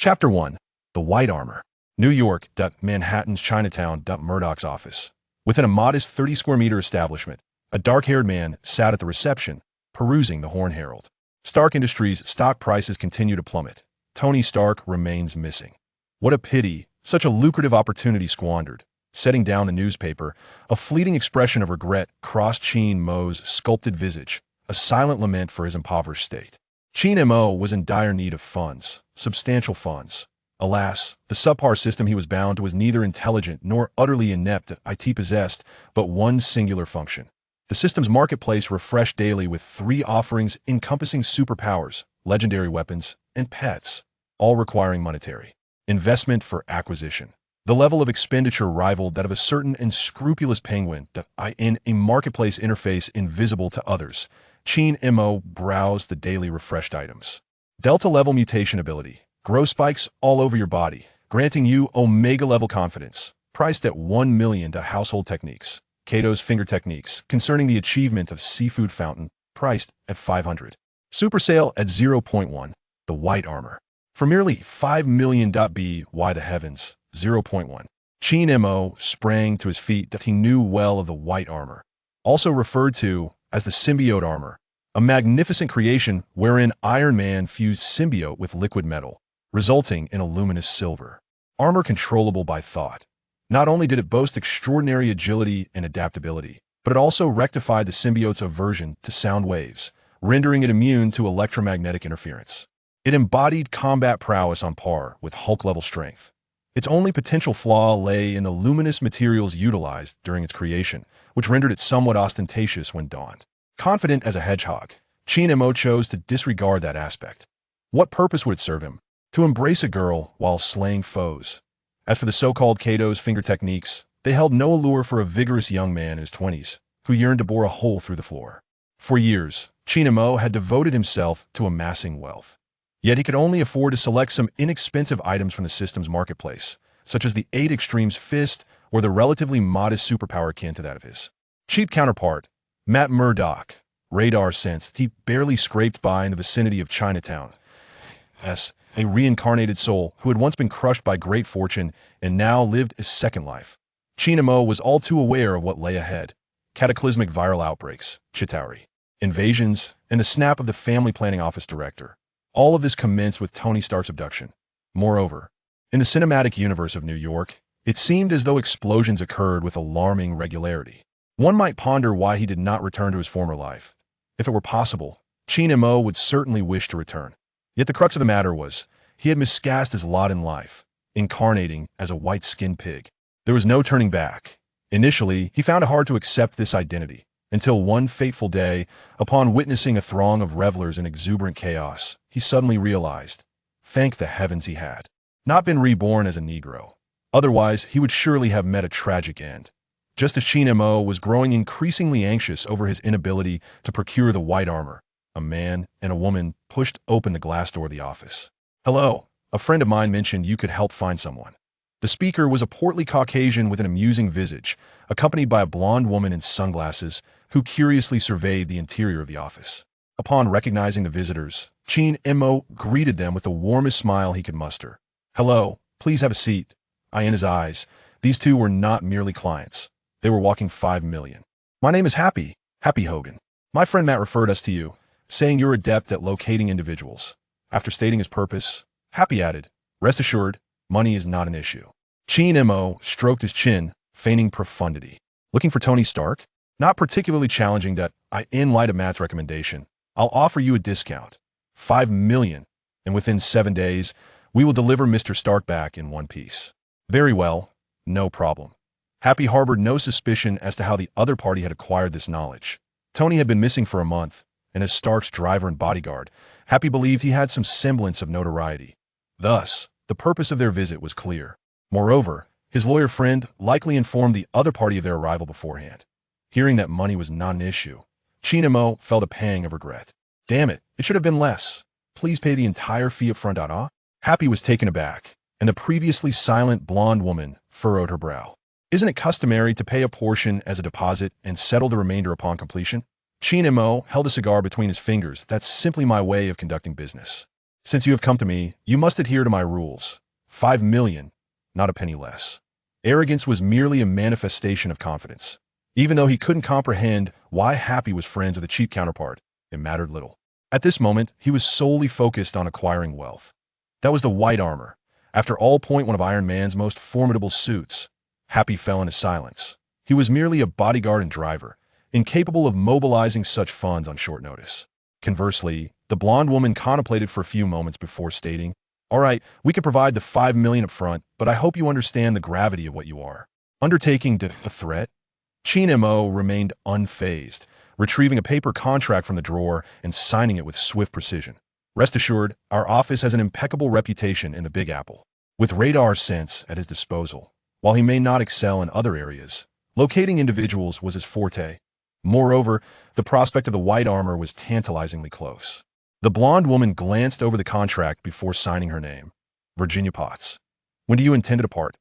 Chapter 1. The White Armor. New York, Manhattan's Chinatown, Murdock's office. Within a modest 30-square-meter establishment, a dark-haired man sat at the reception, perusing the Horn Herald. Stark Industries' stock prices continue to plummet. Tony Stark remains missing. What a pity, such a lucrative opportunity squandered. Setting down the newspaper, a fleeting expression of regret crossed Chin Mo's sculpted visage, a silent lament for his impoverished state. Chin Mo was in dire need of funds, substantial funds. Alas, the subpar system he was bound to was neither intelligent nor utterly inept. IT possessed but one singular function. The system's marketplace refreshed daily with 3 offerings encompassing superpowers, legendary weapons, and pets, all requiring monetary investment for acquisition. The level of expenditure rivaled that of a certain unscrupulous penguin in a marketplace interface invisible to others. Chin Mo browsed the daily refreshed items. Delta-level mutation ability. Grow spikes all over your body, granting you Omega-level confidence. Priced at 1 million. Household techniques. Kato's finger techniques, concerning the achievement of seafood fountain, priced at 500. Super sale at 0.1. The White Armor. For merely 5 million. Why the heavens? 0.1. Chin Mo sprang to his feet. He knew well of the White Armor, also referred to as the symbiote armor, a magnificent creation wherein Iron Man fused symbiote with liquid metal, resulting in a luminous silver. Armor controllable by thought. Not only did it boast extraordinary agility and adaptability, but it also rectified the symbiote's aversion to sound waves, rendering it immune to electromagnetic interference. It embodied combat prowess on par with Hulk-level strength. Its only potential flaw lay in the luminous materials utilized during its creation, which rendered it somewhat ostentatious when donned. Confident as a hedgehog, Chin Mo chose to disregard that aspect. What purpose would it serve him? To embrace a girl while slaying foes. As for the so-called Kato's finger techniques, they held no allure for a vigorous young man in his 20s who yearned to bore a hole through the floor. For years, Chin Mo had devoted himself to amassing wealth. Yet he could only afford to select some inexpensive items from the system's marketplace, such as the 8 Extremes Fist or the relatively modest superpower akin to that of his cheap counterpart, Matt Murdock. Radar sensed he barely scraped by in the vicinity of Chinatown. A reincarnated soul who had once been crushed by great fortune and now lived a second life. Chin Mo was all too aware of what lay ahead. Cataclysmic viral outbreaks, Chitauri, invasions, and the snap of the family planning office director. All of this commenced with Tony Stark's abduction. Moreover, in the cinematic universe of New York, it seemed as though explosions occurred with alarming regularity. One might ponder why he did not return to his former life. If it were possible, Chin Mo would certainly wish to return. Yet the crux of the matter was, he had miscast his lot in life, incarnating as a white-skinned pig. There was no turning back. Initially, he found it hard to accept this identity, until one fateful day, upon witnessing a throng of revelers in exuberant chaos, he suddenly realized, thank the heavens he had not been reborn as a Negro. Otherwise, he would surely have met a tragic end. Just as Chin Mo was growing increasingly anxious over his inability to procure the white armor, a man and a woman pushed open the glass door of the office. Hello, a friend of mine mentioned you could help find someone. The speaker was a portly Caucasian with an amusing visage, accompanied by a blonde woman in sunglasses who curiously surveyed the interior of the office. Upon recognizing the visitors, Chin Mo greeted them with the warmest smile he could muster. Hello, please have a seat. In his eyes, these two were not merely clients. They were walking 5 million. My name is Happy Hogan. My friend Matt referred us to you, saying you're adept at locating individuals. After stating his purpose, Happy added, rest assured, money is not an issue. Chin Mo stroked his chin, feigning profundity. Looking for Tony Stark? Not particularly challenging that in light of Matt's recommendation, I'll offer you a discount. 5 million, and within 7 days, we will deliver Mr. Stark back in one piece. Very well, no problem. Happy harbored no suspicion as to how the other party had acquired this knowledge. Tony had been missing for a month, and as Stark's driver and bodyguard, Happy believed he had some semblance of notoriety. Thus, the purpose of their visit was clear. Moreover, his lawyer friend likely informed the other party of their arrival beforehand. Hearing that money was not an issue, Chin Mo felt a pang of regret. Damn it, it should have been less. Please pay the entire fee up front. Happy was taken aback, and the previously silent blonde woman furrowed her brow. Isn't it customary to pay a portion as a deposit and settle the remainder upon completion? Chin Mo held a cigar between his fingers. That's simply my way of conducting business. Since you have come to me, you must adhere to my rules. 5 million, not a penny less. Arrogance was merely a manifestation of confidence. Even though he couldn't comprehend why Happy was friends with a cheap counterpart, it mattered little. At this moment, he was solely focused on acquiring wealth. That was the white armor. After all, one of Iron Man's most formidable suits. Happy fell into silence. He was merely a bodyguard and driver, incapable of mobilizing such funds on short notice. Conversely, the blonde woman contemplated for a few moments before stating, "All right, we can provide the 5 million up front, but I hope you understand the gravity of what you are undertaking to a threat." H.I.E.L.D. remained unfazed, retrieving a paper contract from the drawer and signing it with swift precision. "Rest assured, our office has an impeccable reputation in the Big Apple." With radar sense at his disposal, while he may not excel in other areas, locating individuals was his forte. Moreover, the prospect of the white armor was tantalizingly close. The blonde woman glanced over the contract before signing her name. "Virginia Potts. When do you intend to depart?"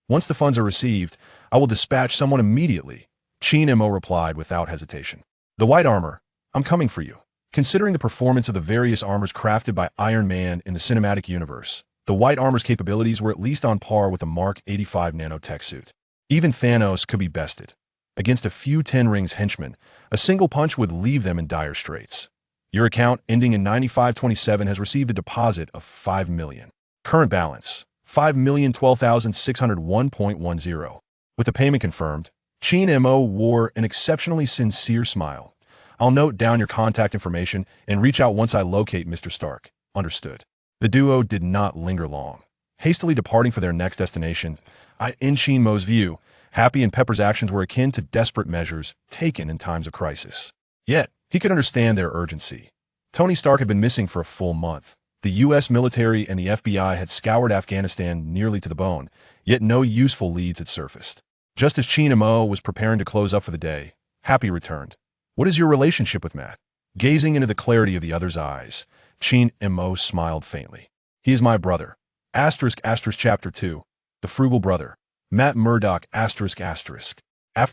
"Once the funds are received, I will dispatch someone immediately," H.I.E.L.D. replied without hesitation. "The white armor, I'm coming for you." Considering the performance of the various armors crafted by Iron Man in the cinematic universe, the white armor's capabilities were at least on par with the Mark 85 nanotech suit. Even Thanos could be bested. Against a few Ten Rings henchmen, a single punch would leave them in dire straits. Your account, ending in 9527, has received a deposit of 5 million. Current balance, 5,012,601.10. With the payment confirmed, H.I.E.L.D. wore an exceptionally sincere smile. "I'll note down your contact information and reach out once I locate Mr. Stark." "Understood." The duo did not linger long. Hastily departing for their next destination, in H.I.E.L.D.'s view, Happy and Pepper's actions were akin to desperate measures taken in times of crisis. Yet, he could understand their urgency. Tony Stark had been missing for a full month. The U.S. military and the FBI had scoured Afghanistan nearly to the bone, yet no useful leads had surfaced. Just as H.I.E.L.D. was preparing to close up for the day, Happy returned. "What is your relationship with Matt?" Gazing into the clarity of the other's eyes, H.I.E.L.D. smiled faintly. "He is my brother. Chapter 2. The Frugal Brother. Matt Murdock. After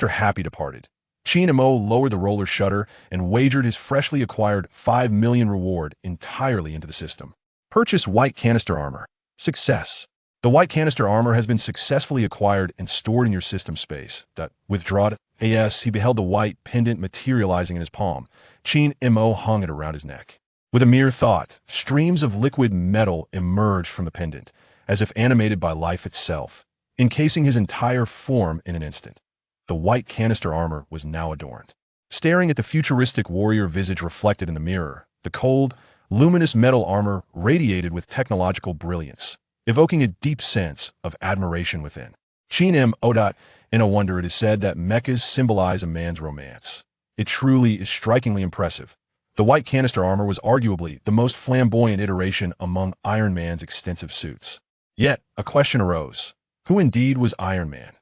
Happy departed, H.I.E.L.D. lowered the roller shutter and wagered his freshly acquired 5 million reward entirely into the system. Purchase white canister armor. Success. The white canister armor has been successfully acquired and stored in your system space. Withdraw it. As he beheld the white pendant materializing in his palm, H.I.E.L.D. hung it around his neck. With a mere thought, streams of liquid metal emerged from the pendant, as if animated by life itself, encasing his entire form in an instant. The white canister armor was now adorned. Staring at the futuristic warrior visage reflected in the mirror, the cold, luminous metal armor radiated with technological brilliance, evoking a deep sense of admiration within. H.I.E.L.D. In a wonder, it is said that mechas symbolize a man's romance. It truly is strikingly impressive. The white canister armor was arguably the most flamboyant iteration among Iron Man's extensive suits. Yet, a question arose. Who indeed was Iron Man?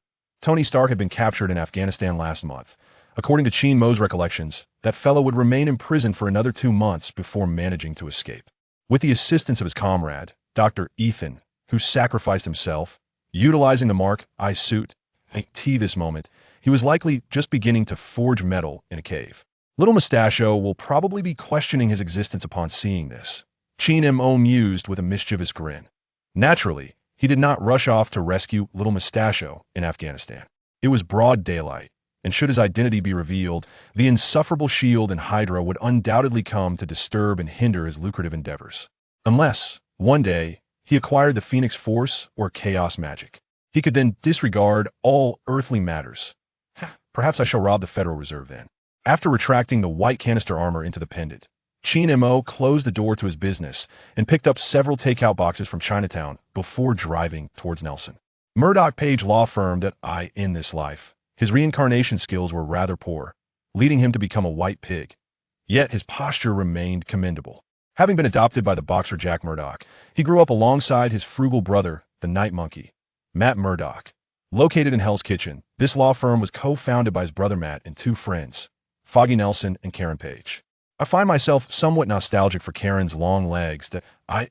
Tony Stark had been captured in Afghanistan last month. According to H.I.E.L.D.'s recollections, that fellow would remain in prison for another 2 months before managing to escape. With the assistance of his comrade, Dr. Ethan, who sacrificed himself, utilizing the Mark I suit, this moment, he was likely just beginning to forge metal in a cave. Little Mustachio will probably be questioning his existence upon seeing this. H.I.E.L.D. mused with a mischievous grin. Naturally, he did not rush off to rescue Little Mustachio in Afghanistan. It was broad daylight, and should his identity be revealed, the insufferable S.H.I.E.L.D. and HYDRA would undoubtedly come to disturb and hinder his lucrative endeavors. Unless, one day, he acquired the Phoenix Force or Chaos Magic. He could then disregard all earthly matters. Perhaps I shall rob the Federal Reserve then. After retracting the white canister armor into the pendant, H.I.E.L.D. closed the door to his business and picked up several takeout boxes from Chinatown before driving towards Nelson. Murdock Page law firm that in this life. His reincarnation skills were rather poor, leading him to become a white pig. Yet his posture remained commendable. Having been adopted by the boxer Jack Murdock, he grew up alongside his frugal brother, the Night Monkey, Matt Murdock. Located in Hell's Kitchen, this law firm was co-founded by his brother Matt and 2 friends, Foggy Nelson and Karen Page. I find myself somewhat nostalgic for Karen's long legs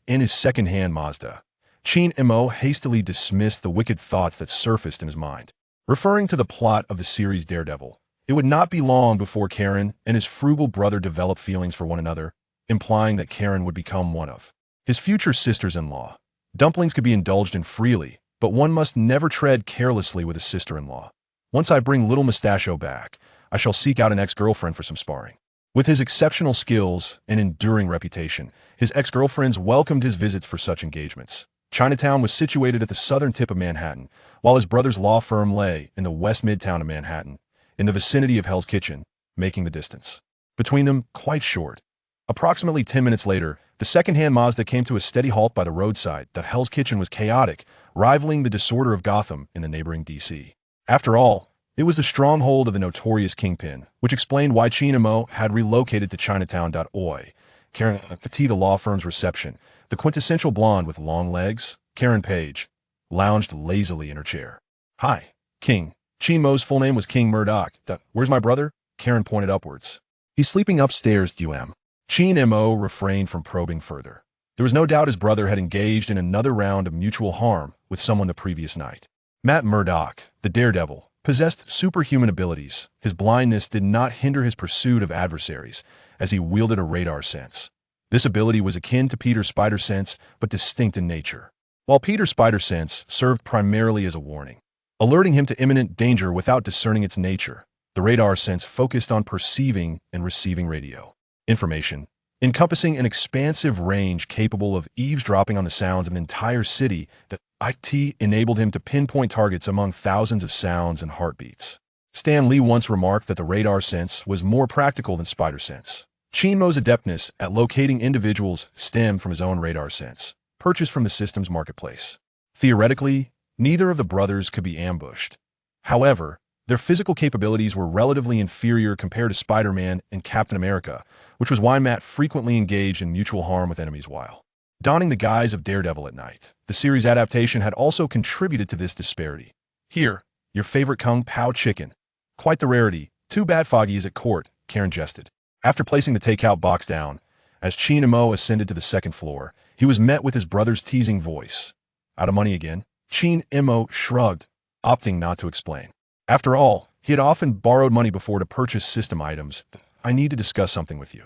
in his second-hand Mazda. H.I.E.L.D. hastily dismissed the wicked thoughts that surfaced in his mind. Referring to the plot of the series Daredevil, it would not be long before Karen and his frugal brother developed feelings for one another, implying that Karen would become one of his future sisters-in-law. Dumplings could be indulged in freely, but one must never tread carelessly with a sister-in-law. Once I bring little Mustachio back, I shall seek out an ex-girlfriend for some sparring. With his exceptional skills and enduring reputation, his ex-girlfriends welcomed his visits for such engagements. Chinatown was situated at the southern tip of Manhattan, while his brother's law firm lay in the west midtown of Manhattan, in the vicinity of Hell's Kitchen, making the distance between them quite short. Approximately 10 minutes later, the second-hand Mazda came to a steady halt by the roadside. That Hell's Kitchen was chaotic, rivaling the disorder of Gotham in the neighboring D.C. After all, it was the stronghold of the notorious Kingpin, which explained why Chi and Mo had relocated to Chinatown. Oi, Karen Petit, the law firm's reception, the quintessential blonde with long legs, Karen Page, lounged lazily in her chair. Hi, King. Chi Mo's full name was King Murdock. Where's my brother? Karen pointed upwards. He's sleeping upstairs, UM. Chi and Mo refrained from probing further. There was no doubt his brother had engaged in another round of mutual harm with someone the previous night. Matt Murdock, the daredevil, possessed superhuman abilities. His blindness did not hinder his pursuit of adversaries, as he wielded a radar sense. This ability was akin to Peter's spider sense, but distinct in nature. While Peter's spider sense served primarily as a warning, alerting him to imminent danger without discerning its nature, the radar sense focused on perceiving and receiving radio information, encompassing an expansive range capable of eavesdropping on the sounds of an entire city. That IT enabled him to pinpoint targets among thousands of sounds and heartbeats. Stan Lee once remarked that the radar sense was more practical than spider sense. Chi Mo's adeptness at locating individuals stemmed from his own radar sense, purchased from the system's marketplace. Theoretically, neither of the brothers could be ambushed. However, their physical capabilities were relatively inferior compared to Spider-Man and Captain America, which was why Matt frequently engaged in mutual harm with enemies while donning the guise of Daredevil at night. The series adaptation had also contributed to this disparity. Here, your favorite Kung Pao chicken. Quite the rarity. Too bad Foggy is at court, Karen jested. After placing the takeout box down, as Chi and Mo ascended to the second floor, he was met with his brother's teasing voice. Out of money again? Chi and Mo shrugged, opting not to explain. After all, he had often borrowed money before to purchase system items. I need to discuss something with you.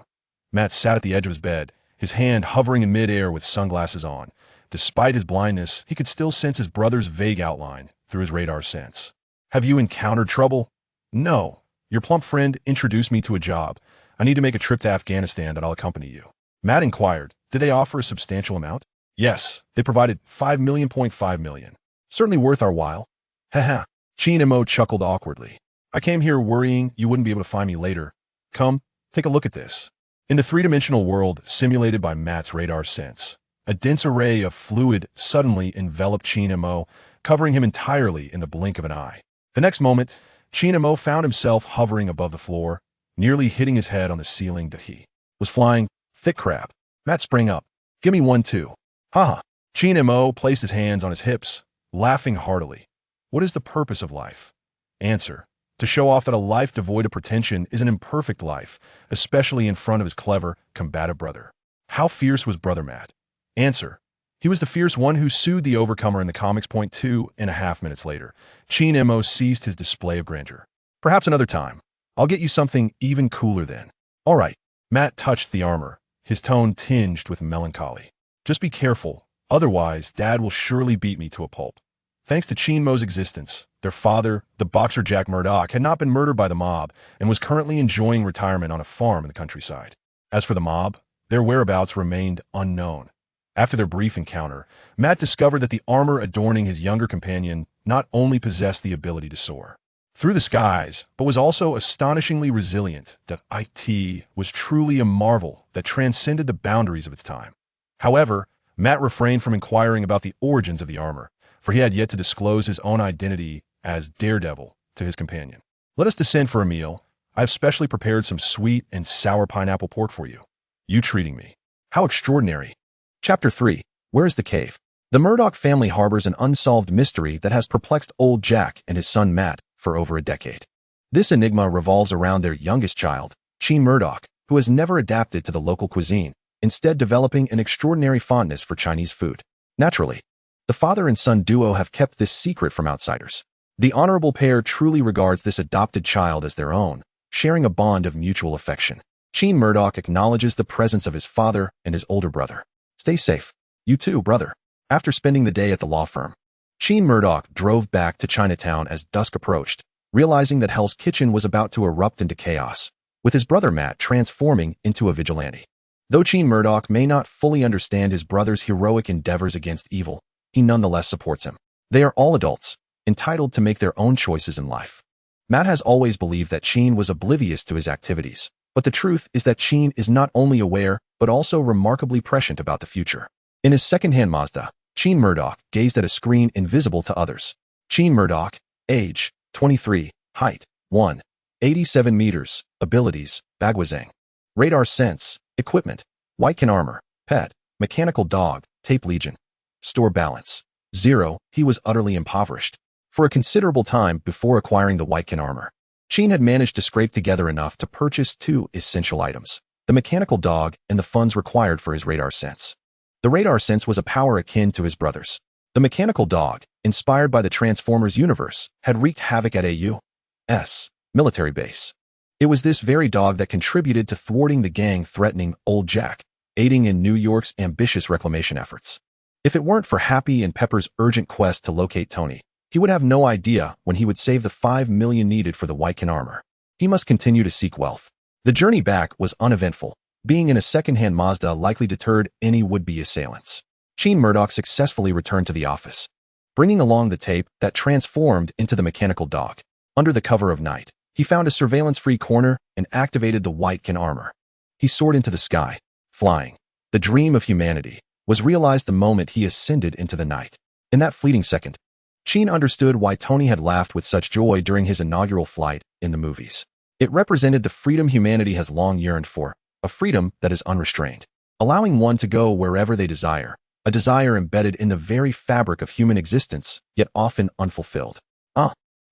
Matt sat at the edge of his bed, his hand hovering in midair with sunglasses on. Despite his blindness, he could still sense his brother's vague outline through his radar sense. Have you encountered trouble? No. Your plump friend introduced me to a job. I need to make a trip to Afghanistan and I'll accompany you. Matt inquired, did they offer a substantial amount? Yes, they provided $5.5 million. Certainly worth our while. Haha. Chi and Mo chuckled awkwardly. I came here worrying you wouldn't be able to find me later. Come, take a look at this. In the three-dimensional world simulated by Matt's radar sense, a dense array of fluid suddenly enveloped Chi and Mo, covering him entirely in the blink of an eye. The next moment, Chi and Mo found himself hovering above the floor, nearly hitting his head on the ceiling. He was flying. Thick crap. Matt sprang up. Give me one too. Haha. Chi and Mo placed his hands on his hips, laughing heartily. What is the purpose of life? Answer. To show off that a life devoid of pretension is an imperfect life, especially in front of his clever, combative brother. How fierce was Brother Matt? Answer. He was the fierce one who sued the overcomer in the comics. 2.5 minutes later, Chi and Mo ceased his display of grandeur. Perhaps another time. I'll get you something even cooler then. All right. Matt touched the armor, his tone tinged with melancholy. Just be careful, otherwise Dad will surely beat me to a pulp. Thanks to Chi and Mo's existence, their father, the boxer Jack Murdock, had not been murdered by the mob and was currently enjoying retirement on a farm in the countryside. As for the mob, their whereabouts remained unknown. After their brief encounter, Matt discovered that the armor adorning his younger companion not only possessed the ability to soar through the skies, but was also astonishingly resilient. That IT was truly a marvel that transcended the boundaries of its time. However, Matt refrained from inquiring about the origins of the armor, for he had yet to disclose his own identity as Daredevil to his companion. Let us descend for a meal. I have specially prepared some sweet and sour pineapple pork for you. You treating me. How extraordinary. Chapter 3. Where is the cave? The Murdock family harbors an unsolved mystery that has perplexed old Jack and his son Matt for over a decade. This enigma revolves around their youngest child, Chi Murdock, who has never adapted to the local cuisine, instead developing an extraordinary fondness for Chinese food. Naturally, the father and son duo have kept this secret from outsiders. The honorable pair truly regards this adopted child as their own, sharing a bond of mutual affection. Chi Murdock acknowledges the presence of his father and his older brother, Stay safe. You too, brother. After spending the day at the law firm, Gene Murdock drove back to Chinatown as dusk approached, realizing that Hell's Kitchen was about to erupt into chaos, with his brother Matt transforming into a vigilante. Though Gene Murdock may not fully understand his brother's heroic endeavors against evil, he nonetheless supports him. They are all adults, entitled to make their own choices in life. Matt has always believed that Gene was oblivious to his activities, but the truth is that Gene is not only aware, but also remarkably prescient about the future. In his second-hand Mazda, Gene Murdock gazed at a screen invisible to others. Gene Murdock, age, 23, height, 187 meters, abilities, Bagwazang. Radar sense, equipment, Whitekin armor, pet, mechanical dog, tape legion. Store balance, 0, he was utterly impoverished. For a considerable time before acquiring the Whitekin armor, Gene had managed to scrape together enough to purchase 2 essential items, the mechanical dog and the funds required for his radar sense. The radar sense was a power akin to his brother's. The mechanical dog, inspired by the Transformers universe, had wreaked havoc at a U.S. military base. It was this very dog that contributed to thwarting the gang threatening Old Jack, aiding in New York's ambitious reclamation efforts. If it weren't for Happy and Pepper's urgent quest to locate Tony, he would have no idea when he would save the $5 million needed for the Whitekin armor. He must continue to seek wealth. The journey back was uneventful, being in a second-hand Mazda likely deterred any would-be assailants. Gene Murdock successfully returned to the office, bringing along the tape that transformed into the mechanical dog. Under the cover of night, he found a surveillance-free corner and activated the Whitekin armor. He soared into the sky, flying. The dream of humanity was realized the moment he ascended into the night. In that fleeting second, Gene understood why Tony had laughed with such joy during his inaugural flight in the movies. It represented the freedom humanity has long yearned for, a freedom that is unrestrained, allowing one to go wherever they desire, a desire embedded in the very fabric of human existence, yet often unfulfilled.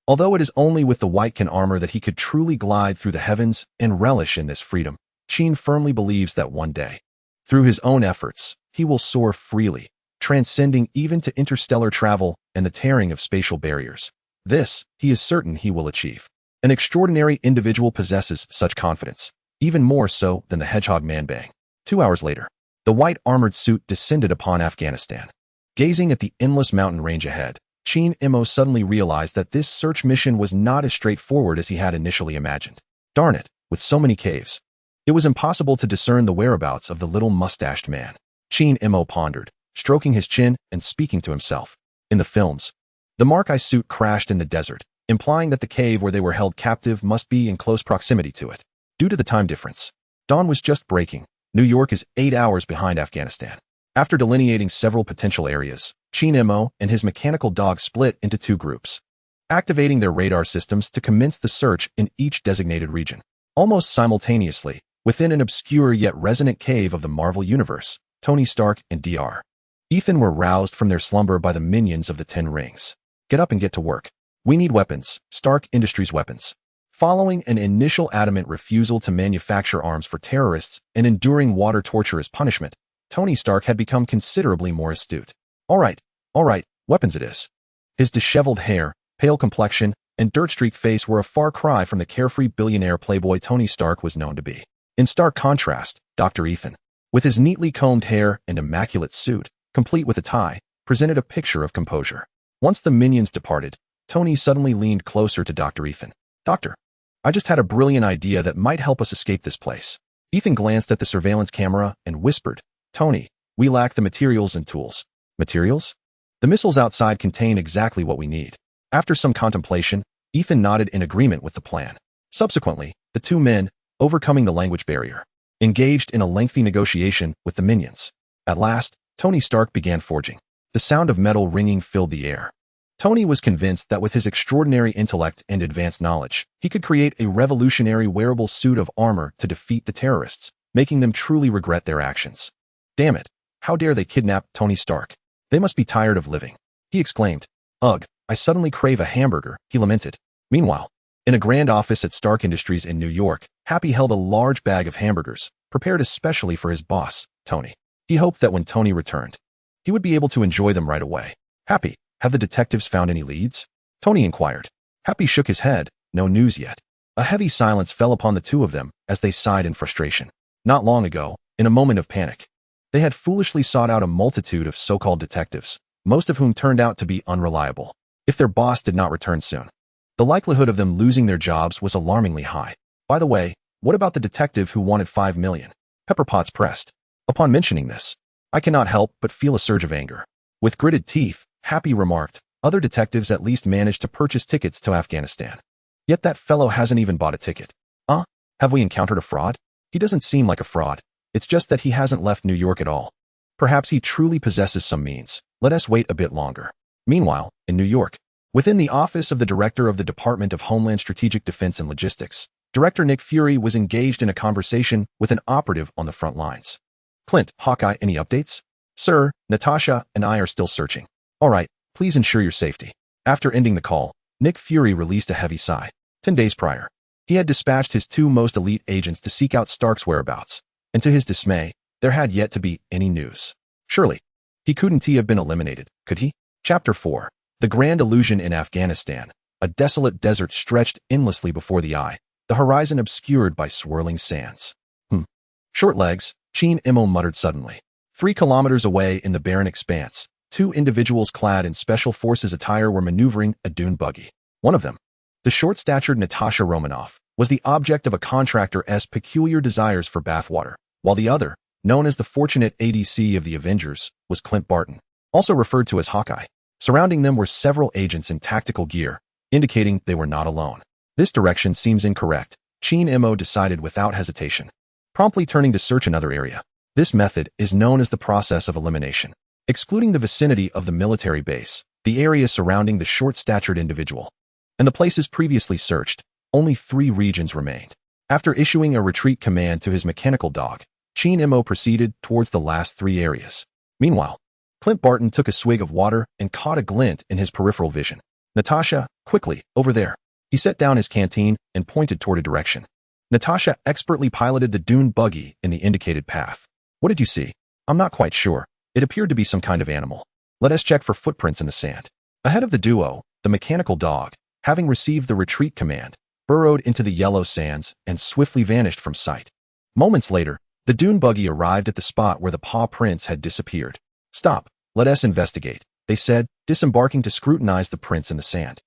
Although it is only with the Whitekin armor that he could truly glide through the heavens and relish in this freedom, Gene firmly believes that one day, through his own efforts, he will soar freely, transcending even to interstellar travel and the tearing of spatial barriers. This, he is certain he will achieve. An extraordinary individual possesses such confidence, even more so than the Hedgehog Man-Bang. 2 hours later, the white armored suit descended upon Afghanistan. Gazing at the endless mountain range ahead, Gene Immo suddenly realized that this search mission was not as straightforward as he had initially imagined. Darn it, with so many caves, it was impossible to discern the whereabouts of the little mustached man. Gene Immo pondered, stroking his chin and speaking to himself. In the films, the Mark-I suit crashed in the desert, implying that the cave where they were held captive must be in close proximity to it. Due to the time difference, dawn was just breaking. New York is 8 hours behind Afghanistan. After delineating several potential areas, Gene Immo and his mechanical dog split into 2 groups, activating their radar systems to commence the search in each designated region. Almost simultaneously, within an obscure yet resonant cave of the Marvel Universe, Tony Stark and Dr. Ethan were roused from their slumber by the minions of the 10 Rings. Get up and get to work. We need weapons, Stark Industries weapons. Following an initial adamant refusal to manufacture arms for terrorists and enduring water torture as punishment, Tony Stark had become considerably more astute. All right, weapons it is. His disheveled hair, pale complexion, and dirt-streaked face were a far cry from the carefree billionaire playboy Tony Stark was known to be. In stark contrast, Dr. Ethan, with his neatly combed hair and immaculate suit, complete with a tie, presented a picture of composure. Once the minions departed, Tony suddenly leaned closer to Dr. Ethan. Doctor, I just had a brilliant idea that might help us escape this place. Ethan glanced at the surveillance camera and whispered, Tony, we lack the materials and tools. Materials? The missiles outside contain exactly what we need. After some contemplation, Ethan nodded in agreement with the plan. Subsequently, the 2 men, overcoming the language barrier, engaged in a lengthy negotiation with the minions. At last, Tony Stark began forging. The sound of metal ringing filled the air. Tony was convinced that with his extraordinary intellect and advanced knowledge, he could create a revolutionary wearable suit of armor to defeat the terrorists, making them truly regret their actions. Damn it, how dare they kidnap Tony Stark? They must be tired of living. He exclaimed. Ugh, I suddenly crave a hamburger, he lamented. Meanwhile, in a grand office at Stark Industries in New York, Happy held a large bag of hamburgers, prepared especially for his boss, Tony. He hoped that when Tony returned, he would be able to enjoy them right away. Happy, have the detectives found any leads? Tony inquired. Happy shook his head, no news yet. A heavy silence fell upon the 2 of them as they sighed in frustration. Not long ago, in a moment of panic, They had foolishly sought out a multitude of so-called detectives, most of whom turned out to be unreliable. If their boss did not return soon, the likelihood of them losing their jobs was alarmingly high. By the way, what about the detective who wanted $5 million? Pepper Potts pressed. Upon mentioning this, I cannot help but feel a surge of anger. With gritted teeth, Happy remarked, other detectives at least managed to purchase tickets to Afghanistan. Yet that fellow hasn't even bought a ticket. Have we encountered a fraud? He doesn't seem like a fraud. It's just that he hasn't left New York at all. Perhaps he truly possesses some means. Let us wait a bit longer. Meanwhile, in New York, within the office of the Director of the Department of Homeland Strategic Defense and Logistics, Director Nick Fury was engaged in a conversation with an operative on the front lines. Clint, Hawkeye, any updates? Sir, Natasha and I are still searching. All right, please ensure your safety. After ending the call, Nick Fury released a heavy sigh. 10 days prior, he had dispatched his two most elite agents to seek out Stark's whereabouts, and to his dismay, there had yet to be any news. Surely, he couldn't have been eliminated, could he? Chapter 4. The Grand Illusion in Afghanistan. A desolate desert stretched endlessly before the eye, the horizon obscured by swirling sands. Short legs, H.Y.D.R. muttered suddenly. 3 kilometers away in the barren expanse, 2 individuals clad in Special Forces attire were maneuvering a dune buggy. One of them, the short-statured Natasha Romanoff, was the object of a contractor's peculiar desires for bathwater, while the other, known as the fortunate ADC of the Avengers, was Clint Barton, also referred to as Hawkeye. Surrounding them were several agents in tactical gear, indicating they were not alone. This direction seems incorrect, H.Y.D.R. decided without hesitation, promptly turning to search another area. This method is known as the process of elimination. Excluding the vicinity of the military base, the area surrounding the short-statured individual, and the places previously searched, only 3 regions remained. After issuing a retreat command to his mechanical dog, H.Y.D.R. proceeded towards the last 3 areas. Meanwhile, Clint Barton took a swig of water and caught a glint in his peripheral vision. Natasha, quickly, over there. He set down his canteen and pointed toward a direction. Natasha expertly piloted the dune buggy in the indicated path. What did you see? I'm not quite sure. It appeared to be some kind of animal. Let us check for footprints in the sand. Ahead of the duo, the mechanical dog, having received the retreat command, burrowed into the yellow sands and swiftly vanished from sight. Moments later, the dune buggy arrived at the spot where the paw prints had disappeared. Stop, let us investigate, they said, disembarking to scrutinize the prints in the sand,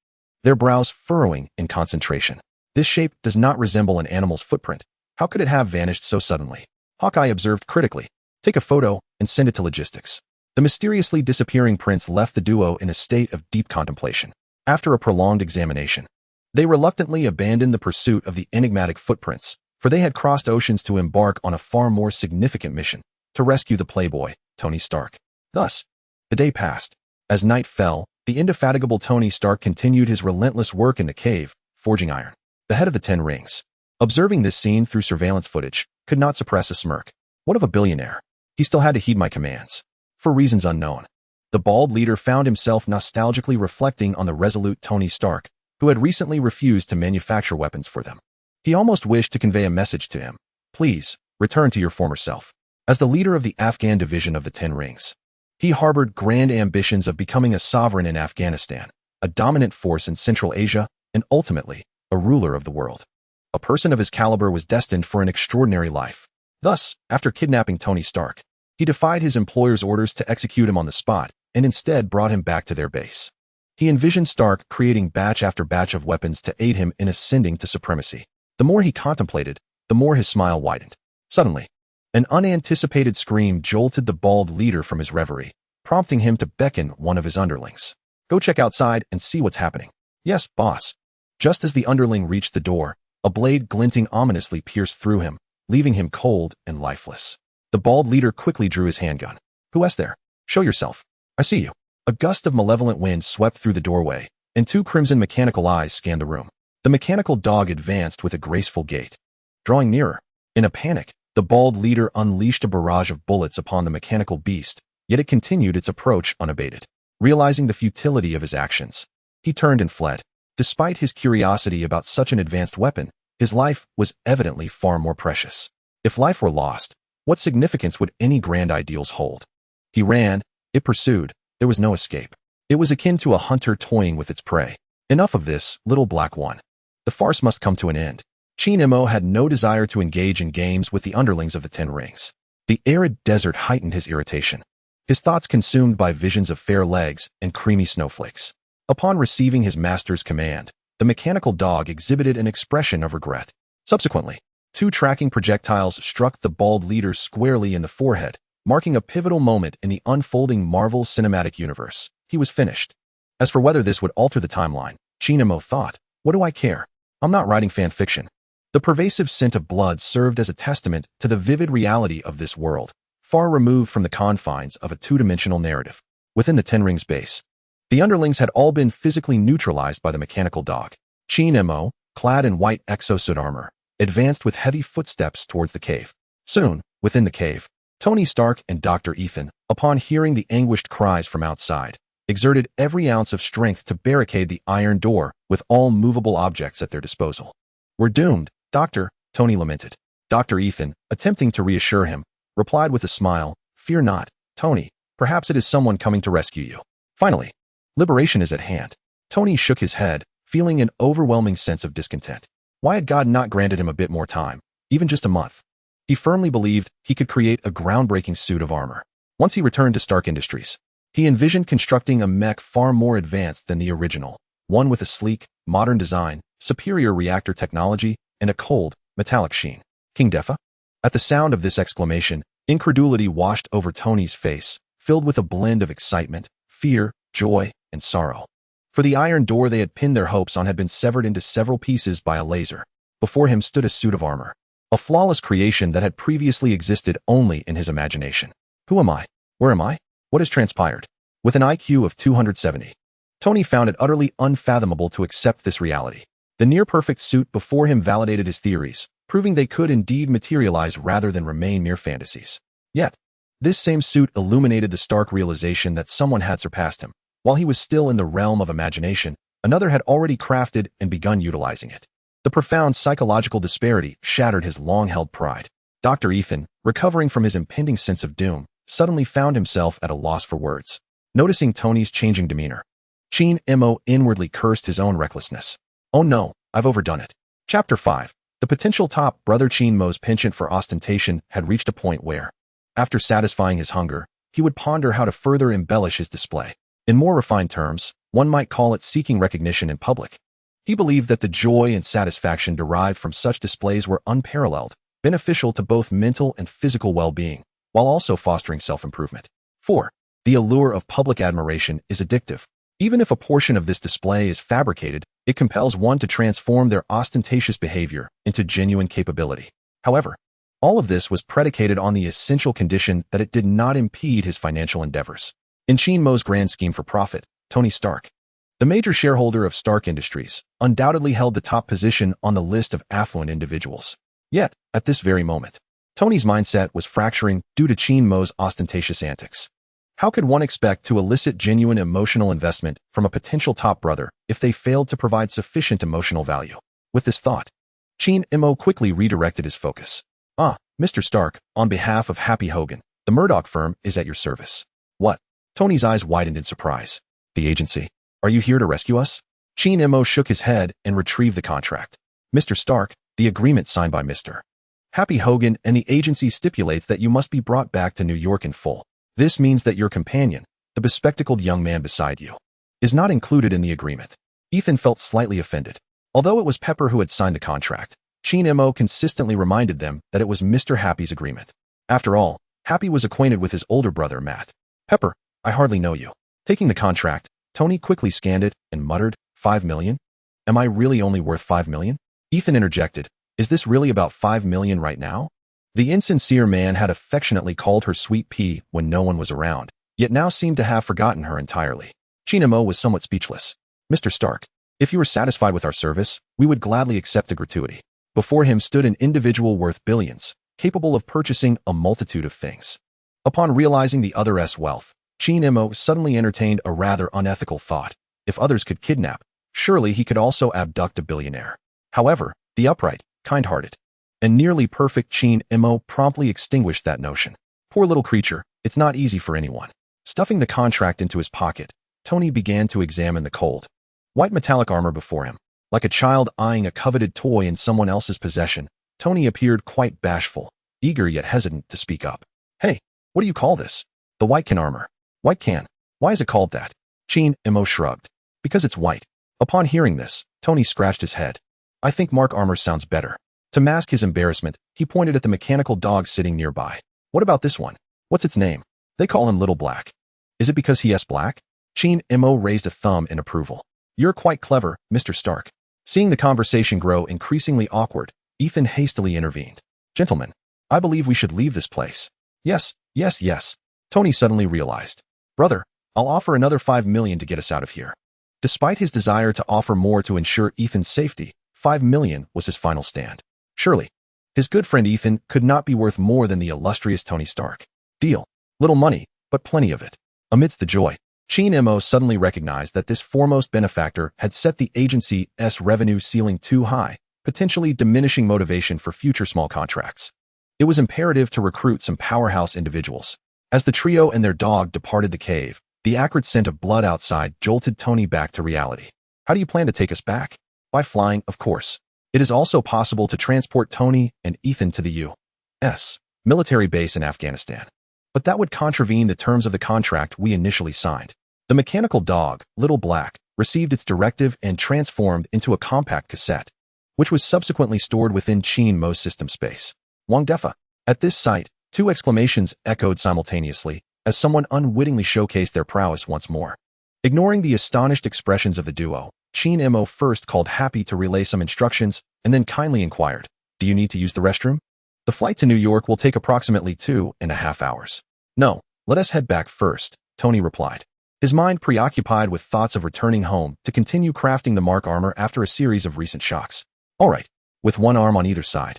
their brows furrowing in concentration. This shape does not resemble an animal's footprint. How could it have vanished so suddenly? Hawkeye observed critically. Take a photo and send it to logistics. The mysteriously disappearing prints left the duo in a state of deep contemplation. After a prolonged examination, they reluctantly abandoned the pursuit of the enigmatic footprints, for they had crossed oceans to embark on a far more significant mission, to rescue the playboy, Tony Stark. Thus, the day passed. As night fell, the indefatigable Tony Stark continued his relentless work in the cave, forging iron. The head of the 10 Rings, observing this scene through surveillance footage, could not suppress a smirk. What of a billionaire? He still had to heed my commands. For reasons unknown, the bald leader found himself nostalgically reflecting on the resolute Tony Stark, who had recently refused to manufacture weapons for them. He almost wished to convey a message to him. Please, return to your former self. As the leader of the Afghan division of the 10 Rings, he harbored grand ambitions of becoming a sovereign in Afghanistan, a dominant force in Central Asia, and ultimately, a ruler of the world. A person of his caliber was destined for an extraordinary life. Thus, after kidnapping Tony Stark, he defied his employer's orders to execute him on the spot and instead brought him back to their base. He envisioned Stark creating batch after batch of weapons to aid him in ascending to supremacy. The more he contemplated, the more his smile widened. Suddenly, an unanticipated scream jolted the bald leader from his reverie, prompting him to beckon one of his underlings. Go check outside and see what's happening. Yes, boss. Just as the underling reached the door, a blade glinting ominously pierced through him, leaving him cold and lifeless. The bald leader quickly drew his handgun. Who is there? Show yourself. I see you. A gust of malevolent wind swept through the doorway, and 2 crimson mechanical eyes scanned the room. The mechanical dog advanced with a graceful gait, drawing nearer. In a panic, the bald leader unleashed a barrage of bullets upon the mechanical beast, yet it continued its approach unabated. Realizing the futility of his actions, he turned and fled. Despite his curiosity about such an advanced weapon, his life was evidently far more precious. If life were lost, what significance would any grand ideals hold? He ran, it pursued, there was no escape. It was akin to a hunter toying with its prey. Enough of this, little black one. The farce must come to an end. H.Y.D.R. had no desire to engage in games with the underlings of the 10 Rings. The arid desert heightened his irritation, his thoughts consumed by visions of fair legs and creamy snowflakes. Upon receiving his master's command, the mechanical dog exhibited an expression of regret. Subsequently, 2 tracking projectiles struck the bald leader squarely in the forehead, marking a pivotal moment in the unfolding Marvel Cinematic Universe. He was finished. As for whether this would alter the timeline, Chinemo thought, what do I care? I'm not writing fan fiction. The pervasive scent of blood served as a testament to the vivid reality of this world, far removed from the confines of a 2-dimensional narrative. Within the Ten Rings base, the underlings had all been physically neutralized by the mechanical dog. Chinemo, clad in white exosuit armor, advanced with heavy footsteps towards the cave. Soon, within the cave, Tony Stark and Dr. Ethan, upon hearing the anguished cries from outside, exerted every ounce of strength to barricade the iron door with all movable objects at their disposal. We're doomed, Doctor, Tony lamented. Dr. Ethan, attempting to reassure him, replied with a smile, fear not, Tony, perhaps it is someone coming to rescue you. Finally, liberation is at hand. Tony shook his head, feeling an overwhelming sense of discontent. Why had God not granted him a bit more time, even just a month? He firmly believed he could create a groundbreaking suit of armor. Once he returned to Stark Industries, he envisioned constructing a mech far more advanced than the original, one with a sleek, modern design, superior reactor technology, and a cold, metallic sheen. King Defa? At the sound of this exclamation, incredulity washed over Tony's face, filled with a blend of excitement, fear, joy, and sorrow. For the iron door they had pinned their hopes on had been severed into several pieces by a laser. Before him stood a suit of armor, a flawless creation that had previously existed only in his imagination. Who am I? Where am I? What has transpired? With an IQ of 270, Tony found it utterly unfathomable to accept this reality. The near-perfect suit before him validated his theories, proving they could indeed materialize rather than remain mere fantasies. Yet, this same suit illuminated the stark realization that someone had surpassed him. While he was still in the realm of imagination, another had already crafted and begun utilizing it. The profound psychological disparity shattered his long-held pride. Dr. Ethan, recovering from his impending sense of doom, suddenly found himself at a loss for words. Noticing Tony's changing demeanor, Chinemo inwardly cursed his own recklessness. Oh no, I've overdone it. Chapter 5. The potential top brother Chinemo's penchant for ostentation had reached a point where, after satisfying his hunger, he would ponder how to further embellish his display. In more refined terms, one might call it seeking recognition in public. He believed that the joy and satisfaction derived from such displays were unparalleled, beneficial to both mental and physical well-being, while also fostering self-improvement. 4. The allure of public admiration is addictive. Even if a portion of this display is fabricated, it compels one to transform their ostentatious behavior into genuine capability. However, all of this was predicated on the essential condition that it did not impede his financial endeavors. In Chinemo's grand scheme for profit, Tony Stark, the major shareholder of Stark Industries, undoubtedly held the top position on the list of affluent individuals. Yet, at this very moment, Tony's mindset was fracturing due to Chinemo's ostentatious antics. How could one expect to elicit genuine emotional investment from a potential top brother if they failed to provide sufficient emotional value? With this thought, Chinemo quickly redirected his focus. Mr. Stark, on behalf of Happy Hogan, the Murdock firm is at your service. What? Tony's eyes widened in surprise. The agency. Are you here to rescue us? Chinemo shook his head and retrieved the contract. Mr. Stark, the agreement signed by Mr. Happy Hogan and the agency stipulates that you must be brought back to New York in full. This means that your companion, the bespectacled young man beside you, is not included in the agreement. Ethan felt slightly offended. Although it was Pepper who had signed the contract, Chinemo consistently reminded them that it was Mr. Happy's agreement. After all, Happy was acquainted with his older brother, Matt. Pepper, I hardly know you. Taking the contract, Tony quickly scanned it and muttered, 5 million? Am I really only worth 5 million? Ethan interjected, is this really about 5 million right now? The insincere man had affectionately called her Sweet Pea when no one was around, yet now seemed to have forgotten her entirely. Chinemo was somewhat speechless. Mr. Stark, if you were satisfied with our service, we would gladly accept a gratuity. Before him stood an individual worth billions, capable of purchasing a multitude of things. Upon realizing the other's wealth, Chinemo suddenly entertained a rather unethical thought. If others could kidnap, surely he could also abduct a billionaire. However, the upright, kind-hearted, and nearly perfect Chinemo promptly extinguished that notion. Poor little creature, it's not easy for anyone. Stuffing the contract into his pocket, Tony began to examine the cold, white metallic armor before him. Like a child eyeing a coveted toy in someone else's possession, Tony appeared quite bashful, eager yet hesitant to speak up. Hey, what do you call this? The white can armor. White can. Why is it called that? H.I.E.L.D shrugged. Because it's white. Upon hearing this, Tony scratched his head. I think Mark armor sounds better. To mask his embarrassment, he pointed at the mechanical dog sitting nearby. What about this one? What's its name? They call him Little Black. Is it because he is black? H.I.E.L.D raised a thumb in approval. You're quite clever, Mr. Stark. Seeing the conversation grow increasingly awkward, Ethan hastily intervened. Gentlemen, I believe we should leave this place. Yes, yes, yes. Tony suddenly realized. Brother, I'll offer another $5 million to get us out of here. Despite his desire to offer more to ensure Ethan's safety, $5 million was his final stand. Surely, his good friend Ethan could not be worth more than the illustrious Tony Stark. Deal. Little money, but plenty of it. Amidst the joy, H.I.E.L.D suddenly recognized that this foremost benefactor had set the agency's revenue ceiling too high, potentially diminishing motivation for future small contracts. It was imperative to recruit some powerhouse individuals. As the trio and their dog departed the cave, the acrid scent of blood outside jolted Tony back to reality. How do you plan to take us back? By flying, of course. It is also possible to transport Tony and Ethan to the U.S. military base in Afghanistan. But that would contravene the terms of the contract we initially signed. The mechanical dog, Little Black, received its directive and transformed into a compact cassette, which was subsequently stored within H.I.E.L.D's system space. Wangdefa. At this sight, two exclamations echoed simultaneously, as someone unwittingly showcased their prowess once more. Ignoring the astonished expressions of the duo, H.I.E.L.D first called Happy to relay some instructions, and then kindly inquired, Do you need to use the restroom? The flight to New York will take approximately 2.5 hours. No, let us head back first, Tony replied. His mind preoccupied with thoughts of returning home to continue crafting the Mark armor after a series of recent shocks. All right, with one arm on either side.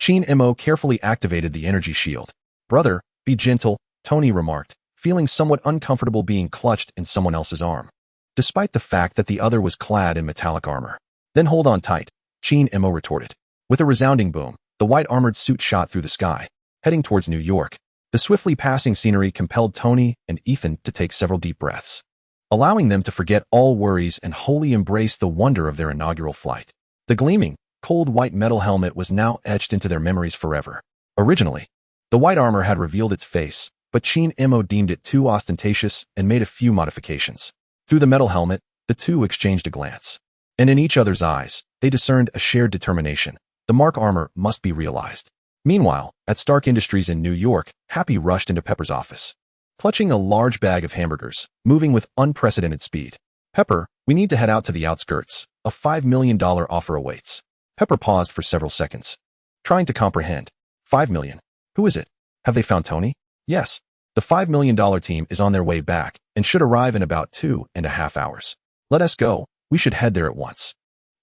H.I.E.L.D carefully activated the energy shield. Brother, be gentle, Tony remarked, feeling somewhat uncomfortable being clutched in someone else's arm, despite the fact that the other was clad in metallic armor. Then hold on tight, H.I.E.L.D retorted. With a resounding boom, the white armored suit shot through the sky, heading towards New York. The swiftly passing scenery compelled Tony and Ethan to take several deep breaths, allowing them to forget all worries and wholly embrace the wonder of their inaugural flight. The gleaming, cold white metal helmet was now etched into their memories forever. Originally, the white armor had revealed its face, but H.I.E.L.D deemed it too ostentatious and made a few modifications. Through the metal helmet, the two exchanged a glance. And in each other's eyes, they discerned a shared determination. The Mark armor must be realized. Meanwhile, at Stark Industries in New York, Happy rushed into Pepper's office, clutching a large bag of hamburgers, moving with unprecedented speed. Pepper, we need to head out to the outskirts. A $5 million offer awaits. Pepper paused for several seconds, trying to comprehend. $5 million. Who is it? Have they found Tony? Yes. The $5 million team is on their way back and should arrive in about 2.5 hours. Let us go. We should head there at once.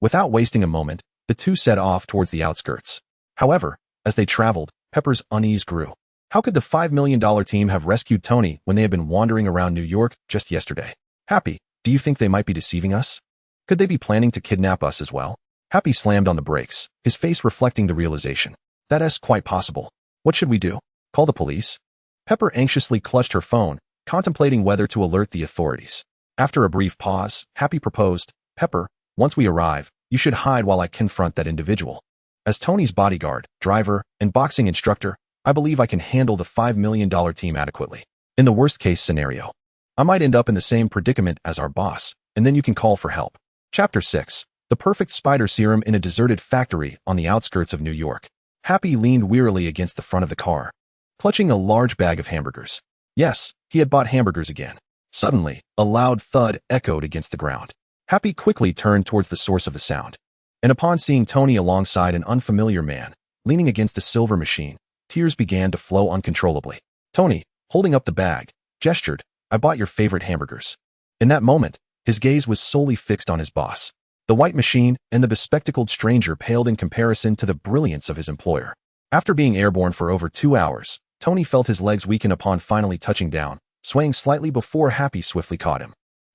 Without wasting a moment, the two set off towards the outskirts. However, as they traveled, Pepper's unease grew. How could the $5 million team have rescued Tony when they had been wandering around New York just yesterday? Happy, do you think they might be deceiving us? Could they be planning to kidnap us as well? Happy slammed on the brakes, his face reflecting the realization. That is quite possible. What should we do? Call the police? Pepper anxiously clutched her phone, contemplating whether to alert the authorities. After a brief pause, Happy proposed, Pepper, once we arrive, you should hide while I confront that individual. As Tony's bodyguard, driver, and boxing instructor, I believe I can handle the $5 million team adequately. In the worst-case scenario, I might end up in the same predicament as our boss, and then you can call for help. Chapter 6. The perfect spider serum in a deserted factory on the outskirts of New York. Happy leaned wearily against the front of the car, clutching a large bag of hamburgers. Yes, he had bought hamburgers again. Suddenly, a loud thud echoed against the ground. Happy quickly turned towards the source of the sound. And upon seeing Tony alongside an unfamiliar man, leaning against a silver machine, tears began to flow uncontrollably. Tony, holding up the bag, gestured, I bought your favorite hamburgers. In that moment, his gaze was solely fixed on his boss. The white machine and the bespectacled stranger paled in comparison to the brilliance of his employer. After being airborne for over 2 hours, Tony felt his legs weaken upon finally touching down, swaying slightly before Happy swiftly caught him.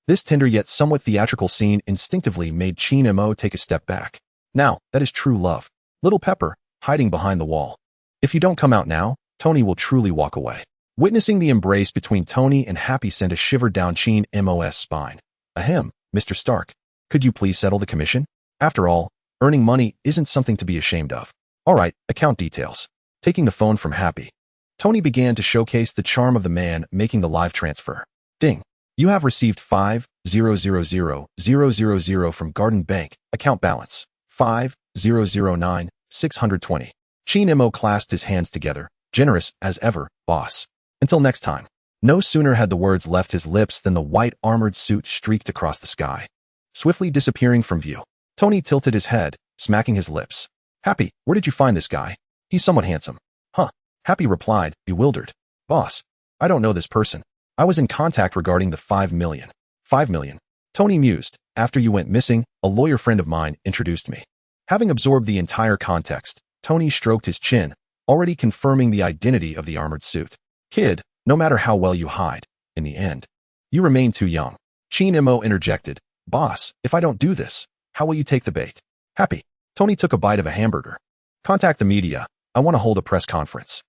This tender yet somewhat theatrical scene instinctively made H.I.E.L.D take a step back. Now, that is true love. Little Pepper, hiding behind the wall. If you don't come out now, Tony will truly walk away. Witnessing the embrace between Tony and Happy sent a shiver down H.I.E.L.D's spine. Ahem, Mr. Stark. Could you please settle the commission? After all, earning money isn't something to be ashamed of. All right, account details. Taking the phone from Happy, Tony began to showcase the charm of the man making the live transfer. Ding. You have received 5,000,000 from Garden Bank. Account balance 5,009,620. H.I.E.L.D clasped his hands together, generous as ever, boss. Until next time. No sooner had the words left his lips than the white armored suit streaked across the sky, swiftly disappearing from view. Tony tilted his head, smacking his lips. Happy, where did you find this guy? He's somewhat handsome. Huh. Happy replied, bewildered. Boss, I don't know this person. I was in contact regarding the 5 million. 5 million. Tony mused. After you went missing, a lawyer friend of mine introduced me. Having absorbed the entire context, Tony stroked his chin, already confirming the identity of the armored suit. Kid, no matter how well you hide, in the end, you remain too young. H.I.E.L.D interjected. Boss, if I don't do this, how will you take the bait? Happy. Tony took a bite of a hamburger. Contact the media. I want to hold a press conference.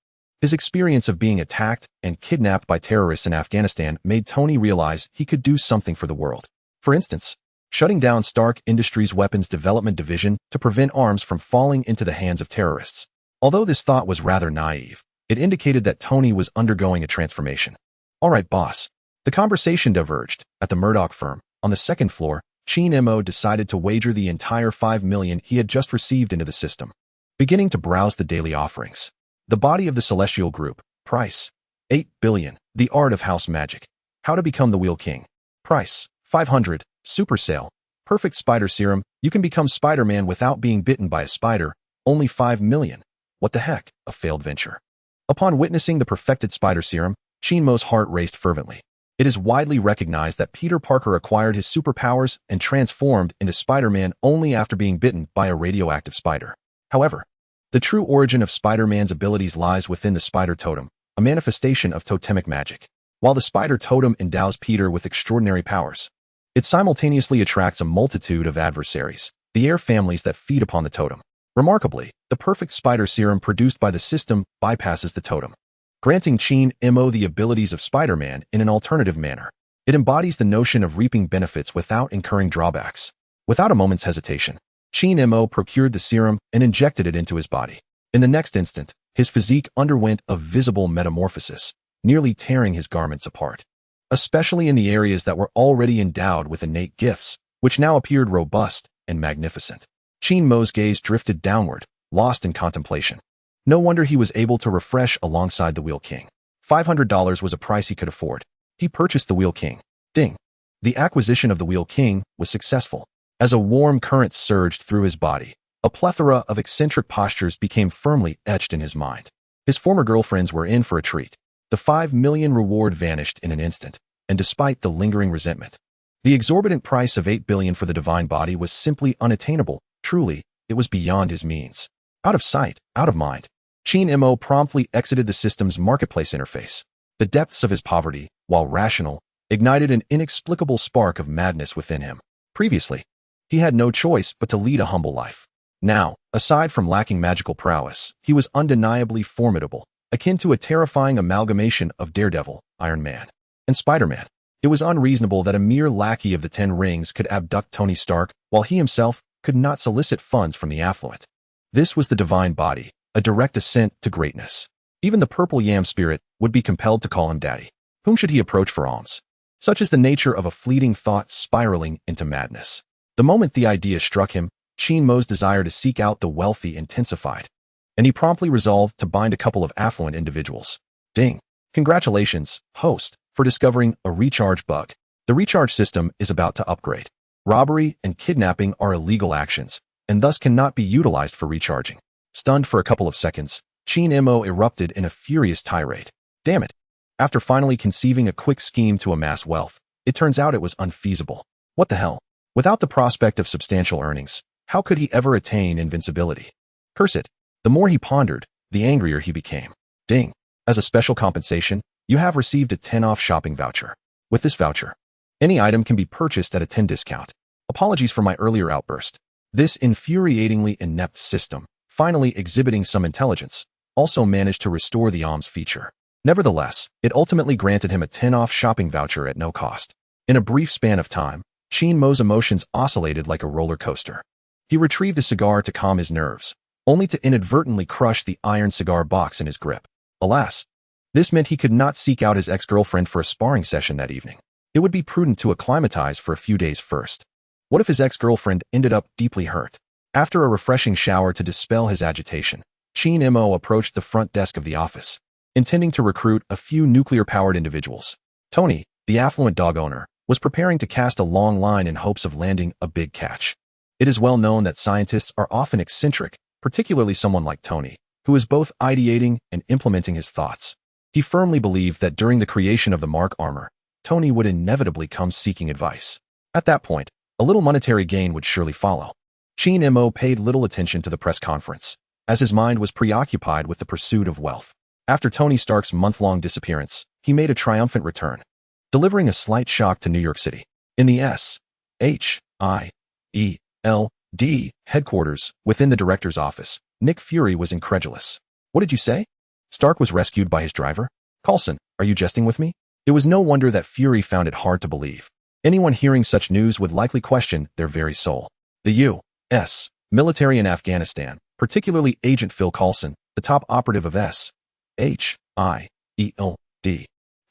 His experience of being attacked and kidnapped by terrorists in Afghanistan made Tony realize he could do something for the world. For instance, shutting down Stark Industries' weapons development division to prevent arms from falling into the hands of terrorists. Although this thought was rather naive, it indicated that Tony was undergoing a transformation. All right, boss. The conversation diverged. At the Murdock firm, on the second floor, H.I.E.L.D decided to wager the entire 5 million he had just received into the system. Beginning to browse the daily offerings. The body of the Celestial Group. Price. 8 billion. The Art of House Magic. How to Become the Wheel King. Price. 500. Super Sale. Perfect Spider Serum. You can become Spider-Man without being bitten by a spider. Only 5 million. What the heck? A failed venture. Upon witnessing the perfected Spider Serum, Shinmo's heart raced fervently. It is widely recognized that Peter Parker acquired his superpowers and transformed into Spider-Man only after being bitten by a radioactive spider. However, the true origin of Spider-Man's abilities lies within the Spider Totem, a manifestation of totemic magic. While the Spider Totem endows Peter with extraordinary powers, it simultaneously attracts a multitude of adversaries, the air families that feed upon the totem. Remarkably, the perfect Spider Serum produced by the system bypasses the totem, granting H.I.E.L.D the abilities of Spider-Man in an alternative manner. It embodies the notion of reaping benefits without incurring drawbacks. Without a moment's hesitation, H.I.E.L.D procured the serum and injected it into his body. In the next instant, his physique underwent a visible metamorphosis, nearly tearing his garments apart. Especially in the areas that were already endowed with innate gifts, which now appeared robust and magnificent. H.I.E.L.D's gaze drifted downward, lost in contemplation. No wonder he was able to refresh alongside the Wheel King. $500 was a price he could afford. He purchased the Wheel King. Ding. The acquisition of the Wheel King was successful. As a warm current surged through his body, a plethora of eccentric postures became firmly etched in his mind. His former girlfriends were in for a treat. The 5 million reward vanished in an instant, and despite the lingering resentment, the exorbitant price of 8 billion for the divine body was simply unattainable. Truly, it was beyond his means. Out of sight, out of mind. H.I.E.L.D promptly exited the system's marketplace interface. The depths of his poverty, while rational, ignited an inexplicable spark of madness within him. Previously, he had no choice but to lead a humble life. Now, aside from lacking magical prowess, he was undeniably formidable, akin to a terrifying amalgamation of Daredevil, Iron Man, and Spider-Man. It was unreasonable that a mere lackey of the 10 Rings could abduct Tony Stark, while he himself could not solicit funds from the affluent. This was the divine body, a direct ascent to greatness. Even the purple yam spirit would be compelled to call him daddy. Whom should he approach for alms? Such is the nature of a fleeting thought spiraling into madness. The moment the idea struck him, H.I.E.L.D's desire to seek out the wealthy intensified, and he promptly resolved to bind a couple of affluent individuals. Ding. Congratulations, host, for discovering a recharge bug. The recharge system is about to upgrade. Robbery and kidnapping are illegal actions, and thus cannot be utilized for recharging. Stunned for a couple of seconds, H.I.E.L.D erupted in a furious tirade. Damn it. After finally conceiving a quick scheme to amass wealth, it turns out it was unfeasible. What the hell? Without the prospect of substantial earnings, how could he ever attain invincibility? Curse it. The more he pondered, the angrier he became. Ding. As a special compensation, you have received a 10 off shopping voucher. With this voucher, any item can be purchased at a 10 discount. Apologies for my earlier outburst. This infuriatingly inept system, finally exhibiting some intelligence, also managed to restore the alms feature. Nevertheless, it ultimately granted him a 10 off shopping voucher at no cost. In a brief span of time, H.I.E.L.D's emotions oscillated like a roller coaster. He retrieved a cigar to calm his nerves, only to inadvertently crush the iron cigar box in his grip. Alas, This meant he could not seek out his ex-girlfriend for a sparring session that evening. It would be prudent to acclimatize for a few days first. What if his ex-girlfriend ended up deeply hurt? After a refreshing shower to dispel his agitation, Chin-mo approached the front desk of the office, intending to recruit a few nuclear-powered individuals. Tony, the affluent dog owner, was preparing to cast a long line in hopes of landing a big catch. It is well known that scientists are often eccentric, particularly someone like Tony, who is both ideating and implementing his thoughts. He firmly believed that during the creation of the Mark armor, Tony would inevitably come seeking advice. At that point, a little monetary gain would surely follow. Chin-mo paid little attention to the press conference, as his mind was preoccupied with the pursuit of wealth. After Tony Stark's month-long disappearance, he made a triumphant return, delivering a slight shock to New York City. In the S.H.I.E.L.D. headquarters, within the director's office, Nick Fury was incredulous. What did you say? Stark was rescued by his driver? Coulson, are you jesting with me? It was no wonder that Fury found it hard to believe. Anyone hearing such news would likely question their very soul. The U.S. military in Afghanistan, particularly Agent Phil Coulson, the top operative of S.H.I.E.L.D.,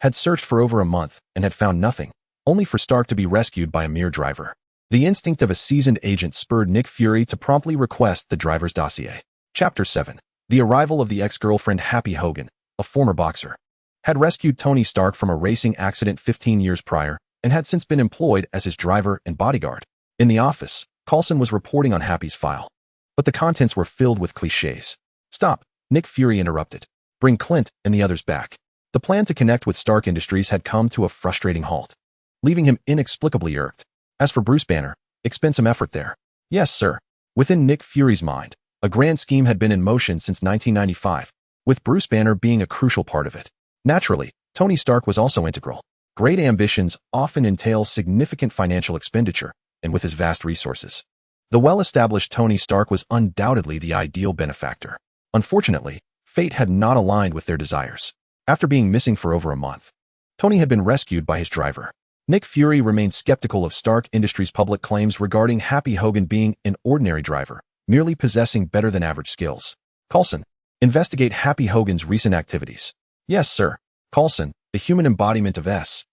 had searched for over a month and had found nothing, only for Stark to be rescued by a mere driver. The instinct of a seasoned agent spurred Nick Fury to promptly request the driver's dossier. Chapter 7. The arrival of the ex-girlfriend Happy Hogan, a former boxer, had rescued Tony Stark from a racing accident 15 years prior and had since been employed as his driver and bodyguard. In the office, Coulson was reporting on Happy's file, but the contents were filled with cliches. Stop, Nick Fury interrupted. Bring Clint and the others back. The plan to connect with Stark Industries had come to a frustrating halt, leaving him inexplicably irked. As for Bruce Banner, expend some effort there. Yes, sir. Within Nick Fury's mind, a grand scheme had been in motion since 1995, with Bruce Banner being a crucial part of it. Naturally, Tony Stark was also integral. Great ambitions often entail significant financial expenditure, and with his vast resources, the well-established Tony Stark was undoubtedly the ideal benefactor. Unfortunately, fate had not aligned with their desires. After being missing for over a month, Tony had been rescued by his driver. Nick Fury remained skeptical of Stark Industries' public claims regarding Happy Hogan being an ordinary driver, merely possessing better-than-average skills. Coulson, investigate Happy Hogan's recent activities. Yes, sir. Coulson, the human embodiment of S.H.I.E.L.D's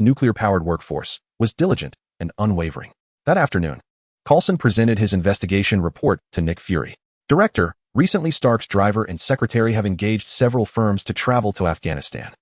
nuclear-powered workforce, was diligent and unwavering. That afternoon, Coulson presented his investigation report to Nick Fury. Director, recently Stark's driver and secretary have engaged several firms to travel to Afghanistan,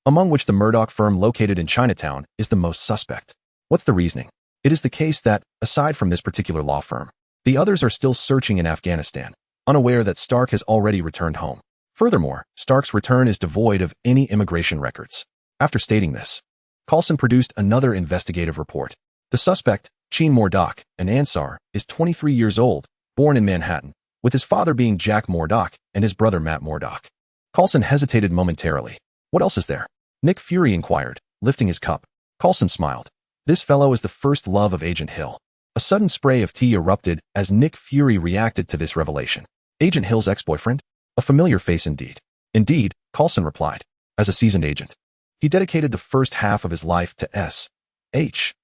among which the Murdock firm located in Chinatown is the most suspect. What's the reasoning? It is the case that, aside from this particular law firm, the others are still searching in Afghanistan, unaware that Stark has already returned home. Furthermore, Stark's return is devoid of any immigration records. After stating this, Coulson produced another investigative report. The suspect, Murdock, an Ansar, is 23 years old, born in Manhattan, with his father being Jack Murdock and his brother Matt Murdock. Coulson hesitated momentarily. What else is there? Nick Fury inquired, lifting his cup. Coulson smiled. This fellow is the first love of Agent Hill. A sudden spray of tea erupted as Nick Fury reacted to this revelation. Agent Hill's ex-boyfriend? A familiar face indeed. Indeed, Coulson replied. As a seasoned agent, he dedicated the first half of his life to S.H.I.E.L.D,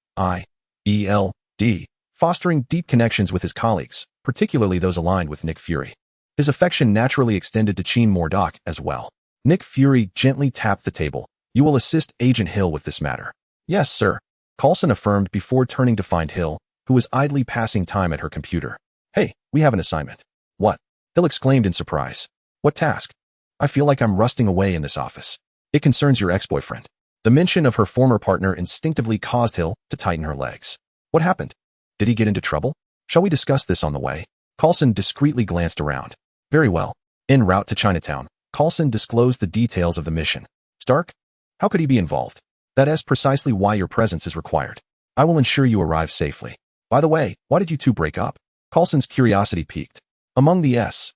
fostering deep connections with his colleagues, particularly those aligned with Nick Fury. His affection naturally extended to Murdock as well. Nick Fury gently tapped the table. You will assist Agent Hill with this matter. Yes, sir. Coulson affirmed before turning to find Hill, who was idly passing time at her computer. Hey, we have an assignment. What? Hill exclaimed in surprise. What task? I feel like I'm rusting away in this office. It concerns your ex-boyfriend. The mention of her former partner instinctively caused Hill to tighten her legs. What happened? Did he get into trouble? Shall we discuss this on the way? Coulson discreetly glanced around. Very well. En route to Chinatown, Coulson disclosed the details of the mission. Stark? How could he be involved? That is precisely why your presence is required. I will ensure you arrive safely. By the way, why did you two break up? Coulson's curiosity piqued. Among the S.H.I.E.L.D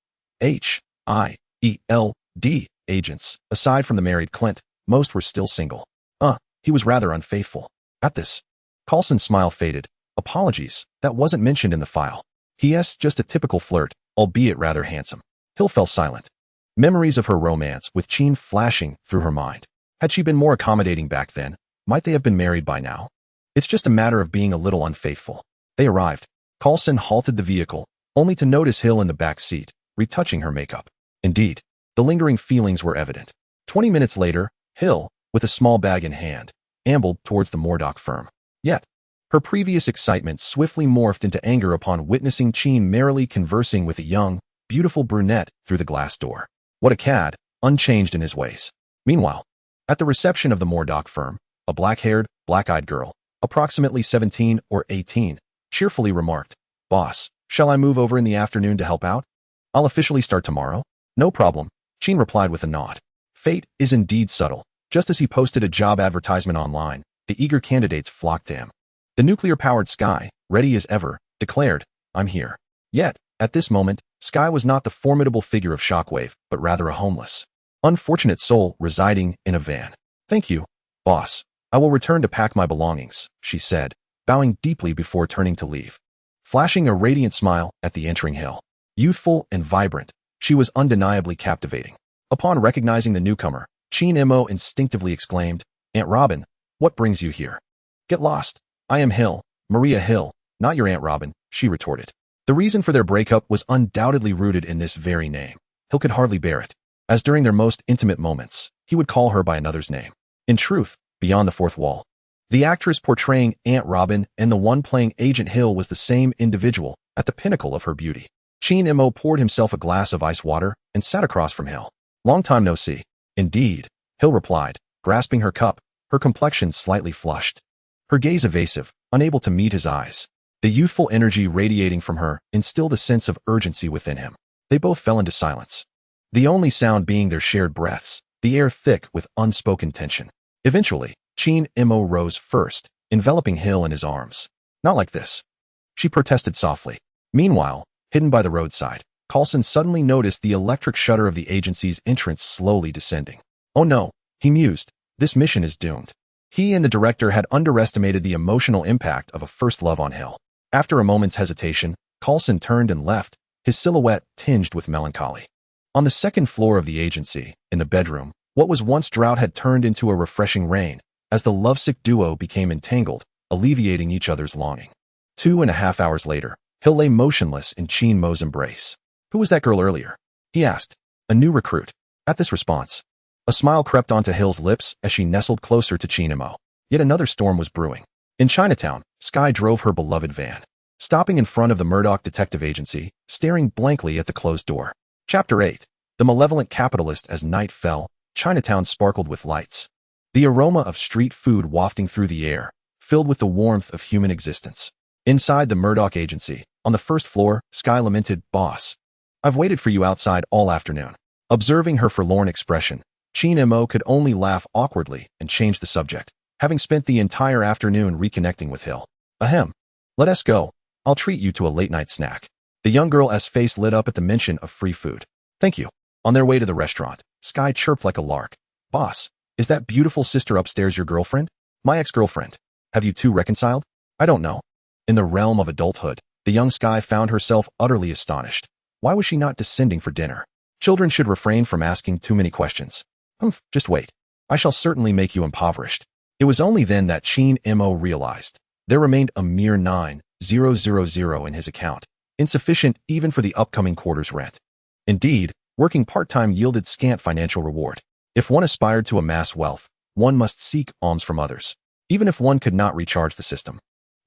agents, aside from the married Clint, most were still single. He was rather unfaithful. At this, Coulson's smile faded. Apologies, that wasn't mentioned in the file. He.S. just a typical flirt, albeit rather handsome. Hill fell silent. Memories of her romance with Chin flashing through her mind. Had she been more accommodating back then, might they have been married by now? It's just a matter of being a little unfaithful. They arrived. Coulson halted the vehicle, only to notice Hill in the back seat, retouching her makeup. Indeed, The lingering feelings were evident. 20 minutes later, Hill, with a small bag in hand, ambled towards the Murdock firm. Yet, her previous excitement swiftly morphed into anger upon witnessing S.H.I.E.L.D merrily conversing with a young, beautiful brunette through the glass door. What a cad, unchanged in his ways. Meanwhile, at the reception of the Murdock firm, a black-haired, black-eyed girl, approximately 17 or 18, cheerfully remarked, "Boss, shall I move over in the afternoon to help out? I'll officially start tomorrow." "No problem," S.H.I.E.L.D replied with a nod. Fate is indeed subtle. Just as he posted a job advertisement online, the eager candidates flocked to him. The nuclear-powered Sky, ready as ever, declared, "I'm here." Yet, at this moment, Sky was not the formidable figure of Shockwave, but rather a homeless, unfortunate soul residing in a van. "Thank you, boss. I will return to pack my belongings," she said, bowing deeply before turning to leave. Flashing a radiant smile at the entering Hill. Youthful and vibrant, she was undeniably captivating. Upon recognizing the newcomer, S.H.I.E.L.D instinctively exclaimed, "Aunt Robin, what brings you here?" "Get lost. I am Hill, Maria Hill, not your Aunt Robin," she retorted. The reason for their breakup was undoubtedly rooted in this very name. Hill could hardly bear it, as during their most intimate moments, he would call her by another's name. In truth, beyond the fourth wall, the actress portraying Aunt Robin and the one playing Agent Hill was the same individual, at the pinnacle of her beauty. S.H.I.E.L.D poured himself a glass of ice water and sat across from Hill. "Long time no see." "Indeed," Hill replied, grasping her cup, her complexion slightly flushed, her gaze evasive, unable to meet his eyes. The youthful energy radiating from her instilled a sense of urgency within him. They both fell into silence, the only sound being their shared breaths, the air thick with unspoken tension. Eventually, S.H.I.E.L.D rose first, enveloping Hill in his arms. "Not like this," she protested softly. Meanwhile, hidden by the roadside, Coulson suddenly noticed the electric shutter of the agency's entrance slowly descending. "Oh no," he mused, "this mission is doomed." He and the director had underestimated the emotional impact of a first love on Hill. After a moment's hesitation, Coulson turned and left, his silhouette tinged with melancholy. On the second floor of the agency, in the bedroom, what was once drought had turned into a refreshing rain, as the lovesick duo became entangled, alleviating each other's longing. 2.5 hours later, Hill lay motionless in S.H.I.E.L.D's embrace. "Who was that girl earlier?" he asked. "A new recruit." At this response, a smile crept onto Hill's lips as she nestled closer to S.H.I.E.L.D. Yet another storm was brewing. In Chinatown, Sky drove her beloved van, stopping in front of the Murdock Detective Agency, staring blankly at the closed door. Chapter 8. The Malevolent Capitalist. As night fell, Chinatown sparkled with lights. The aroma of street food wafting through the air, filled with the warmth of human existence. Inside the Murdock Agency, on the first floor, Sky lamented, "Boss, I've waited for you outside all afternoon." Observing her forlorn expression, S.H.I.E.L.D could only laugh awkwardly and change the subject, having spent the entire afternoon reconnecting with Hill. "Ahem. Let us go. I'll treat you to a late-night snack." The young girl's face lit up at the mention of free food. "Thank you." On their way to the restaurant, Sky chirped like a lark. "Boss, is that beautiful sister upstairs your girlfriend?" "My ex-girlfriend. Have you two reconciled?" "I don't know." In the realm of adulthood, the young Sky found herself utterly astonished. Why was she not descending for dinner? Children should refrain from asking too many questions. Just wait. I shall certainly make you impoverished." It was only then that S.H.I.E.L.D realized there remained a mere 9,000 in his account, insufficient even for the upcoming quarter's rent. Indeed, working part-time yielded scant financial reward. If one aspired to amass wealth, one must seek alms from others, even if one could not recharge the system.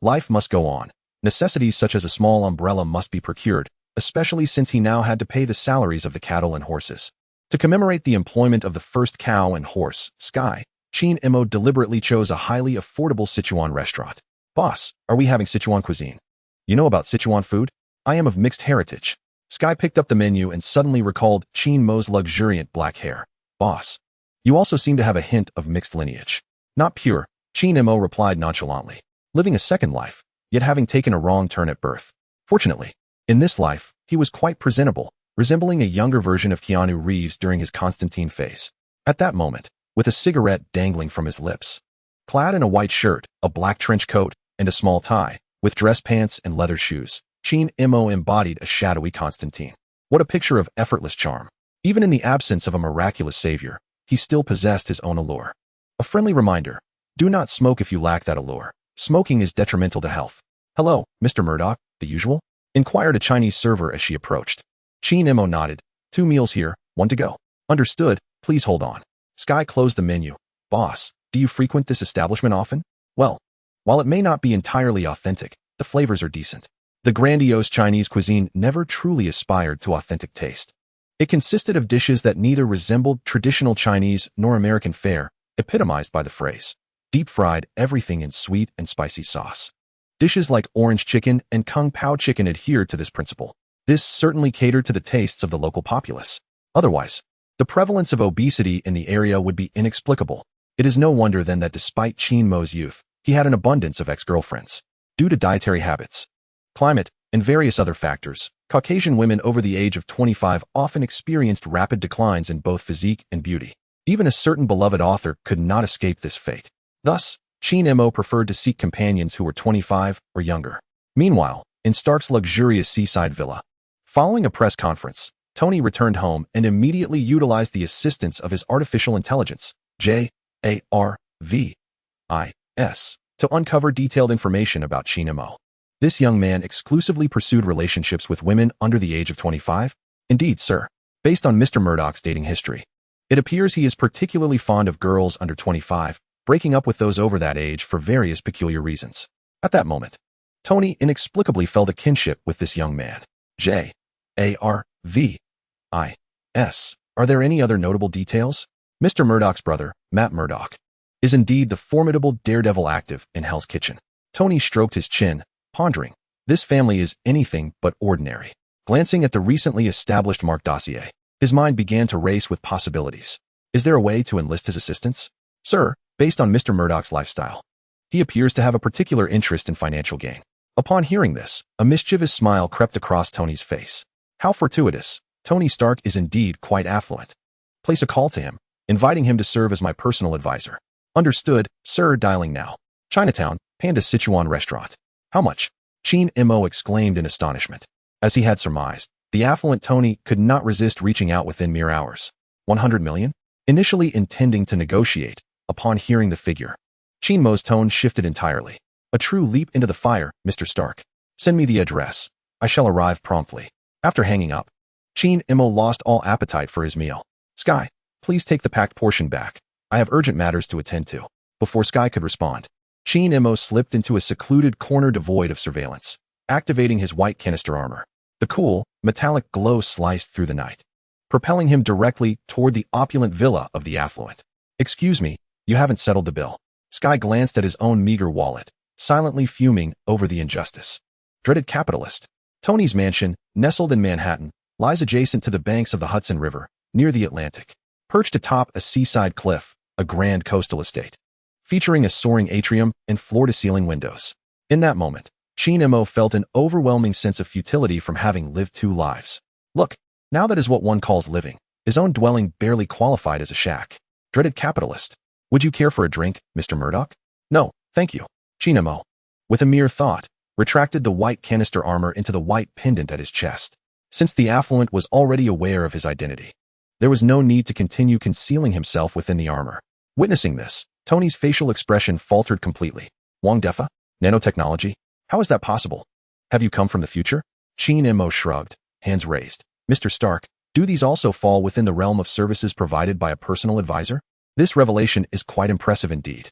Life must go on. Necessities such as a small umbrella must be procured, especially since he now had to pay the salaries of the cattle and horses. To commemorate the employment of the first cow and horse, Sky, S.H.I.E.L.D deliberately chose a highly affordable Sichuan restaurant. "Boss, are we having Sichuan cuisine?" "You know about Sichuan food? I am of mixed heritage." Sky picked up the menu and suddenly recalled S.H.I.E.L.D's luxuriant black hair. "Boss, you also seem to have a hint of mixed lineage." "Not pure," S.H.I.E.L.D replied nonchalantly, living a second life, yet having taken a wrong turn at birth. Fortunately, in this life, he was quite presentable, resembling a younger version of Keanu Reeves during his Constantine phase. At that moment, with a cigarette dangling from his lips, clad in a white shirt, a black trench coat, and a small tie, with dress pants and leather shoes, S.H.I.E.L.D embodied a shadowy Constantine. What a picture of effortless charm. Even in the absence of a miraculous savior, he still possessed his own allure. A friendly reminder: do not smoke if you lack that allure. Smoking is detrimental to health. "Hello, Mr. Murdock, the usual?" inquired a Chinese server as she approached. S.H.I.E.L.D nodded. "2 meals here, 1 to go." Understood. Please hold on. Sky closed the menu. Boss, do you frequent this establishment often? Well, while it may not be entirely authentic, the flavors are decent. The grandiose Chinese cuisine never truly aspired to authentic taste. It consisted of dishes that neither resembled traditional Chinese nor American fare, epitomized by the phrase, deep-fried everything in sweet and spicy sauce. Dishes like orange chicken and kung pao chicken adhered to this principle. This certainly catered to the tastes of the local populace. Otherwise, the prevalence of obesity in the area would be inexplicable. It is no wonder then that despite Qin Mo's youth, he had an abundance of ex-girlfriends. Due to dietary habits, climate, and various other factors, Caucasian women over the age of 25 often experienced rapid declines in both physique and beauty. Even a certain beloved author could not escape this fate. Thus, Qin Mo preferred to seek companions who were 25 or younger. Meanwhile, in Stark's luxurious seaside villa, following a press conference, Tony returned home and immediately utilized the assistance of his artificial intelligence, JARVIS, to uncover detailed information about Qin Mo. This young man exclusively pursued relationships with women under the age of 25? Indeed, sir. Based on Mr. Murdock's dating history, it appears he is particularly fond of girls under 25, breaking up with those over that age for various peculiar reasons. At that moment, Tony inexplicably felt a kinship with this young man. JARVIS. Are there any other notable details? Mr. Murdock's brother, Matt Murdock, is indeed the formidable daredevil active in Hell's Kitchen. Tony stroked his chin, pondering. This family is anything but ordinary. Glancing at the recently established Mark dossier, his mind began to race with possibilities. Is there a way to enlist his assistance? Sir, based on Mr. Murdock's lifestyle, he appears to have a particular interest in financial gain. Upon hearing this, a mischievous smile crept across Tony's face. How fortuitous. Tony Stark is indeed quite affluent. Place a call to him, inviting him to serve as my personal advisor. Understood, sir. Dialing now. Chinatown, Panda Sichuan Restaurant. How much? Qin Mo exclaimed in astonishment. As he had surmised, the affluent Tony could not resist reaching out within mere hours. 100 million? Initially intending to negotiate, upon hearing the figure, Qin Mo's tone shifted entirely. A true leap into the fire, Mr. Stark. Send me the address. I shall arrive promptly. After hanging up, Qin Mo lost all appetite for his meal. Sky, please take the packed portion back. I have urgent matters to attend to. Before Sky could respond, Qin Mo slipped into a secluded corner devoid of surveillance, activating his white canister armor. The cool, metallic glow sliced through the night, propelling him directly toward the opulent villa of the affluent. Excuse me, you haven't settled the bill. Sky glanced at his own meager wallet, silently fuming over the injustice. Dreaded capitalist. Tony's mansion, nestled in Manhattan, lies adjacent to the banks of the Hudson River, near the Atlantic. Perched atop a seaside cliff, a grand coastal estate, featuring a soaring atrium and floor-to-ceiling windows. In that moment, Qin Mo felt an overwhelming sense of futility from having lived two lives. Look, now that is what one calls living. His own dwelling barely qualified as a shack. Dreaded capitalist. Would you care for a drink, Mr. Murdock? No, thank you. Qin Mo, with a mere thought, retracted the white canister armor into the white pendant at his chest. Since the affluent was already aware of his identity, there was no need to continue concealing himself within the armor. Witnessing this, Tony's facial expression faltered completely. Wang Defa? Nanotechnology? How is that possible? Have you come from the future? Qin Mo shrugged, hands raised. Mr. Stark, do these also fall within the realm of services provided by a personal advisor? This revelation is quite impressive indeed.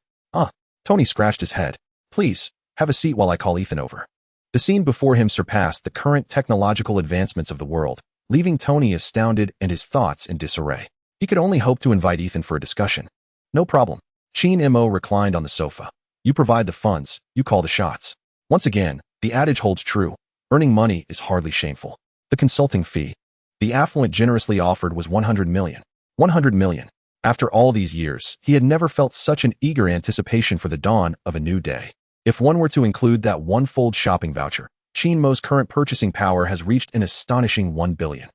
Tony scratched his head. Please, have a seat while I call Ethan over. The scene before him surpassed the current technological advancements of the world, leaving Tony astounded and his thoughts in disarray. He could only hope to invite Ethan for a discussion. No problem. Qin Mo reclined on the sofa. You provide the funds, you call the shots. Once again, the adage holds true. Earning money is hardly shameful. The consulting fee the affluent generously offered was 100 million. 100 million. After all these years, he had never felt such an eager anticipation for the dawn of a new day. If one were to include that one-fold shopping voucher, Qin Mo's current purchasing power has reached an astonishing 1 billion.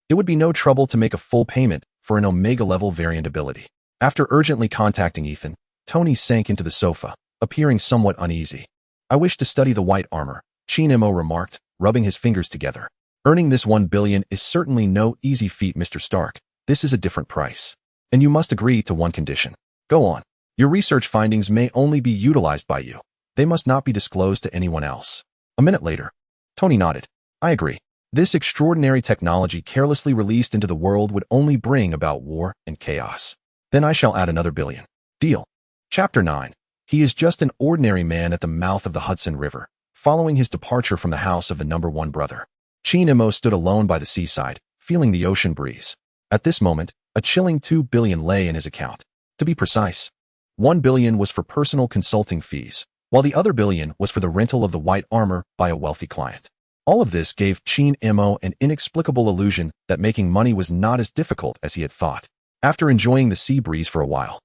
It would be no trouble to make a full payment for an Omega-level variant ability. After urgently contacting Ethan, Tony sank into the sofa, appearing somewhat uneasy. I wish to study the white armor, Qin Mo remarked, rubbing his fingers together. Earning this 1 billion is certainly no easy feat, Mr. Stark. This is a different price. And you must agree to one condition. Go on. Your research findings may only be utilized by you. They must not be disclosed to anyone else. A minute later, Tony nodded. I agree. This extraordinary technology carelessly released into the world would only bring about war and chaos. Then I shall add another billion. Deal. Chapter 9. He is just an ordinary man at the mouth of the Hudson River, following his departure from the house of the number one brother. Chi-Mo stood alone by the seaside, feeling the ocean breeze. At this moment, a chilling 2 billion lay in his account. To be precise, 1 billion was for personal consulting fees, while the other billion was for the rental of the white armor by a wealthy client. All of this gave Chi-Mo an inexplicable illusion that making money was not as difficult as he had thought. After enjoying the sea breeze for a while,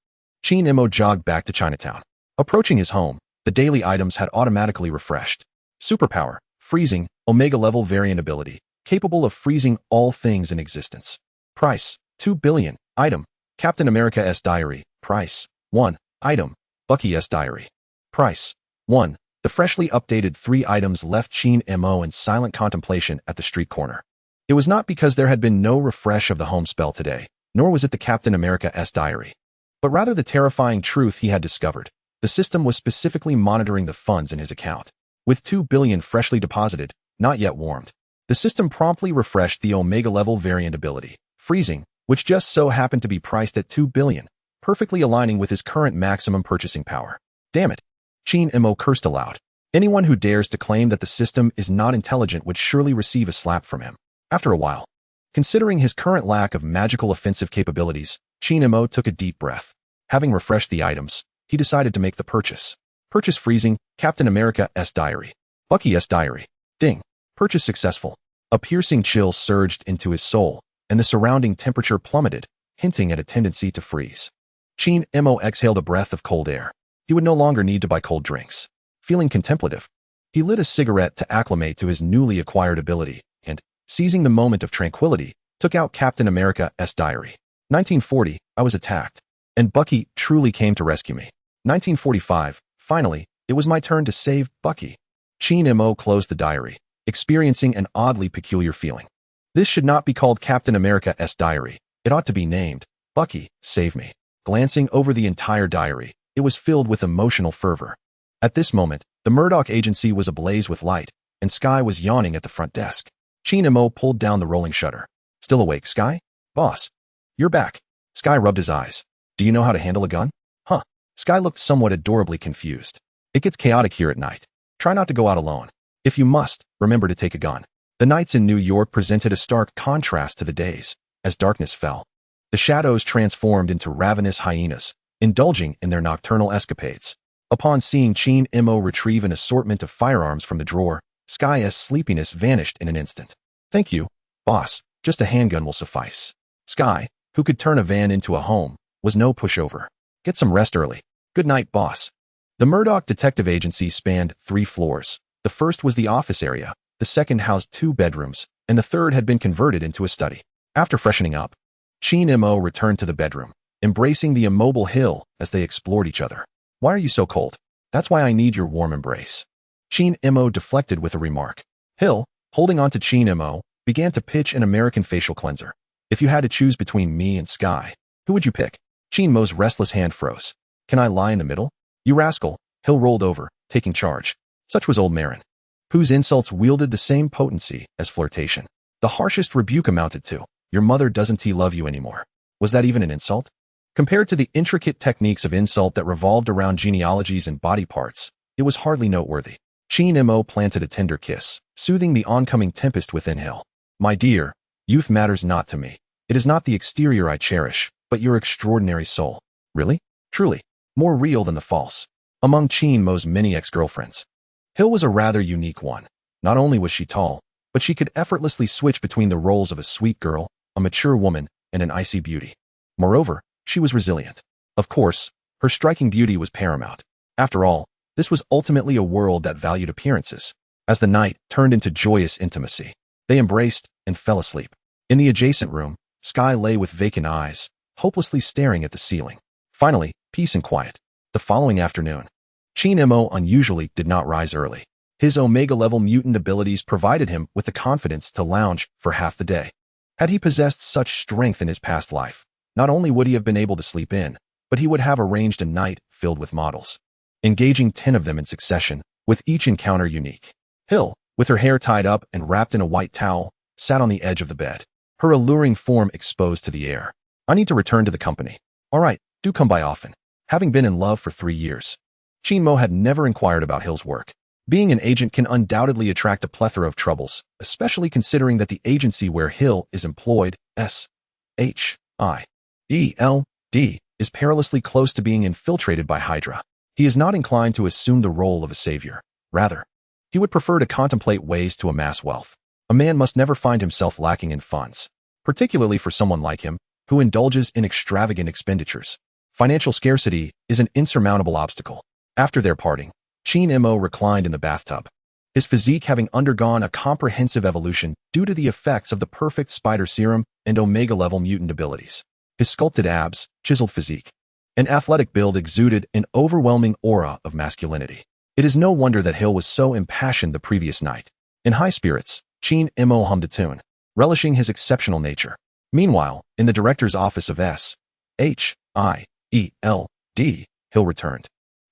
Chi-Mo jogged back to Chinatown. Approaching his home, the daily items had automatically refreshed. Superpower, freezing, Omega-level variant ability, capable of freezing all things in existence. Price, 2 billion. Item, Captain America's diary. Price, 1. Item, Bucky's diary. Price, 1. The freshly updated 3 items left Chi-Mo in silent contemplation at the street corner. It was not because there had been no refresh of the home spell today, nor was it the Captain America's diary, but rather the terrifying truth he had discovered. The system was specifically monitoring the funds in his account. With 2 billion freshly deposited, not yet warmed, the system promptly refreshed the Omega-level variant ability, freezing, which just so happened to be priced at 2 billion, perfectly aligning with his current maximum purchasing power. Damn it! Chi-Mo cursed aloud. Anyone who dares to claim that the system is not intelligent would surely receive a slap from him. After a while, considering his current lack of magical offensive capabilities, Chi-Mo took a deep breath. Having refreshed the items, he decided to make the purchase. Purchase freezing, Captain America's diary. Bucky's diary. Ding. Purchase successful. A piercing chill surged into his soul, and the surrounding temperature plummeted, hinting at a tendency to freeze. Chi-Mo exhaled a breath of cold air. He would no longer need to buy cold drinks. Feeling contemplative, he lit a cigarette to acclimate to his newly acquired ability, and, seizing the moment of tranquility, took out Captain America's diary. 1940, I was attacked, and Bucky truly came to rescue me. 1945, finally, it was my turn to save Bucky. Chi-Mo closed the diary, experiencing an oddly peculiar feeling. This should not be called Captain America's diary. It ought to be named, Bucky, Save Me. Glancing over the entire diary, it was filled with emotional fervor. At this moment, the Murdock agency was ablaze with light, and Sky was yawning at the front desk. Chi-Mo pulled down the rolling shutter. Still awake, Sky? Boss. You're back. Sky rubbed his eyes. Do you know how to handle a gun? Huh. Sky looked somewhat adorably confused. It gets chaotic here at night. Try not to go out alone. If you must, remember to take a gun. The nights in New York presented a stark contrast to the days. As darkness fell, the shadows transformed into ravenous hyenas, indulging in their nocturnal escapades. Upon seeing Chi-Mo retrieve an assortment of firearms from the drawer, Sky's sleepiness vanished in an instant. Thank you, boss. Just a handgun will suffice. Sky, who could turn a van into a home, was no pushover. Get some rest early. Good night, boss. The Murdock Detective Agency spanned 3 floors. The first was the office area, the second housed 2 bedrooms, and the third had been converted into a study. After freshening up, Chi-Mo returned to the bedroom, embracing the immobile Hill as they explored each other. Why are you so cold? That's why I need your warm embrace. Chi-Mo deflected with a remark. Hill, holding on to Chi-Mo, began to pitch an American facial cleanser. If you had to choose between me and Sky, who would you pick? Chi-Mo's restless hand froze. Can I lie in the middle? You rascal. Hill rolled over, taking charge. Such was old Marin, whose insults wielded the same potency as flirtation. The harshest rebuke amounted to, your mother doesn't love you anymore. Was that even an insult? Compared to the intricate techniques of insult that revolved around genealogies and body parts, it was hardly noteworthy. Chi-Mo planted a tender kiss, soothing the oncoming tempest within Hill. My dear, youth matters not to me. It is not the exterior I cherish, but your extraordinary soul. Really? Truly. More real than the false. Among Chi-Mo's many ex-girlfriends, Hill was a rather unique one. Not only was she tall, but she could effortlessly switch between the roles of a sweet girl, a mature woman, and an icy beauty. Moreover, she was resilient. Of course, her striking beauty was paramount. After all, this was ultimately a world that valued appearances. As the night turned into joyous intimacy, they embraced and fell asleep. In the adjacent room, Sky lay with vacant eyes, hopelessly staring at the ceiling. Finally, peace and quiet. The following afternoon, Chi-Mo unusually did not rise early. His Omega-level mutant abilities provided him with the confidence to lounge for half the day. Had he possessed such strength in his past life, not only would he have been able to sleep in, but he would have arranged a night filled with models, engaging 10 of them in succession, with each encounter unique. Hill, with her hair tied up and wrapped in a white towel, sat on the edge of the bed, her alluring form exposed to the air. I need to return to the company. All right, do come by often. Having been in love for 3 years, Chin-mo had never inquired about Hill's work. Being an agent can undoubtedly attract a plethora of troubles, especially considering that the agency where Hill is employed, S.H.I.E.L.D, is perilously close to being infiltrated by HYDRA. He is not inclined to assume the role of a savior. Rather, he would prefer to contemplate ways to amass wealth. A man must never find himself lacking in funds, particularly for someone like him, who indulges in extravagant expenditures. Financial scarcity is an insurmountable obstacle. After their parting, Chin-mo reclined in the bathtub, his physique having undergone a comprehensive evolution due to the effects of the perfect spider serum and omega-level mutant abilities. His sculpted abs, chiseled physique, and athletic build exuded an overwhelming aura of masculinity. It is no wonder that Hill was so impassioned the previous night. In high spirits, Chin-mo hummed a tune, relishing his exceptional nature. Meanwhile, in the director's office of S.H.I.E.L.D, Hill returned,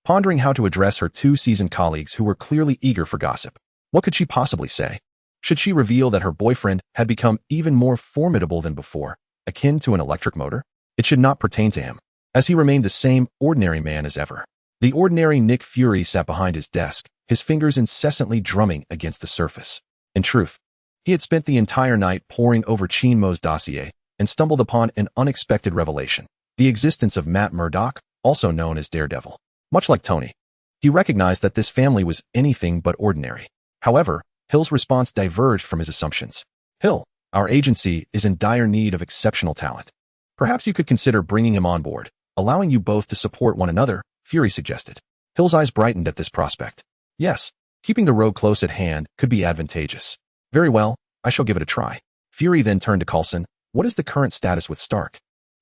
pondering how to address her 2 seasoned colleagues who were clearly eager for gossip. What could she possibly say? Should she reveal that her boyfriend had become even more formidable than before, akin to an electric motor? It should not pertain to him, as he remained the same ordinary man as ever. The ordinary Nick Fury sat behind his desk, his fingers incessantly drumming against the surface. In truth, he had spent the entire night poring over Chin-mo's dossier and stumbled upon an unexpected revelation: the existence of Matt Murdock, also known as Daredevil. Much like Tony, he recognized that this family was anything but ordinary. However, Hill's response diverged from his assumptions. Hill, our agency is in dire need of exceptional talent. Perhaps you could consider bringing him on board, allowing you both to support one another, Fury suggested. Hill's eyes brightened at this prospect. Yes, keeping the road close at hand could be advantageous. Very well, I shall give it a try. Fury then turned to Coulson. What is the current status with Stark?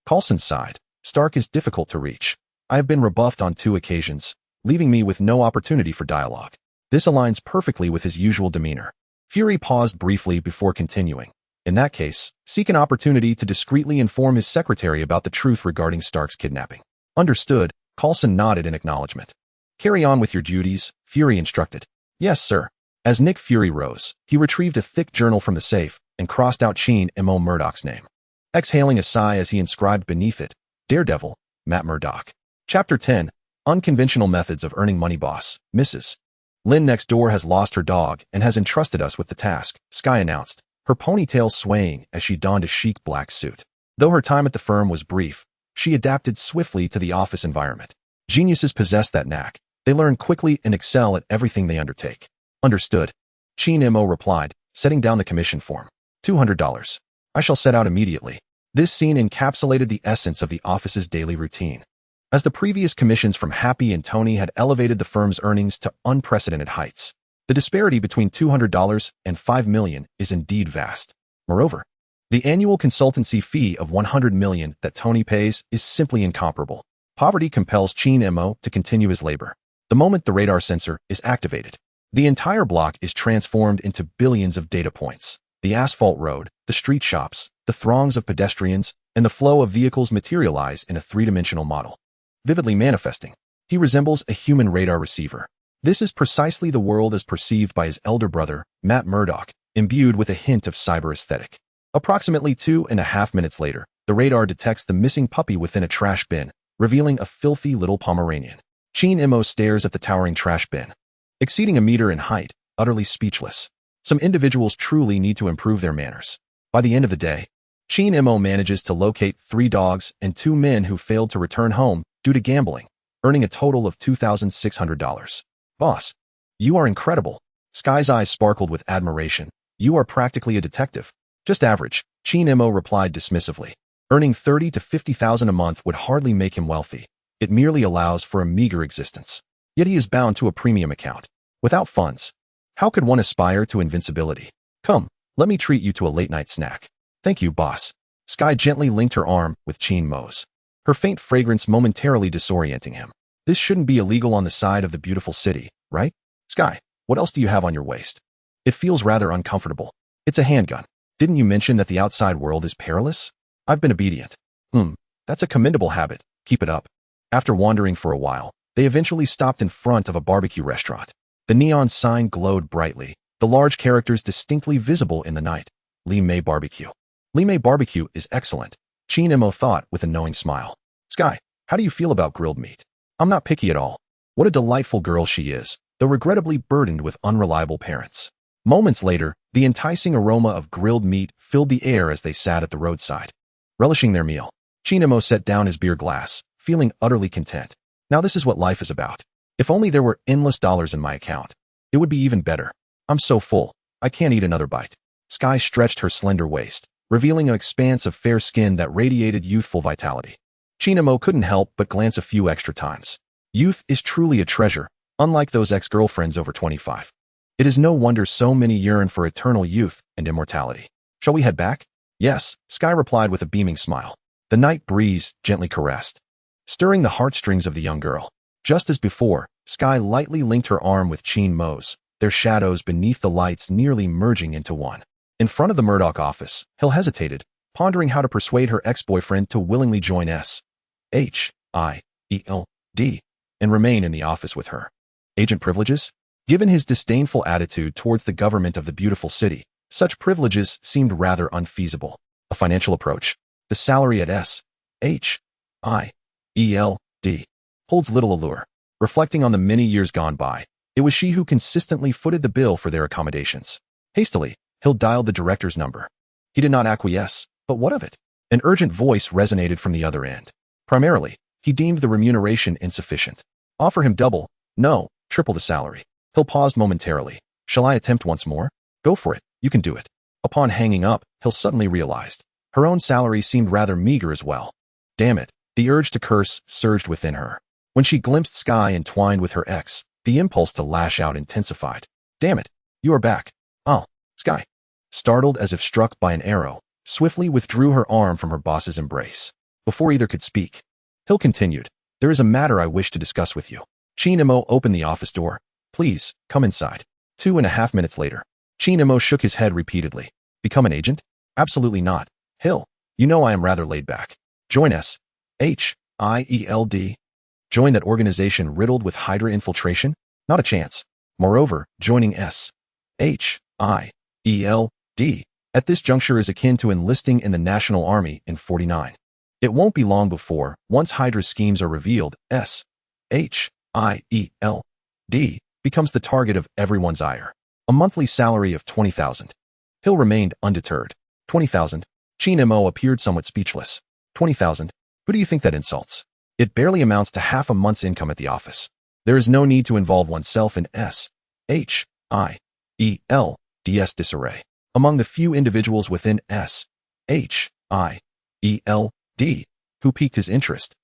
Coulson sighed. Stark is difficult to reach. I have been rebuffed on 2 occasions, leaving me with no opportunity for dialogue. This aligns perfectly with his usual demeanor. Fury paused briefly before continuing. In that case, seek an opportunity to discreetly inform his secretary about the truth regarding Stark's kidnapping. Understood, Coulson nodded in acknowledgement. Carry on with your duties, Fury instructed. Yes, sir. As Nick Fury rose, he retrieved a thick journal from the safe and crossed out Chin-mo Murdock's name, exhaling a sigh as he inscribed beneath it, Daredevil, Matt Murdock. Chapter 10, Unconventional Methods of Earning Money. Boss, Mrs. Lynn next door has lost her dog and has entrusted us with the task, Skye announced, her ponytail swaying as she donned a chic black suit. Though her time at the firm was brief, she adapted swiftly to the office environment. Geniuses possess that knack. They learn quickly and excel at everything they undertake. Understood, Chin-mo replied, setting down the commission form. $200. I shall set out immediately. This scene encapsulated the essence of the office's daily routine. As the previous commissions from Happy and Tony had elevated the firm's earnings to unprecedented heights, the disparity between $200 and $5 million is indeed vast. Moreover, the annual consultancy fee of $100 million that Tony pays is simply incomparable. Poverty compels Chin-mo to continue his labor. The moment the radar sensor is activated, the entire block is transformed into billions of data points. The asphalt road, the street shops, the throngs of pedestrians, and the flow of vehicles materialize in a 3-dimensional model, vividly manifesting. He resembles a human radar receiver. This is precisely the world as perceived by his elder brother, Matt Murdock, imbued with a hint of cyber aesthetic. Approximately 2.5 minutes later, the radar detects the missing puppy within a trash bin, revealing a filthy little Pomeranian. Chin-mo stares at the towering trash bin, exceeding a meter in height, utterly speechless. Some individuals truly need to improve their manners. By the end of the day, Chin-mo manages to locate 3 dogs and 2 men who failed to return home due to gambling, earning a total of $2,600. Boss, you are incredible. Skye's eyes sparkled with admiration. You are practically a detective. Just average, Chin-mo replied dismissively. Earning $30,000 to $50,000 a month would hardly make him wealthy. It merely allows for a meager existence. Yet he is bound to a premium account. Without funds, how could one aspire to invincibility? Come, let me treat you to a late-night snack. Thank you, boss. Skye gently linked her arm with Chin-mo's, her faint fragrance momentarily disorienting him. This shouldn't be illegal on the side of the beautiful city, right? Skye, what else do you have on your waist? It feels rather uncomfortable. It's a handgun. Didn't you mention that the outside world is perilous? I've been obedient. That's a commendable habit. Keep it up. After wandering for a while, they eventually stopped in front of a barbecue restaurant. The neon sign glowed brightly, the large characters distinctly visible in the night. Li Mei Barbecue. Li Mei Barbecue is excellent, Qin Mo thought with a knowing smile. Sky, how do you feel about grilled meat? I'm not picky at all. What a delightful girl she is, though regrettably burdened with unreliable parents. Moments later, the enticing aroma of grilled meat filled the air as they sat at the roadside. Relishing their meal, Qin Mo set down his beer glass, feeling utterly content. Now this is what life is about. If only there were endless dollars in my account. It would be even better. I'm so full, I can't eat another bite. Sky stretched her slender waist, revealing an expanse of fair skin that radiated youthful vitality. Qin Mo couldn't help but glance a few extra times. Youth is truly a treasure, unlike those ex-girlfriends over 25. It is no wonder so many yearn for eternal youth and immortality. Shall we head back? Yes, Sky replied with a beaming smile. The night breeze gently caressed, stirring the heartstrings of the young girl. Just as before, Sky lightly linked her arm with Qin Mo's, their shadows beneath the lights nearly merging into one. In front of the Murdock office, Hill hesitated, pondering how to persuade her ex-boyfriend to willingly join S.H.I.E.L.D. and remain in the office with her. Agent privileges? Given his disdainful attitude towards the government of the beautiful city, such privileges seemed rather unfeasible. A financial approach? The salary at S.H.I.E.L.D. holds little allure. Reflecting on the many years gone by, it was she who consistently footed the bill for their accommodations. Hastily, Hill dialed the director's number. He did not acquiesce, but what of it? An urgent voice resonated from the other end. Primarily, he deemed the remuneration insufficient. Offer him double, no, triple the salary. Hill paused momentarily. Shall I attempt once more? Go for it, you can do it. Upon hanging up, Hill suddenly realized her own salary seemed rather meager as well. Damn it, the urge to curse surged within her. When she glimpsed Sky entwined with her ex, the impulse to lash out intensified. Damn it, you are back. Oh, Sky. Startled as if struck by an arrow, swiftly withdrew her arm from her boss's embrace. Before either could speak, Hill continued, there is a matter I wish to discuss with you. Qin Mo opened the office door. Please, come inside. 2.5 minutes later, Qin Mo shook his head repeatedly. Become an agent? Absolutely not. Hill, you know I am rather laid back. Join S.H.I.E.L.D. Join that organization riddled with HYDRA infiltration? Not a chance. Moreover, joining S.H.I.E.L.D. at this juncture is akin to enlisting in the National Army in 49. It won't be long before, once HYDRA's schemes are revealed, S.H.I.E.L.D. becomes the target of everyone's ire. A monthly salary of 20,000. Hill remained undeterred. 20,000? Qin Mo appeared somewhat speechless. 20,000? Who do you think that insults? It barely amounts to half a month's income at the office. There is no need to involve oneself in S.H.I.E.L.'s disarray. Among the few individuals within S.H.I.E.L.D. who piqued his interest,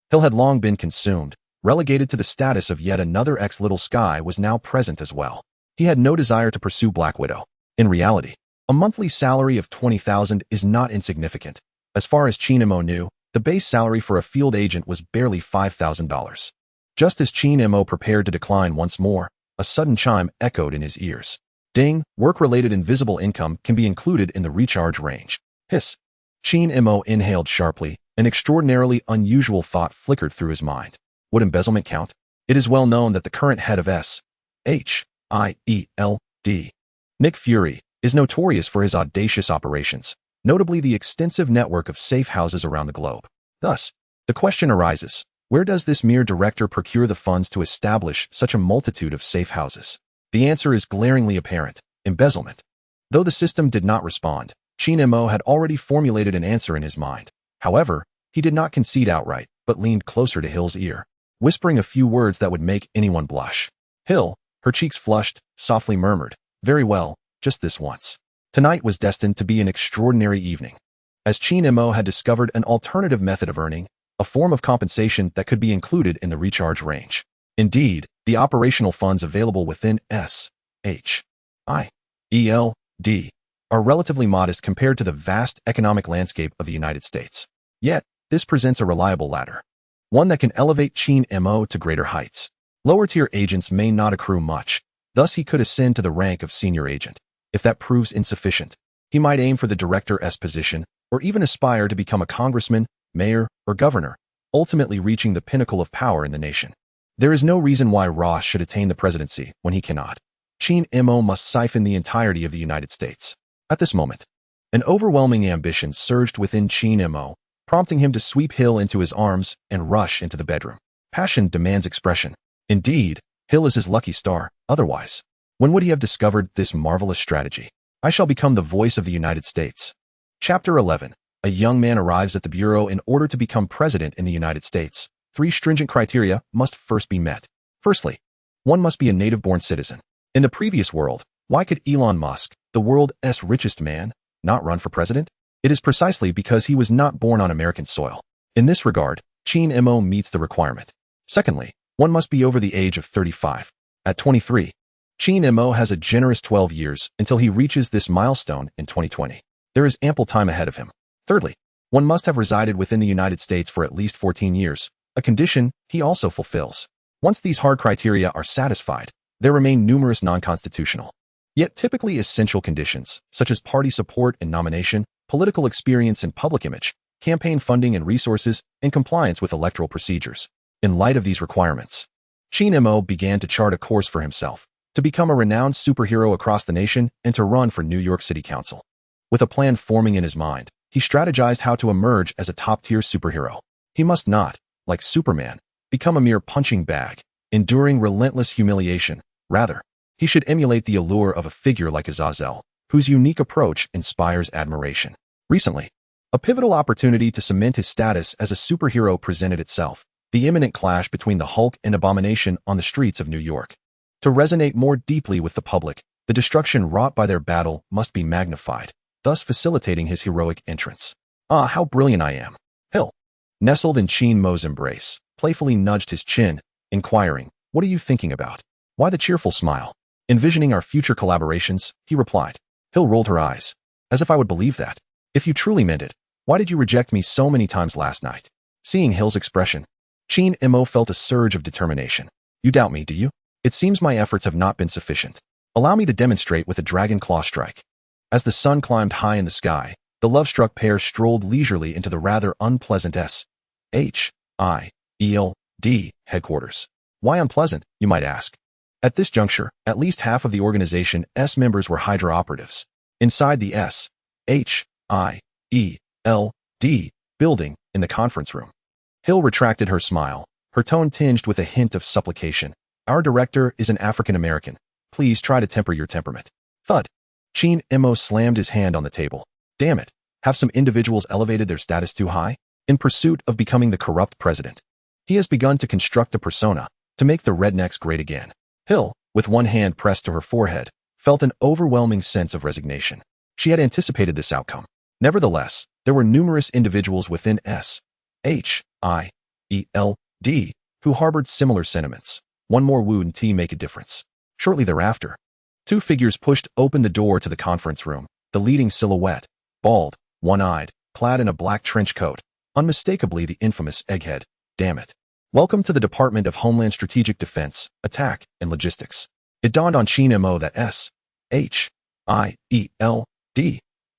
Hill had long been consumed, relegated to the status of yet another ex-Little Sky was now present as well. He had no desire to pursue Black Widow. In reality, a monthly salary of 20,000 is not insignificant. As far as Qin Mo knew, the base salary for a field agent was barely $5,000. Just as Qin Mo prepared to decline once more, a sudden chime echoed in his ears. Ding, work-related invisible income can be included in the recharge range. Hiss. Qin Mo inhaled sharply. An extraordinarily unusual thought flickered through his mind. Would embezzlement count? It is well known that the current head of S.H.I.E.L.D., Nick Fury, is notorious for his audacious operations, notably the extensive network of safe houses around the globe. Thus, the question arises, where does this mere director procure the funds to establish such a multitude of safe houses? The answer is glaringly apparent: embezzlement. Though the system did not respond, Qin Mo had already formulated an answer in his mind. However, he did not concede outright, but leaned closer to Hill's ear, whispering a few words that would make anyone blush. Hill, her cheeks flushed, softly murmured, very well, just this once. Tonight was destined to be an extraordinary evening, as Qin Mo had discovered an alternative method of earning, a form of compensation that could be included in the recharge range. Indeed, the operational funds available within S.H.I.E.L.D. are relatively modest compared to the vast economic landscape of the United States. Yet, this presents a reliable ladder, one that can elevate Qin Mo to greater heights. Lower-tier agents may not accrue much, thus he could ascend to the rank of senior agent. If that proves insufficient, he might aim for the director's position, or even aspire to become a congressman, mayor, or governor, ultimately reaching the pinnacle of power in the nation. There is no reason why Ross should attain the presidency when he cannot. Qin Mo must siphon the entirety of the United States. At this moment, An overwhelming ambition surged within H.I.E.L.D, prompting him to sweep H.I.L.D into his arms and rush into the bedroom. Passion demands expression. Indeed, H.I.L.D is his lucky star. Otherwise, when would he have discovered this marvelous strategy? I shall become the voice of the United States. Chapter 11. A young man arrives at the bureau in order to become president in the United States. 3 stringent criteria must first be met. Firstly, one must be a native-born citizen. In the previous world, why could Elon Musk, the world's richest man, not run for president? It is precisely because he was not born on American soil. In this regard, H.I.E.L.D meets the requirement. Secondly, one must be over the age of 35. At 23, H.I.E.L.D has a generous 12 years until he reaches this milestone in 2020. There is ample time ahead of him. Thirdly, one must have resided within the United States for at least 14 years, a condition he also fulfills. Once these hard criteria are satisfied, there remain numerous non-constitutional, yet typically essential conditions, such as party support and nomination, political experience and public image, campaign funding and resources, and compliance with electoral procedures. In light of these requirements, H.I.E.L.D began to chart a course for himself, to become a renowned superhero across the nation and to run for New York City Council. With a plan forming in his mind, he strategized how to emerge as a top-tier superhero. He must not, like Superman, become a mere punching bag, enduring relentless humiliation. Rather, he should emulate the allure of a figure like Azazel, whose unique approach inspires admiration. Recently, a pivotal opportunity to cement his status as a superhero presented itself: the imminent clash between the Hulk and Abomination on the streets of New York. To resonate more deeply with the public, the destruction wrought by their battle must be magnified, thus facilitating his heroic entrance. Ah, how brilliant I am! H.I.L.D, nestled in H.I.E.L.D's embrace, playfully nudged his chin, inquiring, "What are you thinking about?" "Why the cheerful smile?" "Envisioning our future collaborations," he replied. H.I.L.D rolled her eyes. "As if I would believe that. If you truly meant it, why did you reject me so many times last night?" Seeing H.I.L.'s expression, H.I.E.L.D felt a surge of determination. "You doubt me, do you? It seems my efforts have not been sufficient. Allow me to demonstrate with a dragon claw strike." As the sun climbed high in the sky, the love-struck pair strolled leisurely into the rather unpleasant S.H.I.E.L.D headquarters. Why unpleasant, you might ask? At this juncture, at least half of the organization's members were HYDRA operatives. Inside the S.H.I.E.L.D building, in the conference room, H.I.L.D retracted her smile, her tone tinged with a hint of supplication. "Our director is an African-American. Please try to temper your temperament." Thud. H.I.E.L.D slammed his hand on the table. Damn it, have some individuals elevated their status too high? In pursuit of becoming the corrupt president, he has begun to construct a persona to make the rednecks great again. H.I.L.D, with one hand pressed to her forehead, felt an overwhelming sense of resignation. She had anticipated this outcome. Nevertheless, there were numerous individuals within S.H.I.E.L.D who harbored similar sentiments. One more wound to make a difference. Shortly thereafter, 2 figures pushed open the door to the conference room. The leading silhouette, bald, one-eyed, clad in a black trench coat, unmistakably the infamous Egghead. Damn it. "Welcome to the Department of Homeland Strategic Defense, Attack, and Logistics." It dawned on H.I.E.L.D that S.H.I.E.L.D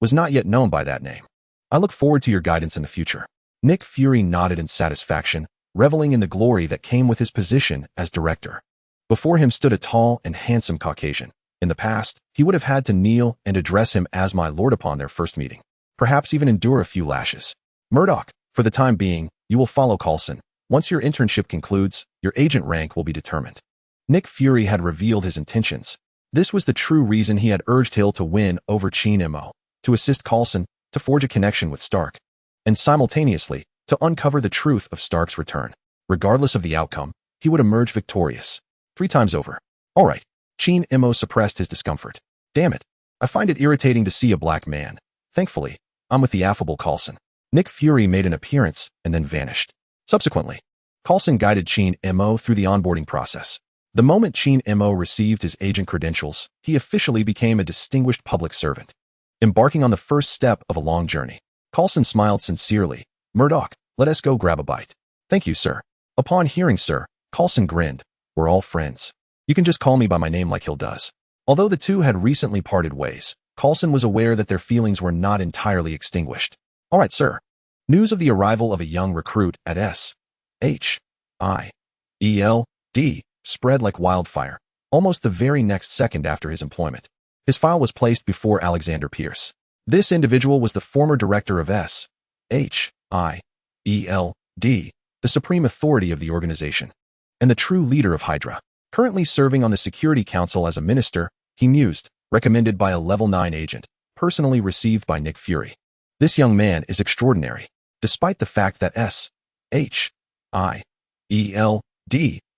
was not yet known by that name. "I look forward to your guidance in the future." Nick Fury nodded in satisfaction, reveling in the glory that came with his position as director. Before him stood a tall and handsome Caucasian. In the past, he would have had to kneel and address him as my lord upon their first meeting, perhaps even endure a few lashes. "Murdock, for the time being, you will follow Coulson. Once your internship concludes, your agent rank will be determined." Nick Fury had revealed his intentions. This was the true reason he had urged H.I.L.D to win over H.I.E.L.D, to assist Coulson, to forge a connection with Stark, and simultaneously, to uncover the truth of Stark's return. Regardless of the outcome, he would emerge victorious. 3 times over. All right. H.I.E.L.D suppressed his discomfort. "Damn it. I find it irritating to see a black man. Thankfully, I'm with the affable Coulson." Nick Fury made an appearance and then vanished. Subsequently, Coulson guided H.I.E.L.D through the onboarding process. The moment H.I.E.L.D received his agent credentials, he officially became a distinguished public servant, embarking on the first step of a long journey. Coulson smiled sincerely. "Murdock, let us go grab a bite." "Thank you, sir." Upon hearing "sir," Coulson grinned. "We're all friends. You can just call me by my name like H.I.L.D does." Although the two had recently parted ways, Coulson was aware that their feelings were not entirely extinguished. "All right, sir." News of the arrival of a young recruit at S.H.I.E.L.D spread like wildfire, almost the very next second after his employment. His file was placed before Alexander Pierce. This individual was the former director of S.H.I.E.L.D, the supreme authority of the organization, and the true leader of HYDRA. Currently serving on the Security Council as a minister, he mused, recommended by a Level 9 agent, personally received by Nick Fury. This young man is extraordinary. Despite the fact that S.H.I.E.L.D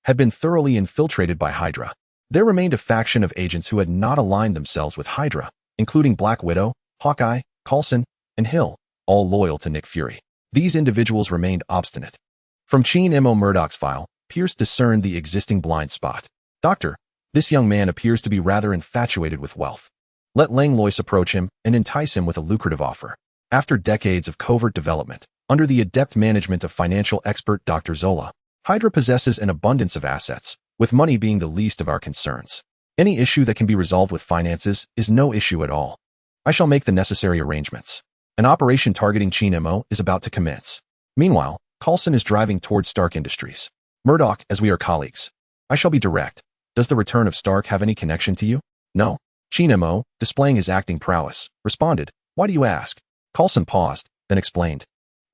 had been thoroughly infiltrated by HYDRA, there remained a faction of agents who had not aligned themselves with HYDRA, including Black Widow, Hawkeye, Coulson, and Hill, all loyal to Nick Fury. These individuals remained obstinate. From Chin-Mo Murdock's file, Pierce discerned the existing blind spot. Doctor, this young man appears to be rather infatuated with wealth. Let Langlois approach him and entice him with a lucrative offer. After decades of covert development, under the adept management of financial expert Dr. Zola, HYDRA possesses an abundance of assets, with money being the least of our concerns. Any issue that can be resolved with finances is no issue at all. I shall make the necessary arrangements. An operation targeting Chin-Mo is about to commence. Meanwhile, Coulson is driving towards Stark Industries. Murdock, as we are colleagues. I shall be direct. Does the return of Stark have any connection to you? No. Chin-Mo, displaying his acting prowess, responded, Why do you ask? Coulson paused, then explained.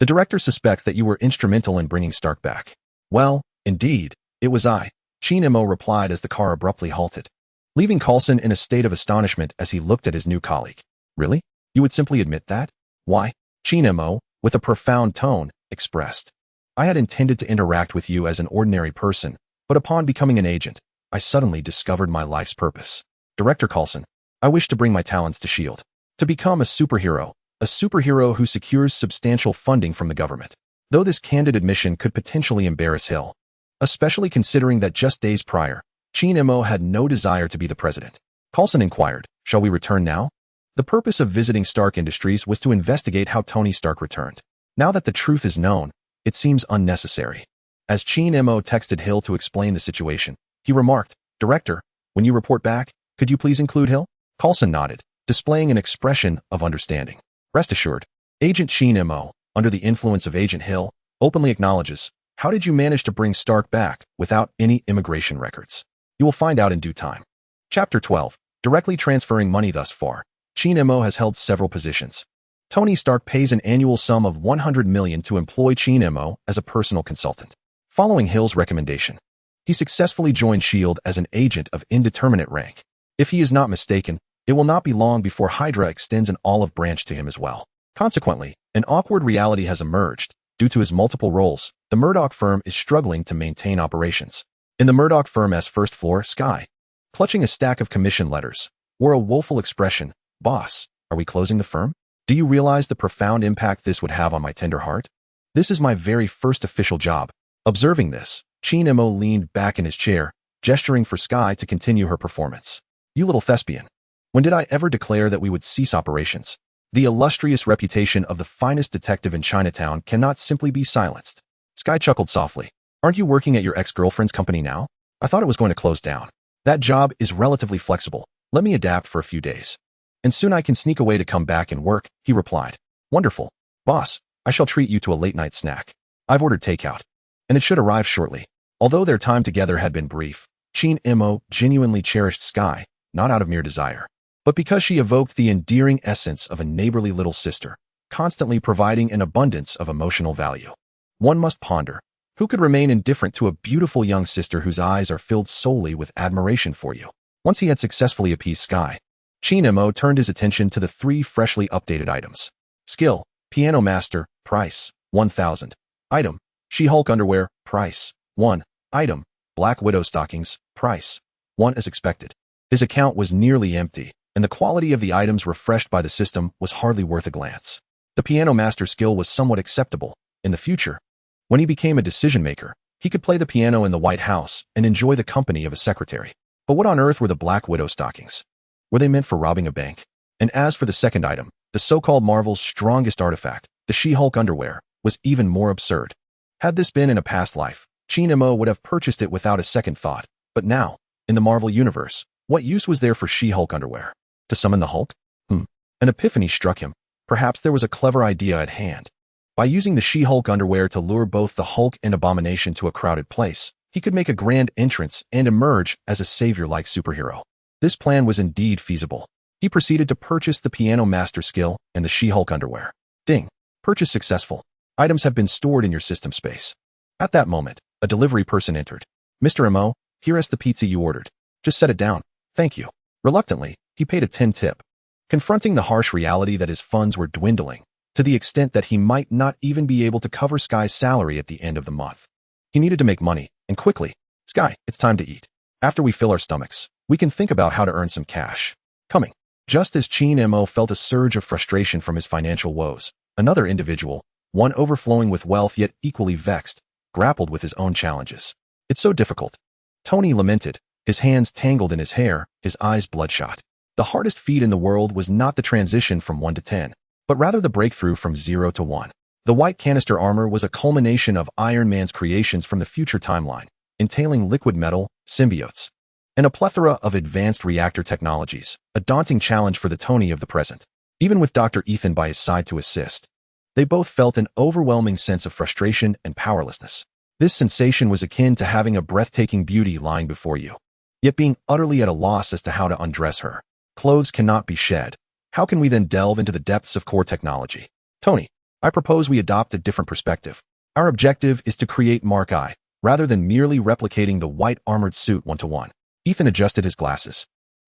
The director suspects that you were instrumental in bringing Stark back. Well, indeed, it was I, Chin-Mo replied as the car abruptly halted, leaving Coulson in a state of astonishment as he looked at his new colleague. Really? You would simply admit that? Why? Chin-Mo, with a profound tone, expressed. I had intended to interact with you as an ordinary person, but upon becoming an agent, I suddenly discovered my life's purpose. Director Coulson, I wish to bring my talents to S.H.I.E.L.D. To become a superhero who secures substantial funding from the government. Though this candid admission could potentially embarrass Hill, especially considering that just days prior, Chin-Mo had no desire to be the president. Coulson inquired, Shall we return now? The purpose of visiting Stark Industries was to investigate how Tony Stark returned. Now that the truth is known, it seems unnecessary. As Chin-Mo texted Hill to explain the situation, he remarked, Director, when you report back, could you please include Hill? Coulson nodded, displaying an expression of understanding. Rest assured, Agent Chin-Mo, under the influence of Agent Hill, openly acknowledges, How did you manage to bring Stark back without any immigration records? You will find out in due time. Chapter 12. Directly transferring money thus far, Chin-Mo has held several positions. Tony Stark pays an annual sum of $100 million to employ Chin-Mo as a personal consultant. Following Hill's recommendation, he successfully joined S.H.I.E.L.D. as an agent of indeterminate rank. If he is not mistaken, it will not be long before HYDRA extends an olive branch to him as well. Consequently, an awkward reality has emerged. Due to his multiple roles, the Murdock firm is struggling to maintain operations. In the Murdock firm's first floor, Sky, clutching a stack of commission letters, wore a woeful expression. Boss, are we closing the firm? Do you realize the profound impact this would have on my tender heart? This is my very first official job. Observing this, Chin-Mo leaned back in his chair, gesturing for Sky to continue her performance. You little thespian. When did I ever declare that we would cease operations? The illustrious reputation of the finest detective in Chinatown cannot simply be silenced. Sky chuckled softly. Aren't you working at your ex-girlfriend's company now? I thought it was going to close down. That job is relatively flexible. Let me adapt for a few days. And soon I can sneak away to come back and work, he replied. Wonderful. Boss, I shall treat you to a late-night snack. I've ordered takeout, and it should arrive shortly. Although their time together had been brief, Chin-Mo genuinely cherished Sky, not out of mere desire, but because she evoked the endearing essence of a neighborly little sister, constantly providing an abundance of emotional value. One must ponder, who could remain indifferent to a beautiful young sister whose eyes are filled solely with admiration for you? Once he had successfully appeased Sky, Chin-Mo turned his attention to the three freshly updated items. Skill, Piano Master, price, 1,000. Item, She-Hulk underwear, price, 1. Item, Black Widow stockings, price, 1 as expected. His account was nearly empty, and the quality of the items refreshed by the system was hardly worth a glance. The Piano Master skill was somewhat acceptable. In the future, when he became a decision-maker, he could play the piano in the White House and enjoy the company of a secretary. But what on earth were the Black Widow stockings? Were they meant for robbing a bank? And as for the second item, the so-called Marvel's strongest artifact, the She-Hulk underwear, was even more absurd. Had this been in a past life, Chin-Mo would have purchased it without a second thought. But now, in the Marvel Universe, what use was there for She-Hulk underwear? To summon the Hulk? An epiphany struck him. Perhaps there was a clever idea at hand. By using the She-Hulk underwear to lure both the Hulk and Abomination to a crowded place, he could make a grand entrance and emerge as a savior-like superhero. This plan was indeed feasible. He proceeded to purchase the Piano Master skill and the She-Hulk underwear. Ding. Purchase successful. Items have been stored in your system space. At that moment, a delivery person entered. Mr. M.O., here is the pizza you ordered. Just set it down. Thank you. Reluctantly, he paid a 10 tip. Confronting the harsh reality that his funds were dwindling, to the extent that he might not even be able to cover Sky's salary at the end of the month. He needed to make money, and quickly. Sky, it's time to eat. After we fill our stomachs, we can think about how to earn some cash. Coming. Just as Chin M.O. felt a surge of frustration from his financial woes, another individual, one overflowing with wealth yet equally vexed, grappled with his own challenges. It's so difficult. Tony lamented, his hands tangled in his hair, his eyes bloodshot. The hardest feat in the world was not the transition from 1 to 10, but rather the breakthrough from 0 to 1. The white canister armor was a culmination of Iron Man's creations from the future timeline, entailing liquid metal, symbiotes, and a plethora of advanced reactor technologies, a daunting challenge for the Tony of the present. Even with Dr. Ethan by his side to assist, they both felt an overwhelming sense of frustration and powerlessness. This sensation was akin to having a breathtaking beauty lying before you, yet being utterly at a loss as to how to undress her. Clothes cannot be shed. How can we then delve into the depths of core technology? Tony, I propose we adopt a different perspective. Our objective is to create Mark I, rather than merely replicating the white armored suit 1-to-1. Ethan adjusted his glasses.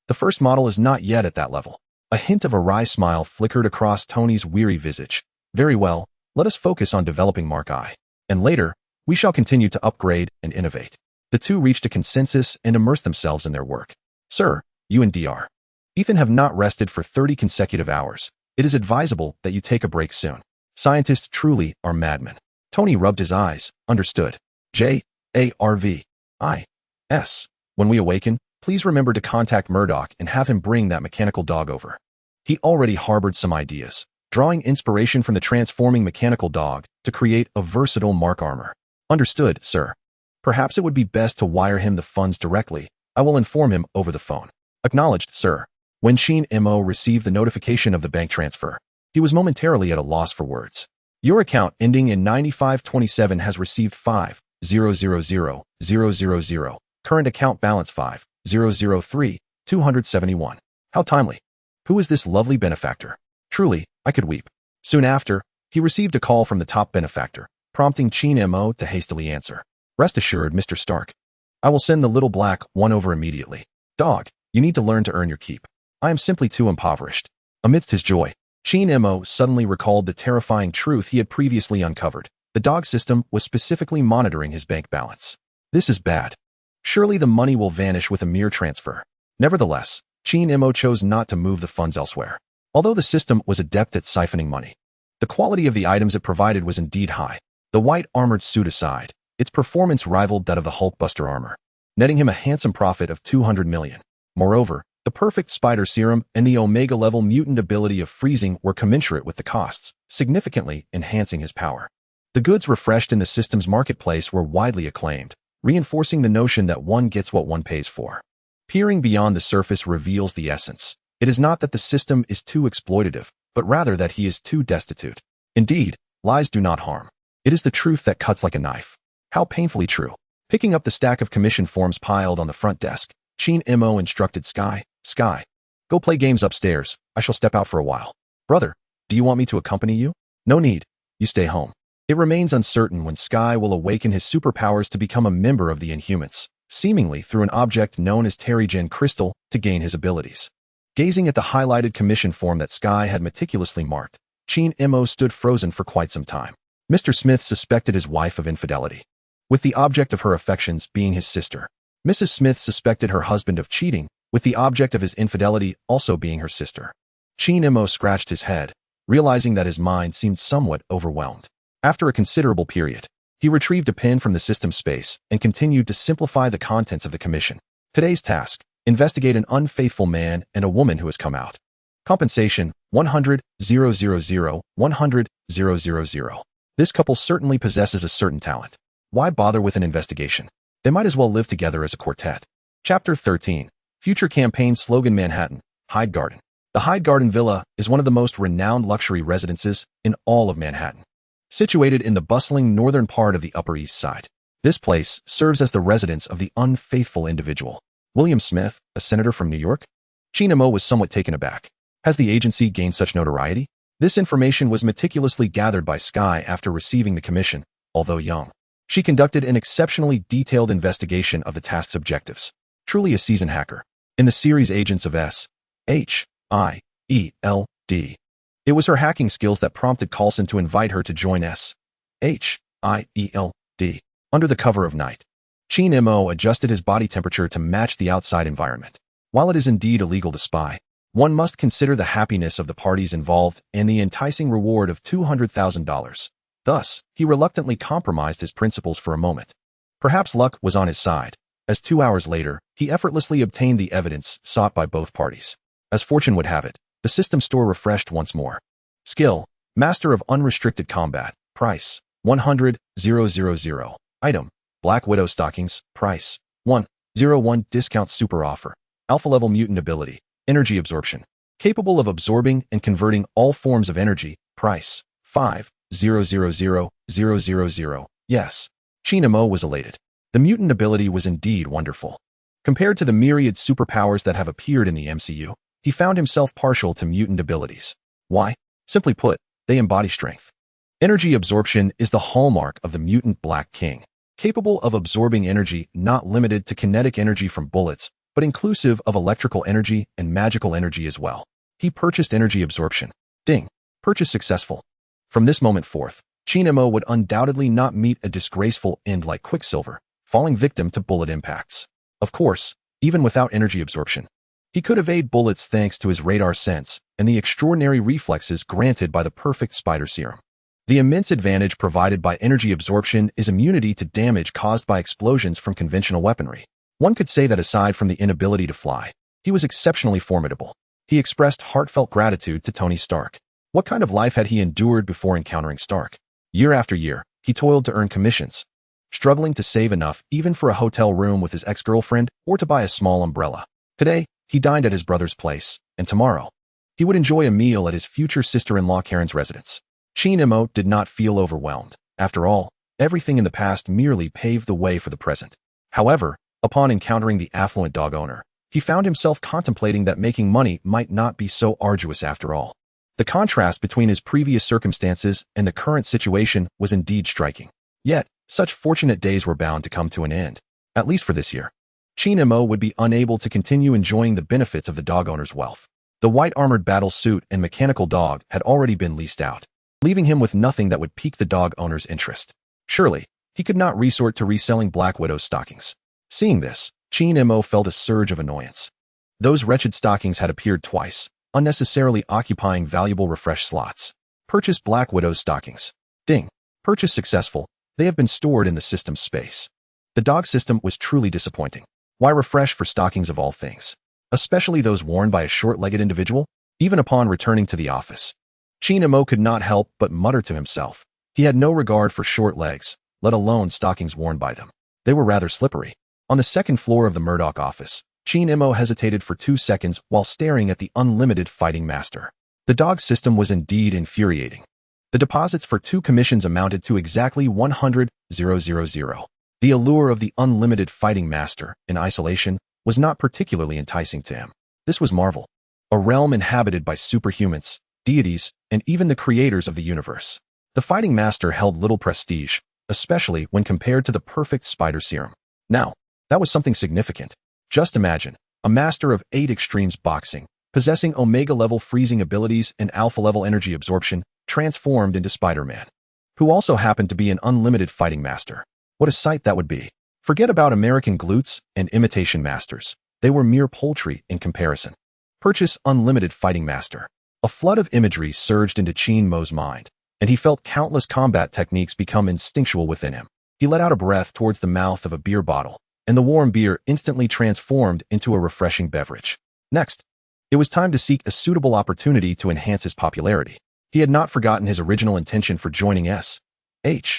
The first model is not yet at that level. A hint of a wry smile flickered across Tony's weary visage. Very well, let us focus on developing Mark I. And later, we shall continue to upgrade and innovate. The two reached a consensus and immersed themselves in their work. Sir, you and Dr. Ethan have not rested for 30 consecutive hours. It is advisable that you take a break soon. Scientists truly are madmen. Tony rubbed his eyes. Understood. J.A.R.V.I.S. When we awaken, please remember to contact Murdock and have him bring that mechanical dog over. He already harbored some ideas, drawing inspiration from the transforming mechanical dog to create a versatile Mark armor. Understood, sir. Perhaps it would be best to wire him the funds directly. I will inform him over the phone. Acknowledged, sir. When Chin M.O. received the notification of the bank transfer, he was momentarily at a loss for words. Your account ending in 9527 has received 5,000,000. Current account balance 5,003,271. How timely. Who is this lovely benefactor? Truly, I could weep. Soon after, he received a call from the top benefactor, prompting Chin M.O. to hastily answer. Rest assured, Mr. Stark. I will send the little black one over immediately. Dog, you need to learn to earn your keep. I am simply too impoverished. Amidst his joy, Chin M.O. suddenly recalled the terrifying truth he had previously uncovered. The dog system was specifically monitoring his bank balance. This is bad. Surely the money will vanish with a mere transfer. Nevertheless, Chin M.O. chose not to move the funds elsewhere. Although the system was adept at siphoning money, the quality of the items it provided was indeed high. The white armored suit aside, its performance rivaled that of the Hulkbuster armor, netting him a handsome profit of 200 million. Moreover, the perfect spider serum and the Omega-level mutant ability of freezing were commensurate with the costs, significantly enhancing his power. The goods refreshed in the system's marketplace were widely acclaimed, reinforcing the notion that one gets what one pays for. Peering beyond the surface reveals the essence. It is not that the system is too exploitative, but rather that he is too destitute. Indeed, lies do not harm. It is the truth that cuts like a knife. How painfully true. Picking up the stack of commission forms piled on the front desk, Chin M.O. instructed Sky, go play games upstairs. I shall step out for a while. Brother, do you want me to accompany you? No need. You stay home. It remains uncertain when Sky will awaken his superpowers to become a member of the Inhumans, seemingly through an object known as Terrigen Crystal to gain his abilities. Gazing at the highlighted commission form that Sky had meticulously marked, Chin M.O. stood frozen for quite some time. Mr. Smith suspected his wife of infidelity, with the object of her affections being his sister. Mrs. Smith suspected her husband of cheating, with the object of his infidelity also being her sister. Chin M.O. scratched his head, realizing that his mind seemed somewhat overwhelmed. After a considerable period, he retrieved a pen from the system space and continued to simplify the contents of the commission. Today's task: investigate an unfaithful man and a woman who has come out. Compensation: 100,000, 100,000. This couple certainly possesses a certain talent. Why bother with an investigation? They might as well live together as a quartet. Chapter 13. Future Campaign Slogan: Manhattan, Hyde Garden. The Hyde Garden Villa is one of the most renowned luxury residences in all of Manhattan. Situated in the bustling northern part of the Upper East Side, this place serves as the residence of the unfaithful individual. William Smith, a senator from New York? Chinemo was somewhat taken aback. Has the agency gained such notoriety? This information was meticulously gathered by Sky after receiving the commission, although young. She conducted an exceptionally detailed investigation of the task's objectives. Truly a seasoned hacker. In the series Agents of S.H.I.E.L.D. It was her hacking skills that prompted Coulson to invite her to join S.H.I.E.L.D. under the cover of night. Chinemo adjusted his body temperature to match the outside environment. While it is indeed illegal to spy, one must consider the happiness of the parties involved and the enticing reward of $200,000. Thus, he reluctantly compromised his principles for a moment. Perhaps luck was on his side, as 2 hours later, he effortlessly obtained the evidence sought by both parties. As fortune would have it, the system store refreshed once more. Skill: Master of Unrestricted Combat. Price: 100,000. Item: Black Widow Stockings. Price: 101. Discount Super Offer. Alpha Level Mutant Ability. Energy Absorption. Capable of absorbing and converting all forms of energy. Price: 5,000,000. Yes. Chinemo was elated. The mutant ability was indeed wonderful. Compared to the myriad superpowers that have appeared in the MCU, he found himself partial to mutant abilities. Why? Simply put, they embody strength. Energy absorption is the hallmark of the mutant Black King, capable of absorbing energy not limited to kinetic energy from bullets, but inclusive of electrical energy and magical energy as well. He purchased energy absorption. Ding. Purchase successful. From this moment forth, Chinemo would undoubtedly not meet a disgraceful end like Quicksilver, falling victim to bullet impacts. Of course, even without energy absorption, he could evade bullets thanks to his radar sense and the extraordinary reflexes granted by the perfect spider serum. The immense advantage provided by energy absorption is immunity to damage caused by explosions from conventional weaponry. One could say that aside from the inability to fly, he was exceptionally formidable. He expressed heartfelt gratitude to Tony Stark. What kind of life had he endured before encountering Stark? Year after year, he toiled to earn commissions, struggling to save enough even for a hotel room with his ex-girlfriend or to buy a small umbrella. Today, he dined at his brother's place, and tomorrow, he would enjoy a meal at his future sister-in-law Karen's residence. Chinemo did not feel overwhelmed. After all, everything in the past merely paved the way for the present. However, upon encountering the affluent dog owner, he found himself contemplating that making money might not be so arduous after all. The contrast between his previous circumstances and the current situation was indeed striking. Yet, such fortunate days were bound to come to an end, at least for this year. Chinemo would be unable to continue enjoying the benefits of the dog owner's wealth. The white armored battle suit and mechanical dog had already been leased out, leaving him with nothing that would pique the dog owner's interest. Surely, he could not resort to reselling Black Widow's stockings. Seeing this, Chinemo felt a surge of annoyance. Those wretched stockings had appeared twice, unnecessarily occupying valuable refresh slots. Purchase Black Widow's stockings. Ding. Purchase successful. They have been stored in the system's space. The dog system was truly disappointing. Why refresh for stockings of all things? Especially those worn by a short-legged individual? Even upon returning to the office, Chinemo could not help but mutter to himself. He had no regard for short legs, let alone stockings worn by them. They were rather slippery. On the second floor of the Murdock office, Chinemo hesitated for 2 seconds while staring at the unlimited fighting master. The dog system was indeed infuriating. The deposits for 2 commissions amounted to exactly 100,000. The allure of the unlimited fighting master, in isolation, was not particularly enticing to him. This was Marvel, a realm inhabited by superhumans, deities, and even the creators of the universe. The fighting master held little prestige, especially when compared to the perfect spider serum. Now, that was something significant. Just imagine, a master of 8 extremes boxing, possessing Omega-level freezing abilities and Alpha-level energy absorption, transformed into Spider-Man, who also happened to be an unlimited fighting master. What a sight that would be. Forget about American glutes and imitation masters. They were mere poultry in comparison. Purchase Unlimited Fighting Master. A flood of imagery surged into Chinmo's mind, and he felt countless combat techniques become instinctual within him. He let out a breath towards the mouth of a beer bottle, and the warm beer instantly transformed into a refreshing beverage. Next, it was time to seek a suitable opportunity to enhance his popularity. He had not forgotten his original intention for joining S.H.I.E.L.D.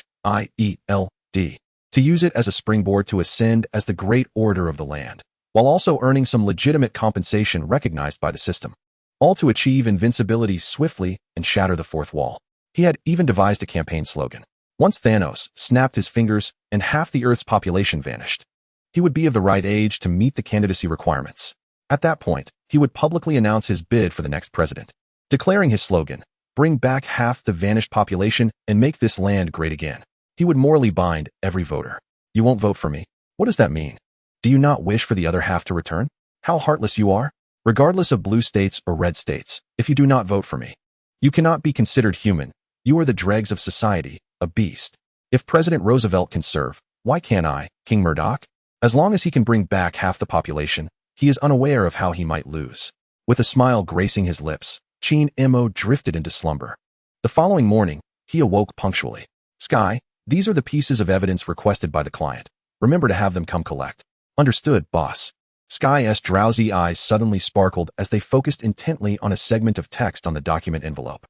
to use it as a springboard to ascend as the great orator of the land, while also earning some legitimate compensation recognized by the system. All to achieve invincibility swiftly and shatter the fourth wall. He had even devised a campaign slogan. Once Thanos snapped his fingers and half the Earth's population vanished, he would be of the right age to meet the candidacy requirements. At that point, he would publicly announce his bid for the next president, declaring his slogan, "Bring back half the vanished population and make this land great again." He would morally bind every voter. "You won't vote for me? What does that mean? Do you not wish for the other half to return? How heartless you are! Regardless of blue states or red states, if you do not vote for me, you cannot be considered human. You are the dregs of society, a beast. If President Roosevelt can serve, why can't I, King Murdock? As long as he can bring back half the population, he is unaware of how he might lose." With a smile gracing his lips, H.I.E.L.D. drifted into slumber. The following morning, he awoke punctually. "Sky, these are the pieces of evidence requested by the client. Remember to have them come collect." "Understood, boss." Sky's drowsy eyes suddenly sparkled as they focused intently on a segment of text on the document envelope.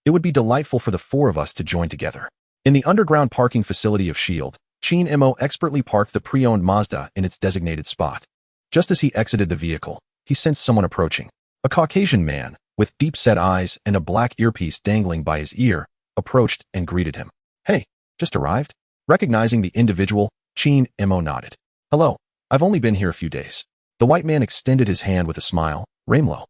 "It would be delightful for the four of us to join together." In the underground parking facility of S.H.I.E.L.D., H.I.E.L.D. expertly parked the pre-owned Mazda in its designated spot. Just as he exited the vehicle, he sensed someone approaching. A Caucasian man, with deep-set eyes and a black earpiece dangling by his ear, approached and greeted him. "Hey, just arrived?" Recognizing the individual, H.I.E.L.D. nodded. "Hello, I've only been here a few days." The white man extended his hand with a smile. "Raimlo,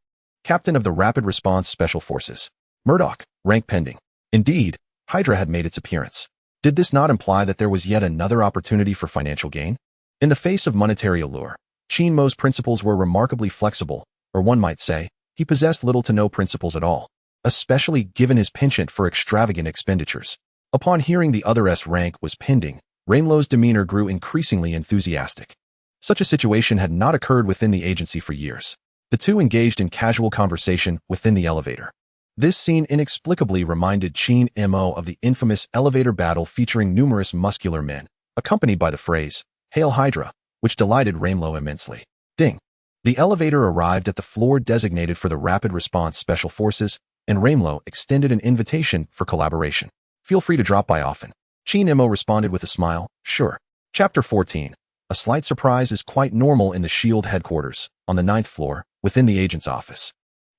captain of the Rapid Response Special Forces. Murdock, rank pending." Indeed, HYDRA had made its appearance. Did this not imply that there was yet another opportunity for financial gain? In the face of monetary allure, H.I.E.L.D.'s principles were remarkably flexible, or one might say, he possessed little to no principles at all, especially given his penchant for extravagant expenditures. Upon hearing the other's rank was pending, Raimlo's demeanor grew increasingly enthusiastic. Such a situation had not occurred within the agency for years. The two engaged in casual conversation within the elevator. This scene inexplicably reminded H.I.E.L.D. of the infamous elevator battle featuring numerous muscular men, accompanied by the phrase, "Hail Hydra," which delighted Raimlo immensely. Ding! The elevator arrived at the floor designated for the Rapid Response Special Forces, and Raimlo extended an invitation for collaboration. "Feel free to drop by often." H.I.E.L.D. responded with a smile, "Sure." Chapter 14. A slight surprise is quite normal in the S.H.I.E.L.D. headquarters, on the 9th floor, within the agent's office.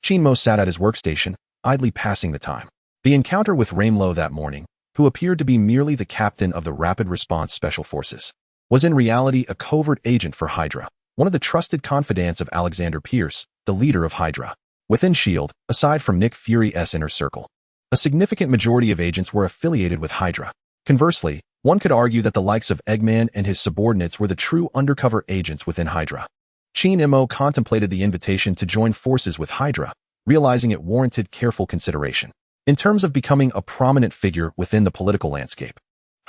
H.I.E.L.D. sat at his workstation, idly passing the time. The encounter with Raimlo that morning, who appeared to be merely the captain of the Rapid Response Special Forces, was in reality a covert agent for HYDRA, one of the trusted confidants of Alexander Pierce, the leader of HYDRA. Within S.H.I.E.L.D., aside from Nick Fury's inner circle, a significant majority of agents were affiliated with HYDRA. Conversely, one could argue that the likes of Eggman and his subordinates were the true undercover agents within HYDRA. H.I.E.L.D. contemplated the invitation to join forces with HYDRA, realizing it warranted careful consideration. In terms of becoming a prominent figure within the political landscape,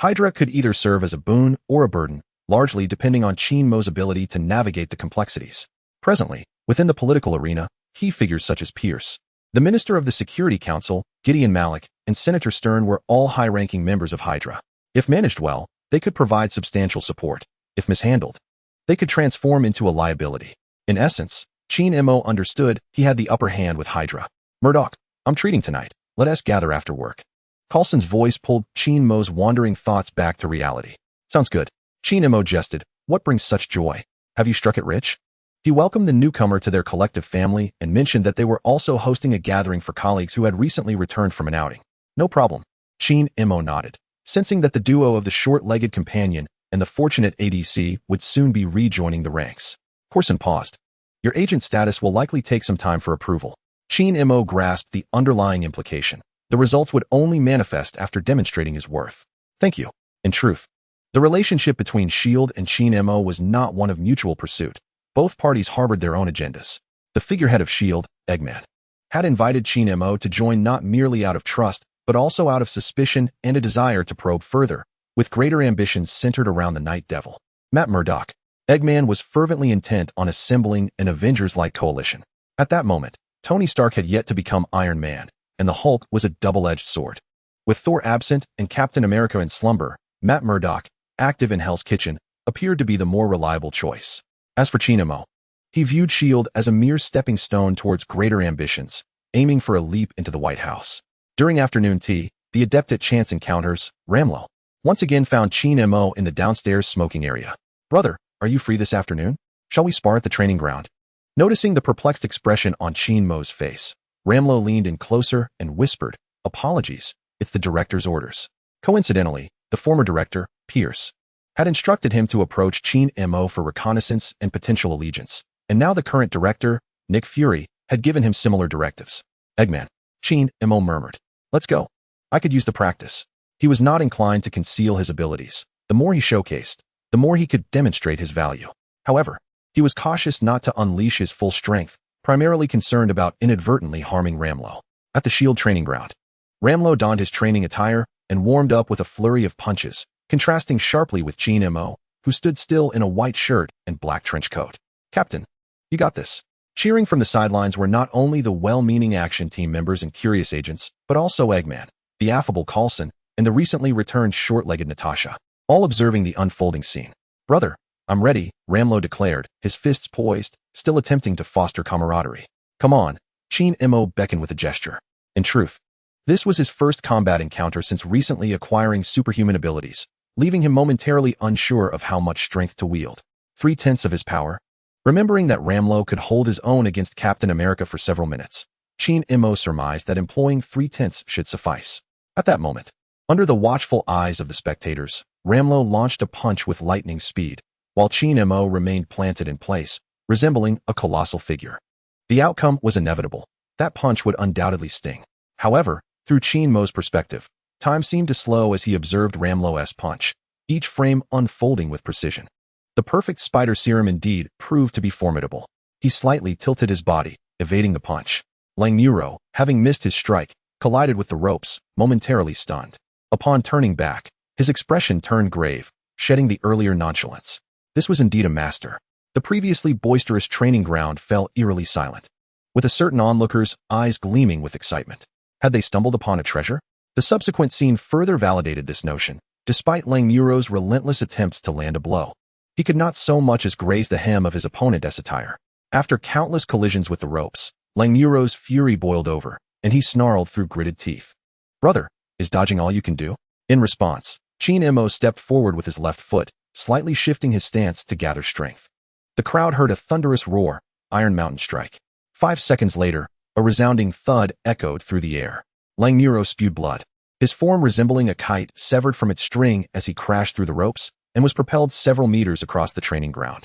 HYDRA could either serve as a boon or a burden, largely depending on H.I.E.L.D.'s ability to navigate the complexities. Presently, within the political arena, key figures such as Pierce, the Minister of the Security Council, Gideon Malik, and Senator Stern were all high-ranking members of HYDRA. If managed well, they could provide substantial support. If mishandled, they could transform into a liability. In essence, H.I.E.L.D. understood he had the upper hand with HYDRA. "Murdock, I'm treating tonight. Let us gather after work." Coulson's voice pulled H.I.E.L.D.'s wandering thoughts back to reality. "Sounds good." H.I.E.L.D. jested. "What brings such joy? Have you struck it rich?" He welcomed the newcomer to their collective family and mentioned that they were also hosting a gathering for colleagues who had recently returned from an outing. "No problem." H.I.E.L.D. nodded, sensing that the duo of the short-legged companion and the fortunate ADC would soon be rejoining the ranks. Coulson paused. "Your agent status will likely take some time for approval." H.I.E.L.D. grasped the underlying implication. The results would only manifest after demonstrating his worth. "Thank you." In truth, the relationship between S.H.I.E.L.D. and H.I.E.L.D. was not one of mutual pursuit. Both parties harbored their own agendas. The figurehead of S.H.I.E.L.D., Eggman, had invited H.I.E.L.D. to join not merely out of trust, but also out of suspicion and a desire to probe further, with greater ambitions centered around the Night Devil. Matt Murdock. Eggman was fervently intent on assembling an Avengers-like coalition. At that moment, Tony Stark had yet to become Iron Man, and the Hulk was a double-edged sword. With Thor absent and Captain America in slumber, Matt Murdock, active in Hell's Kitchen, appeared to be the more reliable choice. As for H.I.E.L.D., he viewed S.H.I.E.L.D. as a mere stepping stone towards greater ambitions, aiming for a leap into the White House. During afternoon tea, the adept at chance encounters, Raimlo, once again found H.I.E.L.D. in the downstairs smoking area. "Brother, are you free this afternoon? Shall we spar at the training ground?" Noticing the perplexed expression on H.I.E.L.D.'s face, Raimlo leaned in closer and whispered, "Apologies, it's the director's orders." Coincidentally, the former director, Pierce, had instructed him to approach H.I.E.L.D. for reconnaissance and potential allegiance, and now the current director, Nick Fury, had given him similar directives. Eggman, H.I.E.L.D. murmured. Let's go. I could use the practice. He was not inclined to conceal his abilities. The more he showcased, the more he could demonstrate his value. However, he was cautious not to unleash his full strength, primarily concerned about inadvertently harming Ramlo. At the S.H.I.E.L.D. training ground, Ramlo donned his training attire and warmed up with a flurry of punches, contrasting sharply with H.I.E.L.D., who stood still in a white shirt and black trench coat. Captain, you got this. Cheering from the sidelines were not only the well-meaning action team members and curious agents, but also Eggman, the affable Coulson, and the recently returned short-legged Natasha, all observing the unfolding scene. Brother, I'm ready, Ramlo declared, his fists poised, still attempting to foster camaraderie. Come on, H.I.E.L.D. beckoned with a gesture. In truth, this was his first combat encounter since recently acquiring superhuman abilities, leaving him momentarily unsure of how much strength to wield. 3/10 of his power. Remembering that Ramlo could hold his own against Captain America for several minutes, H.I.E.L.D. surmised that employing 3/10 should suffice. At that moment, under the watchful eyes of the spectators, Ramlo launched a punch with lightning speed, while H.I.E.L.D. remained planted in place, resembling a colossal figure. The outcome was inevitable. That punch would undoubtedly sting. However, through H.I.E.L.D.'s perspective, time seemed to slow as he observed Ramlo's punch, each frame unfolding with precision. The perfect spider serum indeed proved to be formidable. He slightly tilted his body, evading the punch. Langmuro, having missed his strike, collided with the ropes, momentarily stunned. Upon turning back, his expression turned grave, shedding the earlier nonchalance. This was indeed a master. The previously boisterous training ground fell eerily silent, with a certain onlooker's eyes gleaming with excitement. Had they stumbled upon a treasure? The subsequent scene further validated this notion, despite Langmuro's relentless attempts to land a blow. He could not so much as graze the hem of his opponent's attire. After countless collisions with the ropes, Langmuro's fury boiled over, and he snarled through gritted teeth. Brother, is dodging all you can do? In response, H.I.E.L.D. stepped forward with his left foot, slightly shifting his stance to gather strength. The crowd heard a thunderous roar, Iron Mountain strike. 5 seconds later, a resounding thud echoed through the air. Langmuro spewed blood, his form resembling a kite severed from its string as he crashed through the ropes and was propelled several meters across the training ground,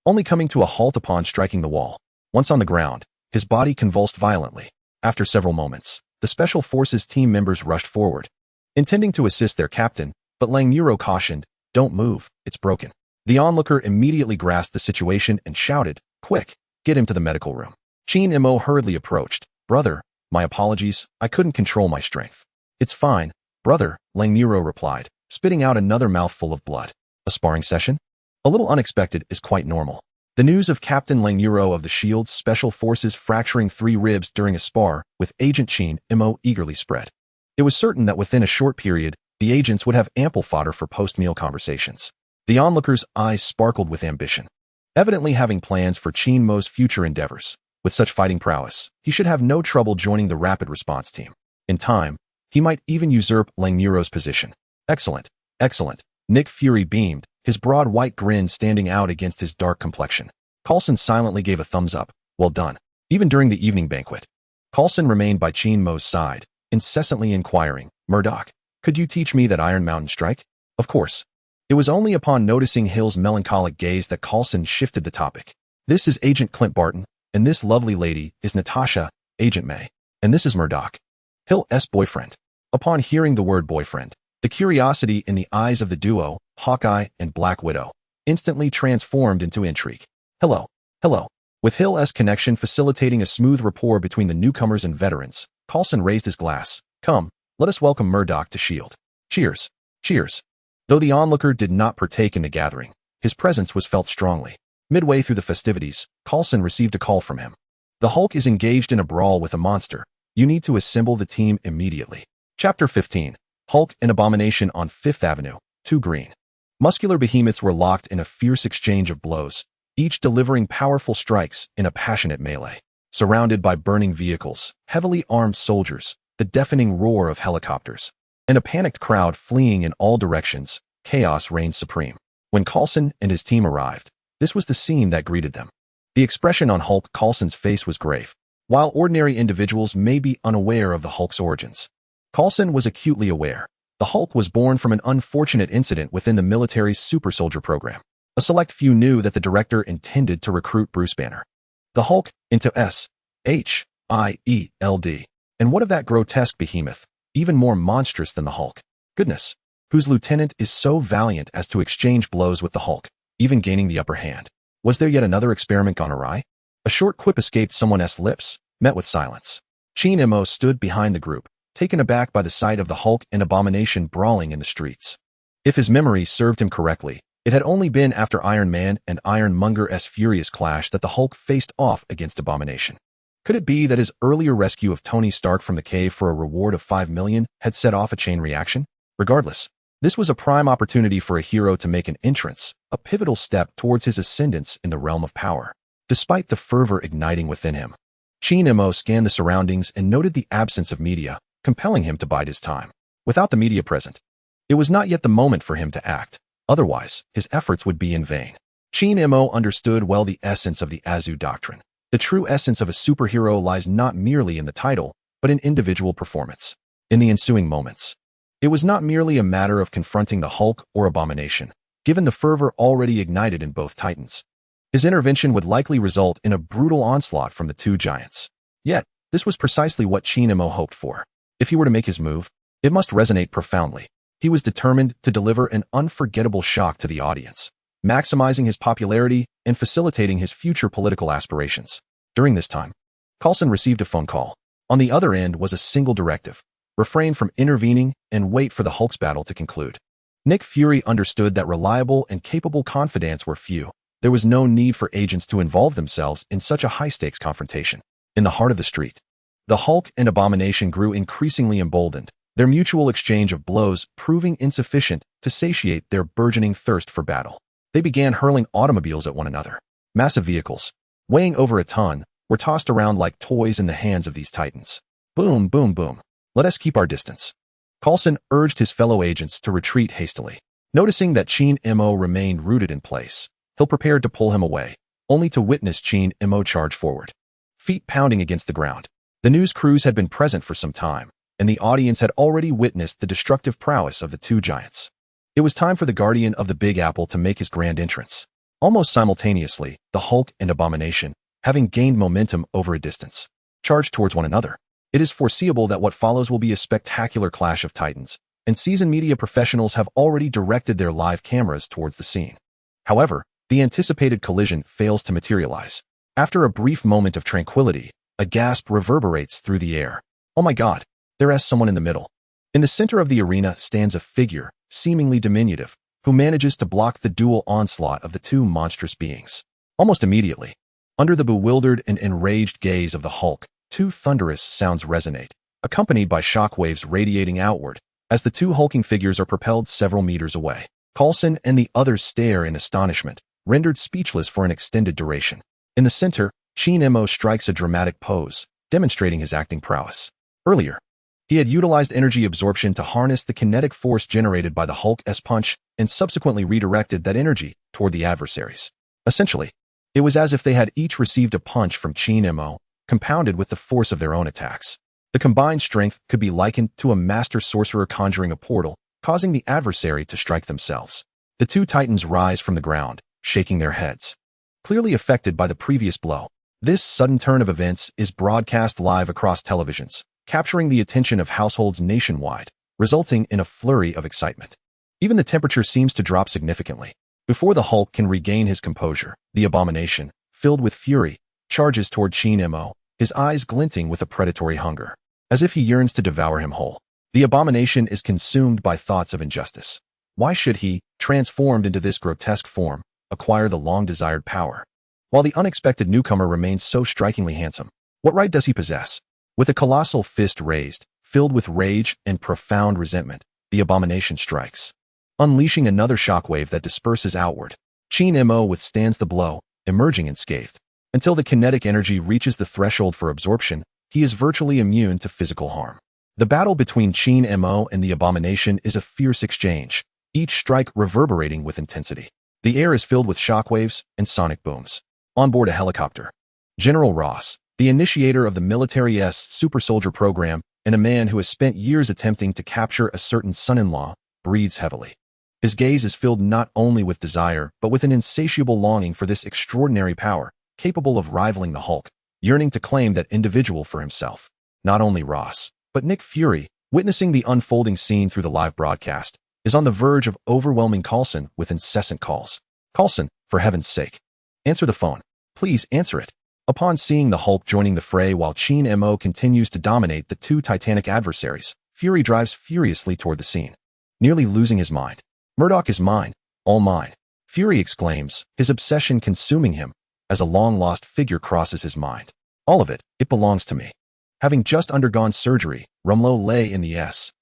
only coming to a halt upon striking the wall. Once on the ground, his body convulsed violently. After several moments, the Special Forces team members rushed forward, intending to assist their captain, but Langmuro cautioned, "Don't move, it's broken." The onlooker immediately grasped the situation and shouted, "Quick, get him to the medical room." H.I.E.L.D. hurriedly approached. "Brother, my apologies, I couldn't control my strength." "It's fine, brother," Langmuro replied, spitting out another mouthful of blood. "A sparring session? A little unexpected is quite normal." The news of Captain Langmuro of the S.H.I.E.L.D.'s Special Forces fracturing 3 ribs during a spar with Agent H.I.E.L.D. eagerly spread. It was certain that within a short period, the agents would have ample fodder for post-meal conversations. The onlooker's eyes sparkled with ambition, evidently having plans for H.I.E.L.D.'s future endeavors. With such fighting prowess, he should have no trouble joining the rapid response team. In time, he might even usurp Langmuro's position. Excellent, excellent. Nick Fury beamed, his broad white grin standing out against his dark complexion. Coulson silently gave a thumbs up. Well done. Even during the evening banquet, Coulson remained by H.I.E.L.D.'s side, incessantly inquiring, "Murdock, could you teach me that Iron Mountain strike?" Of course. It was only upon noticing Hill's melancholic gaze that Coulson shifted the topic. "This is Agent Clint Barton, and this lovely lady is Natasha, Agent May, and this is Murdock, Hill's boyfriend." Upon hearing the word boyfriend, the curiosity in the eyes of the duo, Hawkeye and Black Widow, instantly transformed into intrigue. "Hello, hello." With Hill's connection facilitating a smooth rapport between the newcomers and veterans, Coulson raised his glass. "Come, let us welcome Murdock to S.H.I.E.L.D. Cheers, cheers." Though the onlooker did not partake in the gathering, his presence was felt strongly. Midway through the festivities, Coulson received a call from him. "The Hulk is engaged in a brawl with a monster. You need to assemble the team immediately." Chapter 15. Hulk and Abomination on 5th Avenue, 2 Green. Muscular behemoths were locked in a fierce exchange of blows, each delivering powerful strikes in a passionate melee. Surrounded by burning vehicles, heavily armed soldiers, the deafening roar of helicopters, and a panicked crowd fleeing in all directions, chaos reigned supreme. When Coulson and his team arrived, this was the scene that greeted them. The expression on Hulk Coulson's face was grave. While ordinary individuals may be unaware of the Hulk's origins, Coulson was acutely aware. The Hulk was born from an unfortunate incident within the military's super soldier program. A select few knew that the director intended to recruit Bruce Banner. The Hulk, into S.H.I.E.L.D. And what of that grotesque behemoth, even more monstrous than the Hulk? Goodness, whose lieutenant is so valiant as to exchange blows with the Hulk, even gaining the upper hand? Was there yet another experiment gone awry? A short quip escaped someone's lips, met with silence. H.I.E.L.D. stood behind the group, taken aback by the sight of the Hulk and Abomination brawling in the streets. If his memory served him correctly, it had only been after Iron Man and Ironmonger's furious clash that the Hulk faced off against Abomination. Could it be that his earlier rescue of Tony Stark from the cave for a reward of $5 million had set off a chain reaction? Regardless, this was a prime opportunity for a hero to make an entrance, a pivotal step towards his ascendance in the realm of power. Despite the fervor igniting within him, H.I.E.L.D. scanned the surroundings and noted the absence of media, compelling him to bide his time. Without the media present, it was not yet the moment for him to act. Otherwise, his efforts would be in vain. H.I.E.L.D. understood well the essence of the Azu doctrine. The true essence of a superhero lies not merely in the title, but in individual performance. In the ensuing moments, it was not merely a matter of confronting the Hulk or Abomination. Given the fervor already ignited in both Titans, his intervention would likely result in a brutal onslaught from the two giants. Yet, this was precisely what H.I.E.L.D. hoped for. If he were to make his move, it must resonate profoundly. He was determined to deliver an unforgettable shock to the audience, maximizing his popularity and facilitating his future political aspirations. During this time, Coulson received a phone call. On the other end was a single directive: refrain from intervening and wait for the Hulk's battle to conclude. Nick Fury understood that reliable and capable confidants were few. There was no need for agents to involve themselves in such a high-stakes confrontation. In the heart of the street, the Hulk and Abomination grew increasingly emboldened, their mutual exchange of blows proving insufficient to satiate their burgeoning thirst for battle. They began hurling automobiles at one another. Massive vehicles, weighing over a ton, were tossed around like toys in the hands of these titans. Boom, boom, boom. Let us keep our distance. Coulson urged his fellow agents to retreat hastily. Noticing that H.I.E.L.D. remained rooted in place, he prepared to pull him away, only to witness H.I.E.L.D. charge forward, feet pounding against the ground. The news crews had been present for some time, and the audience had already witnessed the destructive prowess of the two giants. It was time for the Guardian of the Big Apple to make his grand entrance. Almost simultaneously, the Hulk and Abomination, having gained momentum over a distance, charged towards one another. It is foreseeable that what follows will be a spectacular clash of titans, and seasoned media professionals have already directed their live cameras towards the scene. However, the anticipated collision fails to materialize. After a brief moment of tranquility, a gasp reverberates through the air. Oh my God, there is someone in the middle. In the center of the arena stands a figure, seemingly diminutive, who manages to block the dual onslaught of the two monstrous beings. Almost immediately, under the bewildered and enraged gaze of the Hulk, two thunderous sounds resonate, accompanied by shockwaves radiating outward, as the two hulking figures are propelled several meters away. Coulson and the others stare in astonishment, rendered speechless for an extended duration. In the center, H.I.E.L.D. strikes a dramatic pose, demonstrating his acting prowess. Earlier, he had utilized energy absorption to harness the kinetic force generated by the Hulk's punch and subsequently redirected that energy toward the adversaries. Essentially, it was as if they had each received a punch from H.I.E.L.D., compounded with the force of their own attacks. The combined strength could be likened to a master sorcerer conjuring a portal, causing the adversary to strike themselves. The two titans rise from the ground, shaking their heads, clearly affected by the previous blow. This sudden turn of events is broadcast live across televisions, capturing the attention of households nationwide, resulting in a flurry of excitement. Even the temperature seems to drop significantly. Before the Hulk can regain his composure, the Abomination, filled with fury, charges toward H.I.E.L.D., his eyes glinting with a predatory hunger, as if he yearns to devour him whole. The Abomination is consumed by thoughts of injustice. Why should he, transformed into this grotesque form, acquire the long-desired power, while the unexpected newcomer remains so strikingly handsome? What right does he possess? With a colossal fist raised, filled with rage and profound resentment, the Abomination strikes, unleashing another shockwave that disperses outward. H.I.E.L.D. withstands the blow, emerging unscathed. Until the kinetic energy reaches the threshold for absorption, he is virtually immune to physical harm. The battle between H.I.E.L.D. and the Abomination is a fierce exchange, each strike reverberating with intensity. The air is filled with shockwaves and sonic booms. On board a helicopter, General Ross, the initiator of the military's super soldier program and a man who has spent years attempting to capture a certain son-in-law, breathes heavily. His gaze is filled not only with desire but with an insatiable longing for this extraordinary power, capable of rivaling the Hulk. yearning to claim that individual for himself. Not only Ross, but Nick Fury, witnessing the unfolding scene through the live broadcast, is on the verge of overwhelming Coulson with incessant calls. Coulson, for heaven's sake, answer the phone. Please answer it. Upon seeing the Hulk joining the fray while H.I.E.L.D. continues to dominate the two titanic adversaries, Fury drives furiously toward the scene, nearly losing his mind. Murdock is mine, all mine, Fury exclaims, his obsession consuming him, as a long-lost figure crosses his mind. All of it, it belongs to me. Having just undergone surgery, Rumlow lay in the S.H.I.E.L.D.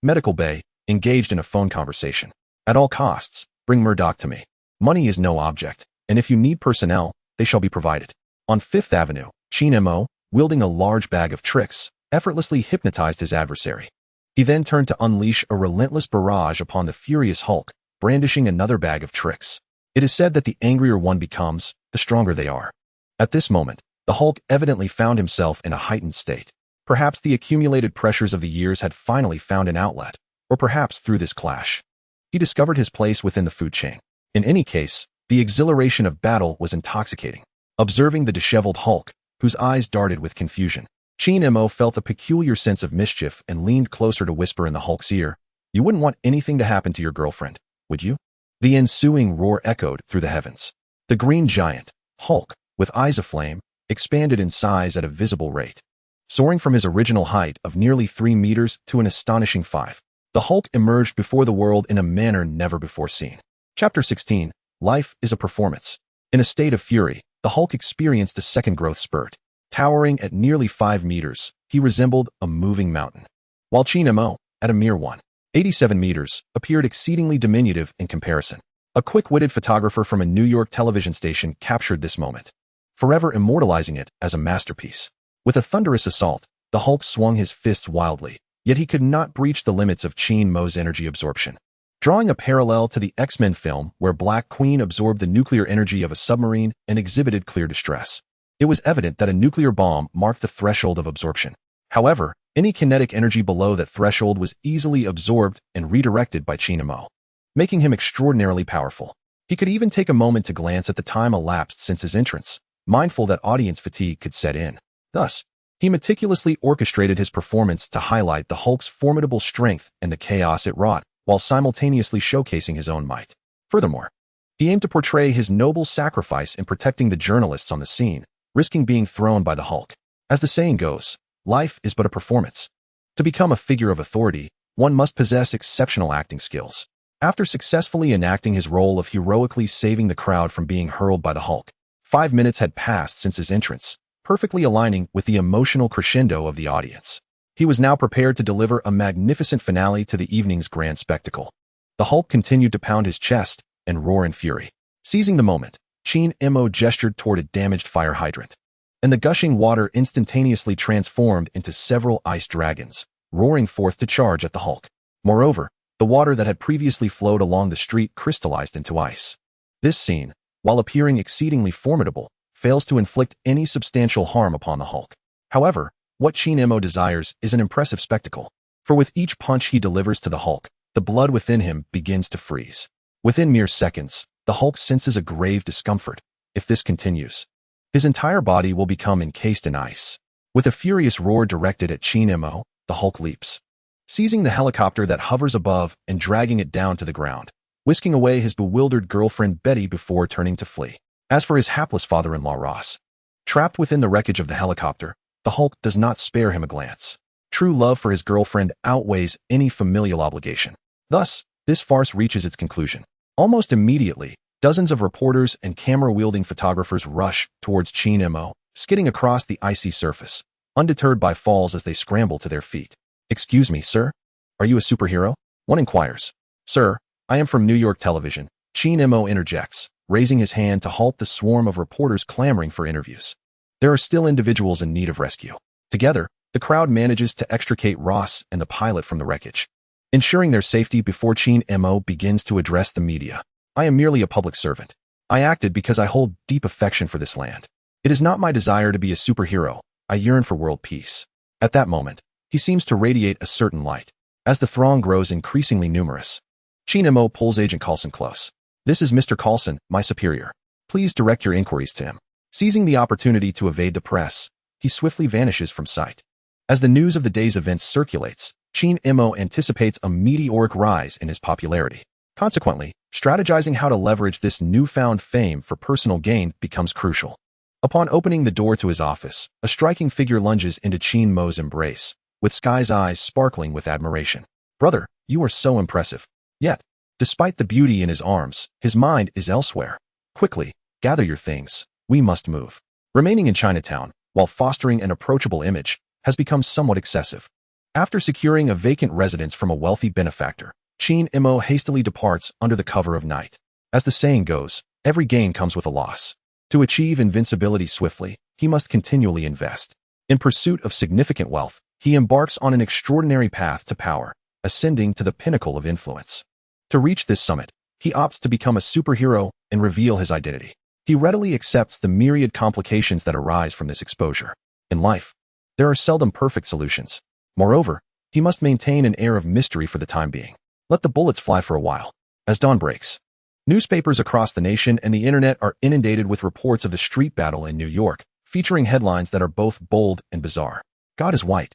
medical bay, engaged in a phone conversation. At all costs, bring Murdock to me. Money is no object, and if you need personnel, they shall be provided. On Fifth Avenue, H.I.E.L.D., wielding a large bag of tricks, effortlessly hypnotized his adversary. He then turned to unleash a relentless barrage upon the furious Hulk, brandishing another bag of tricks. It is said that the angrier one becomes, the stronger they are. At this moment, the Hulk evidently found himself in a heightened state. Perhaps the accumulated pressures of the years had finally found an outlet, or perhaps through this clash, he discovered his place within the food chain. In any case, the exhilaration of battle was intoxicating. Observing the disheveled Hulk, whose eyes darted with confusion, H.I.E.L.D. felt a peculiar sense of mischief and leaned closer to whisper in the Hulk's ear, "You wouldn't want anything to happen to your girlfriend, would you?" The ensuing roar echoed through the heavens. The green giant, Hulk, with eyes aflame, expanded in size at a visible rate. Soaring from his original height of nearly 3 meters to an astonishing 5, the Hulk emerged before the world in a manner never before seen. Chapter 16, Life is a Performance. In a state of fury, the Hulk experienced a second growth spurt. Towering at nearly 5 meters, he resembled a moving mountain. While H.I.E.L.D., at a mere 187 meters, appeared exceedingly diminutive in comparison. A quick-witted photographer from a New York television station captured this moment, forever immortalizing it as a masterpiece. With a thunderous assault, the Hulk swung his fists wildly, yet he could not breach the limits of H.I.E.L.D.'s energy absorption. Drawing a parallel to the X-Men film where Black Queen absorbed the nuclear energy of a submarine and exhibited clear distress, it was evident that a nuclear bomb marked the threshold of absorption. However, any kinetic energy below that threshold was easily absorbed and redirected by H.I.E.L.D., making him extraordinarily powerful. He could even take a moment to glance at the time elapsed since his entrance, mindful that audience fatigue could set in. Thus, he meticulously orchestrated his performance to highlight the Hulk's formidable strength and the chaos it wrought, while simultaneously showcasing his own might. Furthermore, he aimed to portray his noble sacrifice in protecting the journalists on the scene, risking being thrown by the Hulk. As the saying goes, life is but a performance. To become a figure of authority, one must possess exceptional acting skills. After successfully enacting his role of heroically saving the crowd from being hurled by the Hulk, 5 minutes had passed since his entrance, perfectly aligning with the emotional crescendo of the audience. He was now prepared to deliver a magnificent finale to the evening's grand spectacle. The Hulk continued to pound his chest and roar in fury. Seizing the moment, H.I.E.L.D. gestured toward a damaged fire hydrant, and the gushing water instantaneously transformed into several ice dragons, roaring forth to charge at the Hulk. Moreover, the water that had previously flowed along the street crystallized into ice. This scene, while appearing exceedingly formidable, fails to inflict any substantial harm upon the Hulk. However, what H.I.E.L.D. desires is an impressive spectacle, for with each punch he delivers to the Hulk, the blood within him begins to freeze. Within mere seconds, the Hulk senses a grave discomfort. If this continues, his entire body will become encased in ice. With a furious roar directed at H.I.E.L.D., the Hulk leaps, seizing the helicopter that hovers above and dragging it down to the ground, whisking away his bewildered girlfriend Betty before turning to flee. As for his hapless father-in-law Ross, trapped within the wreckage of the helicopter, the Hulk does not spare him a glance. True love for his girlfriend outweighs any familial obligation. Thus, this farce reaches its conclusion. Almost immediately, dozens of reporters and camera-wielding photographers rush towards H.I.E.L.D., skidding across the icy surface, undeterred by falls as they scramble to their feet. "Excuse me, sir? Are you a superhero?" one inquires. "Sir, I am from New York television," H.I.E.L.D. interjects, raising his hand to halt the swarm of reporters clamoring for interviews. There are still individuals in need of rescue. Together, the crowd manages to extricate Ross and the pilot from the wreckage, ensuring their safety before H.I.E.L.D. begins to address the media. "I am merely a public servant. I acted because I hold deep affection for this land. It is not my desire to be a superhero. I yearn for world peace." At that moment, he seems to radiate a certain light. As the throng grows increasingly numerous, H.I.E.L.D. pulls Agent Coulson close. "This is Mr. Coulson, my superior. Please direct your inquiries to him. Seizing the opportunity to evade the press, he swiftly vanishes from sight. As the news of the day's events circulates, H.I.D.RA anticipates a meteoric rise in his popularity. Consequently, strategizing how to leverage this newfound fame for personal gain becomes crucial. Upon opening the door to his office, a striking figure lunges into H.I.D.RA's embrace, with Sky's eyes sparkling with admiration. Brother, you are so impressive. Yet, despite the beauty in his arms, his mind is elsewhere. Quickly, gather your things. We must move. Remaining in Chinatown, while fostering an approachable image, has become somewhat excessive. After securing a vacant residence from a wealthy benefactor, H.I.D.RA hastily departs under the cover of night. As the saying goes, every gain comes with a loss. To achieve invincibility swiftly, he must continually invest. In pursuit of significant wealth, he embarks on an extraordinary path to power, ascending to the pinnacle of influence. To reach this summit, he opts to become a superhero and reveal his identity. He readily accepts the myriad complications that arise from this exposure. In life, there are seldom perfect solutions. Moreover, he must maintain an air of mystery for the time being. Let the bullets fly for a while. As dawn breaks, newspapers across the nation and the internet are inundated with reports of the street battle in New York, featuring headlines that are both bold and bizarre. God is white.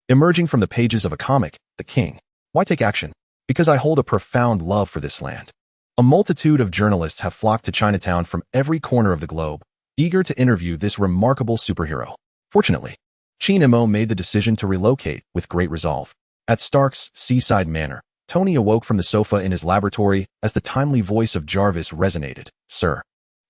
Emerging from the pages of a comic, The King. Why take action? Because I hold a profound love for this land. A multitude of journalists have flocked to Chinatown from every corner of the globe, eager to interview this remarkable superhero. Fortunately, H.I.D.RA made the decision to relocate with great resolve. At Stark's seaside manor, Tony awoke from the sofa in his laboratory as the timely voice of Jarvis resonated. Sir,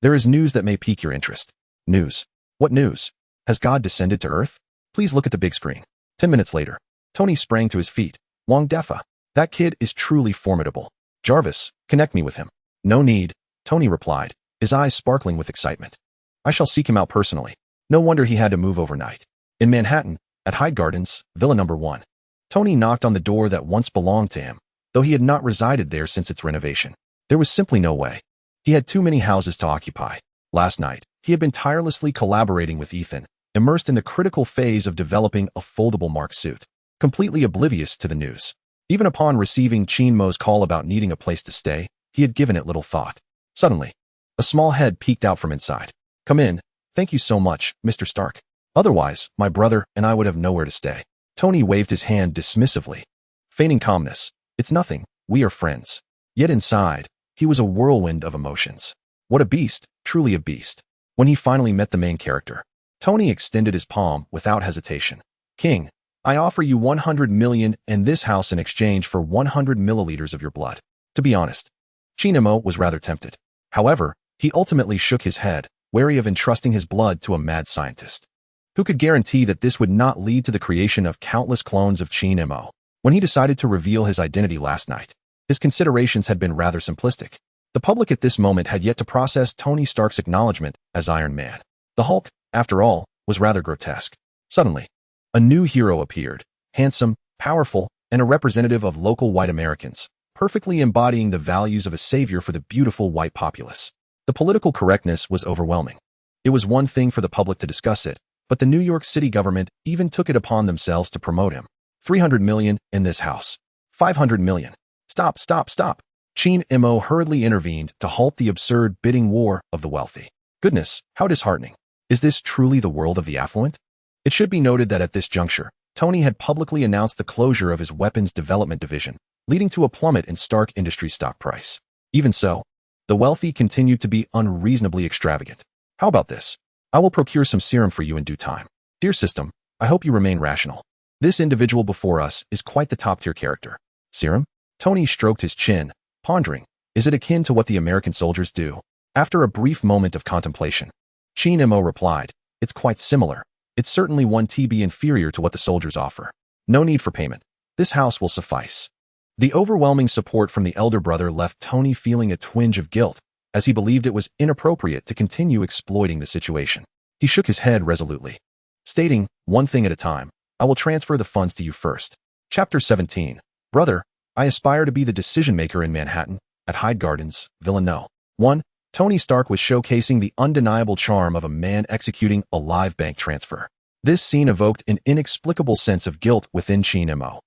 there is news that may pique your interest. News? What news? Has God descended to Earth? Please look at the big screen. 10 minutes later, Tony sprang to his feet. Wong Defa. That kid is truly formidable. Jarvis, connect me with him. No need, Tony replied, his eyes sparkling with excitement. I shall seek him out personally. No wonder he had to move overnight. In Manhattan, at Hyde Gardens, Villa No. 1. Tony knocked on the door that once belonged to him, though he had not resided there since its renovation. There was simply no way. He had too many houses to occupy. Last night, he had been tirelessly collaborating with Ethan, immersed in the critical phase of developing a foldable Mark suit, completely oblivious to the news. Even upon receiving H.I.D.RA's call about needing a place to stay, he had given it little thought. Suddenly, a small head peeked out from inside. Come in. Thank you so much, Mr. Stark. Otherwise, my brother and I would have nowhere to stay. Tony waved his hand dismissively. Feigning calmness. It's nothing. We are friends. Yet inside, he was a whirlwind of emotions. What a beast, truly a beast. When he finally met the main character, Tony extended his palm without hesitation. King, I offer you 100 million and this house in exchange for 100 milliliters of your blood. To be honest, H.I.D.RA was rather tempted. However, he ultimately shook his head, wary of entrusting his blood to a mad scientist. Who could guarantee that this would not lead to the creation of countless clones of H.I.D.RA? When he decided to reveal his identity last night, his considerations had been rather simplistic. The public at this moment had yet to process Tony Stark's acknowledgement as Iron Man. The Hulk, after all, was rather grotesque. Suddenly, a new hero appeared, handsome, powerful, and a representative of local white Americans, perfectly embodying the values of a savior for the beautiful white populace. The political correctness was overwhelming. It was one thing for the public to discuss it, but the New York City government even took it upon themselves to promote him. 300 million in this house. 500 million. Stop, stop, stop. H.I.D.RA hurriedly intervened to halt the absurd bidding war of the wealthy. Goodness, how disheartening. Is this truly the world of the affluent? It should be noted that at this juncture, Tony had publicly announced the closure of his weapons development division, leading to a plummet in Stark Industries' stock price. Even so, the wealthy continued to be unreasonably extravagant. How about this? I will procure some serum for you in due time. Dear system, I hope you remain rational. This individual before us is quite the top-tier character. Serum? Tony stroked his chin, pondering, is it akin to what the American soldiers do? After a brief moment of contemplation, H.I.D.RA replied, it's quite similar. It's certainly 1 TB inferior to what the soldiers offer. No need for payment. This house will suffice. The overwhelming support from the elder brother left Tony feeling a twinge of guilt, as he believed it was inappropriate to continue exploiting the situation. He shook his head resolutely, stating, one thing at a time, I will transfer the funds to you first. Chapter 17. Brother, I aspire to be the decision-maker in Manhattan, at Hyde Gardens, Villa No. 1. Tony Stark was showcasing the undeniable charm of a man executing a live bank transfer. This scene evoked an inexplicable sense of guilt within H.I.D.RA.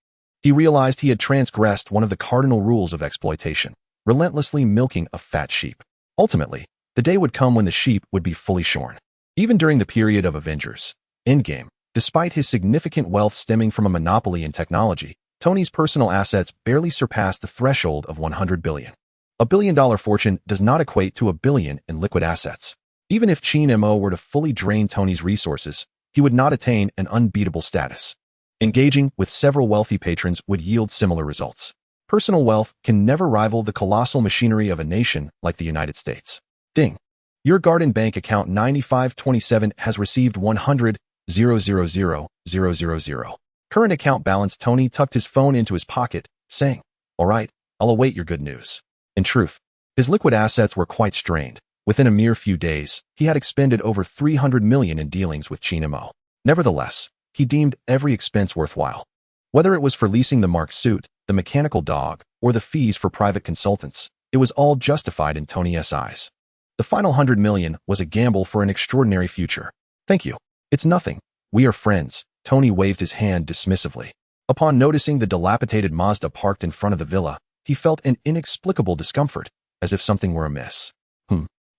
He realized he had transgressed one of the cardinal rules of exploitation, relentlessly milking a fat sheep. Ultimately, The day would come when the sheep would be fully shorn. Even during the period of Avengers Endgame, despite his significant wealth stemming from a monopoly in technology, Tony's personal assets barely surpassed the threshold of $100 billion. A billion-dollar fortune does not equate to $1 billion in liquid assets. Even if H.I.E.L.D. were to fully drain Tony's resources, he would not attain an unbeatable status. Engaging with several wealthy patrons would yield similar results. Personal wealth can never rival the colossal machinery of a nation like the United States. Ding. Your Garden Bank account 9527 has received 100,000,000. Current account balance. Tony tucked his phone into his pocket, saying, "All right, I'll await your good news." In truth, his liquid assets were quite strained. Within a mere few days, he had expended over $300 million in dealings with H.I.E.L.D. Nevertheless, he deemed every expense worthwhile. Whether it was for leasing the Mark suit, the mechanical dog, or the fees for private consultants, it was all justified in Tony's eyes. The final $100 million was a gamble for an extraordinary future. "Thank you. It's nothing. We are friends." Tony waved his hand dismissively. Upon noticing the dilapidated Mazda parked in front of the villa, he felt an inexplicable discomfort, as if something were amiss.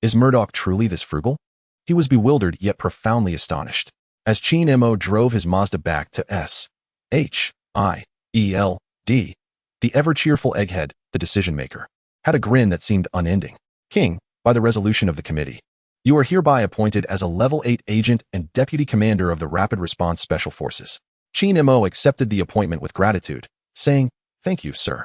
Is Murdock truly this frugal? He was bewildered yet profoundly astonished. As H.I.E.L.D. drove his Mazda back to S.H.I.E.L.D., the ever-cheerful egghead, the decision-maker, had a grin that seemed unending. "King, by the resolution of the committee, you are hereby appointed as a Level 8 agent and deputy commander of the Rapid Response Special Forces." H.I.E.L.D. accepted the appointment with gratitude, saying, "Thank you, sir."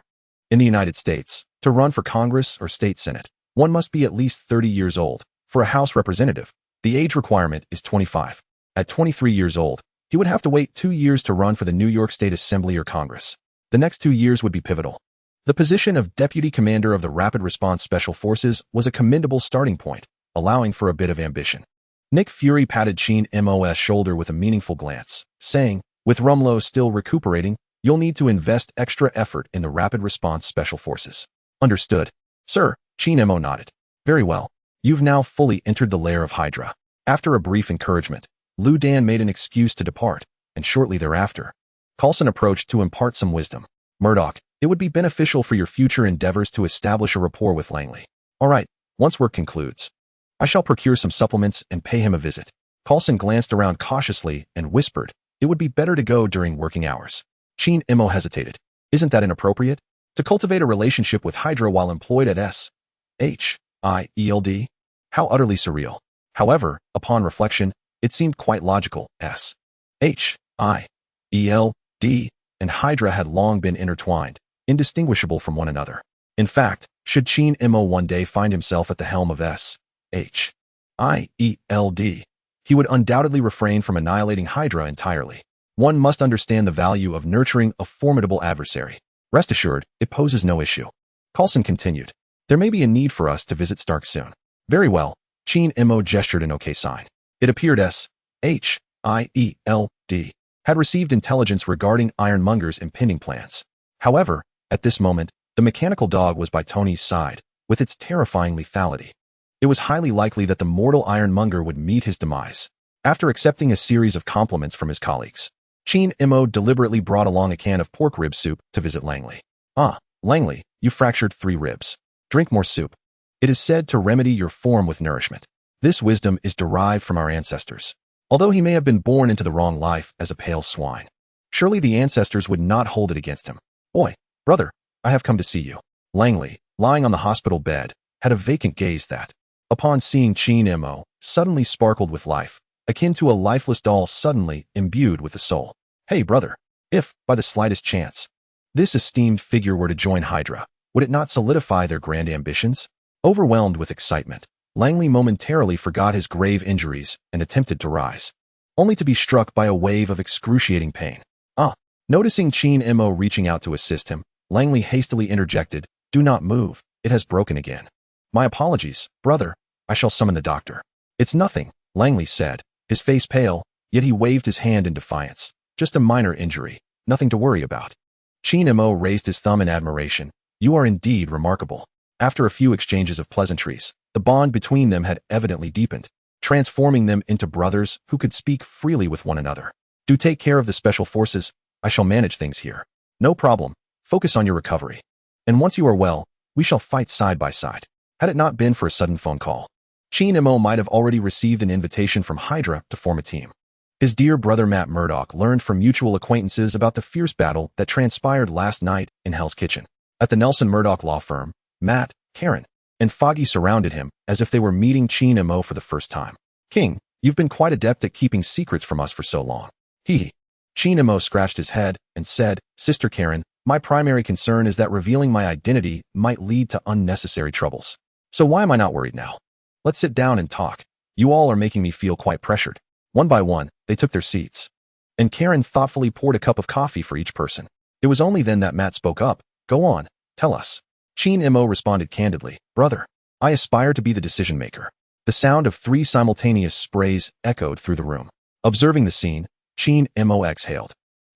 In the United States, to run for Congress or state senate, one must be at least 30 years old. For a House representative, the age requirement is 25. At 23 years old, he would have to wait 2 years to run for the New York State Assembly or Congress. The next 2 years would be pivotal. The position of Deputy Commander of the Rapid Response Special Forces was a commendable starting point, allowing for a bit of ambition. Nick Fury patted H.I.E.L.D.'s shoulder with a meaningful glance, saying, "With Rumlow still recuperating, you'll need to invest extra effort in the Rapid Response Special Forces." "Understood, sir." H.I.E.L.D. nodded. "Very well. You've now fully entered the lair of HYDRA." After a brief encouragement, Lou Dan made an excuse to depart, and shortly thereafter, Coulson approached to impart some wisdom. "Murdock, it would be beneficial for your future endeavors to establish a rapport with Langley. All right, once work concludes, I shall procure some supplements and pay him a visit." Coulson glanced around cautiously and whispered, "It would be better to go during working hours." H.I.E.L.D. hesitated. "Isn't that inappropriate? To cultivate a relationship with HYDRA while employed at S.H.I.E.L.D.? How utterly surreal." However, upon reflection, it seemed quite logical. S.H.I.E.L.D. and HYDRA had long been intertwined, indistinguishable from one another. In fact, should H.I.E.L.D. one day find himself at the helm of S.H.I.E.L.D., he would undoubtedly refrain from annihilating HYDRA entirely. One must understand the value of nurturing a formidable adversary. Rest assured, it poses no issue. Coulson continued, "There may be a need for us to visit Stark soon." "Very well." H.I.E.L.D. gestured an OK sign. It appeared S.H.I.E.L.D. had received intelligence regarding Ironmonger's impending plans. However, at this moment, the mechanical dog was by Tony's side, with its terrifying lethality. It was highly likely that the mortal Ironmonger would meet his demise. After accepting a series of compliments from his colleagues, H.I.E.L.D. deliberately brought along a can of pork rib soup to visit Langley. "Ah, Langley, you fractured 3 ribs. Drink more soup. It is said to remedy your form with nourishment. This wisdom is derived from our ancestors. Although he may have been born into the wrong life as a pale swine, surely the ancestors would not hold it against him. Oi, brother, I have come to see you." Langley, lying on the hospital bed, had a vacant gaze that, upon seeing H.I.E.L.D., suddenly sparkled with life, akin to a lifeless doll suddenly imbued with the soul. "Hey, brother, if, by the slightest chance, this esteemed figure were to join HYDRA, would it not solidify their grand ambitions?" Overwhelmed with excitement, Langley momentarily forgot his grave injuries and attempted to rise, only to be struck by a wave of excruciating pain. Noticing H.I.E.L.D. reaching out to assist him, Langley hastily interjected, "Do not move, it has broken again." "My apologies, brother, I shall summon the doctor." "It's nothing," Langley said, his face pale, yet he waved his hand in defiance. "Just a minor injury, nothing to worry about." H.I.E.L.D. raised his thumb in admiration. "You are indeed remarkable." After a few exchanges of pleasantries, the bond between them had evidently deepened, transforming them into brothers who could speak freely with one another. "Do take care of the special forces. I shall manage things here." "No problem. Focus on your recovery. And once you are well, we shall fight side by side." Had it not been for a sudden phone call, H.I.E.L.D might have already received an invitation from HYDRA to form a team. His dear brother Matt Murdock learned from mutual acquaintances about the fierce battle that transpired last night in Hell's Kitchen. At the Nelson Murdock law firm, Matt, Karen, and Foggy surrounded him as if they were meeting H.I.E.L.D for the first time. King, you've been quite adept at keeping secrets from us for so long. Hee. H.I.E.L.D scratched his head and said, Sister Karen, my primary concern is that revealing my identity might lead to unnecessary troubles. So why am I not worried now? Let's sit down and talk. You all are making me feel quite pressured. One by one, they took their seats. And Karen thoughtfully poured a cup of coffee for each person. It was only then that Matt spoke up. Go on, tell us. H.I.E.L.D responded candidly, Brother, I aspire to be the decision maker. The sound of 3 simultaneous sprays echoed through the room. Observing the scene, H.I.E.L.D exhaled,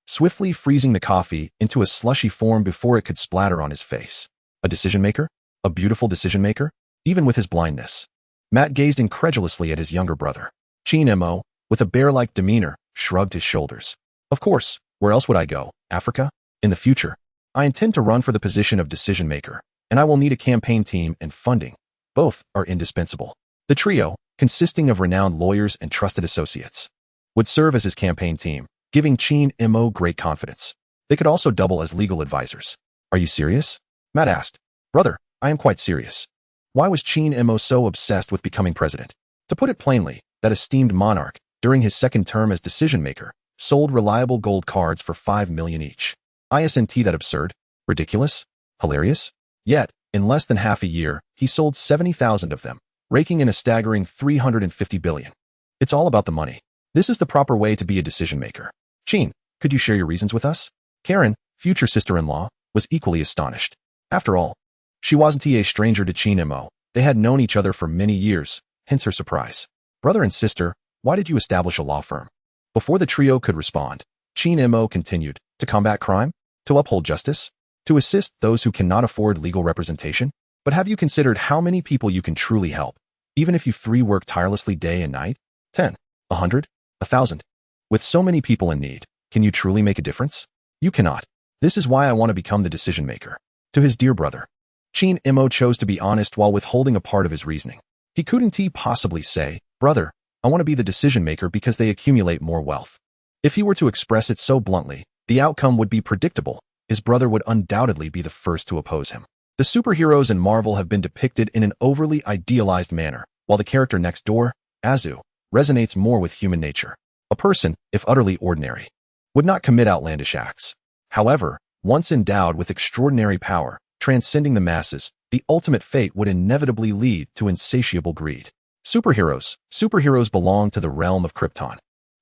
swiftly freezing the coffee into a slushy form before it could splatter on his face. A decision maker? A beautiful decision maker? Even with his blindness. Matt gazed incredulously at his younger brother. H.I.E.L.D, with a bear-like demeanor, shrugged his shoulders. Of course, where else would I go? Africa? In the future, I intend to run for the position of decision maker, and I will need a campaign team and funding. Both are indispensable. The trio, consisting of renowned lawyers and trusted associates, would serve as his campaign team, giving H.I.E.L.D great confidence. They could also double as legal advisors. Are you serious? Matt asked. Brother, I am quite serious. Why was H.I.E.L.D so obsessed with becoming president? To put it plainly, that esteemed monarch, during his second term as decision maker, sold reliable gold cards for $5 million each. Isn't that absurd? Ridiculous? Hilarious? Yet, in less than half a year, he sold 70,000 of them, raking in a staggering $350 billion. It's all about the money. This is the proper way to be a decision maker. H.I.E.L.D, could you share your reasons with us? Karen, future sister-in-law, was equally astonished. After all, she wasn't a stranger to H.I.E.L.D. They had known each other for many years, hence her surprise. Brother and sister, why did you establish a law firm? Before the trio could respond, H.I.E.L.D continued, to combat crime, to uphold justice, to assist those who cannot afford legal representation. But have you considered how many people you can truly help, even if you 3 work tirelessly day and night? 10, 100, 1,000. With so many people in need, can you truly make a difference? You cannot. This is why I want to become the decision maker. To his dear brother, H.I.E.L.D chose to be honest while withholding a part of his reasoning. He couldn't possibly say, Brother, I want to be the decision maker because they accumulate more wealth. If he were to express it so bluntly, the outcome would be predictable. His brother would undoubtedly be the first to oppose him. The superheroes in Marvel have been depicted in an overly idealized manner, while the character next door, Azu, resonates more with human nature. A person, if utterly ordinary, would not commit outlandish acts. However, once endowed with extraordinary power, transcending the masses, the ultimate fate would inevitably lead to insatiable greed. Superheroes belong to the realm of Krypton.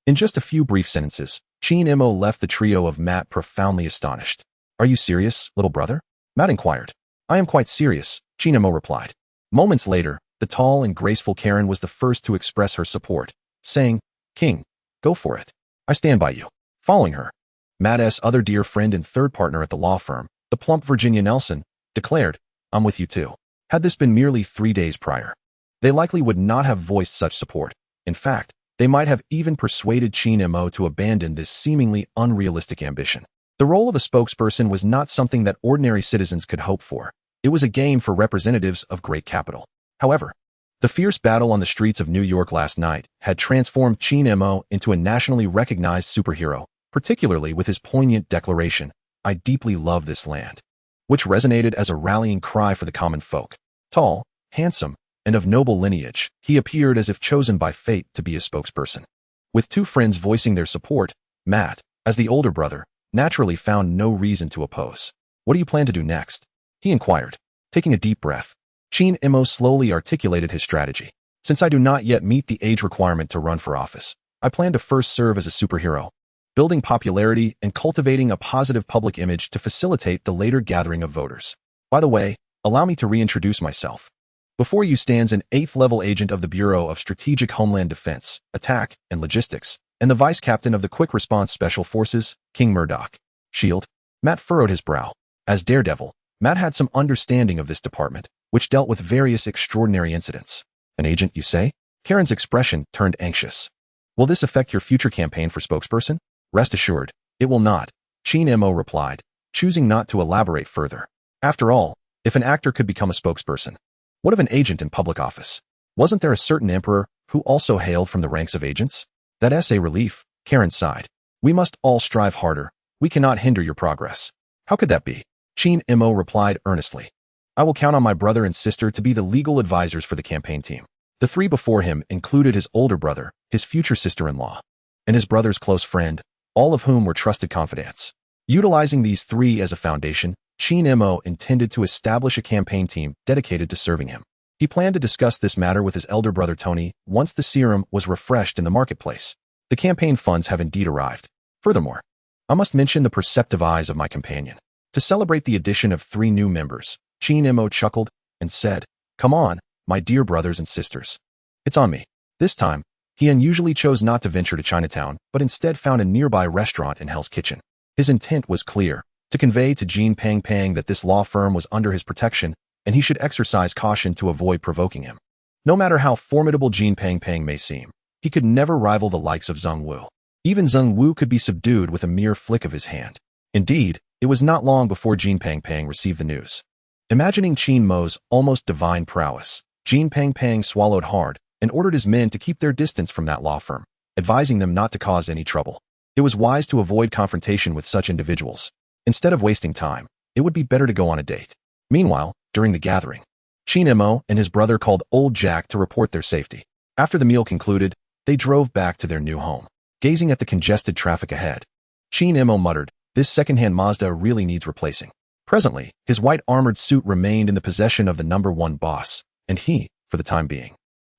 In just a few brief sentences, H.I.E.L.D left the trio of Matt profoundly astonished. Are you serious, little brother? Matt inquired. I am quite serious, H.I.E.L.D replied. Moments later, the tall and graceful Karen was the first to express her support, saying, King, go for it. I stand by you. Following her, Matt's other dear friend and third partner at the law firm, the plump Virginia Nelson, declared, I'm with you too. Had this been merely 3 days prior, they likely would not have voiced such support. In fact, they might have even persuaded H.I.E.L.D to abandon this seemingly unrealistic ambition. The role of a spokesperson was not something that ordinary citizens could hope for. It was a game for representatives of great capital. However, the fierce battle on the streets of New York last night had transformed H.I.E.L.D into a nationally recognized superhero, particularly with his poignant declaration, I deeply love this land, which resonated as a rallying cry for the common folk. Tall, handsome, and of noble lineage, he appeared as if chosen by fate to be a spokesperson. With 2 friends voicing their support, Matt, as the older brother, naturally found no reason to oppose. What do you plan to do next? He inquired. Taking a deep breath, H.I.E.L.D slowly articulated his strategy. Since I do not yet meet the age requirement to run for office, I plan to first serve as a superhero, building popularity and cultivating a positive public image to facilitate the later gathering of voters. By the way, allow me to reintroduce myself. Before you stands an 8th-level agent of the Bureau of Strategic Homeland Defense, Attack, and Logistics, and the Vice Captain of the Quick Response Special Forces, King Murdock. S.H.I.E.L.D. Matt furrowed his brow. As Daredevil, Matt had some understanding of this department, which dealt with various extraordinary incidents. An agent, you say? Karen's expression turned anxious. Will this affect your future campaign for spokesperson? Rest assured, it will not, H.I.E.L.D replied, choosing not to elaborate further. After all, if an actor could become a spokesperson, what of an agent in public office? Wasn't there a certain emperor who also hailed from the ranks of agents? That's a relief, Karen sighed. We must all strive harder. We cannot hinder your progress. How could that be? Chin-mo replied earnestly. I will count on my brother and sister to be the legal advisors for the campaign team. The three before him included his older brother, his future sister-in-law, and his brother's close friend, all of whom were trusted confidants. Utilizing these three as a foundation, Chin-mo intended to establish a campaign team dedicated to serving him. He planned to discuss this matter with his elder brother Tony once the serum was refreshed in the marketplace. The campaign funds have indeed arrived. Furthermore, I must mention the perceptive eyes of my companion. To celebrate the addition of 3 new members, Chin-mo chuckled and said, Come on, my dear brothers and sisters. It's on me. This time, he unusually chose not to venture to Chinatown, but instead found a nearby restaurant in Hell's Kitchen. His intent was clear, to convey to Jean Peng Peng that this law firm was under his protection, and he should exercise caution to avoid provoking him. No matter how formidable Jean Peng Peng may seem, he could never rival the likes of Zheng Wu. Even Zheng Wu could be subdued with a mere flick of his hand. Indeed, it was not long before Jean Peng Peng received the news. Imagining Chin-mo's almost divine prowess, Jean Peng Peng swallowed hard and ordered his men to keep their distance from that law firm, advising them not to cause any trouble. It was wise to avoid confrontation with such individuals. Instead of wasting time, it would be better to go on a date. Meanwhile, during the gathering, Chin-mo and his brother called Old Jack to report their safety. After the meal concluded, they drove back to their new home. Gazing at the congested traffic ahead, Chin-mo muttered, This second-hand Mazda really needs replacing. Presently, his white armored suit remained in the possession of the number 1 boss, and he, for the time being,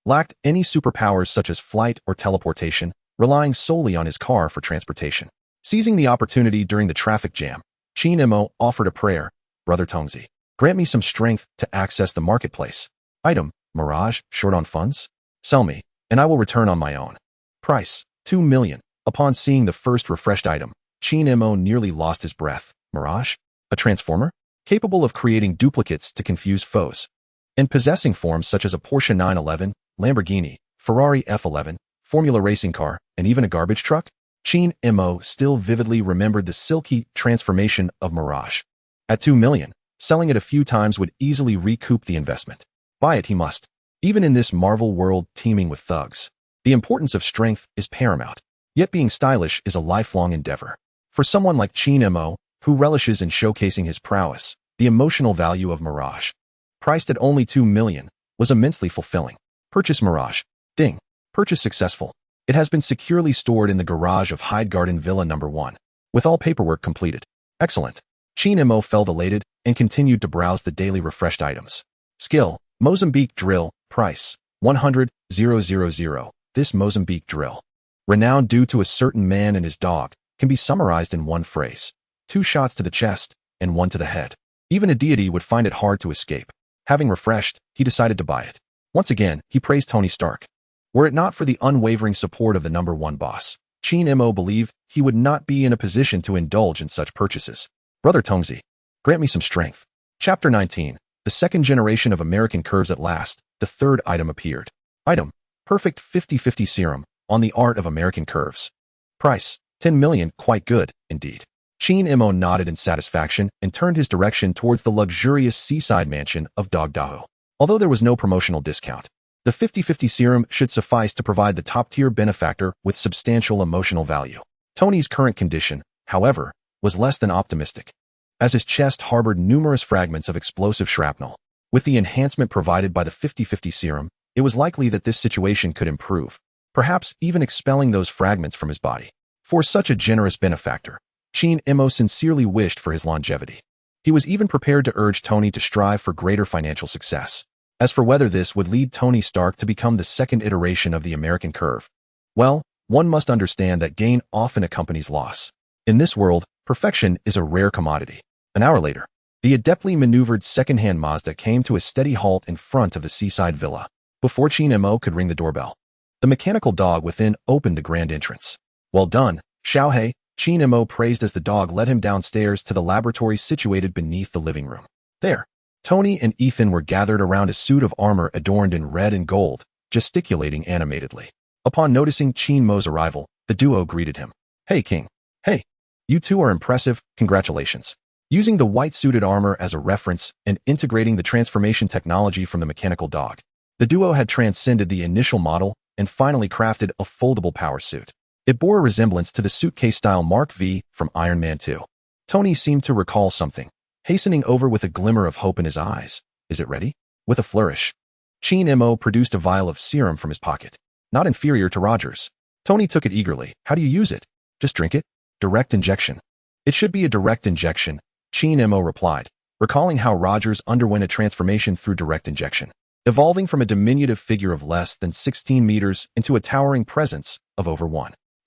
lacked any superpowers such as flight or teleportation, relying solely on his car for transportation. Seizing the opportunity during the traffic jam, Chin-mo offered a prayer, Brother Tongzi, grant me some strength to access the marketplace. Item, Mirage, short on funds? Sell me, and I will return on my own. Price, 2 million. Upon seeing the first refreshed item, Chin-mo nearly lost his breath. Mirage? A transformer? Capable of creating duplicates to confuse foes, and possessing forms such as a Porsche 911, Lamborghini, Ferrari F11, Formula racing car, and even a garbage truck? Chin-mo still vividly remembered the silky transformation of Mirage. At 2 million, selling it a few times would easily recoup the investment. Buy it he must. Even in this Marvel world teeming with thugs, the importance of strength is paramount. Yet being stylish is a lifelong endeavor. For someone like Chin-mo, who relishes in showcasing his prowess, the emotional value of Mirage, priced at only 2 million, was immensely fulfilling. Purchase Mirage. Ding. Purchase successful. It has been securely stored in the garage of Hyde Villa No. 1, with all paperwork completed. Excellent. Chin-mo felt elated and continued to browse the daily refreshed items. Skill, Mozambique drill, price, 100,000. This Mozambique drill, renowned due to a certain man and his dog, can be summarized in one phrase. 2 shots to the chest and 1 to the head. Even a deity would find it hard to escape. Having refreshed, he decided to buy it. Once again, he praised Tony Stark. Were it not for the unwavering support of the number 1 boss, Chin-mo believed he would not be in a position to indulge in such purchases. Brother Tongzi, grant me some strength. Chapter 19. The second generation of American curves at last, the third item appeared. Item, perfect 50-50 serum on the art of American curves. Price, 10 million, quite good, indeed. Chin-mo nodded in satisfaction and turned his direction towards the luxurious seaside mansion of Dogdaho. Although there was no promotional discount, the 50-50 serum should suffice to provide the top-tier benefactor with substantial emotional value. Tony's current condition, however, was less than optimistic, as his chest harbored numerous fragments of explosive shrapnel. With the enhancement provided by the 50-50 serum, it was likely that this situation could improve, perhaps even expelling those fragments from his body. For such a generous benefactor, Chin-mo sincerely wished for his longevity. He was even prepared to urge Tony to strive for greater financial success. As for whether this would lead Tony Stark to become the second iteration of the American curve, well, one must understand that gain often accompanies loss. In this world, perfection is a rare commodity. An hour later, the adeptly maneuvered second-hand Mazda came to a steady halt in front of the seaside villa. Before Chin-mo could ring the doorbell, the mechanical dog within opened the grand entrance. Well done, Xiao-hei, Chin-mo praised as the dog led him downstairs to the laboratory situated beneath the living room. There, Tony and Ethan were gathered around a suit of armor adorned in red and gold, gesticulating animatedly. Upon noticing Chin-mo's arrival, the duo greeted him. Hey, King. Hey, you two are impressive, congratulations. Using the white-suited armor as a reference and integrating the transformation technology from the mechanical dog, The duo had transcended the initial model and finally crafted a foldable power suit. It bore a resemblance to the suitcase-style Mark V from Iron Man 2. Tony seemed to recall something, hastening over with a glimmer of hope in his eyes. Is it ready? With a flourish, H.I.E.L.D. produced a vial of serum from his pocket, not inferior to Roger's. Tony took it eagerly. How do you use it? Just drink it? Direct injection. It should be a direct injection, H.I.E.L.D. replied, recalling how Rogers underwent a transformation through direct injection, evolving from a diminutive figure of less than 16 meters into a towering presence of over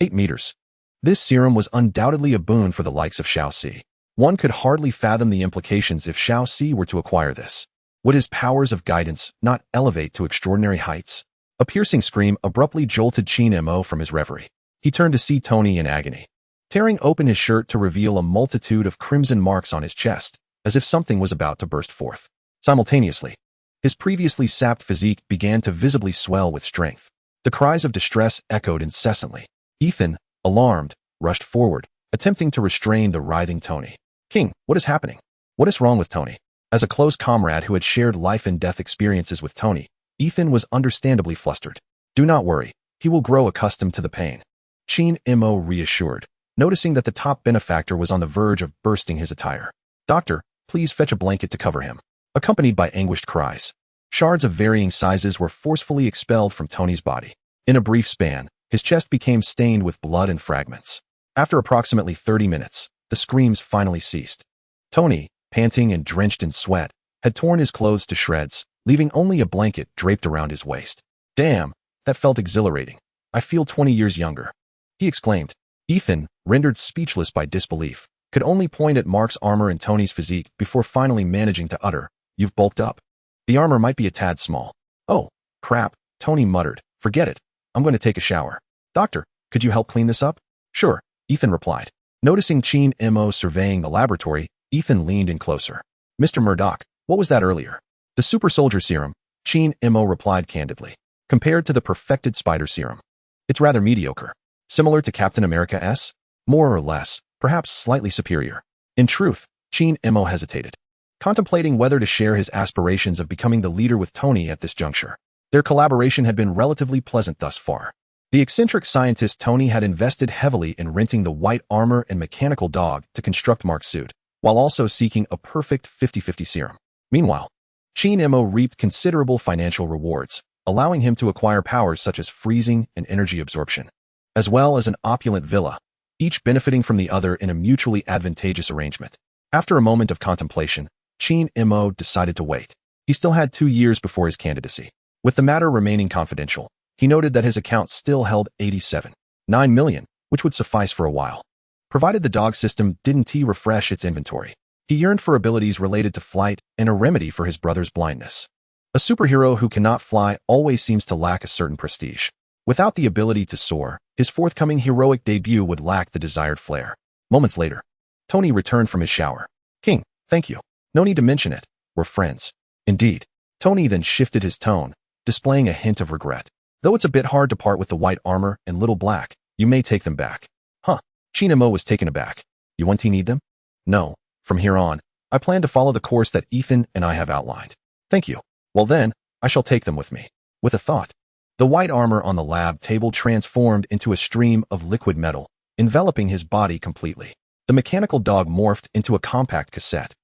8 meters. This serum was undoubtedly a boon for the likes of Xiao-Si. One could hardly fathom the implications if Xiao-Si were to acquire this. Would his powers of guidance not elevate to extraordinary heights? A piercing scream abruptly jolted H.I.E.L.D. from his reverie. He turned to see Tony in agony, tearing open his shirt to reveal a multitude of crimson marks on his chest, as if something was about to burst forth. Simultaneously, his previously sapped physique began to visibly swell with strength. The cries of distress echoed incessantly. Ethan, alarmed, rushed forward, attempting to restrain the writhing Tony. King, what is happening? What is wrong with Tony? As a close comrade who had shared life and death experiences with Tony, Ethan was understandably flustered. Do not worry, he will grow accustomed to the pain, H.I.E.L.D. reassured, noticing that the top benefactor was on the verge of bursting his attire. Doctor, please fetch a blanket to cover him. Accompanied by anguished cries, shards of varying sizes were forcefully expelled from Tony's body. In a brief span, his chest became stained with blood and fragments. After approximately 30 minutes, the screams finally ceased. Tony, panting and drenched in sweat, had torn his clothes to shreds, leaving only a blanket draped around his waist. Damn, that felt exhilarating. I feel 20 years younger, he exclaimed. Ethan, rendered speechless by disbelief, could only point at Mark's armor and Tony's physique before finally managing to utter, "You've bulked up. The armor might be a tad small." "Oh, crap," Tony muttered. "Forget it. I'm going to take a shower." "Doctor, could you help clean this up?" "Sure," Ethan replied. Noticing H.I.E.L.D. surveying the laboratory, Ethan leaned in closer. "Mr. Murdock, what was that earlier?" "The super soldier serum," H.I.E.L.D. replied candidly. "Compared to the perfected spider serum, it's rather mediocre. Similar to Captain America's? More or less, perhaps slightly superior." In truth, H.I.E.L.D. hesitated, contemplating whether to share his aspirations of becoming the leader with Tony at this juncture. Their collaboration had been relatively pleasant thus far. The eccentric scientist Tony had invested heavily in renting the white armor and mechanical dog to construct Mark's suit, while also seeking a perfect 50-50 serum. Meanwhile, H.I.E.L.D. reaped considerable financial rewards, allowing him to acquire powers such as freezing and energy absorption, as well as an opulent villa, each benefiting from the other in a mutually advantageous arrangement. After a moment of contemplation, H.I.E.L.D. decided to wait. He still had 2 years before his candidacy. With the matter remaining confidential, he noted that his account still held 87.9 million, which would suffice for a while, provided the dog system didn't refresh its inventory. He yearned for abilities related to flight and a remedy for his brother's blindness. A superhero who cannot fly always seems to lack a certain prestige. Without the ability to soar, his forthcoming heroic debut would lack the desired flair. Moments later, Tony returned from his shower. "King, thank you. No need to mention it. We're friends." "Indeed." Tony then shifted his tone, displaying a hint of regret. "Though it's a bit hard to part with the white armor and little black, you may take them back." "Huh." H.I.E.L.D. was taken aback. "You want to need them?" "No. From here on, I plan to follow the course that Ethan and I have outlined." "Thank you. Well then, I shall take them with me." With a thought, the white armor on the lab table transformed into a stream of liquid metal, enveloping his body completely. The mechanical dog morphed into a compact cassette.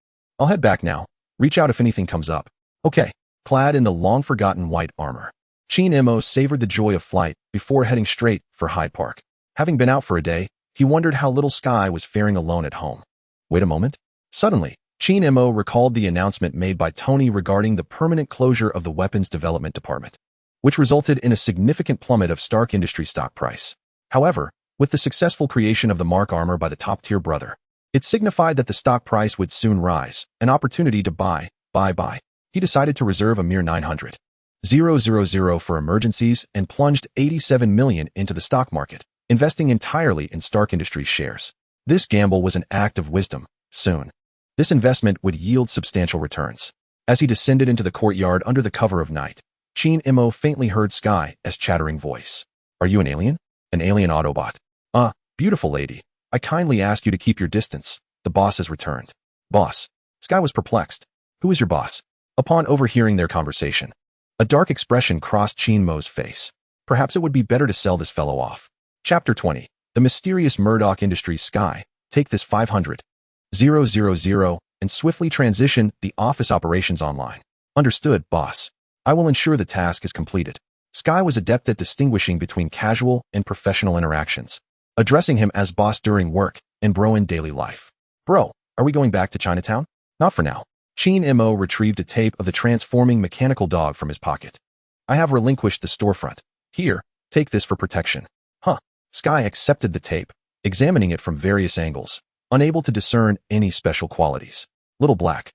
"I'll head back now. Reach out if anything comes up." "Okay." Clad in the long-forgotten white armor, H.I.E.L.D. savored the joy of flight before heading straight for Hyde Park. Having been out for a day, he wondered how little Sky was faring alone at home. Wait a moment. Suddenly, H.I.E.L.D. recalled the announcement made by Tony regarding the permanent closure of the weapons development department, which resulted in a significant plummet of Stark Industries stock price. However, with the successful creation of the Mark armor by the top-tier brother, it signified that the stock price would soon rise, an opportunity to buy. He decided to reserve a mere 900,000 for emergencies and plunged 87 million into the stock market, investing entirely in Stark Industries shares. This gamble was an act of wisdom. Soon, this investment would yield substantial returns. As he descended into the courtyard under the cover of night, H.I.E.L.D. faintly heard Sky's chattering voice. "Are you an alien?" "An alien Autobot." Beautiful lady. I kindly ask you to keep your distance. The boss has returned." "Boss?" Sky was perplexed. "Who is your boss?" Upon overhearing their conversation, A dark expression crossed Mo's face. Perhaps it would be better to sell this fellow off. Chapter 20. The mysterious Murdock Industries Sky. Take this 500,000 and swiftly transition the office operations online. Understood, boss. I will ensure the task is completed. Sky was adept at distinguishing between casual and professional interactions, addressing him as boss during work and bro in daily life. Bro, are we going back to Chinatown? Not for now. Mo retrieved a tape of the transforming mechanical dog from his pocket. I have relinquished the storefront. Here, take this for protection. Huh. Sky accepted the tape, examining it from various angles, unable to discern any special qualities. Little Black.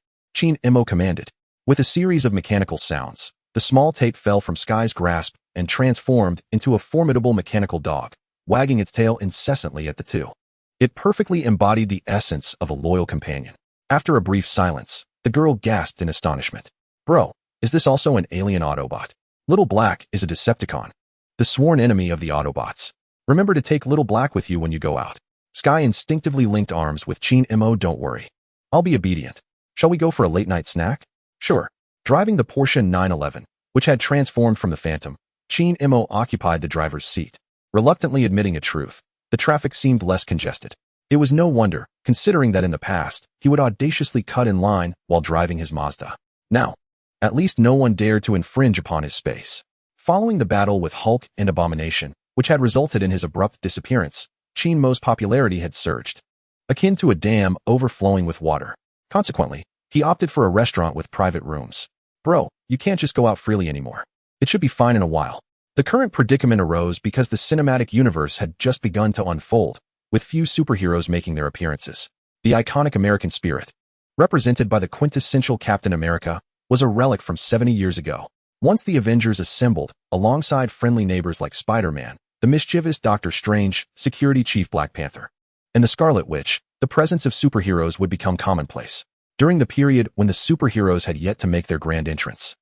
Mo commanded. With a series of mechanical sounds, the small tape fell from Sky's grasp and transformed into a formidable mechanical dog, wagging its tail incessantly at the two. It perfectly embodied the essence of a loyal companion. After a brief silence, the girl gasped in astonishment. Bro, is this also an alien Autobot? Little Black is a Decepticon, the sworn enemy of the Autobots. Remember to take Little Black with you when you go out. Sky instinctively linked arms with Mo. Don't worry. I'll be obedient. Shall we go for a late-night snack? Sure. Driving the Porsche 911, which had transformed from the Phantom, Mo occupied the driver's seat. Reluctantly admitting a truth, the traffic seemed less congested. It was no wonder, considering that in the past, he would audaciously cut in line while driving his Mazda. Now, at least no one dared to infringe upon his space. Following the battle with Hulk and Abomination, which had resulted in his abrupt disappearance, Mo's popularity had surged, akin to a dam overflowing with water. Consequently, he opted for a restaurant with private rooms. Bro, you can't just go out freely anymore. It should be fine in a while. The current predicament arose because the cinematic universe had just begun to unfold, with few superheroes making their appearances. The iconic American spirit, represented by the quintessential Captain America, was a relic from 70 years ago. Once the Avengers assembled, alongside friendly neighbors like Spider-Man, the mischievous Doctor Strange, Security Chief Black Panther, and the Scarlet Witch, the presence of superheroes would become commonplace. During the period when the superheroes had yet to make their grand entrance,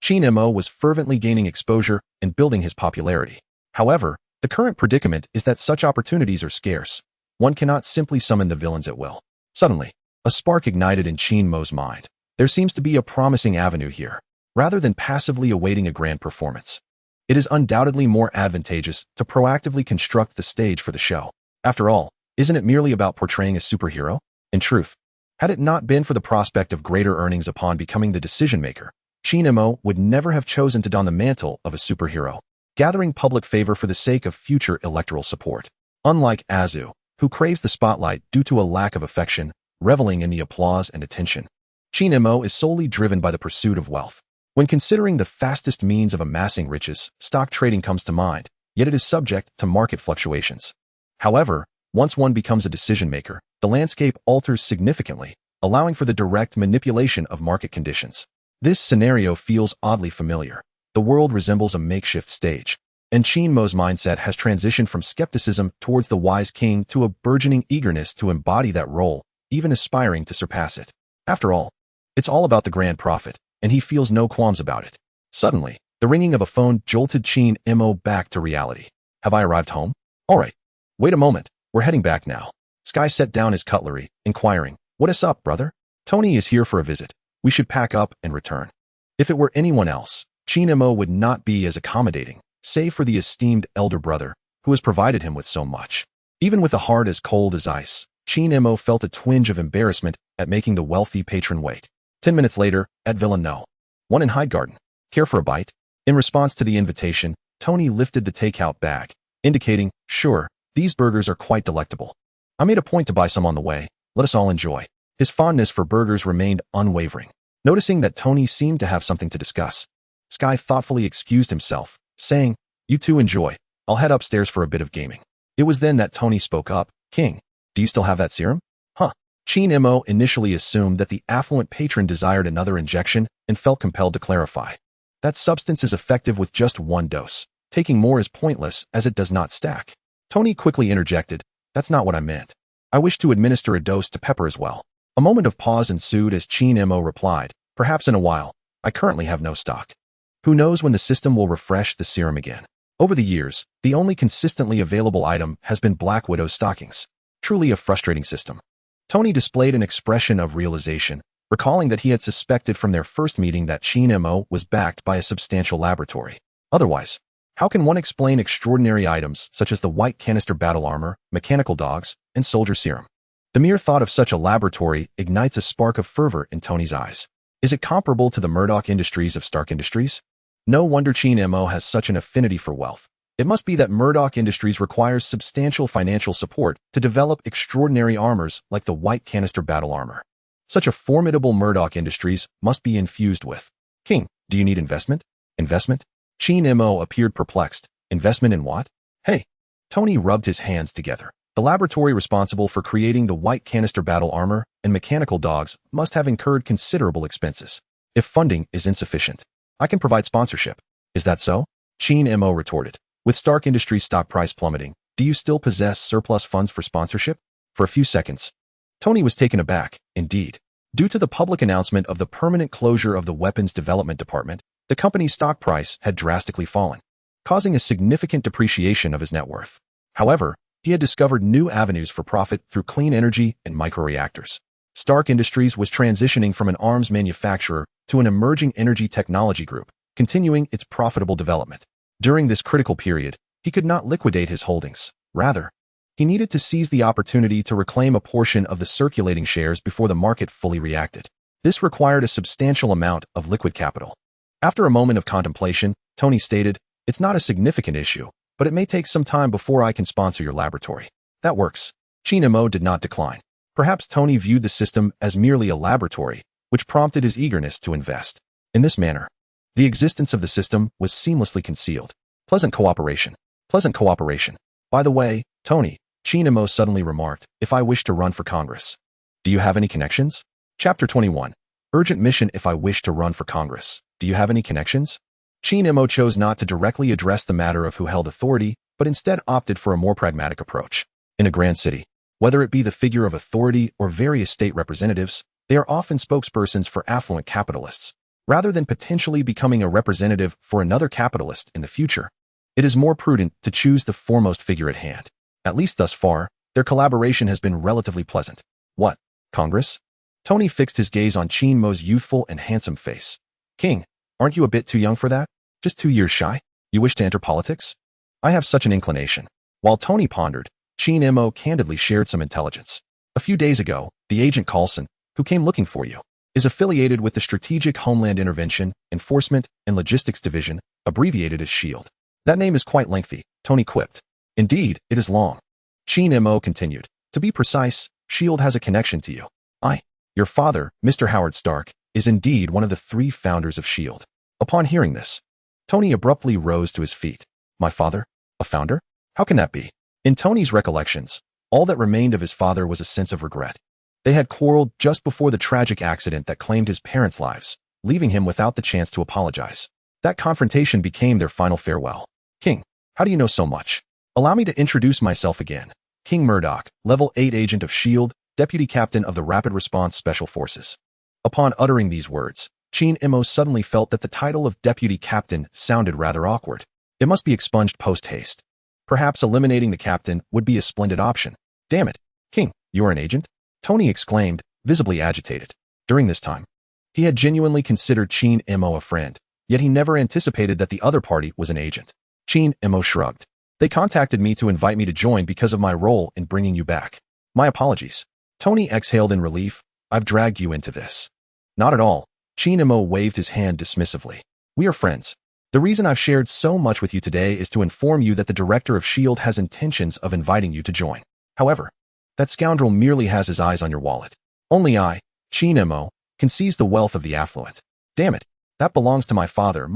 Mo was fervently gaining exposure and building his popularity. However, the current predicament is that such opportunities are scarce. One cannot simply summon the villains at will. Suddenly, a spark ignited in Mo's mind. There seems to be a promising avenue here. Rather than passively awaiting a grand performance, it is undoubtedly more advantageous to proactively construct the stage for the show. After all, isn't it merely about portraying a superhero? In truth, had it not been for the prospect of greater earnings upon becoming the decision-maker, Mo would never have chosen to don the mantle of a superhero, gathering public favor for the sake of future electoral support. Unlike Azu, who craves the spotlight due to a lack of affection, reveling in the applause and attention, Mo is solely driven by the pursuit of wealth. When considering the fastest means of amassing riches, stock trading comes to mind, yet it is subject to market fluctuations. However, once one becomes a decision-maker, the landscape alters significantly, allowing for the direct manipulation of market conditions. This scenario feels oddly familiar. The world resembles a makeshift stage, and Mo's mindset has transitioned from skepticism towards the wise king to a burgeoning eagerness to embody that role, even aspiring to surpass it. After all, it's all about the grand profit, and he feels no qualms about it. Suddenly, the ringing of a phone jolted Mo back to reality. Have I arrived home? All right. Wait a moment. We're heading back now. Sky set down his cutlery, inquiring, What is up, brother? Tony is here for a visit. We should pack up and return. If it were anyone else, Mo would not be as accommodating, save for the esteemed elder brother, who has provided him with so much. Even with a heart as cold as ice, Mo felt a twinge of embarrassment at making the wealthy patron wait. 10 minutes later, at Villa No. 1 in Hyde Garden. Care for a bite? In response to the invitation, Tony lifted the takeout bag, indicating, Sure, these burgers are quite delectable. I made a point to buy some on the way. Let us all enjoy. His fondness for burgers remained unwavering. Noticing that Tony seemed to have something to discuss, Sky thoughtfully excused himself, saying, You two enjoy. I'll head upstairs for a bit of gaming. It was then that Tony spoke up. King, do you still have that serum? Huh. Mo initially assumed that the affluent patron desired another injection and felt compelled to clarify. That substance is effective with just one dose. Taking more is pointless as it does not stack. Tony quickly interjected, That's not what I meant. I wish to administer a dose to Pepper as well. A moment of pause ensued as Mo replied, Perhaps in a while. I currently have no stock. Who knows when the system will refresh the serum again? Over the years, the only consistently available item has been Black Widow's stockings. Truly a frustrating system. Tony displayed an expression of realization, recalling that he had suspected from their first meeting that H.I.E.L.D. was backed by a substantial laboratory. Otherwise, how can one explain extraordinary items such as the white canister battle armor, mechanical dogs, and soldier serum? The mere thought of such a laboratory ignites a spark of fervor in Tony's eyes. Is it comparable to the Murdock Industries of Stark Industries? No wonder H.I.E.L.D. has such an affinity for wealth. It must be that Murdock Industries requires substantial financial support to develop extraordinary armors like the white canister battle armor. Such a formidable Murdock Industries must be infused with. King, do you need investment? Investment? H.I.E.L.D. appeared perplexed. Investment in what? Hey. Tony rubbed his hands together. The laboratory responsible for creating the white canister battle armor and mechanical dogs must have incurred considerable expenses. If funding is insufficient, I can provide sponsorship. Is that so? H.I.E.L.D. retorted. With Stark Industries' stock price plummeting, do you still possess surplus funds for sponsorship? For a few seconds, Tony was taken aback. Indeed, due to the public announcement of the permanent closure of the Weapons Development Department, the company's stock price had drastically fallen, causing a significant depreciation of his net worth. However, he had discovered new avenues for profit through clean energy and microreactors. Stark Industries was transitioning from an arms manufacturer to an emerging energy technology group, continuing its profitable development. During this critical period, he could not liquidate his holdings. Rather, he needed to seize the opportunity to reclaim a portion of the circulating shares before the market fully reacted. This required a substantial amount of liquid capital. After a moment of contemplation, Tony stated, "It's not a significant issue, but it may take some time before I can sponsor your laboratory." That works. H.I.E.L.D. did not decline. Perhaps Tony viewed the system as merely a laboratory, which prompted his eagerness to invest. In this manner, the existence of the system was seamlessly concealed. Pleasant cooperation. Pleasant cooperation. By the way, Tony, H.I.E.L.D. suddenly remarked, if I wish to run for Congress. Do you have any connections? Chapter 21. Urgent mission. If I wish to run for Congress, do you have any connections? H.I.E.L.D. chose not to directly address the matter of who held authority, but instead opted for a more pragmatic approach. In a grand city, whether it be the figure of authority or various state representatives, they are often spokespersons for affluent capitalists. Rather than potentially becoming a representative for another capitalist in the future, it is more prudent to choose the foremost figure at hand. At least thus far, their collaboration has been relatively pleasant. What? Congress? Tony fixed his gaze on H.I.E.L.D.'s youthful and handsome face. King, aren't you a bit too young for that? Just 2 years shy? You wish to enter politics? I have such an inclination. While Tony pondered, H.I.E.L.D. candidly shared some intelligence. A few days ago, the agent Carlson, who came looking for you, is affiliated with the Strategic Homeland Intervention, Enforcement, and Logistics Division, abbreviated as S.H.I.E.L.D. That name is quite lengthy, Tony quipped. Indeed, it is long. H.I.E.L.D. continued. To be precise, S.H.I.E.L.D. has a connection to you. Your father, Mr. Howard Stark, is indeed one of the 3 founders of S.H.I.E.L.D. Upon hearing this, Tony abruptly rose to his feet. My father? A founder? How can that be? In Tony's recollections, all that remained of his father was a sense of regret. They had quarreled just before the tragic accident that claimed his parents' lives, leaving him without the chance to apologize. That confrontation became their final farewell. King, how do you know so much? Allow me to introduce myself again. King Murdock, Level 8 Agent of S.H.I.E.L.D., Deputy Captain of the Rapid Response Special Forces. Upon uttering these words, H.I.E.L.D. suddenly felt that the title of Deputy Captain sounded rather awkward. It must be expunged post-haste. Perhaps eliminating the captain would be a splendid option. Damn it. King, you're an agent? Tony exclaimed, visibly agitated. During this time, he had genuinely considered H.I.E.L.D. a friend, yet he never anticipated that the other party was an agent. H.I.E.L.D. shrugged. They contacted me to invite me to join because of my role in bringing you back. My apologies. Tony exhaled in relief. I've dragged you into this. Not at all. H.I.E.L.D. waved his hand dismissively. We are friends. The reason I've shared so much with you today is to inform you that the director of S.H.I.E.L.D. has intentions of inviting you to join. However, that scoundrel merely has his eyes on your wallet. Only I, H.I.E.L.D., can seize the wealth of the affluent. Damn it. That belongs to my father.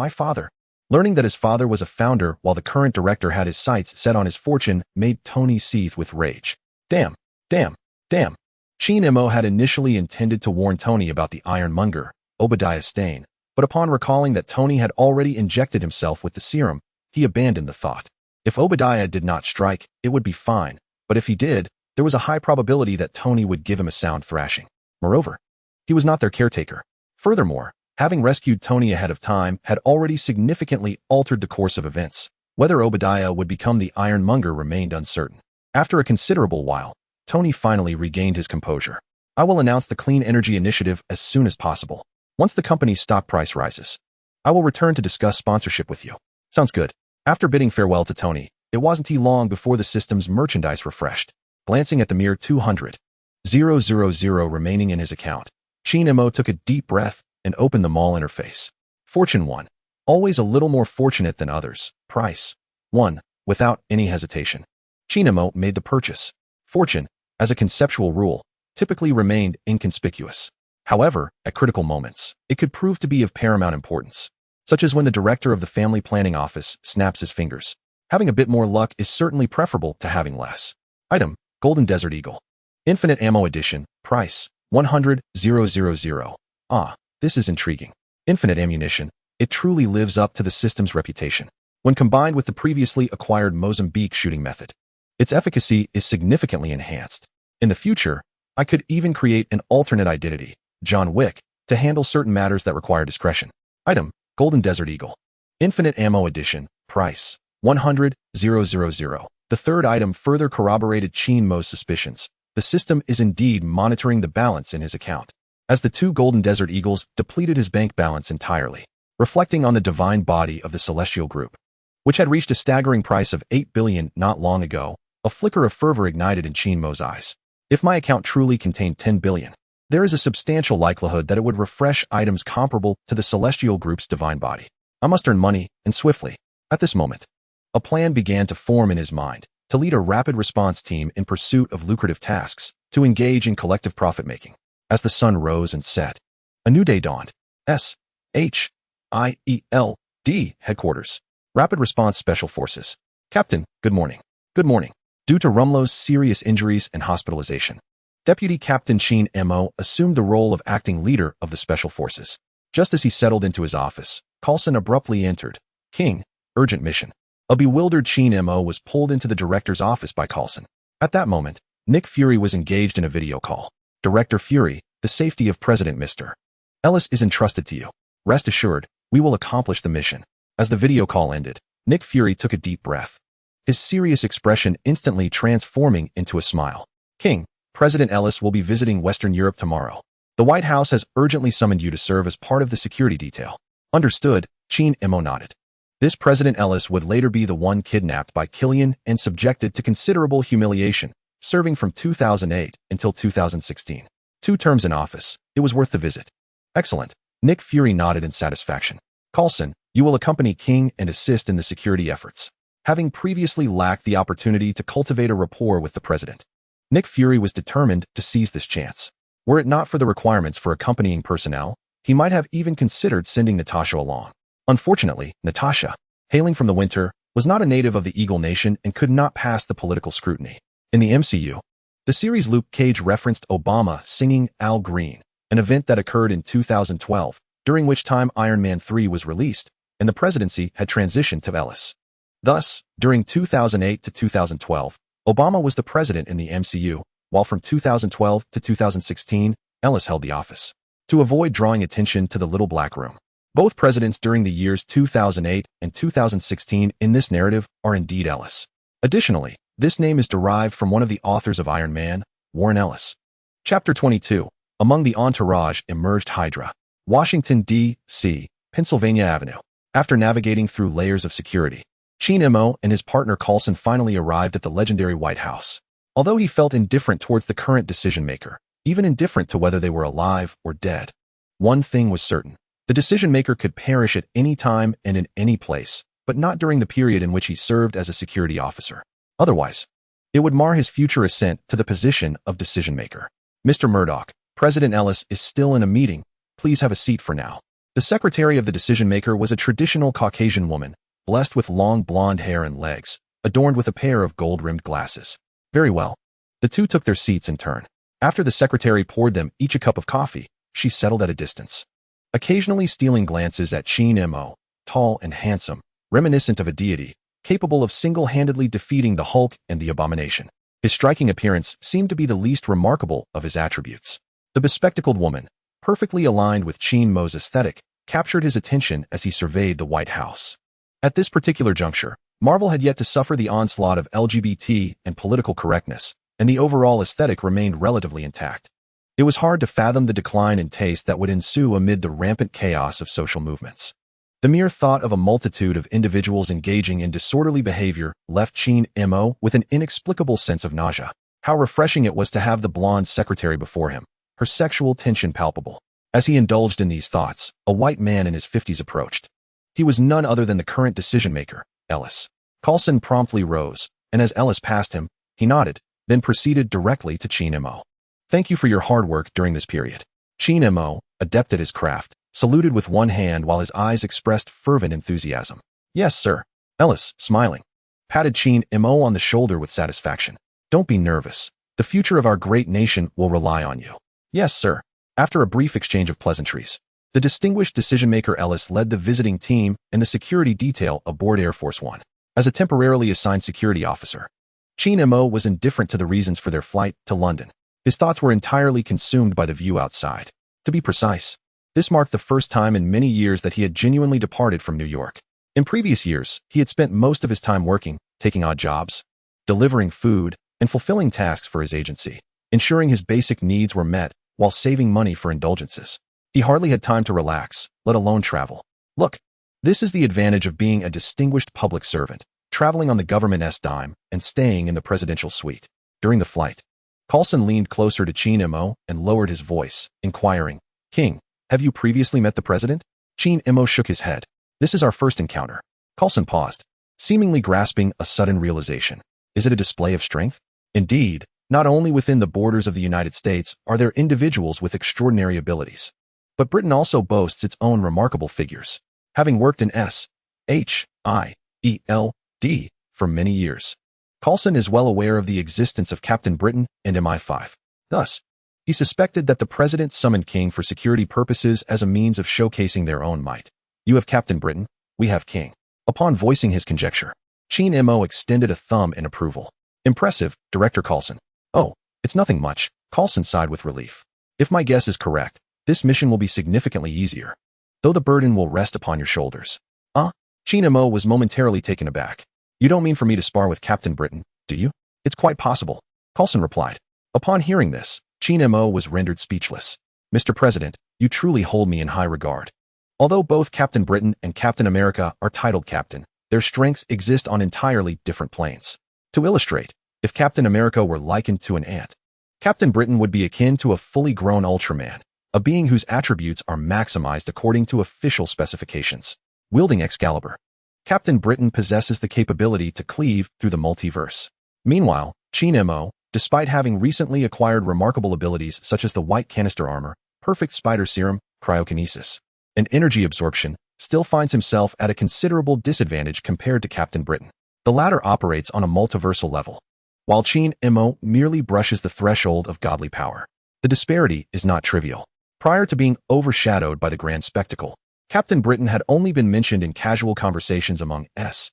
Learning that his father was a founder while the current director had his sights set on his fortune made Tony seethe with rage. Damn. H.I.E.L.D. had initially intended to warn Tony about the ironmonger, Obadiah Stane, but upon recalling that Tony had already injected himself with the serum, he abandoned the thought. If Obadiah did not strike, it would be fine, but if he did, there was a high probability that Tony would give him a sound thrashing. Moreover, he was not their caretaker. Furthermore, having rescued Tony ahead of time had already significantly altered the course of events. Whether Obadiah would become the ironmonger remained uncertain. After a considerable while, Tony finally regained his composure. I will announce the Clean Energy Initiative as soon as possible. Once the company's stock price rises, I will return to discuss sponsorship with you. Sounds good. After bidding farewell to Tony, it wasn't long before the system's merchandise refreshed. Glancing at the mere 200,000 remaining in his account, Shin-Mo took a deep breath and opened the mall interface. Fortune 1. Always a little more fortunate than others. Price 1. Without any hesitation, Shin-Mo made the purchase. Fortune, as a conceptual rule, typically remained inconspicuous. However, at critical moments, it could prove to be of paramount importance, such as when the director of the family planning office snaps his fingers. Having a bit more luck is certainly preferable to having less. Item: Golden Desert Eagle. Infinite Ammo Edition. Price: 100,000. Ah, this is intriguing. Infinite ammunition. It truly lives up to the system's reputation. When combined with the previously acquired Mozambique shooting method, its efficacy is significantly enhanced. In the future, I could even create an alternate identity, John Wick, to handle certain matters that require discretion. Item: Golden Desert Eagle. Infinite Ammo Edition. Price: 100,000. The third item further corroborated Shin-Mo's suspicions. The system is indeed monitoring the balance in his account, as the two Golden Desert Eagles depleted his bank balance entirely, reflecting on the divine body of the Celestial Group, which had reached a staggering price of 8 billion not long ago. A flicker of fervor ignited in Shin-Mo's eyes. If my account truly contained 10 billion, there is a substantial likelihood that it would refresh items comparable to the Celestial Group's divine body. I must earn money, and swiftly. At this moment, a plan began to form in his mind, to lead a rapid response team in pursuit of lucrative tasks, to engage in collective profit-making. As the sun rose and set, a new day dawned. S.H.I.E.L.D. Headquarters. Rapid Response Special Forces. Captain, good morning. Good morning. Due to Rumlow's serious injuries and hospitalization, Deputy Captain Shin-Mo assumed the role of acting leader of the Special Forces. Just as he settled into his office, Coulson abruptly entered. King, urgent mission. A bewildered Shin-Mo was pulled into the director's office by Coulson. At that moment, Nick Fury was engaged in a video call. Director Fury, the safety of President Mr. Ellis is entrusted to you. Rest assured, we will accomplish the mission. As the video call ended, Nick Fury took a deep breath, his serious expression instantly transforming into a smile. King, President Ellis will be visiting Western Europe tomorrow. The White House has urgently summoned you to serve as part of the security detail. Understood, Shin-Mo nodded. This President Ellis would later be the one kidnapped by Killian and subjected to considerable humiliation, serving from 2008 until 2016. 2 terms in office. It was worth the visit. Excellent. Nick Fury nodded in satisfaction. Coulson, you will accompany King and assist in the security efforts. Having previously lacked the opportunity to cultivate a rapport with the president, Nick Fury was determined to seize this chance. Were it not for the requirements for accompanying personnel, he might have even considered sending Natasha along. Unfortunately, Natasha, hailing from the winter, was not a native of the Eagle Nation and could not pass the political scrutiny. In the MCU, the series Luke Cage referenced Obama singing Al Green, an event that occurred in 2012, during which time Iron Man 3 was released, and the presidency had transitioned to Ellis. Thus, during 2008 to 2012, Obama was the president in the MCU, while from 2012 to 2016, Ellis held the office. To avoid drawing attention to the Little Black Room, both presidents during the years 2008 and 2016 in this narrative are indeed Ellis. Additionally, this name is derived from one of the authors of Iron Man, Warren Ellis. Chapter 22. Among the entourage emerged HYDRA. Washington, D.C., Pennsylvania Avenue. After navigating through layers of security, Shin-Mo and his partner Coulson finally arrived at the legendary White House. Although he felt indifferent towards the current decision-maker, even indifferent to whether they were alive or dead, one thing was certain. The decision-maker could perish at any time and in any place, but not during the period in which he served as a security officer. Otherwise, it would mar his future ascent to the position of decision-maker. Mr. Murdock, President Ellis is still in a meeting. Please have a seat for now. The secretary of the decision-maker was a traditional Caucasian woman, blessed with long blonde hair and legs, adorned with a pair of gold-rimmed glasses. Very well. The two took their seats in turn. After the secretary poured them each a cup of coffee, she settled at a distance, occasionally stealing glances at Shin-Mo, tall and handsome, reminiscent of a deity, capable of single-handedly defeating the Hulk and the Abomination. His striking appearance seemed to be the least remarkable of his attributes. The bespectacled woman, perfectly aligned with Shin-Mo's aesthetic, captured his attention as he surveyed the White House. At this particular juncture, Marvel had yet to suffer the onslaught of LGBT and political correctness, and the overall aesthetic remained relatively intact. It was hard to fathom the decline in taste that would ensue amid the rampant chaos of social movements. The mere thought of a multitude of individuals engaging in disorderly behavior left H.I.E.L.D. with an inexplicable sense of nausea. How refreshing it was to have the blonde secretary before him, her sexual tension palpable. As he indulged in these thoughts, a white man in his 50s approached. He was none other than the current decision-maker, Ellis. Coulson promptly rose, and as Ellis passed him, he nodded, then proceeded directly to H.I.E.L.D. Thank you for your hard work during this period. H.I.E.L.D., adept at his craft, saluted with one hand while his eyes expressed fervent enthusiasm. Yes, sir. Ellis, smiling, patted H.I.E.L.D. on the shoulder with satisfaction. Don't be nervous. The future of our great nation will rely on you. Yes, sir. After a brief exchange of pleasantries, the distinguished decision-maker Ellis led the visiting team and the security detail aboard Air Force One. As a temporarily assigned security officer, H.I.E.L.D. was indifferent to the reasons for their flight to London. His thoughts were entirely consumed by the view outside. To be precise, this marked the first time in many years that he had genuinely departed from New York. In previous years, he had spent most of his time working, taking odd jobs, delivering food, and fulfilling tasks for his agency, ensuring his basic needs were met while saving money for indulgences. He hardly had time to relax, let alone travel. Look, this is the advantage of being a distinguished public servant, traveling on the government's dime and staying in the presidential suite. During the flight, Coulson leaned closer to H.I.E.L.D. and lowered his voice, inquiring, King, have you previously met the president? H.I.E.L.D. shook his head. This is our first encounter. Coulson paused, seemingly grasping a sudden realization. Is it a display of strength? Indeed, not only within the borders of the United States are there individuals with extraordinary abilities, but Britain also boasts its own remarkable figures. Having worked in S.H.I.E.L.D. for many years, Coulson is well aware of the existence of Captain Britain and MI5. Thus, he suspected that the president summoned King for security purposes as a means of showcasing their own might. You have Captain Britain, we have King. Upon voicing his conjecture, H.I.E.L.D. extended a thumb in approval. Impressive, Director Coulson. Oh, it's nothing much, Coulson sighed with relief. If my guess is correct, this mission will be significantly easier, though the burden will rest upon your shoulders. H.I.E.L.D. was momentarily taken aback. You don't mean for me to spar with Captain Britain, do you? It's quite possible, Coulson replied. Upon hearing this, H.I.E.L.D. was rendered speechless. Mr. President, you truly hold me in high regard. Although both Captain Britain and Captain America are titled Captain, their strengths exist on entirely different planes. To illustrate, if Captain America were likened to an ant, Captain Britain would be akin to a fully grown Ultraman, a being whose attributes are maximized according to official specifications. Wielding Excalibur, Captain Britain possesses the capability to cleave through the multiverse. Meanwhile, H.I.E.L.D., despite having recently acquired remarkable abilities such as the white canister armor, perfect spider serum, cryokinesis, and energy absorption, still finds himself at a considerable disadvantage compared to Captain Britain. The latter operates on a multiversal level, while H.I.E.L.D. merely brushes the threshold of godly power. The disparity is not trivial. Prior to being overshadowed by the grand spectacle, Captain Britain had only been mentioned in casual conversations among S.H.I.E.L.D.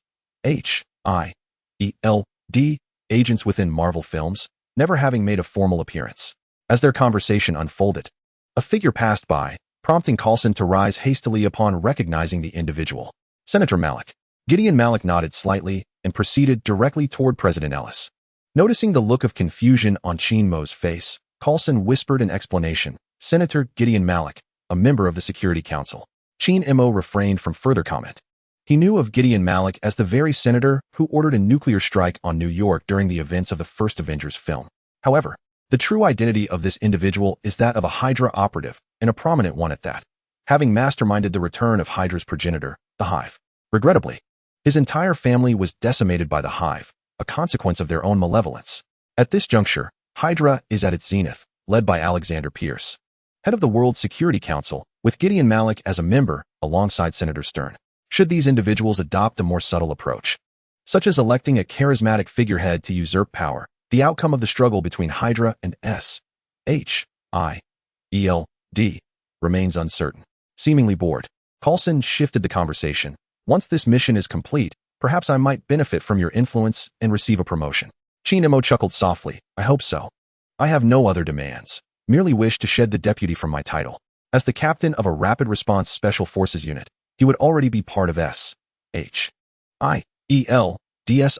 agents within Marvel films, never having made a formal appearance. As their conversation unfolded, a figure passed by, prompting Coulson to rise hastily upon recognizing the individual. Senator Malik. Gideon Malik nodded slightly and proceeded directly toward President Ellis. Noticing the look of confusion on H.I.E.L.D.'s face, Coulson whispered an explanation. Senator Gideon Malik, a member of the Security Council. H.I.E.L.D. refrained from further comment. He knew of Gideon Malik as the very senator who ordered a nuclear strike on New York during the events of the first Avengers film. However, the true identity of this individual is that of a HYDRA operative, and a prominent one at that, having masterminded the return of HYDRA's progenitor, the Hive. Regrettably, his entire family was decimated by the Hive, a consequence of their own malevolence. At this juncture, HYDRA is at its zenith, led by Alexander Pierce, head of the World Security Council, with Gideon Malik as a member, alongside Senator Stern. Should these individuals adopt a more subtle approach, such as electing a charismatic figurehead to usurp power, the outcome of the struggle between HYDRA and S.H.I.E.L.D. remains uncertain. Seemingly bored, Coulson shifted the conversation. Once this mission is complete, perhaps I might benefit from your influence and receive a promotion. H.I.E.L.D. chuckled softly. I hope so. I have no other demands. Merely wish to shed the deputy from my title. As the captain of a rapid response special forces unit, he would already be part of S.H.I.E.L.D.'s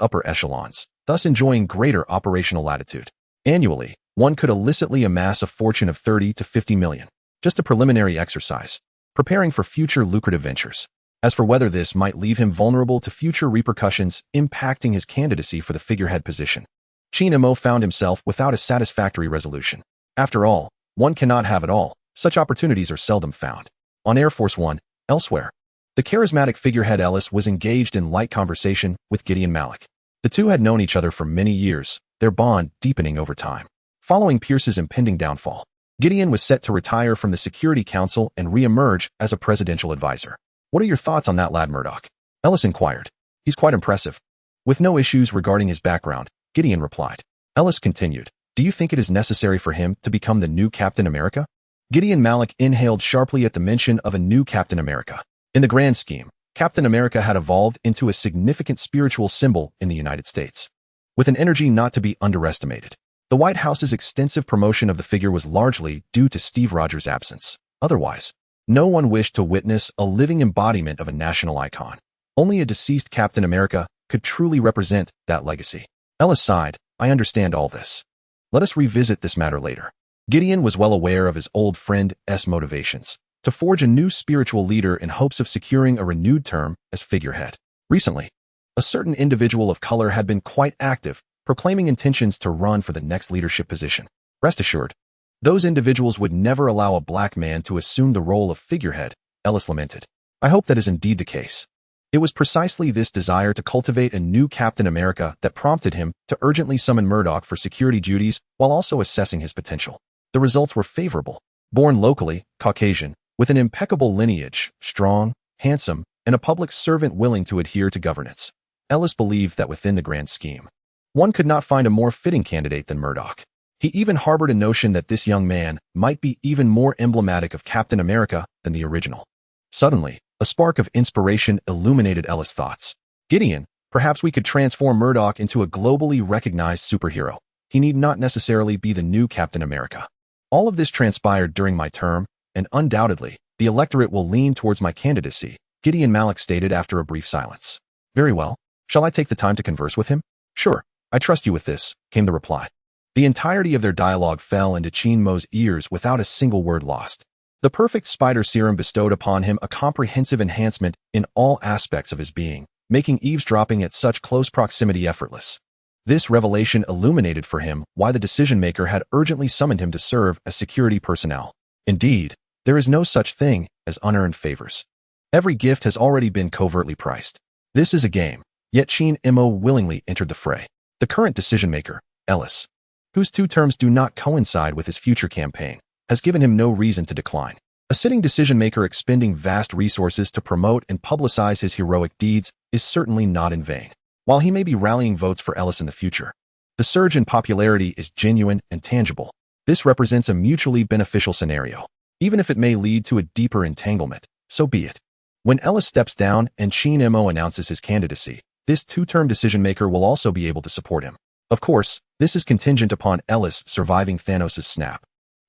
upper echelons, thus enjoying greater operational latitude. Annually, one could illicitly amass a fortune of 30 to 50 million. Just a preliminary exercise, preparing for future lucrative ventures. As for whether this might leave him vulnerable to future repercussions impacting his candidacy for the figurehead position, H.I.E.L.D. found himself without a satisfactory resolution. After all, one cannot have it all. Such opportunities are seldom found. On Air Force One, elsewhere, the charismatic figurehead Ellis was engaged in light conversation with Gideon Malik. The two had known each other for many years, their bond deepening over time. Following Pierce's impending downfall, Gideon was set to retire from the Security Council and re-emerge as a presidential advisor. "What are your thoughts on that lad, Murdock?" Ellis inquired. "He's quite impressive." With no issues regarding his background, Gideon replied. Ellis continued, "Do you think it is necessary for him to become the new Captain America?" Gideon Malik inhaled sharply at the mention of a new Captain America. In the grand scheme, Captain America had evolved into a significant spiritual symbol in the United States, with an energy not to be underestimated. The White House's extensive promotion of the figure was largely due to Steve Rogers' absence. Otherwise, no one wished to witness a living embodiment of a national icon. Only a deceased Captain America could truly represent that legacy. Ellis sighed. "I understand all this. Let us revisit this matter later." Gideon was well aware of his old friend's motivations to forge a new spiritual leader in hopes of securing a renewed term as figurehead. Recently, a certain individual of color had been quite active, proclaiming intentions to run for the next leadership position. Rest assured, those individuals would never allow a black man to assume the role of figurehead, Ellis lamented. "I hope that is indeed the case." It was precisely this desire to cultivate a new Captain America that prompted him to urgently summon Murdock for security duties while also assessing his potential. The results were favorable. Born locally, Caucasian, with an impeccable lineage, strong, handsome, and a public servant willing to adhere to governance, Ellis believed that within the grand scheme, one could not find a more fitting candidate than Murdock. He even harbored a notion that this young man might be even more emblematic of Captain America than the original. Suddenly, a spark of inspiration illuminated Ellis' thoughts. "Gideon, perhaps we could transform Murdock into a globally recognized superhero. He need not necessarily be the new Captain America. All of this transpired during my term, and undoubtedly, the electorate will lean towards my candidacy," Gideon Malik stated after a brief silence. "Very well. Shall I take the time to converse with him?" "Sure, I trust you with this," came the reply. The entirety of their dialogue fell into H.I.E.L.D's ears without a single word lost. The perfect spider serum bestowed upon him a comprehensive enhancement in all aspects of his being, making eavesdropping at such close proximity effortless. This revelation illuminated for him why the decision-maker had urgently summoned him to serve as security personnel. Indeed, there is no such thing as unearned favors. Every gift has already been covertly priced. This is a game, yet H.I.E.L.D. willingly entered the fray. The current decision-maker, Ellis, whose 2 terms do not coincide with his future campaign, has given him no reason to decline. A sitting decision-maker expending vast resources to promote and publicize his heroic deeds is certainly not in vain. While he may be rallying votes for Ellis in the future, the surge in popularity is genuine and tangible. This represents a mutually beneficial scenario. Even if it may lead to a deeper entanglement, so be it. When Ellis steps down and H.I.E.L.D. announces his candidacy, this 2-term decision-maker will also be able to support him. Of course, this is contingent upon Ellis surviving Thanos' snap.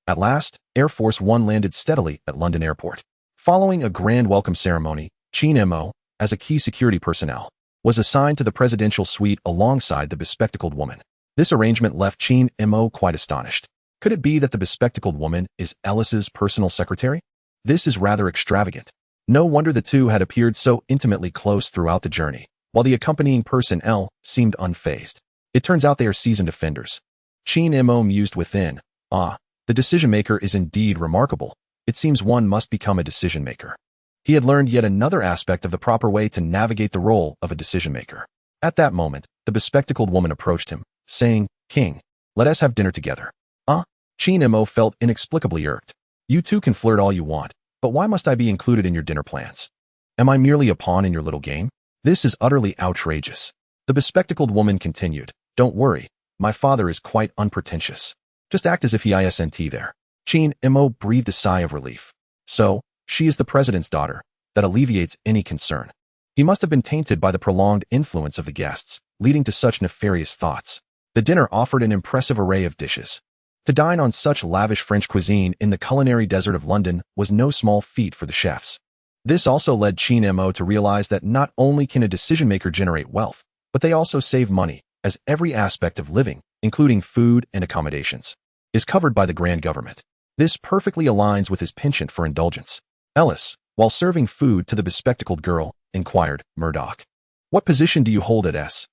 At last, Air Force One landed steadily at London Airport. Following a grand welcome ceremony, H.I.E.L.D., as a key security personnel, was assigned to the presidential suite alongside the bespectacled woman. This arrangement left H.I.E.L.D. quite astonished. Could it be that the bespectacled woman is Ellis's personal secretary? This is rather extravagant. No wonder the two had appeared so intimately close throughout the journey, while the accompanying personnel seemed unfazed. It turns out they are seasoned offenders. H.I.E.L.D. mused within. The decision-maker is indeed remarkable. It seems one must become a decision-maker. He had learned yet another aspect of the proper way to navigate the role of a decision-maker. At that moment, the bespectacled woman approached him, saying, "King, let us have dinner together." H.I.E.L.D. felt inexplicably irked. "You two can flirt all you want, but why must I be included in your dinner plans? Am I merely a pawn in your little game? This is utterly outrageous." The bespectacled woman continued, "Don't worry, my father is quite unpretentious. Just act as if he isn't there." H.I.E.L.D. breathed a sigh of relief. So, she is the president's daughter. That alleviates any concern. He must have been tainted by the prolonged influence of the guests, leading to such nefarious thoughts. The dinner offered an impressive array of dishes. To dine on such lavish French cuisine in the culinary desert of London was no small feat for the chefs. This also led H.I.E.L.D. to realize that not only can a decision-maker generate wealth, but they also save money, as every aspect of living, including food and accommodations, is covered by the grand government. This perfectly aligns with his penchant for indulgence. Ellis, while serving food to the bespectacled girl, inquired, Murdock, "What position do you hold at S.H.I.E.L.D.?"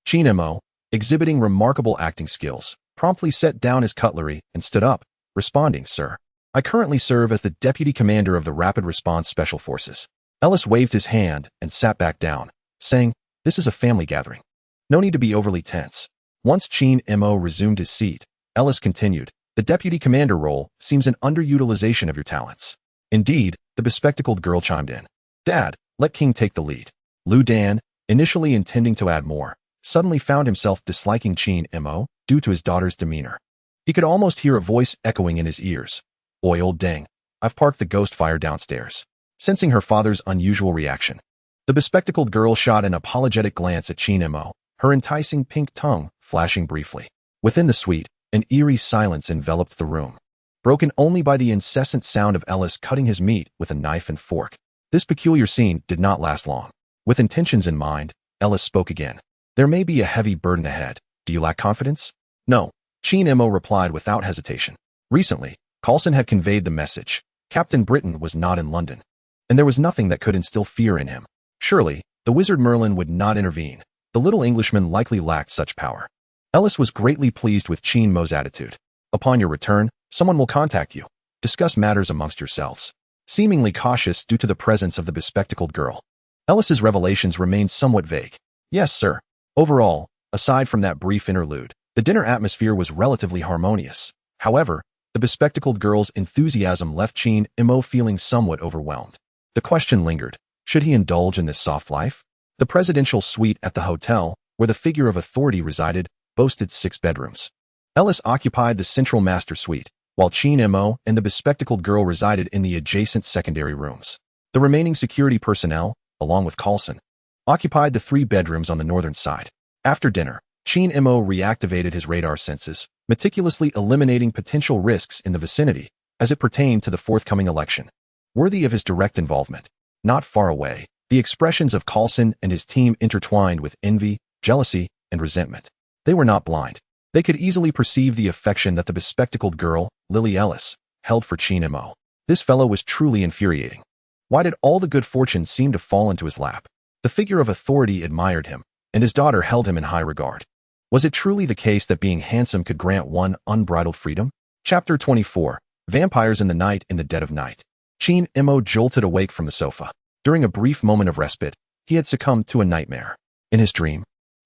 Sheen M.O., exhibiting remarkable acting skills, promptly set down his cutlery and stood up, responding, "Sir, I currently serve as the Deputy Commander of the Rapid Response Special Forces." Ellis waved his hand and sat back down, saying, "This is a family gathering. No need to be overly tense." Once Sheen M.O. resumed his seat, Ellis continued, "The Deputy Commander role seems an underutilization of your talents." "Indeed," the bespectacled girl chimed in. "Dad, let King take the lead." Liu Dan, initially intending to add more, suddenly found himself disliking Sheen M.O. due to his daughter's demeanor. He could almost hear a voice echoing in his ears. "Oi, old dang, I've parked the ghost fire downstairs." Sensing her father's unusual reaction, the bespectacled girl shot an apologetic glance at Sheen M.O., her enticing pink tongue flashing briefly. Within the suite, an eerie silence enveloped the room, broken only by the incessant sound of Ellis cutting his meat with a knife and fork. This peculiar scene did not last long. With intentions in mind, Ellis spoke again. "There may be a heavy burden ahead. Do you lack confidence?" "No," Sheen M.O. replied without hesitation. Recently, Coulson had conveyed the message. Captain Britain was not in London, and there was nothing that could instill fear in him. Surely, the wizard Merlin would not intervene. The little Englishman likely lacked such power. Ellis was greatly pleased with Sheen M.O.'s attitude. "Upon your return, someone will contact you. Discuss matters amongst yourselves." Seemingly cautious due to the presence of the bespectacled girl, Ellis's revelations remained somewhat vague. "Yes, sir." Overall, aside from that brief interlude, the dinner atmosphere was relatively harmonious. However, the bespectacled girl's enthusiasm left Sheen M.O. feeling somewhat overwhelmed. The question lingered, should he indulge in this soft life? The presidential suite at the hotel, where the figure of authority resided, boasted 6 bedrooms. Ellis occupied the central master suite, while Sheen M.O. and the bespectacled girl resided in the adjacent secondary rooms. The remaining security personnel, along with Coulson, occupied the 3 bedrooms on the northern side. After dinner, Sheen M.O. reactivated his radar senses, meticulously eliminating potential risks in the vicinity as it pertained to the forthcoming election. Worthy of his direct involvement. Not far away, the expressions of Coulson and his team intertwined with envy, jealousy, and resentment. They were not blind. They could easily perceive the affection that the bespectacled girl, Lily Ellis, held for Sheen M.O. This fellow was truly infuriating. Why did all the good fortune seem to fall into his lap? The figure of authority admired him, and his daughter held him in high regard. Was it truly the case that being handsome could grant one unbridled freedom? Chapter 24. Vampires in the Night in the Dead of Night. Sheen M.O. jolted awake from the sofa. During a brief moment of respite, he had succumbed to a nightmare. In his dream,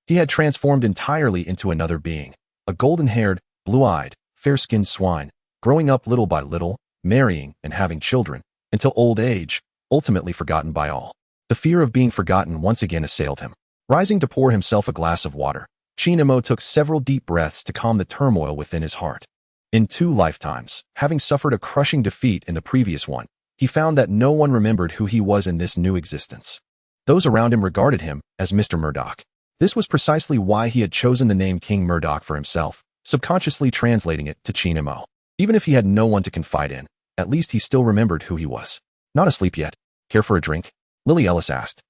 he had transformed entirely into another being, a golden-haired, blue-eyed, fair-skinned swine, growing up little by little, marrying and having children, until old age, ultimately forgotten by all. The fear of being forgotten once again assailed him. Rising to pour himself a glass of water, Sheen M.O. took several deep breaths to calm the turmoil within his heart. In 2 lifetimes, having suffered a crushing defeat in the previous one, he found that no one remembered who he was in this new existence. Those around him regarded him as Mr. Murdock. This was precisely why he had chosen the name King Murdock for himself, subconsciously translating it to Sheen M.O. Even if he had no one to confide in, at least he still remembered who he was. "Not asleep yet? Care for a drink?" Lily Ellis asked,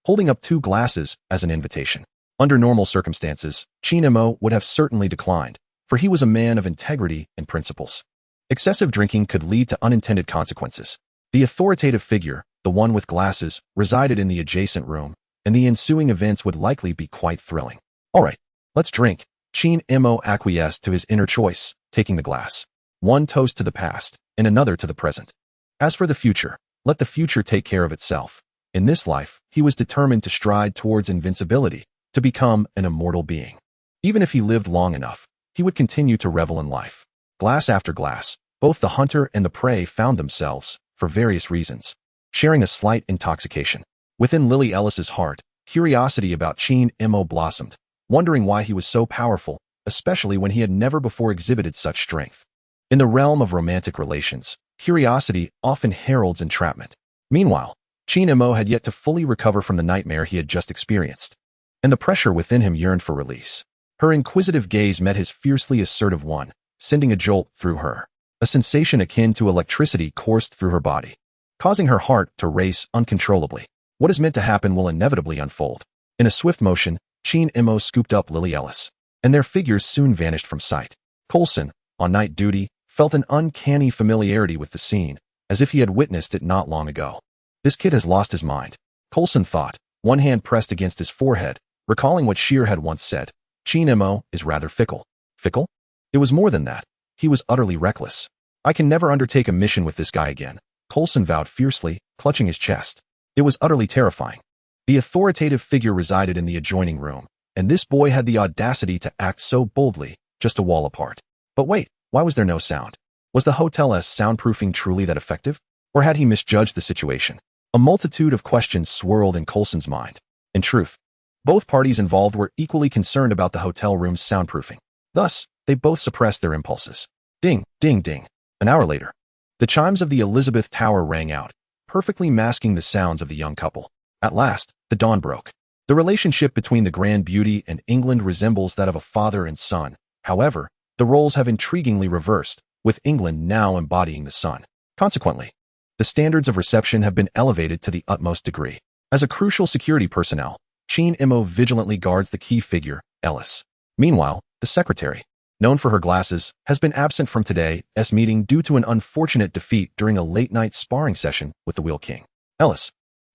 holding up 2 glasses as an invitation. Under normal circumstances, Sheen M.O. would have certainly declined, for he was a man of integrity and principles. Excessive drinking could lead to unintended consequences. The authoritative figure, the one with glasses, resided in the adjacent room, and the ensuing events would likely be quite thrilling. "All right, let's drink." Sheen M.O. acquiesced to his inner choice, taking the glass. One toast to the past, and another to the present. As for the future, let the future take care of itself. In this life, he was determined to stride towards invincibility, to become an immortal being. Even if he lived long enough, he would continue to revel in life. Glass after glass, both the hunter and the prey found themselves, for various reasons, sharing a slight intoxication. Within Lily Ellis's heart, curiosity about Sheen M.O. blossomed, wondering why he was so powerful, especially when he had never before exhibited such strength. In the realm of romantic relations, curiosity often heralds entrapment. Meanwhile, Sheen M.O. had yet to fully recover from the nightmare he had just experienced, and the pressure within him yearned for release. Her inquisitive gaze met his fiercely assertive one, sending a jolt through her. A sensation akin to electricity coursed through her body, causing her heart to race uncontrollably. What is meant to happen will inevitably unfold. In a swift motion, Sheen M.O. scooped up Lily Ellis, and their figures soon vanished from sight. Coulson, on night duty, felt an uncanny familiarity with the scene, as if he had witnessed it not long ago. This kid has lost his mind, Coulson thought, one hand pressed against his forehead, recalling what Scheer had once said. Chin-mo is rather fickle. Fickle? It was more than that. He was utterly reckless. I can never undertake a mission with this guy again, Coulson vowed fiercely, clutching his chest. It was utterly terrifying. The authoritative figure resided in the adjoining room, and this boy had the audacity to act so boldly, just a wall apart. But wait, why was there no sound? Was the hotel's soundproofing truly that effective? Or had he misjudged the situation? A multitude of questions swirled in Coulson's mind. In truth, both parties involved were equally concerned about the hotel room's soundproofing. Thus, they both suppressed their impulses. Ding, ding, ding. An hour later, the chimes of the Elizabeth Tower rang out, perfectly masking the sounds of the young couple. At last, the dawn broke. The relationship between the Grand Beauty and England resembles that of a father and son. However, the roles have intriguingly reversed, with England now embodying the son. Consequently, the standards of reception have been elevated to the utmost degree. As a crucial security personnel, Chin-mo vigilantly guards the key figure, Ellis. Meanwhile, the secretary, known for her glasses, has been absent from today's meeting due to an unfortunate defeat during a late-night sparring session with the Wheel King. Ellis,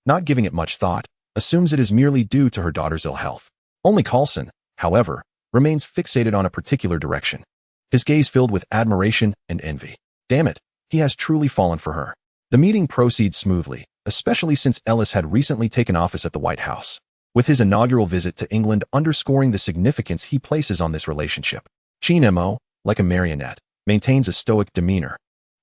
not giving it much thought, assumes it is merely due to her daughter's ill health. Only Coulson, however, remains fixated on a particular direction, his gaze filled with admiration and envy. Damn it, he has truly fallen for her. The meeting proceeds smoothly, especially since Ellis had recently taken office at the White House, with his inaugural visit to England underscoring the significance he places on this relationship. Chin-mo, like a marionette, maintains a stoic demeanor,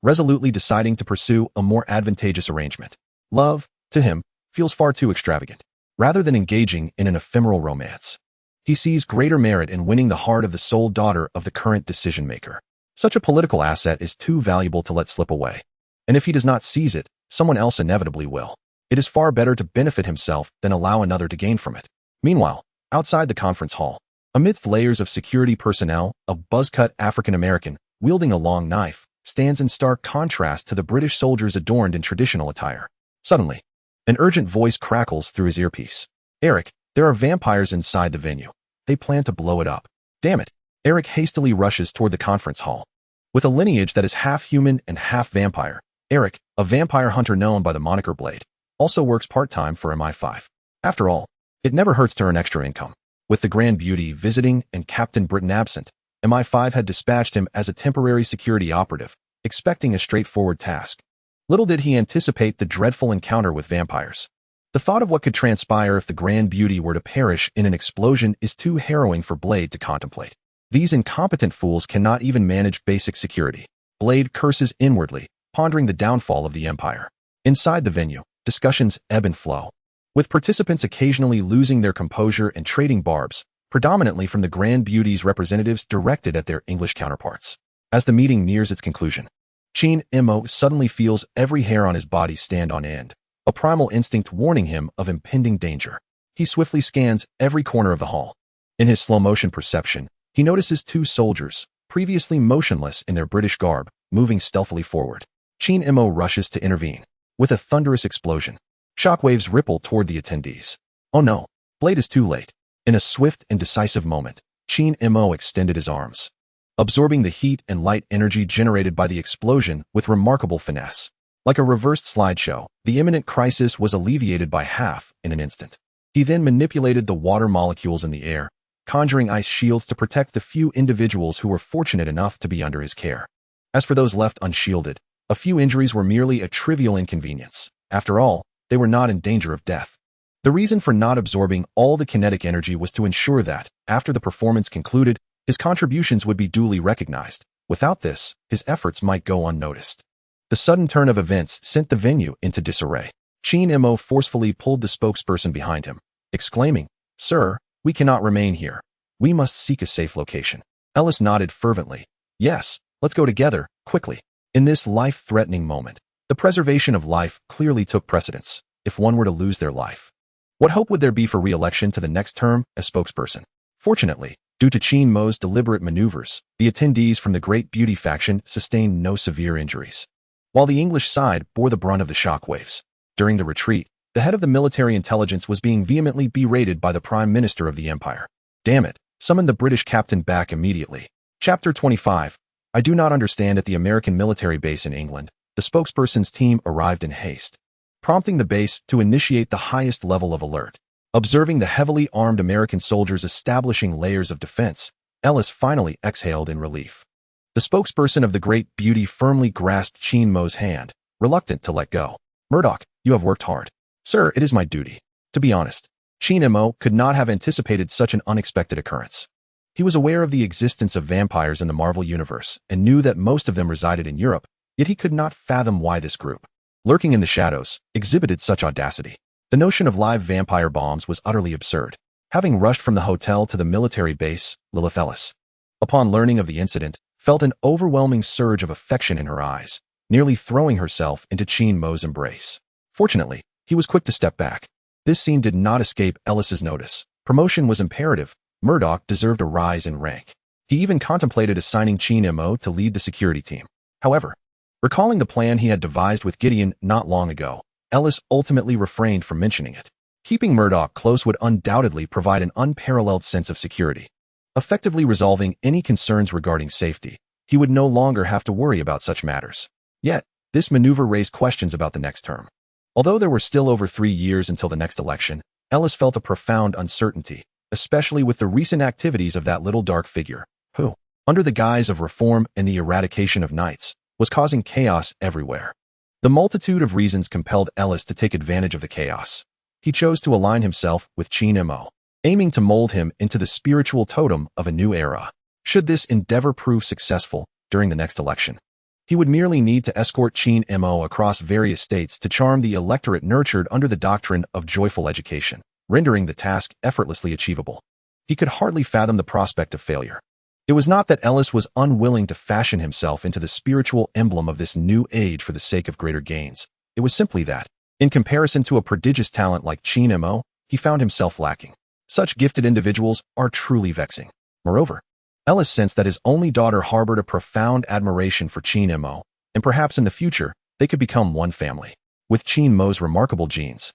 resolutely deciding to pursue a more advantageous arrangement. Love, to him, feels far too extravagant. Rather than engaging in an ephemeral romance, he sees greater merit in winning the heart of the sole daughter of the current decision-maker. Such a political asset is too valuable to let slip away. And if he does not seize it, someone else inevitably will. It is far better to benefit himself than allow another to gain from it. Meanwhile, outside the conference hall, amidst layers of security personnel, a buzz-cut African-American, wielding a long knife, stands in stark contrast to the British soldiers adorned in traditional attire. Suddenly, an urgent voice crackles through his earpiece. Eric, there are vampires inside the venue. They plan to blow it up. Damn it. Eric hastily rushes toward the conference hall. With a lineage that is half human and half vampire, Eric, a vampire hunter known by the moniker Blade, also works part-time for MI5. After all, it never hurts to earn extra income. With the Grand Beauty visiting and Captain Britain absent, MI5 had dispatched him as a temporary security operative, expecting a straightforward task. Little did he anticipate the dreadful encounter with vampires. The thought of what could transpire if the Grand Beauty were to perish in an explosion is too harrowing for Blade to contemplate. These incompetent fools cannot even manage basic security. Blade curses inwardly, pondering the downfall of the Empire. Inside the venue, discussions ebb and flow, with participants occasionally losing their composure and trading barbs, predominantly from the Grand Beauty's representatives directed at their English counterparts. As the meeting nears its conclusion, Chin-mo suddenly feels every hair on his body stand on end, a primal instinct warning him of impending danger. He swiftly scans every corner of the hall. In his slow-motion perception, he notices two soldiers, previously motionless in their British garb, moving stealthily forward. Chin-mo rushes to intervene. With a thunderous explosion, shockwaves ripple toward the attendees. Oh no, Blade is too late. In a swift and decisive moment, Chin-mo extended his arms, absorbing the heat and light energy generated by the explosion with remarkable finesse. Like a reversed slideshow, the imminent crisis was alleviated by half in an instant. He then manipulated the water molecules in the air, conjuring ice shields to protect the few individuals who were fortunate enough to be under his care. As for those left unshielded, a few injuries were merely a trivial inconvenience. After all, they were not in danger of death. The reason for not absorbing all the kinetic energy was to ensure that, after the performance concluded, his contributions would be duly recognized. Without this, his efforts might go unnoticed. The sudden turn of events sent the venue into disarray. Chin-mo forcefully pulled the spokesperson behind him, exclaiming, "Sir, we cannot remain here. We must seek a safe location." Ellis nodded fervently. "Yes, let's go together, quickly." In this life-threatening moment, the preservation of life clearly took precedence. If one were to lose their life, what hope would there be for re-election to the next term as spokesperson? Fortunately, due to Chin-mo's deliberate maneuvers, the attendees from the Great Beauty faction sustained no severe injuries, while the English side bore the brunt of the shockwaves. During the retreat, the head of the military intelligence was being vehemently berated by the Prime Minister of the Empire. "Damn it, Summon the British captain back immediately. Chapter 25. I do not understand. At the American military base in England, the spokesperson's team arrived in haste, prompting the base to initiate the highest level of alert. Observing the heavily armed American soldiers establishing layers of defense, Ellis finally exhaled in relief. The spokesperson of the Great Beauty firmly grasped Chin Mo's hand, reluctant to let go. Murdock, you have worked hard. Sir, it is my duty. To be honest, Chin Mo could not have anticipated such an unexpected occurrence. He was aware of the existence of vampires in the Marvel Universe and knew that most of them resided in Europe, yet he could not fathom why this group, lurking in the shadows, exhibited such audacity. The notion of live vampire bombs was utterly absurd. Having rushed from the hotel to the military base, Lilith Ellis, upon learning of the incident, felt an overwhelming surge of affection in her eyes, nearly throwing herself into Chin Mo's embrace. Fortunately, he was quick to step back. This scene did not escape Ellis's notice. Promotion was imperative. Murdock deserved a rise in rank. He even contemplated assigning Chin Mo to lead the security team. However, recalling the plan he had devised with Gideon not long ago, Ellis ultimately refrained from mentioning it. Keeping Murdock close would undoubtedly provide an unparalleled sense of security. Effectively resolving any concerns regarding safety, he would no longer have to worry about such matters. Yet, this maneuver raised questions about the next term. Although there were still over 3 years until the next election, Ellis felt a profound uncertainty, especially with the recent activities of that little dark figure, who, under the guise of reform and the eradication of knights, was causing chaos everywhere. The multitude of reasons compelled Ellis to take advantage of the chaos. He chose to align himself with Chin Mo, aiming to mold him into the spiritual totem of a new era. Should this endeavor prove successful during the next election, he would merely need to escort Chin Mo across various states to charm the electorate nurtured under the doctrine of joyful education, rendering the task effortlessly achievable. He could hardly fathom the prospect of failure. It was not that Ellis was unwilling to fashion himself into the spiritual emblem of this new age for the sake of greater gains. It was simply that, in comparison to a prodigious talent like Chin Mo, he found himself lacking. Such gifted individuals are truly vexing. Moreover, Ellis sensed that his only daughter harbored a profound admiration for Chin Mo, and perhaps in the future, they could become one family. With Chin Mo's remarkable genes,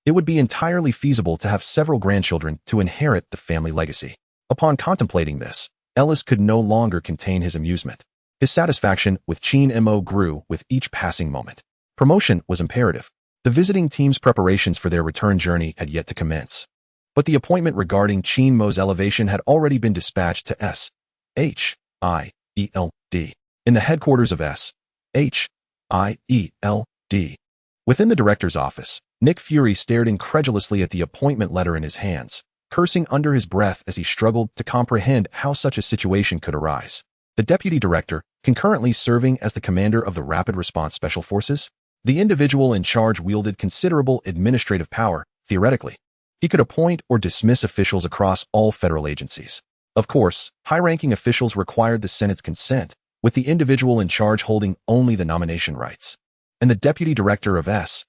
it would be entirely feasible to have several grandchildren to inherit the family legacy. Upon contemplating this, Ellis could no longer contain his amusement. His satisfaction with Chin Mo grew with each passing moment. Promotion was imperative. The visiting team's preparations for their return journey had yet to commence. But the appointment regarding Chin Mo's elevation had already been dispatched to S.H.I.E.L.D. in the headquarters of S.H.I.E.L.D. Within the director's office, Nick Fury stared incredulously at the appointment letter in his hands, cursing under his breath as he struggled to comprehend how such a situation could arise. The deputy director, concurrently serving as the commander of the Rapid Response Special Forces, the individual in charge wielded considerable administrative power, theoretically. He could appoint or dismiss officials across all federal agencies. Of course, high-ranking officials required the Senate's consent, with the individual in charge holding only the nomination rights. And the deputy director of S.H.I.E.L.D.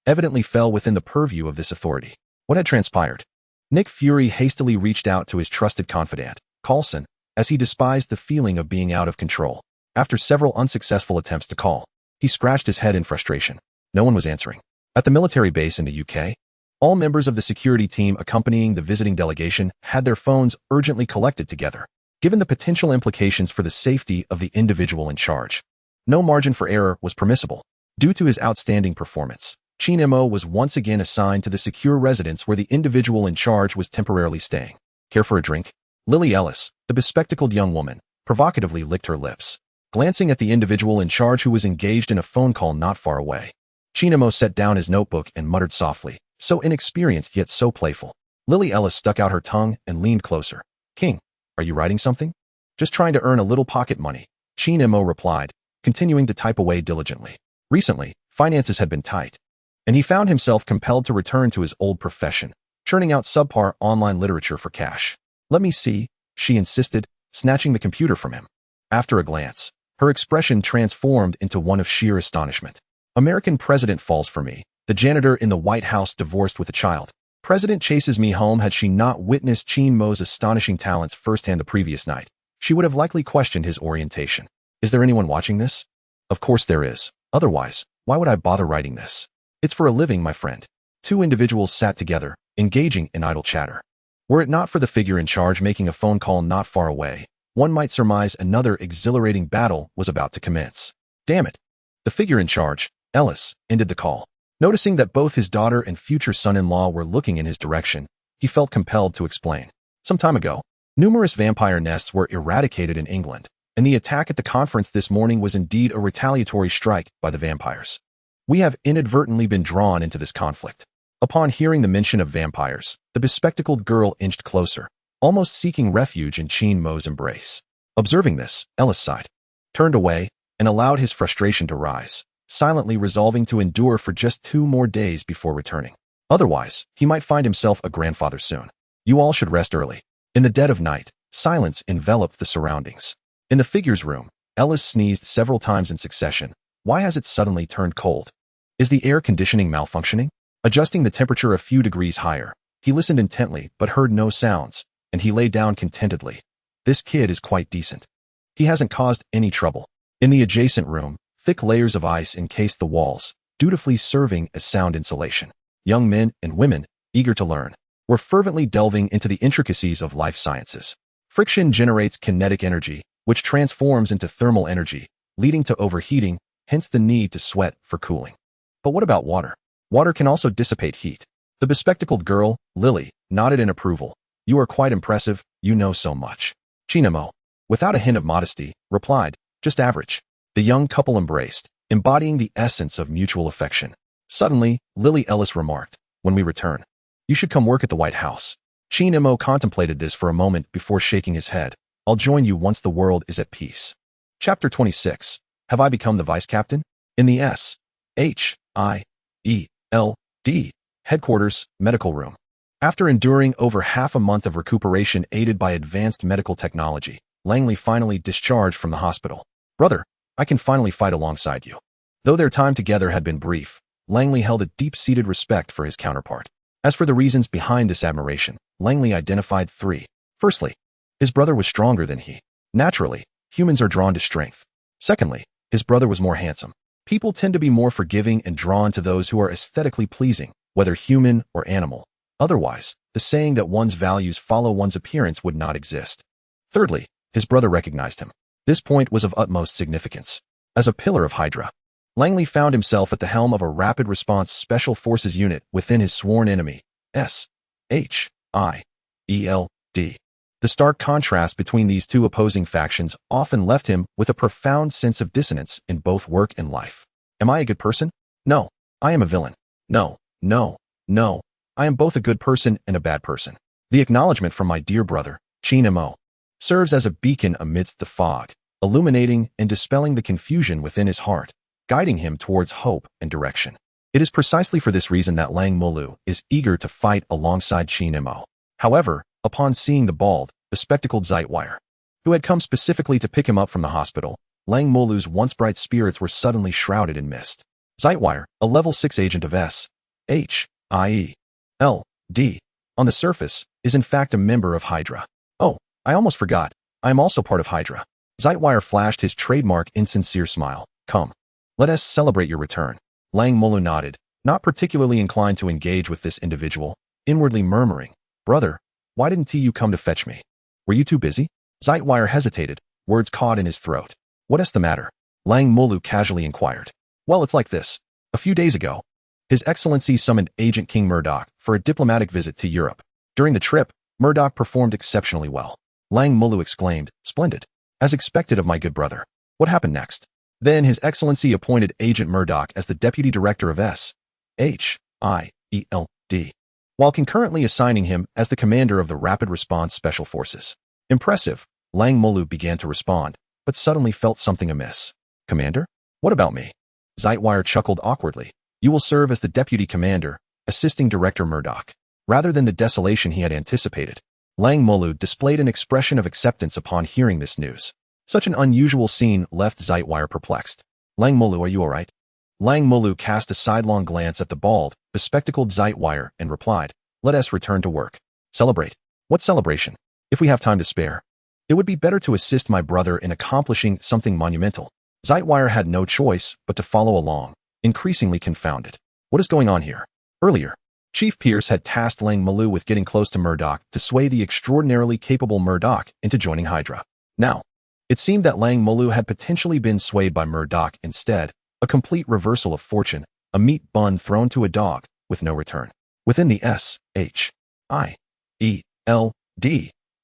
evidently fell within the purview of this authority. What had transpired? Nick Fury hastily reached out to his trusted confidant, Coulson, as he despised the feeling of being out of control. After several unsuccessful attempts to call, he scratched his head in frustration. No one was answering. At the military base in the UK, all members of the security team accompanying the visiting delegation had their phones urgently collected together. Given the potential implications for the safety of the individual in charge, no margin for error was permissible. Due to his outstanding performance, Chin Mo was once again assigned to the secure residence where the individual in charge was temporarily staying. Care for a drink? Lily Ellis, the bespectacled young woman, provocatively licked her lips, glancing at the individual in charge who was engaged in a phone call not far away. Chin Mo set down his notebook and muttered softly, so inexperienced yet so playful. Lily Ellis stuck out her tongue and leaned closer. King, are you writing something? Just trying to earn a little pocket money, Chin Mo replied, continuing to type away diligently. Recently, finances had been tight, and he found himself compelled to return to his old profession, churning out subpar online literature for cash. Let me see, she insisted, snatching the computer from him. After a glance, her expression transformed into one of sheer astonishment. American president falls for me. The janitor in the White House divorced with a child. President chases me home. Had she not witnessed Chin Mo's astonishing talents firsthand the previous night, she would have likely questioned his orientation. Is there anyone watching this? Of course there is. Otherwise, why would I bother writing this? It's for a living, my friend. Two individuals sat together, engaging in idle chatter. Were it not for the figure in charge making a phone call not far away, one might surmise another exhilarating battle was about to commence. Damn it. The figure in charge, Ellis, ended the call. Noticing that both his daughter and future son-in-law were looking in his direction, he felt compelled to explain. Some time ago, numerous vampire nests were eradicated in England, and the attack at the conference this morning was indeed a retaliatory strike by the vampires. We have inadvertently been drawn into this conflict. Upon hearing the mention of vampires, the bespectacled girl inched closer, almost seeking refuge in Chien Mo's embrace. Observing this, Ellis sighed, turned away, and allowed his frustration to rise, silently resolving to endure for just 2 more days before returning. Otherwise, he might find himself a grandfather soon. You all should rest early. In the dead of night, silence enveloped the surroundings. In the figure's room, Ellis sneezed several times in succession. Why has it suddenly turned cold? Is the air conditioning malfunctioning? Adjusting the temperature a few degrees higher, he listened intently but heard no sounds, and he lay down contentedly. This kid is quite decent. He hasn't caused any trouble. In the adjacent room, thick layers of ice encased the walls, dutifully serving as sound insulation. Young men and women, eager to learn, were fervently delving into the intricacies of life sciences. Friction generates kinetic energy, which transforms into thermal energy, leading to overheating, hence the need to sweat for cooling. But what about water? Water can also dissipate heat. The bespectacled girl, Lily, nodded in approval. You are quite impressive, you know so much. Chien Mo, without a hint of modesty, replied, just average. The young couple embraced, embodying the essence of mutual affection. Suddenly, Lily Ellis remarked, when we return, you should come work at the White House. Chien Mo contemplated this for a moment before shaking his head. I'll join you once the world is at peace. Chapter 26. Have I become the vice captain? In the S.H.I.E.L.D. headquarters, medical room. After enduring over half a month of recuperation aided by advanced medical technology, Langley finally discharged from the hospital. Brother, I can finally fight alongside you. Though their time together had been brief, Langley held a deep-seated respect for his counterpart. As for the reasons behind this admiration, Langley identified 3. Firstly, his brother was stronger than he. Naturally, humans are drawn to strength. Secondly, his brother was more handsome. People tend to be more forgiving and drawn to those who are aesthetically pleasing, whether human or animal. Otherwise, the saying that one's values follow one's appearance would not exist. Thirdly, his brother recognized him. This point was of utmost significance. As a pillar of HYDRA, Langley found himself at the helm of a rapid response special forces unit within his sworn enemy, S.H.I.E.L.D. The stark contrast between these two opposing factions often left him with a profound sense of dissonance in both work and life. Am I a good person? No, I am a villain. No, I am both a good person and a bad person. The acknowledgement from my dear brother, Chien Mo, serves as a beacon amidst the fog, illuminating and dispelling the confusion within his heart, guiding him towards hope and direction. It is precisely for this reason that Lang Molu is eager to fight alongside Chien Mo. However, upon seeing the bald, bespectacled Zeitwire, who had come specifically to pick him up from the hospital, Lang Molu's once bright spirits were suddenly shrouded in mist. Zeitwire, a level 6 agent of S.H.I.E.L.D., on the surface, is in fact a member of HYDRA. Oh, I almost forgot, I am also part of HYDRA. Zeitwire flashed his trademark insincere smile. Come, let us celebrate your return. Lang Molu nodded, not particularly inclined to engage with this individual, inwardly murmuring, brother, why didn't you come to fetch me? Were you too busy? Zeitwire hesitated, words caught in his throat. What is the matter? Lang Molu casually inquired. Well, it's like this. A few days ago, His Excellency summoned Agent King Murdock for a diplomatic visit to Europe. During the trip, Murdock performed exceptionally well. Lang Molu exclaimed, splendid. As expected of my good brother. What happened next? Then His Excellency appointed Agent Murdock as the Deputy Director of S.H.I.E.L.D., while concurrently assigning him as the commander of the Rapid Response Special Forces. Impressive, Lang Molu began to respond, but suddenly felt something amiss. Commander? What about me? Zeitwire chuckled awkwardly. You will serve as the Deputy Commander, assisting Director Murdock. Rather than the desolation he had anticipated, Lang Molu displayed an expression of acceptance upon hearing this news. Such an unusual scene left Zeitwire perplexed. Lang Molu, are you all right? Lang Molu cast a sidelong glance at the bald, bespectacled Zeitwire and replied, let us return to work. Celebrate. What celebration? If we have time to spare. It would be better to assist my brother in accomplishing something monumental. Zeitwire had no choice but to follow along, increasingly confounded. What is going on here? Earlier, Chief Pierce had tasked Lang Malu with getting close to Murdock to sway the extraordinarily capable Murdock into joining HYDRA. Now, it seemed that Lang Malu had potentially been swayed by Murdock instead, a complete reversal of fortune, a meat bun thrown to a dog, with no return. Within the S.H.I.E.L.D.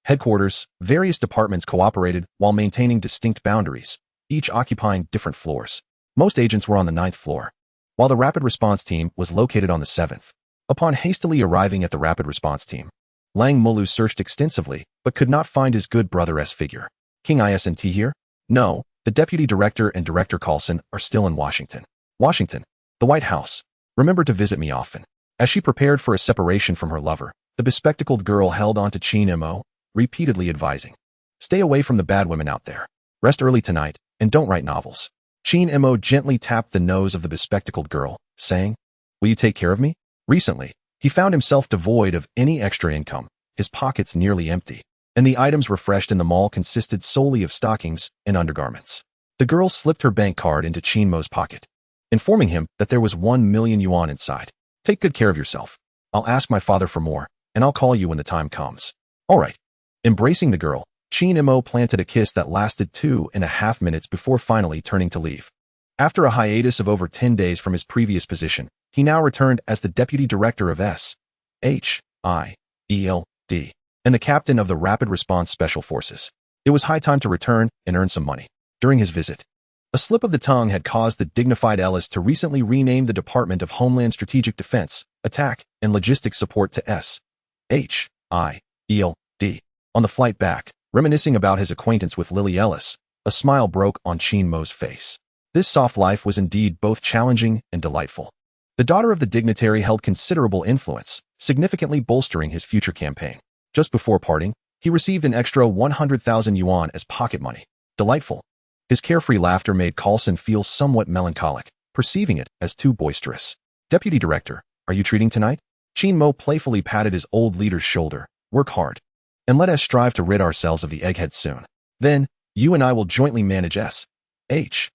headquarters, various departments cooperated while maintaining distinct boundaries, each occupying different floors. Most agents were on the 9th floor, while the rapid response team was located on the 7th. Upon hastily arriving at the rapid response team, Lang Malu searched extensively, but could not find his good brother-S figure. King Isn't here? No, the deputy director and Director Coulson are still in Washington. Washington, the White House. Remember to visit me often. As she prepared for a separation from her lover, the bespectacled girl held on to Chin-mo, repeatedly advising, "Stay away from the bad women out there. Rest early tonight, and don't write novels." Chin-mo gently tapped the nose of the bespectacled girl, saying, "Will you take care of me?" Recently, he found himself devoid of any extra income, his pockets nearly empty, and the items refreshed in the mall consisted solely of stockings and undergarments. The girl slipped her bank card into Chin-mo's pocket, informing him that there was 1 million yuan inside. "Take good care of yourself. I'll ask my father for more, and I'll call you when the time comes." "All right." Embracing the girl, Chin-mo planted a kiss that lasted 2.5 minutes before finally turning to leave. After a hiatus of over 10 days from his previous position, he now returned as the deputy director of S.H.I.E.L.D. and the captain of the Rapid Response Special Forces. It was high time to return and earn some money. During his visit, a slip of the tongue had caused the dignified Ellis to recently rename the Department of Homeland Strategic Defense, Attack, and Logistics Support to S.H.I.E.L.D. On the flight back, reminiscing about his acquaintance with Lily Ellis, a smile broke on Chin-mo's face. This soft life was indeed both challenging and delightful. The daughter of the dignitary held considerable influence, significantly bolstering his future campaign. Just before parting, he received an extra 100,000 yuan as pocket money. Delightful. His carefree laughter made Coulson feel somewhat melancholic, perceiving it as too boisterous. "Deputy Director, are you treating tonight?" Chin-mo playfully patted his old leader's shoulder. "Work hard, and let us strive to rid ourselves of the egghead soon. Then, you and I will jointly manage S.H.I.E.L.D.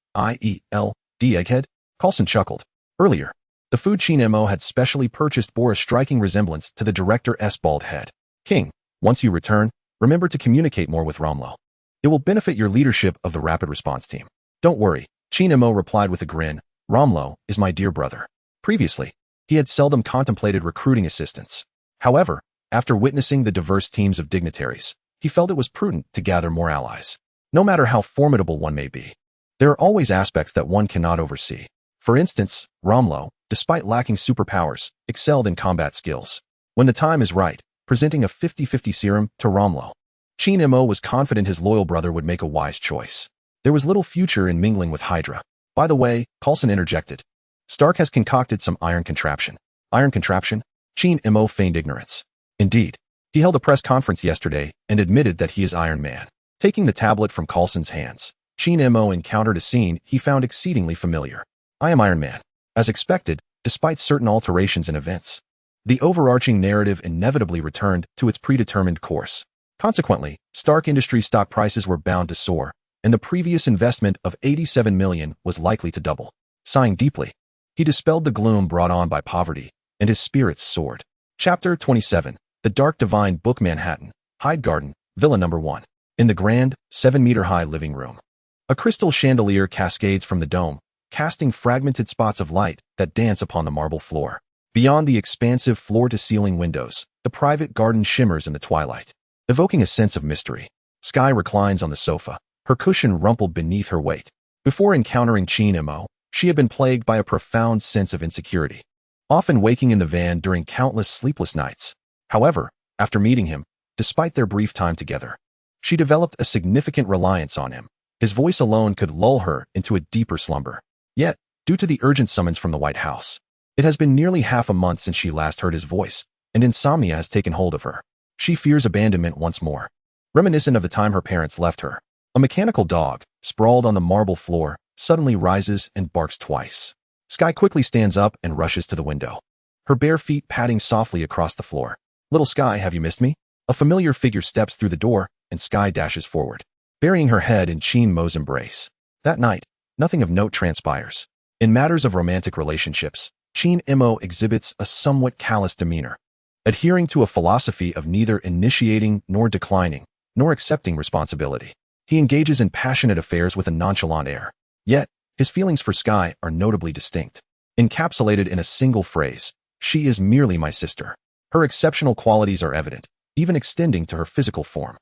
egghead." Coulson chuckled. Earlier, the food Chin-mo had specially purchased bore a striking resemblance to the Director's bald head. "King, once you return, remember to communicate more with Romlo. It will benefit your leadership of the rapid response team." "Don't worry," Chin-mo replied with a grin. "Romlo is my dear brother." Previously, he had seldom contemplated recruiting assistants. However, after witnessing the diverse teams of dignitaries, he felt it was prudent to gather more allies. No matter how formidable one may be, there are always aspects that one cannot oversee. For instance, Romlo, despite lacking superpowers, excelled in combat skills. When the time is right, presenting a 50-50 serum to Romlo, Chin-mo was confident his loyal brother would make a wise choice. There was little future in mingling with HYDRA. "By the way," Coulson interjected, "Stark has concocted some iron contraption." "Iron contraption?" Chin-mo feigned ignorance. "Indeed. He held a press conference yesterday and admitted that he is Iron Man." Taking the tablet from Coulson's hands, Chin-mo encountered a scene he found exceedingly familiar. "I am Iron Man." As expected, despite certain alterations in events, the overarching narrative inevitably returned to its predetermined course. Consequently, Stark Industries stock prices were bound to soar, and the previous investment of 87 million was likely to double. Sighing deeply, he dispelled the gloom brought on by poverty, and his spirits soared. Chapter 27. The Dark Divine Book. Manhattan, Hyde Garden, Villa No. 1. In the grand, 7-meter-high living room, a crystal chandelier cascades from the dome, casting fragmented spots of light that dance upon the marble floor. Beyond the expansive floor-to-ceiling windows, the private garden shimmers in the twilight, evoking a sense of mystery. Sky reclines on the sofa, her cushion rumpled beneath her weight. Before encountering Chin-mo, she had been plagued by a profound sense of insecurity, often waking in the van during countless sleepless nights. However, after meeting him, despite their brief time together, she developed a significant reliance on him. His voice alone could lull her into a deeper slumber. Yet, due to the urgent summons from the White House, it has been nearly half a month since she last heard his voice, and insomnia has taken hold of her. She fears abandonment once more, reminiscent of the time her parents left her. A mechanical dog, sprawled on the marble floor, suddenly rises and barks twice. Sky quickly stands up and rushes to the window, her bare feet padding softly across the floor. "Little Sky, have you missed me?" A familiar figure steps through the door, and Sky dashes forward, burying her head in Chin-mo's embrace. That night, nothing of note transpires. In matters of romantic relationships, Qin exhibits a somewhat callous demeanor, adhering to a philosophy of neither initiating nor declining, nor accepting responsibility. He engages in passionate affairs with a nonchalant air. Yet, his feelings for Sky are notably distinct. Encapsulated in a single phrase, "She is merely my sister." Her exceptional qualities are evident, even extending to her physical form.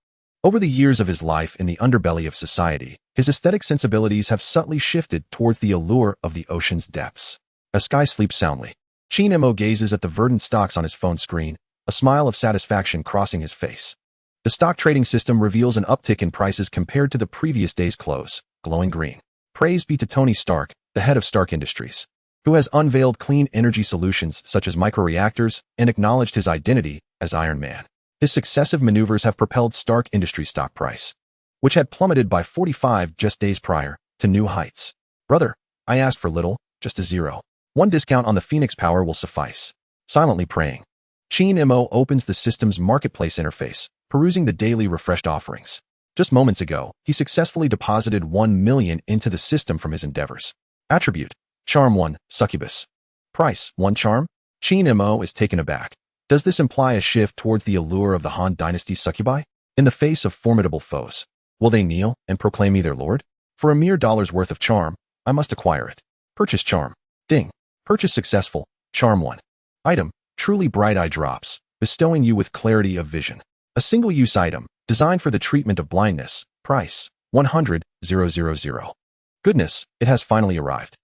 Over the years of his life in the underbelly of society, his aesthetic sensibilities have subtly shifted towards the allure of the ocean's depths. As Sky sleeps soundly, Qin gazes at the verdant stocks on his phone screen, a smile of satisfaction crossing his face. The stock trading system reveals an uptick in prices compared to the previous day's close, glowing green. Praise be to Tony Stark, the head of Stark Industries, who has unveiled clean energy solutions such as microreactors and acknowledged his identity as Iron Man. His successive maneuvers have propelled Stark Industries' stock price, which had plummeted by 45 just days prior, to new heights. "Brother, I asked for little, just a zero. One discount on the Phoenix Power will suffice." Silently praying, Qin opens the system's marketplace interface, perusing the daily refreshed offerings. Just moments ago, he successfully deposited 1 million into the system from his endeavors. Attribute: Charm 1, Succubus. Price: 1 charm? Qin is taken aback. Does this imply a shift towards the allure of the Han Dynasty's succubi? In the face of formidable foes, will they kneel and proclaim me their lord? For a mere dollar's worth of charm, I must acquire it. Purchase charm. Ding. Purchase successful. Charm 1. Item: truly bright eye drops, bestowing you with clarity of vision. A single-use item, designed for the treatment of blindness. Price: 100,000. Goodness, it has finally arrived.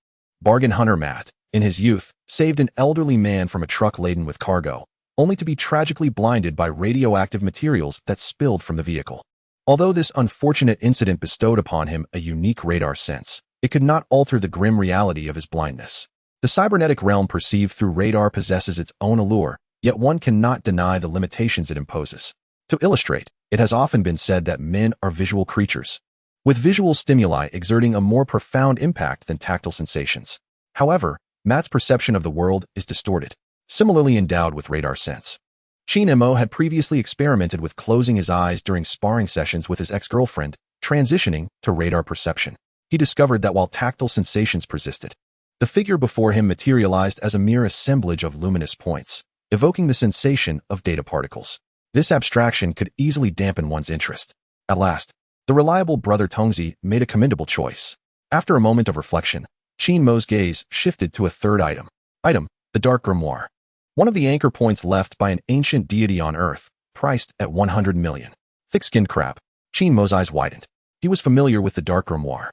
Bargain hunter Matt, in his youth, saved an elderly man from a truck laden with cargo, only to be tragically blinded by radioactive materials that spilled from the vehicle. Although this unfortunate incident bestowed upon him a unique radar sense, it could not alter the grim reality of his blindness. The cybernetic realm perceived through radar possesses its own allure, yet one cannot deny the limitations it imposes. To illustrate, it has often been said that men are visual creatures, with visual stimuli exerting a more profound impact than tactile sensations. However, Matt's perception of the world is distorted, similarly endowed with radar sense. Qin had previously experimented with closing his eyes during sparring sessions with his ex-girlfriend, transitioning to radar perception. He discovered that while tactile sensations persisted, the figure before him materialized as a mere assemblage of luminous points, evoking the sensation of data particles. This abstraction could easily dampen one's interest. At last, the reliable brother Tongzi made a commendable choice. After a moment of reflection, Qin gaze shifted to a third item. Item: the Dark Grimoire. One of the anchor points left by an ancient deity on Earth, priced at 100 million. Thick-skinned crab. Qin's eyes widened. He was familiar with the Dark Grimoire,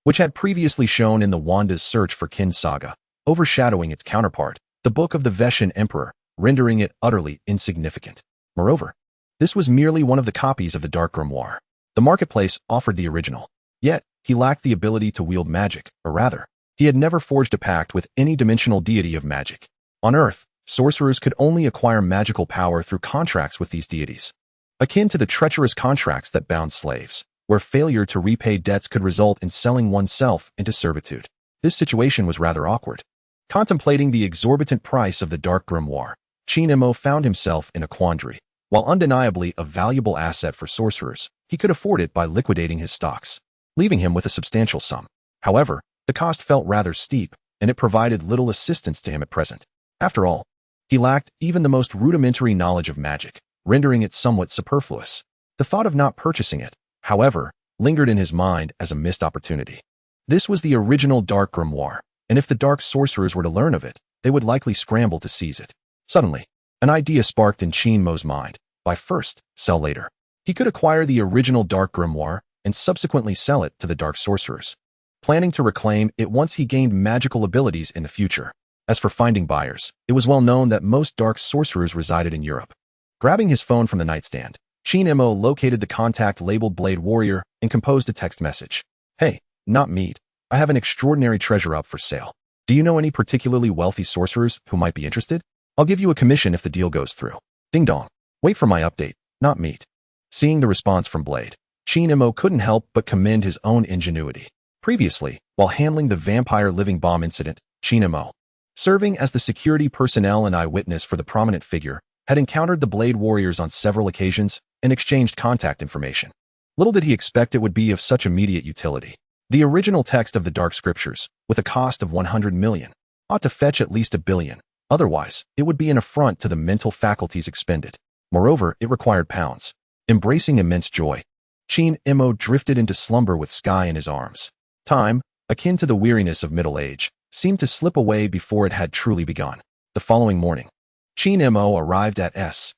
which had previously shown in the Wanda's Search for Kin saga, overshadowing its counterpart, the Book of the Veshan Emperor, rendering it utterly insignificant. Moreover, this was merely one of the copies of the Dark Grimoire. The marketplace offered the original. Yet, he lacked the ability to wield magic, or rather, he had never forged a pact with any dimensional deity of magic. On Earth, sorcerers could only acquire magical power through contracts with these deities, akin to the treacherous contracts that bound slaves, where failure to repay debts could result in selling oneself into servitude. This situation was rather awkward. Contemplating the exorbitant price of the Dark Grimoire, Qin found himself in a quandary. While undeniably a valuable asset for sorcerers, he could afford it by liquidating his stocks, leaving him with a substantial sum. However, the cost felt rather steep, and it provided little assistance to him at present. After all, he lacked even the most rudimentary knowledge of magic, rendering it somewhat superfluous. The thought of not purchasing it, however, lingered in his mind as a missed opportunity. This was the original Dark Grimoire, and if the dark sorcerers were to learn of it, they would likely scramble to seize it. Suddenly, an idea sparked in Qin's mind. Buy first, sell later. He could acquire the original Dark Grimoire and subsequently sell it to the dark sorcerers, planning to reclaim it once he gained magical abilities in the future. As for finding buyers, it was well known that most dark sorcerers resided in Europe. Grabbing his phone from the nightstand, Qin located the contact labeled Blade Warrior and composed a text message. Hey, not meat. I have an extraordinary treasure up for sale. Do you know any particularly wealthy sorcerers who might be interested? I'll give you a commission if the deal goes through. Ding dong. Wait for my update, not meat. Seeing the response from Blade, Qin couldn't help but commend his own ingenuity. Previously, while handling the vampire living bomb incident, Qin, serving as the security personnel and eyewitness for the prominent figure, had encountered the Blade Warriors on several occasions and exchanged contact information. Little did he expect it would be of such immediate utility. The original text of the Dark Scriptures, with a cost of 100 million, ought to fetch at least $1 billion. Otherwise, it would be an affront to the mental faculties expended. Moreover, it required pounds. Embracing immense joy, H.I.E.L.D. drifted into slumber with Sky in his arms. Time, akin to the weariness of middle age, seemed to slip away before it had truly begun. The following morning, H.I.E.L.D. arrived at S.H.I.E.L.D.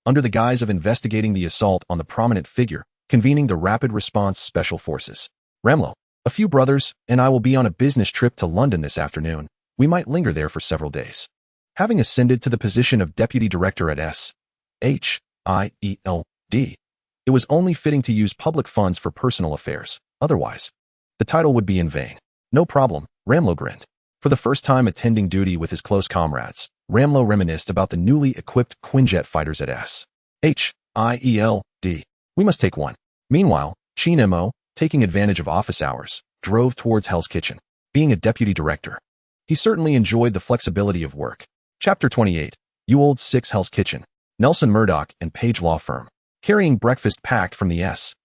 under the guise of investigating the assault on the prominent figure, convening the Rapid Response Special Forces. Ramlo, a few brothers, and I will be on a business trip to London this afternoon. We might linger there for several days. Having ascended to the position of deputy director at S.H.I.E.L.D., it was only fitting to use public funds for personal affairs. Otherwise, the title would be in vain. No problem, Ramlo grinned. For the first time attending duty with his close comrades, Ramlo reminisced about the newly equipped Quinjet fighters at S.H.I.E.L.D. We must take one. Meanwhile, H.I.E.L.D., taking advantage of office hours, drove towards Hell's Kitchen. Being a deputy director, he certainly enjoyed the flexibility of work. Chapter 28. Old 6 Hell's Kitchen. Nelson Murdock and Page Law Firm. Carrying breakfast packed from the S.H.I.E.L.D.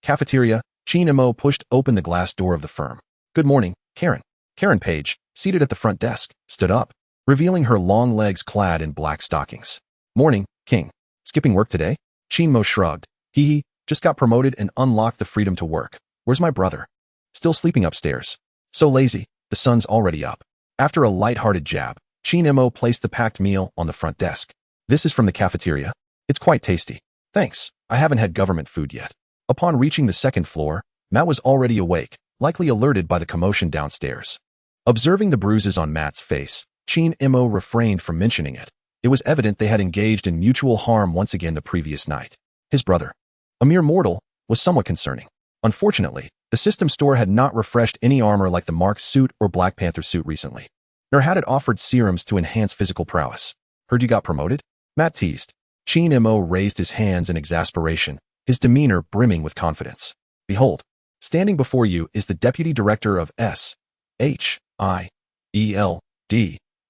cafeteria, H.I.E.L.D. pushed open the glass door of the firm. Good morning, Karen. Karen Page, seated at the front desk, stood up, revealing her long legs clad in black stockings. Morning, King. Skipping work today? H.I.E.L.D. shrugged. He just got promoted and unlocked the freedom to work. Where's my brother? Still sleeping upstairs. So lazy, the sun's already up. After a light-hearted jab, H.I.E.L.D. placed the packed meal on the front desk. This is from the cafeteria. It's quite tasty. Thanks, I haven't had government food yet. Upon reaching the second floor, Matt was already awake, likely alerted by the commotion downstairs. Observing the bruises on Matt's face, H.I.E.L.D. refrained from mentioning it. It was evident they had engaged in mutual harm once again the previous night. His brother, a mere mortal, was somewhat concerning. Unfortunately, the system store had not refreshed any armor like the Mark suit or Black Panther suit recently, nor had it offered serums to enhance physical prowess. Heard you got promoted? Matt teased. H.I.E.L.D. raised his hands in exasperation, his demeanor brimming with confidence. Behold, standing before you is the deputy director of S.H.I.E.L.D.,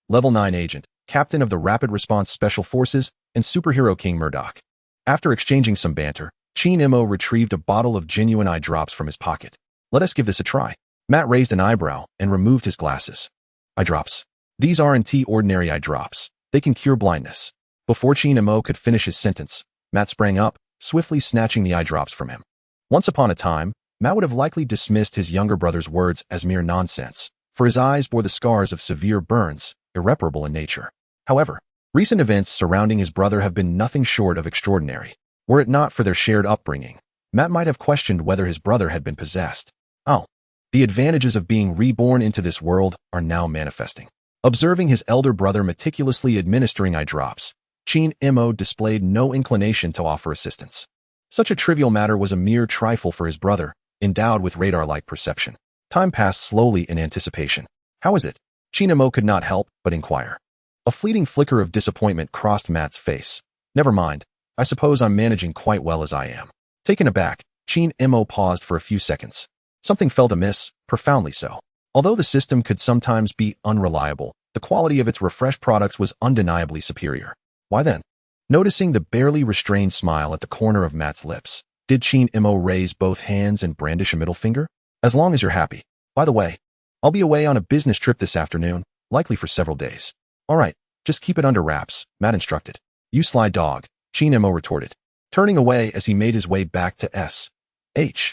level 9 agent, captain of the Rapid Response Special Forces, and superhero King Murdock. After exchanging some banter, H.I.E.L.D. retrieved a bottle of genuine eye drops from his pocket. Let us give this a try. Matt raised an eyebrow and removed his glasses. Eye drops. These aren't ordinary eye drops. They can cure blindness. Before H.I.E.L.D. could finish his sentence, Matt sprang up, swiftly snatching the eye drops from him. Once upon a time, Matt would have likely dismissed his younger brother's words as mere nonsense, for his eyes bore the scars of severe burns, irreparable in nature. However, recent events surrounding his brother have been nothing short of extraordinary. Were it not for their shared upbringing, Matt might have questioned whether his brother had been possessed. Oh, the advantages of being reborn into this world are now manifesting. Observing his elder brother meticulously administering eye drops, H.I.E.L.D. displayed no inclination to offer assistance. Such a trivial matter was a mere trifle for his brother, endowed with radar-like perception. Time passed slowly in anticipation. How is it? H.I.E.L.D. could not help but inquire. A fleeting flicker of disappointment crossed Matt's face. Never mind. I suppose I'm managing quite well as I am. Taken aback, H.I.E.L.D. paused for a few seconds. Something felt amiss, profoundly so. Although the system could sometimes be unreliable, the quality of its refreshed products was undeniably superior. Why then? Noticing the barely restrained smile at the corner of Matt's lips, did H.I.E.L.D. raise both hands and brandish a middle finger? As long as you're happy. By the way, I'll be away on a business trip this afternoon, likely for several days. All right, just keep it under wraps, Matt instructed. You sly dog, H.I.E.L.D. retorted, turning away as he made his way back to S.H.I.E.L.D.,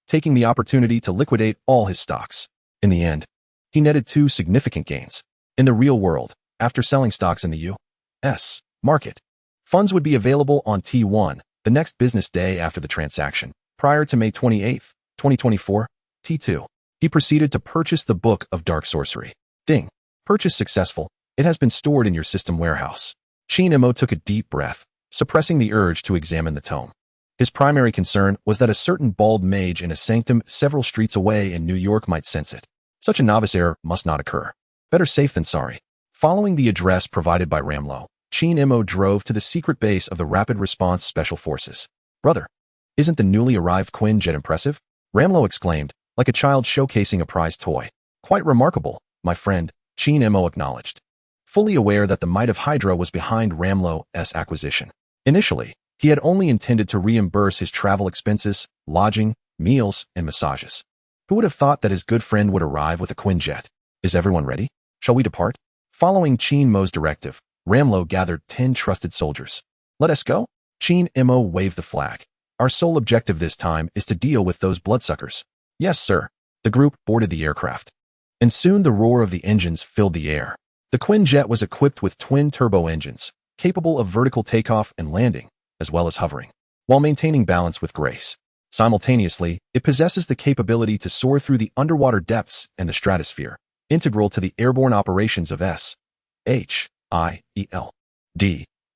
taking the opportunity to liquidate all his stocks. In the end, he netted 2 significant gains. In the real world, after selling stocks in the U.S. market, funds would be available on T1, the next business day after the transaction, prior to May 28, 2024, T2. He proceeded to purchase the Book of Dark Sorcery. Ding. Purchase successful. It has been stored in your system warehouse. H.I.E.L.D. took a deep breath, suppressing the urge to examine the tome. His primary concern was that a certain bald mage in a sanctum several streets away in New York might sense it. Such a novice error must not occur. Better safe than sorry. Following the address provided by Ramlo, H.I.E.L.D. drove to the secret base of the Rapid Response Special Forces. Brother, isn't the newly arrived Quinjet impressive? Ramlo exclaimed, like a child showcasing a prized toy. Quite remarkable, my friend, H.I.E.L.D. acknowledged, fully aware that the might of HYDRA was behind Ramlo's acquisition. Initially, He had only intended to reimburse his travel expenses, lodging, meals, and massages. Who would have thought that his good friend would arrive with a Quinjet? Is everyone ready? Shall we depart? Following Chin Mo's directive, Ramlo gathered 10 trusted soldiers. Let us go? Chin Mo waved the flag. Our sole objective this time is to deal with those bloodsuckers. Yes, sir. The group boarded the aircraft. And soon the roar of the engines filled the air. The Quinjet was equipped with twin-turbo engines, capable of vertical takeoff and landing, as well as hovering, while maintaining balance with grace. Simultaneously, it possesses the capability to soar through the underwater depths and the stratosphere, integral to the airborne operations of S.H.I.E.L.D.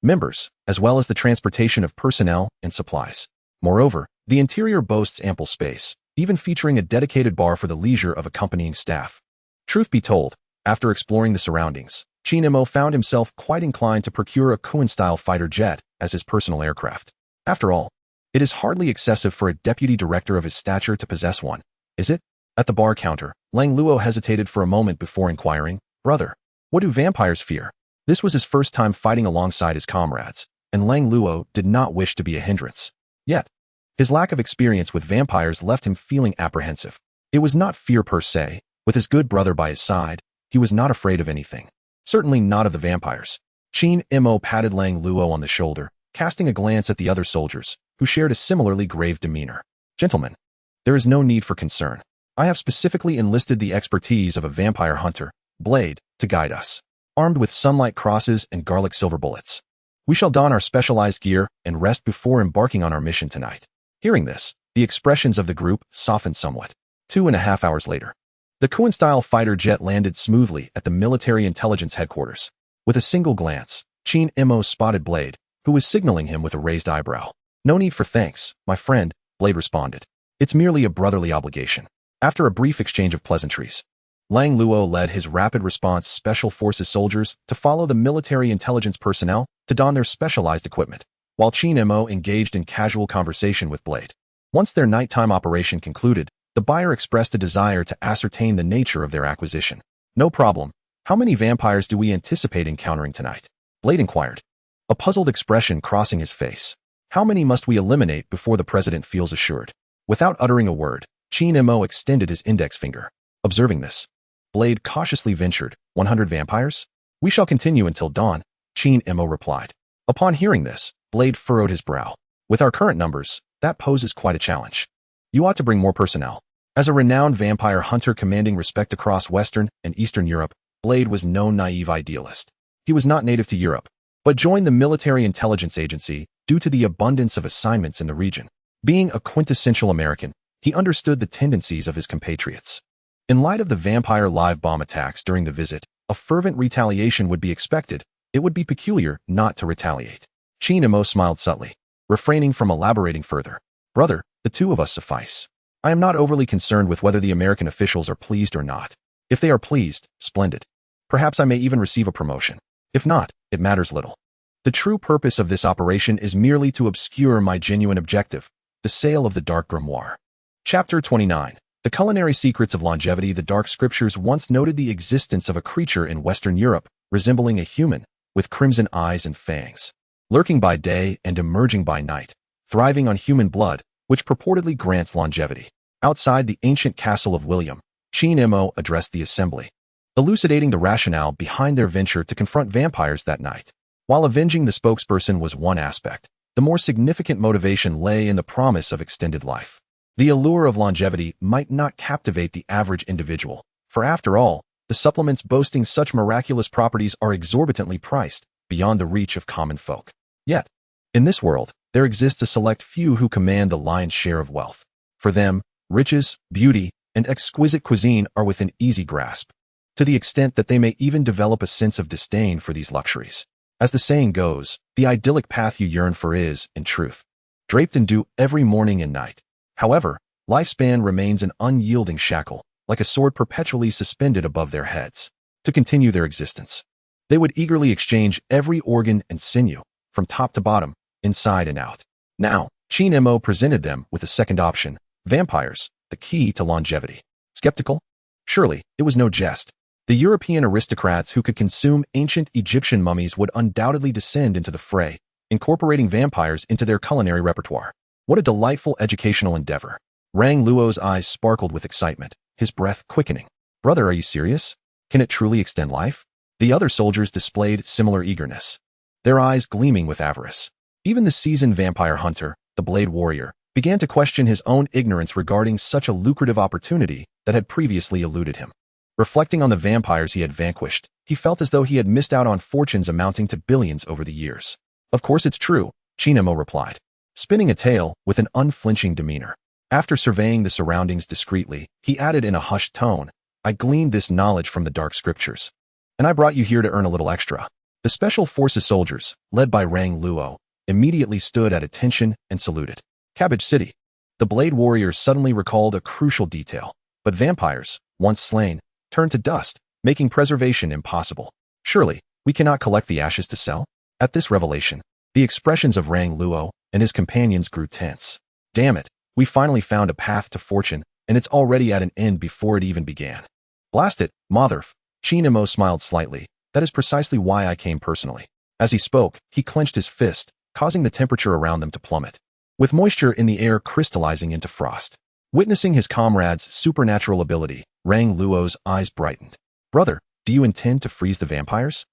members, as well as the transportation of personnel and supplies. Moreover, the interior boasts ample space, even featuring a dedicated bar for the leisure of accompanying staff. Truth be told, after exploring the surroundings, Chin Mo found himself quite inclined to procure a Kuan-style fighter jet as his personal aircraft. After all, it is hardly excessive for a deputy director of his stature to possess one, is it? At the bar counter, Lang Luo hesitated for a moment before inquiring, "Brother, what do vampires fear?" This was his first time fighting alongside his comrades, and Lang Luo did not wish to be a hindrance. Yet, his lack of experience with vampires left him feeling apprehensive. It was not fear per se. With his good brother by his side, he was not afraid of anything. Certainly not of the vampires. Chin Mo patted Lang Luo on the shoulder, casting a glance at the other soldiers, who shared a similarly grave demeanor. "Gentlemen, there is no need for concern. I have specifically enlisted the expertise of a vampire hunter, Blade, to guide us, armed with sunlight crosses and garlic silver bullets. We shall don our specialized gear and rest before embarking on our mission tonight." Hearing this, the expressions of the group softened somewhat. 2.5 hours later, the Kuan-style fighter jet landed smoothly at the military intelligence headquarters. With a single glance, Chin Mo spotted Blade, who was signaling him with a raised eyebrow. "No need for thanks, my friend," Blade responded. "It's merely a brotherly obligation." After a brief exchange of pleasantries, Lang Luo led his rapid response special forces soldiers to follow the military intelligence personnel to don their specialized equipment, while Chin Mo engaged in casual conversation with Blade. Once their nighttime operation concluded, the buyer expressed a desire to ascertain the nature of their acquisition. "No problem. How many vampires do we anticipate encountering tonight?" Blade inquired, a puzzled expression crossing his face. "How many must we eliminate before the president feels assured?" Without uttering a word, Chin Mo extended his index finger. Observing this, Blade cautiously ventured, 100 vampires? "We shall continue until dawn," Chin Mo replied. Upon hearing this, Blade furrowed his brow. "With our current numbers, that poses quite a challenge. You ought to bring more personnel." As a renowned vampire hunter commanding respect across Western and Eastern Europe, Blade was no naive idealist. He was not native to Europe, but joined the military intelligence agency due to the abundance of assignments in the region. Being a quintessential American, he understood the tendencies of his compatriots. In light of the vampire live bomb attacks during the visit, a fervent retaliation would be expected. It would be peculiar not to retaliate. Chin Mo smiled subtly, refraining from elaborating further. "Brother, the two of us suffice. I am not overly concerned with whether the American officials are pleased or not. If they are pleased, splendid. Perhaps I may even receive a promotion. If not, it matters little. The true purpose of this operation is merely to obscure my genuine objective, the sale of the Dark Grimoire." Chapter 29. The Culinary Secrets of Longevity. The Dark Scriptures once noted the existence of a creature in Western Europe, resembling a human, with crimson eyes and fangs, lurking by day and emerging by night, thriving on human blood, which purportedly grants longevity. Outside the ancient castle of William, Chin Mo addressed the assembly, elucidating the rationale behind their venture to confront vampires that night. While avenging the spokesperson was one aspect, the more significant motivation lay in the promise of extended life. The allure of longevity might not captivate the average individual, for after all, the supplements boasting such miraculous properties are exorbitantly priced, beyond the reach of common folk. Yet, in this world, there exists a select few who command the lion's share of wealth. For them, riches, beauty, and exquisite cuisine are within easy grasp, to the extent that they may even develop a sense of disdain for these luxuries. As the saying goes, the idyllic path you yearn for is, in truth, draped in dew every morning and night. However, lifespan remains an unyielding shackle, like a sword perpetually suspended above their heads. To continue their existence, they would eagerly exchange every organ and sinew, from top to bottom, inside and out. Now, Chin Mo presented them with a second option: vampires, the key to longevity. Skeptical? Surely, it was no jest. The European aristocrats who could consume ancient Egyptian mummies would undoubtedly descend into the fray, incorporating vampires into their culinary repertoire. What a delightful educational endeavor. Rang Luo's eyes sparkled with excitement, his breath quickening. Brother, are you serious? Can it truly extend life? The other soldiers displayed similar eagerness, their eyes gleaming with avarice. Even the seasoned vampire hunter, the Blade Warrior, began to question his own ignorance regarding such a lucrative opportunity that had previously eluded him. Reflecting on the vampires he had vanquished, he felt as though he had missed out on fortunes amounting to billions over the years. Of course it's true, Chinemo replied, spinning a tale with an unflinching demeanor. After surveying the surroundings discreetly, he added in a hushed tone, I gleaned this knowledge from the dark scriptures. And I brought you here to earn a little extra. The Special Forces soldiers, led by Rang Luo, immediately stood at attention and saluted. Cabbage City. The Blade Warrior suddenly recalled a crucial detail. But vampires, once slain, turned to dust, making preservation impossible. Surely, we cannot collect the ashes to sell? At this revelation, the expressions of Rang Luo and his companions grew tense. Damn it, we finally found a path to fortune, and it's already at an end before it even began. Blast it, Motherf. Chinemo smiled slightly. That is precisely why I came personally. As he spoke, he clenched his fist, causing the temperature around them to plummet, with moisture in the air crystallizing into frost. Witnessing his comrade's supernatural ability, Rang Luo's eyes brightened. Brother, do you intend to freeze the vampires?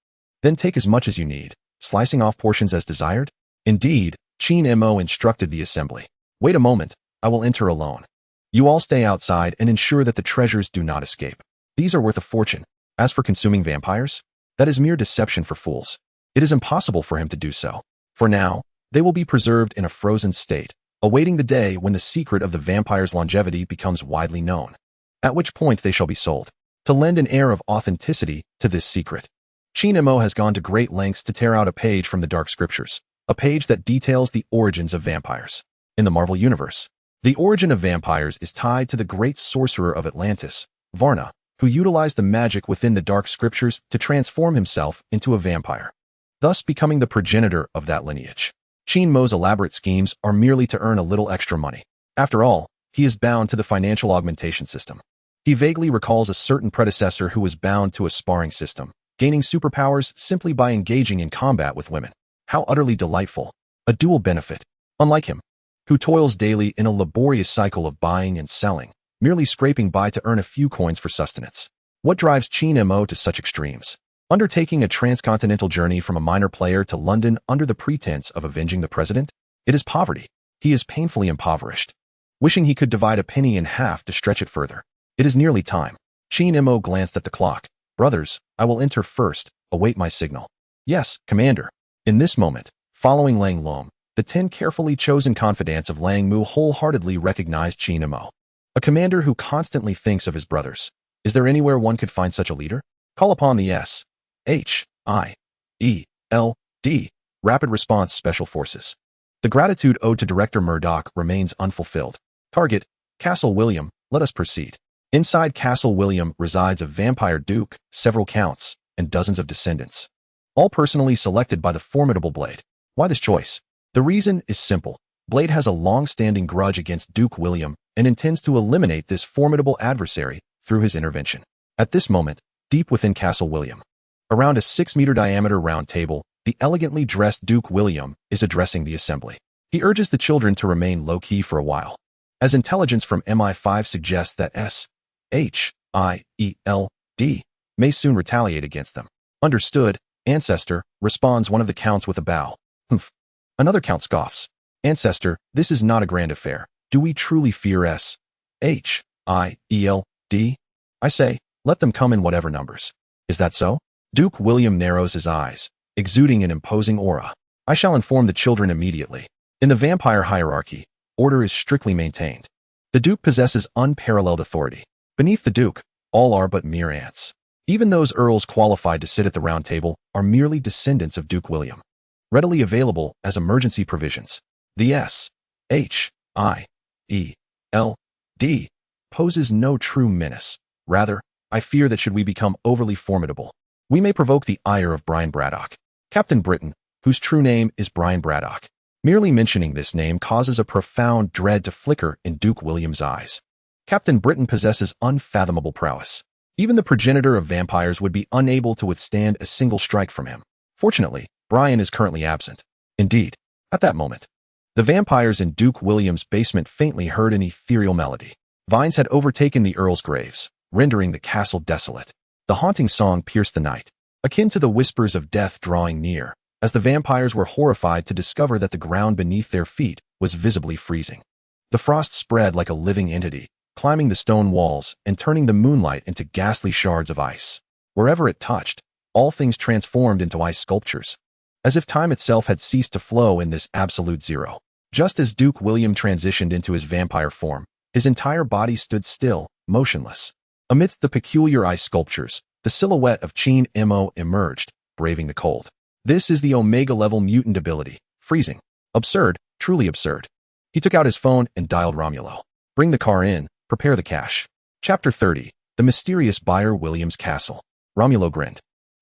Then take as much as you need, slicing off portions as desired? Indeed, Chinemo instructed the assembly. Wait a moment, I will enter alone. You all stay outside and ensure that the treasures do not escape. These are worth a fortune. As for consuming vampires, that is mere deception for fools. It is impossible for him to do so. For now, they will be preserved in a frozen state, awaiting the day when the secret of the vampire's longevity becomes widely known, at which point they shall be sold. To lend an air of authenticity to this secret, Chinemo has gone to great lengths to tear out a page from the Dark Scriptures, a page that details the origins of vampires. In the Marvel Universe, the origin of vampires is tied to the great sorcerer of Atlantis, Varna, who utilized the magic within the Dark Scriptures to transform himself into a vampire, thus becoming the progenitor of that lineage. Chinmo's elaborate schemes are merely to earn a little extra money. After all, he is bound to the financial augmentation system. He vaguely recalls a certain predecessor who was bound to a sparring system, gaining superpowers simply by engaging in combat with women. How utterly delightful. A dual benefit. Unlike him, who toils daily in a laborious cycle of buying and selling, merely scraping by to earn a few coins for sustenance. What drives Chinemo to such extremes? Undertaking a transcontinental journey from a minor player to London under the pretense of avenging the president? It is poverty. He is painfully impoverished, wishing he could divide a penny in half to stretch it further. It is nearly time. Chinemo glanced at the clock. Brothers, I will enter first. Await my signal. Yes, Commander. In this moment, following Lang Lom, the 10 carefully chosen confidants of Lang Mu wholeheartedly recognized Chinemo, a commander who constantly thinks of his brothers. Is there anywhere one could find such a leader? Call upon the S.H.I.E.L.D. Rapid Response Special Forces. The gratitude owed to Director Murdock remains unfulfilled. Target, Castle William. Let us proceed. Inside Castle William resides a vampire duke, several counts, and dozens of descendants, all personally selected by the formidable Blade. Why this choice? The reason is simple. Blade has a long-standing grudge against Duke William and intends to eliminate this formidable adversary through his intervention. At this moment, deep within Castle William, around a 6-meter diameter round table, the elegantly dressed Duke William is addressing the assembly. He urges the children to remain low-key for a while, as intelligence from MI5 suggests that S.H.I.E.L.D. may soon retaliate against them. Understood, Ancestor, responds one of the counts with a bow. Humph. Another count scoffs. Ancestor, this is not a grand affair. Do we truly fear S.H.I.E.L.D.? I say, let them come in whatever numbers. Is that so? Duke William narrows his eyes, exuding an imposing aura. I shall inform the children immediately. In the vampire hierarchy, order is strictly maintained. The Duke possesses unparalleled authority. Beneath the Duke, all are but mere ants. Even those earls qualified to sit at the round table are merely descendants of Duke William, readily available as emergency provisions. The S.H.I.E.L.D. poses no true menace. Rather, I fear that should we become overly formidable, we may provoke the ire of Brian Braddock. Captain Britain, whose true name is Brian Braddock. Merely mentioning this name causes a profound dread to flicker in Duke William's eyes. Captain Britain possesses unfathomable prowess. Even the progenitor of vampires would be unable to withstand a single strike from him. Fortunately, Brian is currently absent. Indeed, at that moment, the vampires in Duke William's basement faintly heard an ethereal melody. Vines had overtaken the Earl's graves, rendering the castle desolate. The haunting song pierced the night, akin to the whispers of death drawing near, as the vampires were horrified to discover that the ground beneath their feet was visibly freezing. The frost spread like a living entity, climbing the stone walls and turning the moonlight into ghastly shards of ice. Wherever it touched, all things transformed into ice sculptures, as if time itself had ceased to flow in this absolute zero. Just as Duke William transitioned into his vampire form, his entire body stood still, motionless. Amidst the peculiar ice sculptures, the silhouette of H.I.E.L.D emerged, braving the cold. This is the Omega-level mutant ability, freezing. Absurd, truly absurd. He took out his phone and dialed Romulo. Bring the car in, prepare the cash. Chapter 30, The Mysterious Buyer William's Castle. Romulo grinned,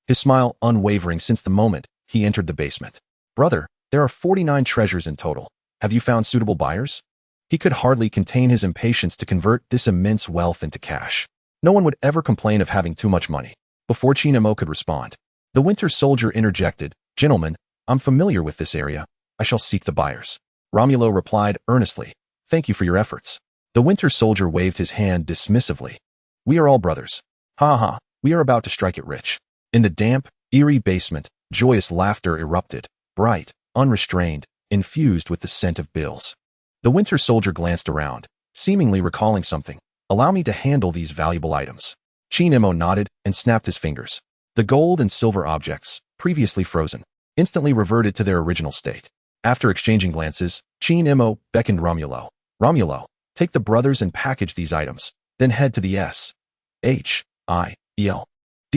his smile unwavering since the moment he entered the basement. Brother, there are 49 treasures in total. Have you found suitable buyers? He could hardly contain his impatience to convert this immense wealth into cash. No one would ever complain of having too much money. Before H.I.E.L.D could respond, the Winter Soldier interjected, Gentlemen, I'm familiar with this area. I shall seek the buyers. Romulo replied earnestly, Thank you for your efforts. The Winter Soldier waved his hand dismissively. We are all brothers. Ha ha, we are about to strike it rich. In the damp, eerie basement, joyous laughter erupted, bright, unrestrained, infused with the scent of bills. The Winter Soldier glanced around, seemingly recalling something. Allow me to handle these valuable items. H.I.E.L.D nodded and snapped his fingers. The gold and silver objects, previously frozen, instantly reverted to their original state. After exchanging glances, H.I.E.L.D beckoned Romulo. Romulo, take the brothers and package these items, then head to the S.H.I.E.L.D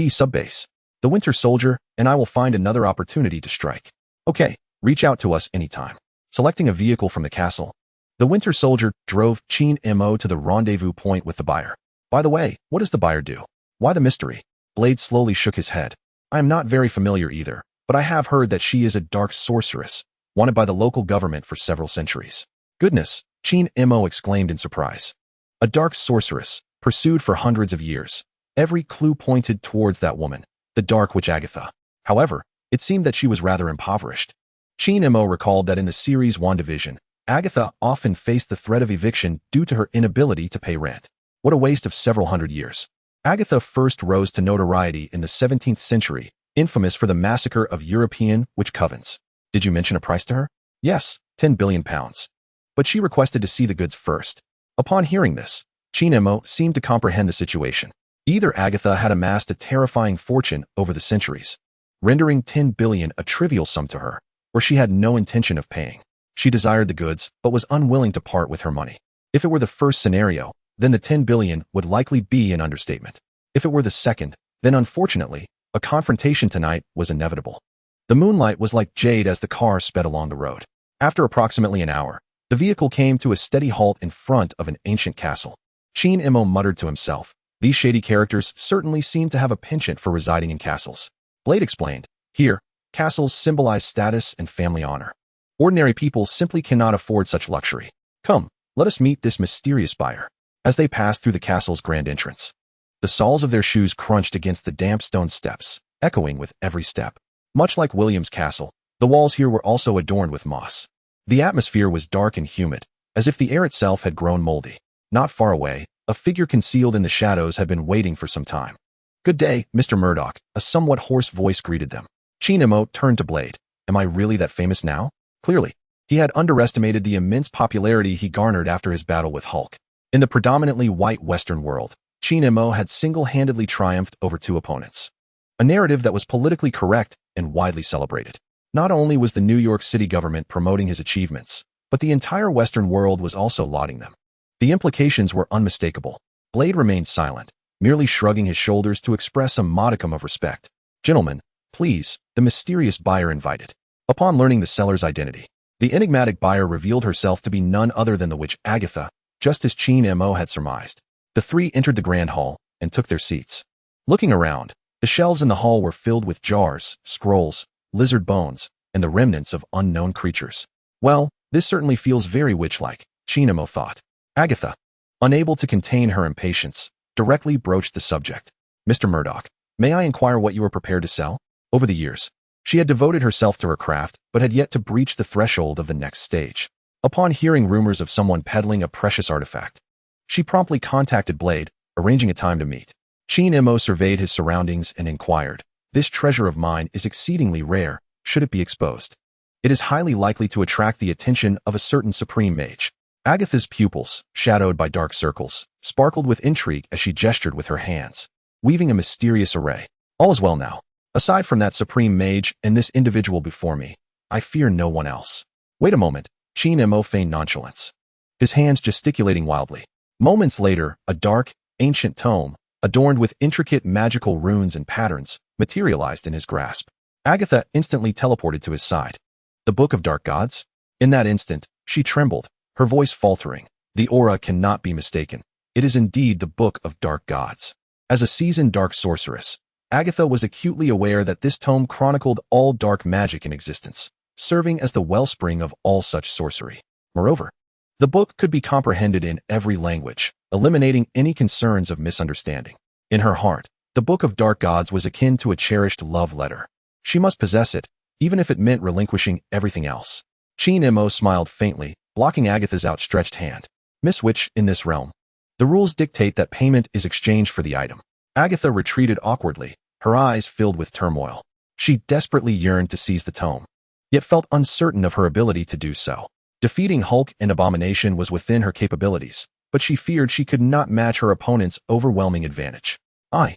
subbase. The Winter Soldier and I will find another opportunity to strike. Okay, reach out to us anytime. Selecting a vehicle from the castle, the Winter Soldier drove H.I.E.L.D to the rendezvous point with the buyer. By the way, what does the buyer do? Why the mystery? Blade slowly shook his head. I am not very familiar either, but I have heard that she is a dark sorceress, wanted by the local government for several centuries. Goodness, H.I.E.L.D exclaimed in surprise. A dark sorceress, pursued for hundreds of years. Every clue pointed towards that woman, the Dark Witch Agatha. However, it seemed that she was rather impoverished. H.I.E.L.D recalled that in the series WandaVision, Agatha often faced the threat of eviction due to her inability to pay rent. What a waste of several hundred years. Agatha first rose to notoriety in the 17th century, infamous for the massacre of European witch covens. Did you mention a price to her? Yes, 10 billion pounds. But she requested to see the goods first. Upon hearing this, H.I.E.L.D seemed to comprehend the situation. Either Agatha had amassed a terrifying fortune over the centuries, rendering 10 billion a trivial sum to her, or she had no intention of paying. She desired the goods, but was unwilling to part with her money. If it were the first scenario, then the 10 billion would likely be an understatement. If it were the second, then unfortunately, a confrontation tonight was inevitable. The moonlight was like jade as the car sped along the road. After approximately an hour, the vehicle came to a steady halt in front of an ancient castle. H.I.E.L.D muttered to himself, these shady characters certainly seem to have a penchant for residing in castles. Blade explained, here, castles symbolize status and family honor. Ordinary people simply cannot afford such luxury. Come, let us meet this mysterious buyer. As they passed through the castle's grand entrance, the soles of their shoes crunched against the damp stone steps, echoing with every step. Much like William's castle, the walls here were also adorned with moss. The atmosphere was dark and humid, as if the air itself had grown moldy. Not far away, a figure concealed in the shadows had been waiting for some time. Good day, Mr. Murdock, a somewhat hoarse voice greeted them. H.I.E.L.D turned to Blade. Am I really that famous now? Clearly, he had underestimated the immense popularity he garnered after his battle with Hulk. In the predominantly white Western world, H.I.E.L.D had single-handedly triumphed over two opponents. A narrative that was politically correct and widely celebrated. Not only was the New York City government promoting his achievements, but the entire Western world was also lauding them. The implications were unmistakable. Blade remained silent, merely shrugging his shoulders to express a modicum of respect. Gentlemen, please, the mysterious buyer invited. Upon learning the seller's identity, the enigmatic buyer revealed herself to be none other than the witch Agatha, just as H.I.E.L.D had surmised. The three entered the grand hall and took their seats. Looking around, the shelves in the hall were filled with jars, scrolls, lizard bones, and the remnants of unknown creatures. Well, this certainly feels very witch-like, H.I.E.L.D thought. Agatha, unable to contain her impatience, directly broached the subject. Mr. Murdock, may I inquire what you are prepared to sell? Over the years, She had devoted herself to her craft, but had yet to breach the threshold of the next stage. Upon hearing rumors of someone peddling a precious artifact, she promptly contacted Blade, arranging a time to meet. Shin-Mo surveyed his surroundings and inquired, "This treasure of mine is exceedingly rare. Should it be exposed? It is highly likely to attract the attention of a certain supreme mage." Agatha's pupils, shadowed by dark circles, sparkled with intrigue as she gestured with her hands, weaving a mysterious array. "All is well now. Aside from that supreme mage and this individual before me, I fear no one else." "Wait a moment." Shin-Mo feigned nonchalance, his hands gesticulating wildly. Moments later, a dark, ancient tome, adorned with intricate magical runes and patterns, materialized in his grasp. Agatha instantly teleported to his side. "The Book of Dark Gods?" In that instant, she trembled, her voice faltering. "The aura cannot be mistaken. It is indeed the Book of Dark Gods." As a seasoned dark sorceress, Agatha was acutely aware that this tome chronicled all dark magic in existence, serving as the wellspring of all such sorcery. Moreover, the book could be comprehended in every language, eliminating any concerns of misunderstanding. In her heart, the Book of Dark Gods was akin to a cherished love letter. She must possess it, even if it meant relinquishing everything else. Shin-Mo smiled faintly, blocking Agatha's outstretched hand. "Miss Witch, in this realm, the rules dictate that payment is exchanged for the item." Agatha retreated awkwardly, her eyes filled with turmoil. She desperately yearned to seize the tome, yet felt uncertain of her ability to do so. Defeating Hulk and Abomination was within her capabilities, but she feared she could not match her opponent's overwhelming advantage. I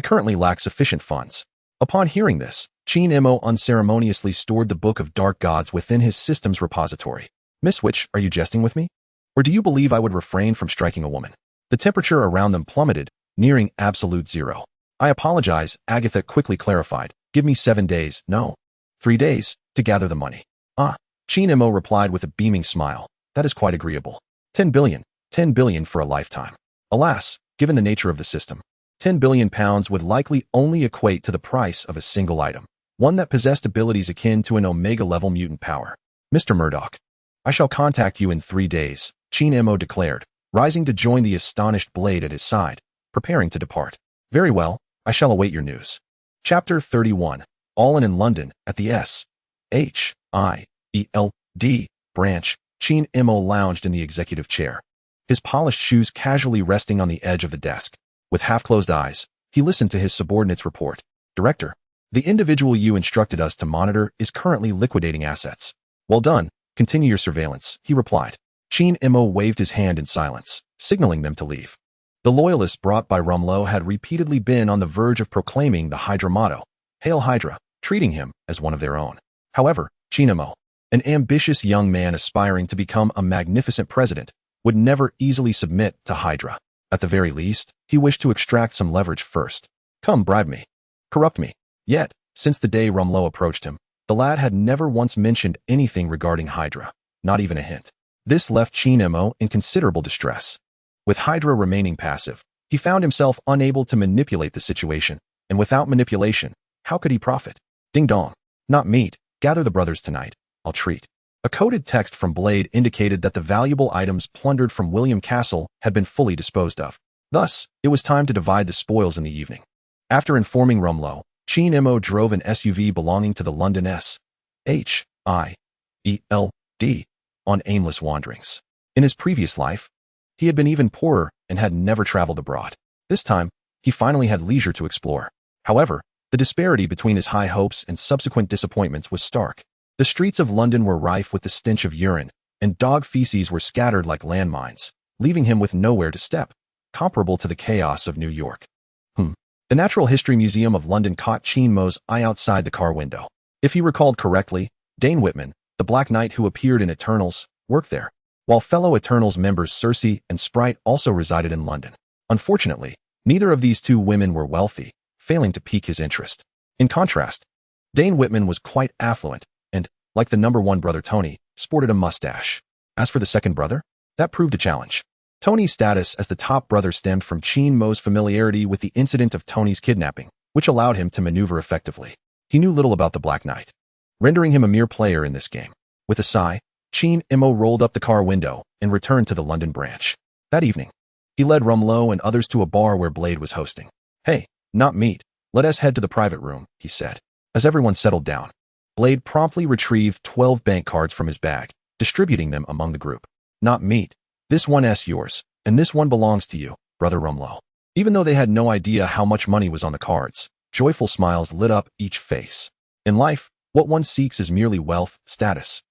currently lack sufficient funds." Upon hearing this, Shin-Mo unceremoniously stored the Book of Dark Gods within his system's repository. "Miss Witch, are you jesting with me? Or do you believe I would refrain from striking a woman?" The temperature around them plummeted, nearing absolute zero. "I apologize," Agatha quickly clarified. "Give me 7 days, no, 3 days, to gather the money." "Ah," Shin-Mo replied with a beaming smile. "That is quite agreeable. 10 billion. 10 billion for a lifetime." Alas, given the nature of the system, 10 billion pounds would likely only equate to the price of a single item, one that possessed abilities akin to an Omega-level mutant power. "Mr. Murdock, I shall contact you in 3 days, Shin-Mo declared, rising to join the astonished Blade at his side, preparing to depart. "Very well, I shall await your news." Chapter 31. All in London, at the S.H.I.E.L.D. branch, Shin-Mo lounged in the executive chair, his polished shoes casually resting on the edge of the desk. With half-closed eyes, he listened to his subordinate's report. "Director, the individual you instructed us to monitor is currently liquidating assets." "Well done. Continue your surveillance," he replied. Shin-Mo waved his hand in silence, signaling them to leave. The loyalists brought by Rumlow had repeatedly been on the verge of proclaiming the HYDRA motto, "Hail HYDRA," treating him as one of their own. However, Shin-Mo, an ambitious young man aspiring to become a magnificent president, would never easily submit to HYDRA. At the very least, he wished to extract some leverage first. "Come, bribe me. Corrupt me." Yet, since the day Rumlow approached him, the lad had never once mentioned anything regarding HYDRA, not even a hint. This left Shin-Mo in considerable distress. With HYDRA remaining passive, he found himself unable to manipulate the situation, and without manipulation, how could he profit? "Ding dong. Not meat. Gather the brothers tonight. I'll treat." A coded text from Blade indicated that the valuable items plundered from William Castle had been fully disposed of. Thus, it was time to divide the spoils in the evening. After informing Rumlow, Shin-Mo drove an SUV belonging to the London S.H.I.E.L.D. on aimless wanderings. In his previous life, he had been even poorer and had never traveled abroad. This time, he finally had leisure to explore. However, the disparity between his high hopes and subsequent disappointments was stark. The streets of London were rife with the stench of urine, and dog feces were scattered like landmines, leaving him with nowhere to step, comparable to the chaos of New York. The Natural History Museum of London caught Shin-Mo's eye outside the car window. If he recalled correctly, Dane Whitman, the Black Knight who appeared in Eternals, worked there, while fellow Eternals members Circe and Sprite also resided in London. Unfortunately, neither of these two women were wealthy, failing to pique his interest. In contrast, Dane Whitman was quite affluent and, like the number one brother Tony, sported a mustache. As for the second brother, that proved a challenge. Tony's status as the top brother stemmed from Shin-Mo's familiarity with the incident of Tony's kidnapping, which allowed him to maneuver effectively. He knew little about the Black Knight, rendering him a mere player in this game. With a sigh, Shin-Mo rolled up the car window and returned to the London branch. That evening, he led Rumlow and others to a bar where Blade was hosting. "Hey, not meat. Let us head to the private room," he said. As everyone settled down, Blade promptly retrieved 12 bank cards from his bag, distributing them among the group. Not meat. This one's yours, and this one belongs to you, Brother Rumlow. Even though they had no idea how much money was on the cards, joyful smiles lit up each face. In life, what one seeks is merely wealth, status,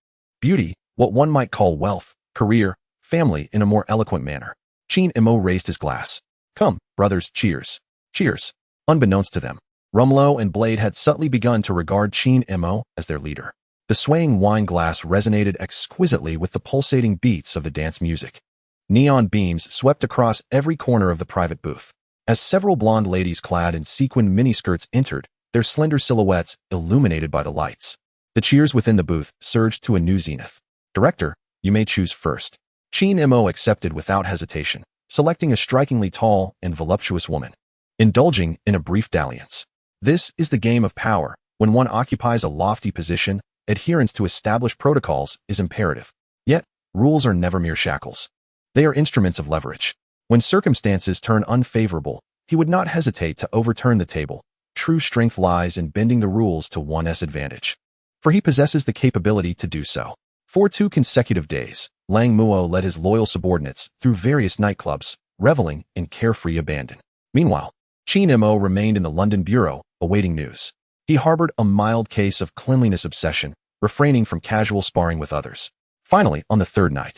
beauty, what one might call wealth, career, family in a more eloquent manner. H.I.E.L.D raised his glass. Come, brothers, cheers. Cheers. Unbeknownst to them, Rumlow and Blade had subtly begun to regard H.I.E.L.D as their leader. The swaying wine glass resonated exquisitely with the pulsating beats of the dance music. Neon beams swept across every corner of the private booth. As several blonde ladies clad in sequined miniskirts entered, their slender silhouettes illuminated by the lights. The cheers within the booth surged to a new zenith. Director, you may choose first. H.I.E.L.D accepted without hesitation, selecting a strikingly tall and voluptuous woman. Indulging in a brief dalliance. This is the game of power. When one occupies a lofty position, adherence to established protocols is imperative. Yet, rules are never mere shackles. They are instruments of leverage. When circumstances turn unfavorable, he would not hesitate to overturn the table. True strength lies in bending the rules to one's advantage. For he possesses the capability to do so. For 2 consecutive days, Lang Muo led his loyal subordinates through various nightclubs, reveling in carefree abandon. Meanwhile, H.I.E.L.D remained in the London bureau, awaiting news. He harbored a mild case of cleanliness obsession, refraining from casual sparring with others. Finally, on the 3rd night,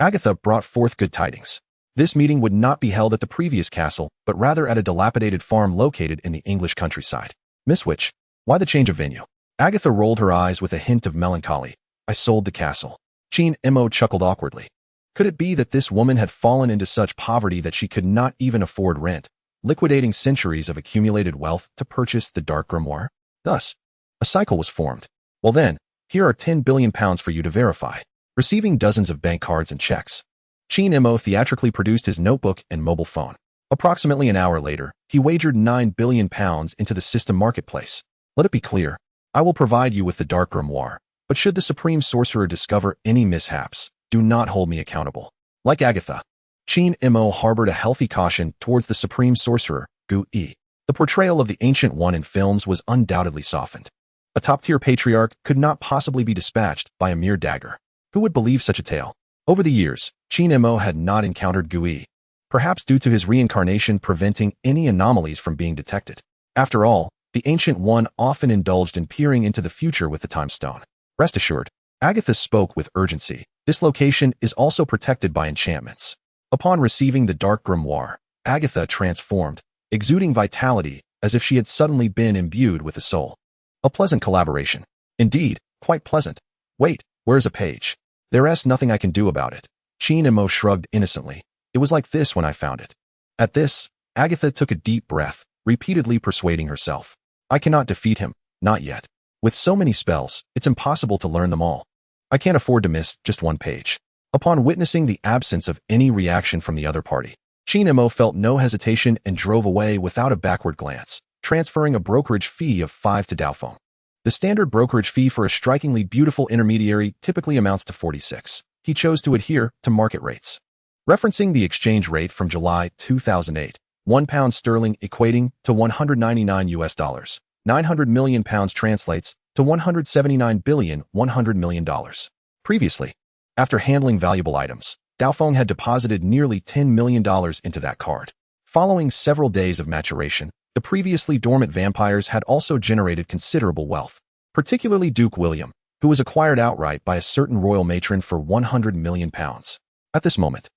Agatha brought forth good tidings. This meeting would not be held at the previous castle, but rather at a dilapidated farm located in the English countryside. Miss Witch, why the change of venue? Agatha rolled her eyes with a hint of melancholy. I sold the castle. H.I.E.L.D chuckled awkwardly. Could it be that this woman had fallen into such poverty that she could not even afford rent, liquidating centuries of accumulated wealth to purchase the dark grimoire? Thus, a cycle was formed. Well then, here are 10 billion pounds for you to verify. Receiving dozens of bank cards and checks, H.I.E.L.D theatrically produced his notebook and mobile phone. Approximately an hour later, he wagered 9 billion pounds into the system marketplace. Let it be clear, I will provide you with the dark grimoire, but should the Supreme Sorcerer discover any mishaps, do not hold me accountable. Like Agatha, H.I.E.L.D harbored a healthy caution towards the Supreme Sorcerer, Gu Yi. The portrayal of the Ancient One in films was undoubtedly softened. A top-tier patriarch could not possibly be dispatched by a mere dagger. Who would believe such a tale? Over the years, H.I.E.L.D had not encountered Gu Yi, perhaps due to his reincarnation preventing any anomalies from being detected. After all, the Ancient One often indulged in peering into the future with the Time Stone. Rest assured, Agatha spoke with urgency. This location is also protected by enchantments. Upon receiving the dark grimoire, Agatha transformed, exuding vitality as if she had suddenly been imbued with a soul. A pleasant collaboration. Indeed, quite pleasant. Wait, where's a page? There's nothing I can do about it. H.I.E.L.D shrugged innocently. It was like this when I found it. At this, Agatha took a deep breath, repeatedly persuading herself. I cannot defeat him, not yet. With so many spells, it's impossible to learn them all. I can't afford to miss just one page. Upon witnessing the absence of any reaction from the other party, H.I.E.L.D felt no hesitation and drove away without a backward glance, transferring a brokerage fee of 5 to Daofeng. The standard brokerage fee for a strikingly beautiful intermediary typically amounts to 46. He chose to adhere to market rates. Referencing the exchange rate from July 2008, £1 equating to $199. 900 million pounds translates to $179 billion. Previously, after handling valuable items, Daofeng had deposited nearly $10 million into that card. Following several days of maturation, the previously dormant vampires had also generated considerable wealth, particularly Duke William, who was acquired outright by a certain royal matron for £100 million. At this moment,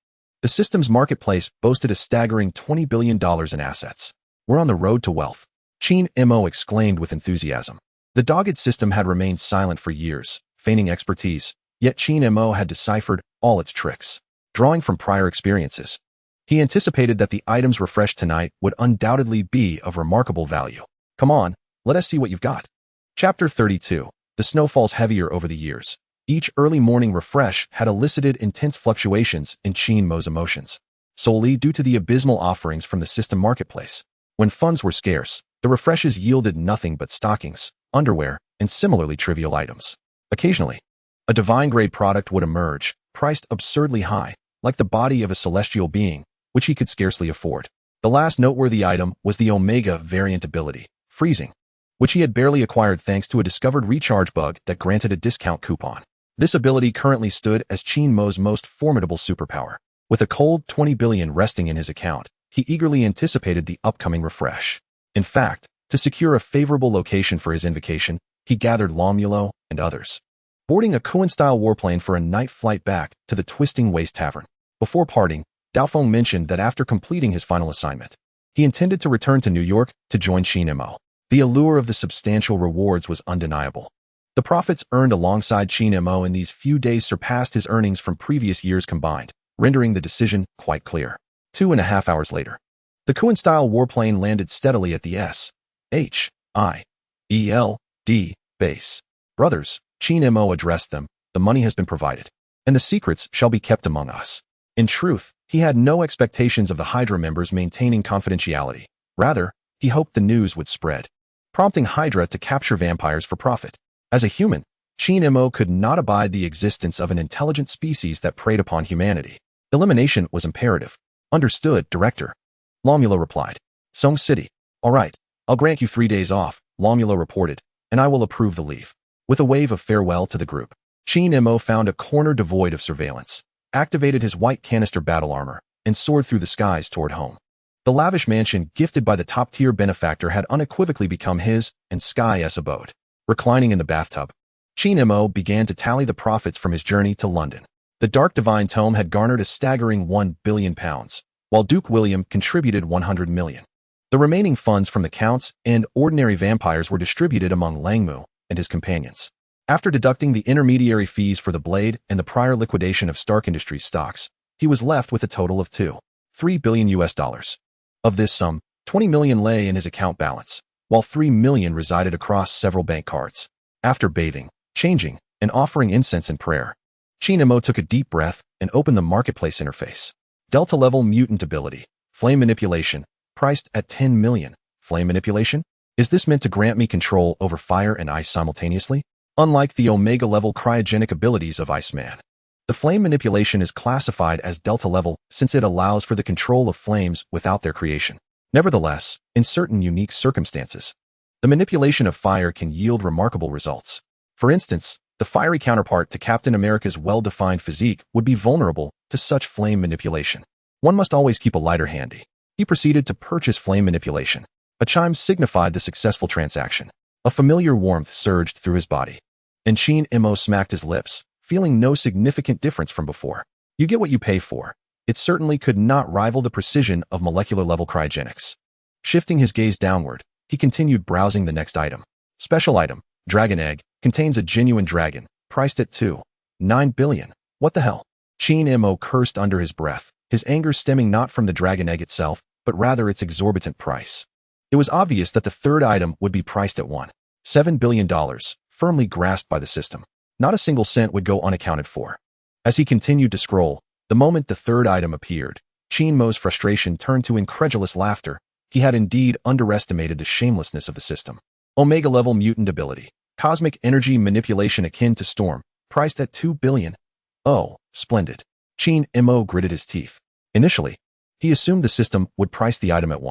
the system's marketplace boasted a staggering $20 billion in assets. We're on the road to wealth. H.I.E.L.D exclaimed with enthusiasm. The dogged system had remained silent for years, feigning expertise, yet H.I.E.L.D had deciphered all its tricks. Drawing from prior experiences, he anticipated that the items refreshed tonight would undoubtedly be of remarkable value. Come on, let us see what you've got. Chapter 32. The snow falls heavier over the years. Each early morning refresh had elicited intense fluctuations in H.I.E.L.D's emotions, solely due to the abysmal offerings from the system marketplace. When funds were scarce, the refreshes yielded nothing but stockings, underwear, and similarly trivial items. Occasionally, a divine-grade product would emerge, priced absurdly high, like the body of a celestial being, which he could scarcely afford. The last noteworthy item was the Omega variant ability, freezing. which he had barely acquired thanks to a discovered recharge bug that granted a discount coupon. This ability currently stood as Qin Mo's most formidable superpower. With a cold 20 billion resting in his account, he eagerly anticipated the upcoming refresh. In fact, to secure a favorable location for his invocation, he gathered Lomulo and others, boarding a Kuan-style warplane for a night flight back to the Twisting Waste Tavern. Before parting, Daofeng mentioned that after completing his final assignment, he intended to return to New York to join Qin Mo. The allure of the substantial rewards was undeniable. The profits earned alongside Qin Mo in these few days surpassed his earnings from previous years combined, rendering the decision quite clear. 2.5 hours later, the Kuan-style warplane landed steadily at the S.H.I.E.L.D. base. Brothers, Qin Mo addressed them, the money has been provided, and the secrets shall be kept among us. In truth, he had no expectations of the HYDRA members maintaining confidentiality. Rather, he hoped the news would spread, prompting HYDRA to capture vampires for profit. As a human, Qin Mo could not abide the existence of an intelligent species that preyed upon humanity. Elimination was imperative. Understood, Director. Lomulo replied. Song City. All right, I'll grant you 3 days off, Lomulo reported, and I will approve the leave. With a wave of farewell to the group, Qin Mo found a corner devoid of surveillance, activated his white canister battle armor, and soared through the skies toward home. The lavish mansion gifted by the top-tier benefactor had unequivocally become his and Sky's abode. Reclining in the bathtub, Qin Mo began to tally the profits from his journey to London. The Dark Divine Tome had garnered a staggering £1 billion, while Duke William contributed 100 million. The remaining funds from the counts and ordinary vampires were distributed among Langmu and his companions. After deducting the intermediary fees for the Blade and the prior liquidation of Stark Industries stocks, he was left with a total of $3 billion. Of this sum, 20 million lay in his account balance, while 3 million resided across several bank cards. After bathing, changing, and offering incense and prayer, Qin Mo took a deep breath and opened the marketplace interface. Delta-level mutant ability, flame manipulation, priced at 10 million. Flame manipulation? Is this meant to grant me control over fire and ice simultaneously? Unlike the Omega-level cryogenic abilities of Iceman, the flame manipulation is classified as Delta-level since it allows for the control of flames without their creation. Nevertheless, in certain unique circumstances, the manipulation of fire can yield remarkable results. For instance, the fiery counterpart to Captain America's well-defined physique would be vulnerable to such flame manipulation. One must always keep a lighter handy. He proceeded to purchase flame manipulation. A chime signified the successful transaction. A familiar warmth surged through his body, and Qin Mo smacked his lips, feeling no significant difference from before. You get what you pay for. It certainly could not rival the precision of molecular-level cryogenics. Shifting his gaze downward, he continued browsing the next item. Special item, Dragon Egg, contains a genuine dragon, priced at $9 billion. What the hell? Qin Mo cursed under his breath, his anger stemming not from the dragon egg itself, but rather its exorbitant price. It was obvious that the third item would be priced at $7 billion, firmly grasped by the system. Not a single cent would go unaccounted for. As he continued to scroll, the moment the third item appeared, Qin Mo's frustration turned to incredulous laughter. He had indeed underestimated the shamelessness of the system. Omega-level mutant ability, cosmic energy manipulation akin to storm, priced at $2 billion. Oh, splendid. Qin Mo gritted his teeth. Initially, he assumed the system would price the item at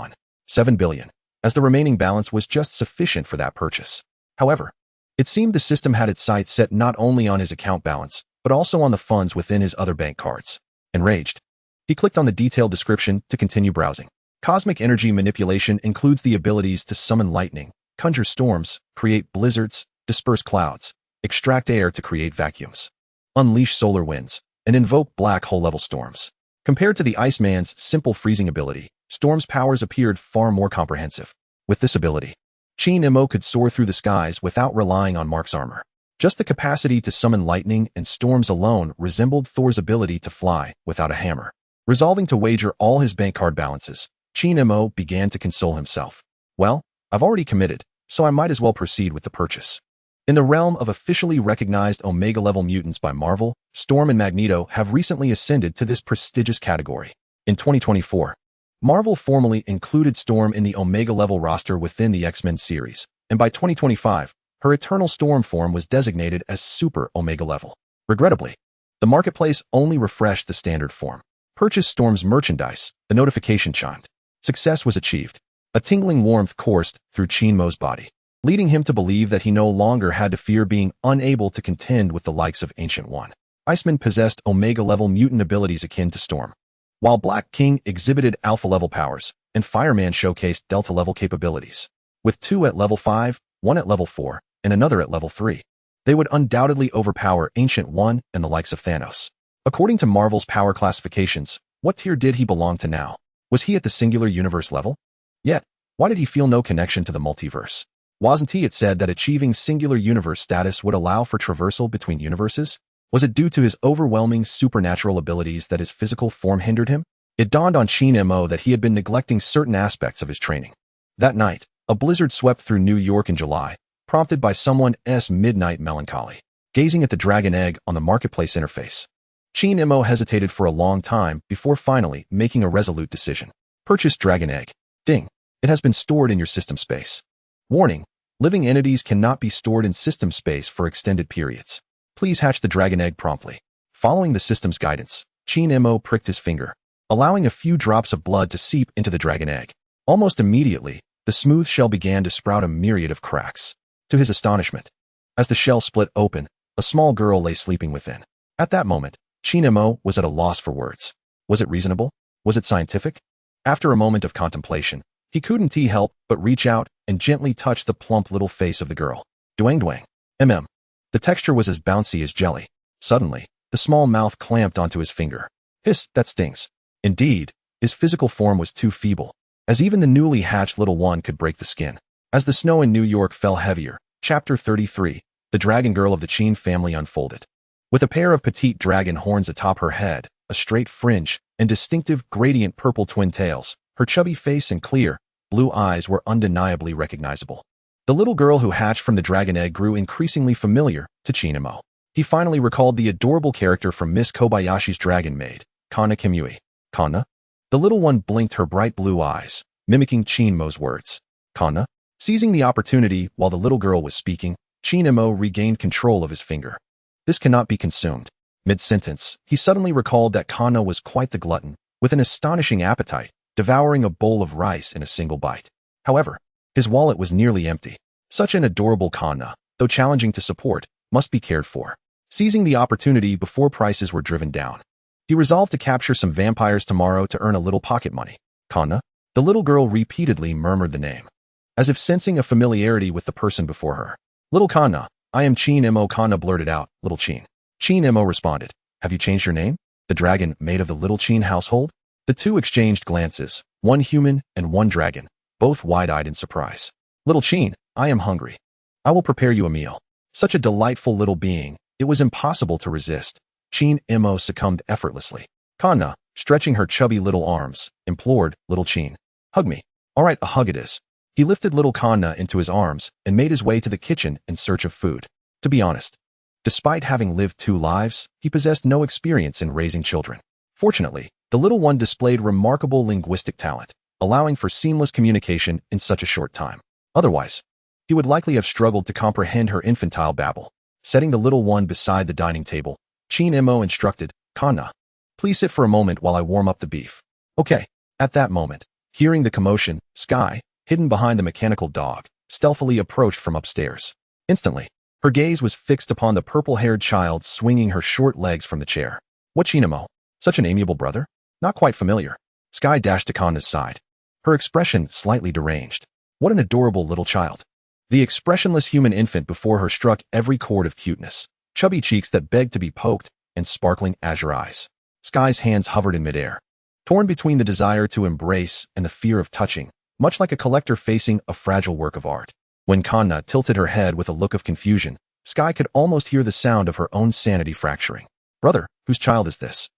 $7 billion, as the remaining balance was just sufficient for that purchase. However, it seemed the system had its sights set not only on his account balance, but also on the funds within his other bank cards. Enraged, he clicked on the detailed description to continue browsing. Cosmic energy manipulation includes the abilities to summon lightning, conjure storms, create blizzards, disperse clouds, extract air to create vacuums, unleash solar winds, and invoke black hole-level storms. Compared to the Iceman's simple freezing ability, Storm's powers appeared far more comprehensive. With this ability, Qin Mo could soar through the skies without relying on Mark's armor. Just the capacity to summon lightning and storms alone resembled Thor's ability to fly without a hammer. Resolving to wager all his bank card balances, Qin Mo began to console himself. Well, I've already committed, so I might as well proceed with the purchase. In the realm of officially recognized Omega-level mutants by Marvel, Storm and Magneto have recently ascended to this prestigious category. In 2024, Marvel formally included Storm in the Omega-level roster within the X-Men series, and by 2025, her Eternal Storm form was designated as Super Omega-level. Regrettably, the marketplace only refreshed the standard form. Purchase Storm's merchandise, the notification chimed. Success was achieved. A tingling warmth coursed through Qin Mo's body. leading him to believe that he no longer had to fear being unable to contend with the likes of Ancient One. Iceman possessed Omega-level mutant abilities akin to Storm, while Black King exhibited Alpha-level powers, and Fireman showcased Delta-level capabilities. With 2 at level 5, 1 at level 4, and another at level 3. They would undoubtedly overpower Ancient One and the likes of Thanos. According to Marvel's power classifications, what tier did he belong to now? Was he at the singular universe level? Yet, why did he feel no connection to the multiverse? Wasn't it said that achieving singular universe status would allow for traversal between universes? Was it due to his overwhelming supernatural abilities that his physical form hindered him? It dawned on Shin-Mo that he had been neglecting certain aspects of his training. That night, a blizzard swept through New York in July, prompted by someone's midnight melancholy. Gazing at the dragon egg on the marketplace interface, Shin-Mo hesitated for a long time before finally making a resolute decision. Purchase dragon egg. Ding. It has been stored in your system space. Warning. Living entities cannot be stored in system space for extended periods. Please hatch the dragon egg promptly. Following the system's guidance, Shin-Mo pricked his finger, allowing a few drops of blood to seep into the dragon egg. Almost immediately, the smooth shell began to sprout a myriad of cracks. To his astonishment, as the shell split open, a small girl lay sleeping within. At that moment, Shin-Mo was at a loss for words. Was it reasonable? Was it scientific? After a moment of contemplation, he couldn't help but reach out and gently touch the plump little face of the girl. Dwang. The texture was as bouncy as jelly. Suddenly, the small mouth clamped onto his finger. Hiss, that stings. Indeed, his physical form was too feeble, as even the newly hatched little one could break the skin. As the snow in New York fell heavier, Chapter 33, the dragon girl of the Chin family unfolded. With a pair of petite dragon horns atop her head, a straight fringe, and distinctive gradient purple twin tails, her chubby face and clear, blue eyes were undeniably recognizable. The little girl who hatched from the dragon egg grew increasingly familiar to Shin-Mo. He finally recalled the adorable character from Miss Kobayashi's Dragon Maid, Kana Kimui. Kana? The little one blinked her bright blue eyes, mimicking Shin-Mo's words. Kana? Seizing the opportunity while the little girl was speaking, Shin-Mo regained control of his finger. This cannot be consumed. Mid-sentence, he suddenly recalled that Kana was quite the glutton, with an astonishing appetite, devouring a bowl of rice in a single bite. However, his wallet was nearly empty. Such an adorable Kana, though challenging to support, must be cared for. Seizing the opportunity before prices were driven down, he resolved to capture some vampires tomorrow to earn a little pocket money. Kana? The little girl repeatedly murmured the name, as if sensing a familiarity with the person before her. Little Kana, I am Shin-Mo. Kana blurted out, Little Chin. Shin-Mo responded, have you changed your name? The dragon maid of the Little Chin household? The two exchanged glances, one human and one dragon, both wide-eyed in surprise. Little Chin, I am hungry. I will prepare you a meal. Such a delightful little being, it was impossible to resist. Shin-Mo succumbed effortlessly. Kana, stretching her chubby little arms, implored, Little Chin. Hug me. All right, a hug it is. He lifted little Kana into his arms and made his way to the kitchen in search of food. To be honest, despite having lived 2 lives, he possessed no experience in raising children. Fortunately, the little one displayed remarkable linguistic talent, allowing for seamless communication in such a short time. Otherwise, he would likely have struggled to comprehend her infantile babble. Setting the little one beside the dining table, Shin-Mo instructed, Kana, please sit for a moment while I warm up the beef. Okay. At that moment, hearing the commotion, Sky, hidden behind the mechanical dog, stealthily approached from upstairs. Instantly, her gaze was fixed upon the purple-haired child swinging her short legs from the chair. What Shin-Mo? Such an amiable brother? Not quite familiar. Sky dashed to Kana's side, her expression slightly deranged. What an adorable little child. The expressionless human infant before her struck every chord of cuteness. Chubby cheeks that begged to be poked, and sparkling azure eyes. Sky's hands hovered in midair, torn between the desire to embrace and the fear of touching, much like a collector facing a fragile work of art. When Kana tilted her head with a look of confusion, Sky could almost hear the sound of her own sanity fracturing. Brother, whose child is this?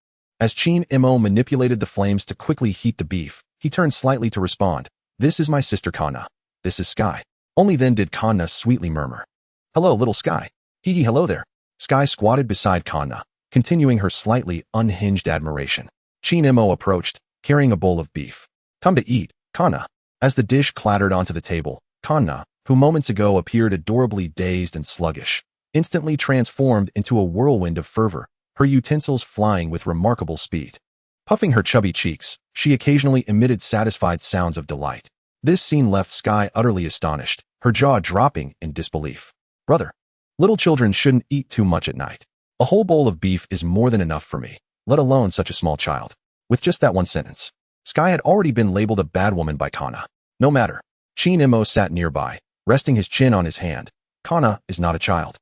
As Shin-Mo manipulated the flames to quickly heat the beef, he turned slightly to respond. This is my sister Kana. This is Sky. Only then did Kana sweetly murmur. Hello, little Sky. Hee hello there. Sky squatted beside Kana, continuing her slightly unhinged admiration. Shin-Mo approached, carrying a bowl of beef. Time to eat, Kana. As the dish clattered onto the table, Kana, who moments ago appeared adorably dazed and sluggish, instantly transformed into a whirlwind of fervor, her utensils flying with remarkable speed. Puffing her chubby cheeks, she occasionally emitted satisfied sounds of delight. This scene left Sky utterly astonished, her jaw dropping in disbelief. Brother, little children shouldn't eat too much at night. A whole bowl of beef is more than enough for me, let alone such a small child. With just that one sentence, Sky had already been labeled a bad woman by Kana. No matter. Shin-Emo sat nearby, resting his chin on his hand. Kana is not a child.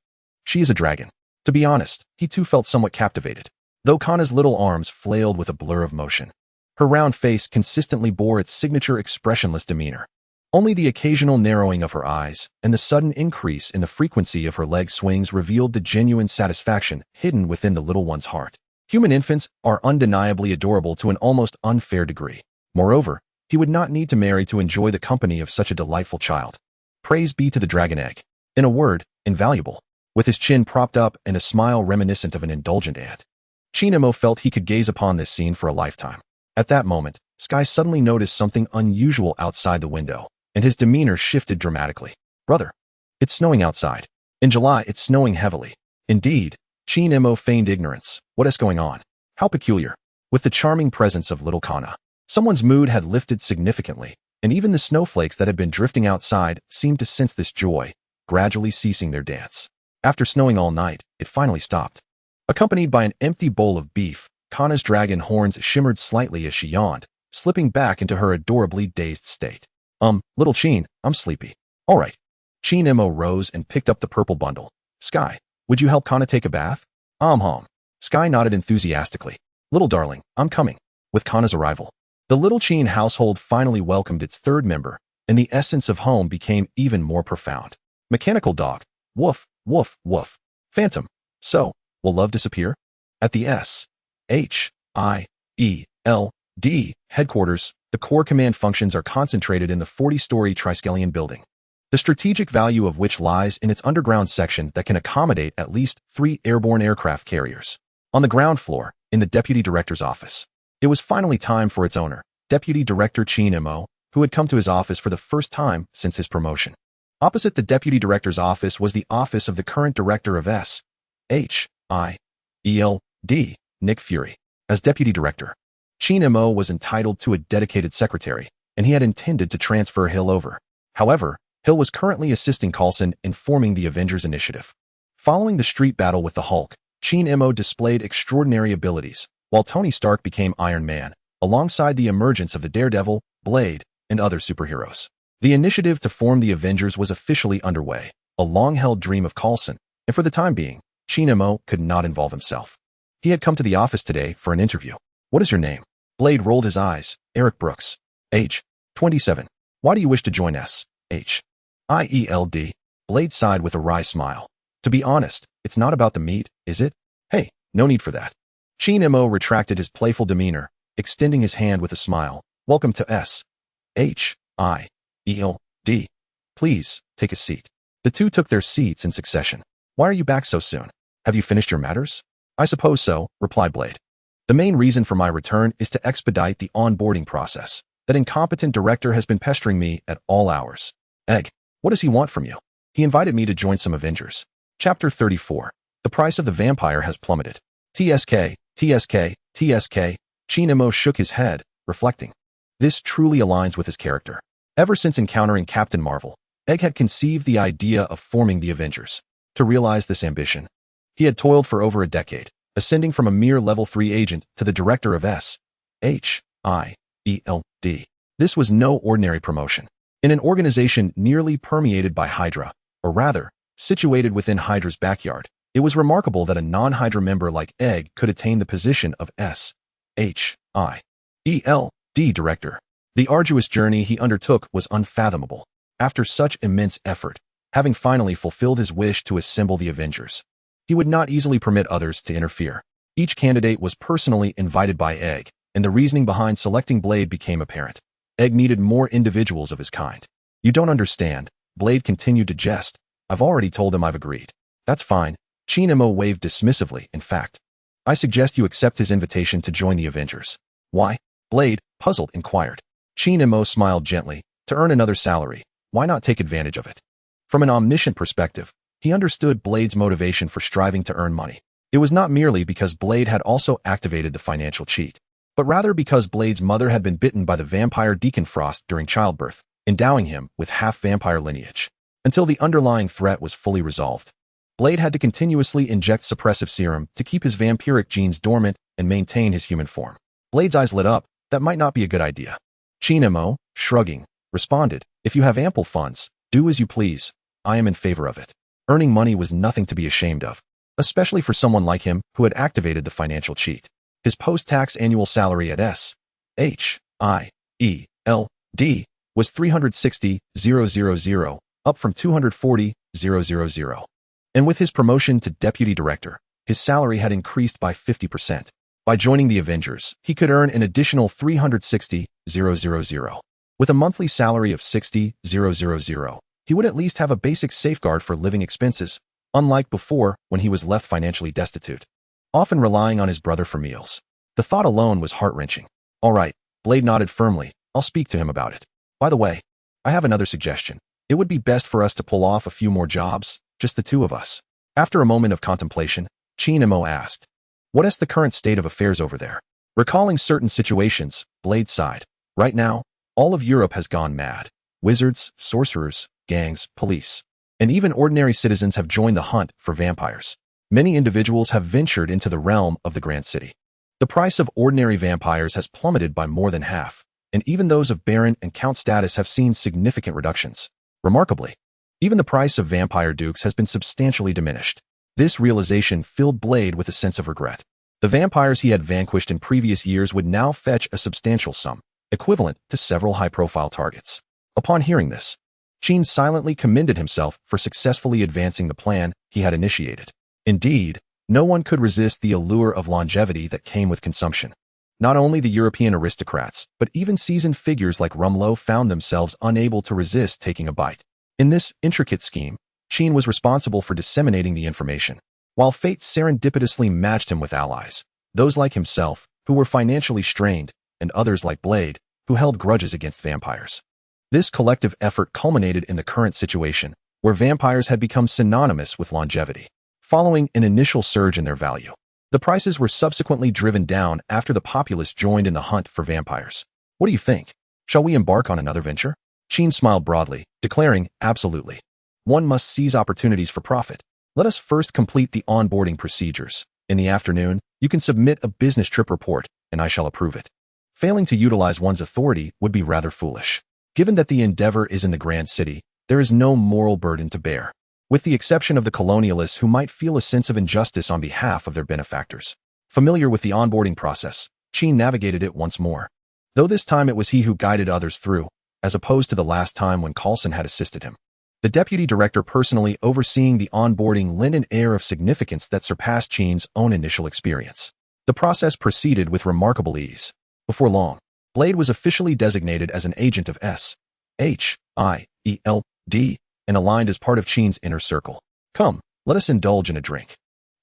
She is a dragon. To be honest, he too felt somewhat captivated, though Kana's little arms flailed with a blur of motion. Her round face consistently bore its signature expressionless demeanor. Only the occasional narrowing of her eyes and the sudden increase in the frequency of her leg swings revealed the genuine satisfaction hidden within the little one's heart. Human infants are undeniably adorable to an almost unfair degree. Moreover, he would not need to marry to enjoy the company of such a delightful child. Praise be to the dragon egg. In a word, invaluable. With his chin propped up and a smile reminiscent of an indulgent ant, Shin-Emo felt he could gaze upon this scene for a lifetime. At that moment, Sky suddenly noticed something unusual outside the window, and his demeanor shifted dramatically. Brother, it's snowing outside. In July, it's snowing heavily. Indeed, Shin-Emo feigned ignorance. What is going on? How peculiar. With the charming presence of little Kana, someone's mood had lifted significantly, and even the snowflakes that had been drifting outside seemed to sense this joy, gradually ceasing their dance. After snowing all night, it finally stopped. Accompanied by an empty bowl of beef, Kana's dragon horns shimmered slightly as she yawned, slipping back into her adorably dazed state. Little Sheen, I'm sleepy. All right. Shin-Emo rose and picked up the purple bundle. Sky, would you help Kana take a bath? Home. Sky nodded enthusiastically. Little darling, I'm coming. With Kana's arrival, the little Sheen household finally welcomed its third member, and the essence of home became even more profound. Mechanical dog. Woof, woof, woof. Phantom. So, will love disappear? At the S.H.I.E.L.D. headquarters, the core command functions are concentrated in the 40-story Triskelion building, the strategic value of which lies in its underground section that can accommodate at least 3 airborne aircraft carriers. On the ground floor, in the Deputy Director's office, it was finally time for its owner, Deputy Director Shin-Emo, who had come to his office for the first time since his promotion. Opposite the Deputy Director's office was the office of the current Director of S.H.I.E.L.D., Nick Fury. As Deputy Director, Shin-Emo was entitled to a dedicated secretary, and he had intended to transfer Hill over. However, Hill was currently assisting Coulson in forming the Avengers Initiative. Following the street battle with the Hulk, Shin-Emo displayed extraordinary abilities, while Tony Stark became Iron Man, alongside the emergence of the Daredevil, Blade, and other superheroes. The initiative to form the Avengers was officially underway, a long-held dream of Coulson, and for the time being, Shin-Emo could not involve himself. He had come to the office today for an interview. What is your name? Blade rolled his eyes. Eric Brooks. Age, 27. Why do you wish to join S.H.I.E.L.D.? Blade sighed with a wry smile. To be honest, it's not about the meat, is it? Hey, no need for that. Shin-Emo retracted his playful demeanor, extending his hand with a smile. Welcome to S.H.I.E.L.D. Please, take a seat. The two took their seats in succession. Why are you back so soon? Have you finished your matters? I suppose so, replied Blade. The main reason for my return is to expedite the onboarding process. That incompetent director has been pestering me at all hours. Egg, what does he want from you? He invited me to join some Avengers. Chapter 34. The price of the vampire has plummeted. TSK, TSK, TSK. Shin-Emo shook his head, reflecting. This truly aligns with his character. Ever since encountering Captain Marvel, Egg had conceived the idea of forming the Avengers. To realize this ambition, he had toiled for over a decade, ascending from a mere level 3 agent to the director of S.H.I.E.L.D. This was no ordinary promotion. In an organization nearly permeated by HYDRA, or rather, situated within HYDRA's backyard, it was remarkable that a non-HYDRA member like Egg could attain the position of S.H.I.E.L.D. director. The arduous journey he undertook was unfathomable. After such immense effort, having finally fulfilled his wish to assemble the Avengers, he would not easily permit others to interfere. Each candidate was personally invited by Egg, and the reasoning behind selecting Blade became apparent. Egg needed more individuals of his kind. You don't understand, Blade continued to jest. I've already told him I've agreed. That's fine. Shin-Emo waved dismissively. In fact, I suggest you accept his invitation to join the Avengers. Why? Blade, puzzled, inquired. Shin-Emo smiled gently. To earn another salary, why not take advantage of it? From an omniscient perspective, he understood Blade's motivation for striving to earn money. It was not merely because Blade had also activated the financial cheat, but rather because Blade's mother had been bitten by the vampire Deacon Frost during childbirth, endowing him with half-vampire lineage. Until the underlying threat was fully resolved, Blade had to continuously inject suppressive serum to keep his vampiric genes dormant and maintain his human form. Blade's eyes lit up. That might not be a good idea. Chinemo, shrugging, responded, "If you have ample funds, do as you please. I am in favor of it." Earning money was nothing to be ashamed of, especially for someone like him who had activated the financial cheat. His post-tax annual salary at S.H.I.E.L.D. was $360,000, up from $240,000. And with his promotion to deputy director, his salary had increased by 50%. By joining the Avengers, he could earn an additional $360,000. With a monthly salary of $60,000, he would at least have a basic safeguard for living expenses, unlike before when he was left financially destitute, often relying on his brother for meals. The thought alone was heart-wrenching. All right, Blade nodded firmly. I'll speak to him about it. By the way, I have another suggestion. It would be best for us to pull off a few more jobs, just the two of us. After a moment of contemplation, Chinemo asked, "What is the current state of affairs over there?" Recalling certain situations, Blade sighed. Right now, all of Europe has gone mad. Wizards, sorcerers, gangs, police, and even ordinary citizens have joined the hunt for vampires. Many individuals have ventured into the realm of the Grand City. The price of ordinary vampires has plummeted by more than half, and even those of Baron and Count status have seen significant reductions. Remarkably, even the price of vampire dukes has been substantially diminished. This realization filled Blade with a sense of regret. The vampires he had vanquished in previous years would now fetch a substantial sum, equivalent to several high-profile targets. Upon hearing this, Sheen silently commended himself for successfully advancing the plan he had initiated. Indeed, no one could resist the allure of longevity that came with consumption. Not only the European aristocrats, but even seasoned figures like Rumlow found themselves unable to resist taking a bite. In this intricate scheme, Sheen was responsible for disseminating the information, while fate serendipitously matched him with allies, those like himself, who were financially strained, and others like Blade, who held grudges against vampires. This collective effort culminated in the current situation, where vampires had become synonymous with longevity. Following an initial surge in their value, the prices were subsequently driven down after the populace joined in the hunt for vampires. What do you think? Shall we embark on another venture? Sheen smiled broadly, declaring, "Absolutely. One must seize opportunities for profit. Let us first complete the onboarding procedures. In the afternoon, you can submit a business trip report, and I shall approve it." Failing to utilize one's authority would be rather foolish. Given that the endeavor is in the Grand City, there is no moral burden to bear, with the exception of the colonialists who might feel a sense of injustice on behalf of their benefactors. Familiar with the onboarding process, Sheen navigated it once more, though this time it was he who guided others through, as opposed to the last time when Coulson had assisted him. The deputy director personally overseeing the onboarding lent an air of significance that surpassed Sheen's own initial experience. The process proceeded with remarkable ease. Before long, Blade was officially designated as an agent of S.H.I.E.L.D. and aligned as part of Sheen's inner circle. "Come, let us indulge in a drink,"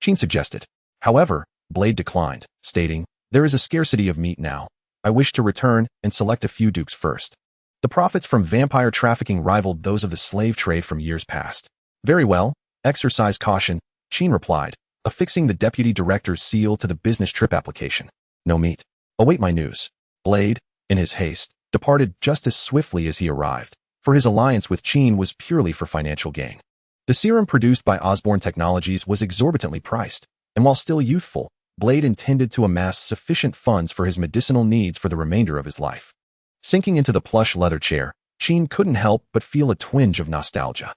Sheen suggested. However, Blade declined, stating, "There is a scarcity of meat now. I wish to return and select a few dukes first." The profits from vampire trafficking rivaled those of the slave trade from years past. "Very well, exercise caution," Sheen replied, affixing the deputy director's seal to the business trip application. "No meat. Await my news." Blade, in his haste, departed just as swiftly as he arrived, for his alliance with Sheen was purely for financial gain. The serum produced by Osborne Technologies was exorbitantly priced, and while still youthful, Blade intended to amass sufficient funds for his medicinal needs for the remainder of his life. Sinking into the plush leather chair, Sheen couldn't help but feel a twinge of nostalgia.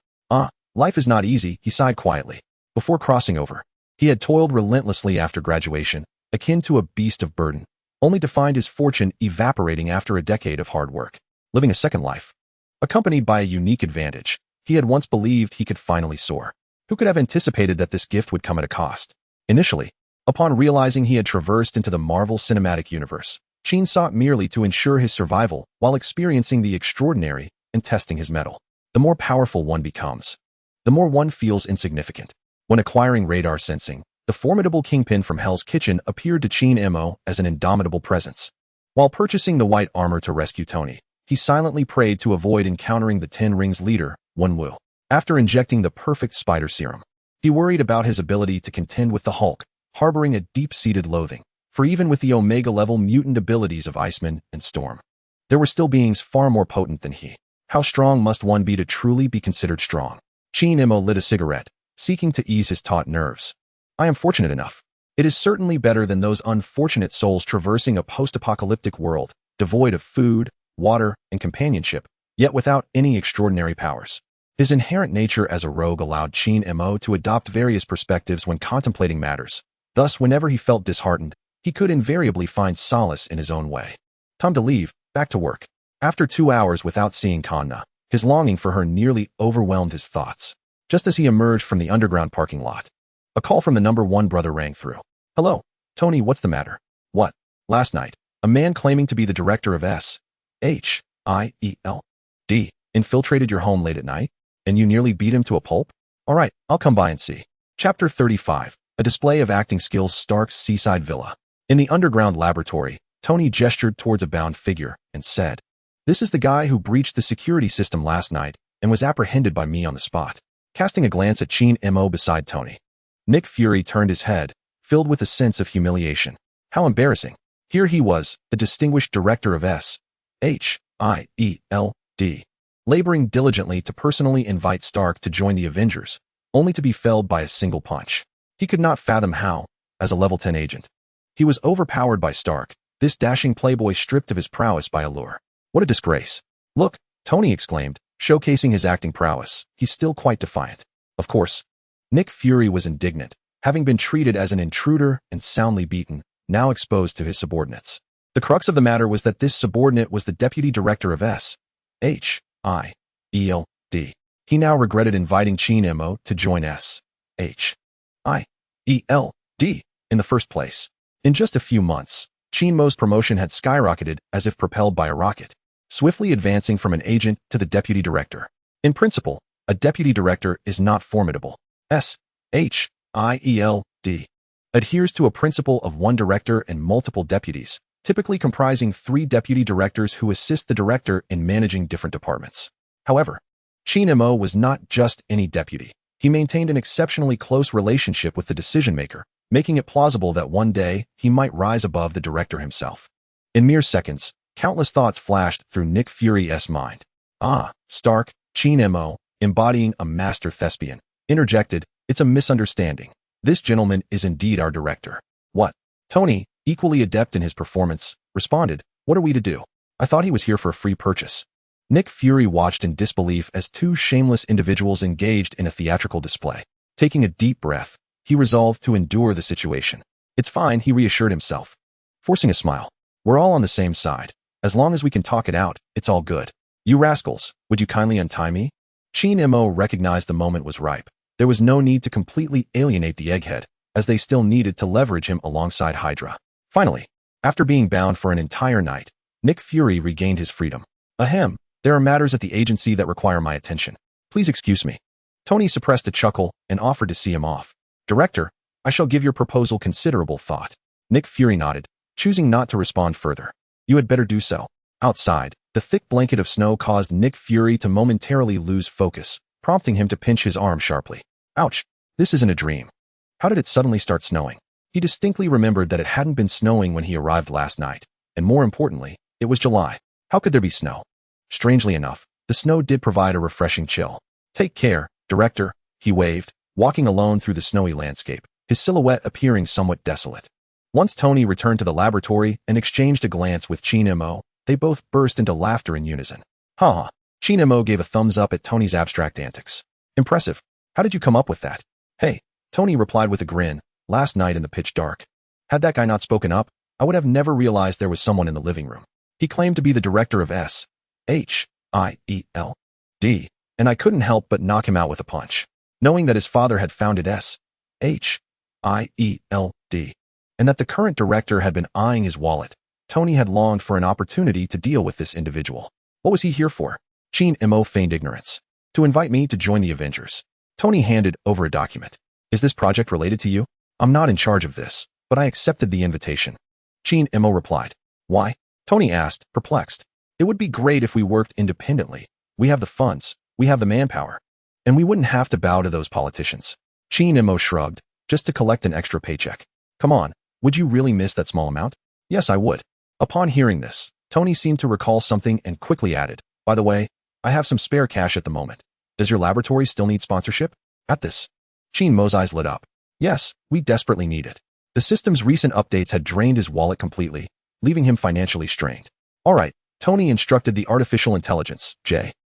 Life is not easy, he sighed quietly. Before crossing over, he had toiled relentlessly after graduation, akin to a beast of burden, only to find his fortune evaporating after a decade of hard work. Living a second life, accompanied by a unique advantage, he had once believed he could finally soar. Who could have anticipated that this gift would come at a cost? Initially, upon realizing he had traversed into the Marvel Cinematic Universe, Sheen sought merely to ensure his survival while experiencing the extraordinary and testing his mettle. The more powerful one becomes, the more one feels insignificant. When acquiring radar sensing, the formidable kingpin from Hell's Kitchen appeared to Sheen Mo as an indomitable presence. While purchasing the white armor to rescue Tony, he silently prayed to avoid encountering the Ten Rings leader, Wenwu. After injecting the perfect spider serum, he worried about his ability to contend with the Hulk, harboring a deep-seated loathing, for even with the Omega-level mutant abilities of Iceman and Storm, there were still beings far more potent than he. How strong must one be to truly be considered strong? Chin-mo lit a cigarette, seeking to ease his taut nerves. I am fortunate enough. It is certainly better than those unfortunate souls traversing a post-apocalyptic world, devoid of food, water, and companionship, yet without any extraordinary powers. His inherent nature as a rogue allowed Chin-mo to adopt various perspectives when contemplating matters. Thus, whenever he felt disheartened, he could invariably find solace in his own way. Time to leave, back to work. After 2 hours without seeing Kanna, his longing for her nearly overwhelmed his thoughts. Just as he emerged from the underground parking lot, a call from the number 1 brother rang through. Hello, Tony, what's the matter? What? Last night, a man claiming to be the director of S.H.I.E.L.D. infiltrated your home late at night, and you nearly beat him to a pulp? All right, I'll come by and see. Chapter 35, a display of acting skills. Stark's seaside villa. In the underground laboratory, Tony gestured towards a bound figure and said, "This is the guy who breached the security system last night and was apprehended by me on the spot." Casting a glance at Chin-mo beside Tony, Nick Fury turned his head, filled with a sense of humiliation. How embarrassing. Here he was, the distinguished director of S.H.I.E.L.D., laboring diligently to personally invite Stark to join the Avengers, only to be felled by a single punch. He could not fathom how, as a level 10 agent, he was overpowered by Stark, this dashing playboy stripped of his prowess by allure. What a disgrace. Look, Tony exclaimed, showcasing his acting prowess. He's still quite defiant. Of course, Nick Fury was indignant, having been treated as an intruder and soundly beaten, now exposed to his subordinates. The crux of the matter was that this subordinate was the deputy director of S.H.I.E.L.D. He now regretted inviting Chin-mo to join S.H.I.E.L.D. in the first place. In just a few months, Chin-mo's promotion had skyrocketed as if propelled by a rocket, swiftly advancing from an agent to the deputy director. In principle, a deputy director is not formidable. S.H.I.E.L.D. adheres to a principle of one director and multiple deputies, typically comprising 3 deputy directors who assist the director in managing different departments. However, Chin-mo was not just any deputy. He maintained an exceptionally close relationship with the decision-maker, making it plausible that one day he might rise above the director himself. In mere seconds, countless thoughts flashed through Nick Fury's mind. Stark, Chin-mo, embodying a master thespian, interjected, "It's a misunderstanding. This gentleman is indeed our director." What? Tony, equally adept in his performance, responded, "What are we to do? I thought he was here for a free purchase." Nick Fury watched in disbelief as 2 shameless individuals engaged in a theatrical display. Taking a deep breath, he resolved to endure the situation. "It's fine," he reassured himself, forcing a smile. "We're all on the same side. As long as we can talk it out, it's all good. You rascals, would you kindly untie me?" Chin-mo recognized the moment was ripe. There was no need to completely alienate the egghead, as they still needed to leverage him alongside HYDRA. Finally, after being bound for an entire night, Nick Fury regained his freedom. "Ahem, there are matters at the agency that require my attention. Please excuse me." Tony suppressed a chuckle and offered to see him off. "Director, I shall give your proposal considerable thought." Nick Fury nodded, choosing not to respond further. "You had better do so." Outside, the thick blanket of snow caused Nick Fury to momentarily lose focus, prompting him to pinch his arm sharply. Ouch, this isn't a dream. How did it suddenly start snowing? He distinctly remembered that it hadn't been snowing when he arrived last night, and more importantly, it was July. How could there be snow? Strangely enough, the snow did provide a refreshing chill. "Take care, Director," he waved, walking alone through the snowy landscape, his silhouette appearing somewhat desolate. Once Tony returned to the laboratory and exchanged a glance with Chin-mo, they both burst into laughter in unison. "Ha! Chin-mo gave a thumbs up at Tony's abstract antics. "Impressive. How did you come up with that?" "Hey," Tony replied with a grin, "last night in the pitch dark. Had that guy not spoken up, I would have never realized there was someone in the living room. He claimed to be the director of S.H.I.E.L.D., and I couldn't help but knock him out with a punch. Knowing that his father had founded S.H.I.E.L.D., and that the current director had been eyeing his wallet, Tony had longed for an opportunity to deal with this individual. What was he here for? Chin-mo feigned ignorance. "To invite me to join the Avengers." Tony handed over a document. "Is this project related to you?" "I'm not in charge of this, but I accepted the invitation." Chin-mo replied. "Why?" Tony asked, perplexed. "It would be great if we worked independently. We have the funds, we have the manpower, and we wouldn't have to bow to those politicians." Chin-mo shrugged, "Just to collect an extra paycheck. Come on, would you really miss that small amount?" "Yes, I would." Upon hearing this, Tony seemed to recall something and quickly added, "By the way, I have some spare cash at the moment. Does your laboratory still need sponsorship? At this, Mo's eyes lit up. Yes, we desperately need it. The system's recent updates had drained his wallet completely, leaving him financially strained. All right, Tony instructed the artificial intelligence, JARVIS,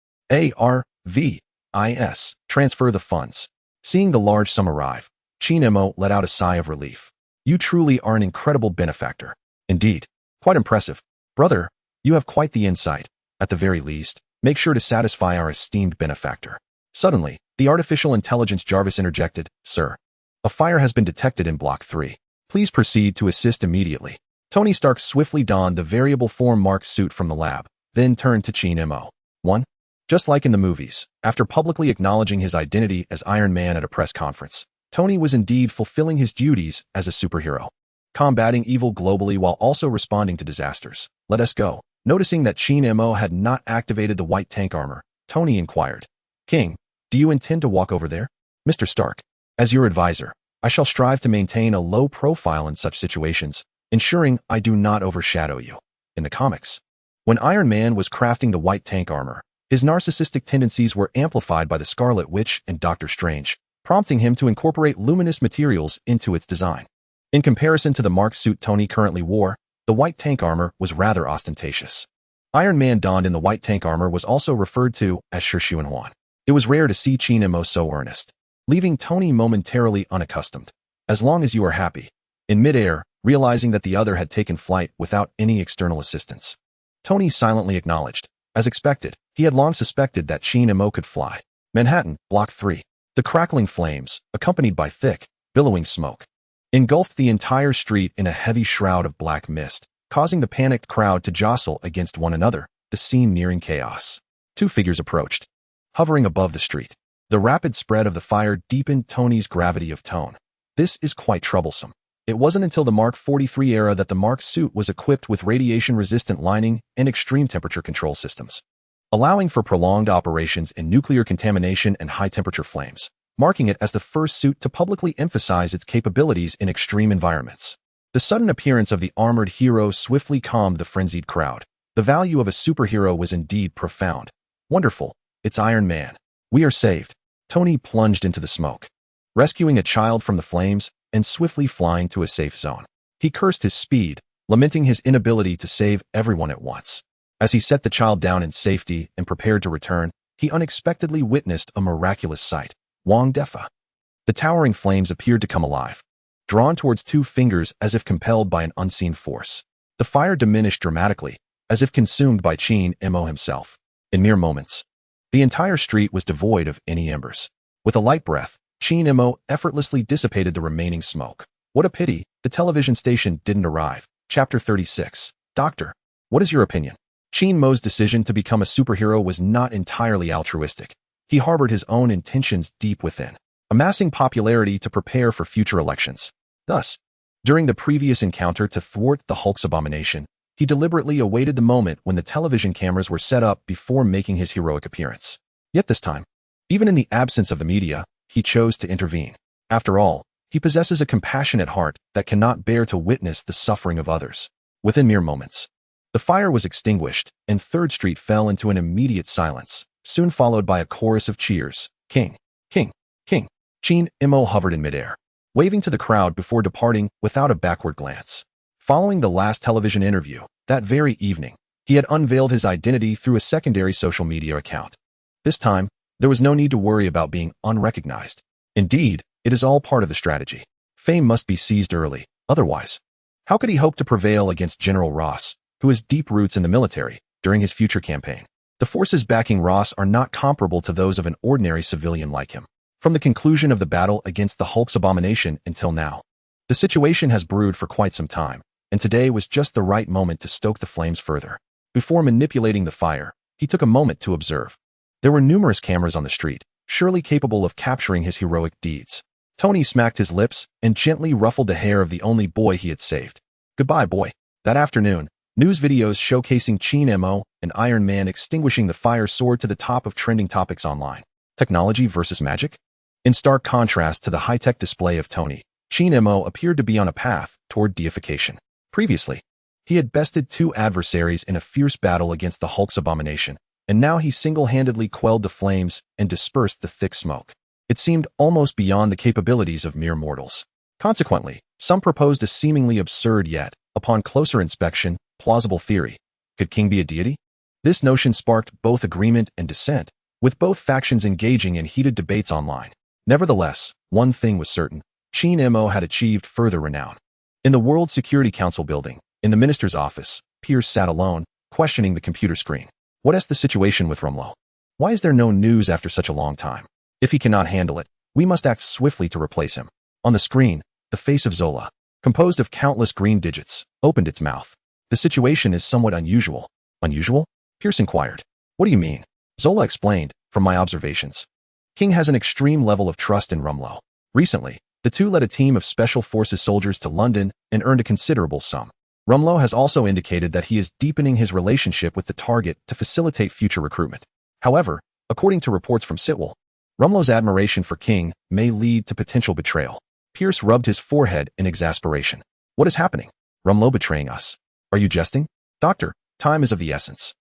transfer the funds. Seeing the large sum arrive, Mo let out a sigh of relief. You truly are an incredible benefactor. Indeed, quite impressive. Brother, you have quite the insight. At the very least, make sure to satisfy our esteemed benefactor. Suddenly, the artificial intelligence Jarvis interjected, Sir, a fire has been detected in Block 3. Please proceed to assist immediately. Tony Stark swiftly donned the variable form Mark suit from the lab, then turned to Mo. 1. Just like in the movies, after publicly acknowledging his identity as Iron Man at a press conference, Tony was indeed fulfilling his duties as a superhero, combating evil globally while also responding to disasters. Let us go. Noticing that Mo had not activated the white tank armor, Tony inquired, King, do you intend to walk over there? Mr. Stark, as your advisor, I shall strive to maintain a low profile in such situations, ensuring I do not overshadow you. In the comics, when Iron Man was crafting the white tank armor, his narcissistic tendencies were amplified by the Scarlet Witch and Doctor Strange, prompting him to incorporate luminous materials into its design. In comparison to the Mark suit Tony currently wore, the white tank armor was rather ostentatious. Iron Man donned in the white tank armor was also referred to as Shih-Huan. It was rare to see Mo so earnest, leaving Tony momentarily unaccustomed. As long as you are happy. In midair, realizing that the other had taken flight without any external assistance, Tony silently acknowledged. As expected, he had long suspected that Mo could fly. Manhattan, Block 3. The crackling flames, accompanied by thick, billowing smoke, engulfed the entire street in a heavy shroud of black mist, causing the panicked crowd to jostle against one another, the scene nearing chaos. Two figures approached, hovering above the street. The rapid spread of the fire deepened Tony's gravity of tone. This is quite troublesome. It wasn't until the Mark 43 era that the Mark suit was equipped with radiation-resistant lining and extreme temperature control systems, allowing for prolonged operations in nuclear contamination and high-temperature flames, marking it as the first suit to publicly emphasize its capabilities in extreme environments. The sudden appearance of the armored hero swiftly calmed the frenzied crowd. The value of a superhero was indeed profound. Wonderful. It's Iron Man. We are saved. Tony plunged into the smoke, rescuing a child from the flames and swiftly flying to a safe zone. He cursed his speed, lamenting his inability to save everyone at once. As he set the child down in safety and prepared to return, he unexpectedly witnessed a miraculous sight. Wong Defa. The towering flames appeared to come alive, drawn towards two fingers as if compelled by an unseen force. The fire diminished dramatically, as if consumed by Mo himself. In mere moments, the entire street was devoid of any embers. With a light breath, Mo effortlessly dissipated the remaining smoke. What a pity, the television station didn't arrive. Chapter 36. Doctor, what is your opinion? Mo's decision to become a superhero was not entirely altruistic. He harbored his own intentions deep within, amassing popularity to prepare for future elections. Thus, during the previous encounter to thwart the Hulk's abomination, he deliberately awaited the moment when the television cameras were set up before making his heroic appearance. Yet this time, even in the absence of the media, he chose to intervene. After all, he possesses a compassionate heart that cannot bear to witness the suffering of others. Within mere moments, the fire was extinguished, and 3rd Street fell into an immediate silence, soon followed by a chorus of cheers. King, King, King. Mo hovered in midair, waving to the crowd before departing without a backward glance. Following the last television interview, that very evening, he had unveiled his identity through a secondary social media account. This time, there was no need to worry about being unrecognized. Indeed, it is all part of the strategy. Fame must be seized early, otherwise, how could he hope to prevail against General Ross, who has deep roots in the military, during his future campaign? The forces backing Ross are not comparable to those of an ordinary civilian like him. From the conclusion of the battle against the Hulk's abomination until now, the situation has brewed for quite some time, and today was just the right moment to stoke the flames further. Before manipulating the fire, he took a moment to observe. There were numerous cameras on the street, surely capable of capturing his heroic deeds. Tony smacked his lips and gently ruffled the hair of the only boy he had saved. Goodbye, boy. That afternoon, news videos showcasing Mo and Iron Man extinguishing the fire soared to the top of trending topics online. Technology versus magic? In stark contrast to the high-tech display of Tony, Mo appeared to be on a path toward deification. Previously, he had bested two adversaries in a fierce battle against the Hulk's abomination, and now he single-handedly quelled the flames and dispersed the thick smoke. It seemed almost beyond the capabilities of mere mortals. Consequently, some proposed a seemingly absurd yet, upon closer inspection, plausible theory. Could King be a deity? This notion sparked both agreement and dissent, with both factions engaging in heated debates online. Nevertheless, one thing was certain. HYDRA had achieved further renown. In the World Security Council building, in the minister's office, Pierce sat alone, questioning the computer screen. What is the situation with Rumlow? Why is there no news after such a long time? If he cannot handle it, we must act swiftly to replace him. On the screen, the face of Zola, composed of countless green digits, opened its mouth. The situation is somewhat unusual. Unusual? Pierce inquired. What do you mean? Zola explained, from my observations. King has an extreme level of trust in Rumlow. Recently, the two led a team of Special Forces soldiers to London and earned a considerable sum. Rumlow has also indicated that he is deepening his relationship with the target to facilitate future recruitment. However, according to reports from S.H.I.E.L.D, Rumlow's admiration for King may lead to potential betrayal. Pierce rubbed his forehead in exasperation. What is happening? Rumlow betraying us? Are you jesting? Doctor, time is of the essence.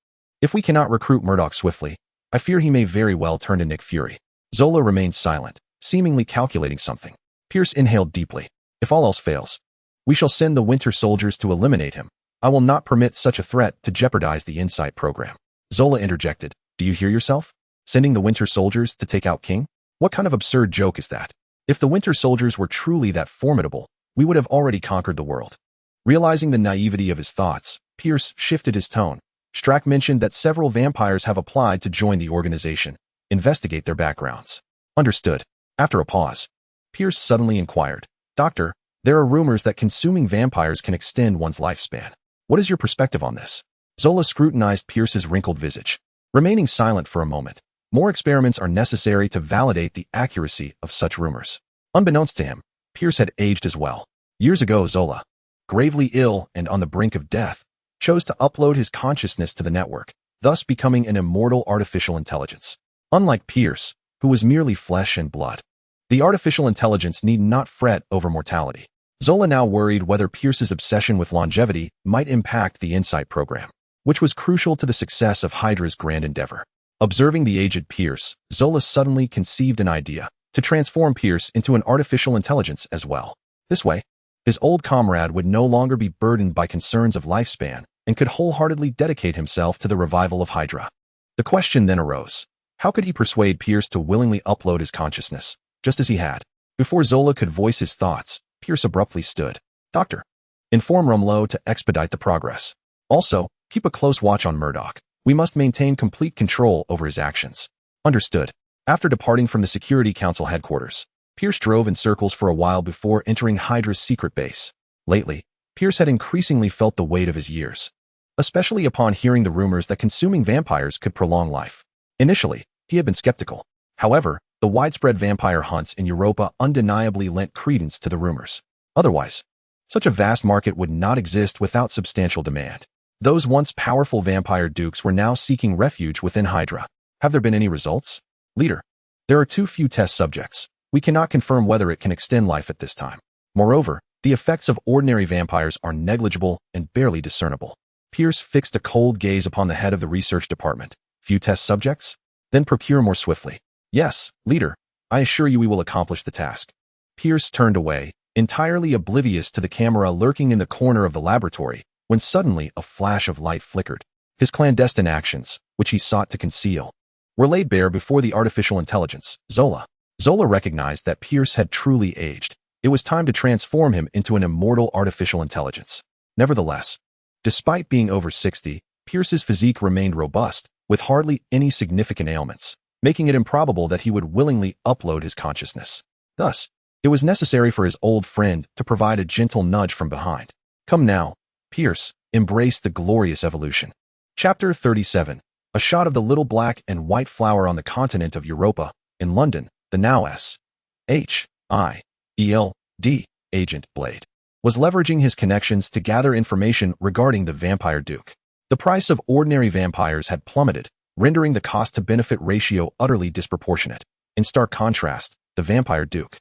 If we cannot recruit Murdock swiftly, I fear he may very well turn to Nick Fury. Zola remained silent, seemingly calculating something. Pierce inhaled deeply. If all else fails, we shall send the Winter Soldiers to eliminate him. I will not permit such a threat to jeopardize the Insight program. Zola interjected. Do you hear yourself? Sending the Winter Soldiers to take out King? What kind of absurd joke is that? If the Winter Soldiers were truly that formidable, we would have already conquered the world. Realizing the naivety of his thoughts, Pierce shifted his tone. Strack mentioned that several vampires have applied to join the organization. Investigate their backgrounds. Understood. After a pause, Pierce suddenly inquired, Doctor, there are rumors that consuming vampires can extend one's lifespan. What is your perspective on this? Zola scrutinized Pierce's wrinkled visage. Remaining silent for a moment, more experiments are necessary to validate the accuracy of such rumors. Unbeknownst to him, Pierce had aged as well. Years ago, Zola, gravely ill and on the brink of death, chose to upload his consciousness to the network, thus becoming an immortal artificial intelligence. Unlike Pierce, who was merely flesh and blood, the artificial intelligence need not fret over mortality. Zola now worried whether Pierce's obsession with longevity might impact the Insight program, which was crucial to the success of HYDRA's grand endeavor. Observing the aged Pierce, Zola suddenly conceived an idea to transform Pierce into an artificial intelligence as well. This way, his old comrade would no longer be burdened by concerns of lifespan and could wholeheartedly dedicate himself to the revival of HYDRA. The question then arose, how could he persuade Pierce to willingly upload his consciousness, just as he had? Before Zola could voice his thoughts, Pierce abruptly stood. Doctor, inform Rumlow to expedite the progress. Also, keep a close watch on Murdock. We must maintain complete control over his actions. Understood. After departing from the Security Council headquarters, Pierce drove in circles for a while before entering HYDRA's secret base. Lately, Pierce had increasingly felt the weight of his years, especially upon hearing the rumors that consuming vampires could prolong life. Initially, he had been skeptical. However, the widespread vampire hunts in Europa undeniably lent credence to the rumors. Otherwise, such a vast market would not exist without substantial demand. Those once powerful vampire dukes were now seeking refuge within HYDRA. Have there been any results? Leader, there are too few test subjects. We cannot confirm whether it can extend life at this time. Moreover, the effects of ordinary vampires are negligible and barely discernible. Pierce fixed a cold gaze upon the head of the research department. Few test subjects? Then procure more swiftly. Yes, leader, I assure you we will accomplish the task. Pierce turned away, entirely oblivious to the camera lurking in the corner of the laboratory, when suddenly a flash of light flickered. His clandestine actions, which he sought to conceal, were laid bare before the artificial intelligence, Zola. Zola recognized that Pierce had truly aged. It was time to transform him into an immortal artificial intelligence. Nevertheless, despite being over 60, Pierce's physique remained robust, with hardly any significant ailments, making it improbable that he would willingly upload his consciousness. Thus, it was necessary for his old friend to provide a gentle nudge from behind. Come now, Pierce, embrace the glorious evolution. Chapter 37. A shot of the little black and white flower on the continent of Europa, in London, the now S.H.I.E.L.D. agent Blade was leveraging his connections to gather information regarding the vampire duke. The price of ordinary vampires had plummeted, rendering the cost-to-benefit ratio utterly disproportionate. In stark contrast, the vampire duke,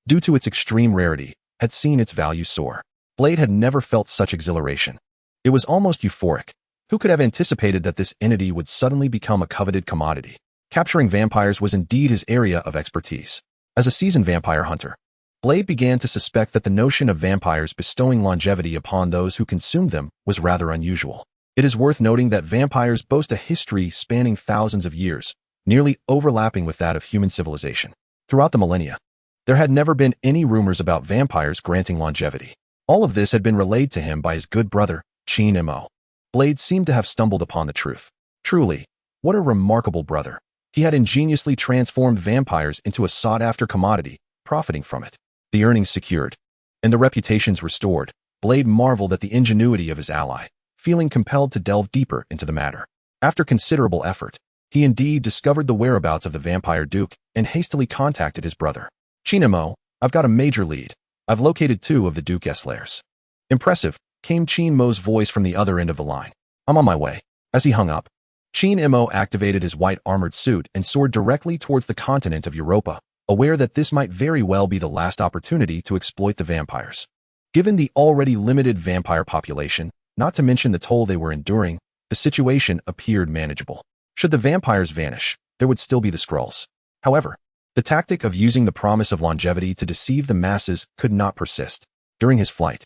due to its extreme rarity, had seen its value soar. Blade had never felt such exhilaration. It was almost euphoric. Who could have anticipated that this entity would suddenly become a coveted commodity? Capturing vampires was indeed his area of expertise. As a seasoned vampire hunter, Blade began to suspect that the notion of vampires bestowing longevity upon those who consumed them was rather unusual. It is worth noting that vampires boast a history spanning thousands of years, nearly overlapping with that of human civilization. Throughout the millennia, there had never been any rumors about vampires granting longevity. All of this had been relayed to him by his good brother, H.I.E.L.D. Blade seemed to have stumbled upon the truth. Truly, what a remarkable brother. He had ingeniously transformed vampires into a sought-after commodity, profiting from it. The earnings secured, and the reputations restored, Blade marveled at the ingenuity of his ally, feeling compelled to delve deeper into the matter. After considerable effort, he indeed discovered the whereabouts of the vampire duke and hastily contacted his brother. H.I.E.L.D, I've got a major lead. I've located 2 of the Duke's lairs. Impressive, came H.I.E.L.D's voice from the other end of the line. I'm on my way. As he hung up, H.I.E.L.D activated his white armored suit and soared directly towards the continent of Europa, aware that this might very well be the last opportunity to exploit the vampires. Given the already limited vampire population, not to mention the toll they were enduring, the situation appeared manageable. Should the vampires vanish, there would still be the Skrulls. However, the tactic of using the promise of longevity to deceive the masses could not persist. During his flight,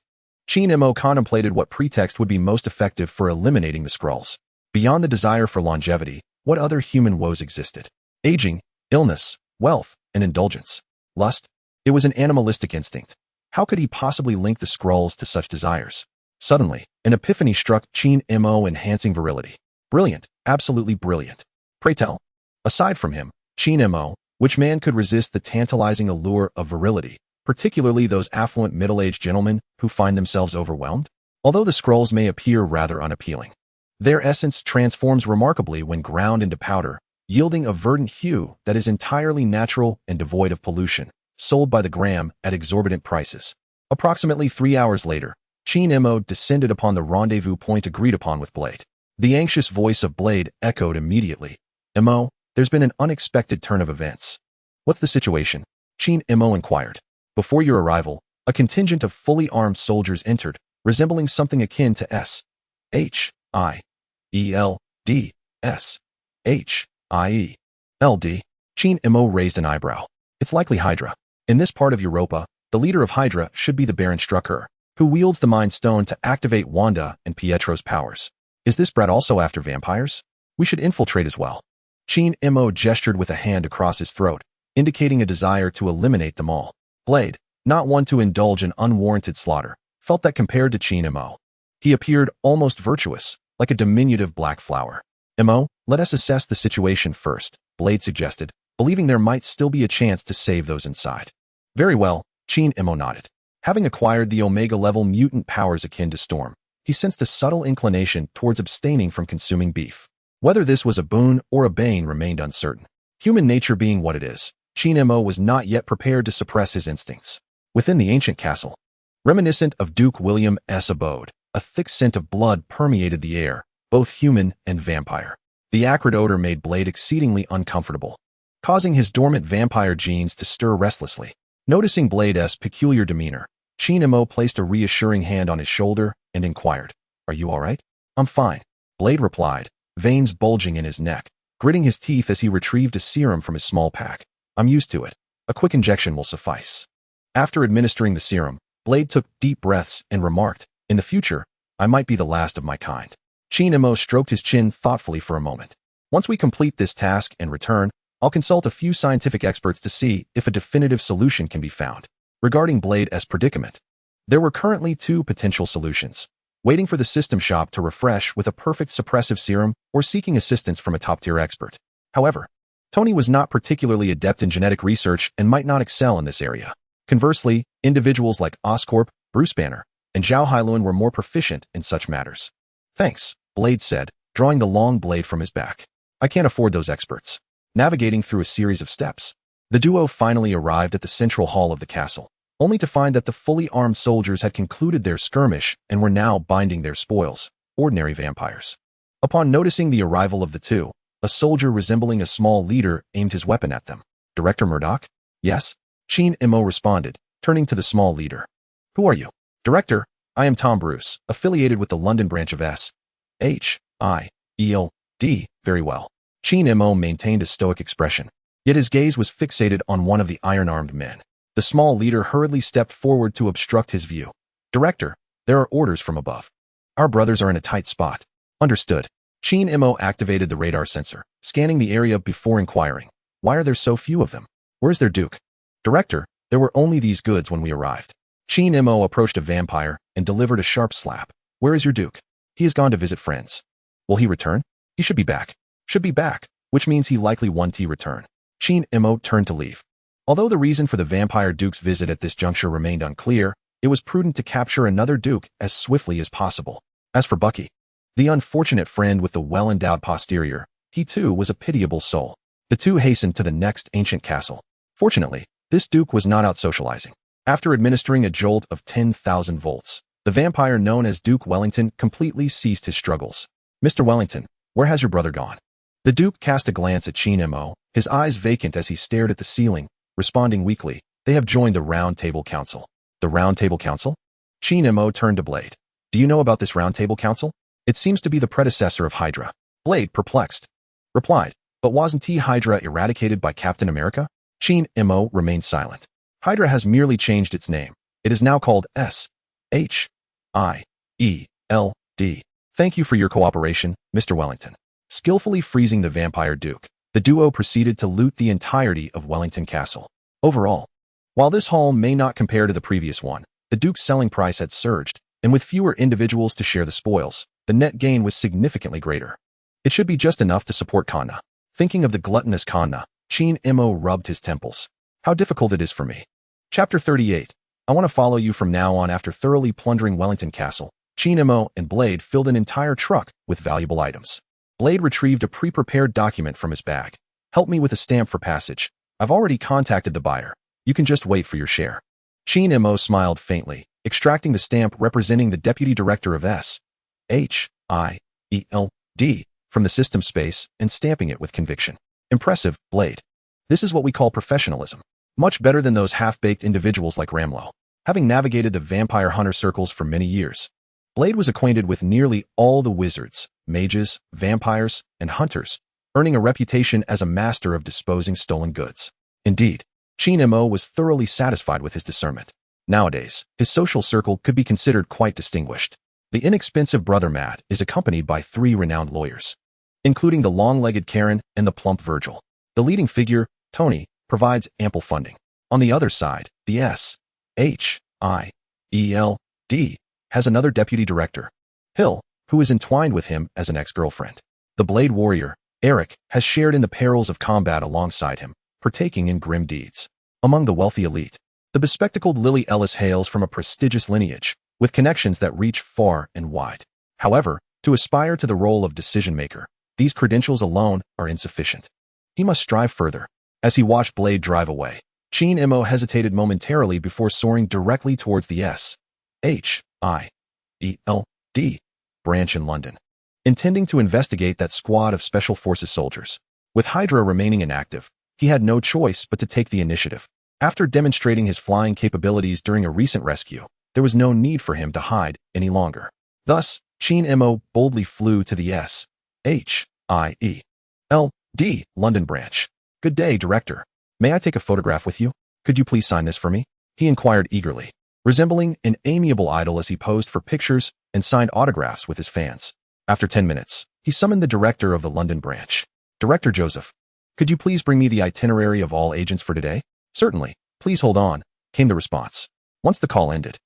H.I.E.L.D contemplated what pretext would be most effective for eliminating the Skrulls. Beyond the desire for longevity, what other human woes existed? Aging, illness, wealth, and indulgence. Lust? It was an animalistic instinct. How could he possibly link the Skrulls to such desires? Suddenly, an epiphany struck H.I.E.L.D, enhancing virility. Brilliant, absolutely brilliant. Pray tell, aside from him, H.I.E.L.D, which man could resist the tantalizing allure of virility, particularly those affluent middle-aged gentlemen who find themselves overwhelmed? Although the Skrulls may appear rather unappealing, their essence transforms remarkably when ground into powder, yielding a verdant hue that is entirely natural and devoid of pollution, sold by the gram at exorbitant prices. Approximately 3 hours later, H.I.E.L.D descended upon the rendezvous point agreed upon with Blade. The anxious voice of Blade echoed immediately. "M.O., there's been an unexpected turn of events." "What's the situation?" H.I.E.L.D inquired. "Before your arrival, a contingent of fully armed soldiers entered, resembling something akin to S.H.I.E.L.D. S.H.I.E.L.D. H.I.E.L.D raised an eyebrow. "It's likely HYDRA. In this part of Europa, the leader of HYDRA should be the Baron Strucker, who wields the Mind Stone to activate Wanda and Pietro's powers. Is this brat also after vampires? We should infiltrate as well." H.I.E.L.D gestured with a hand across his throat, indicating a desire to eliminate them all. Blade, not one to indulge in unwarranted slaughter, felt that compared to H.I.E.L.D, he appeared almost virtuous, like a diminutive black flower. "M.O., let us assess the situation first," Blade suggested, believing there might still be a chance to save those inside. "Very well," H.I.E.L.D nodded. Having acquired the Omega-level mutant powers akin to Storm, he sensed a subtle inclination towards abstaining from consuming beef. Whether this was a boon or a bane remained uncertain. Human nature being what it is, H.I.E.L.D was not yet prepared to suppress his instincts. Within the ancient castle, reminiscent of Duke William's abode, a thick scent of blood permeated the air, both human and vampire. The acrid odor made Blade exceedingly uncomfortable, causing his dormant vampire genes to stir restlessly. Noticing Blade's peculiar demeanor, H.I.E.L.D placed a reassuring hand on his shoulder and inquired, "Are you all right?" "I'm fine," Blade replied, veins bulging in his neck, gritting his teeth as he retrieved a serum from his small pack. "I'm used to it. A quick injection will suffice." After administering the serum, Blade took deep breaths and remarked, "In the future, I might be the last of my kind." H.I.E.L.D stroked his chin thoughtfully for a moment. "Once we complete this task and return, I'll consult a few scientific experts to see if a definitive solution can be found." Regarding Blade's predicament, there were currently 2 potential solutions: waiting for the system shop to refresh with a perfect suppressive serum or seeking assistance from a top-tier expert. However, Tony was not particularly adept in genetic research and might not excel in this area. Conversely, individuals like Oscorp, Bruce Banner, and Zhao Hailuan were more proficient in such matters. "Thanks," Blade said, drawing the long blade from his back. "I can't afford those experts." Navigating through a series of steps, the duo finally arrived at the central hall of the castle, only to find that the fully armed soldiers had concluded their skirmish and were now binding their spoils, ordinary vampires. Upon noticing the arrival of the 2, a soldier resembling a small leader aimed his weapon at them. "Director Murdock?" "Yes," H.I.E.L.D responded, turning to the small leader. "Who are you?" "Director, I am Tom Bruce, affiliated with the London branch of S.H.I.E.L.D. H.I.E.L.D. Very well. H.I.E.L.D. maintained a stoic expression, yet his gaze was fixated on one of the iron-armed men. The small leader hurriedly stepped forward to obstruct his view. Director, there are orders from above. Our brothers are in a tight spot. Understood. H.I.E.L.D. activated the radar sensor, scanning the area before inquiring. Why are there so few of them? Where's their duke? Director, there were only these goods when we arrived. H.I.E.L.D. approached a vampire and delivered a sharp slap. Where is your duke? He has gone to visit friends. Will he return? He should be back. Should be back, which means he likely won't return. H.I.E.L.D. turned to leave. Although the reason for the vampire duke's visit at this juncture remained unclear, it was prudent to capture another duke as swiftly as possible. As for Bucky, the unfortunate friend with the well-endowed posterior, he too was a pitiable soul. The two hastened to the next ancient castle. Fortunately, this duke was not out socializing. After administering a jolt of 10,000 volts, the vampire known as Duke Wellington completely ceased his struggles. Mr. Wellington, where has your brother gone? The duke cast a glance at H.I.E.L.D., his eyes vacant as he stared at the ceiling, responding weakly, they have joined the Round Table Council. The Round Table Council? H.I.E.L.D. turned to Blade. Do you know about this Round Table Council? It seems to be the predecessor of HYDRA. Blade, perplexed, replied, but wasn't HYDRA eradicated by Captain America? H.I.E.L.D. remained silent. HYDRA has merely changed its name. It is now called S.H.I.E.L.D. Thank you for your cooperation, Mr. Wellington. Skillfully freezing the vampire duke, the duo proceeded to loot the entirety of Wellington Castle. Overall, while this haul may not compare to the previous one, the duke's selling price had surged, and with fewer individuals to share the spoils, the net gain was significantly greater. It should be just enough to support Kanna. Thinking of the gluttonous Kanna, H.I.E.L.D. rubbed his temples. How difficult it is for me. Chapter 38. I want to follow you from now on. After thoroughly plundering Wellington Castle, H.I.E.L.D. and Blade filled an entire truck with valuable items. Blade retrieved a pre-prepared document from his bag. Help me with a stamp for passage. I've already contacted the buyer. You can just wait for your share. H.I.E.L.D. smiled faintly, extracting the stamp representing the deputy director of S.H.I.E.L.D. from the system space and stamping it with conviction. Impressive, Blade. This is what we call professionalism. Much better than those half-baked individuals like Ramlo. Having navigated the vampire hunter circles for many years, Blade was acquainted with nearly all the wizards, mages, vampires, and hunters, earning a reputation as a master of disposing stolen goods. Indeed, H.I.E.L.D. was thoroughly satisfied with his discernment. Nowadays, his social circle could be considered quite distinguished. The inexpensive brother Matt is accompanied by 3 renowned lawyers, including the long-legged Karen and the plump Virgil. The leading figure, Tony, provides ample funding. On the other side, the S.H.I.E.L.D. has another deputy director, Hill, who is entwined with him as an ex-girlfriend. The Blade warrior, Eric, has shared in the perils of combat alongside him, partaking in grim deeds. Among the wealthy elite, the bespectacled Lily Ellis hails from a prestigious lineage, with connections that reach far and wide. However, to aspire to the role of decision-maker, these credentials alone are insufficient. He must strive further. As he watched Blade drive away, H.I.E.L.D. hesitated momentarily before soaring directly towards the S.H.I.E.L.D. branch in London, intending to investigate that squad of Special Forces soldiers. With HYDRA remaining inactive, he had no choice but to take the initiative. After demonstrating his flying capabilities during a recent rescue, there was no need for him to hide any longer. Thus, H.I.E.L.D. boldly flew to the S.H.I.E.L.D. London branch. Good day, Director. May I take a photograph with you? Could you please sign this for me? He inquired eagerly, resembling an amiable idol as he posed for pictures and signed autographs with his fans. After 10 minutes, he summoned the director of the London branch. Director Joseph, could you please bring me the itinerary of all agents for today? Certainly. Please hold on, came the response. Once the call ended,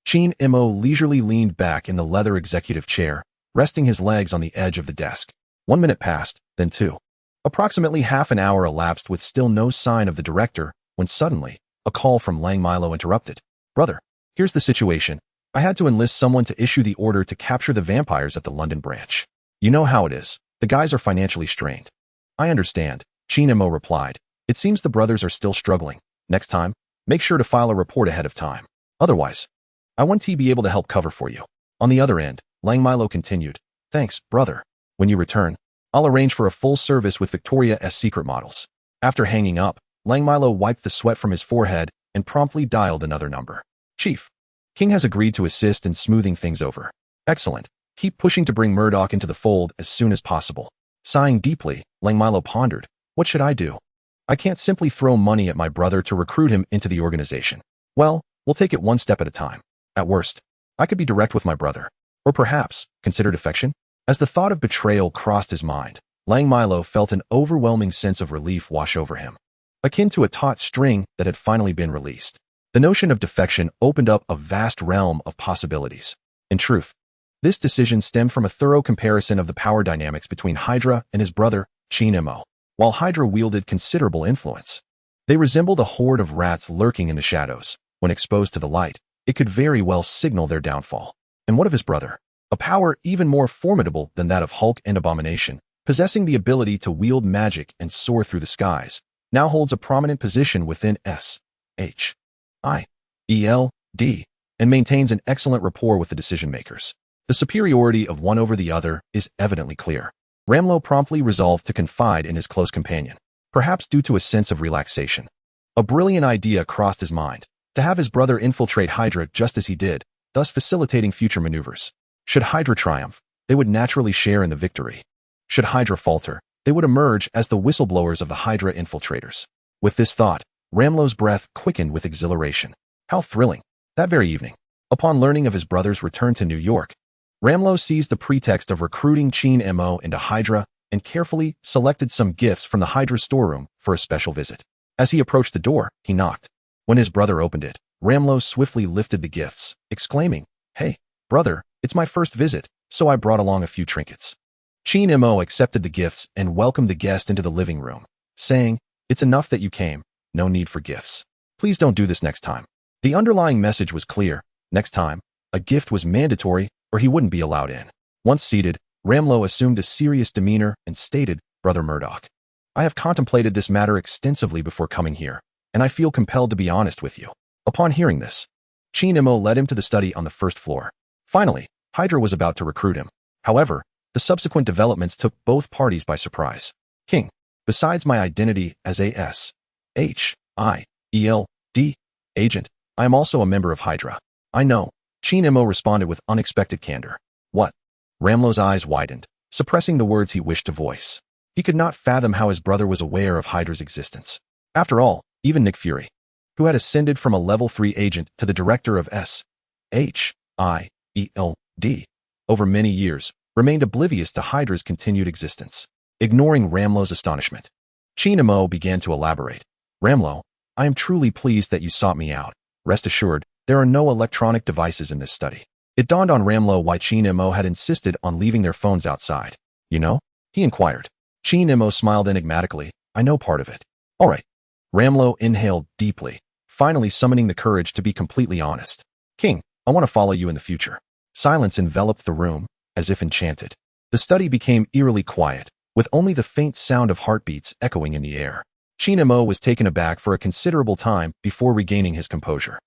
H.I.E.L.D. leisurely leaned back in the leather executive chair, resting his legs on the edge of the desk. 1 minute passed, then 2. Approximately half an hour elapsed with still no sign of the director, when suddenly, a call from Lang Milo interrupted. Brother, here's the situation. I had to enlist someone to issue the order to capture the vampires at the London branch. You know how it is. The guys are financially strained. I understand, H.I.E.L.D. replied. It seems the brothers are still struggling. Next time, make sure to file a report ahead of time. Otherwise, I won't be able to help cover for you. On the other end, Lang Milo continued. Thanks, brother. When you return, I'll arrange for a full service with Victoria's Secret models. After hanging up, Lang Milo wiped the sweat from his forehead and promptly dialed another number. Chief, King has agreed to assist in smoothing things over. Excellent. Keep pushing to bring Murdock into the fold as soon as possible. Sighing deeply, Lang Milo pondered, what should I do? I can't simply throw money at my brother to recruit him into the organization. Well, we'll take it one step at a time. At worst, I could be direct with my brother. Or perhaps, consider defection? As the thought of betrayal crossed his mind, Lang Milo felt an overwhelming sense of relief wash over him, akin to a taut string that had finally been released. The notion of defection opened up a vast realm of possibilities. In truth, this decision stemmed from a thorough comparison of the power dynamics between HYDRA and his brother, H.I.E.L.D. While HYDRA wielded considerable influence, they resembled a horde of rats lurking in the shadows. When exposed to the light, it could very well signal their downfall. And what of his brother? A power even more formidable than that of Hulk and Abomination, possessing the ability to wield magic and soar through the skies, now holds a prominent position within S.H.I.E.L.D. and maintains an excellent rapport with the decision-makers. The superiority of one over the other is evidently clear. Ramlo promptly resolved to confide in his close companion, perhaps due to a sense of relaxation. A brilliant idea crossed his mind, to have his brother infiltrate HYDRA just as he did, thus facilitating future maneuvers. Should HYDRA triumph, they would naturally share in the victory. Should HYDRA falter, they would emerge as the whistleblowers of the HYDRA infiltrators. With this thought, Ramlo's breath quickened with exhilaration. How thrilling! That very evening, upon learning of his brother's return to New York, Ramlo seized the pretext of recruiting H.I.E.L.D. into HYDRA and carefully selected some gifts from the HYDRA storeroom for a special visit. As he approached the door, he knocked. When his brother opened it, Ramlo swiftly lifted the gifts, exclaiming, "Hey, brother, it's my first visit, so I brought along a few trinkets." H.I.E.L.D. accepted the gifts and welcomed the guest into the living room, saying, "It's enough that you came, no need for gifts. Please don't do this next time." The underlying message was clear. Next time, a gift was mandatory or he wouldn't be allowed in. Once seated, Ramlo assumed a serious demeanor and stated, "Brother Murdock, I have contemplated this matter extensively before coming here, and I feel compelled to be honest with you." Upon hearing this, H.I.E.L.D. led him to the study on the first floor. Finally, HYDRA was about to recruit him. However, the subsequent developments took both parties by surprise. "King, besides my identity as a S.H.I.E.L.D. agent, I am also a member of HYDRA." "I know," H.I.E.L.D. responded with unexpected candor. "What?" Ramlo's eyes widened, suppressing the words he wished to voice. He could not fathom how his brother was aware of HYDRA's existence. After all, even Nick Fury, who had ascended from a level 3 agent to the director of S.H.I.E.L.D. over many years, remained oblivious to HYDRA's continued existence. Ignoring Ramlo's astonishment, H.I.E.L.D. began to elaborate. "Ramlo, I am truly pleased that you sought me out. Rest assured, there are no electronic devices in this study." It dawned on Ramlo why H.I.E.L.D. had insisted on leaving their phones outside. "You know?" he inquired. H.I.E.L.D. smiled enigmatically. "I know part of it." "All right." Ramlo inhaled deeply, finally summoning the courage to be completely honest. "King, I want to follow you in the future." Silence enveloped the room, as if enchanted. The study became eerily quiet, with only the faint sound of heartbeats echoing in the air. H.I.E.L.D. was taken aback for a considerable time before regaining his composure.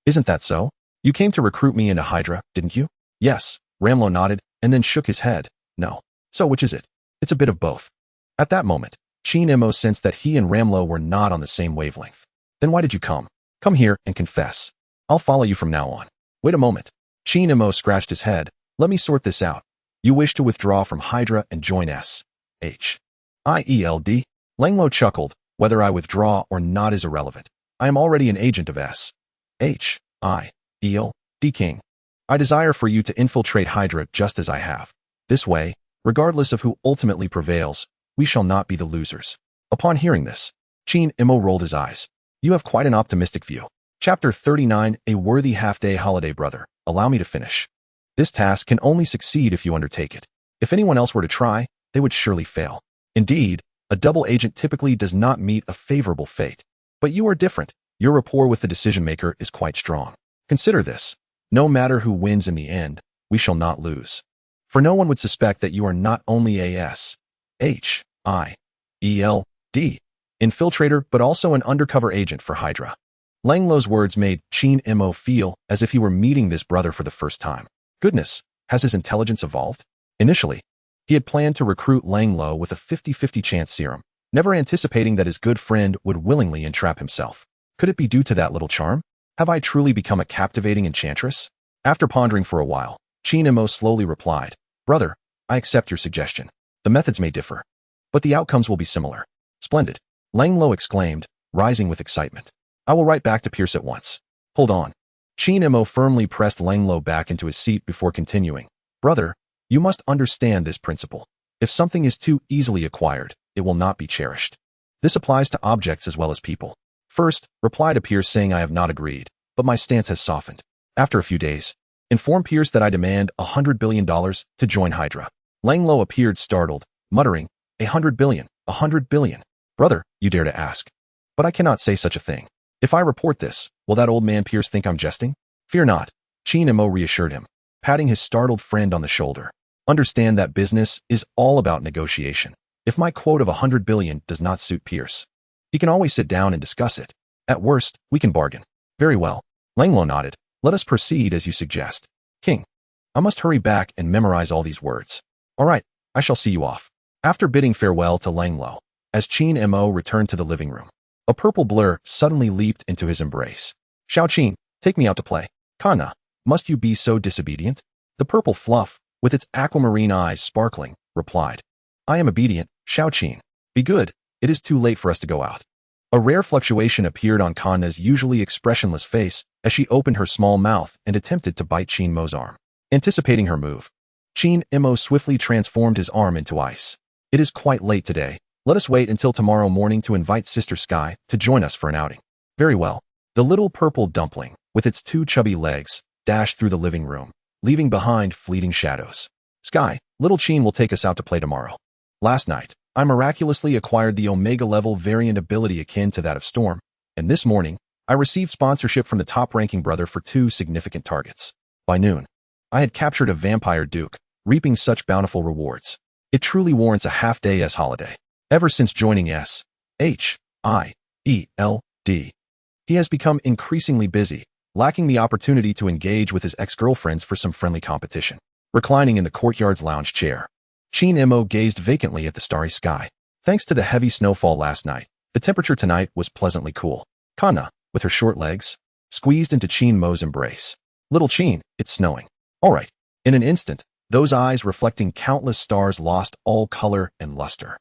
"Isn't that so? You came to recruit me into HYDRA, didn't you?" "Yes," Ramlo nodded, and then shook his head. "No." "So which is it?" "It's a bit of both." At that moment, H.I.E.L.D. sensed that he and Ramlo were not on the same wavelength. "Then why did you come? Come here and confess. I'll follow you from now on." "Wait a moment." H.I.E.L.D. scratched his head. "Let me sort this out. You wish to withdraw from HYDRA and join S.H.I.E.L.D.? Langlo chuckled. "Whether I withdraw or not is irrelevant. I am already an agent of S.H.I.E.L.D. King. I desire for you to infiltrate HYDRA just as I have. This way, regardless of who ultimately prevails, we shall not be the losers." Upon hearing this, H.I.E.L.D. rolled his eyes. "You have quite an optimistic view." Chapter 39, A Worthy Half-Day Holiday. Brother, allow me to finish. This task can only succeed if you undertake it. If anyone else were to try, they would surely fail. Indeed, a double agent typically does not meet a favorable fate. But you are different. Your rapport with the decision-maker is quite strong. Consider this. No matter who wins in the end, we shall not lose. For no one would suspect that you are not only a S.H.I.E.L.D. infiltrator but also an undercover agent for HYDRA. Langlo's words made H.I.E.L.D. feel as if he were meeting this brother for the first time. Goodness, has his intelligence evolved? Initially, he had planned to recruit Langlo with a 50-50 chance serum, never anticipating that his good friend would willingly entrap himself. Could it be due to that little charm? Have I truly become a captivating enchantress? After pondering for a while, H.I.E.L.D. slowly replied, Brother, I accept your suggestion. The methods may differ, but the outcomes will be similar. Splendid, Langlo exclaimed, rising with excitement. I will write back to Pierce at once. Hold on. Chin-mo firmly pressed Langlo back into his seat before continuing. Brother, you must understand this principle. If something is too easily acquired, it will not be cherished. This applies to objects as well as people. First, reply to Pierce saying I have not agreed, but my stance has softened. After a few days, inform Pierce that I demand $100 billion to join HYDRA. Langlo appeared startled, muttering, $100 billion, $100 billion. Brother, you dare to ask. But I cannot say such a thing. If I report this, will that old man Pierce think I'm jesting? Fear not, Chin-mo reassured him, patting his startled friend on the shoulder. Understand that business is all about negotiation. If my quote of $100 billion does not suit Pierce, he can always sit down and discuss it. At worst, we can bargain. Very well. Langlo nodded. Let us proceed as you suggest. King, I must hurry back and memorize all these words. All right, I shall see you off. After bidding farewell to Langlo, as Chin-mo returned to the living room, a purple blur suddenly leaped into his embrace. Xiao-Qin, take me out to play. Kana, must you be so disobedient? The purple fluff, with its aquamarine eyes sparkling, replied. I am obedient, Xiao-Qin. Be good, it is too late for us to go out. A rare fluctuation appeared on Kanna's usually expressionless face as she opened her small mouth and attempted to bite Chin-mo's arm. Anticipating her move, Chin-mo swiftly transformed his arm into ice. It is quite late today. Let us wait until tomorrow morning to invite Sister Sky to join us for an outing. Very well. The little purple dumpling, with its two chubby legs, dashed through the living room, leaving behind fleeting shadows. Sky, little Chin will take us out to play tomorrow. Last night, I miraculously acquired the Omega-level variant ability akin to that of Storm, and this morning, I received sponsorship from the top-ranking brother for 2 significant targets. By noon, I had captured a vampire duke, reaping such bountiful rewards. It truly warrants a half-day S holiday. Ever since joining S.H.I.E.L.D, he has become increasingly busy, lacking the opportunity to engage with his ex-girlfriends for some friendly competition. Reclining in the courtyard's lounge chair, Chin-mo gazed vacantly at the starry sky. Thanks to the heavy snowfall last night, the temperature tonight was pleasantly cool. Kanna, with her short legs, squeezed into Chin-mo's embrace. Little Chin, it's snowing. All right. In an instant, those eyes reflecting countless stars lost all color and luster,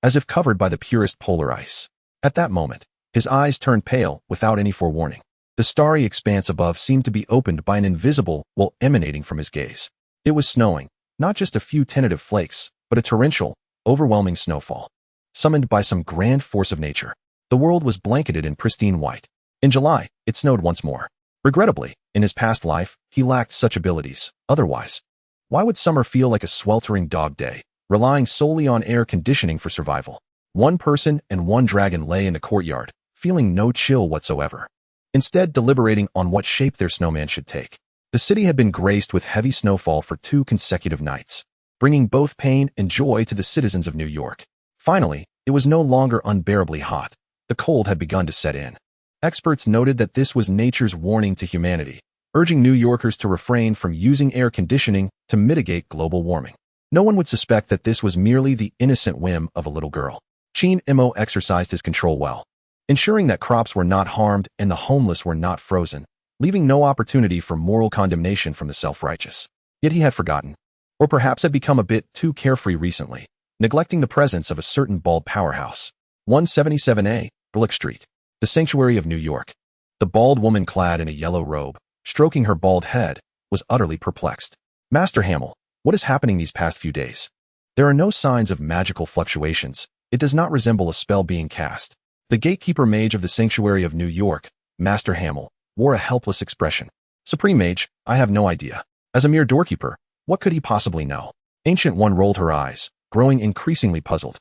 as if covered by the purest polar ice. At that moment, his eyes turned pale without any forewarning. The starry expanse above seemed to be opened by an invisible well emanating from his gaze. It was snowing, not just a few tentative flakes, but a torrential, overwhelming snowfall. Summoned by some grand force of nature, the world was blanketed in pristine white. In July, it snowed once more. Regrettably, in his past life, he lacked such abilities. Otherwise, why would summer feel like a sweltering dog day, relying solely on air conditioning for survival? One person and one dragon lay in the courtyard, feeling no chill whatsoever, instead deliberating on what shape their snowman should take. The city had been graced with heavy snowfall for 2 consecutive nights, bringing both pain and joy to the citizens of New York. Finally, it was no longer unbearably hot. The cold had begun to set in. Experts noted that this was nature's warning to humanity, urging New Yorkers to refrain from using air conditioning to mitigate global warming. No one would suspect that this was merely the innocent whim of a little girl. Chin-mo exercised his control well, ensuring that crops were not harmed and the homeless were not frozen, leaving no opportunity for moral condemnation from the self-righteous. Yet he had forgotten, or perhaps had become a bit too carefree recently, neglecting the presence of a certain bald powerhouse. 177A, Bullock Street, the sanctuary of New York. The bald woman clad in a yellow robe, stroking her bald head, was utterly perplexed. Master Hamill, what is happening these past few days? There are no signs of magical fluctuations. It does not resemble a spell being cast. The gatekeeper mage of the sanctuary of New York, Master Hamill, wore a helpless expression. Supreme Mage, I have no idea. As a mere doorkeeper, what could he possibly know? Ancient One rolled her eyes, growing increasingly puzzled,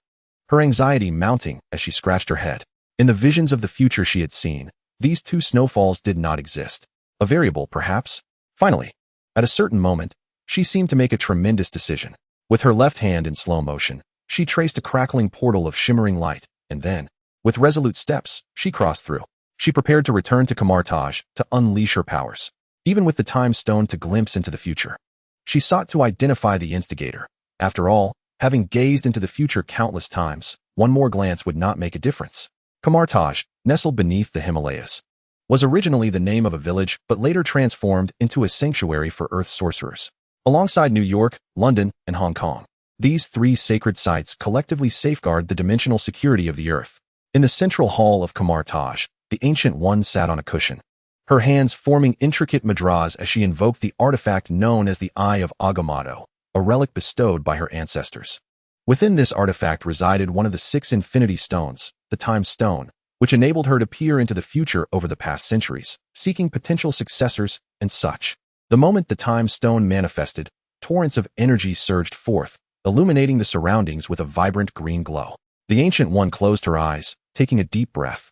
her anxiety mounting as she scratched her head. In the visions of the future she had seen, these 2 snowfalls did not exist. A variable, perhaps? Finally, at a certain moment, she seemed to make a tremendous decision. With her left hand in slow motion, she traced a crackling portal of shimmering light, and then, with resolute steps, she crossed through. She prepared to return to Kamartaj to unleash her powers, even with the time stone to glimpse into the future. She sought to identify the instigator. After all, having gazed into the future countless times, one more glance would not make a difference. Kamartaj, nestled beneath the Himalayas, was originally the name of a village but later transformed into a sanctuary for earth sorcerers. alongside New York, London, and Hong Kong. These three sacred sites collectively safeguard the dimensional security of the Earth. In the central hall of Kamar Taj, the Ancient One sat on a cushion, her hands forming intricate mudras as she invoked the artifact known as the Eye of Agamotto, a relic bestowed by her ancestors. Within this artifact resided one of the 6 infinity stones, the Time Stone, which enabled her to peer into the future over the past centuries, seeking potential successors and such. The moment the Time Stone manifested, torrents of energy surged forth, illuminating the surroundings with a vibrant green glow. The Ancient One closed her eyes, taking a deep breath,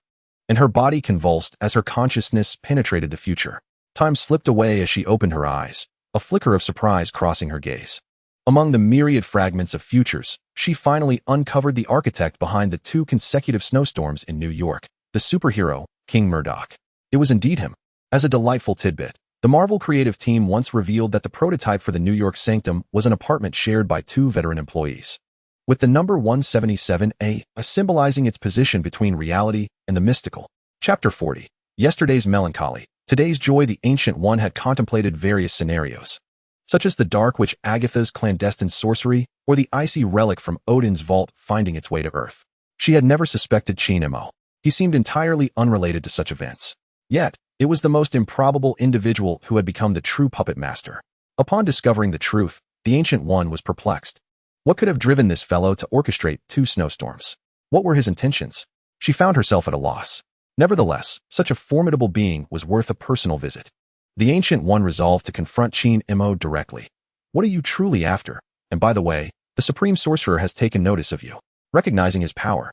and her body convulsed as her consciousness penetrated the future. Time slipped away as she opened her eyes, a flicker of surprise crossing her gaze. Among the myriad fragments of futures, she finally uncovered the architect behind the 2 consecutive snowstorms in New York, the superhero, King Murdock. It was indeed him. As a delightful tidbit, the Marvel creative team once revealed that the prototype for the New York Sanctum was an apartment shared by 2 veteran employees. With the number 177A symbolizing its position between reality and the mystical. Chapter 40. Yesterday's melancholy. Today's joy. The Ancient One had contemplated various scenarios, such as the Dark Witch Agatha's clandestine sorcery, or the icy relic from Odin's vault finding its way to Earth. She had never suspected H.I.E.L.D. He seemed entirely unrelated to such events. Yet, it was the most improbable individual who had become the true puppet master. Upon discovering the truth, the Ancient One was perplexed. What could have driven this fellow to orchestrate 2 snowstorms? What were his intentions? She found herself at a loss. Nevertheless, such a formidable being was worth a personal visit. The Ancient One resolved to confront H.I.E.L.D. directly. What are you truly after? And by the way, the Supreme Sorcerer has taken notice of you. Recognizing his power,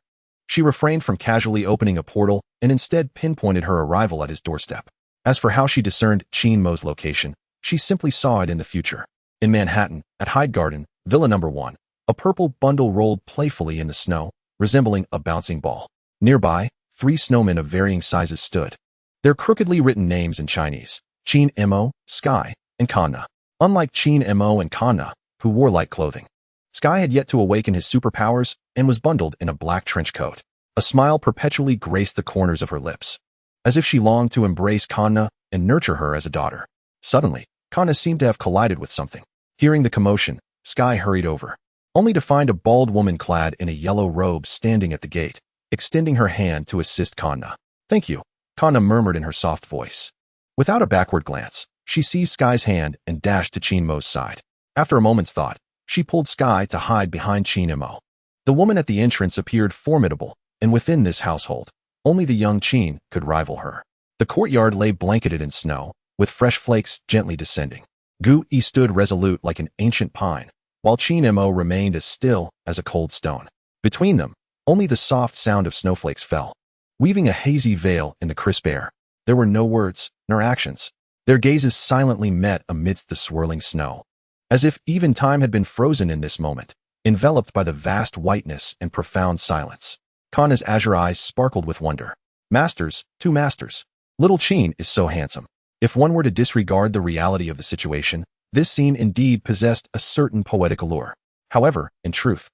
she refrained from casually opening a portal and instead pinpointed her arrival at his doorstep. As for how she discerned H.I.E.L.D.'s location, she simply saw it in the future. In Manhattan, at Hyde Garden, Villa Number 1, a purple bundle rolled playfully in the snow, resembling a bouncing ball. Nearby, 3 snowmen of varying sizes stood, their crookedly written names in Chinese: H.I.E.L.D, Sky, and Kanna. Unlike H.I.E.L.D and Kanna, who wore light clothing, Sky had yet to awaken his superpowers and was bundled in a black trench coat. A smile perpetually graced the corners of her lips, as if she longed to embrace Kanna and nurture her as a daughter. Suddenly, Kanna seemed to have collided with something. Hearing the commotion, Sky hurried over, only to find a bald woman clad in a yellow robe standing at the gate, extending her hand to assist Kanna. "Thank you," Kanna murmured in her soft voice. Without a backward glance, she seized Sky's hand and dashed to H.I.E.L.D's side. After a moment's thought, she pulled Sky to hide behind H.I.E.L.D. The woman at the entrance appeared formidable, and within this household, only the young H.I.E.L.D. could rival her. The courtyard lay blanketed in snow, with fresh flakes gently descending. Gu-E stood resolute like an ancient pine, while H.I.E.L.D. remained as still as a cold stone. Between them, only the soft sound of snowflakes fell, weaving a hazy veil in the crisp air. There were no words, nor actions. Their gazes silently met amidst the swirling snow, as if even time had been frozen in this moment, enveloped by the vast whiteness and profound silence. Kanna's azure eyes sparkled with wonder. Masters, 2 masters. Little H.I.E.L.D. is so handsome. If one were to disregard the reality of the situation, this scene indeed possessed a certain poetic allure. However, in truth,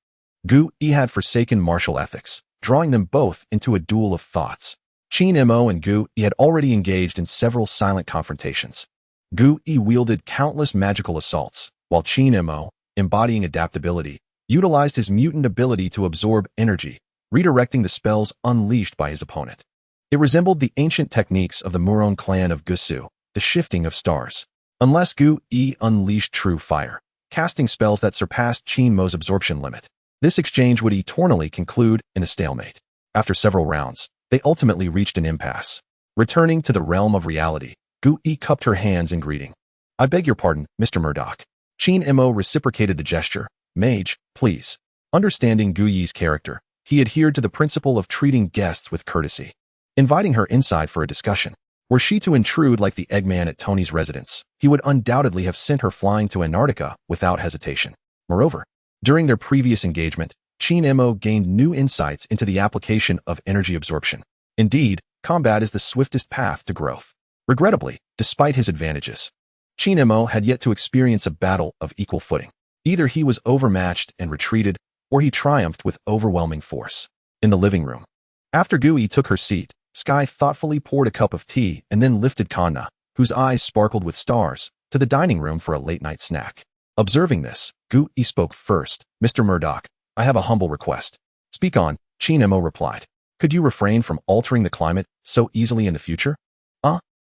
Gu-E had forsaken martial ethics, drawing them both into a duel of thoughts. H.I.E.L.D. and Gu-E had already engaged in several silent confrontations. Gu-E wielded countless magical assaults, while H.I.E.L.D., embodying adaptability, utilized his mutant ability to absorb energy, redirecting the spells unleashed by his opponent. It resembled the ancient techniques of the Muron clan of Gusu, the shifting of stars. Unless Gu-E unleashed true fire, casting spells that surpassed H.I.E.L.D's absorption limit, this exchange would eternally conclude in a stalemate. After several rounds, they ultimately reached an impasse. Returning to the realm of reality, Gu-E cupped her hands in greeting. "I beg your pardon, Mr. Murdock." H.I.E.L.D. reciprocated the gesture. "Mage, please." Understanding Gu-Ye's character, he adhered to the principle of treating guests with courtesy, inviting her inside for a discussion. Were she to intrude like the Eggman at Tony's residence, he would undoubtedly have sent her flying to Antarctica without hesitation. Moreover, during their previous engagement, H.I.E.L.D. gained new insights into the application of energy absorption. Indeed, combat is the swiftest path to growth. Regrettably, despite his advantages, H.I.E.L.D. had yet to experience a battle of equal footing. Either he was overmatched and retreated, or he triumphed with overwhelming force. In the living room, after Gu-E took her seat, Sky thoughtfully poured a cup of tea and then lifted Kanna, whose eyes sparkled with stars, to the dining room for a late-night snack. Observing this, Gu-E spoke first. Mr. Murdock, I have a humble request. Speak on, Chin-Mo replied. Could you refrain from altering the climate so easily in the future?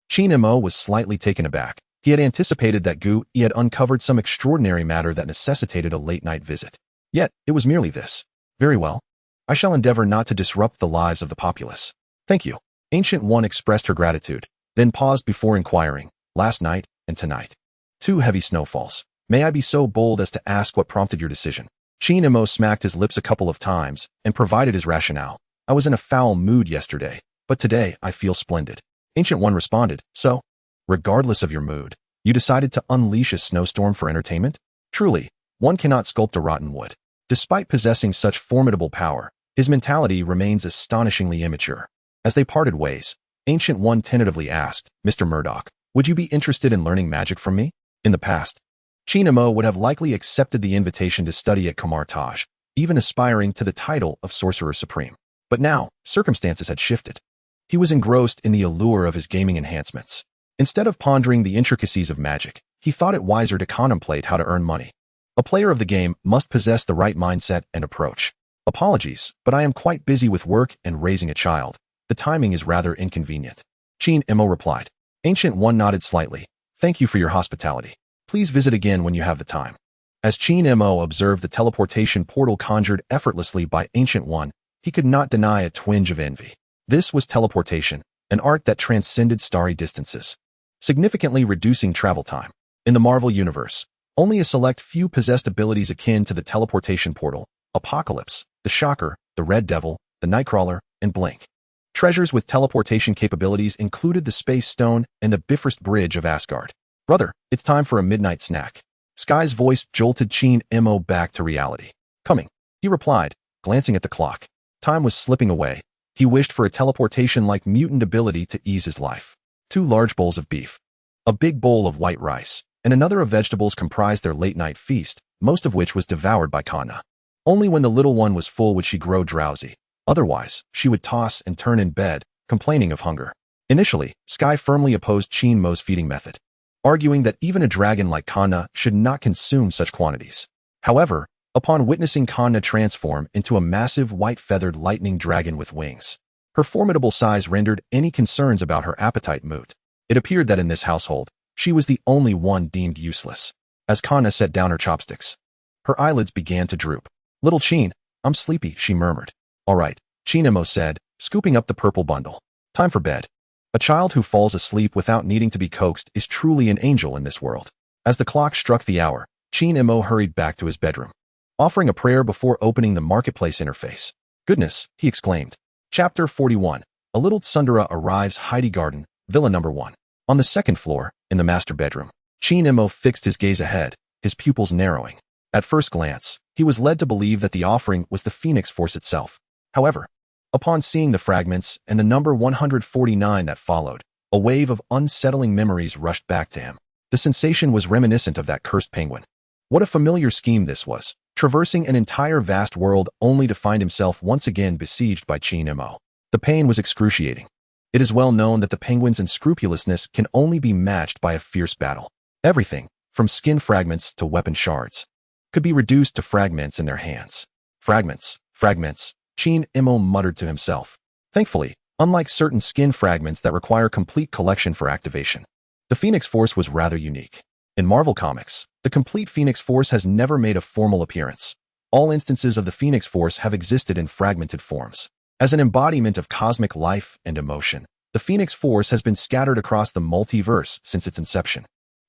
Chin-Mo was slightly taken aback. He had anticipated that Gu-E had uncovered some extraordinary matter that necessitated a late-night visit. Yet, it was merely this. Very well. I shall endeavor not to disrupt the lives of the populace. Thank you. Ancient One expressed her gratitude, then paused before inquiring, last night and tonight. 2 heavy snowfalls. May I be so bold as to ask what prompted your decision? Chin-Mo smacked his lips a couple of times and provided his rationale. I was in a foul mood yesterday, but today I feel splendid. Ancient One responded, so, regardless of your mood, you decided to unleash a snowstorm for entertainment? Truly, one cannot sculpt a rotten wood. Despite possessing such formidable power, his mentality remains astonishingly immature. As they parted ways, Ancient One tentatively asked, Mr. Murdock, would you be interested in learning magic from me? In the past, Chin-Mo would have likely accepted the invitation to study at Kamar Taj, even aspiring to the title of Sorcerer Supreme. But now, circumstances had shifted. He was engrossed in the allure of his gaming enhancements. Instead of pondering the intricacies of magic, he thought it wiser to contemplate how to earn money. A player of the game must possess the right mindset and approach. Apologies, but I am quite busy with work and raising a child. The timing is rather inconvenient. Chin-Mo replied. Ancient One nodded slightly. Thank you for your hospitality. Please visit again when you have the time. As Chin-Mo observed the teleportation portal conjured effortlessly by Ancient One, he could not deny a twinge of envy. This was teleportation, an art that transcended starry distances, significantly reducing travel time. In the Marvel Universe, only a select few possessed abilities akin to the teleportation portal, Apocalypse, the Shocker, the Red Devil, the Nightcrawler, and Blink. Treasures with teleportation capabilities included the Space Stone and the Bifrost Bridge of Asgard. Brother, it's time for a midnight snack. Sky's voice jolted Chin-Mo back to reality. Coming, he replied, glancing at the clock. Time was slipping away. He wished for a teleportation-like mutant ability to ease his life. 2 large bowls of beef, a big bowl of white rice, and another of vegetables comprised their late-night feast, most of which was devoured by Kanna. Only when the little one was full would she grow drowsy. Otherwise, she would toss and turn in bed, complaining of hunger. Initially, Sky firmly opposed Chin-Mo's feeding method, arguing that even a dragon like Kanna should not consume such quantities. However, upon witnessing Kanna transform into a massive white-feathered lightning dragon with wings, her formidable size rendered any concerns about her appetite moot. It appeared that in this household, she was the only one deemed useless. As Kanna set down her chopsticks, her eyelids began to droop. Little Chin, I'm sleepy, she murmured. All right, Chin-Mo said, scooping up the purple bundle. Time for bed. A child who falls asleep without needing to be coaxed is truly an angel in this world. As the clock struck the hour, Chin-Mo hurried back to his bedroom, offering a prayer before opening the marketplace interface. Goodness, he exclaimed. Chapter 41. A little tsundere arrives Heidi Garden, Villa Number 1. On the 2nd floor, in the master bedroom, Chin-Mo fixed his gaze ahead, his pupils narrowing. At first glance, he was led to believe that the offering was the Phoenix Force itself. However, upon seeing the fragments and the number 149 that followed, a wave of unsettling memories rushed back to him. The sensation was reminiscent of that cursed penguin. What a familiar scheme this was, traversing an entire vast world only to find himself once again besieged by Chin-Mo. The pain was excruciating. It is well known that the penguin's unscrupulousness can only be matched by a fierce battle. Everything, from skin fragments to weapon shards, could be reduced to fragments in their hands. Fragments, fragments, Chin-Mo muttered to himself. Thankfully, unlike certain skin fragments that require complete collection for activation, the Phoenix Force was rather unique. In Marvel Comics, the complete Phoenix Force has never made a formal appearance. All instances of the Phoenix Force have existed in fragmented forms. As an embodiment of cosmic life and emotion, the Phoenix Force has been scattered across the multiverse since its inception.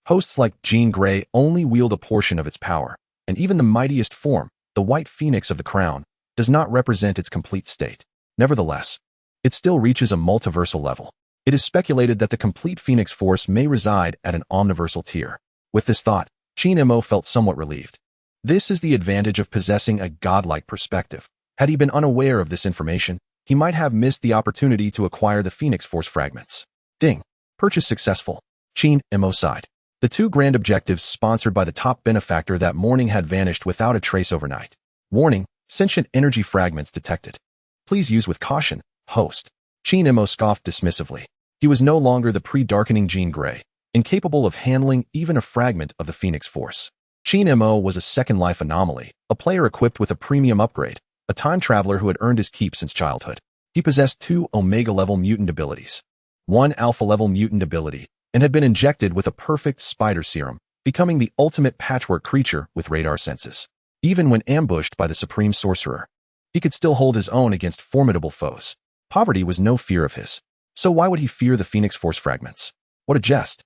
Hosts like Jean Grey only wield a portion of its power, and even the mightiest form, the White Phoenix of the Crown, does not represent its complete state. Nevertheless, it still reaches a multiversal level. It is speculated that the complete Phoenix Force may reside at an omniversal tier. With this thought, Chin-Mo felt somewhat relieved. This is the advantage of possessing a godlike perspective. Had he been unaware of this information, he might have missed the opportunity to acquire the Phoenix Force fragments. Ding. Purchase successful. Chin-Mo sighed. The 2 grand objectives sponsored by the top benefactor that morning had vanished without a trace overnight. Warning, sentient energy fragments detected. Please use with caution, host. Chin-Mo scoffed dismissively. He was no longer the pre-darkening Jean Grey, incapable of handling even a fragment of the Phoenix Force. H.I.D.R.A was a Second Life anomaly, a player equipped with a premium upgrade, a time traveler who had earned his keep since childhood. He possessed 2 Omega-level mutant abilities, 1 Alpha-level mutant ability, and had been injected with a perfect spider serum, becoming the ultimate patchwork creature with radar senses. Even when ambushed by the Supreme Sorcerer, he could still hold his own against formidable foes. Poverty was no fear of his. So why would he fear the Phoenix Force fragments? What a jest.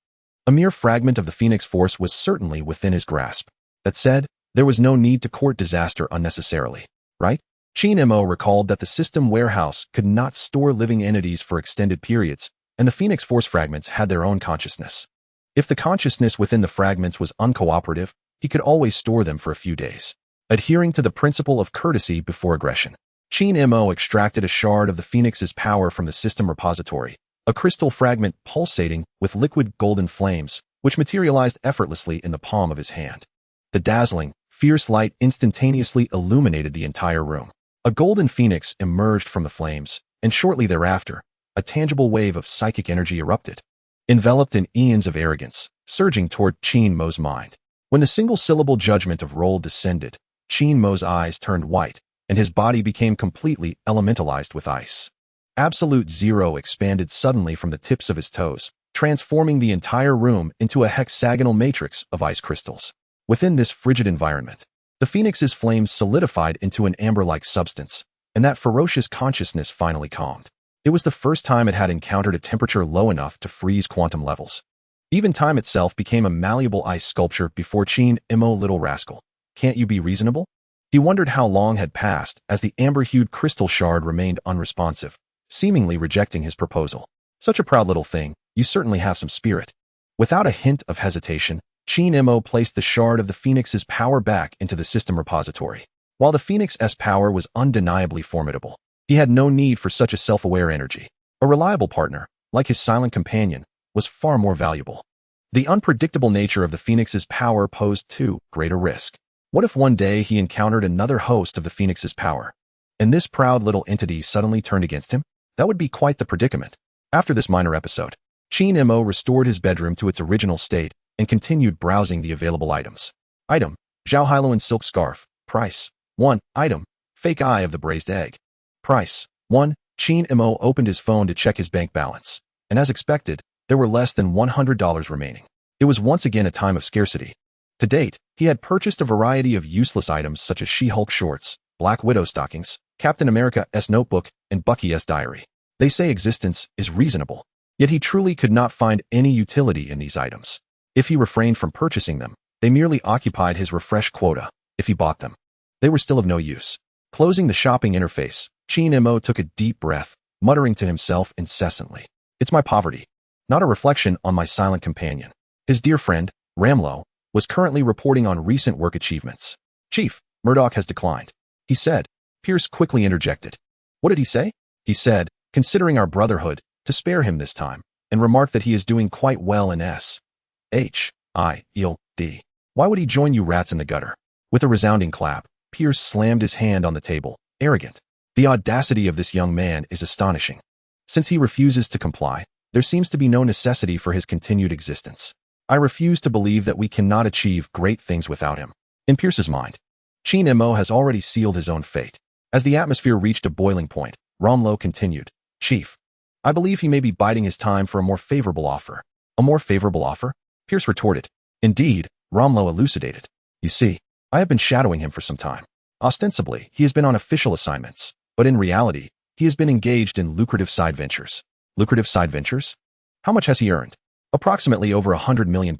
A mere fragment of the Phoenix Force was certainly within his grasp. That said, there was no need to court disaster unnecessarily, right? H.I.D.R.A recalled that the system warehouse could not store living entities for extended periods, and the Phoenix Force fragments had their own consciousness. If the consciousness within the fragments was uncooperative, he could always store them for a few days. Adhering to the principle of courtesy before aggression, H.I.D.R.A extracted a shard of the Phoenix's power from the system repository, a crystal fragment pulsating with liquid golden flames, which materialized effortlessly in the palm of his hand. The dazzling, fierce light instantaneously illuminated the entire room. A golden phoenix emerged from the flames, and shortly thereafter, a tangible wave of psychic energy erupted, enveloped in eons of arrogance, surging toward H.I.D.R.A's mind. When the single-syllable judgment of role descended, H.I.D.R.A's eyes turned white, and his body became completely elementalized with ice. Absolute Zero expanded suddenly from the tips of his toes, transforming the entire room into a hexagonal matrix of ice crystals. Within this frigid environment, the Phoenix's flames solidified into an amber-like substance, and that ferocious consciousness finally calmed. It was the first time it had encountered a temperature low enough to freeze quantum levels. Even time itself became a malleable ice sculpture before H.I.D.R.A. Little rascal, can't you be reasonable? He wondered how long had passed as the amber-hued crystal shard remained unresponsive, seemingly rejecting his proposal. Such a proud little thing, you certainly have some spirit. Without a hint of hesitation, H.I.D.R.A placed the shard of the Phoenix's power back into the system repository. While the Phoenix's power was undeniably formidable, he had no need for such a self-aware energy. A reliable partner, like his silent companion, was far more valuable. The unpredictable nature of the Phoenix's power posed too great a risk. What if one day he encountered another host of the Phoenix's power, and this proud little entity suddenly turned against him? That would be quite the predicament. After this minor episode, H.I.D.R.A restored his bedroom to its original state and continued browsing the available items. Item: Zhao silk scarf. Price: 1. Item: Fake eye of the braised egg. Price: 1. H.I.D.R.A opened his phone to check his bank balance, and as expected, there were less than $100 remaining. It was once again a time of scarcity. To date, he had purchased a variety of useless items such as She-Hulk shorts, Black Widow stockings, Captain America's notebook, and Bucky's diary. They say existence is reasonable, yet he truly could not find any utility in these items. If he refrained from purchasing them, they merely occupied his refresh quota. If he bought them, they were still of no use. Closing the shopping interface, H.I.D.R.A took a deep breath, muttering to himself incessantly, "It's my poverty, not a reflection on my silent companion." His dear friend, Ramlo, was currently reporting on recent work achievements. "Chief, Murdock has declined," he said. Pierce quickly interjected. "What did he say?" He said, considering our brotherhood, to spare him this time, and remarked that he is doing quite well in S.H.I.E.L.D. Why would he join you rats in the gutter? With a resounding clap, Pierce slammed his hand on the table, arrogant. The audacity of this young man is astonishing. Since he refuses to comply, there seems to be no necessity for his continued existence. I refuse to believe that we cannot achieve great things without him. In Pierce's mind, H.I.D.R.A has already sealed his own fate. As the atmosphere reached a boiling point, Ramlo continued, "Chief, I believe he may be biding his time for a more favorable offer." "A more favorable offer?" Pierce retorted. "Indeed," Ramlo elucidated. "You see, I have been shadowing him for some time. Ostensibly, he has been on official assignments, but in reality, he has been engaged in lucrative side ventures." "Lucrative side ventures? How much has he earned?" "Approximately over £100 million.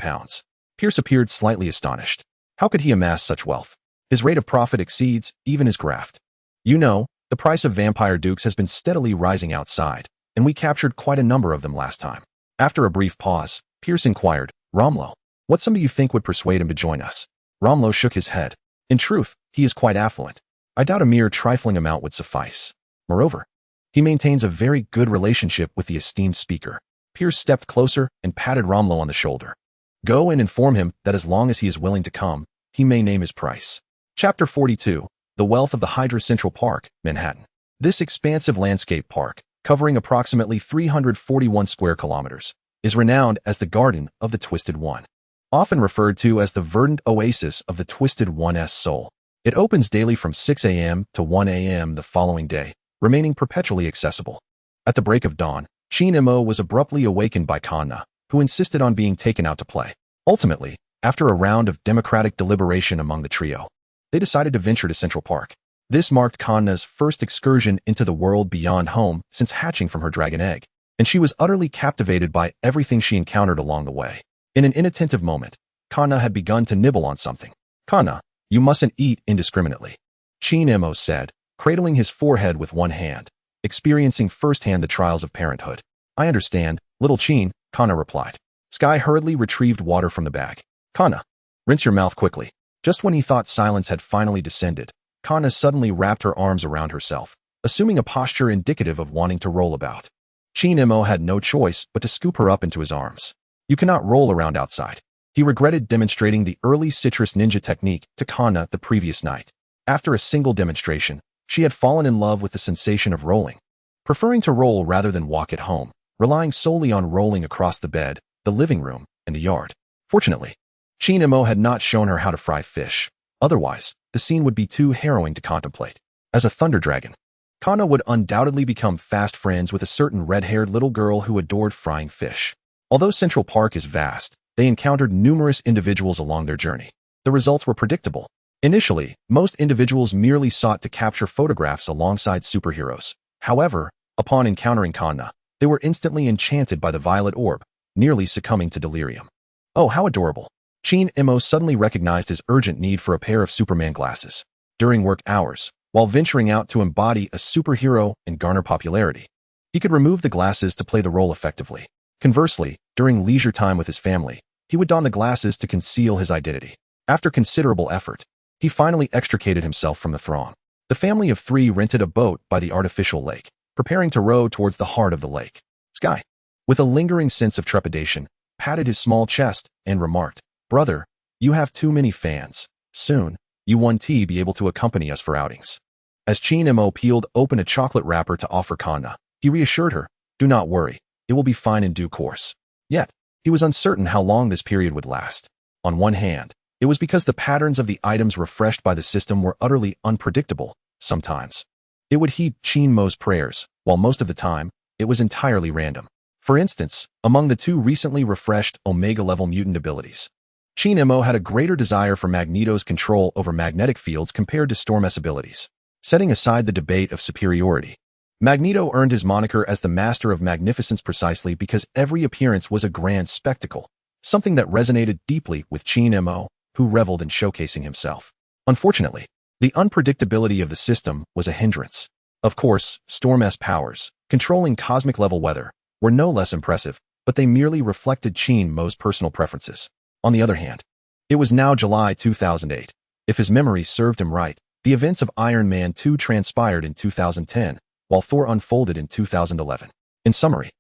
Pierce appeared slightly astonished. How could he amass such wealth? His rate of profit exceeds even his graft. You know, the price of vampire dukes has been steadily rising outside, and we captured quite a number of them last time. After a brief pause, Pierce inquired, "Ramlo, what sum do you think would persuade him to join us?" Ramlo shook his head. "In truth, he is quite affluent. I doubt a mere trifling amount would suffice. Moreover, he maintains a very good relationship with the esteemed speaker." Pierce stepped closer and patted Ramlo on the shoulder. "Go and inform him that as long as he is willing to come, he may name his price." Chapter 42. The Wealth of the HYDRA Central Park, Manhattan. This expansive landscape park, covering approximately 341 square kilometers, is renowned as the Garden of the Twisted One. often referred to as the verdant oasis of the Twisted One's soul. It opens daily from 6 a.m. to 1 a.m. the following day, remaining perpetually accessible. At the break of dawn, Shin-Mo was abruptly awakened by Kanna, who insisted on being taken out to play. Ultimately, after a round of democratic deliberation among the trio, they decided to venture to Central Park. This marked Kanna's first excursion into the world beyond home since hatching from her dragon egg, and she was utterly captivated by everything she encountered along the way. In an inattentive moment, Kanna had begun to nibble on something. "Kanna, you mustn't eat indiscriminately," Shin-Mo said, cradling his forehead with one hand, experiencing firsthand the trials of parenthood. "I understand, little Chin," Kanna replied. Sky hurriedly retrieved water from the bag. "Kanna, rinse your mouth quickly." Just when he thought silence had finally descended, Kanna suddenly wrapped her arms around herself, assuming a posture indicative of wanting to roll about. Shin-Mo had no choice but to scoop her up into his arms. "You cannot roll around outside." He regretted demonstrating the early citrus ninja technique to Kanna the previous night. After a single demonstration, she had fallen in love with the sensation of rolling, preferring to roll rather than walk at home, relying solely on rolling across the bed, the living room, and the yard. Fortunately, Shin-Mo had not shown her how to fry fish. Otherwise, the scene would be too harrowing to contemplate. As a thunder dragon, Kanna would undoubtedly become fast friends with a certain red-haired little girl who adored frying fish. Although Central Park is vast, they encountered numerous individuals along their journey. The results were predictable. Initially, most individuals merely sought to capture photographs alongside superheroes. However, upon encountering Kanna, they were instantly enchanted by the violet orb, nearly succumbing to delirium. "Oh, how adorable." Shin-Mo suddenly recognized his urgent need for a pair of Superman glasses. During work hours, while venturing out to embody a superhero and garner popularity, he could remove the glasses to play the role effectively. Conversely, during leisure time with his family, he would don the glasses to conceal his identity. After considerable effort, he finally extricated himself from the throng. The family of three rented a boat by the artificial lake, preparing to row towards the heart of the lake. Sky, with a lingering sense of trepidation, patted his small chest and remarked, "Brother, you have too many fans. Soon, you won't be able to accompany us for outings." As Shin-Mo peeled open a chocolate wrapper to offer Kanna, he reassured her, "Do not worry, it will be fine in due course." Yet, he was uncertain how long this period would last. On one hand, it was because the patterns of the items refreshed by the system were utterly unpredictable. Sometimes, it would heed Shin-Mo's prayers, while most of the time, it was entirely random. For instance, among the two recently refreshed Omega-level mutant abilities, Shin-Mo had a greater desire for Magneto's control over magnetic fields compared to Storm's abilities. Setting aside the debate of superiority, Magneto earned his moniker as the Master of Magnificence precisely because every appearance was a grand spectacle, something that resonated deeply with Shin-Mo, who reveled in showcasing himself. Unfortunately, the unpredictability of the system was a hindrance. Of course, Storm's powers, controlling cosmic-level weather, were no less impressive, but they merely reflected Shin-Mo's personal preferences. On the other hand, it was now July 2008. If his memory served him right, the events of Iron Man 2 transpired in 2010, while Thor unfolded in 2011. In summary,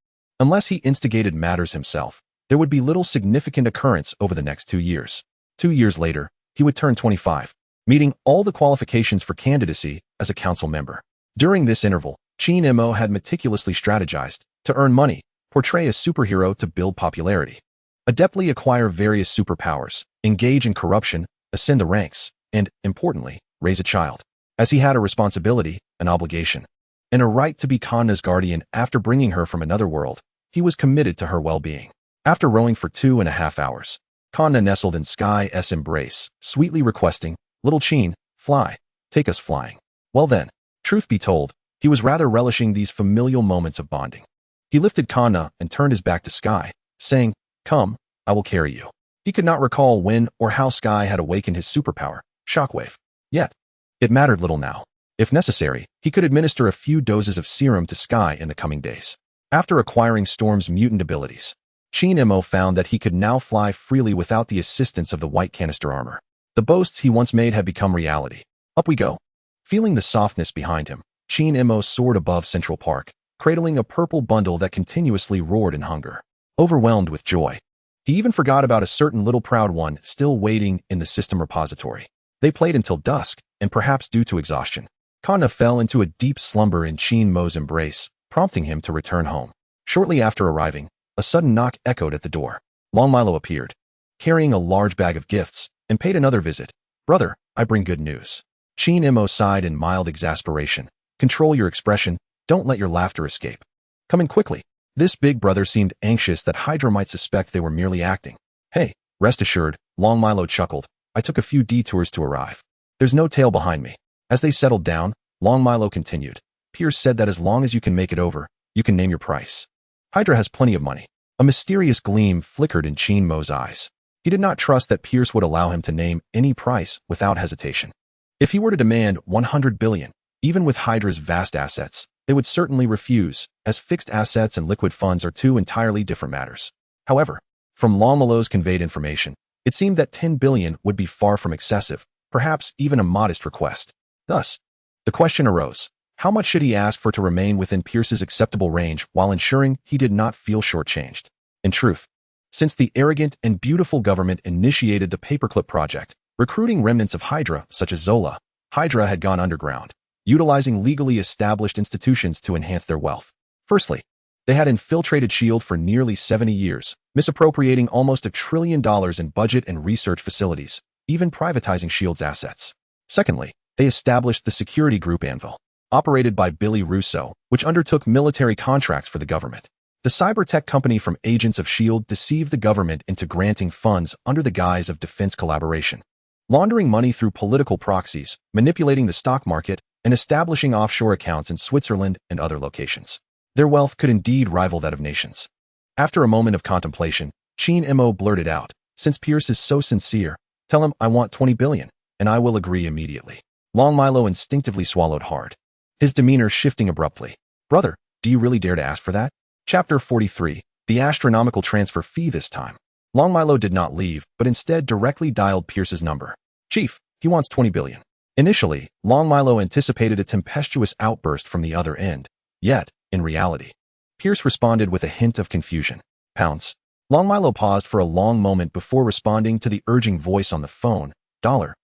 unless he instigated matters himself, there would be little significant occurrence over the next 2 years. 2 years later, he would turn 25, meeting all the qualifications for candidacy as a council member. During this interval, Shin-Mo had meticulously strategized to earn money, portray a superhero to build popularity, adeptly acquire various superpowers, engage in corruption, ascend the ranks, and, importantly, raise a child. As he had a responsibility, an obligation, and a right to be Kanna's guardian after bringing her from another world, he was committed to her well-being. After rowing for 2.5 hours, Kanna nestled in Sky's embrace, sweetly requesting, "Little Chin, fly, take us flying." Well then, truth be told, he was rather relishing these familial moments of bonding. He lifted Kanna and turned his back to Sky, saying, "Come, I will carry you." He could not recall when or how Sky had awakened his superpower, Shockwave. Yet, it mattered little now. If necessary, he could administer a few doses of serum to Sky in the coming days. After acquiring Storm's mutant abilities, Shin-Mo found that he could now fly freely without the assistance of the white canister armor. The boasts he once made had become reality. Up we go. Feeling the softness behind him, Shin-Mo soared above Central Park, cradling a purple bundle that continuously roared in hunger. Overwhelmed with joy, he even forgot about a certain little proud one still waiting in the system repository. They played until dusk, and perhaps due to exhaustion, Kanna fell into a deep slumber in Shin-Mo's embrace, prompting him to return home. Shortly after arriving, a sudden knock echoed at the door. Long Milo appeared. carrying a large bag of gifts, and paid another visit. "Brother, I bring good news." H.I.E.L.D sighed in mild exasperation. "Control your expression, don't let your laughter escape. Come in quickly." This big brother seemed anxious that HYDRA might suspect they were merely acting. "Hey, rest assured," Long Milo chuckled. "I took a few detours to arrive. There's no tail behind me." As they settled down, Long Milo continued. "Pierce said that as long as you can make it over, you can name your price. HYDRA has plenty of money." A mysterious gleam flickered in Chien-Mo's eyes. He did not trust that Pierce would allow him to name any price without hesitation. If he were to demand 100 billion, even with HYDRA's vast assets, they would certainly refuse, as fixed assets and liquid funds are two entirely different matters. However, from Long Milo's conveyed information, it seemed that 10 billion would be far from excessive, perhaps even a modest request. Thus, the question arose, how much should he ask for to remain within Pierce's acceptable range while ensuring he did not feel shortchanged? In truth, since the arrogant and beautiful government initiated the Paperclip project, recruiting remnants of HYDRA, such as Zola, HYDRA had gone underground, utilizing legally established institutions to enhance their wealth. Firstly, they had infiltrated S.H.I.E.L.D for nearly 70 years, misappropriating almost $1 trillion in budget and research facilities, even privatizing S.H.I.E.L.D's assets. Secondly, they established the security group Anvil, operated by Billy Russo, which undertook military contracts for the government. The cyber-tech company from agents of S.H.I.E.L.D deceived the government into granting funds under the guise of defense collaboration, laundering money through political proxies, manipulating the stock market, and establishing offshore accounts in Switzerland and other locations. Their wealth could indeed rival that of nations. After a moment of contemplation, Chien-Mo blurted out, "Since Pierce is so sincere, tell him I want 20 billion, and I will agree immediately." Long Milo instinctively swallowed hard, his demeanor shifting abruptly. "Brother, do you really dare to ask for that?" Chapter 43, the astronomical transfer fee this time. Long Milo did not leave, but instead directly dialed Pierce's number. "Chief, he wants 20 billion. Initially, Long Milo anticipated a tempestuous outburst from the other end. Yet, in reality, Pierce responded with a hint of confusion. "Pounds." Long Milo paused for a long moment before responding to the urging voice on the phone. Dollar.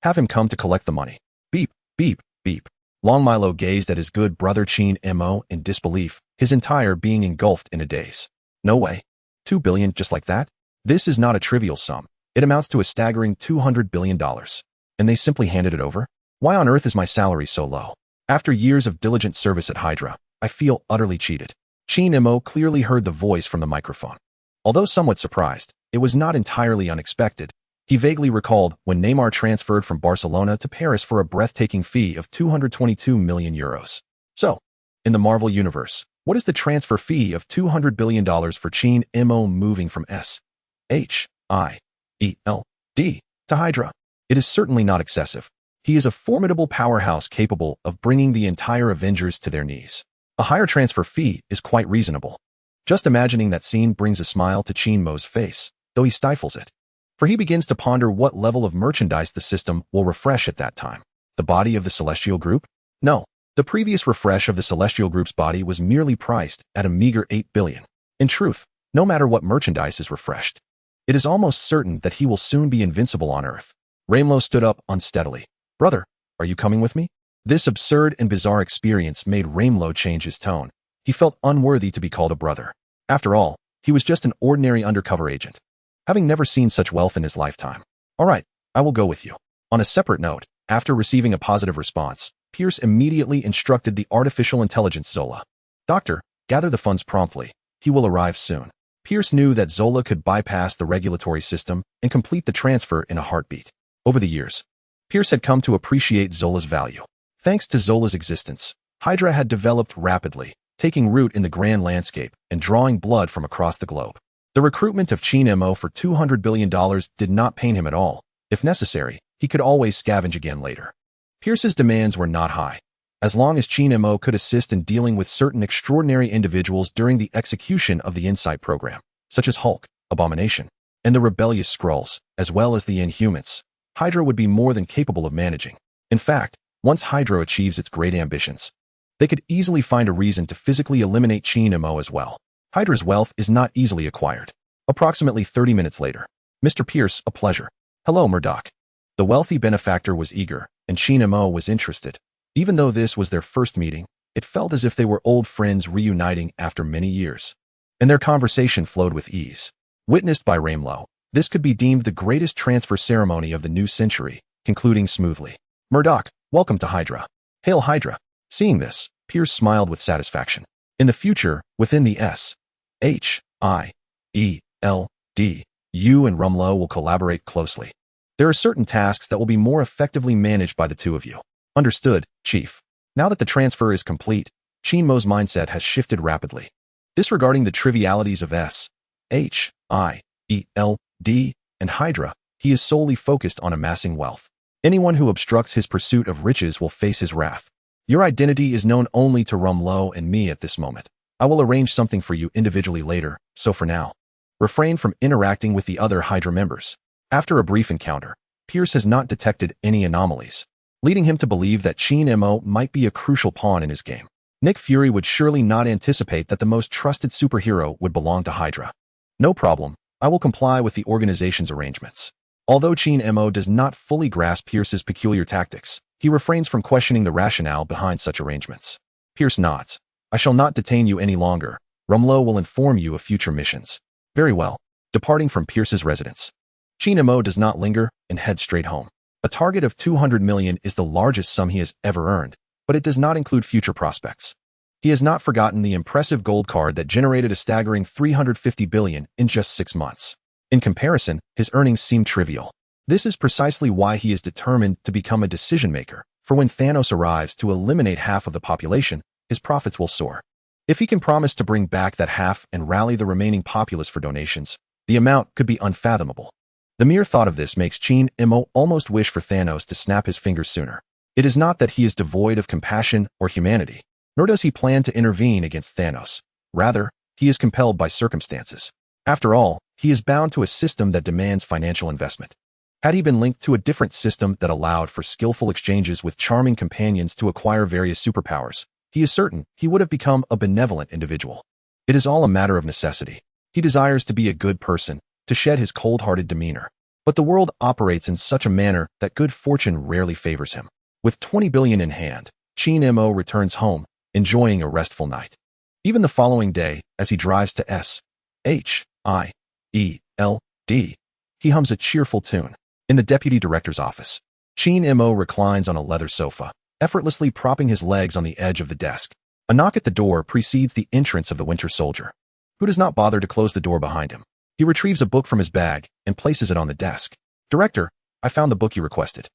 Have him come to collect the money." Beep, beep, beep. Long Milo gazed at his good brother Chien-Mo in disbelief, his entire being engulfed in a daze. "No way. 2 billion just like that? This is not a trivial sum. It amounts to a staggering $200 billion. And they simply handed it over? Why on earth is my salary so low? After years of diligent service at HYDRA, I feel utterly cheated." Chien-Mo clearly heard the voice from the microphone. Although somewhat surprised, it was not entirely unexpected. He vaguely recalled when Neymar transferred from Barcelona to Paris for a breathtaking fee of 222 million euros. So, in the Marvel universe, what is the transfer fee of $200 billion for Chien-Mo moving from S.H.I.E.L.D to HYDRA? It is certainly not excessive. He is a formidable powerhouse capable of bringing the entire Avengers to their knees. A higher transfer fee is quite reasonable. Just imagining that scene brings a smile to Chien-Mo's face, though he stifles it. For he begins to ponder what level of merchandise the system will refresh at that time. The body of the Celestial Group? No, the previous refresh of the Celestial Group's body was merely priced at a meager 8 billion. In truth, no matter what merchandise is refreshed, it is almost certain that he will soon be invincible on Earth. Raimlo stood up unsteadily. "Brother, are you coming with me?" This absurd and bizarre experience made Raimlo change his tone. He felt unworthy to be called a brother. After all, he was just an ordinary undercover agent, having never seen such wealth in his lifetime. "All right, I will go with you." On a separate note, after receiving a positive response, Pierce immediately instructed the artificial intelligence Zola. "Doctor, gather the funds promptly. He will arrive soon." Pierce knew that Zola could bypass the regulatory system and complete the transfer in a heartbeat. Over the years, Pierce had come to appreciate Zola's value. Thanks to Zola's existence, HYDRA had developed rapidly, taking root in the grand landscape and drawing blood from across the globe. The recruitment of Chien-Mo for $200 billion did not pain him at all. If necessary, he could always scavenge again later. Pierce's demands were not high. As long as Chien-Mo could assist in dealing with certain extraordinary individuals during the execution of the Insight program, such as Hulk, Abomination, and the rebellious Skrulls, as well as the Inhumans, HYDRA would be more than capable of managing. In fact, once HYDRA achieves its great ambitions, they could easily find a reason to physically eliminate Chien-Mo as well. HYDRA's wealth is not easily acquired. Approximately 30 minutes later. "Mr. Pierce, a pleasure." "Hello, Murdock." The wealthy benefactor was eager, and Chien-Mo was interested. Even though this was their first meeting, it felt as if they were old friends reuniting after many years. And their conversation flowed with ease. Witnessed by Raimlo, This could be deemed the greatest transfer ceremony of the new century, concluding smoothly. Murdock, welcome to HYDRA. Hail HYDRA. Seeing this, Pierce smiled with satisfaction. In the future, within the S.H.I.E.L.D, you and Rumlow will collaborate closely. There are certain tasks that will be more effectively managed by the two of you. Understood, Chief. Now that the transfer is complete, Chinmo's mindset has shifted rapidly. Disregarding the trivialities of S.H.I.E.L.D and HYDRA, he is solely focused on amassing wealth. Anyone who obstructs his pursuit of riches will face his wrath. Your identity is known only to Rumlow and me at this moment. I will arrange something for you individually later, so for now, refrain from interacting with the other HYDRA members. After a brief encounter, Pierce has not detected any anomalies, leading him to believe that Chinmo might be a crucial pawn in his game. Nick Fury would surely not anticipate that the most trusted superhero would belong to HYDRA. No problem, I will comply with the organization's arrangements. Although Chinmo does not fully grasp Pierce's peculiar tactics, he refrains from questioning the rationale behind such arrangements. Pierce nods. I shall not detain you any longer. Rumlow will inform you of future missions. Very well. Departing from Pierce's residence, Chinmo does not linger and heads straight home. A target of 200 million is the largest sum he has ever earned, but it does not include future prospects. He has not forgotten the impressive gold card that generated a staggering 350 billion in just 6 months. In comparison, his earnings seem trivial. This is precisely why he is determined to become a decision-maker, for when Thanos arrives to eliminate half of the population, his profits will soar. If he can promise to bring back that half and rally the remaining populace for donations, the amount could be unfathomable. The mere thought of this makes Chinmo almost wish for Thanos to snap his fingers sooner. It is not that he is devoid of compassion or humanity, nor does he plan to intervene against Thanos. Rather, he is compelled by circumstances. After all, he is bound to a system that demands financial investment. Had he been linked to a different system that allowed for skillful exchanges with charming companions to acquire various superpowers, he is certain he would have become a benevolent individual. It is all a matter of necessity. He desires to be a good person, to shed his cold-hearted demeanor. But the world operates in such a manner that good fortune rarely favors him. With 20 billion in hand, Chinmo returns home, enjoying a restful night. Even the following day, as he drives to S.H.I.E.L.D, he hums a cheerful tune. In the deputy director's office, Chinmo reclines on a leather sofa, effortlessly propping his legs on the edge of the desk. A knock at the door precedes the entrance of the Winter Soldier, who does not bother to close the door behind him. He retrieves a book from his bag and places it on the desk. Director, I found the book you requested.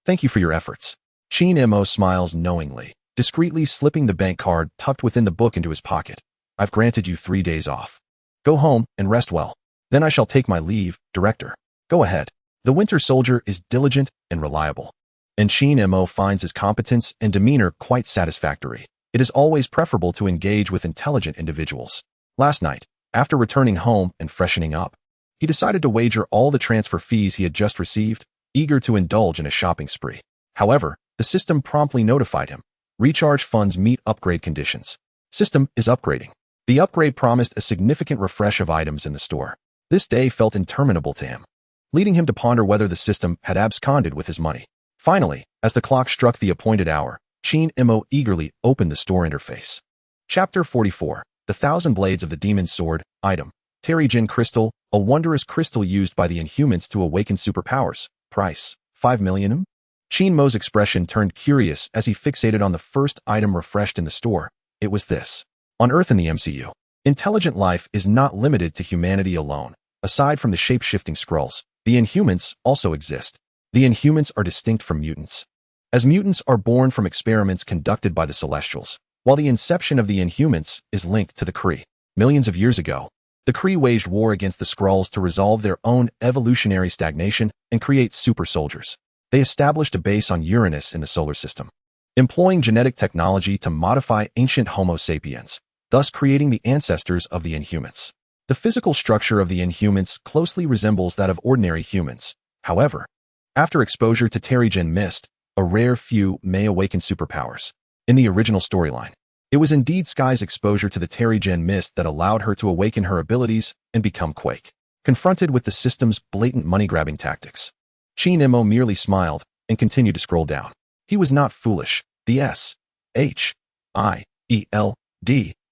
Thank you for your efforts. Chinmo smiles knowingly, discreetly slipping the bank card tucked within the book into his pocket. I've granted you 3 days off. Go home and rest well. Then I shall take my leave, Director. Go ahead. The Winter Soldier is diligent and reliable, and Chinmo finds his competence and demeanor quite satisfactory. It is always preferable to engage with intelligent individuals. Last night, after returning home and freshening up, he decided to wager all the transfer fees he had just received, eager to indulge in a shopping spree. However, the system promptly notified him. Recharge funds meet upgrade conditions. System is upgrading. The upgrade promised a significant refresh of items in the store. This day felt interminable to him, leading him to ponder whether the system had absconded with his money. Finally, as the clock struck the appointed hour, Chinmo eagerly opened the store interface. Chapter 44. The Thousand Blades of the Demon's Sword. Item. Terrigen Crystal, a wondrous crystal used by the Inhumans to awaken superpowers. Price. 5 million. Chinmo's expression turned curious as he fixated on the first item refreshed in the store. It was this. On Earth in the MCU, intelligent life is not limited to humanity alone. Aside from the shape-shifting Skrulls, the Inhumans also exist. The Inhumans are distinct from mutants, as mutants are born from experiments conducted by the Celestials, while the inception of the Inhumans is linked to the Kree. Millions of years ago, the Kree waged war against the Skrulls to resolve their own evolutionary stagnation and create super soldiers. They established a base on Uranus in the solar system, employing genetic technology to modify ancient Homo sapiens, thus creating the ancestors of the Inhumans. The physical structure of the Inhumans closely resembles that of ordinary humans. However, after exposure to Terrigen Mist, a rare few may awaken superpowers. In the original storyline, it was indeed Sky's exposure to the Terrigen Mist that allowed her to awaken her abilities and become Quake. Confronted with the system's blatant money-grabbing tactics, Chinmo merely smiled and continued to scroll down. He was not foolish. The S.H.I.E.L.D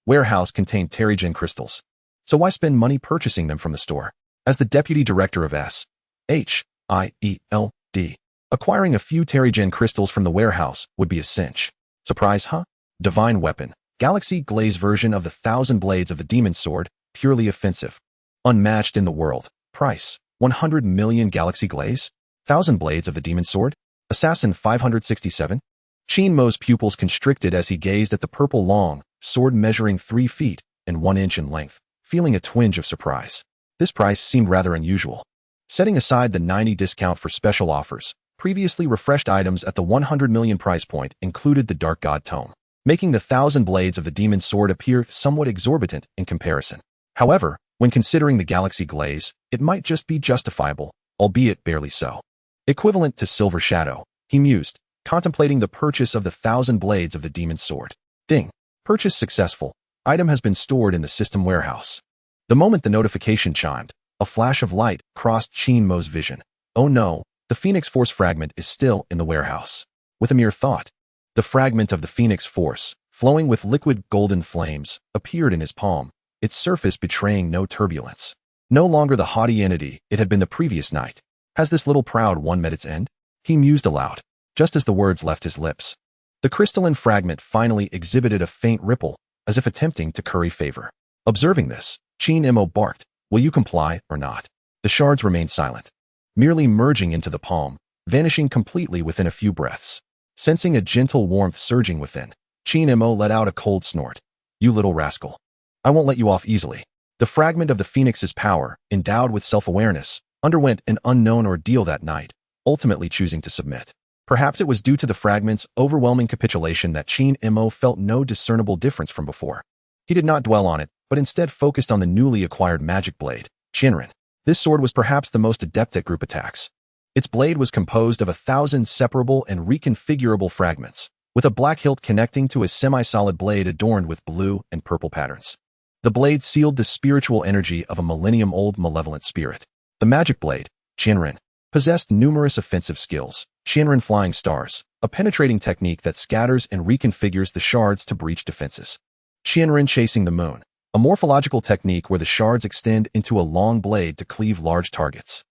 warehouse contained Terrigen crystals, so why spend money purchasing them from the store? As the deputy director of S.H.I.E.L.D, acquiring a few Terrigen crystals from the warehouse would be a cinch. Surprise, huh? Divine weapon. Galaxy glaze version of the 1,000 blades of the demon's sword, purely offensive. Unmatched in the world. Price, 100 million Galaxy glaze? 1,000 blades of the demon's sword? Assassin 567? Shinmo's pupils constricted as he gazed at the purple long sword measuring 3 feet and 1 inch in length, feeling a twinge of surprise. This price seemed rather unusual. Setting aside the 90 discount for special offers, previously refreshed items at the 100 million price point included the Dark God Tome, making the 1,000 blades of the demon's sword appear somewhat exorbitant in comparison. However, when considering the Galaxy glaze, it might just be justifiable, albeit barely so. Equivalent to Silver Shadow, he mused, contemplating the purchase of the 1,000 blades of the demon's sword. Ding. Purchase successful. Item has been stored in the system warehouse. The moment the notification chimed, a flash of light crossed Shinmo's vision. Oh no, the Phoenix Force fragment is still in the warehouse. With a mere thought, the fragment of the Phoenix Force, flowing with liquid golden flames, appeared in his palm, its surface betraying no turbulence. No longer the haughty entity it had been the previous night. Has this little proud one met its end? He mused aloud, just as the words left his lips. The crystalline fragment finally exhibited a faint ripple, as if attempting to curry favor. Observing this, Shinmo barked, "Will you comply or not?" The shards remained silent, merely merging into the palm, vanishing completely within a few breaths. Sensing a gentle warmth surging within, Shinmo let out a cold snort. "You little rascal. I won't let you off easily." The fragment of the Phoenix's power, endowed with self-awareness, underwent an unknown ordeal that night, ultimately choosing to submit. Perhaps it was due to the fragment's overwhelming capitulation that Shinmo felt no discernible difference from before. He did not dwell on it, but instead focused on the newly acquired magic blade, Shinrin. This sword was perhaps the most adept at group attacks. Its blade was composed of 1,000 separable and reconfigurable fragments, with a black hilt connecting to a semi-solid blade adorned with blue and purple patterns. The blade sealed the spiritual energy of a millennium-old malevolent spirit. The magic blade, Shinrin, possessed numerous offensive skills. Shinrin Flying Stars, a penetrating technique that scatters and reconfigures the shards to breach defenses. Shinrin Chasing the Moon, a morphological technique where the shards extend into a long blade to cleave large targets.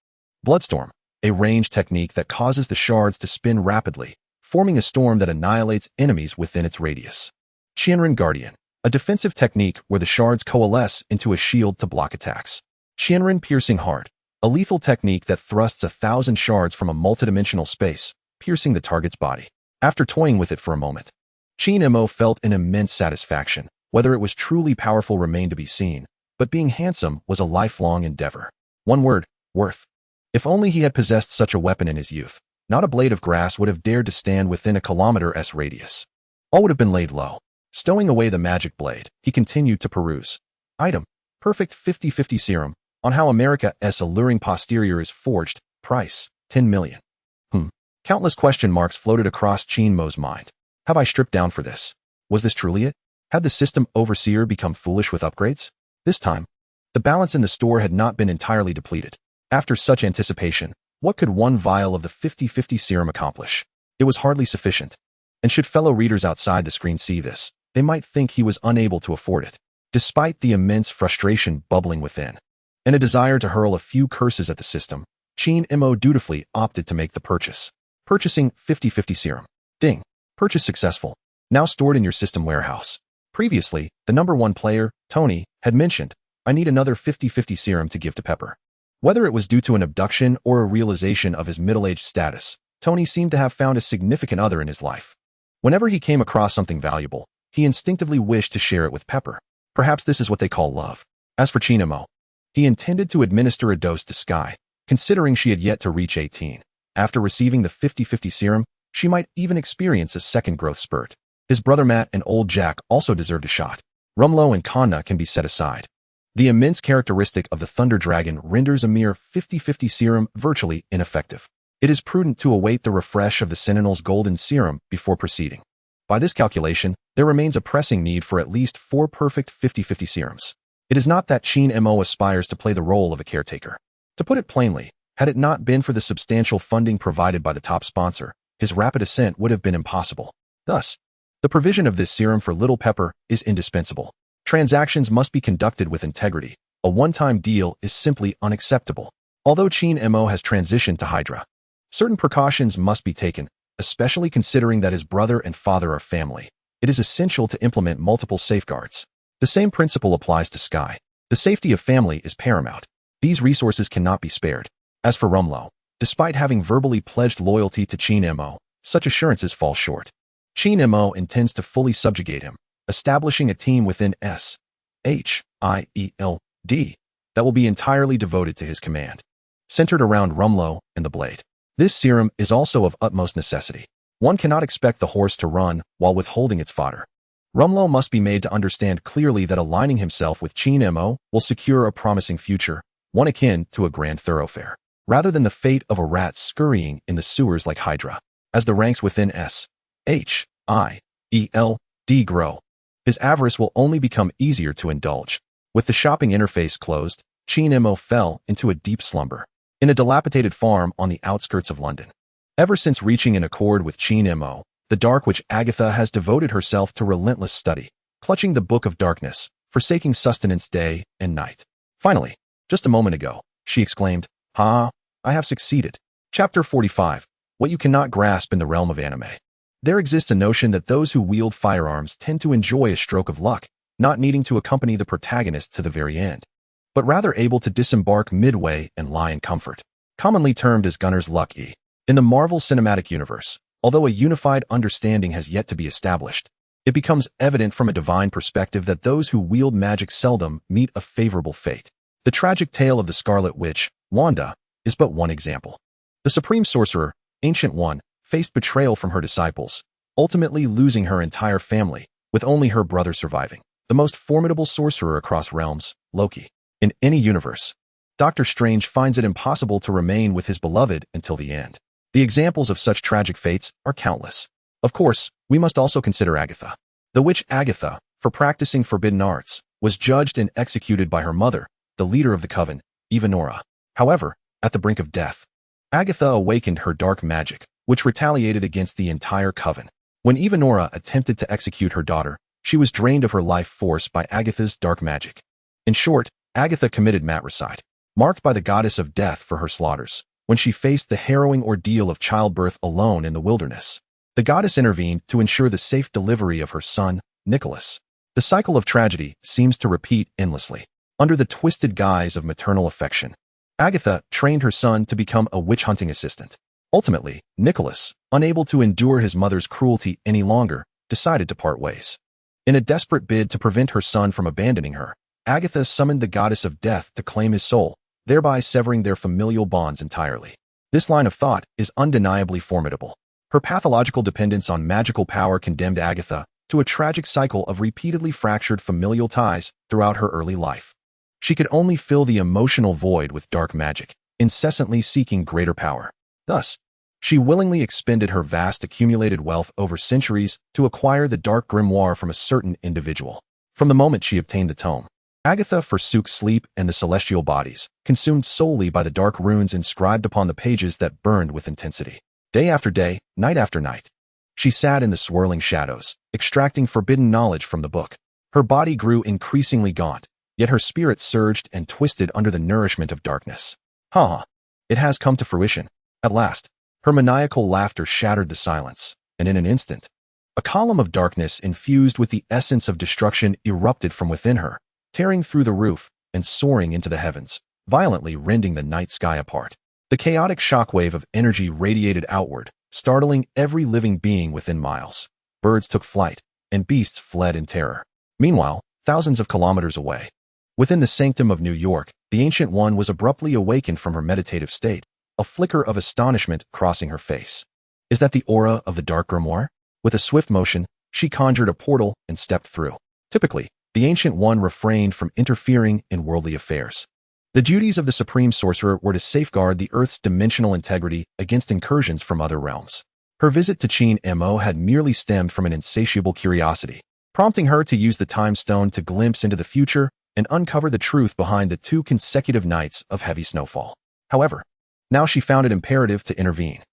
Bloodstorm, a range technique that causes the shards to spin rapidly, forming a storm that annihilates enemies within its radius. Shinrin Guardian, a defensive technique where the shards coalesce into a shield to block attacks. Shinrin Piercing Heart, a lethal technique that thrusts 1,000 shards from a multidimensional space, piercing the target's body. After toying with it for a moment, Shinmo felt an immense satisfaction. Whether it was truly powerful remained to be seen, but being handsome was a lifelong endeavor. One word, worth. If only he had possessed such a weapon in his youth, not a blade of grass would have dared to stand within a kilometer's radius. All would have been laid low. Stowing away the magic blade, he continued to peruse. Item, perfect 50/50 serum, on how America's alluring posterior is forged, price, 10 million. Countless question marks floated across Shinmo's mind. Have I stripped down for this? Was this truly it? Had the system overseer become foolish with upgrades? This time, the balance in the store had not been entirely depleted. After such anticipation, what could one vial of the 50/50 serum accomplish? It was hardly sufficient. And should fellow readers outside the screen see this, they might think he was unable to afford it, despite the immense frustration bubbling within. And a desire to hurl a few curses at the system, Shinmo dutifully opted to make the purchase. Purchasing 50/50 serum. Ding. Purchase successful. Now stored in your system warehouse. Previously, the #1 player, Tony, had mentioned, "I need another 50/50 serum to give to Pepper." Whether it was due to an abduction or a realization of his middle-aged status, Tony seemed to have found a significant other in his life. Whenever he came across something valuable, he instinctively wished to share it with Pepper. Perhaps this is what they call love. As for Shinmo, he intended to administer a dose to Sky, considering she had yet to reach 18. After receiving the 50/50 serum, she might even experience a second growth spurt. His brother Matt and old Jack also deserved a shot. Rumlow and Kanna can be set aside. The immense characteristic of the Thunder Dragon renders a mere 50/50 serum virtually ineffective. It is prudent to await the refresh of the Sentinel's golden serum before proceeding. By this calculation, there remains a pressing need for at least 4 perfect 50/50 serums. It is not that Shinmo aspires to play the role of a caretaker. To put it plainly, had it not been for the substantial funding provided by the top sponsor, his rapid ascent would have been impossible. Thus, the provision of this serum for Little Pepper is indispensable. Transactions must be conducted with integrity, A one-time deal is simply unacceptable. Although Qin-Mo has transitioned to HYDRA, certain precautions must be taken, especially considering that his brother and father are family. It is essential to implement multiple safeguards. The same principle applies to Sky. The safety of family is paramount. These resources cannot be spared. As for Rumlow, despite having verbally pledged loyalty to Qin-Mo, such assurances fall short. Qin-Mo intends to fully subjugate him, establishing a team within S.H.I.E.L.D. that will be entirely devoted to his command, centered around Rumlow and the blade. This serum is also of utmost necessity. One cannot expect the horse to run while withholding its fodder. Rumlow must be made to understand clearly that aligning himself with Qin-Mo will secure a promising future, one akin to a grand thoroughfare, rather than the fate of a rat scurrying in the sewers like HYDRA. As the ranks within S.H.I.E.L.D. grow, his avarice will only become easier to indulge. With the shopping interface closed, Qin-Mo fell into a deep slumber in a dilapidated farm on the outskirts of London. Ever since reaching an accord with Qin-Mo, the Dark Witch Agatha has devoted herself to relentless study, clutching the Book of Darkness, forsaking sustenance day and night. Finally, just a moment ago, she exclaimed, "Ha, I have succeeded." Chapter 45. What you cannot grasp in the realm of anime. There exists a notion that those who wield firearms tend to enjoy a stroke of luck, not needing to accompany the protagonist to the very end, but rather able to disembark midway and lie in comfort, commonly termed as gunner's luck. In the Marvel Cinematic Universe, although a unified understanding has yet to be established, it becomes evident from a divine perspective that those who wield magic seldom meet a favorable fate. The tragic tale of the Scarlet Witch, Wanda, is but one example. The Supreme Sorcerer, Ancient One, faced betrayal from her disciples, ultimately losing her entire family, with only her brother surviving. The most formidable sorcerer across realms, Loki. In any universe, Doctor Strange finds it impossible to remain with his beloved until the end. The examples of such tragic fates are countless. Of course, we must also consider Agatha. The witch Agatha, for practicing forbidden arts, was judged and executed by her mother, the leader of the coven, Evanora. However, at the brink of death, Agatha awakened her dark magic, which retaliated against the entire coven. When Evanora attempted to execute her daughter, she was drained of her life force by Agatha's dark magic. In short, Agatha committed matricide, marked by the goddess of death for her slaughters. When she faced the harrowing ordeal of childbirth alone in the wilderness, the goddess intervened to ensure the safe delivery of her son, Nicholas. The cycle of tragedy seems to repeat endlessly. Under the twisted guise of maternal affection, Agatha trained her son to become a witch-hunting assistant. Ultimately, Nicholas, unable to endure his mother's cruelty any longer, decided to part ways. In a desperate bid to prevent her son from abandoning her, Agatha summoned the goddess of death to claim his soul, thereby severing their familial bonds entirely. This line of thought is undeniably formidable. Her pathological dependence on magical power condemned Agatha to a tragic cycle of repeatedly fractured familial ties throughout her early life. She could only fill the emotional void with dark magic, incessantly seeking greater power. Thus, she willingly expended her vast accumulated wealth over centuries to acquire the dark grimoire from a certain individual. From the moment she obtained the tome, Agatha forsook sleep and the celestial bodies, consumed solely by the dark runes inscribed upon the pages that burned with intensity. Day after day, night after night, she sat in the swirling shadows, extracting forbidden knowledge from the book. Her body grew increasingly gaunt, yet her spirit surged and twisted under the nourishment of darkness. It has come to fruition. At last, her maniacal laughter shattered the silence, and in an instant, a column of darkness infused with the essence of destruction erupted from within her, tearing through the roof and soaring into the heavens, violently rending the night sky apart. The chaotic shockwave of energy radiated outward, startling every living being within miles. Birds took flight, and beasts fled in terror. Meanwhile, thousands of kilometers away, within the sanctum of New York, the Ancient One was abruptly awakened from her meditative state, a flicker of astonishment crossing her face. Is that the aura of the dark grimoire? With a swift motion, she conjured a portal and stepped through. Typically, the Ancient One refrained from interfering in worldly affairs. The duties of the Supreme Sorcerer were to safeguard the Earth's dimensional integrity against incursions from other realms. Her visit to Qin-Mo had merely stemmed from an insatiable curiosity, prompting her to use the Time Stone to glimpse into the future and uncover the truth behind the 2 consecutive nights of heavy snowfall. However, now she found it imperative to intervene,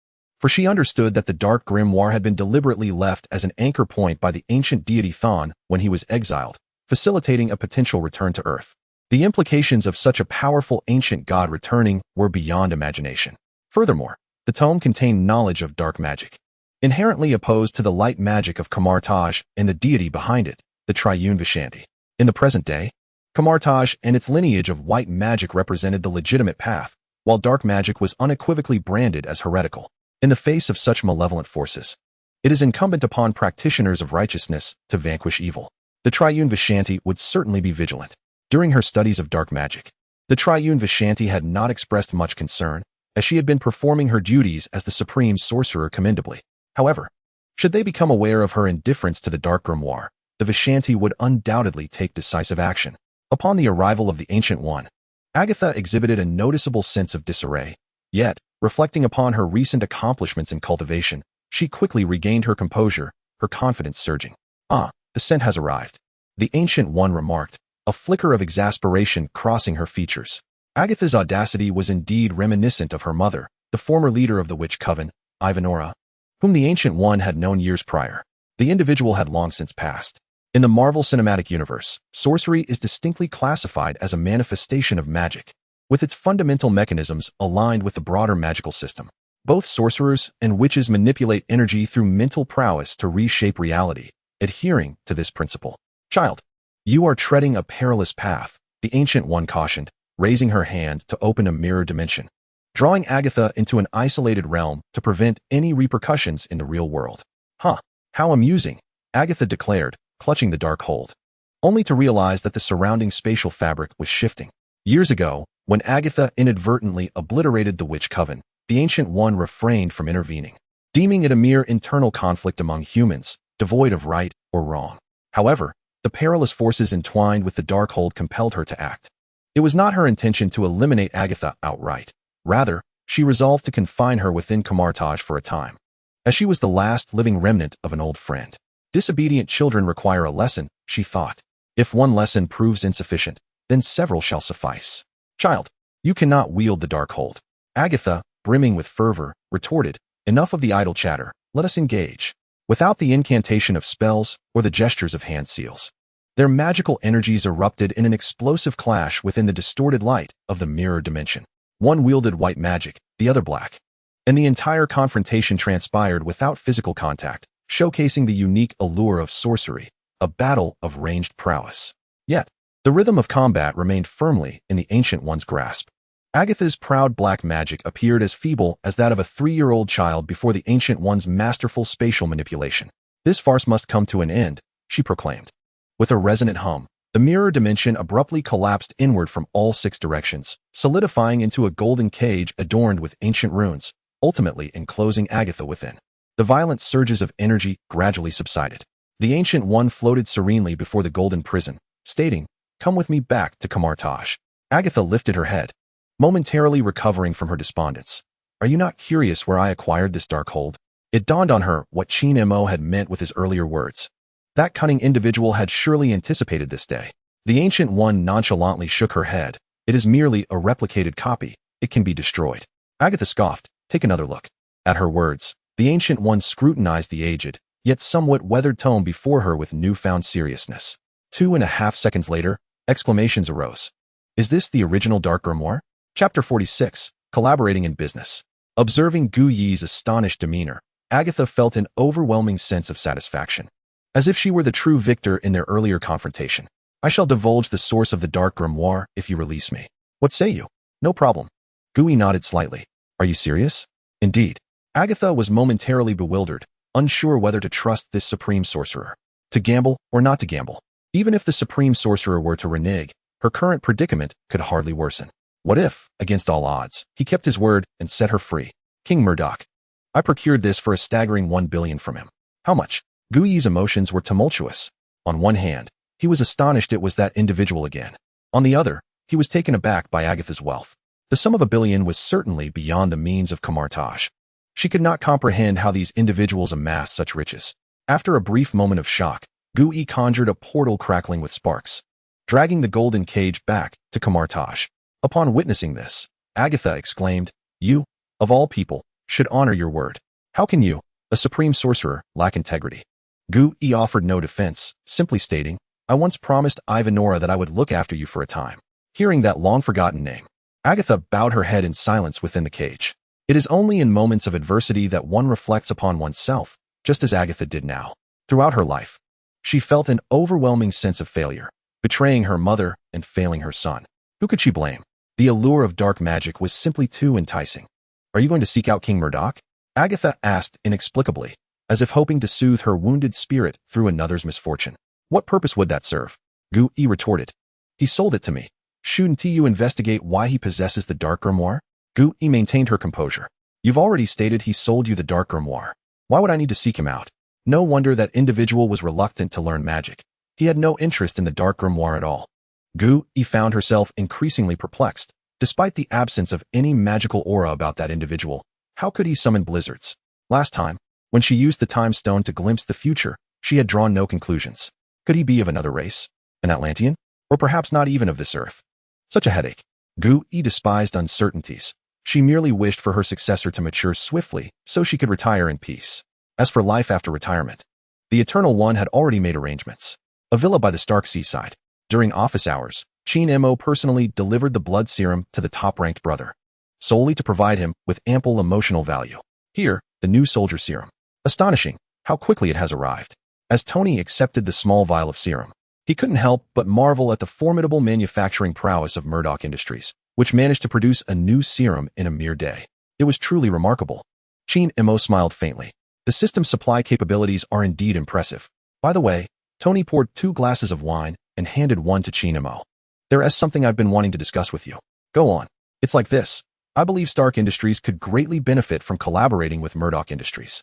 for she understood that the dark grimoire had been deliberately left as an anchor point by the ancient deity Thon when he was exiled, facilitating a potential return to Earth. The implications of such a powerful ancient god returning were beyond imagination. Furthermore, the tome contained knowledge of dark magic, inherently opposed to the light magic of Kamar-Taj and the deity behind it, the triune Vishanti. In the present day, Kamar-Taj and its lineage of white magic represented the legitimate path, while dark magic was unequivocally branded as heretical. In the face of such malevolent forces, it is incumbent upon practitioners of righteousness to vanquish evil. The triune Vishanti would certainly be vigilant. During her studies of dark magic, the triune Vishanti had not expressed much concern, as she had been performing her duties as the supreme sorcerer commendably. However, should they become aware of her indifference to the dark grimoire, the Vishanti would undoubtedly take decisive action. Upon the arrival of the Ancient One, Agatha exhibited a noticeable sense of disarray. Yet, reflecting upon her recent accomplishments in cultivation, she quickly regained her composure, her confidence surging. "Ah, the scent has arrived," the Ancient One remarked, a flicker of exasperation crossing her features. Agatha's audacity was indeed reminiscent of her mother, the former leader of the witch coven, Ivanora, whom the Ancient One had known years prior. The individual had long since passed. In the Marvel Cinematic Universe, sorcery is distinctly classified as a manifestation of magic, with its fundamental mechanisms aligned with the broader magical system. Both sorcerers and witches manipulate energy through mental prowess to reshape reality, adhering to this principle. "Child, you are treading a perilous path," the Ancient One cautioned, raising her hand to open a mirror dimension, drawing Agatha into an isolated realm to prevent any repercussions in the real world. "Huh, how amusing," Agatha declared, clutching the dark hold, only to realize that the surrounding spatial fabric was shifting. Years ago, when Agatha inadvertently obliterated the witch coven, the Ancient One refrained from intervening, deeming it a mere internal conflict among humans, devoid of right or wrong. However, the perilous forces entwined with the Darkhold compelled her to act. It was not her intention to eliminate Agatha outright. Rather, she resolved to confine her within Kamar-Taj for a time, as she was the last living remnant of an old friend. Disobedient children require a lesson, she thought. If one lesson proves insufficient, then several shall suffice. "Child, you cannot wield the Darkhold," Agatha, brimming with fervor, retorted. "Enough of the idle chatter, let us engage." Without the incantation of spells or the gestures of hand seals, their magical energies erupted in an explosive clash within the distorted light of the mirror dimension. One wielded white magic, the other black, and the entire confrontation transpired without physical contact, showcasing the unique allure of sorcery, a battle of ranged prowess. Yet, the rhythm of combat remained firmly in the Ancient One's grasp. Agatha's proud black magic appeared as feeble as that of a 3-year-old child before the Ancient One's masterful spatial manipulation. "This farce must come to an end," she proclaimed. With a resonant hum, the mirror dimension abruptly collapsed inward from all 6 directions, solidifying into a golden cage adorned with ancient runes, ultimately enclosing Agatha within. The violent surges of energy gradually subsided. The Ancient One floated serenely before the golden prison, stating, "Come with me back to Kamar-Taj." Agatha lifted her head, momentarily recovering from her despondence. "Are you not curious where I acquired this Darkhold?" It dawned on her what Qin Mo had meant with his earlier words. That cunning individual had surely anticipated this day. The Ancient One nonchalantly shook her head. "It is merely a replicated copy. It can be destroyed." Agatha scoffed. "Take another look." At her words, the Ancient One scrutinized the aged, yet somewhat weathered tome before her with newfound seriousness. 2.5 seconds later, exclamations arose. "Is this the original Dark Grimoire?" Chapter 46, Collaborating in Business. Observing Gu Yi's astonished demeanor, Agatha felt an overwhelming sense of satisfaction, as if she were the true victor in their earlier confrontation. "I shall divulge the source of the Dark Grimoire if you release me. What say you?" "No problem." Gu Yi nodded slightly. "Are you serious?" "Indeed." Agatha was momentarily bewildered, unsure whether to trust this supreme sorcerer, to gamble or not to gamble. Even if the supreme sorcerer were to renege, her current predicament could hardly worsen. What if, against all odds, he kept his word and set her free? "King Murdock. I procured this for a staggering 1 billion from him." "How much?" Gu Yi's emotions were tumultuous. On one hand, he was astonished it was that individual again. On the other, he was taken aback by Agatha's wealth. The sum of 1 billion was certainly beyond the means of Kamar-Taj. She could not comprehend how these individuals amassed such riches. After a brief moment of shock, Gu Yi conjured a portal crackling with sparks, dragging the golden cage back to Kamar-Taj. Upon witnessing this, Agatha exclaimed, "You, of all people, should honor your word. How can you, a supreme sorcerer, lack integrity?" Gu Yi offered no defense, simply stating, "I once promised Ivanora that I would look after you for a time. Hearing that long-forgotten name, Agatha bowed her head in silence within the cage. It is only in moments of adversity that one reflects upon oneself, just as Agatha did now. Throughout her life, she felt an overwhelming sense of failure, betraying her mother and failing her son. Who could she blame? The allure of dark magic was simply too enticing. Are you going to seek out King Murdock? Agatha asked inexplicably, as if hoping to soothe her wounded spirit through another's misfortune. What purpose would that serve? Gu-E retorted. He sold it to me. Shouldn't you investigate why he possesses the dark grimoire? Gu-E maintained her composure. You've already stated he sold you the dark grimoire. Why would I need to seek him out? No wonder that individual was reluctant to learn magic. He had no interest in the dark grimoire at all. Gu-E found herself increasingly perplexed. Despite the absence of any magical aura about that individual, how could he summon blizzards? Last time, when she used the time stone to glimpse the future, she had drawn no conclusions. Could he be of another race? An Atlantean? Or perhaps not even of this earth? Such a headache. Gu-E despised uncertainties. She merely wished for her successor to mature swiftly so she could retire in peace. As for life after retirement, the Eternal One had already made arrangements. A villa by the Stark seaside. During office hours, Qin-Mo personally delivered the blood serum to the top-ranked brother, solely to provide him with ample emotional value. Here, the new soldier serum. Astonishing how quickly it has arrived. As Tony accepted the small vial of serum, he couldn't help but marvel at the formidable manufacturing prowess of Murdock Industries, which managed to produce a new serum in a mere day. It was truly remarkable. Qin-Mo smiled faintly. The system's supply capabilities are indeed impressive. By the way, Tony poured 2 glasses of wine and handed one to Qin-Mo. There is something I've been wanting to discuss with you. Go on. It's like this. I believe Stark Industries could greatly benefit from collaborating with Murdock Industries.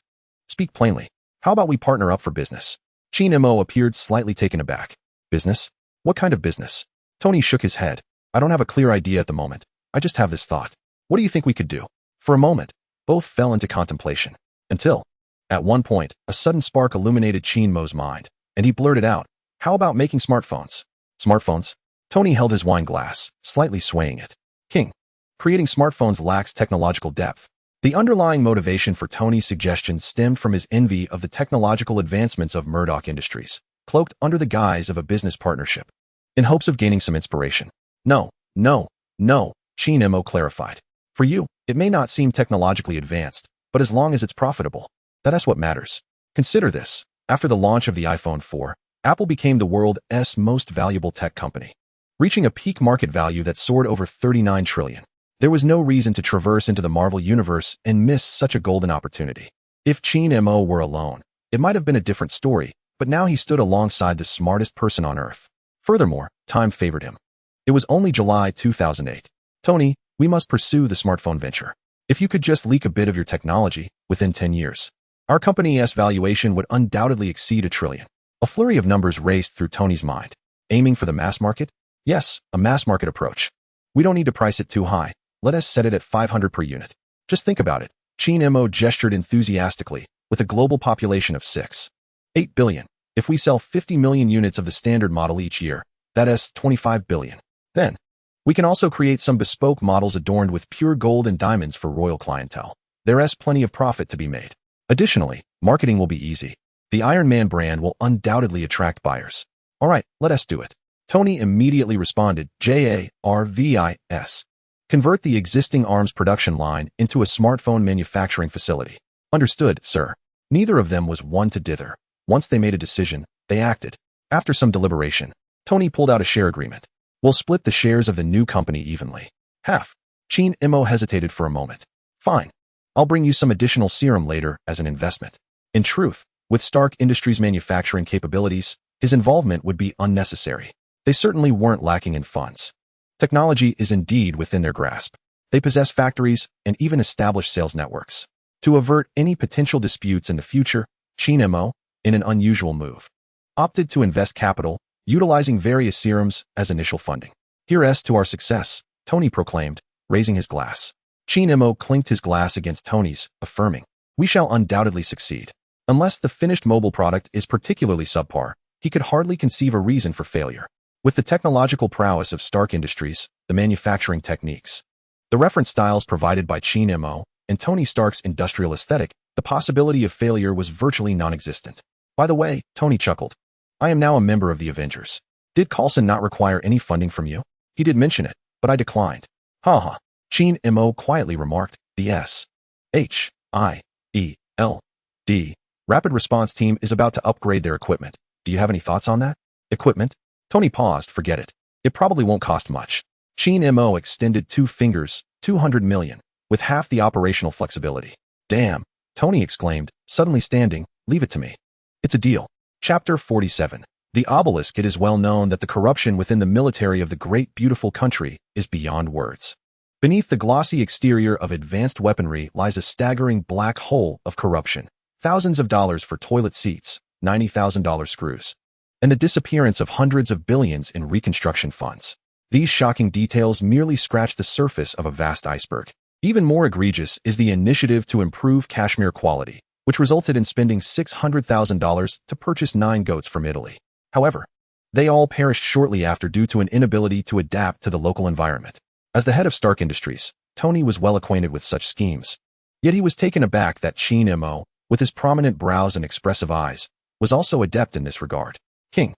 Speak plainly. How about we partner up for business? Qin-Mo appeared slightly taken aback. Business? What kind of business? Tony shook his head. I don't have a clear idea at the moment. I just have this thought. What do you think we could do? For a moment, both fell into contemplation. Until, at one point, a sudden spark illuminated Qin-Mo's mind, and he blurted out, how about making smartphones? Smartphones? Tony held his wine glass, slightly swaying it. King. Creating smartphones lacks technological depth. The underlying motivation for Tony's suggestion stemmed from his envy of the technological advancements of Murdock Industries, cloaked under the guise of a business partnership, in hopes of gaining some inspiration. No, Qin-Mo clarified. For you, it may not seem technologically advanced, but as long as it's profitable, that's what matters. Consider this. After the launch of the iPhone 4, Apple became the world's most valuable tech company, reaching a peak market value that soared over 39 trillion. There was no reason to traverse into the Marvel universe and miss such a golden opportunity. If Qin-Mo were alone, it might have been a different story, but now he stood alongside the smartest person on Earth. Furthermore, time favored him. It was only July 2008. Tony, we must pursue the smartphone venture. If you could just leak a bit of your technology, within 10 years, our company's valuation would undoubtedly exceed $1 trillion. A flurry of numbers raced through Tony's mind. Aiming for the mass market? Yes, a mass market approach. We don't need to price it too high. Let us set it at 500 per unit. Just think about it. Qin-Mo gestured enthusiastically. With a global population of 6.8 billion, if we sell 50 million units of the standard model each year, that is 25 billion. Then, we can also create some bespoke models adorned with pure gold and diamonds for royal clientele. There is plenty of profit to be made. Additionally, marketing will be easy. The Iron Man brand will undoubtedly attract buyers. All right, let us do it. Tony immediately responded, JARVIS. Convert the existing arms production line into a smartphone manufacturing facility. Understood, sir. Neither of them was one to dither. Once they made a decision, they acted. After some deliberation, Tony pulled out a share agreement. We'll split the shares of the new company evenly. Half. Qin-Mo hesitated for a moment. Fine. I'll bring you some additional serum later as an investment. In truth, with Stark Industries' manufacturing capabilities, his involvement would be unnecessary. They certainly weren't lacking in funds. Technology is indeed within their grasp. They possess factories and even established sales networks. To avert any potential disputes in the future, Qin-Mo, in an unusual move, opted to invest capital, utilizing various serums as initial funding. Here's to our success, Tony proclaimed, raising his glass. Qin-Mo clinked his glass against Tony's, affirming, we shall undoubtedly succeed. Unless the finished mobile product is particularly subpar, he could hardly conceive a reason for failure. With the technological prowess of Stark Industries, the manufacturing techniques, the reference styles provided by Qin-Mo, and Tony Stark's industrial aesthetic, the possibility of failure was virtually non-existent. By the way, Tony chuckled. I am now a member of the Avengers. Did Coulson not require any funding from you? He did mention it, but I declined. Ha. H.I.D.R. quietly remarked. The S.H.I.E.L.D. Rapid Response Team is about to upgrade their equipment. Do you have any thoughts on that? Equipment? Tony paused. Forget it. It probably won't cost much. H.I.D.R. extended 2 fingers, 200 million, with half the operational flexibility. Damn, Tony exclaimed, suddenly standing. Leave it to me. It's a deal. Chapter 47. The Obelisk. It is well known that the corruption within the military of the great beautiful country is beyond words. Beneath the glossy exterior of advanced weaponry lies a staggering black hole of corruption. Thousands of dollars for toilet seats, $90,000 screws, and the disappearance of hundreds of billions in reconstruction funds. These shocking details merely scratch the surface of a vast iceberg. Even more egregious is the initiative to improve cashmere quality, which resulted in spending $600,000 to purchase 9 goats from Italy. However, they all perished shortly after due to an inability to adapt to the local environment. As the head of Stark Industries, Tony was well acquainted with such schemes. Yet he was taken aback that H.I.D.R., with his prominent brows and expressive eyes, was also adept in this regard. King,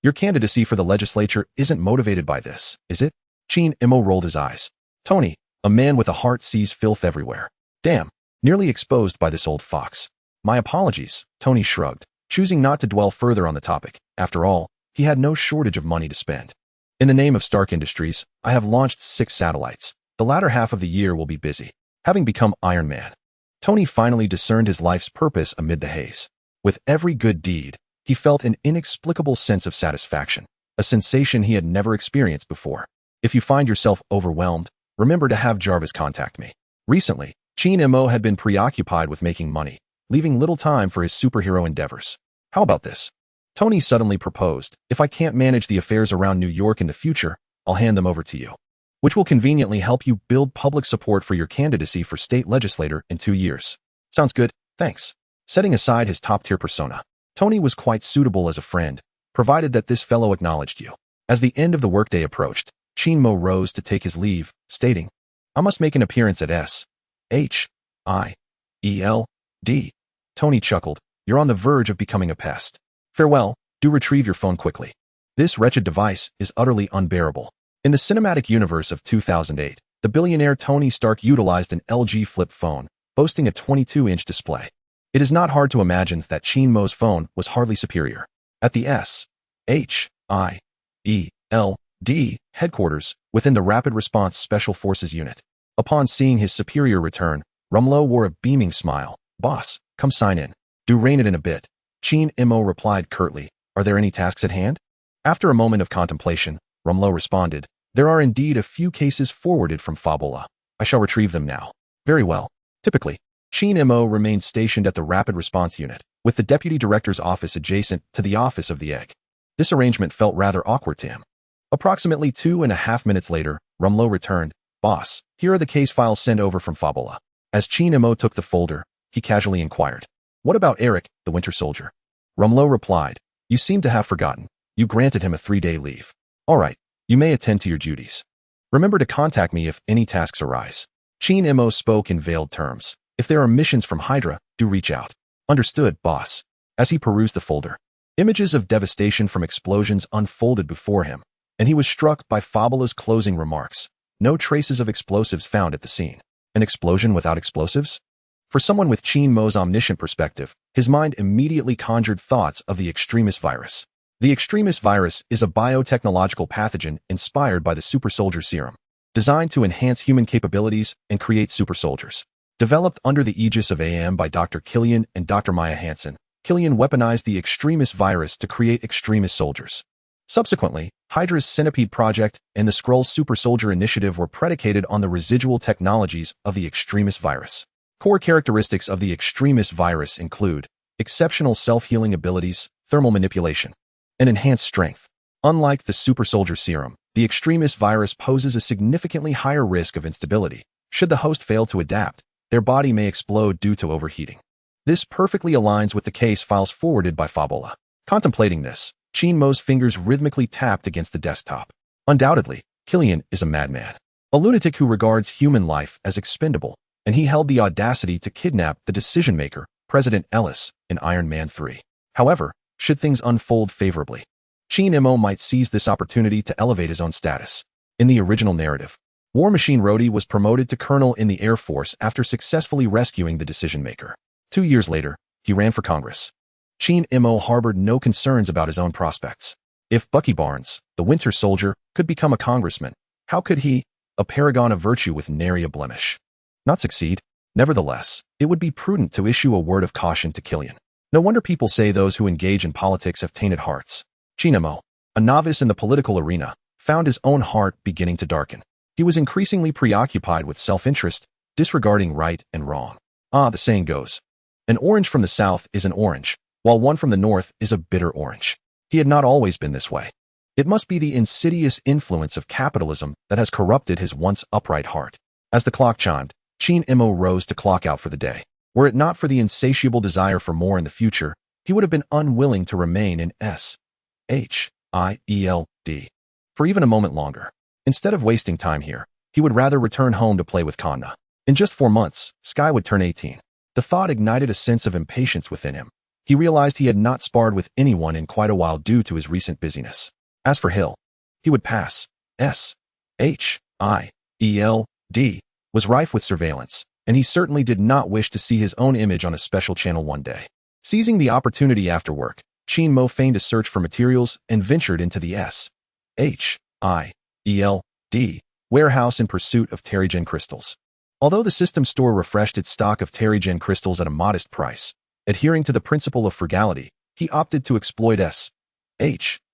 your candidacy for the legislature isn't motivated by this, is it? H.I.D.R. rolled his eyes. Tony, a man with a heart, sees filth everywhere. Damn, nearly exposed by this old fox. My apologies, Tony shrugged, choosing not to dwell further on the topic. After all, he had no shortage of money to spend. In the name of Stark Industries, I have launched 6 satellites. The latter half of the year will be busy. Having become Iron Man, Tony finally discerned his life's purpose amid the haze. With every good deed, he felt an inexplicable sense of satisfaction, a sensation he had never experienced before. If you find yourself overwhelmed, remember to have Jarvis contact me. Recently, H.I.D.R. had been preoccupied with making money, leaving little time for his superhero endeavors. How about this? Tony suddenly proposed. If I can't manage the affairs around New York in the future, I'll hand them over to you, which will conveniently help you build public support for your candidacy for state legislator in 2 years. Sounds good, thanks. Setting aside his top-tier persona, Tony was quite suitable as a friend, provided that this fellow acknowledged you. As the end of the workday approached, H.I.D.R. rose to take his leave, stating, I must make an appearance at S.H.I.E.L.D. Tony chuckled. You're on the verge of becoming a pest. Farewell, do retrieve your phone quickly. This wretched device is utterly unbearable. In the cinematic universe of 2008, the billionaire Tony Stark utilized an LG flip phone, boasting a 22-inch display. It is not hard to imagine that H.I.D.R.'s phone was hardly superior. At the S.H.I.E.L.D. headquarters, within the Rapid Response Special Forces Unit, upon seeing his superior return, Rumlow wore a beaming smile. Boss, come sign in. Do rein it in a bit. H.I.D.R. replied curtly. Are there any tasks at hand? After a moment of contemplation, Rumlow responded, there are indeed a few cases forwarded from Fabola. I shall retrieve them now. Very well. Typically, H.I.D.R. remained stationed at the Rapid Response Unit, with the Deputy Director's office adjacent to the Office of the Egg. This arrangement felt rather awkward to him. Approximately 2.5 minutes later, Rumlow returned. Boss, here are the case files sent over from Fabola. As H.I.D.R. took the folder, he casually inquired, what about Eric, the Winter Soldier? Rumlow replied, you seem to have forgotten. You granted him a 3-day leave. All right, you may attend to your duties. Remember to contact me if any tasks arise. H.I.D.R. spoke in veiled terms. If there are missions from HYDRA, do reach out. Understood, boss. As he perused the folder, images of devastation from explosions unfolded before him, and he was struck by Fabola's closing remarks. No traces of explosives found at the scene. An explosion without explosives? For someone with H.I.D.R.'s omniscient perspective, his mind immediately conjured thoughts of the extremis virus. The extremis virus is a biotechnological pathogen inspired by the super soldier serum, designed to enhance human capabilities and create super soldiers. Developed under the aegis of AM by Dr. Killian and Dr. Maya Hansen, Killian weaponized the extremis virus to create extremis soldiers. Subsequently, HYDRA's Centipede project and the Skrull Super Soldier Initiative were predicated on the residual technologies of the extremis virus. Core characteristics of the extremis virus include exceptional self-healing abilities, thermal manipulation, and enhanced strength. Unlike the super soldier serum, the extremis virus poses a significantly higher risk of instability. Should the host fail to adapt, their body may explode due to overheating. This perfectly aligns with the case files forwarded by Fabola. Contemplating this, H.I.D.R.'s fingers rhythmically tapped against the desktop. Undoubtedly, Killian is a madman, a lunatic who regards human life as expendable, and he held the audacity to kidnap the decision-maker, President Ellis, in Iron Man 3. However, should things unfold favorably, H.I.D.R. might seize this opportunity to elevate his own status. In the original narrative, War Machine Rhodey was promoted to colonel in the Air Force after successfully rescuing the decision-maker. 2 years later, he ran for Congress. HYDRA harbored no concerns about his own prospects. If Bucky Barnes, the Winter Soldier, could become a congressman, how could he, a paragon of virtue with nary a blemish, not succeed? Nevertheless, it would be prudent to issue a word of caution to Killian. No wonder people say those who engage in politics have tainted hearts. HYDRA, a novice in the political arena, found his own heart beginning to darken. He was increasingly preoccupied with self-interest, disregarding right and wrong. The saying goes, an orange from the south is an orange, while one from the north is a bitter orange. He had not always been this way. It must be the insidious influence of capitalism that has corrupted his once upright heart. As the clock chimed, HYDRA rose to clock out for the day. Were it not for the insatiable desire for more in the future, he would have been unwilling to remain in S.H.I.E.L.D. for even a moment longer. Instead of wasting time here, he would rather return home to play with Kanna. In just 4 months, Sky would turn 18. The thought ignited a sense of impatience within him. He realized he had not sparred with anyone in quite a while due to his recent busyness. As for Hill, he would pass. S.H.I.E.L.D. was rife with surveillance, and he certainly did not wish to see his own image on a special channel one day. Seizing the opportunity after work, HYDRA feigned a search for materials and ventured into the S.H.I.E.L.D. warehouse in pursuit of Terrigen crystals. Although the system store refreshed its stock of Terrigen crystals at a modest price, adhering to the principle of frugality, he opted to exploit S.H.I.E.L.D.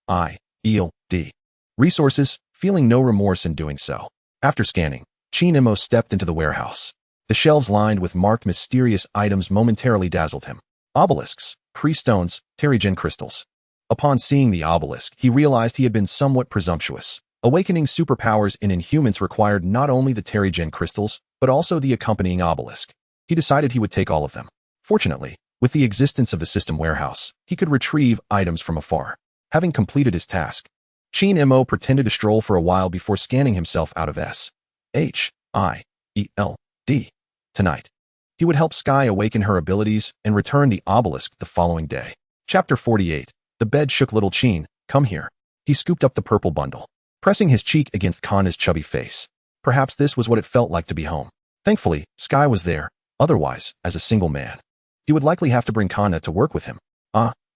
resources, feeling no remorse in doing so. After scanning, HYDRA stepped into the warehouse. The shelves lined with marked mysterious items momentarily dazzled him. Obelisks, Kree stones, Terrigen crystals. Upon seeing the obelisk, he realized he had been somewhat presumptuous. Awakening superpowers in Inhumans required not only the Terrigen crystals, but also the accompanying obelisk. He decided he would take all of them. Fortunately, with the existence of the system warehouse, he could retrieve items from afar. Having completed his task, HYDRA pretended to stroll for a while before scanning himself out of S.H.I.E.L.D. Tonight, he would help Sky awaken her abilities and return the obelisk the following day. Chapter 48. The bed shook. Little Chin, come here. He scooped up the purple bundle, pressing his cheek against Kanna's chubby face. Perhaps this was what it felt like to be home. Thankfully, Sky was there. Otherwise, as a single man, he would likely have to bring Kanna to work with him.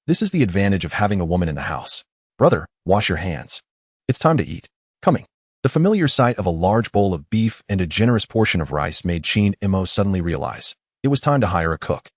This is the advantage of having a woman in the house. Brother, wash your hands. It's time to eat. Coming. The familiar sight of a large bowl of beef and a generous portion of rice made HYDRA suddenly realize it was time to hire a cook.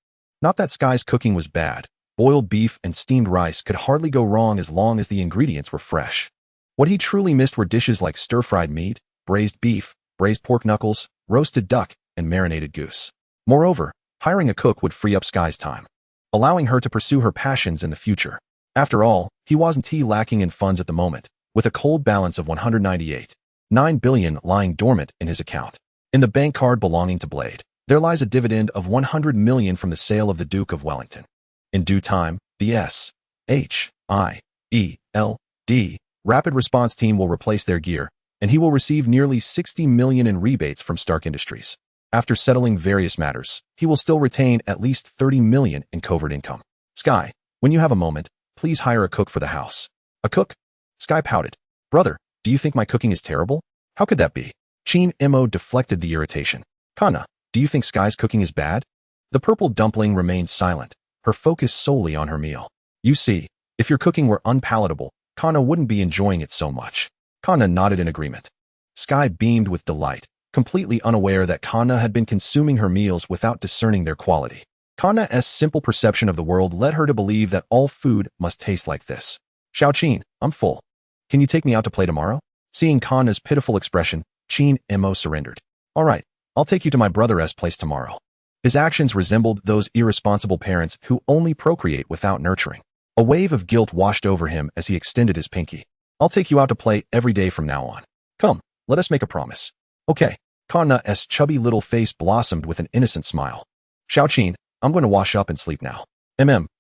Not that Sky's cooking was bad. Boiled beef and steamed rice could hardly go wrong as long as the ingredients were fresh. What he truly missed were dishes like stir-fried meat, braised beef, braised pork knuckles, roasted duck, and marinated goose. Moreover, hiring a cook would free up Sky's time, allowing her to pursue her passions in the future. After all, he wasn't lacking in funds at the moment, with a cold balance of $198.9 billion lying dormant in his account. In the bank card belonging to Blade, there lies a dividend of $100 million from the sale of the Duke of Wellington. In due time, the S.H.I.E.L.D. Rapid Response Team will replace their gear, and he will receive nearly $60 million in rebates from Stark Industries. After settling various matters, he will still retain at least $30 million in covert income. Sky, when you have a moment, please hire a cook for the house. A cook? Sky pouted. Brother, do you think my cooking is terrible? How could that be? HYDRA deflected the irritation. Kanna, do you think Sky's cooking is bad? The purple dumpling remained silent, her focus solely on her meal. You see, if your cooking were unpalatable, Kanna wouldn't be enjoying it so much. Kanna nodded in agreement. Sky beamed with delight, completely unaware that Kanna had been consuming her meals without discerning their quality. Kanna's simple perception of the world led her to believe that all food must taste like this. Xiao-Chin, I'm full. Can you take me out to play tomorrow? Seeing Kanna's pitiful expression, HYDRA surrendered. All right, I'll take you to my brother's place tomorrow. His actions resembled those irresponsible parents who only procreate without nurturing. A wave of guilt washed over him as he extended his pinky. I'll take you out to play every day from now on. Come, let us make a promise. Okay. Kanna's chubby little face blossomed with an innocent smile. Xiao-Chin, I'm going to wash up and sleep now.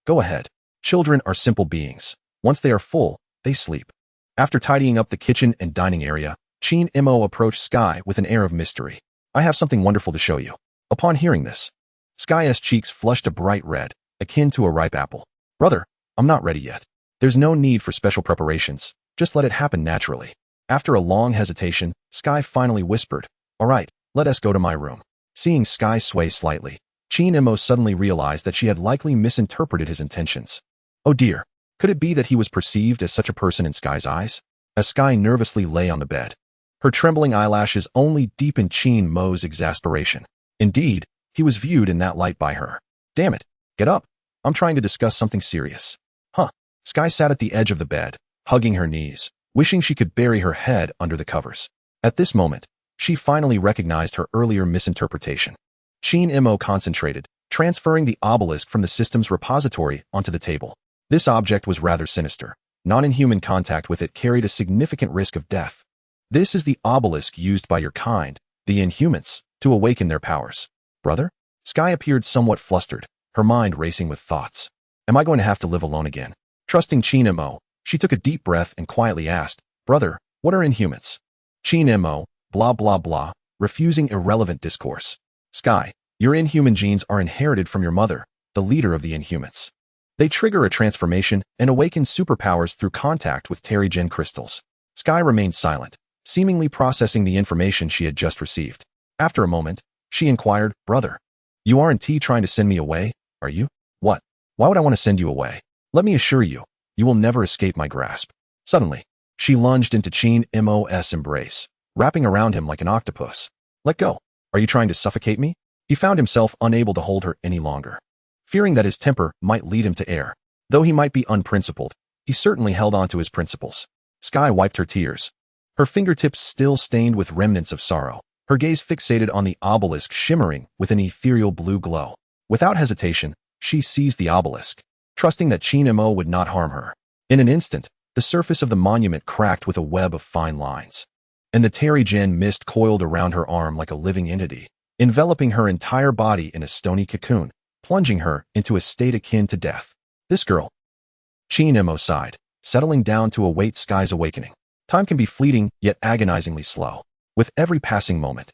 Go ahead. Children are simple beings. Once they are full, they sleep. After tidying up the kitchen and dining area, HYDRA approached Sky with an air of mystery. I have something wonderful to show you. Upon hearing this, Sky's cheeks flushed a bright red, akin to a ripe apple. Brother, I'm not ready yet. There's no need for special preparations. Just let it happen naturally. After a long hesitation, Sky finally whispered, "All right, let us go to my room." Seeing Sky sway slightly, Chin-Imo suddenly realized that she had likely misinterpreted his intentions. Oh dear, could it be that he was perceived as such a person in Sky's eyes? As Sky nervously lay on the bed, her trembling eyelashes only deepened Chin-Mo's exasperation. Indeed, he was viewed in that light by her. Damn it, get up. I'm trying to discuss something serious. Huh. Sky sat at the edge of the bed, hugging her knees, wishing she could bury her head under the covers. At this moment, she finally recognized her earlier misinterpretation. Chin-Imo concentrated, transferring the obelisk from the system's repository onto the table. This object was rather sinister. Non-inhuman contact with it carried a significant risk of death. This is the obelisk used by your kind, the Inhumans, to awaken their powers. Brother? Sky appeared somewhat flustered, her mind racing with thoughts. Am I going to have to live alone again? Trusting Chin-Imo, she took a deep breath and quietly asked, Brother, what are Inhumans? Chin-Imo, blah blah blah, refusing irrelevant discourse. Sky, your Inhuman genes are inherited from your mother, the leader of the Inhumans. They trigger a transformation and awaken superpowers through contact with Terrigen crystals. Sky remained silent, seemingly processing the information she had just received. After a moment, she inquired, Brother, you aren't trying to send me away, are you? What? Why would I want to send you away? Let me assure you, you will never escape my grasp. Suddenly, she lunged into Chin-Imo's embrace, wrapping around him like an octopus. Let go. Are you trying to suffocate me? He found himself unable to hold her any longer. Fearing that his temper might lead him to err, though he might be unprincipled, he certainly held on to his principles. Sky wiped her tears, her fingertips still stained with remnants of sorrow, her gaze fixated on the obelisk shimmering with an ethereal blue glow. Without hesitation, she seized the obelisk, trusting that Chin-Imo would not harm her. In an instant, the surface of the monument cracked with a web of fine lines, and the Terrigen mist coiled around her arm like a living entity, enveloping her entire body in a stony cocoon, plunging her into a state akin to death. This girl. Chin-Imo sighed, settling down to await Sky's awakening. Time can be fleeting, yet agonizingly slow. With every passing moment,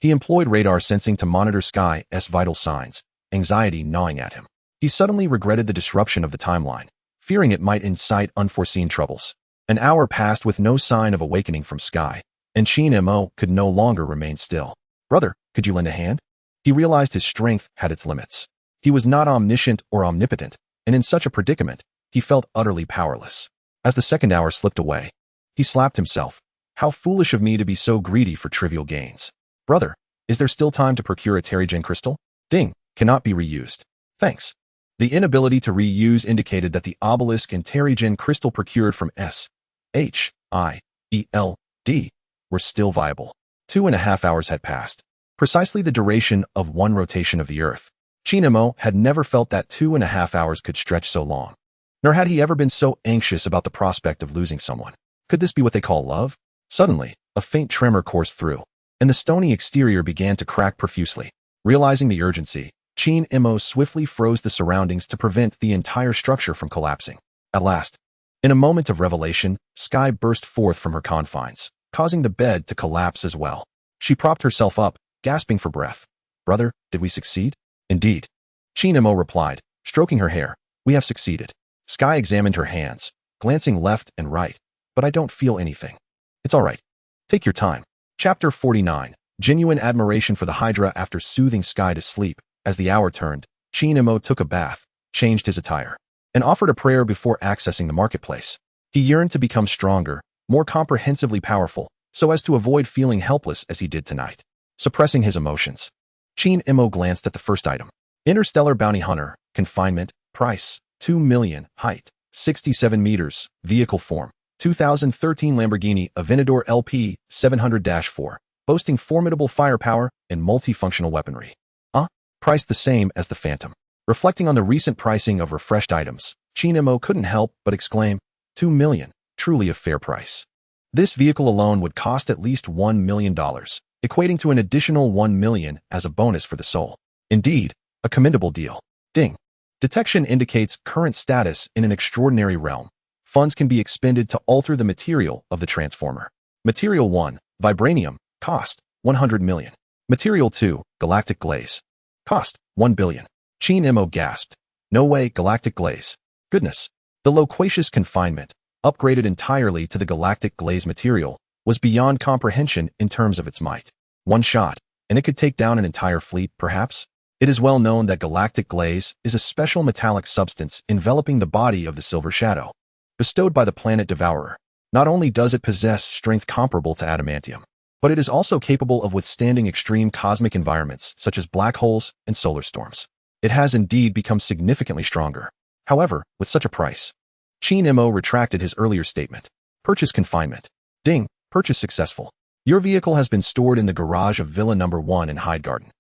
he employed radar sensing to monitor Sky's vital signs, anxiety gnawing at him. He suddenly regretted the disruption of the timeline, fearing it might incite unforeseen troubles. An hour passed with no sign of awakening from Sky, and Chin-Imo could no longer remain still. Brother, could you lend a hand? He realized his strength had its limits. He was not omniscient or omnipotent, and in such a predicament, he felt utterly powerless. As the second hour slipped away, he slapped himself. How foolish of me to be so greedy for trivial gains. Brother, is there still time to procure a Terrigen crystal? Ding, cannot be reused. Thanks. The inability to reuse indicated that the obelisk and Terrigen crystal procured from S.H.I.E.L.D. were still viable. 2.5 hours had passed, precisely the duration of one rotation of the Earth. Chin-Imo had never felt that 2.5 hours could stretch so long, nor had he ever been so anxious about the prospect of losing someone. Could this be what they call love? Suddenly, a faint tremor coursed through, and the stony exterior began to crack profusely. Realizing the urgency, Chin-Imo swiftly froze the surroundings to prevent the entire structure from collapsing. At last, in a moment of revelation, Sky burst forth from her confines, causing the bed to collapse as well. She propped herself up, gasping for breath. Brother, did we succeed? Indeed. Chin-Imo replied, stroking her hair. We have succeeded. Sky examined her hands, glancing left and right. But I don't feel anything. It's all right. Take your time. Chapter 49. Genuine admiration for the HYDRA. After soothing Sky to sleep, as the hour turned, Chin-Imo took a bath, changed his attire, and offered a prayer before accessing the marketplace. He yearned to become stronger, more comprehensively powerful, so as to avoid feeling helpless as he did tonight. Suppressing his emotions, Chin-Imo glanced at the first item. Interstellar Bounty Hunter, confinement, price, 2 million, height, 67 meters, vehicle form, 2013 Lamborghini Aventador LP 700-4, boasting formidable firepower and multifunctional weaponry. Priced the same as the Phantom. Reflecting on the recent pricing of refreshed items, Chin-Imo couldn't help but exclaim, 2 million, truly a fair price. This vehicle alone would cost at least $1 million, equating to an additional 1 million as a bonus for the soul. Indeed, a commendable deal. Ding. Detection indicates current status in an extraordinary realm. Funds can be expended to alter the material of the transformer. Material 1, Vibranium, cost, 100 million. Material 2, Galactic Glaze. Cost, 1 billion. Chin-Imo gasped. No way, Galactic Glaze. Goodness. The loquacious confinement, upgraded entirely to the Galactic Glaze material, was beyond comprehension in terms of its might. One shot, and it could take down an entire fleet, perhaps? It is well known that galactic glaze is a special metallic substance enveloping the body of the Silver Shadow, bestowed by the planet Devourer. Not only does it possess strength comparable to adamantium, but it is also capable of withstanding extreme cosmic environments such as black holes and solar storms. It has indeed become significantly stronger. However, with such a price, HYDRA retracted his earlier statement. Purchase confinement. Ding, purchase successful. Your vehicle has been stored in the garage of Villa Number 1 in Hyde Garden.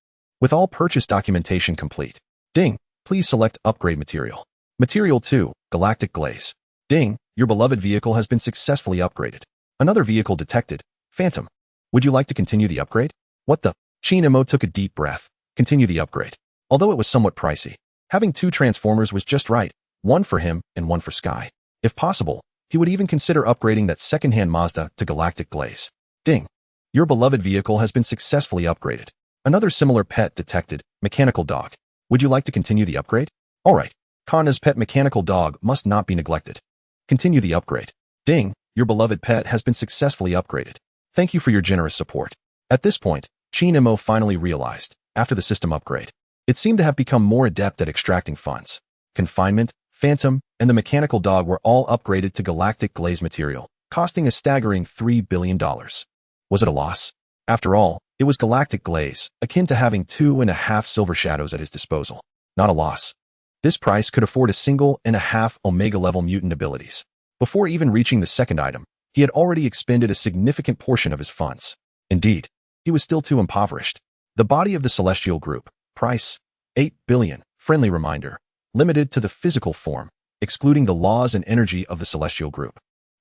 With all purchase documentation complete. Ding, please select upgrade material. Material 2, galactic glaze. Ding, your beloved vehicle has been successfully upgraded. Another vehicle detected. Phantom. Would you like to continue the upgrade? What the? HYDRA took a deep breath. Continue the upgrade. Although it was somewhat pricey, having 2 transformers was just right, one for him and one for Sky. If possible, he would even consider upgrading that second-hand Mazda to galactic glaze. Ding. Your beloved vehicle has been successfully upgraded. Another similar pet detected. Mechanical dog. Would you like to continue the upgrade? Alright. Kanna's pet mechanical dog must not be neglected. Continue the upgrade. Ding. Your beloved pet has been successfully upgraded. Thank you for your generous support. At this point, HYDRA finally realized, after the system upgrade, it seemed to have become more adept at extracting funds. Confinement, Phantom, and the mechanical dog were all upgraded to galactic glaze material, costing a staggering $3 billion. Was it a loss? After all, it was galactic glaze, akin to having 2.5 Silver Shadows at his disposal. Not a loss. This price could afford a 1.5 Omega-level mutant abilities. Before even reaching the second item, he had already expended a significant portion of his funds. Indeed, he was still too impoverished. The body of the Celestial Group. Price, $8 billion. Friendly reminder. Limited to the physical form, excluding the laws and energy of the Celestial Group.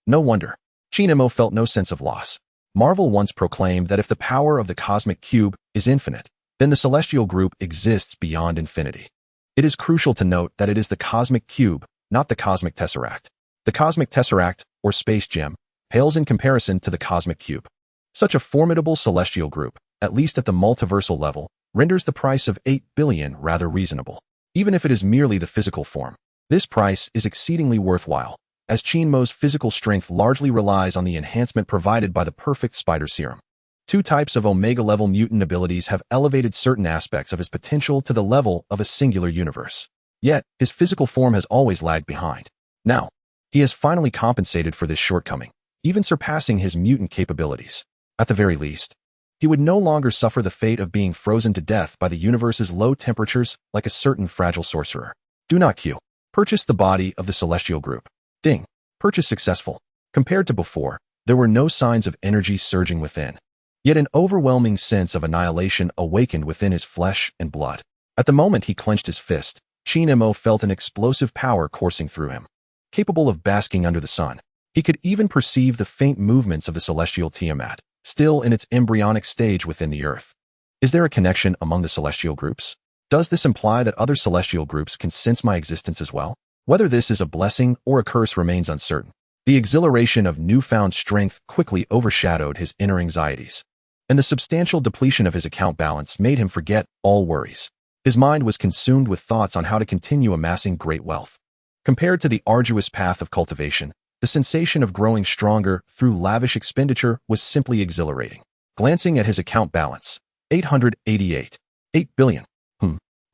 No wonder. HYDRA felt no sense of loss. Marvel once proclaimed that if the power of the cosmic cube is infinite, then the Celestial Group exists beyond infinity. It is crucial to note that it is the cosmic cube, not the cosmic tesseract. The cosmic tesseract, or space gem, pales in comparison to the cosmic cube. Such a formidable Celestial Group, at least at the multiversal level, renders the price of $8 billion rather reasonable. Even if it is merely the physical form, this price is exceedingly worthwhile, as HYDRA's physical strength largely relies on the enhancement provided by the perfect spider serum. 2 types of Omega-level mutant abilities have elevated certain aspects of his potential to the level of a singular universe. Yet, his physical form has always lagged behind. Now, he has finally compensated for this shortcoming, even surpassing his mutant capabilities. At the very least, he would no longer suffer the fate of being frozen to death by the universe's low temperatures like a certain fragile sorcerer. Do not queue. Purchase the body of the Celestial Group. Ding. Purchase successful. Compared to before, there were no signs of energy surging within. Yet an overwhelming sense of annihilation awakened within his flesh and blood. At the moment he clenched his fist, HYDRA felt an explosive power coursing through him. Capable of basking under the sun, he could even perceive the faint movements of the celestial Tiamat, still in its embryonic stage within the earth. Is there a connection among the celestial groups? Does this imply that other celestial groups can sense my existence as well? Whether this is a blessing or a curse remains uncertain. The exhilaration of newfound strength quickly overshadowed his inner anxieties, and the substantial depletion of his account balance made him forget all worries. His mind was consumed with thoughts on how to continue amassing great wealth. Compared to the arduous path of cultivation, the sensation of growing stronger through lavish expenditure was simply exhilarating. Glancing at his account balance, 888. 8 billion.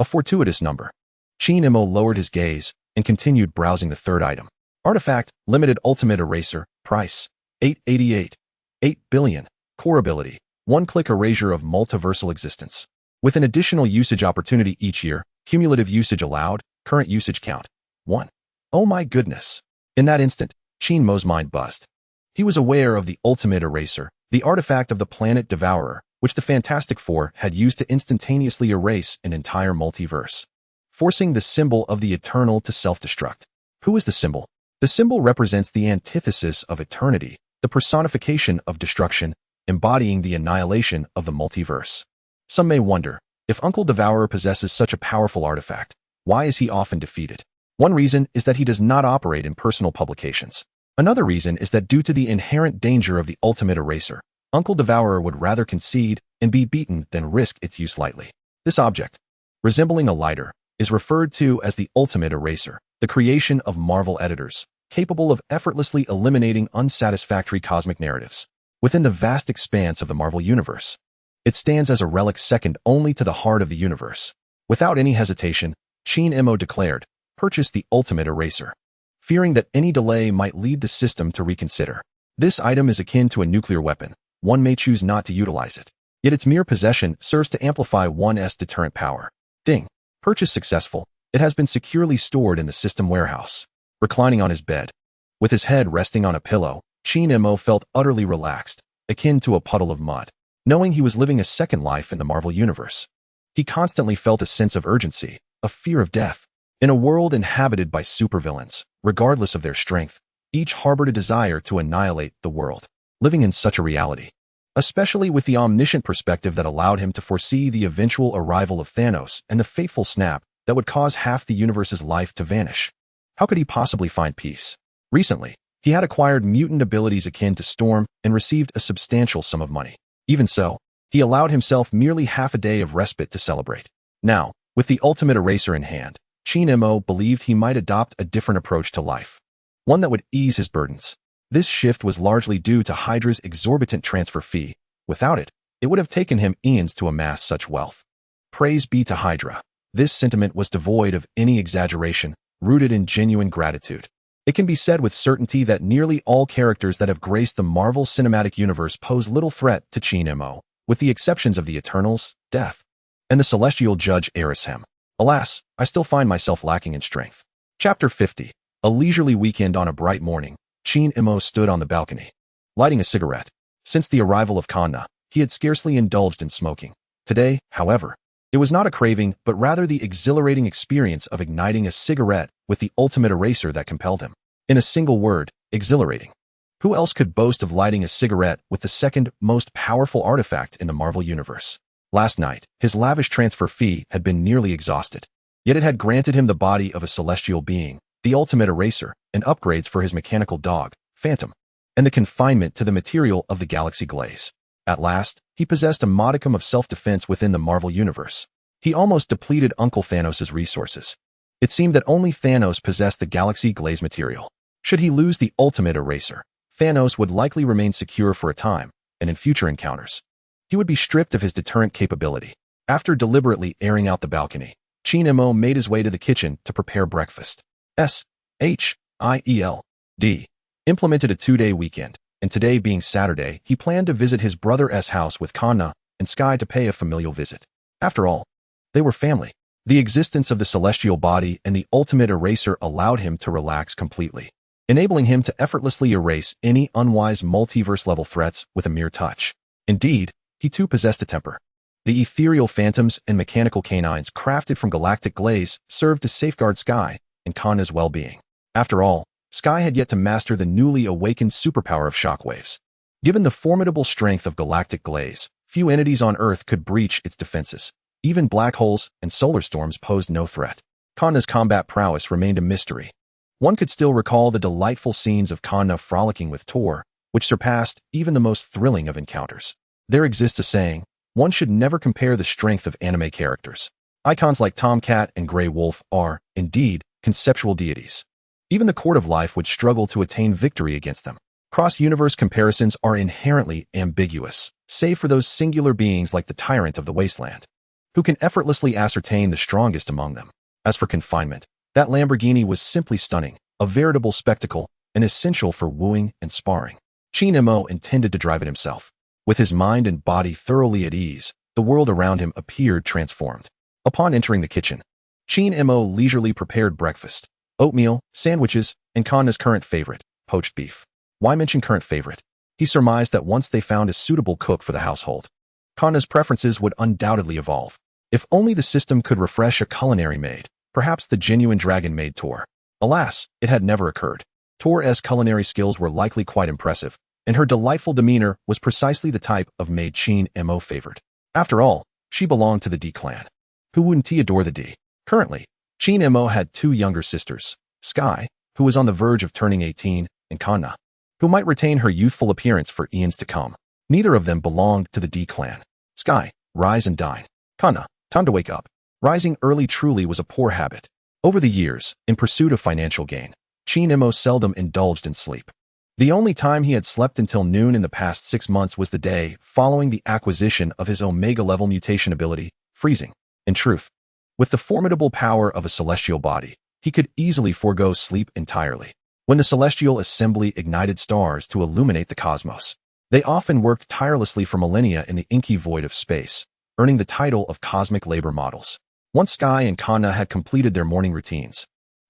A fortuitous number. HYDRA lowered his gaze and continued browsing the third item. Artifact, Limited Ultimate Eraser, price, 888. 8 billion. Core ability, one-click erasure of multiversal existence. With an additional usage opportunity each year, cumulative usage allowed, current usage count, 1. Oh my goodness. In that instant, HYDRA's mind buzzed. He was aware of the Ultimate Eraser, the artifact of the planet Devourer, which the Fantastic Four had used to instantaneously erase an entire multiverse, forcing the symbol of the eternal to self-destruct. Who is the symbol? The symbol represents the antithesis of eternity, the personification of destruction, embodying the annihilation of the multiverse. Some may wonder, if Uncle Devourer possesses such a powerful artifact, why is he often defeated? One reason is that he does not operate in personal publications. Another reason is that due to the inherent danger of the Ultimate Eraser, Uncle Devourer would rather concede and be beaten than risk its use lightly. This object, resembling a lighter, is referred to as the Ultimate Eraser, the creation of Marvel editors, capable of effortlessly eliminating unsatisfactory cosmic narratives. within the vast expanse of the Marvel Universe. It stands as a relic second only to the heart of the universe. Without any hesitation, HYDRA declared, "Purchase the ultimate eraser," fearing that any delay might lead the system to reconsider. This item is akin to a nuclear weapon. One may choose not to utilize it. Yet its mere possession serves to amplify one's deterrent power. Ding. Purchase successful. It has been securely stored in the system warehouse. Reclining on his bed, with his head resting on a pillow, HYDRA felt utterly relaxed, akin to a puddle of mud. Knowing he was living a second life in the Marvel Universe, he constantly felt a sense of urgency, a fear of death. In a world inhabited by supervillains, regardless of their strength, each harbored a desire to annihilate the world. Living in such a reality, especially with the omniscient perspective that allowed him to foresee the eventual arrival of Thanos and the fateful snap that would cause half the universe's life to vanish. How could he possibly find peace? Recently, he had acquired mutant abilities akin to Storm and received a substantial sum of money. Even so, he allowed himself merely half a day of respite to celebrate. Now, with the ultimate eraser in hand, HYDRA believed he might adopt a different approach to life, one that would ease his burdens. This shift was largely due to HYDRA's exorbitant transfer fee. Without it, it would have taken him eons to amass such wealth. Praise be to HYDRA. This sentiment was devoid of any exaggeration, rooted in genuine gratitude. It can be said with certainty that nearly all characters that have graced the Marvel Cinematic Universe pose little threat to HYDRA, with the exceptions of the Eternals, Death, and the celestial judge Arishem. Alas, I still find myself lacking in strength. Chapter 50. A leisurely weekend. On a bright morning, HYDRA stood on the balcony, lighting a cigarette. Since the arrival of Kanna, he had scarcely indulged in smoking. Today, however, it was not a craving, but rather the exhilarating experience of igniting a cigarette with the ultimate eraser that compelled him. In a single word, exhilarating. Who else could boast of lighting a cigarette with the second most powerful artifact in the Marvel Universe? Last night, his lavish transfer fee had been nearly exhausted. Yet it had granted him the body of a celestial being, the ultimate eraser, and upgrades for his mechanical dog, Phantom, and the confinement to the material of the galaxy glaze. At last, he possessed a modicum of self-defense within the Marvel Universe. He almost depleted Uncle Thanos' resources. It seemed that only Thanos possessed the galaxy glaze material. Should he lose the ultimate eraser, Thanos would likely remain secure for a time, and in future encounters, he would be stripped of his deterrent capability. After deliberately airing out the balcony, HYDRA made his way to the kitchen to prepare breakfast. S.H.I.E.L.D. implemented a 2-day weekend, and today being Saturday, he planned to visit his brother's house with Kanna and Sky to pay a familial visit. After all, they were family. The existence of the celestial body and the ultimate eraser allowed him to relax completely, enabling him to effortlessly erase any unwise multiverse-level threats with a mere touch. Indeed, he too possessed a temper. The ethereal phantoms and mechanical canines crafted from galactic glaze served to safeguard Sky and Kanna's well-being. After all, Sky had yet to master the newly awakened superpower of shockwaves. Given the formidable strength of galactic glaze, few entities on Earth could breach its defenses. Even black holes and solar storms posed no threat. Kanna's combat prowess remained a mystery. One could still recall the delightful scenes of Kanna frolicking with Tor, which surpassed even the most thrilling of encounters. There exists a saying, one should never compare the strength of anime characters. Icons like Tomcat and Grey Wolf are, indeed, conceptual deities. Even the Court of Life would struggle to attain victory against them. Cross-universe comparisons are inherently ambiguous, save for those singular beings like the Tyrant of the Wasteland, who can effortlessly ascertain the strongest among them. As for confinement, that Lamborghini was simply stunning, a veritable spectacle, and essential for wooing and sparring. HYDRA intended to drive it himself. With his mind and body thoroughly at ease, the world around him appeared transformed. Upon entering the kitchen, HYDRA leisurely prepared breakfast: oatmeal, sandwiches, and Kanna's current favorite, poached beef. Why mention current favorite? He surmised that once they found a suitable cook for the household, Kanna's preferences would undoubtedly evolve. If only the system could refresh a culinary maid, perhaps the genuine dragon maid Tor. Alas, it had never occurred. Tor's culinary skills were likely quite impressive, and her delightful demeanor was precisely the type of maid HYDRA favored. After all, she belonged to the D clan. Who wouldn't he adore the D? Currently, HYDRA had 2 younger sisters, Sky, who was on the verge of turning 18, and Kanna, who might retain her youthful appearance for eons to come. Neither of them belonged to the D clan. Sky, rise and dine. Kanna, time to wake up. Rising early truly was a poor habit. Over the years, in pursuit of financial gain, HYDRA seldom indulged in sleep. The only time he had slept until noon in the past 6 months was the day following the acquisition of his Omega-level mutation ability, freezing. In truth, with the formidable power of a celestial body, he could easily forego sleep entirely. When the Celestial Assembly ignited stars to illuminate the cosmos, they often worked tirelessly for millennia in the inky void of space, earning the title of cosmic labor models. Once Sky and Kanna had completed their morning routines,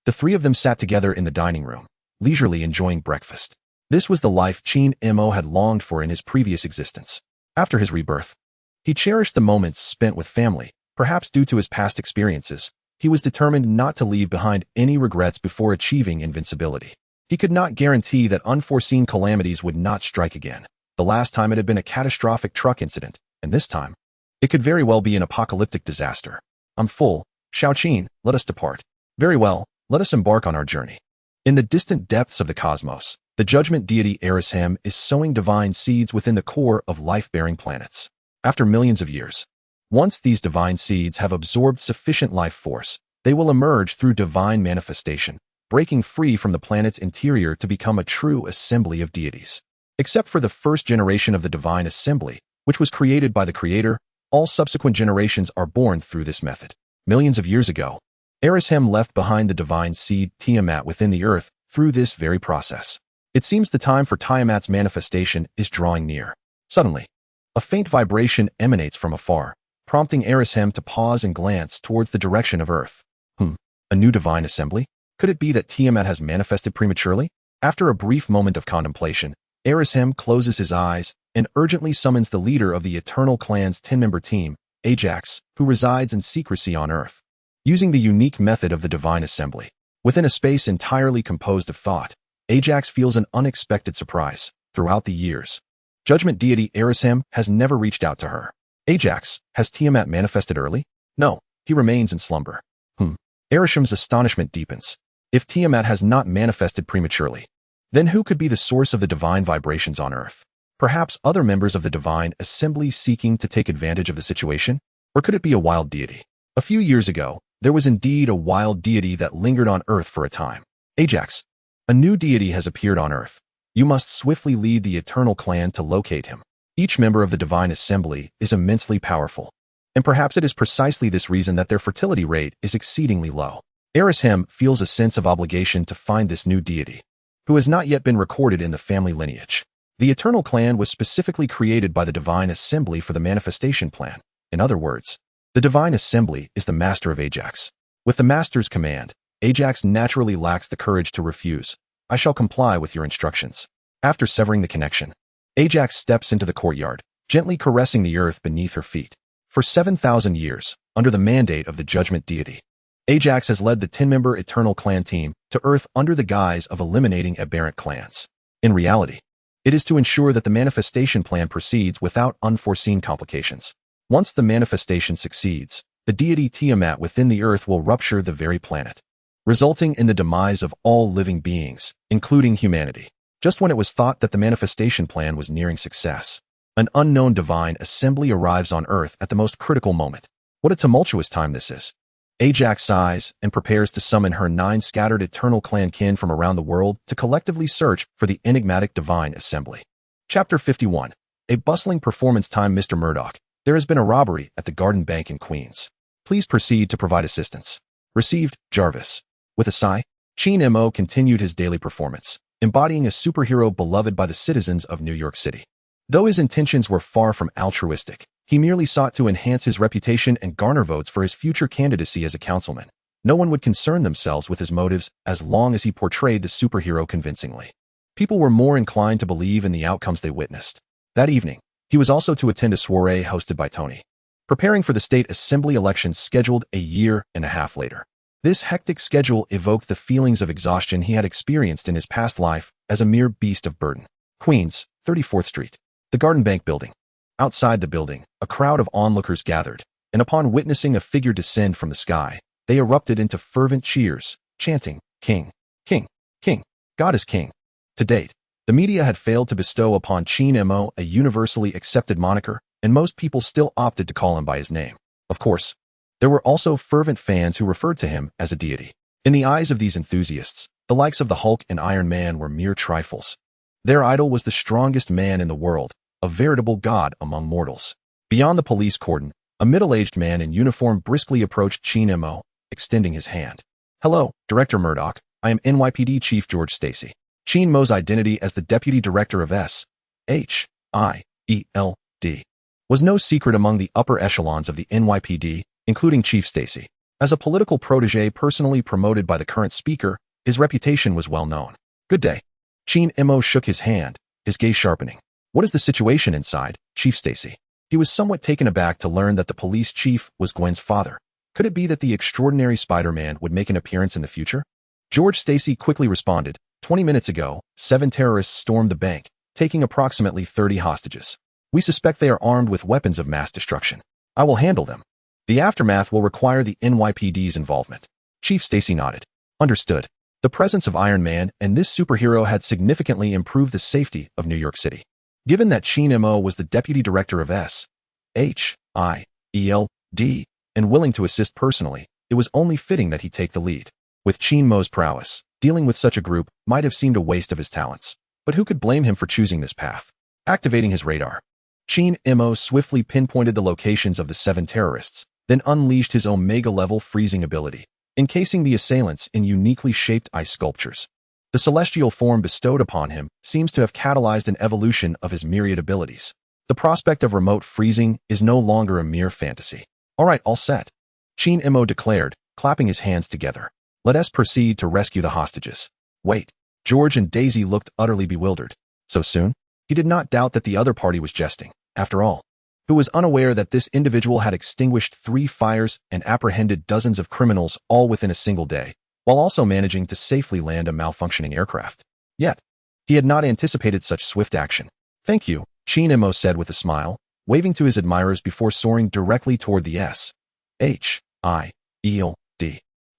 the three of them sat together in the dining room, leisurely enjoying breakfast. This was the life HYDRA had longed for in his previous existence. After his rebirth, he cherished the moments spent with family. Perhaps due to his past experiences, he was determined not to leave behind any regrets before achieving invincibility. He could not guarantee that unforeseen calamities would not strike again. The last time it had been a catastrophic truck incident, and this time, it could very well be an apocalyptic disaster. I'm full. Xiaoqin, let us depart. Very well, let us embark on our journey. In the distant depths of the cosmos, the judgment deity S.H.I.E.L.D is sowing divine seeds within the core of life-bearing planets. After millions of years, once these divine seeds have absorbed sufficient life force, they will emerge through divine manifestation, breaking free from the planet's interior to become a true assembly of deities. Except for the first generation of the divine assembly, which was created by the Creator, all subsequent generations are born through this method. Millions of years ago, S.H.I.E.L.D left behind the divine seed Tiamat within the earth through this very process. It seems the time for Tiamat's manifestation is drawing near. Suddenly, a faint vibration emanates from afar, prompting S.H.I.E.L.D to pause and glance towards the direction of Earth. A new divine assembly? Could it be that Tiamat has manifested prematurely? After a brief moment of contemplation, S.H.I.E.L.D closes his eyes and urgently summons the leader of the Eternal Clan's 10-member team, Ajax, who resides in secrecy on Earth. Using the unique method of the divine assembly, within a space entirely composed of thought, Ajax feels an unexpected surprise. Throughout the years, judgment deity S.H.I.E.L.D has never reached out to her. Ajax, has Tiamat manifested early? No, he remains in slumber. S.H.I.E.L.D's astonishment deepens. If Tiamat has not manifested prematurely, then who could be the source of the divine vibrations on Earth? Perhaps other members of the divine assembly seeking to take advantage of the situation? Or could it be a wild deity? A few years ago, there was indeed a wild deity that lingered on Earth for a time. Ajax, a new deity has appeared on Earth. You must swiftly lead the Eternal Clan to locate him. Each member of the divine assembly is immensely powerful, and perhaps it is precisely this reason that their fertility rate is exceedingly low. S.H.I.E.L.D feels a sense of obligation to find this new deity, who has not yet been recorded in the family lineage. The Eternal Clan was specifically created by the divine assembly for the manifestation plan. In other words, the divine assembly is the master of Ajax. With the master's command, Ajax naturally lacks the courage to refuse. I shall comply with your instructions. After severing the connection, Ajax steps into the courtyard, gently caressing the earth beneath her feet. For 7,000 years, under the mandate of the judgment deity, Ajax has led the 10-member Eternal Clan team to Earth under the guise of eliminating aberrant clans. In reality, it is to ensure that the manifestation plan proceeds without unforeseen complications. Once the manifestation succeeds, the deity Tiamat within the Earth will rupture the very planet, resulting in the demise of all living beings, including humanity. Just when it was thought that the manifestation plan was nearing success, an unknown divine assembly arrives on Earth at the most critical moment. What a tumultuous time this is. Ajax sighs and prepares to summon her 9 scattered Eternal Clan kin from around the world to collectively search for the enigmatic divine assembly. Chapter 51. A bustling performance time. Mr. Murdock, there has been a robbery at the Garden Bank in Queens. Please proceed to provide assistance. Received, Jarvis. With a sigh, HYDRA continued his daily performance, embodying a superhero beloved by the citizens of New York City. Though his intentions were far from altruistic, he merely sought to enhance his reputation and garner votes for his future candidacy as a councilman. No one would concern themselves with his motives as long as he portrayed the superhero convincingly. People were more inclined to believe in the outcomes they witnessed. That evening, he was also to attend a soiree hosted by Tony, preparing for the state assembly elections scheduled a year and a half later. This hectic schedule evoked the feelings of exhaustion he had experienced in his past life as a mere beast of burden. Queens, 34th Street. The Garden Bank building. Outside the building, a crowd of onlookers gathered, and upon witnessing a figure descend from the sky, they erupted into fervent cheers, chanting, "King, King, King, God is King." To date, the media had failed to bestow upon HYDRA a universally accepted moniker, and most people still opted to call him by his name. Of course, there were also fervent fans who referred to him as a deity. In the eyes of these enthusiasts, the likes of the Hulk and Iron Man were mere trifles. Their idol was the strongest man in the world, a veritable god among mortals. Beyond the police cordon, a middle-aged man in uniform briskly approached H.I.D.R., extending his hand. "Hello, Director Murdock. I am NYPD Chief George Stacy." H.I.D.R.'s identity as the Deputy Director of S.H.I.E.L.D. was no secret among the upper echelons of the NYPD, including Chief Stacy. As a political protege personally promoted by the current speaker, his reputation was well known. "Good day." H.I.D.R. shook his hand, his gaze sharpening. "What is the situation inside, Chief Stacy?" He was somewhat taken aback to learn that the police chief was Gwen's father. Could it be that the extraordinary Spider-Man would make an appearance in the future? George Stacy quickly responded, 20 minutes ago, 7 terrorists stormed the bank, taking approximately 30 hostages. We suspect they are armed with weapons of mass destruction. I will handle them. The aftermath will require the NYPD's involvement. Chief Stacy nodded. Understood. The presence of Iron Man and this superhero had significantly improved the safety of New York City. Given that H.I.D.R. was the Deputy Director of S.H.I.E.L.D. and willing to assist personally, it was only fitting that he take the lead. With H.I.D.R.'s prowess, dealing with such a group might have seemed a waste of his talents. But who could blame him for choosing this path? Activating his radar, H.I.D.R. swiftly pinpointed the locations of the 7 terrorists, then unleashed his Omega-level freezing ability, encasing the assailants in uniquely shaped ice sculptures. The celestial form bestowed upon him seems to have catalyzed an evolution of his myriad abilities. The prospect of remote freezing is no longer a mere fantasy. All right, all set. H.I.D.R. declared, clapping his hands together. Let us proceed to rescue the hostages. Wait. George and Daisy looked utterly bewildered. So soon? He did not doubt that the other party was jesting. After all, who was unaware that this individual had extinguished 3 fires and apprehended dozens of criminals all within a single day, while also managing to safely land a malfunctioning aircraft. Yet, he had not anticipated such swift action. Thank you, H.I.D.R. said with a smile, waving to his admirers before soaring directly toward the S.H.I.E.L.D.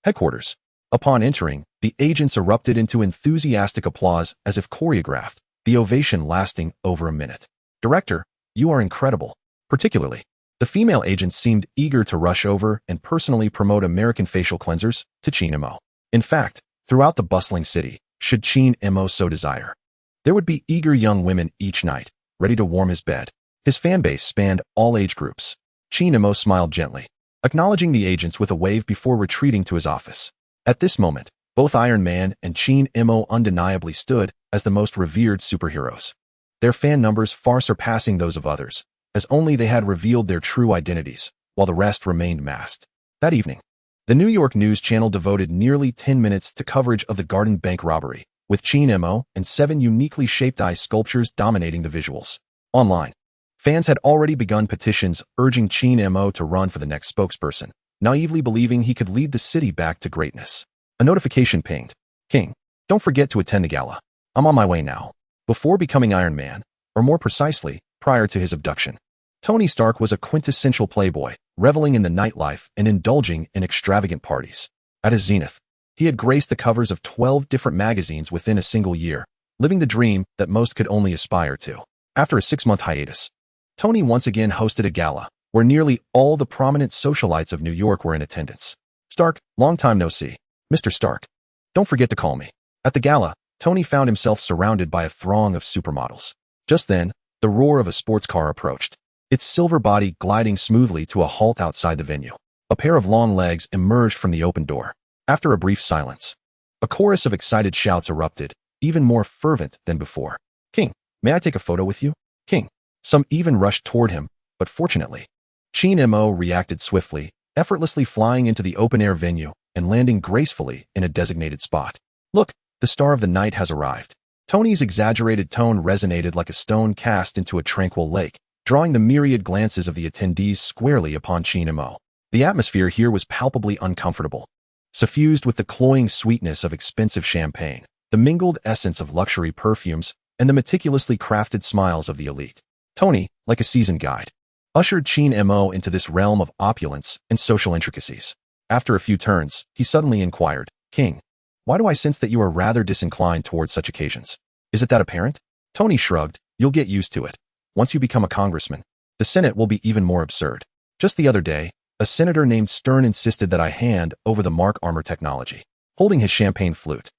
headquarters. Upon entering, the agents erupted into enthusiastic applause as if choreographed, the ovation lasting over a minute. Director, you are incredible. Particularly, the female agents seemed eager to rush over and personally promote American facial cleansers to H.I.D.R. In fact, throughout the bustling city, should H.I.D.R. so desire, there would be eager young women each night, ready to warm his bed. His fan base spanned all age groups. H.I.D.R. smiled gently, acknowledging the agents with a wave before retreating to his office. At this moment, both Iron Man and H.I.D.R. undeniably stood as the most revered superheroes, their fan numbers far surpassing those of others, as only they had revealed their true identities, while the rest remained masked. That evening, the New York News Channel devoted nearly 10 minutes to coverage of the Garden Bank robbery, with H.I.D.R. and 7 uniquely shaped ice sculptures dominating the visuals. Online, fans had already begun petitions urging H.I.D.R. to run for the next spokesperson, naively believing he could lead the city back to greatness. A notification pinged. King, don't forget to attend the gala. I'm on my way now. Before becoming Iron Man, or more precisely, prior to his abduction, Tony Stark was a quintessential playboy, reveling in the nightlife and indulging in extravagant parties. At his zenith, he had graced the covers of 12 different magazines within a single year, living the dream that most could only aspire to. After a 6-month hiatus, Tony once again hosted a gala, where nearly all the prominent socialites of New York were in attendance. Stark, long time no see. Mr. Stark, don't forget to call me. At the gala, Tony found himself surrounded by a throng of supermodels. Just then, the roar of a sports car approached, its silver body gliding smoothly to a halt outside the venue. A pair of long legs emerged from the open door. After a brief silence, a chorus of excited shouts erupted, even more fervent than before. King, may I take a photo with you? King. Some even rushed toward him, but fortunately, H.I.D.R. reacted swiftly, effortlessly flying into the open-air venue and landing gracefully in a designated spot. Look, the star of the night has arrived. Tony's exaggerated tone resonated like a stone cast into a tranquil lake, drawing the myriad glances of the attendees squarely upon H.I.D.R. The atmosphere here was palpably uncomfortable, suffused with the cloying sweetness of expensive champagne, the mingled essence of luxury perfumes, and the meticulously crafted smiles of the elite. Tony, like a seasoned guide, ushered H.I.D.R. into this realm of opulence and social intricacies. After a few turns, he suddenly inquired, King, why do I sense that you are rather disinclined towards such occasions? Is it that apparent? Tony shrugged. You'll get used to it. Once you become a congressman, the Senate will be even more absurd. Just the other day, a senator named Stern insisted that I hand over the Mark armor technology. Holding his champagne flute,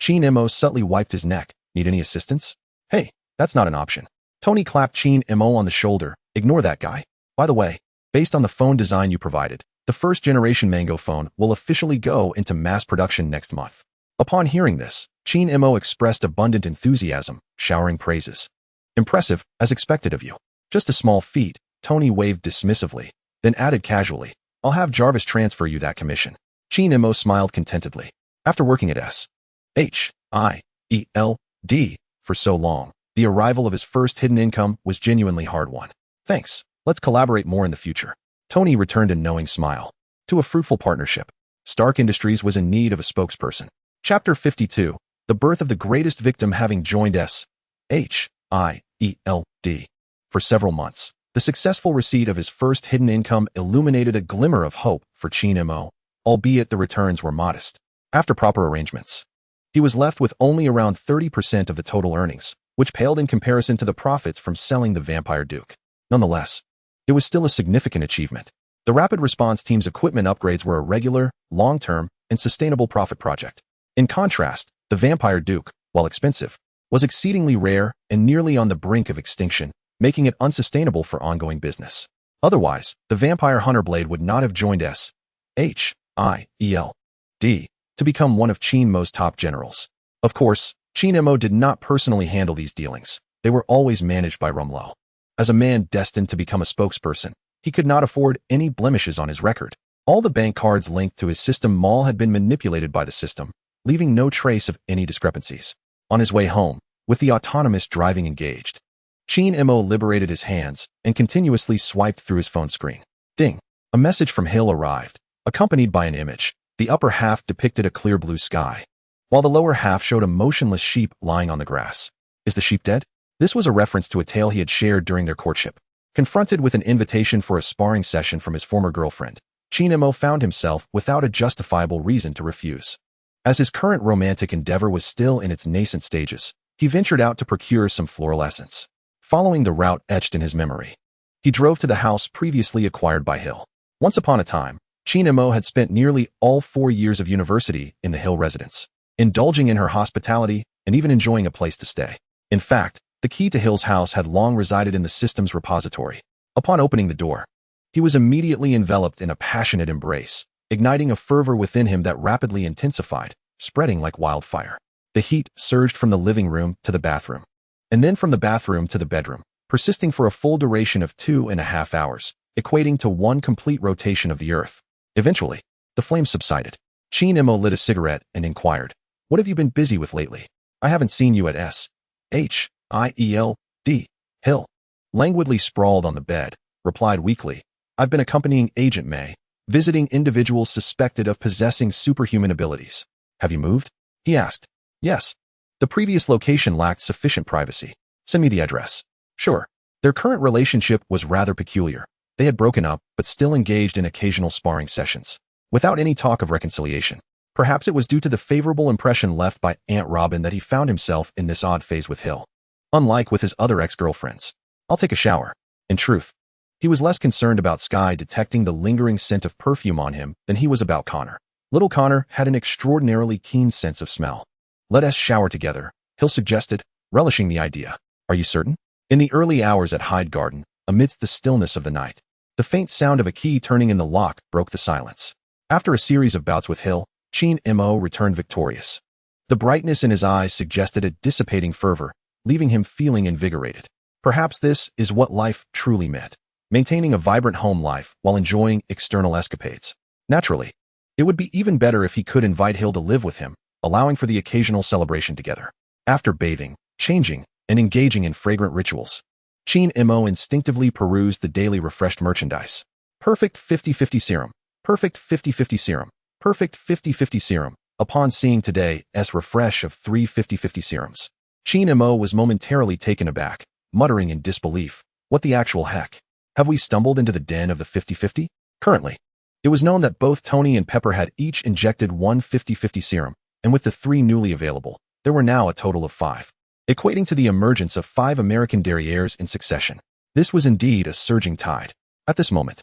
H.I.D.R. subtly wiped his neck. Need any assistance? Hey, that's not an option. Tony clapped Chin Mo on the shoulder. Ignore that guy. By the way, based on the phone design you provided, the first generation Mango phone will officially go into mass production next month. Upon hearing this, Chin Mo expressed abundant enthusiasm, showering praises. Impressive, as expected of you. Just a small feat, Tony waved dismissively, then added casually, I'll have Jarvis transfer you that commission. Chin Mo smiled contentedly. After working at S.H.I.E.L.D. for so long, the arrival of his first hidden income was genuinely hard-won. Thanks. Let's collaborate more in the future. Tony returned a knowing smile. To a fruitful partnership. Stark Industries was in need of a spokesperson. Chapter 52. The birth of the greatest victim having joined S.H.I.E.L.D. For several months, the successful receipt of his first hidden income illuminated a glimmer of hope for Chin Mo, albeit the returns were modest. After proper arrangements, he was left with only around 30% of the total earnings, which paled in comparison to the profits from selling the Vampire Duke. Nonetheless, it was still a significant achievement. The Rapid Response Team's equipment upgrades were a regular, long-term, and sustainable profit project. In contrast, the Vampire Duke, while expensive, was exceedingly rare and nearly on the brink of extinction, making it unsustainable for ongoing business. Otherwise, the Vampire Hunter Blade would not have joined S.H.I.E.L.D. to become one of Chin Mo's top generals. Of course, Chin Mo did not personally handle these dealings. They were always managed by Rumlow. As a man destined to become a spokesperson, he could not afford any blemishes on his record. All the bank cards linked to his system mall had been manipulated by the system, leaving no trace of any discrepancies. On his way home, with the autonomous driving engaged, Chin Mo liberated his hands and continuously swiped through his phone screen. Ding! A message from Hill arrived, accompanied by an image. The upper half depicted a clear blue sky, while the lower half showed a motionless sheep lying on the grass. Is the sheep dead? This was a reference to a tale he had shared during their courtship. Confronted with an invitation for a sparring session from his former girlfriend, Chin Mo found himself without a justifiable reason to refuse. As his current romantic endeavor was still in its nascent stages, he ventured out to procure some floral essence. Following the route etched in his memory, he drove to the house previously acquired by Hill. Once upon a time, Chin Mo had spent nearly all 4 years of university in the Hill residence, indulging in her hospitality and even enjoying a place to stay. In fact, the key to Hill's house had long resided in the system's repository. Upon opening the door, he was immediately enveloped in a passionate embrace, igniting a fervor within him that rapidly intensified, spreading like wildfire. The heat surged from the living room to the bathroom, and then from the bathroom to the bedroom, persisting for a full duration of 2.5 hours, equating to one complete rotation of the Earth. Eventually, the flames subsided. Chin Mo lit a cigarette and inquired, What have you been busy with lately? I haven't seen you at S.H.I.E.L.D. Hill, languidly sprawled on the bed, replied weakly, I've been accompanying Agent May, visiting individuals suspected of possessing superhuman abilities. Have you moved? He asked. Yes. The previous location lacked sufficient privacy. Send me the address. Sure. Their current relationship was rather peculiar. They had broken up, but still engaged in occasional sparring sessions, without any talk of reconciliation. Perhaps it was due to the favorable impression left by Aunt Robin that he found himself in this odd phase with Hill. Unlike with his other ex-girlfriends. I'll take a shower. In truth, he was less concerned about Sky detecting the lingering scent of perfume on him than he was about Connor. Little Connor had an extraordinarily keen sense of smell. Let us shower together, Hill suggested, relishing the idea. Are you certain? In the early hours at Hyde Garden, amidst the stillness of the night, the faint sound of a key turning in the lock broke the silence. After a series of bouts with Hill, Chin Mo returned victorious. The brightness in his eyes suggested a dissipating fervor, leaving him feeling invigorated. Perhaps this is what life truly meant, maintaining a vibrant home life while enjoying external escapades. Naturally, it would be even better if he could invite Hill to live with him, allowing for the occasional celebration together. After bathing, changing, and engaging in fragrant rituals, Chin Mo instinctively perused the daily refreshed merchandise. Perfect 50-50 serum. Perfect 50-50 serum. Perfect 50-50 serum. Upon seeing today's refresh of 3 50-50 serums, Chin Mo was momentarily taken aback, muttering in disbelief, What the actual heck? Have we stumbled into the den of the 50-50? Currently, it was known that both Tony and Pepper had each injected 1 50-50 serum, and with the 3 newly available, there were now a total of 5, equating to the emergence of 5 American derrieres in succession. This was indeed a surging tide. At this moment,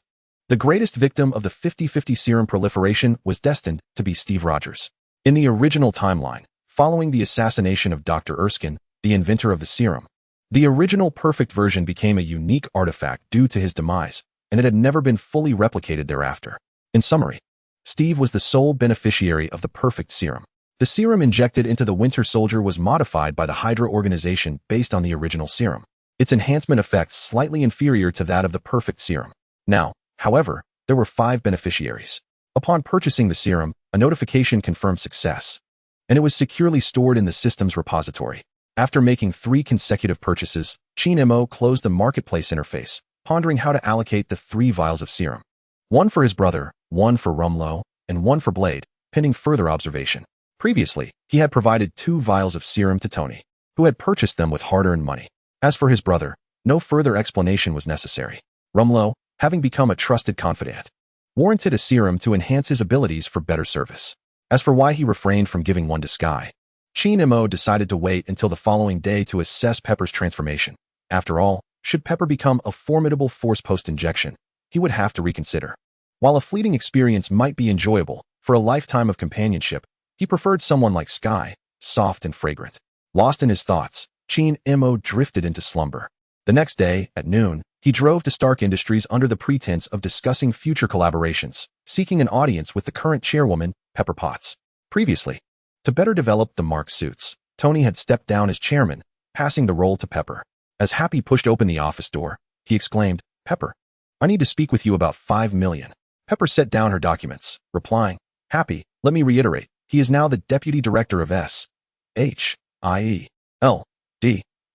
the greatest victim of the 50-50 serum proliferation was destined to be Steve Rogers. In the original timeline, following the assassination of Dr. Erskine, the inventor of the serum. The original perfect version became a unique artifact due to his demise, and it had never been fully replicated thereafter. In summary, Steve was the sole beneficiary of the perfect serum. The serum injected into the Winter Soldier was modified by the HYDRA organization based on the original serum. Its enhancement effects slightly inferior to that of the perfect serum. Now, however, there were 5 beneficiaries. Upon purchasing the serum, a notification confirmed success, and it was securely stored in the system's repository. After making 3 consecutive purchases, H.I.E.L.D. closed the marketplace interface, pondering how to allocate the 3 vials of serum. 1 for his brother, 1 for Rumlow, and 1 for Blade, pending further observation. Previously, he had provided 2 vials of serum to Tony, who had purchased them with hard-earned money. As for his brother, no further explanation was necessary. Rumlow, having become a trusted confidant, warranted a serum to enhance his abilities for better service. As for why he refrained from giving one to Skye, H.I.E.L.D. decided to wait until the following day to assess Pepper's transformation. After all, should Pepper become a formidable force post-injection, he would have to reconsider. While a fleeting experience might be enjoyable, for a lifetime of companionship, he preferred someone like Skye, soft and fragrant. Lost in his thoughts, H.I.E.L.D. drifted into slumber. The next day, at noon, he drove to Stark Industries under the pretense of discussing future collaborations, seeking an audience with the current chairwoman, Pepper Potts. Previously, to better develop the Mark suits, Tony had stepped down as chairman, passing the role to Pepper. As Happy pushed open the office door, he exclaimed, "Pepper, I need to speak with you about $5 million. Pepper set down her documents, replying, "Happy, let me reiterate, he is now the deputy director of S.H.I.E.L.D.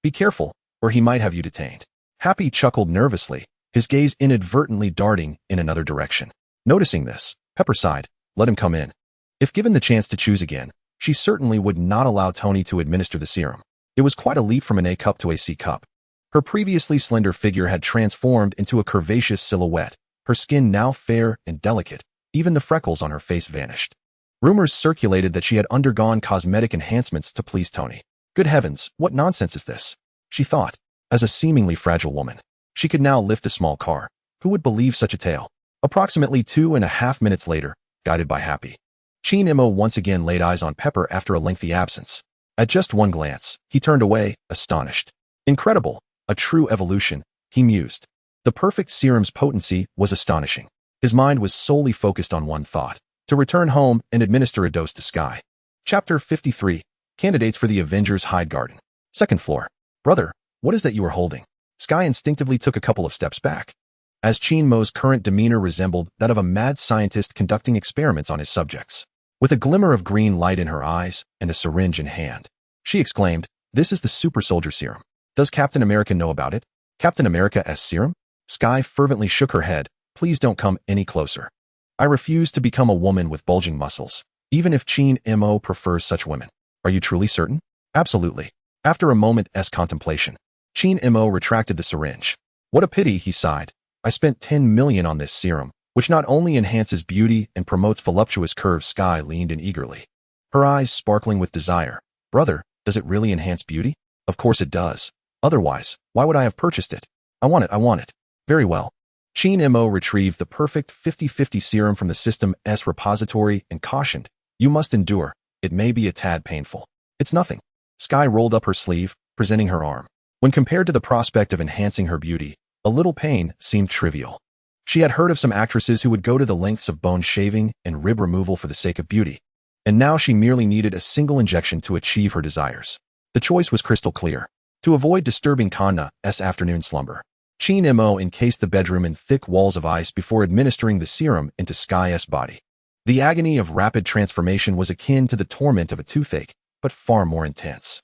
Be careful, or he might have you detained." Happy chuckled nervously, his gaze inadvertently darting in another direction. Noticing this, Pepper sighed, "Let him come in." If given the chance to choose again, she certainly would not allow Tony to administer the serum. It was quite a leap from an A cup to a C cup. Her previously slender figure had transformed into a curvaceous silhouette, her skin now fair and delicate. Even the freckles on her face vanished. Rumors circulated that she had undergone cosmetic enhancements to please Tony. Good heavens, what nonsense is this? She thought. As a seemingly fragile woman, she could now lift a small car. Who would believe such a tale? Approximately 2.5 minutes later, guided by Happy, H.I.E.L.D. once again laid eyes on Pepper after a lengthy absence. At just one glance, he turned away, astonished. Incredible, a true evolution, he mused. The perfect serum's potency was astonishing. His mind was solely focused on one thought: to return home and administer a dose to Skye. Chapter 53. Candidates for the Avengers Hide Garden. Second floor. "Brother, what is that you are holding?" Skye instinctively took a couple of steps back, as H.I.E.L.D.'s current demeanor resembled that of a mad scientist conducting experiments on his subjects. With a glimmer of green light in her eyes and a syringe in hand, she exclaimed, "This is the Super Soldier Serum. Does Captain America know about it?" "Captain America's serum?" Skye fervently shook her head. "Please don't come any closer. I refuse to become a woman with bulging muscles, even if H.I.E.L.D. prefers such women." "Are you truly certain?" "Absolutely." After a moment's contemplation, H.I.E.L.D. retracted the syringe. "What a pity," he sighed. "I spent $10 million on this serum, which not only enhances beauty and promotes voluptuous curves." Skye leaned in eagerly, her eyes sparkling with desire. "Brother, does it really enhance beauty?" "Of course it does. Otherwise, why would I have purchased it?" I want it. "Very well." H.I.E.L.D. retrieved the perfect 50-50 serum from the system's repository and cautioned, "You must endure. It may be a tad painful." "It's nothing." Skye rolled up her sleeve, presenting her arm. When compared to the prospect of enhancing her beauty, a little pain seemed trivial. She had heard of some actresses who would go to the lengths of bone shaving and rib removal for the sake of beauty, and now she merely needed a single injection to achieve her desires. The choice was crystal clear. To avoid disturbing Kanna's afternoon slumber, H.I.E.L.D. encased the bedroom in thick walls of ice before administering the serum into Skye's body. The agony of rapid transformation was akin to the torment of a toothache, but far more intense.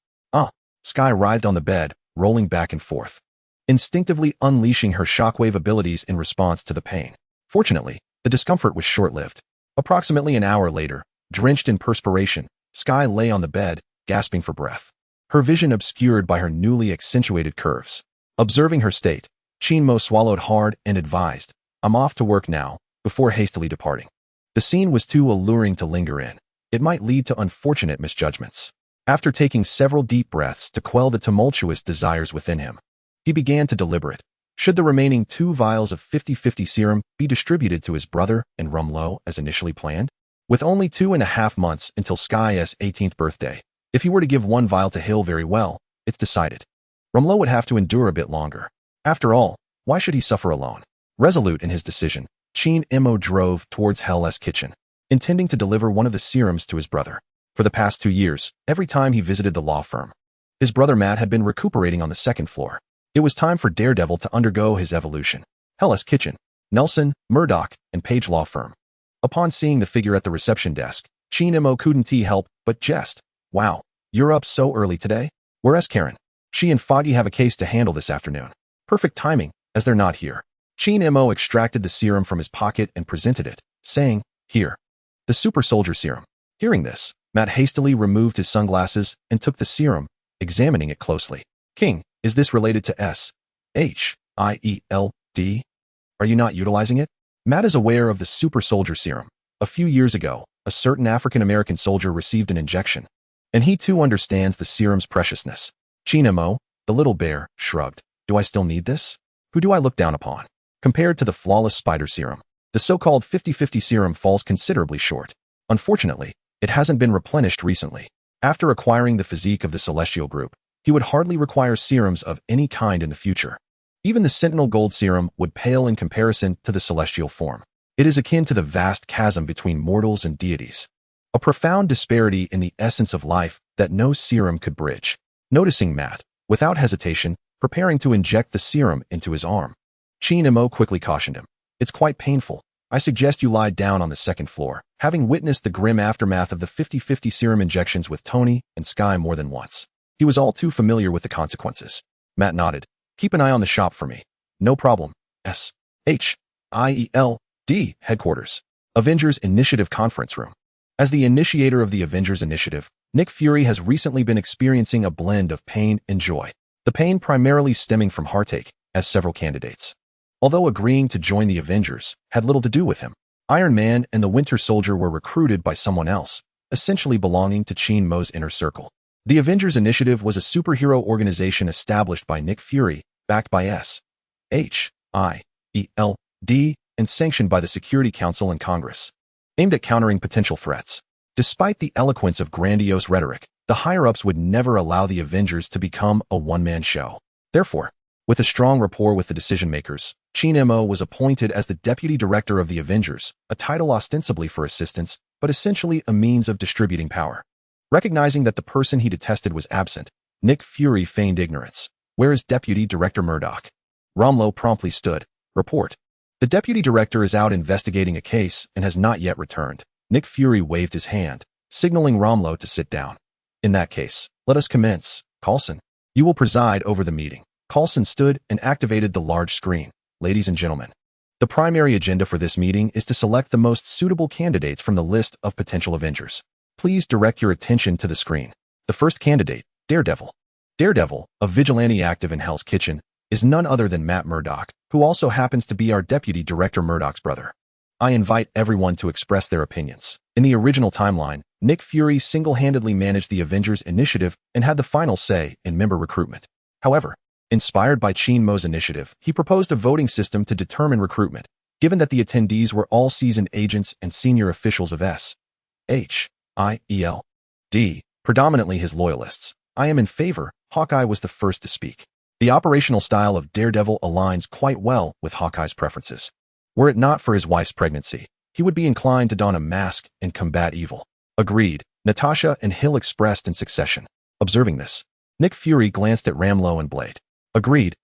Skye writhed on the bed, rolling back and forth, instinctively unleashing her shockwave abilities in response to the pain. Fortunately, the discomfort was short-lived. Approximately an hour later, drenched in perspiration, Skye lay on the bed, gasping for breath, her vision obscured by her newly accentuated curves. Observing her state, H.I.E.L.D. swallowed hard and advised, "I'm off to work now," before hastily departing. The scene was too alluring to linger in. It might lead to unfortunate misjudgments. After taking several deep breaths to quell the tumultuous desires within him, he began to deliberate. Should the remaining 2 vials of 50-50 serum be distributed to his brother and Rumlow as initially planned? With only 2.5 months until Skye's 18th birthday, if he were to give 1 vial to Hill, very well. It's decided. Rumlow would have to endure a bit longer. After all, why should he suffer alone? Resolute in his decision, H.I.E.L.D. drove towards Hell's kitchen, intending to deliver one of the serums to his brother. For the past 2 years, every time he visited the law firm, his brother Matt had been recuperating on the second floor. It was time for Daredevil to undergo his evolution. Hell's kitchen, Nelson, Murdock, and Page law firm. Upon seeing the figure at the reception desk, H.I.E.L.D. couldn't help but jest. Wow, you're up so early today? Where's Karen? She and Foggy have a case to handle this afternoon. Perfect timing, as they're not here. H.I.E.L.D. extracted the serum from his pocket and presented it, saying, "Here. The super soldier serum." Hearing this, Matt hastily removed his sunglasses and took the serum, examining it closely. "King, is this related to S.H.I.E.L.D? Are you not utilizing it?" Matt is aware of the super soldier serum. A few years ago, a certain African-American soldier received an injection, and he too understands the serum's preciousness. H.I.E.L.D., the little bear, shrugged. "Do I still need this? Who do I look down upon?" Compared to the flawless spider serum, the so-called 50-50 serum falls considerably short. Unfortunately, it hasn't been replenished recently. After acquiring the physique of the Celestial group, he would hardly require serums of any kind in the future. Even the Sentinel Gold serum would pale in comparison to the Celestial form. It is akin to the vast chasm between mortals and deities. A profound disparity in the essence of life that no serum could bridge. Noticing Matt, without hesitation, preparing to inject the serum into his arm, H.I.E.L.D. quickly cautioned him. "It's quite painful. I suggest you lie down on the second floor." Having witnessed the grim aftermath of the 50-50 serum injections with Tony and Sky more than once, he was all too familiar with the consequences. Matt nodded. "Keep an eye on the shop for me." "No problem." S.H.I.E.L.D. headquarters. Avengers Initiative conference room. As the initiator of the Avengers Initiative, Nick Fury has recently been experiencing a blend of pain and joy. The pain primarily stemming from heartache, as several candidates, although agreeing to join the Avengers, had little to do with him. Iron Man and the Winter Soldier were recruited by someone else, essentially belonging to Cheen-Mo's inner circle. The Avengers Initiative was a superhero organization established by Nick Fury, backed by S.H.I.E.L.D, and sanctioned by the Security Council and Congress, aimed at countering potential threats. Despite the eloquence of grandiose rhetoric, the higher-ups would never allow the Avengers to become a one-man show. Therefore, with a strong rapport with the decision-makers, Cheen-Mo was appointed as the Deputy Director of the Avengers, a title ostensibly for assistance, but essentially a means of distributing power. Recognizing that the person he detested was absent, Nick Fury feigned ignorance. "Where is Deputy Director Murdock?" Rumlow promptly stood. "Report. The Deputy Director is out investigating a case and has not yet returned." Nick Fury waved his hand, signaling Rumlow to sit down. "In that case, let us commence. Coulson, you will preside over the meeting." Coulson stood and activated the large screen. "Ladies and gentlemen, the primary agenda for this meeting is to select the most suitable candidates from the list of potential Avengers. Please direct your attention to the screen. The first candidate, Daredevil. Daredevil, a vigilante active in Hell's Kitchen, is none other than Matt Murdock, who also happens to be our Deputy Director Murdock's brother. I invite everyone to express their opinions. In the original timeline, Nick Fury single-handedly managed the Avengers Initiative and had the final say in member recruitment. However, inspired by Cheen-Mo's initiative, he proposed a voting system to determine recruitment, given that the attendees were all seasoned agents and senior officials of S.H.I.E.L.D, predominantly his loyalists. "I am in favor." Hawkeye was the first to speak. The operational style of Daredevil aligns quite well with Hawkeye's preferences. Were it not for his wife's pregnancy, he would be inclined to don a mask and combat evil. "Agreed," Natasha and Hill expressed in succession. Observing this, Nick Fury glanced at Rumlow and Blade. Agreed.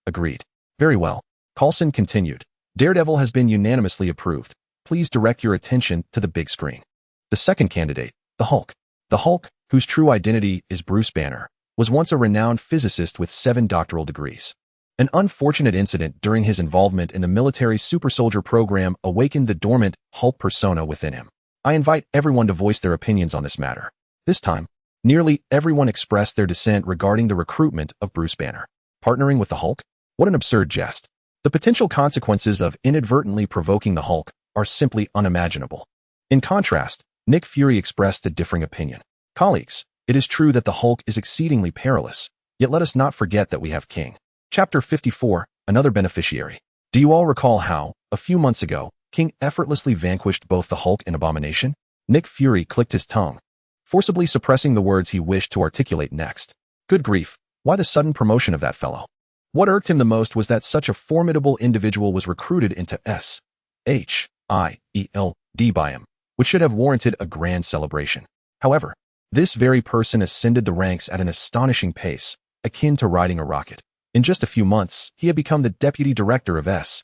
Very well." Coulson continued. "Daredevil has been unanimously approved. Please direct your attention to the big screen. The second candidate, the Hulk. The Hulk, whose true identity is Bruce Banner, was once a renowned physicist with 7 doctoral degrees. An unfortunate incident during his involvement in the military super soldier program awakened the dormant Hulk persona within him. I invite everyone to voice their opinions on this matter." This time, nearly everyone expressed their dissent regarding the recruitment of Bruce Banner. Partnering with the Hulk? What an absurd jest. The potential consequences of inadvertently provoking the Hulk are simply unimaginable. In contrast, Nick Fury expressed a differing opinion. "Colleagues, it is true that the Hulk is exceedingly perilous, yet let us not forget that we have King." Chapter 54, Another Beneficiary. Do you all recall how, a few months ago, King effortlessly vanquished both the Hulk and Abomination? Nick Fury clicked his tongue, forcibly suppressing the words he wished to articulate next. Good grief, Why the sudden promotion of that fellow? What irked him the most was that such a formidable individual was recruited into S.H.I.E.L.D by him, which should have warranted a grand celebration. However, this very person ascended the ranks at an astonishing pace, akin to riding a rocket. In just a few months, he had become the deputy director of S.H.I.E.L.D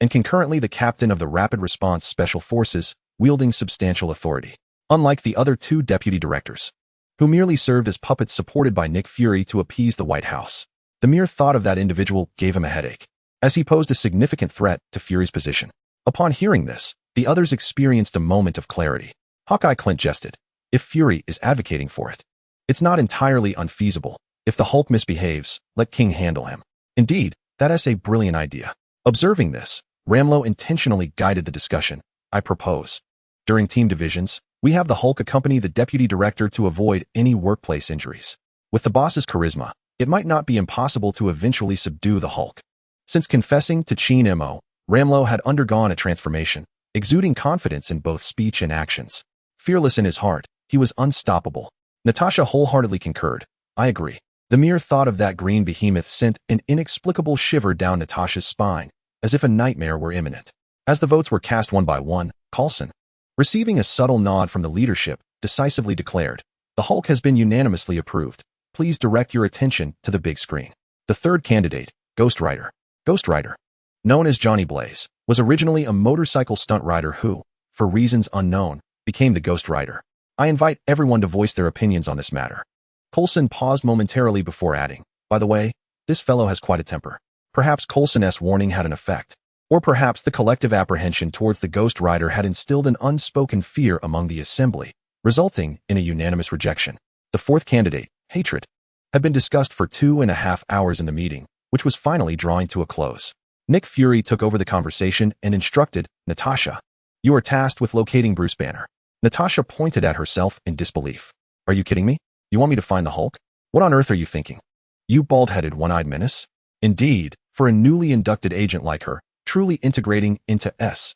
and concurrently the captain of the Rapid Response Special Forces, wielding substantial authority. Unlike the other two deputy directors, who merely served as puppets supported by Nick Fury to appease the White House, the mere thought of that individual gave him a headache, as he posed a significant threat to Fury's position. Upon hearing this, the others experienced a moment of clarity. Hawkeye Clint jested. If Fury is advocating for it, it's not entirely unfeasible. If the Hulk misbehaves, let King handle him. Indeed, that is a brilliant idea. Observing this, Ramlo intentionally guided the discussion. I propose. During team divisions, we have the Hulk accompany the deputy director to avoid any workplace injuries. With the boss's charisma, it might not be impossible to eventually subdue the Hulk. Since confessing to Chin Mo, Ramlo had undergone a transformation, exuding confidence in both speech and actions. Fearless in his heart, he was unstoppable. Natasha wholeheartedly concurred. I agree. The mere thought of that green behemoth sent an inexplicable shiver down Natasha's spine, as if a nightmare were imminent. As the votes were cast one by one, Coulson, receiving a subtle nod from the leadership, decisively declared, "The Hulk has been unanimously approved. Please direct your attention to the big screen." The third candidate, Ghost Rider. Ghost Rider, known as Johnny Blaze, was originally a motorcycle stunt rider who, for reasons unknown, became the Ghost Rider. I invite everyone to voice their opinions on this matter. Coulson paused momentarily before adding, by the way, this fellow has quite a temper. Perhaps Coulson's warning had an effect. Or perhaps the collective apprehension towards the Ghost Rider had instilled an unspoken fear among the assembly, resulting in a unanimous rejection. The fourth candidate, Hatred, had been discussed for 2.5 hours in the meeting, which was finally drawing to a close. Nick Fury took over the conversation and instructed, Natasha, you are tasked with locating Bruce Banner. Natasha pointed at herself in disbelief. Are you kidding me? You want me to find the Hulk? What on earth are you thinking? You bald-headed, one-eyed menace? Indeed, for a newly inducted agent like her, truly integrating into S.H.I.E.L.D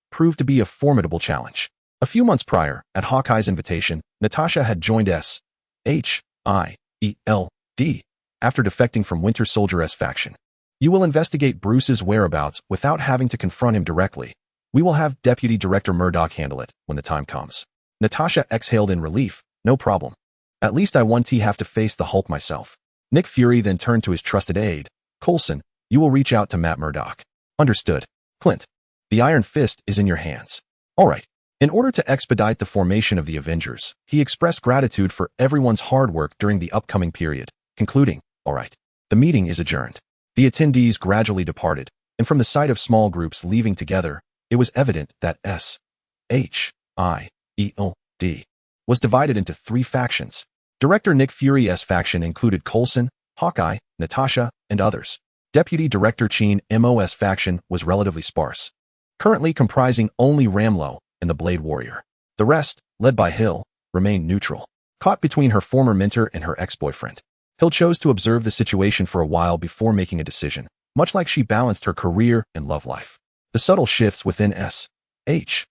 proved to be a formidable challenge. A few months prior, at Hawkeye's invitation, Natasha had joined S.H.I.E.L.D after defecting from Winter Soldier's faction. You will investigate Bruce's whereabouts without having to confront him directly. We will have Deputy Director Murdock handle it when the time comes. Natasha exhaled in relief. No problem. At least I won't have to face the Hulk myself. Nick Fury then turned to his trusted aide. Coulson, you will reach out to Matt Murdock. Understood. Clint, the Iron Fist is in your hands. All right. In order to expedite the formation of the Avengers, he expressed gratitude for everyone's hard work during the upcoming period, concluding, all right. The meeting is adjourned. The attendees gradually departed, and from the sight of small groups leaving together, it was evident that S.H.I.E.L.D was divided into 3 factions. Director Nick Fury's faction included Coulson, Hawkeye, Natasha, and others. Deputy Director Chin Mo's faction was relatively sparse, currently comprising only Ramlo and the Blade Warrior. The rest, led by Hill, remained neutral, caught between her former mentor and her ex-boyfriend. Hill chose to observe the situation for a while before making a decision, much like she balanced her career and love life. The subtle shifts within S.H.I.E.L.D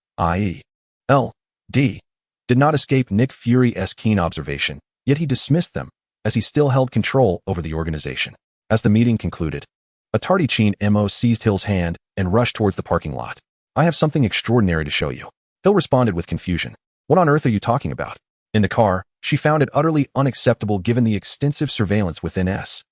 did not escape Nick Fury's keen observation, yet he dismissed them, as he still held control over the organization. As the meeting concluded, a tardy Chin Mo seized Hill's hand and rushed towards the parking lot. I have something extraordinary to show you. Hill responded with confusion. What on earth are you talking about? In the car, she found it utterly unacceptable given the extensive surveillance within S.H.I.E.L.D.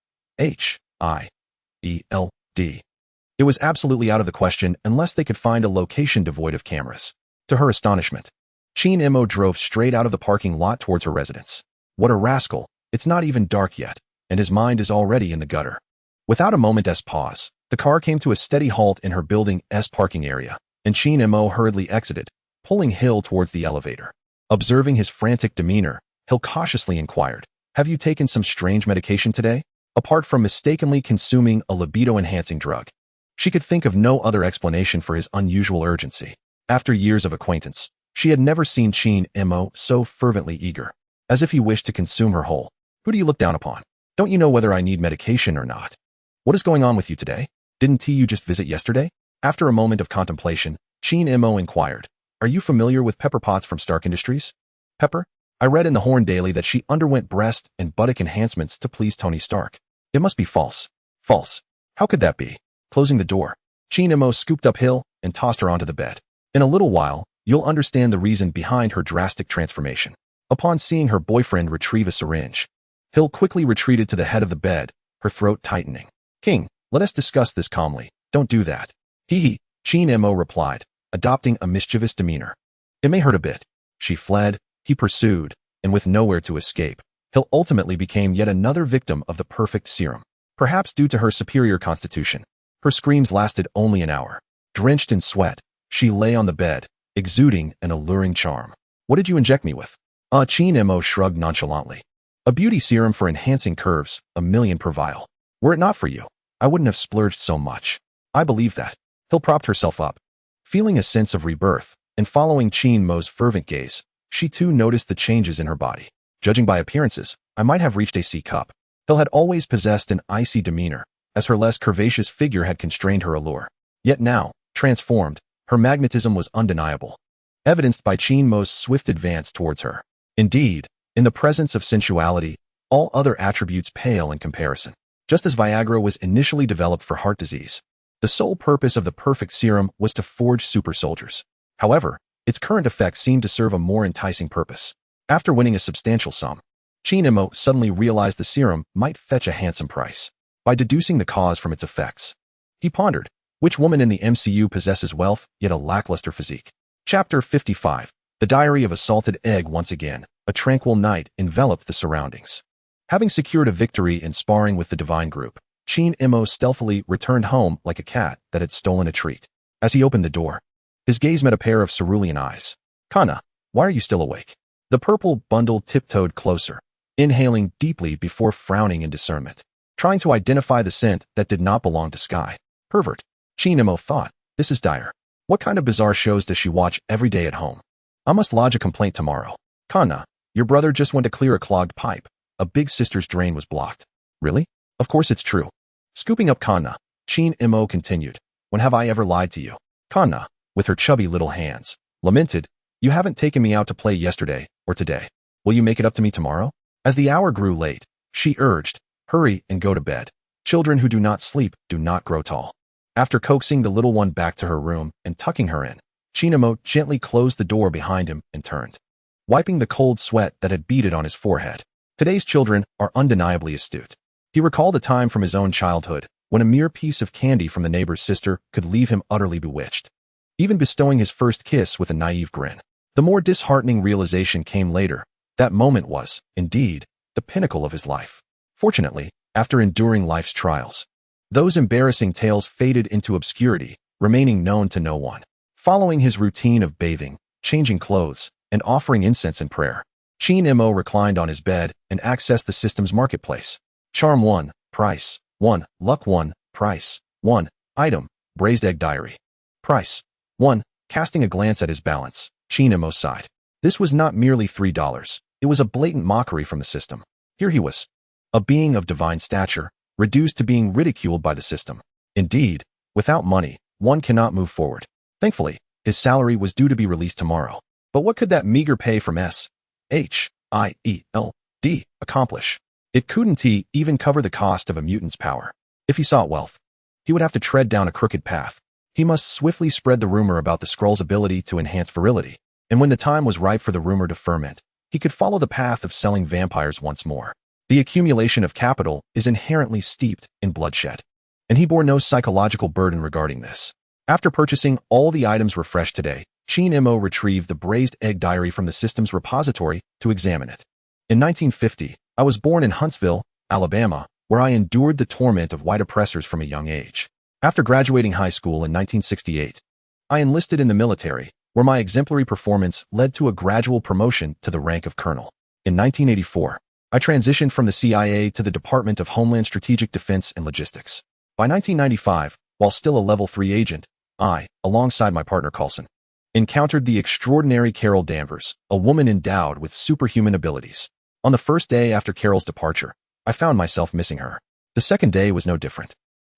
It was absolutely out of the question unless they could find a location devoid of cameras. To her astonishment, Chin Mo drove straight out of the parking lot towards her residence. What a rascal! It's not even dark yet, and his mind is already in the gutter. Without a moment's pause, the car came to a steady halt in her building's parking area, and Chin Mo hurriedly exited, pulling Hill towards the elevator. Observing his frantic demeanor, Hill cautiously inquired, have you taken some strange medication today? Apart from mistakenly consuming a libido-enhancing drug. She could think of no other explanation for his unusual urgency. After years of acquaintance, she had never seen Chin Mo so fervently eager, as if he wished to consume her whole. Who do you look down upon? Don't you know whether I need medication or not? What is going on with you today? Didn't you just visit yesterday? After a moment of contemplation, Chin Mo inquired, are you familiar with Pepper Potts from Stark Industries? Pepper? I read in the Horn Daily that she underwent breast and buttock enhancements to please Tony Stark. It must be false. False. How could that be? Closing the door, Chinemo scooped up Hill and tossed her onto the bed. In a little while, you'll understand the reason behind her drastic transformation. Upon seeing her boyfriend retrieve a syringe, Hill quickly retreated to the head of the bed, her throat tightening. King, let us discuss this calmly. Don't do that. Hee, Chinemo replied, adopting a mischievous demeanor. It may hurt a bit. She fled, he pursued, and with nowhere to escape, Hill ultimately became yet another victim of the perfect serum. Perhaps due to her superior constitution, her screams lasted only an hour. Drenched in sweat, she lay on the bed, exuding an alluring charm. What did you inject me with? Chinemo shrugged nonchalantly. A beauty serum for enhancing curves, $1 million per vial. Were it not for you, I wouldn't have splurged so much. I believe that. Hill propped herself up. Feeling a sense of rebirth, and following Chinmo's fervent gaze, she too noticed the changes in her body. Judging by appearances, I might have reached a C cup. Hill had always possessed an icy demeanor, as her less curvaceous figure had constrained her allure. Yet now, transformed, her magnetism was undeniable, evidenced by Chinmo's swift advance towards her. Indeed, in the presence of sensuality, all other attributes pale in comparison. Just as Viagra was initially developed for heart disease, the sole purpose of the perfect serum was to forge super soldiers. However, its current effects seemed to serve a more enticing purpose. After winning a substantial sum, Chinemo suddenly realized the serum might fetch a handsome price. By deducing the cause from its effects, he pondered, which woman in the MCU possesses wealth yet a lackluster physique? Chapter 55. The Diary of a Salted Egg. Once again, a tranquil night enveloped the surroundings. Having secured a victory in sparring with the Divine Group, Chinemo stealthily returned home like a cat that had stolen a treat. As he opened the door, his gaze met a pair of cerulean eyes. Kana, why are you still awake? The purple bundle tiptoed closer, inhaling deeply before frowning in discernment, trying to identify the scent that did not belong to Sky. Pervert. Chinemo thought, this is dire. What kind of bizarre shows does she watch every day at home? I must lodge a complaint tomorrow. Kana, your brother just went to clear a clogged pipe. A big sister's drain was blocked. Really? Of course it's true. Scooping up Kana, Chinemo continued, when have I ever lied to you? Kana, with her chubby little hands, lamented, you haven't taken me out to play yesterday or today. Will you make it up to me tomorrow? As the hour grew late, she urged, hurry and go to bed. Children who do not sleep do not grow tall. After coaxing the little one back to her room and tucking her in, Chinemo gently closed the door behind him and turned, wiping the cold sweat that had beaded on his forehead. Today's children are undeniably astute. He recalled a time from his own childhood when a mere piece of candy from the neighbor's sister could leave him utterly bewitched, even bestowing his first kiss with a naive grin. The more disheartening realization came later. That moment was, indeed, the pinnacle of his life. Fortunately, after enduring life's trials, those embarrassing tales faded into obscurity, remaining known to no one. Following his routine of bathing, changing clothes, and offering incense and prayer, Chinemo reclined on his bed and accessed the system's marketplace. Charm 1, price 1, luck 1, price 1, item, braised egg diary. Price 1. Casting a glance at his balance, Chinemo sighed. This was not merely $3. It was a blatant mockery from the system. Here he was, a being of divine stature, reduced to being ridiculed by the system. Indeed, without money, one cannot move forward. Thankfully, his salary was due to be released tomorrow. But what could that meager pay from S.H.I.E.L.D. accomplish? It couldn't even cover the cost of a mutant's power. If he sought wealth, he would have to tread down a crooked path. He must swiftly spread the rumor about the Skrull's ability to enhance virility, and when the time was ripe for the rumor to ferment, he could follow the path of selling vampires once more. The accumulation of capital is inherently steeped in bloodshed, and he bore no psychological burden regarding this. After purchasing all the items refreshed today, Chinemo retrieved the braised egg diary from the system's repository to examine it. In 1950, I was born in Huntsville, Alabama, where I endured the torment of white oppressors from a young age. After graduating high school in 1968, I enlisted in the military, where my exemplary performance led to a gradual promotion to the rank of colonel. In 1984, I transitioned from the CIA to the Department of Homeland Strategic Defense and Logistics. By 1995, while still a level 3 agent, I, alongside my partner Coulson, encountered the extraordinary Carol Danvers, a woman endowed with superhuman abilities. On the first day after Carol's departure, I found myself missing her. The second day was no different.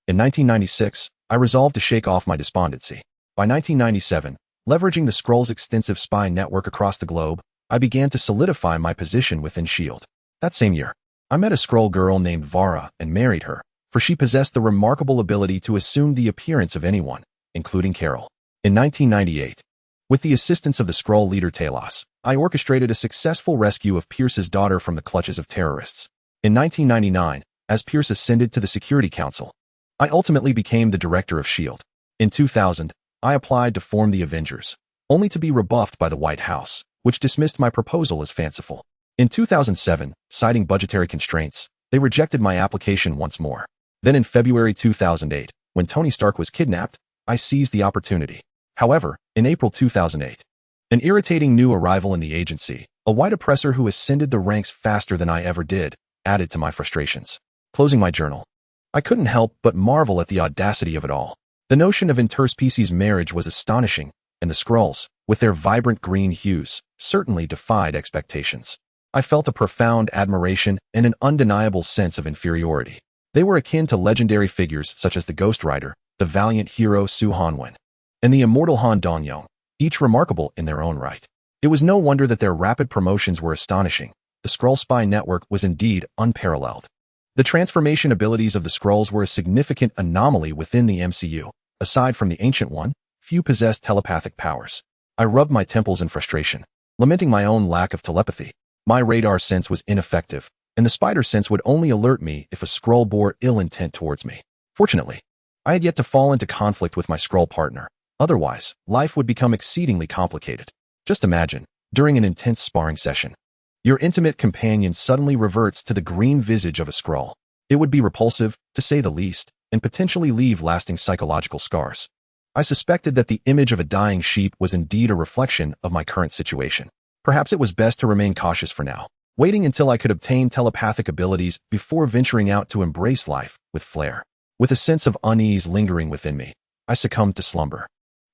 In 1996, I resolved to shake off my despondency. By 1997, Leveraging the Skrull's extensive spy network across the globe, I began to solidify my position within S.H.I.E.L.D. That same year, I met a Skrull girl named Vara and married her, for she possessed the remarkable ability to assume the appearance of anyone, including Carol. In 1998, with the assistance of the Skrull leader Talos, I orchestrated a successful rescue of Pierce's daughter from the clutches of terrorists. In 1999, as Pierce ascended to the Security Council, I ultimately became the director of S.H.I.E.L.D. In 2000, I applied to form the Avengers, only to be rebuffed by the White House, which dismissed my proposal as fanciful. In 2007, citing budgetary constraints, they rejected my application once more. Then in February 2008, when Tony Stark was kidnapped, I seized the opportunity. However, in April 2008, an irritating new arrival in the agency, a white oppressor who ascended the ranks faster than I ever did, added to my frustrations. Closing my journal, I couldn't help but marvel at the audacity of it all. The notion of interspecies marriage was astonishing, and the Skrulls, with their vibrant green hues, certainly defied expectations. I felt a profound admiration and an undeniable sense of inferiority. They were akin to legendary figures such as the Ghost Rider, the valiant hero Su Hanwen, and the immortal Han Dong-yong, each remarkable in their own right. It was no wonder that their rapid promotions were astonishing. The Skrull spy network was indeed unparalleled. The transformation abilities of the Skrulls were a significant anomaly within the MCU. Aside from the Ancient One, few possessed telepathic powers. I rubbed my temples in frustration, lamenting my own lack of telepathy. My radar sense was ineffective, and the spider sense would only alert me if a Skrull bore ill intent towards me. Fortunately, I had yet to fall into conflict with my Skrull partner. Otherwise, life would become exceedingly complicated. Just imagine, during an intense sparring session, your intimate companion suddenly reverts to the green visage of a Skrull. It would be repulsive, to say the least, and potentially leave lasting psychological scars. I suspected that the image of a dying sheep was indeed a reflection of my current situation. Perhaps it was best to remain cautious for now, waiting until I could obtain telepathic abilities before venturing out to embrace life with flair. With a sense of unease lingering within me, I succumbed to slumber.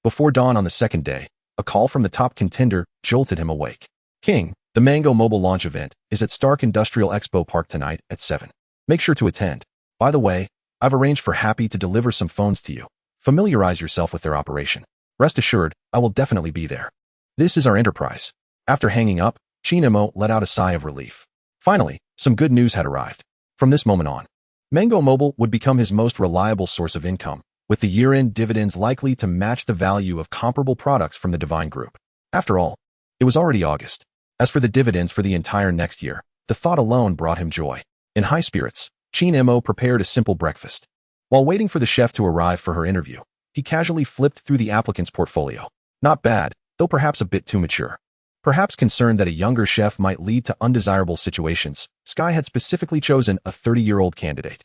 Before dawn on the second day, a call from the top contender jolted him awake. King, the Mango Mobile launch event is at Stark Industrial Expo Park tonight at 7. Make sure to attend. By the way, I've arranged for Happy to deliver some phones to you. Familiarize yourself with their operation. Rest assured, I will definitely be there. This is our enterprise. After hanging up, Chinemo let out a sigh of relief. Finally, some good news had arrived. From this moment on, Mango Mobile would become his most reliable source of income, with the year-end dividends likely to match the value of comparable products from the Divine Group. After all, it was already August. As for the dividends for the entire next year, the thought alone brought him joy. In high spirits, Chinemo prepared a simple breakfast. While waiting for the chef to arrive for her interview, he casually flipped through the applicant's portfolio. Not bad, though perhaps a bit too mature. Perhaps concerned that a younger chef might lead to undesirable situations, Sky had specifically chosen a 30-year-old candidate.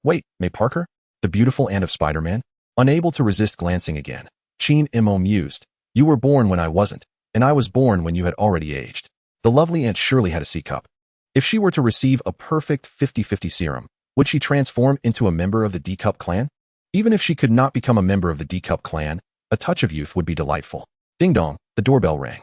Wait, May Parker? The beautiful aunt of Spider-Man? Unable to resist glancing again, Chinemo mused. You were born when I wasn't, and I was born when you had already aged. The lovely aunt surely had a C-cup. If she were to receive a perfect 50-50 serum, would she transform into a member of the D-Cup clan? Even if she could not become a member of the D-Cup clan, a touch of youth would be delightful. Ding dong, the doorbell rang.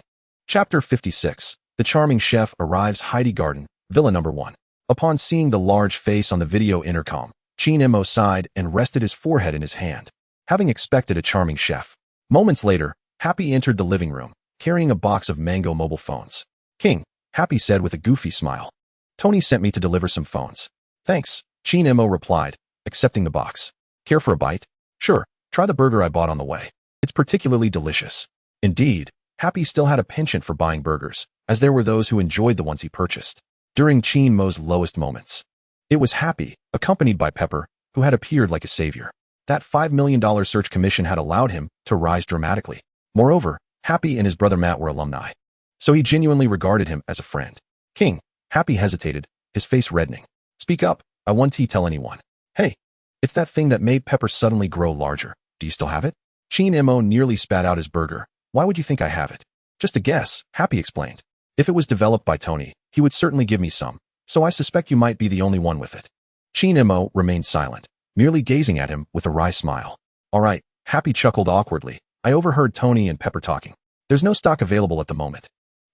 Chapter 56. The charming chef arrives Heidi Garden, Villa Number 1. Upon seeing the large face on the video intercom, Chinemo sighed and rested his forehead in his hand, having expected a charming chef. Moments later, Happy entered the living room, carrying a box of Mango Mobile phones. King, Happy said with a goofy smile. Tony sent me to deliver some phones. Thanks, Chinemo replied, accepting the box. Care for a bite? Sure, try the burger I bought on the way. It's particularly delicious. Indeed, Happy still had a penchant for buying burgers, as there were those who enjoyed the ones he purchased. During Chinmo's lowest moments, it was Happy, accompanied by Pepper, who had appeared like a savior. That $5 million search commission had allowed him to rise dramatically. Moreover, Happy and his brother Matt were alumni, so he genuinely regarded him as a friend. King, Happy hesitated, his face reddening. Speak up, I want to tell anyone. Hey, it's that thing that made Pepper suddenly grow larger. Do you still have it? Chinemo nearly spat out his burger. Why would you think I have it? Just a guess, Happy explained. If it was developed by Tony, he would certainly give me some, so I suspect you might be the only one with it. Chinemo remained silent, merely gazing at him with a wry smile. All right, Happy chuckled awkwardly. I overheard Tony and Pepper talking. There's no stock available at the moment.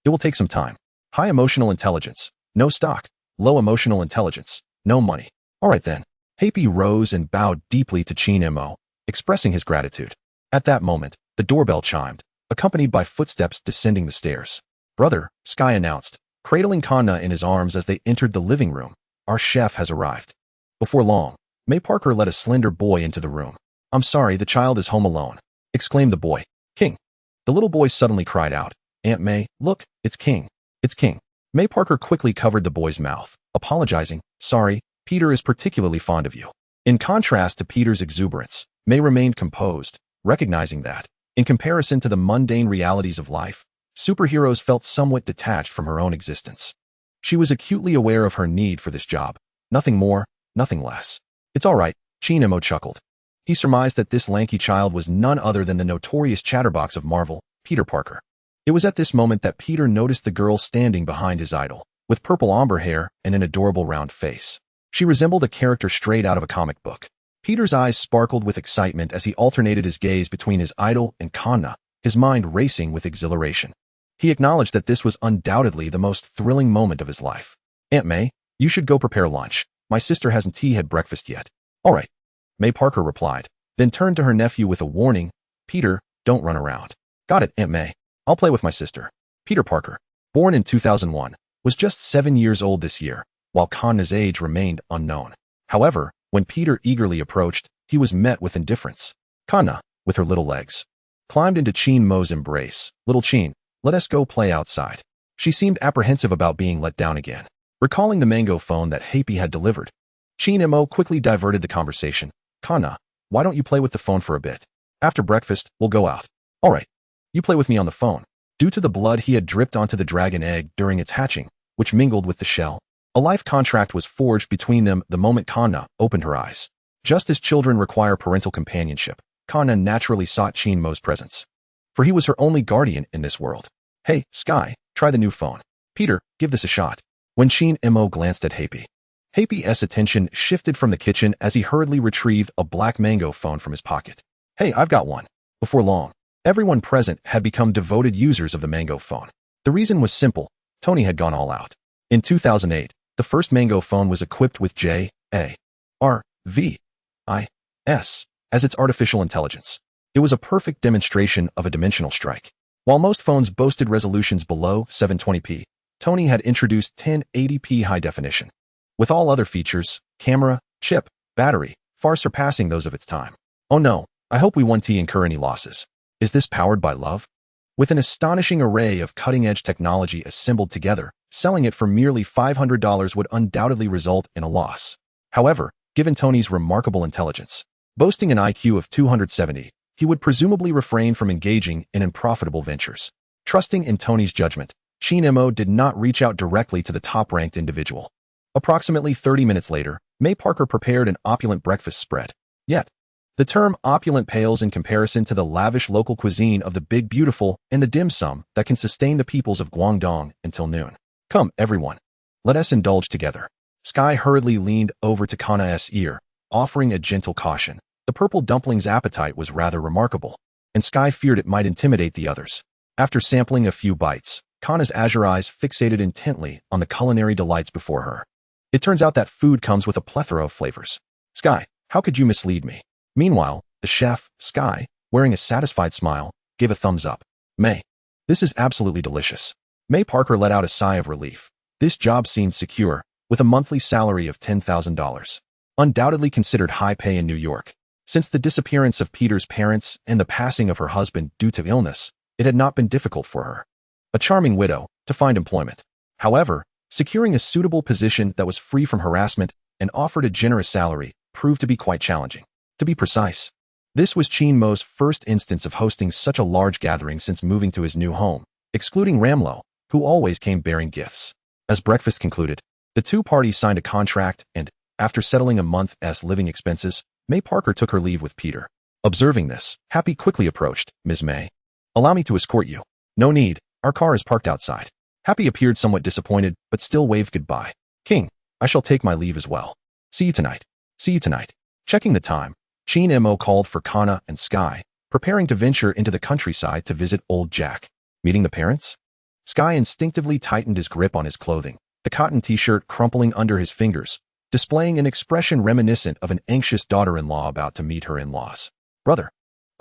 It will take some time. High emotional intelligence, no stock. Low emotional intelligence, no money. All right then. Happy rose and bowed deeply to Chinemo, expressing his gratitude. At that moment, the doorbell chimed, accompanied by footsteps descending the stairs. "Brother," Sky announced, cradling Kanna in his arms as they entered the living room, "our chef has arrived." Before long, May Parker led a slender boy into the room. "I'm sorry, the child is home alone," exclaimed the boy. "King." The little boy suddenly cried out, "Aunt May, look, it's King. It's King." May Parker quickly covered the boy's mouth, apologizing, "Sorry, Peter is particularly fond of you." In contrast to Peter's exuberance, May remained composed, recognizing that, in comparison to the mundane realities of life, superheroes felt somewhat detached from her own existence. She was acutely aware of her need for this job. Nothing more, nothing less. "It's all right," Chinemo chuckled. He surmised that this lanky child was none other than the notorious chatterbox of Marvel, Peter Parker. It was at this moment that Peter noticed the girl standing behind his idol, with purple ombre hair and an adorable round face. She resembled a character straight out of a comic book. Peter's eyes sparkled with excitement as he alternated his gaze between his idol and Kanna, his mind racing with exhilaration. He acknowledged that this was undoubtedly the most thrilling moment of his life. "Aunt May, you should go prepare lunch. My sister hasn't had breakfast yet." "All right," May Parker replied, then turned to her nephew with a warning, "Peter, don't run around." "Got it, Aunt May. I'll play with my sister." Peter Parker, born in 2001, was just 7 years old this year, while Kanna's age remained unknown. However, when Peter eagerly approached, he was met with indifference. Kanna, with her little legs, climbed into Chinmo's embrace. "Little Chin, let us go play outside." She seemed apprehensive about being let down again. Recalling the mango phone that Happy had delivered, Chinmo quickly diverted the conversation. "Kanna, why don't you play with the phone for a bit? After breakfast, we'll go out." "All right. You play with me on the phone." Due to the blood he had dripped onto the dragon egg during its hatching, which mingled with the shell, a life contract was forged between them the moment Kanna opened her eyes. Just as children require parental companionship, Kanna naturally sought Chinmo's presence, for he was her only guardian in this world. "Hey, Sky, try the new phone. Peter, give this a shot." When Chinmo glanced at Happy's attention shifted from the kitchen as he hurriedly retrieved a black mango phone from his pocket. "Hey, I've got one." Before long, everyone present had become devoted users of the mango phone. The reason was simple: Tony had gone all out. In 2008, the first mango phone was equipped with JARVIS as its artificial intelligence. It was a perfect demonstration of a dimensional strike. While most phones boasted resolutions below 720p, Tony had introduced 1080p high definition, with all other features, camera, chip, battery, far surpassing those of its time. "Oh no, I hope we won't incur any losses. Is this powered by love?" With an astonishing array of cutting-edge technology assembled together, selling it for merely $500 would undoubtedly result in a loss. However, given Tony's remarkable intelligence, boasting an IQ of 270, he would presumably refrain from engaging in unprofitable ventures. Trusting in Tony's judgment, Chinmo did not reach out directly to the top-ranked individual. Approximately 30 minutes later, May Parker prepared an opulent breakfast spread. Yet, the term opulent pales in comparison to the lavish local cuisine of the Big Beautiful and the dim sum that can sustain the peoples of Guangdong until noon. "Come, everyone. Let us indulge together." Sky hurriedly leaned over to Kanna's ear, offering a gentle caution. The purple dumpling's appetite was rather remarkable, and Sky feared it might intimidate the others. After sampling a few bites, Kanna's azure eyes fixated intently on the culinary delights before her. "It turns out that food comes with a plethora of flavors. Sky, how could you mislead me?" Meanwhile, the chef, Sky, wearing a satisfied smile, gave a thumbs up. "May, this is absolutely delicious." May Parker let out a sigh of relief. This job seemed secure, with a monthly salary of $10,000. Undoubtedly considered high pay in New York. Since the disappearance of Peter's parents and the passing of her husband due to illness, it had not been difficult for her, a charming widow, to find employment. However, securing a suitable position that was free from harassment and offered a generous salary proved to be quite challenging. To be precise, this was Chinmo's first instance of hosting such a large gathering since moving to his new home, excluding Ramlo, who always came bearing gifts. As breakfast concluded, the two parties signed a contract and, after settling a month's living expenses, May Parker took her leave with Peter. Observing this, Happy quickly approached. "Ms. May, allow me to escort you." "No need, our car is parked outside." Happy appeared somewhat disappointed, but still waved goodbye. "King, I shall take my leave as well. See you tonight." "See you tonight." Checking the time, Chinmo called for Kanna and Sky, preparing to venture into the countryside to visit old Jack. Meeting the parents? Sky instinctively tightened his grip on his clothing, the cotton t-shirt crumpling under his fingers, displaying an expression reminiscent of an anxious daughter-in-law about to meet her in-laws. "Brother,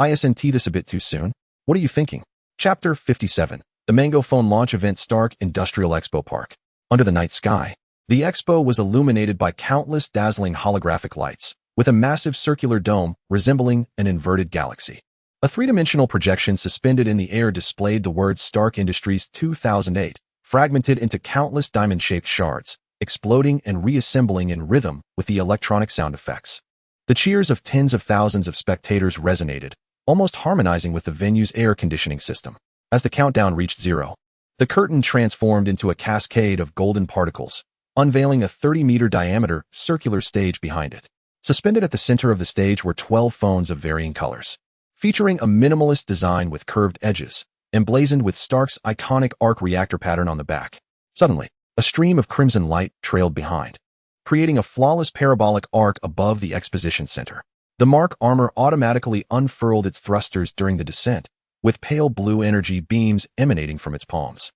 isn't this a bit too soon? What are you thinking?" Chapter 57. The Mango Phone Launch Event, Stark Industrial Expo Park. Under the night sky, the expo was illuminated by countless dazzling holographic lights, with a massive circular dome resembling an inverted galaxy. A three-dimensional projection suspended in the air displayed the words Stark Industries 2008, fragmented into countless diamond-shaped shards, exploding and reassembling in rhythm with the electronic sound effects. The cheers of tens of thousands of spectators resonated, almost harmonizing with the venue's air conditioning system. As the countdown reached 0, the curtain transformed into a cascade of golden particles, unveiling a 30-meter diameter circular stage behind it. Suspended at the center of the stage were 12 phones of varying colors, featuring a minimalist design with curved edges, emblazoned with Stark's iconic arc reactor pattern on the back. Suddenly, a stream of crimson light trailed behind, creating a flawless parabolic arc above the exposition center. The Mark armor automatically unfurled its thrusters during the descent, with pale blue energy beams emanating from its palms,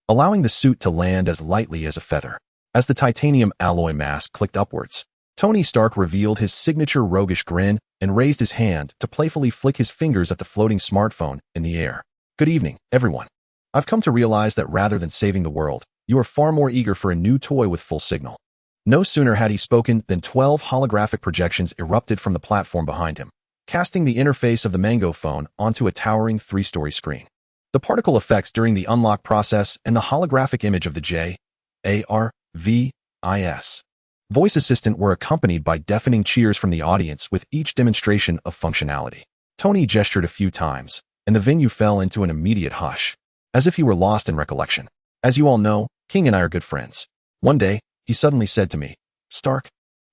allowing the suit to land as lightly as a feather. As the titanium alloy mask clicked upwards, Tony Stark revealed his signature roguish grin and raised his hand to playfully flick his fingers at the floating smartphone in the air. Good evening, everyone. I've come to realize that rather than saving the world, you are far more eager for a new toy with full signal. No sooner had he spoken than 12 holographic projections erupted from the platform behind him, casting the interface of the Mango phone onto a towering 3-story screen. The particle effects during the unlock process and the holographic image of the J.A.R.V.I.S. voice assistant were accompanied by deafening cheers from the audience with each demonstration of functionality. Tony gestured a few times, and the venue fell into an immediate hush, as if he were lost in recollection. As you all know, King and I are good friends. One day, he suddenly said to me, "Stark,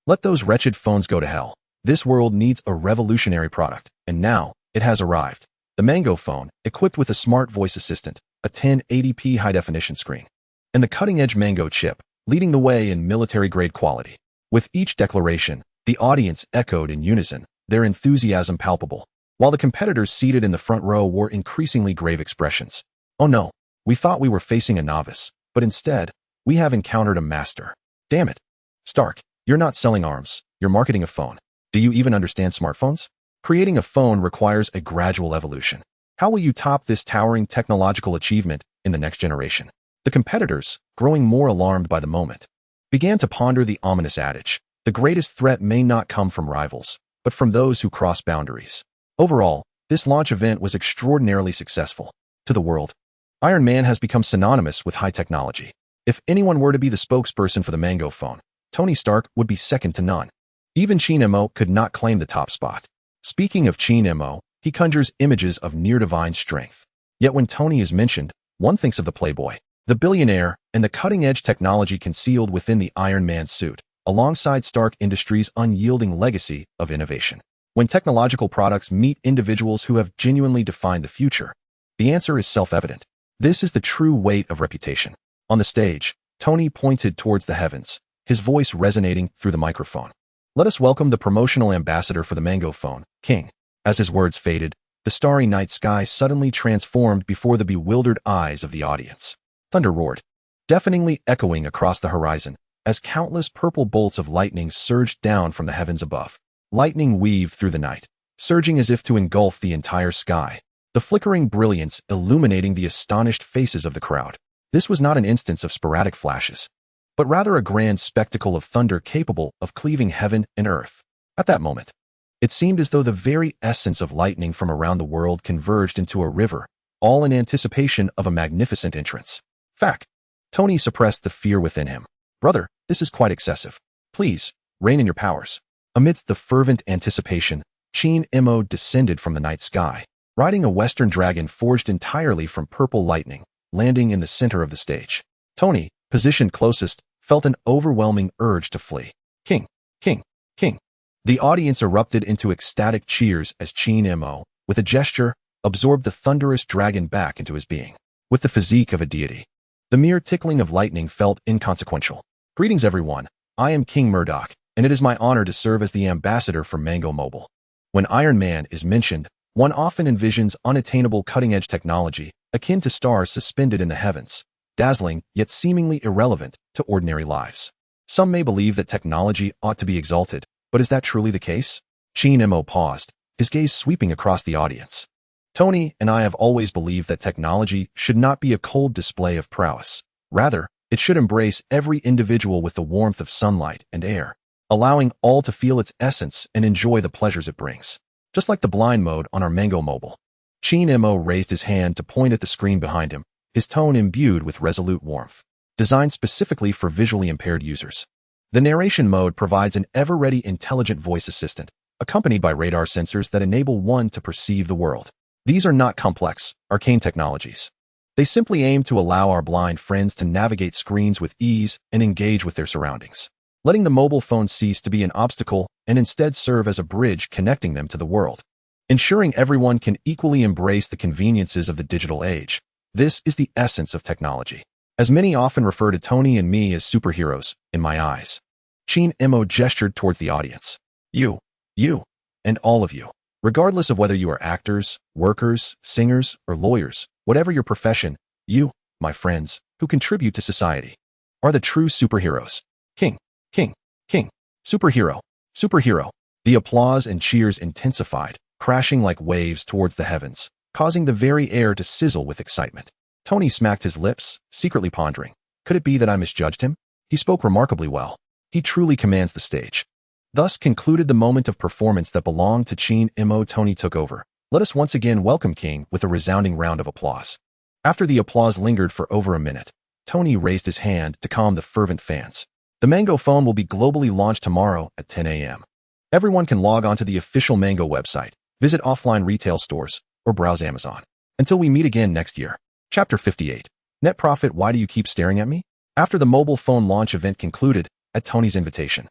let those wretched phones go to hell. This world needs a revolutionary product, and now it has arrived. The Mango phone, equipped with a smart voice assistant, a 1080p high-definition screen, and the cutting-edge Mango chip, leading the way in military-grade quality." With each declaration, the audience echoed in unison, their enthusiasm palpable, while the competitors seated in the front row wore increasingly grave expressions. "Oh no, we thought we were facing a novice, but instead, we have encountered a master. Damn it. Stark, you're not selling arms, you're marketing a phone. Do you even understand smartphones? Creating a phone requires a gradual evolution. How will you top this towering technological achievement in the next generation?" The competitors, growing more alarmed by the moment, began to ponder the ominous adage, "The greatest threat may not come from rivals, but from those who cross boundaries." Overall, this launch event was extraordinarily successful. To the world, Iron Man has become synonymous with high technology. If anyone were to be the spokesperson for the Mango phone, Tony Stark would be second to none. Even Chinemo could not claim the top spot. Speaking of Chinemo, he conjures images of near-divine strength. Yet when Tony is mentioned, one thinks of the playboy, the billionaire, and the cutting-edge technology concealed within the Iron Man suit, alongside Stark Industries' unyielding legacy of innovation. When technological products meet individuals who have genuinely defined the future, the answer is self-evident. This is the true weight of reputation. On the stage, Tony pointed towards the heavens, his voice resonating through the microphone. "Let us welcome the promotional ambassador for the Mango phone, King." As his words faded, the starry night sky suddenly transformed before the bewildered eyes of the audience. Thunder roared, deafeningly echoing across the horizon, as countless purple bolts of lightning surged down from the heavens above. Lightning weaved through the night, surging as if to engulf the entire sky, the flickering brilliance illuminating the astonished faces of the crowd. This was not an instance of sporadic flashes, but rather a grand spectacle of thunder capable of cleaving heaven and earth. At that moment, it seemed as though the very essence of lightning from around the world converged into a river, all in anticipation of a magnificent entrance. Fact. Tony suppressed the fear within him. "Brother, this is quite excessive. Please, rein in your powers." Amidst the fervent anticipation, Chinemo descended from the night sky, riding a western dragon forged entirely from purple lightning, landing in the center of the stage. Tony, positioned closest, felt an overwhelming urge to flee. "King, King, King." The audience erupted into ecstatic cheers as Chinemo, with a gesture, absorbed the thunderous dragon back into his being. With the physique of a deity, the mere tickling of lightning felt inconsequential. "Greetings everyone, I am King Murdock, and it is my honor to serve as the ambassador for Mango Mobile." When Iron Man is mentioned, one often envisions unattainable cutting-edge technology, akin to stars suspended in the heavens, dazzling yet seemingly irrelevant to ordinary lives. Some may believe that technology ought to be exalted, but is that truly the case? Chinemo paused, his gaze sweeping across the audience. Tony and I have always believed that technology should not be a cold display of prowess. Rather, it should embrace every individual with the warmth of sunlight and air, allowing all to feel its essence and enjoy the pleasures it brings. Just like the blind mode on our Mango mobile. H.Y.D.RA raised his hand to point at the screen behind him, his tone imbued with resolute warmth. Designed specifically for visually impaired users. The narration mode provides an ever-ready intelligent voice assistant, accompanied by radar sensors that enable one to perceive the world. These are not complex, arcane technologies. They simply aim to allow our blind friends to navigate screens with ease and engage with their surroundings, letting the mobile phone cease to be an obstacle and instead serve as a bridge connecting them to the world. Ensuring everyone can equally embrace the conveniences of the digital age. This is the essence of technology. As many often refer to Tony and me as superheroes, in my eyes. H.Y.D.RA gestured towards the audience. You, and all of you. Regardless of whether you are actors, workers, singers, or lawyers, whatever your profession, you, my friends, who contribute to society, are the true superheroes. King, superhero, superhero. The applause and cheers intensified, crashing like waves towards the heavens, causing the very air to sizzle with excitement. Tony smacked his lips, secretly pondering. Could it be that I misjudged him? He spoke remarkably well. He truly commands the stage. Thus concluded the moment of performance that belonged to H.Y.D.RA. Tony took over. Let us once again welcome King with a resounding round of applause. After the applause lingered for over a minute, Tony raised his hand to calm the fervent fans. The Mango phone will be globally launched tomorrow at 10 a.m. Everyone can log onto the official Mango website, visit offline retail stores, or browse Amazon. Until we meet again next year. Chapter 58. Net Profit. Why do you keep staring at me? After the mobile phone launch event concluded, at Tony's invitation,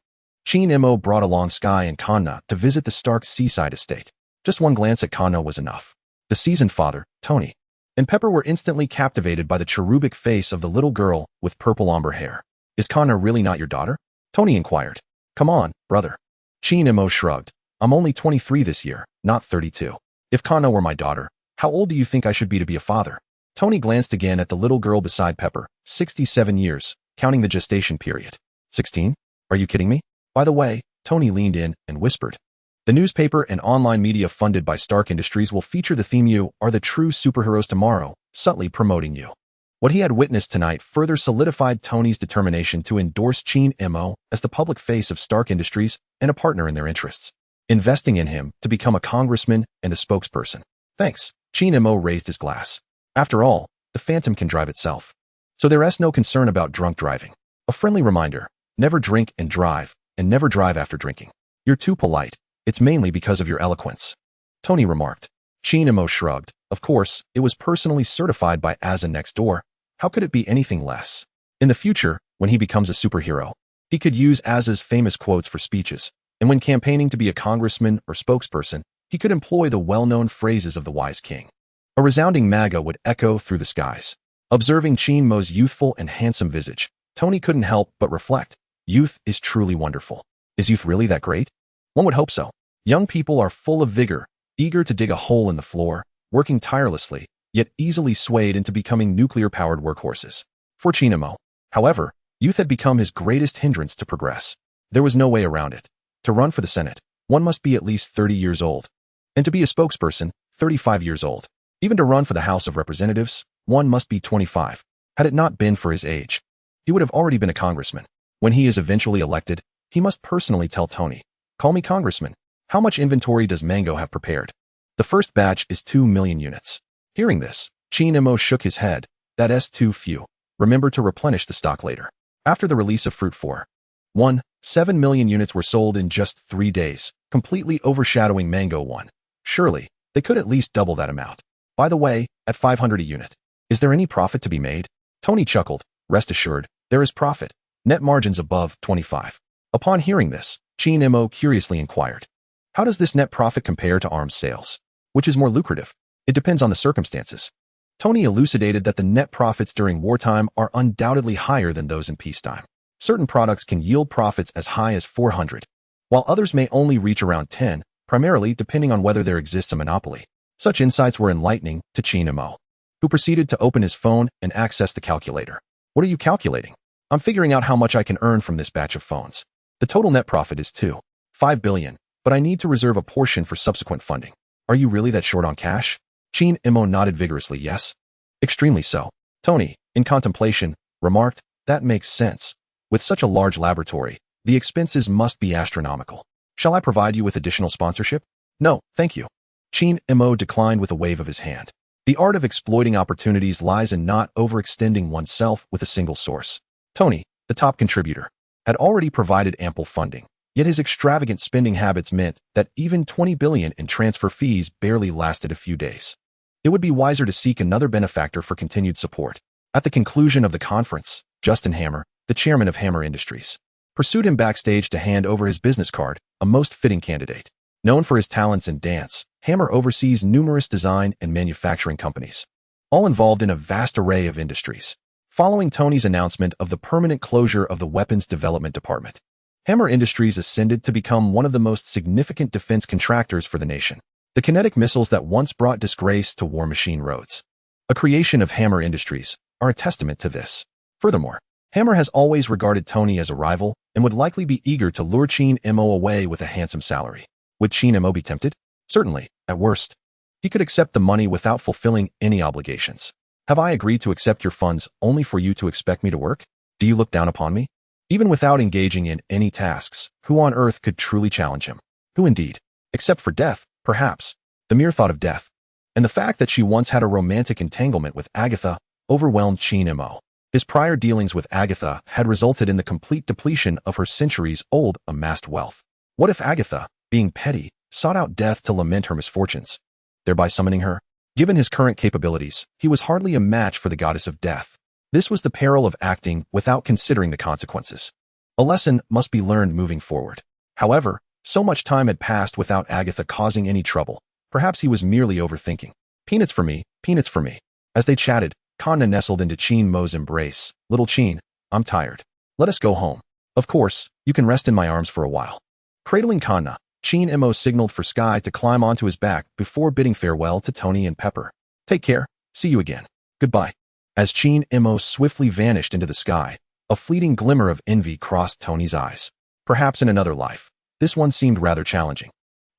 H.Y.D.RA. brought along Sky and Kanna to visit the Stark seaside estate. Just one glance at Kanna was enough. The seasoned father, Tony, and Pepper were instantly captivated by the cherubic face of the little girl with purple ombre hair. Is Kanna really not your daughter? Tony inquired. Come on, brother. H.Y.D.RA. shrugged. I'm only 23 this year, not 32. If Kanna were my daughter, how old do you think I should be to be a father? Tony glanced again at the little girl beside Pepper, 67 years, counting the gestation period. 16? Are you kidding me? By the way, Tony leaned in and whispered. The newspaper and online media funded by Stark Industries will feature the theme "You are the true superheroes tomorrow," subtly promoting you. What he had witnessed tonight further solidified Tony's determination to endorse H.Y.D.RA. as the public face of Stark Industries and a partner in their interests, investing in him to become a congressman and a spokesperson. Thanks. H.Y.D.RA. raised his glass. After all, the Phantom can drive itself. So there's no concern about drunk driving. A friendly reminder, never drink and drive, and never drive after drinking. You're too polite. It's mainly because of your eloquence. Tony remarked. H.Y.D.RA. shrugged. Of course, it was personally certified by Asa next door. How could it be anything less? In the future, when he becomes a superhero, he could use Asa's famous quotes for speeches, and when campaigning to be a congressman or spokesperson, he could employ the well-known phrases of the wise king. A resounding MAGA would echo through the skies. Observing H.Y.D.RA's youthful and handsome visage, Tony couldn't help but reflect. Youth is truly wonderful. Is youth really that great? One would hope so. Young people are full of vigor, eager to dig a hole in the floor, working tirelessly, yet easily swayed into becoming nuclear-powered workhorses. For H.Y.D.RA., however, youth had become his greatest hindrance to progress. There was no way around it. To run for the Senate, one must be at least 30 years old. And to be a spokesperson, 35 years old. Even to run for the House of Representatives, one must be 25. Had it not been for his age, he would have already been a congressman. When he is eventually elected, he must personally tell Tony, "Call me congressman. How much inventory does Mango have prepared?" The first batch is 2 million units. Hearing this, H.Y.D.RA. shook his head. That's too few. Remember to replenish the stock later. After the release of Fruit 4.1, 7 million units were sold in just 3 days, completely overshadowing Mango 1. Surely, they could at least double that amount. By the way, at 500 a unit, is there any profit to be made? Tony chuckled. Rest assured, there is profit. Net margins above 25. Upon hearing this, H.Y.D.RA. curiously inquired, how does this net profit compare to arms sales? Which is more lucrative? It depends on the circumstances. Tony elucidated that the net profits during wartime are undoubtedly higher than those in peacetime. Certain products can yield profits as high as 400, while others may only reach around 10, primarily depending on whether there exists a monopoly. Such insights were enlightening to H.Y.D.RA., who proceeded to open his phone and access the calculator. What are you calculating? I'm figuring out how much I can earn from this batch of phones. The total net profit is $2.5 billion, but I need to reserve a portion for subsequent funding. Are you really that short on cash? S.H.I.E.L.D nodded vigorously, yes. Extremely so. Tony, in contemplation, remarked, that makes sense. With such a large laboratory, the expenses must be astronomical. Shall I provide you with additional sponsorship? No, thank you. S.H.I.E.L.D declined with a wave of his hand. The art of exploiting opportunities lies in not overextending oneself with a single source. Tony, the top contributor, had already provided ample funding, yet his extravagant spending habits meant that even $20 billion in transfer fees barely lasted a few days. It would be wiser to seek another benefactor for continued support. At the conclusion of the conference, Justin Hammer, the chairman of Hammer Industries, pursued him backstage to hand over his business card, a most fitting candidate. Known for his talents in dance, Hammer oversees numerous design and manufacturing companies, all involved in a vast array of industries. Following Tony's announcement of the permanent closure of the Weapons Development Department, Hammer Industries ascended to become one of the most significant defense contractors for the nation. The kinetic missiles that once brought disgrace to war machine roads, a creation of Hammer Industries, are a testament to this. Furthermore, Hammer has always regarded Tony as a rival and would likely be eager to lure S.H.I.E.L.D away with a handsome salary. Would S.H.I.E.L.D be tempted? Certainly, at worst. He could accept the money without fulfilling any obligations. Have I agreed to accept your funds only for you to expect me to work? Do you look down upon me? Even without engaging in any tasks, who on earth could truly challenge him? Who indeed? Except for death, perhaps. The mere thought of death, and the fact that she once had a romantic entanglement with Agatha, overwhelmed S.H.I.E.L.D. His prior dealings with Agatha had resulted in the complete depletion of her centuries-old amassed wealth. What if Agatha, being petty, sought out death to lament her misfortunes, thereby summoning her? Given his current capabilities, he was hardly a match for the goddess of death. This was the peril of acting without considering the consequences. A lesson must be learned moving forward. However, so much time had passed without Agatha causing any trouble. Perhaps he was merely overthinking. Peanuts for me, peanuts for me. As they chatted, Kanna nestled into S.H.I.E.L.D's embrace. Little S.H.I.E.L.D, I'm tired. Let us go home. Of course, you can rest in my arms for a while. Cradling Kanna, S.H.I.E.L.D signaled for Sky to climb onto his back before bidding farewell to Tony and Pepper. Take care. See you again. Goodbye. As S.H.I.E.L.D swiftly vanished into the sky, a fleeting glimmer of envy crossed Tony's eyes. Perhaps in another life, this one seemed rather challenging.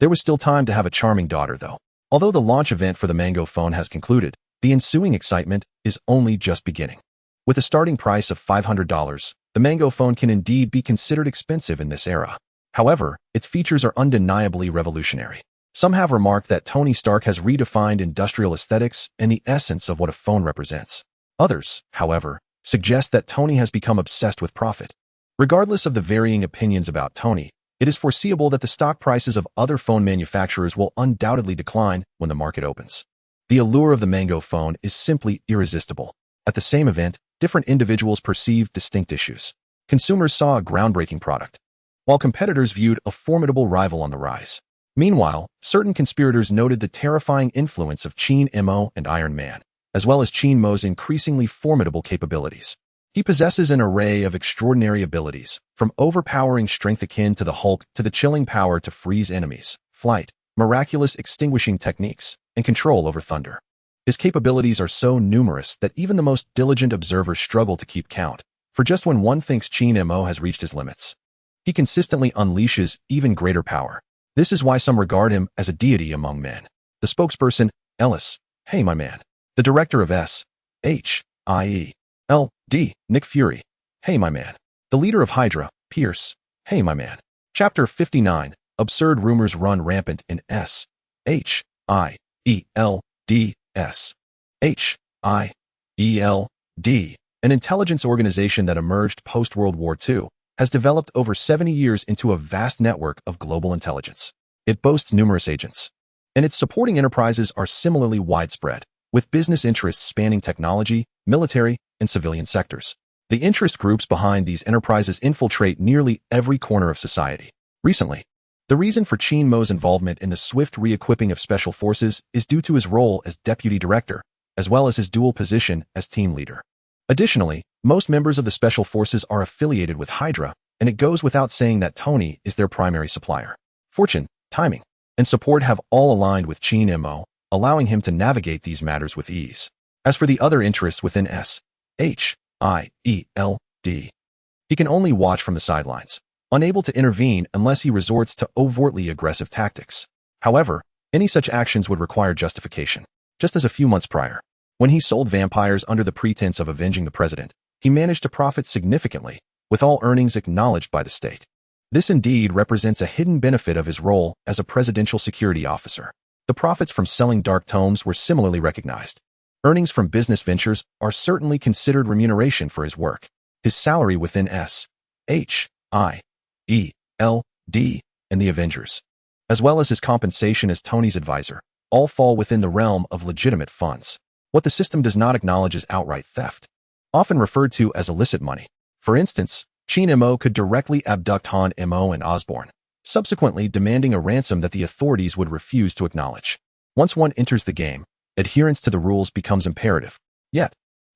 There was still time to have a charming daughter, though. Although the launch event for the Mango phone has concluded, the ensuing excitement is only just beginning. With a starting price of $500, the Mango phone can indeed be considered expensive in this era. However, its features are undeniably revolutionary. Some have remarked that Tony Stark has redefined industrial aesthetics and the essence of what a phone represents. Others, however, suggest that Tony has become obsessed with profit. Regardless of the varying opinions about Tony, it is foreseeable that the stock prices of other phone manufacturers will undoubtedly decline when the market opens. The allure of the Mango phone is simply irresistible. At the same event, different individuals perceived distinct issues. Consumers saw a groundbreaking product, while competitors viewed a formidable rival on the rise. Meanwhile, certain conspirators noted the terrifying influence of S.H.I.E.L.D and Iron Man, as well as S.H.I.E.L.D's increasingly formidable capabilities. He possesses an array of extraordinary abilities, from overpowering strength akin to the Hulk to the chilling power to freeze enemies, flight, miraculous extinguishing techniques, and control over thunder. His capabilities are so numerous that even the most diligent observers struggle to keep count, for just when one thinks S.H.I.E.L.D has reached his limits, he consistently unleashes even greater power. This is why some regard him as a deity among men. The spokesperson, Ellis, hey my man. The director of S.H.I.E.L.D, Nick Fury, hey my man. The leader of HYDRA, Pierce, hey my man. Chapter 59, Absurd rumors run rampant in S.H.I.E.L.D. S.H.I.E.L.D, an intelligence organization that emerged post-World War II, has developed over 70 years into a vast network of global intelligence. It boasts numerous agents, and its supporting enterprises are similarly widespread, with business interests spanning technology, military, and civilian sectors. The interest groups behind these enterprises infiltrate nearly every corner of society. Recently, the reason for S.H.I.E.L.D's involvement in the swift re-equipping of special forces is due to his role as deputy director, as well as his dual position as team leader. Additionally, most members of the special forces are affiliated with HYDRA, and it goes without saying that Tony is their primary supplier. Fortune, timing, and support have all aligned with S.H.I.E.L.D, allowing him to navigate these matters with ease. As for the other interests within S.H.I.E.L.D, he can only watch from the sidelines, unable to intervene unless he resorts to overtly aggressive tactics. However, any such actions would require justification. just as a few months prior. When he sold vampires under the pretense of avenging the president, he managed to profit significantly, with all earnings acknowledged by the state. This indeed represents a hidden benefit of his role as a presidential security officer. The profits from selling dark tomes were similarly recognized. Earnings from business ventures are certainly considered remuneration for his work. His salary within S.H.I.E.L.D. and the Avengers, as well as his compensation as Tony's advisor, all fall within the realm of legitimate funds. What the system does not acknowledge is outright theft, often referred to as illicit money. For instance, Sheen M.O. could directly abduct Han M.O. and Osborn, subsequently demanding a ransom that the authorities would refuse to acknowledge. Once one enters the game, adherence to the rules becomes imperative. Yet,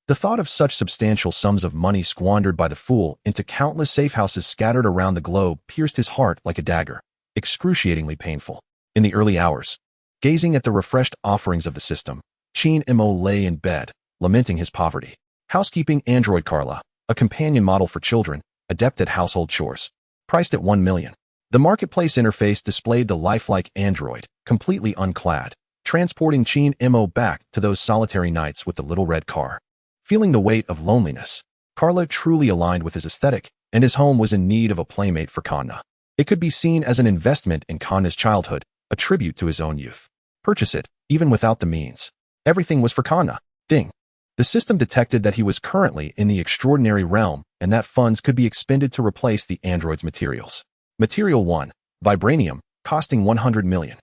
the thought of such substantial sums of money squandered by the fool into countless safe houses scattered around the globe pierced his heart like a dagger, excruciatingly painful. In the early hours, gazing at the refreshed offerings of the system, Sheen M.O. lay in bed, lamenting his poverty. Housekeeping android Carla, a companion model for children, adept at household chores, priced at $1 million. The marketplace interface displayed the lifelike android, completely unclad, transporting Sheen M.O. back to those solitary nights with the little red car. Feeling the weight of loneliness, Carla truly aligned with his aesthetic, and his home was in need of a playmate for Kanna. It could be seen as an investment in Kanna's childhood, a tribute to his own youth. Purchase it, even without the means. Everything was for Kanna. Ding. The system detected that he was currently in the extraordinary realm and that funds could be expended to replace the android's materials. Material 1, Vibranium, costing $100 million.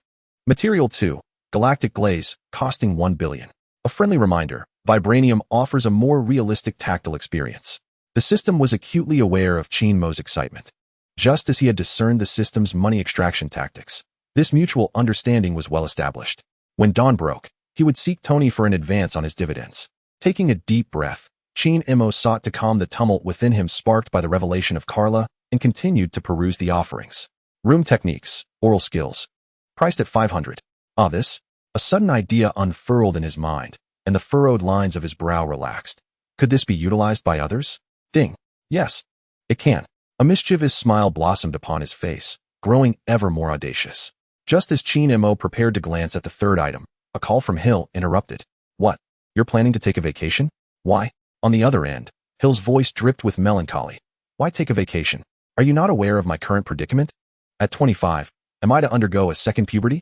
Material 2, Galactic Glaze, costing $1 billion. A friendly reminder, Vibranium offers a more realistic tactile experience. The system was acutely aware of Sheen Mo's excitement. Just as he had discerned the system's money extraction tactics, this mutual understanding was well established. When dawn broke, he would seek Tony for an advance on his dividends. Taking a deep breath, Sheen M.O. sought to calm the tumult within him sparked by the revelation of Carla and continued to peruse the offerings. Room techniques, oral skills. Priced at $500. This? A sudden idea unfurled in his mind, and the furrowed lines of his brow relaxed. Could this be utilized by others? Ding. Yes, it can. A mischievous smile blossomed upon his face, growing ever more audacious. Just as Sheen M.O. prepared to glance at the third item, a call from Hill interrupted. What? You're planning to take a vacation? Why? On the other end, Hill's voice dripped with melancholy. Why take a vacation? Are you not aware of my current predicament? At 25, am I to undergo a second puberty?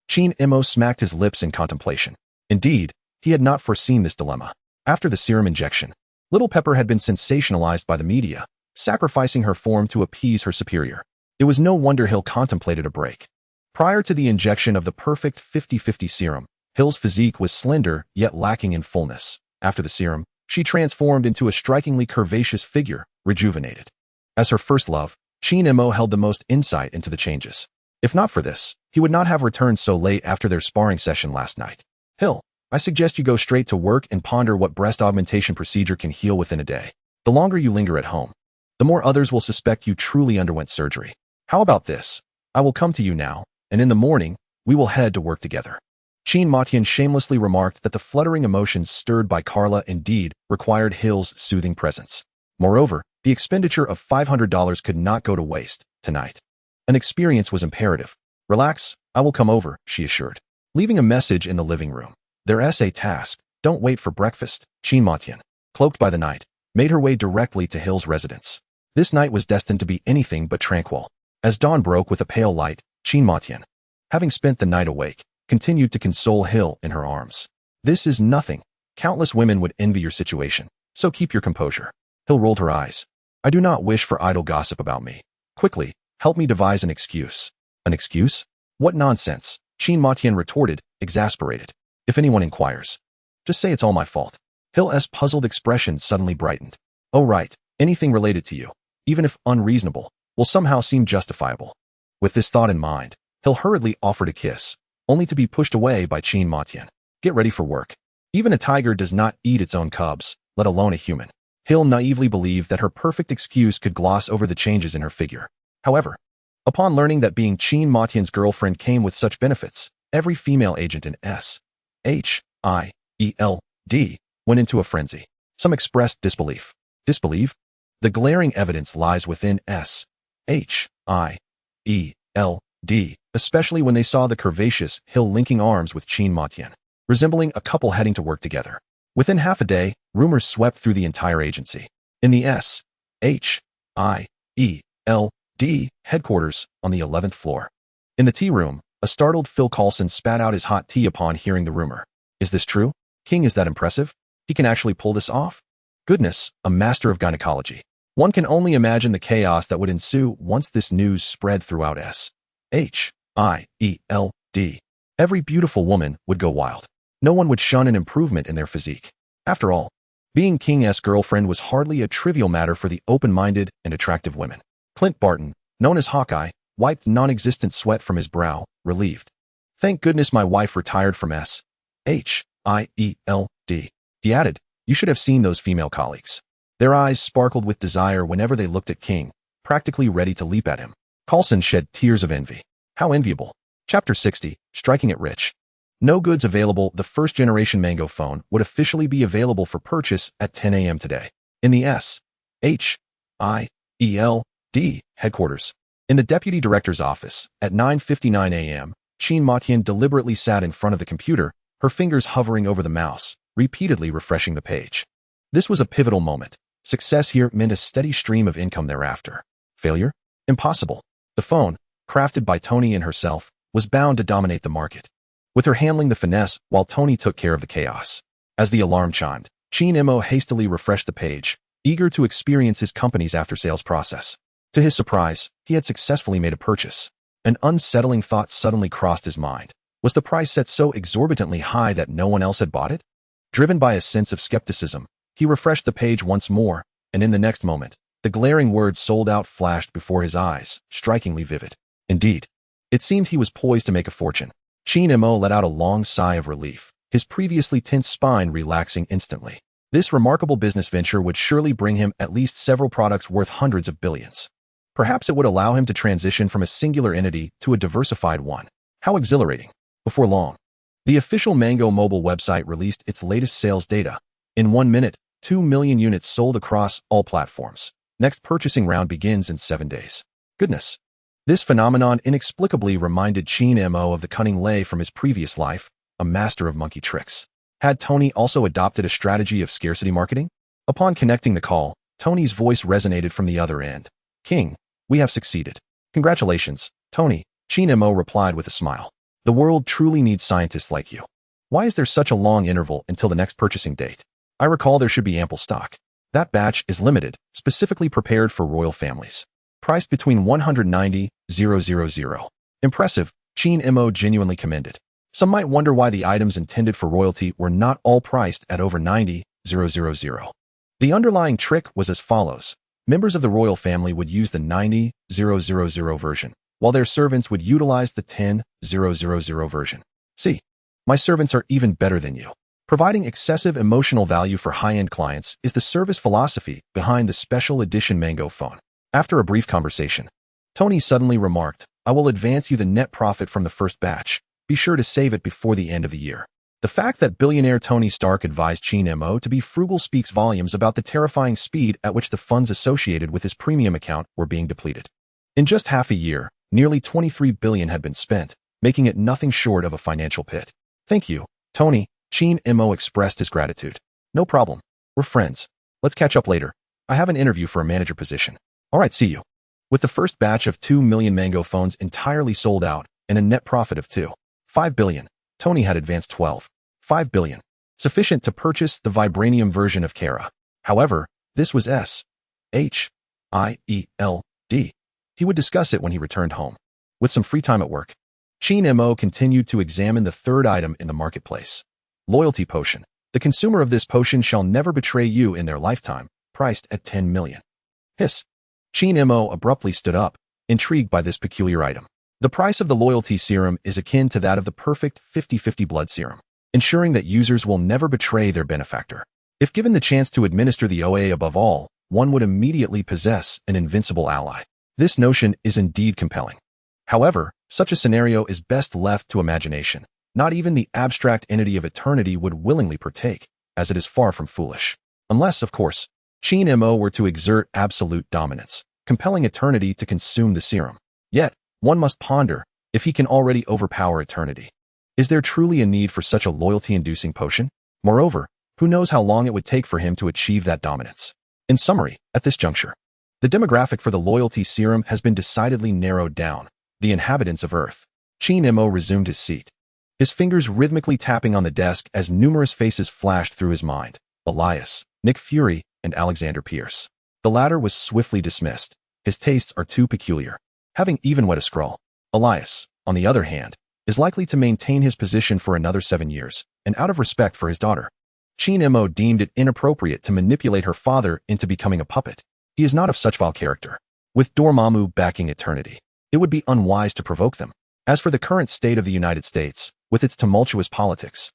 Sheen M.O. smacked his lips in contemplation. Indeed, he had not foreseen this dilemma. After the serum injection, Little Pepper had been sensationalized by the media, sacrificing her form to appease her superior. It was no wonder Hill contemplated a break. Prior to the injection of the perfect 50-50 serum, Hill's physique was slender yet lacking in fullness. After the serum, she transformed into a strikingly curvaceous figure, rejuvenated. As her first love, Sheen M.O. held the most insight into the changes. If not for this, he would not have returned so late after their sparring session last night. Hill, I suggest you go straight to work and ponder what breast augmentation procedure can heal within a day. The longer you linger at home, the more others will suspect you truly underwent surgery. How about this? I will come to you now, and in the morning, we will head to work together. Sheen Motian shamelessly remarked that the fluttering emotions stirred by Carla indeed required Hill's soothing presence. Moreover, the expenditure of $500 could not go to waste tonight. An experience was imperative. Relax, I will come over, she assured. Leaving a message in the living room. Their essay task, don't wait for breakfast. Sheen Motian, cloaked by the night, made her way directly to Hill's residence. This night was destined to be anything but tranquil. As dawn broke with a pale light, Sheen Motian, having spent the night awake, continued to console Hill in her arms. This is nothing. Countless women would envy your situation, so keep your composure. Hill rolled her eyes. I do not wish for idle gossip about me. Quickly, help me devise an excuse. An excuse? What nonsense, Sheen Motian retorted, exasperated. If anyone inquires, just say it's all my fault. Hill's puzzled expression suddenly brightened. Oh right, anything related to you, even if unreasonable, will somehow seem justifiable. With this thought in mind, Hill hurriedly offered a kiss, only to be pushed away by Sheen Motian. Get ready for work. Even a tiger does not eat its own cubs, let alone a human. Hill naively believed that her perfect excuse could gloss over the changes in her figure. However, upon learning that being Sheen Motian's girlfriend came with such benefits, every female agent in S.H.I.E.L.D. went into a frenzy. Some expressed disbelief. Disbelief? The glaring evidence lies within S.H.I.E.L.D., especially when they saw the curvaceous Hill linking arms with Sheen Motian. resembling a couple heading to work together. Within half a day, rumors swept through the entire agency. In the S.H.I.E.L.D. headquarters on the 11th floor. In the tea room, a startled Phil Coulson spat out his hot tea upon hearing the rumor. Is this true? King is that impressive? He can actually pull this off? Goodness, a master of gynecology. One can only imagine the chaos that would ensue once this news spread throughout S.H.I.E.L.D. Every beautiful woman would go wild. No one would shun an improvement in their physique. After all, being King's girlfriend was hardly a trivial matter for the open-minded and attractive women. Clint Barton, known as Hawkeye, wiped non-existent sweat from his brow, relieved. Thank goodness my wife retired from S.H.I.E.L.D. He added, you should have seen those female colleagues. Their eyes sparkled with desire whenever they looked at King, practically ready to leap at him. Coulson shed tears of envy. How enviable. Chapter 60, Striking It Rich. No goods available. The first-generation Mango phone would officially be available for purchase at 10 a.m. today. In the S.H.I.E.L.D. headquarters. In the deputy director's office, at 9:59 a.m., Chine Matian deliberately sat in front of the computer, her fingers hovering over the mouse, repeatedly refreshing the page. This was a pivotal moment. Success here meant a steady stream of income thereafter. Failure? Impossible. The phone, crafted by Tony and herself, was bound to dominate the market, with her handling the finesse while Tony took care of the chaos. As the alarm chimed, Chine Mo hastily refreshed the page, eager to experience his company's after-sales process. To his surprise, he had successfully made a purchase. An unsettling thought suddenly crossed his mind. Was the price set so exorbitantly high that no one else had bought it? Driven by a sense of skepticism, he refreshed the page once more, and in the next moment, the glaring words "sold out" flashed before his eyes, strikingly vivid. Indeed, it seemed he was poised to make a fortune. Chine Mo let out a long sigh of relief, his previously tense spine relaxing instantly. This remarkable business venture would surely bring him at least several products worth hundreds of billions. Perhaps it would allow him to transition from a singular entity to a diversified one. How exhilarating. Before long, the official Mango mobile website released its latest sales data. In 1 minute, 2 million units sold across all platforms. Next purchasing round begins in 7 days. Goodness. This phenomenon inexplicably reminded Chine Mo of the cunning Lei from his previous life, a master of monkey tricks. Had Tony also adopted a strategy of scarcity marketing? Upon connecting the call, Tony's voice resonated from the other end. King, we have succeeded. Congratulations, Tony, Chine Mo replied with a smile. The world truly needs scientists like you. Why is there such a long interval until the next purchasing date? I recall there should be ample stock. That batch is limited, specifically prepared for royal families. Priced between 190,000. Impressive, Chine Mo genuinely commended. Some might wonder why the items intended for royalty were not all priced at over 90,000. The underlying trick was as follows. Members of the royal family would use the 90,000 version, while their servants would utilize the 10,000 version. See, my servants are even better than you. Providing excessive emotional value for high-end clients is the service philosophy behind the special edition Mango phone. After a brief conversation, Tony suddenly remarked, I will advance you the net profit from the first batch. Be sure to save it before the end of the year. The fact that billionaire Tony Stark advised Chine Mo to be frugal speaks volumes about the terrifying speed at which the funds associated with his premium account were being depleted. In just half a year, nearly $23 billion had been spent, making it nothing short of a financial pit. Thank you, Tony, Chine Mo expressed his gratitude. No problem. We're friends. Let's catch up later. I have an interview for a manager position. All right, see you. With the first batch of 2 million Mango phones entirely sold out and a net profit of $2.5 billion, Tony had advanced $12.5 billion, sufficient to purchase the vibranium version of Kara. However, this was S.H.I.E.L.D. He would discuss it when he returned home. With some free time at work, Chine Mo continued to examine the third item in the marketplace. Loyalty Potion. The consumer of this potion shall never betray you in their lifetime, priced at 10 million. Hiss. Chine Mo abruptly stood up, intrigued by this peculiar item. The price of the loyalty serum is akin to that of the perfect 50-50 blood serum, ensuring that users will never betray their benefactor. If given the chance to administer the OA above all, one would immediately possess an invincible ally. This notion is indeed compelling. However, such a scenario is best left to imagination. Not even the abstract entity of eternity would willingly partake, as it is far from foolish. Unless, of course, Chine Mo were to exert absolute dominance, compelling eternity to consume the serum. Yet, one must ponder if he can already overpower eternity. Is there truly a need for such a loyalty-inducing potion? Moreover, who knows how long it would take for him to achieve that dominance? In summary, at this juncture, the demographic for the loyalty serum has been decidedly narrowed down: the inhabitants of Earth. Qin resumed his seat, his fingers rhythmically tapping on the desk as numerous faces flashed through his mind: Elias, Nick Fury, and Alexander Pierce. The latter was swiftly dismissed. His tastes are too peculiar. Having even wet a scroll. Elias, on the other hand, is likely to maintain his position for another 7 years, and out of respect for his daughter, Qin deemed it inappropriate to manipulate her father into becoming a puppet. He is not of such vile character. With Dormammu backing eternity, it would be unwise to provoke them. As for the current state of the United States, with its tumultuous politics,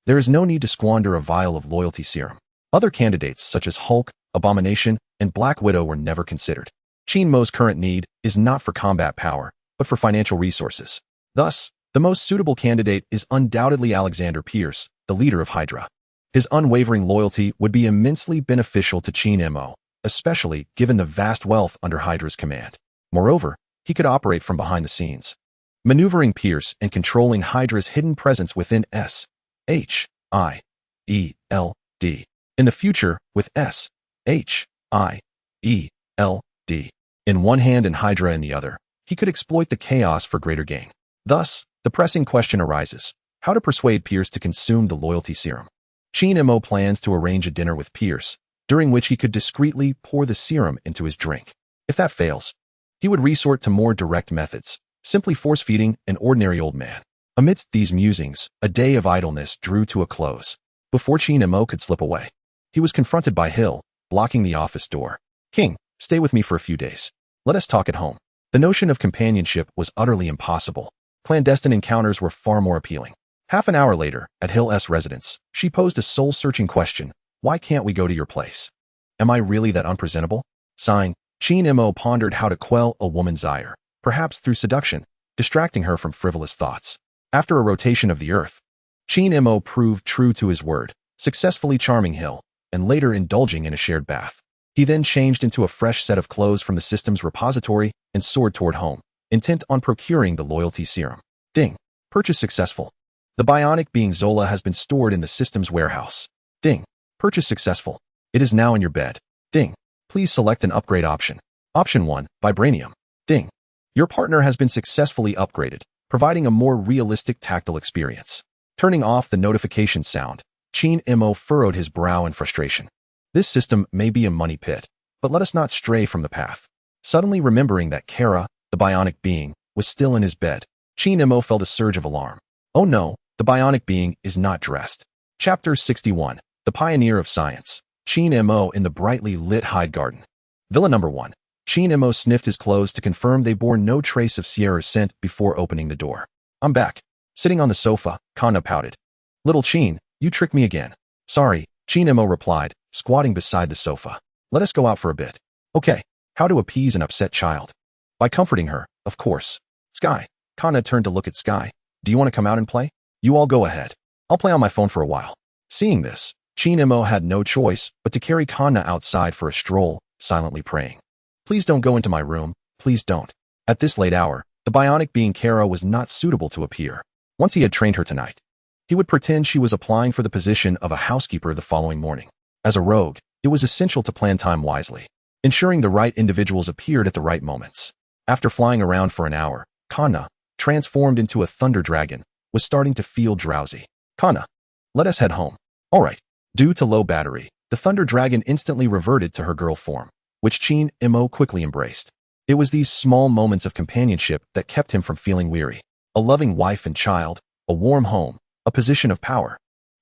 there is no need to squander a vial of loyalty serum. Other candidates such as Hulk, Abomination, and Black Widow were never considered. Qin's current need is not for combat power, but for financial resources. Thus, the most suitable candidate is undoubtedly Alexander Pierce, the leader of HYDRA. His unwavering loyalty would be immensely beneficial to Qin, especially given the vast wealth under HYDRA's command. Moreover, he could operate from behind the scenes, maneuvering Pierce and controlling HYDRA's hidden presence within S.H.I.E.L.D. In the future, with S.H.I.E.L.D. in one hand and HYDRA in the other, he could exploit the chaos for greater gain. Thus, the pressing question arises: how to persuade Pierce to consume the loyalty serum? Qin plans to arrange a dinner with Pierce, during which he could discreetly pour the serum into his drink. If that fails, he would resort to more direct methods, simply force-feeding an ordinary old man. Amidst these musings, a day of idleness drew to a close. Before Qin could slip away, he was confronted by Hill, blocking the office door. "King, stay with me for a few days. Let us talk at home." The notion of companionship was utterly impossible. Clandestine encounters were far more appealing. Half an hour later, at Hill's residence, she posed a soul-searching question: "Why can't we go to your place? Am I really that unpresentable?" Sighing, Qin pondered how to quell a woman's ire, perhaps through seduction, distracting her from frivolous thoughts. After a rotation of the earth, Qin proved true to his word, successfully charming Hill, and later indulging in a shared bath. He then changed into a fresh set of clothes from the system's repository and soared toward home, intent on procuring the loyalty serum. Ding. Purchase successful. The bionic being Zola has been stored in the system's warehouse. Ding. Purchase successful. It is now in your bed. Ding. Please select an upgrade option. Option 1, Vibranium. Ding. Your partner has been successfully upgraded, providing a more realistic tactile experience. Turning off the notification sound, Qin furrowed his brow in frustration. This system may be a money pit, but let us not stray from the path. Suddenly remembering that Kara, the bionic being, was still in his bed, Qin felt a surge of alarm. Oh no, the bionic being is not dressed. Chapter 61, The Pioneer of Science. Qin in the brightly lit Hyde Garden. Villa number 1. Qin sniffed his clothes to confirm they bore no trace of Sierra's scent before opening the door. "I'm back." Sitting on the sofa, Kanna pouted. "Little Qin, you tricked me again." "Sorry," Qin replied, squatting beside the sofa. "Let us go out for a bit." "Okay." How to appease an upset child? By comforting her, of course. "Sky." Kanna turned to look at Sky. "Do you want to come out and play?" "You all go ahead. I'll play on my phone for a while." Seeing this, Qin had no choice but to carry Kanna outside for a stroll, silently praying. "Please don't go into my room, please don't." At this late hour, the bionic being Kara was not suitable to appear. Once he had trained her tonight, he would pretend she was applying for the position of a housekeeper the following morning. As a rogue, it was essential to plan time wisely, ensuring the right individuals appeared at the right moments. After flying around for an hour, Kanna, transformed into a thunder dragon, was starting to feel drowsy. "Kanna, let us head home." "All right." Due to low battery, the thunder dragon instantly reverted to her girl form, which Qin quickly embraced. It was these small moments of companionship that kept him from feeling weary. A loving wife and child, a warm home, a position of power,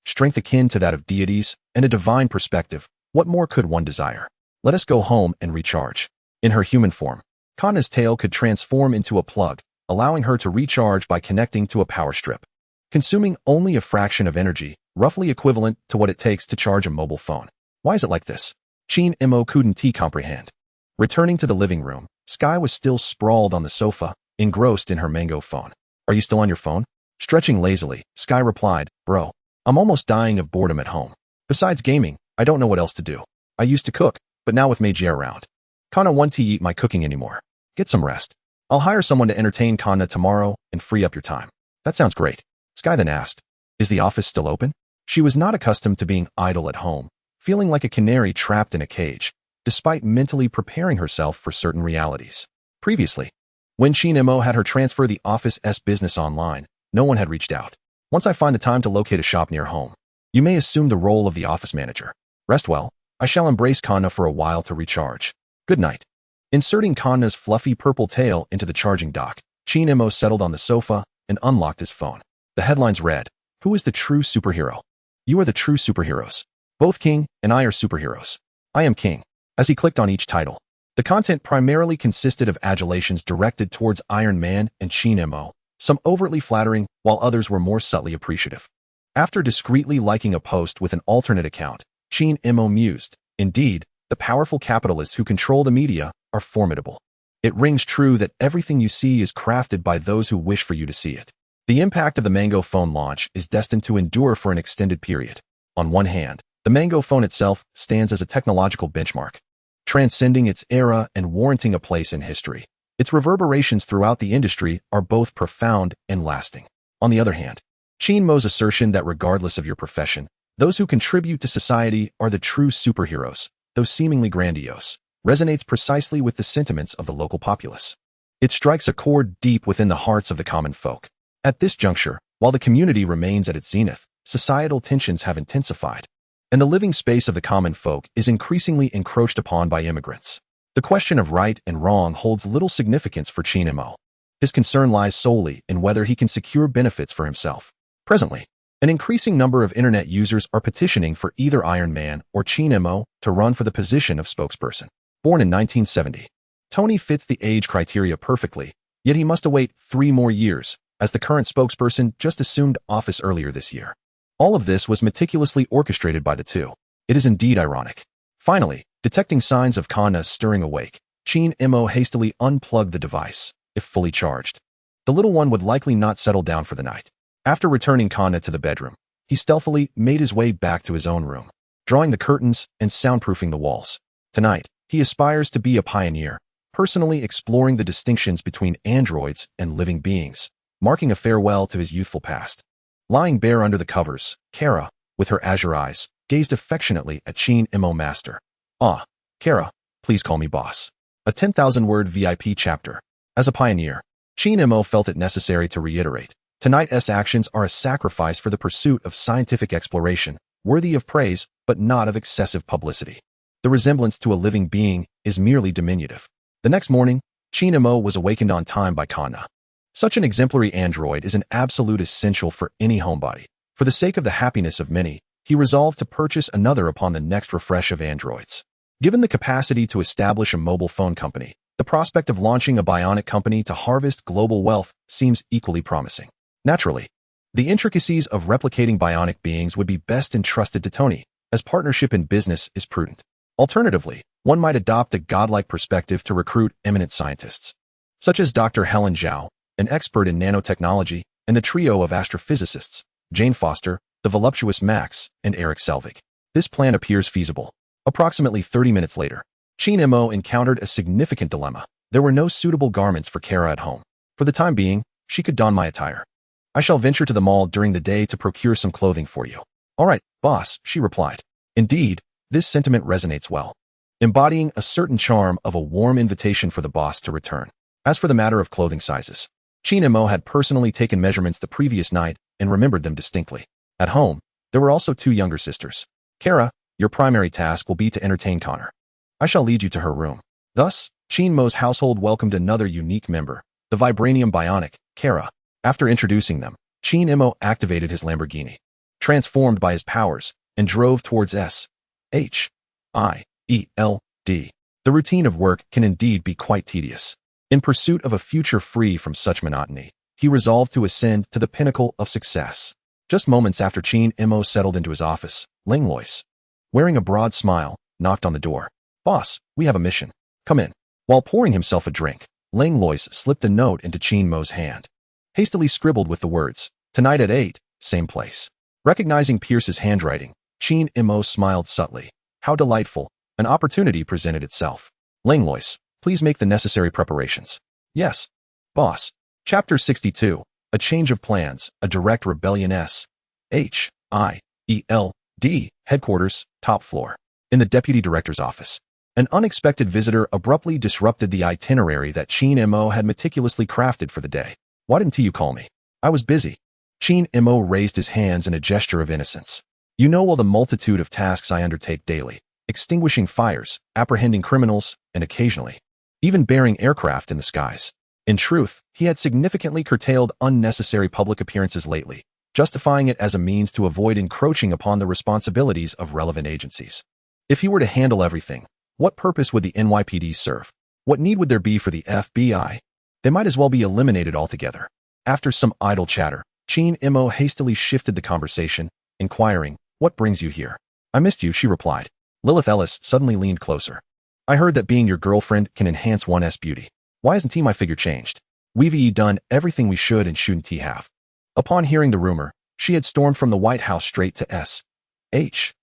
strength akin to that of deities, and a divine perspective. What more could one desire? Let us go home and recharge. In her human form, Kanna's tail could transform into a plug, allowing her to recharge by connecting to a power strip, consuming only a fraction of energy, roughly equivalent to what it takes to charge a mobile phone. Why is it like this? Qin couldn't comprehend. Returning to the living room, Sky was still sprawled on the sofa, engrossed in her Mango phone. "Are you still on your phone?" Stretching lazily, Sky replied, "Bro, I'm almost dying of boredom at home. Besides gaming, I don't know what else to do. I used to cook, but now with Meiji around, Kanna won't eat my cooking anymore. Get some rest. I'll hire someone to entertain Kanna tomorrow and free up your time." "That sounds great." Sky then asked, "Is the office still open?" She was not accustomed to being idle at home, feeling like a canary trapped in a cage, despite mentally preparing herself for certain realities. Previously, when Shinemo had her transfer the office's business online, no one had reached out. Once I find the time to locate a shop near home, you may assume the role of the office manager. Rest well. I shall embrace Kanna for a while to recharge. Good night. Inserting Kanna's fluffy purple tail into the charging dock, Shinemo settled on the sofa and unlocked his phone. The headlines read, "Who is the true superhero? You are the true superheroes. Both King and I are superheroes. I am King." As he clicked on each title, the content primarily consisted of adulations directed towards Iron Man and Shinemo, some overtly flattering while others were more subtly appreciative. After discreetly liking a post with an alternate account, Shinemo mused, "Indeed, the powerful capitalists who control the media are formidable. It rings true that everything you see is crafted by those who wish for you to see it." The impact of the Mango phone launch is destined to endure for an extended period. On one hand, the Mango phone itself stands as a technological benchmark, transcending its era and warranting a place in history. Its reverberations throughout the industry are both profound and lasting. On the other hand, Shinmo's assertion that regardless of your profession, those who contribute to society are the true superheroes, though seemingly grandiose, resonates precisely with the sentiments of the local populace. It strikes a chord deep within the hearts of the common folk. At this juncture, while the community remains at its zenith, societal tensions have intensified, and the living space of the common folk is increasingly encroached upon by immigrants. The question of right and wrong holds little significance for Shinemo. His concern lies solely in whether he can secure benefits for himself. Presently, an increasing number of internet users are petitioning for either Iron Man or Shinemo to run for the position of spokesperson. Born in 1970, Tony fits the age criteria perfectly, yet he must await 3 more years, as the current spokesperson just assumed office earlier this year. All of this was meticulously orchestrated by the two. It is indeed ironic. Finally, detecting signs of Kanna stirring awake, Shinemo hastily unplugged the device, if fully charged. The little one would likely not settle down for the night. After returning Kanna to the bedroom, he stealthily made his way back to his own room, drawing the curtains and soundproofing the walls. Tonight, he aspires to be a pioneer, personally exploring the distinctions between androids and living beings, marking a farewell to his youthful past. Lying bare under the covers, Kara, with her azure eyes, gazed affectionately at Shinemo master. "Ah, Kara, please call me boss." A 10,000-word VIP chapter. As a pioneer, Shinemo felt it necessary to reiterate, tonight's actions are a sacrifice for the pursuit of scientific exploration, worthy of praise but not of excessive publicity. The resemblance to a living being is merely diminutive. The next morning, Shinemo was awakened on time by Kanna. Such an exemplary android is an absolute essential for any homebody. For the sake of the happiness of many, he resolved to purchase another upon the next refresh of androids. Given the capacity to establish a mobile phone company, the prospect of launching a bionic company to harvest global wealth seems equally promising. Naturally, the intricacies of replicating bionic beings would be best entrusted to Tony, as partnership in business is prudent. Alternatively, one might adopt a godlike perspective to recruit eminent scientists, such as Dr. Helen Zhao, an expert in nanotechnology, and the trio of astrophysicists, Jane Foster, the voluptuous Max, and Eric Selvig. This plan appears feasible. Approximately 30 minutes later, Shinemo encountered a significant dilemma. There were no suitable garments for Kara at home. For the time being, she could don my attire. "I shall venture to the mall during the day to procure some clothing for you." "All right, boss," she replied. Indeed, this sentiment resonates well, embodying a certain charm of a warm invitation for the boss to return. As for the matter of clothing sizes, Shinemo had personally taken measurements the previous night and remembered them distinctly. At home, there were also 2 younger sisters. "Kara, your primary task will be to entertain Connor. I shall lead you to her room." Thus, Shinmo's household welcomed another unique member, the Vibranium Bionic, Kara. After introducing them, Shinemo activated his Lamborghini, transformed by his powers, and drove towards S.H.I.E.L.D. The routine of work can indeed be quite tedious. In pursuit of a future free from such monotony, he resolved to ascend to the pinnacle of success. Just moments after Shinemo settled into his office, Langlois, wearing a broad smile, knocked on the door. "Boss, we have a mission. Come in." While pouring himself a drink, Langlois slipped a note into Shinmo's hand, hastily scribbled with the words, "Tonight at 8, same place." Recognizing Pierce's handwriting, Shinmo smiled subtly. How delightful. An opportunity presented itself. "Langlois, please make the necessary preparations." "Yes, boss." Chapter 62. A change of plans, a direct rebellion. S.H.I.E.L.D. headquarters, top floor. In the deputy director's office, an unexpected visitor abruptly disrupted the itinerary that Chin-mo had meticulously crafted for the day. "Why didn't you call me? I was busy." Chin-mo raised his hands in a gesture of innocence. "You know all the multitude of tasks I undertake daily, extinguishing fires, apprehending criminals, and occasionally, even bearing aircraft in the skies." In truth, he had significantly curtailed unnecessary public appearances lately, justifying it as a means to avoid encroaching upon the responsibilities of relevant agencies. If he were to handle everything, what purpose would the NYPD serve? What need would there be for the FBI? They might as well be eliminated altogether. After some idle chatter, Chin-mo hastily shifted the conversation, inquiring, "What brings you here?" "I missed you," she replied. Lilith Ellis suddenly leaned closer. "I heard that being your girlfriend can enhance one's beauty. Why hasn't my figure changed? We've done everything we should and shouldn't have." Upon hearing the rumor, she had stormed from the White House straight to S.H.I.E.L.D.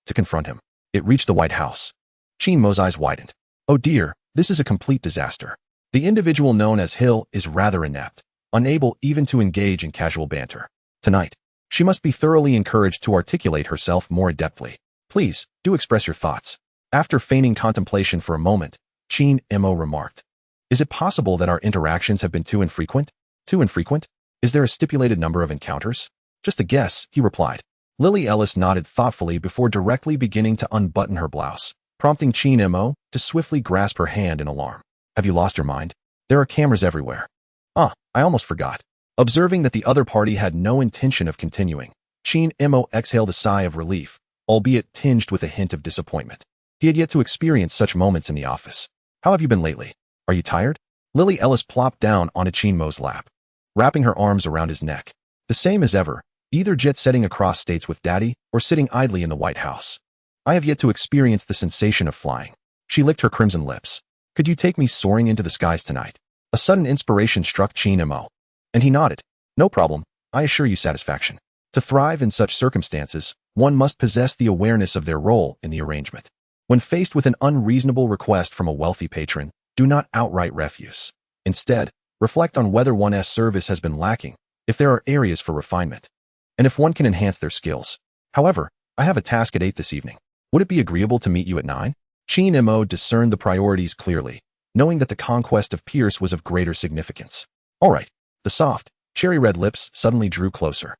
to confront him. It reached the White House. Chin-mo's eyes widened. "Oh dear, this is a complete disaster." The individual known as Hill is rather inept, unable even to engage in casual banter. Tonight, she must be thoroughly encouraged to articulate herself more adeptly. "Please, do express your thoughts." After feigning contemplation for a moment, Chin-mo remarked, "Is it possible that our interactions have been too infrequent? Too infrequent? Is there a stipulated number of encounters?" "Just a guess," he replied. Lily Ellis nodded thoughtfully before directly beginning to unbutton her blouse, prompting Chin-mo to swiftly grasp her hand in alarm. "Have you lost your mind? There are cameras everywhere." "Ah, I almost forgot." Observing that the other party had no intention of continuing, Chin-mo exhaled a sigh of relief, albeit tinged with a hint of disappointment. He had yet to experience such moments in the office. "How have you been lately? Are you tired?" Lily Ellis plopped down onto Chin-mo's lap, wrapping her arms around his neck. "The same as ever, either jet-setting across states with Daddy or sitting idly in the White House. I have yet to experience the sensation of flying." She licked her crimson lips. "Could you take me soaring into the skies tonight?" A sudden inspiration struck Chin-mo, and he nodded. "No problem, I assure you satisfaction." To thrive in such circumstances, one must possess the awareness of their role in the arrangement. When faced with an unreasonable request from a wealthy patron, do not outright refuse. Instead, reflect on whether one's service has been lacking, if there are areas for refinement, and if one can enhance their skills. "However, I have a task at 8 this evening. Would it be agreeable to meet you at 9? Chin-mo discerned the priorities clearly, knowing that the conquest of Pierce was of greater significance. "All right." The soft, cherry-red lips suddenly drew closer,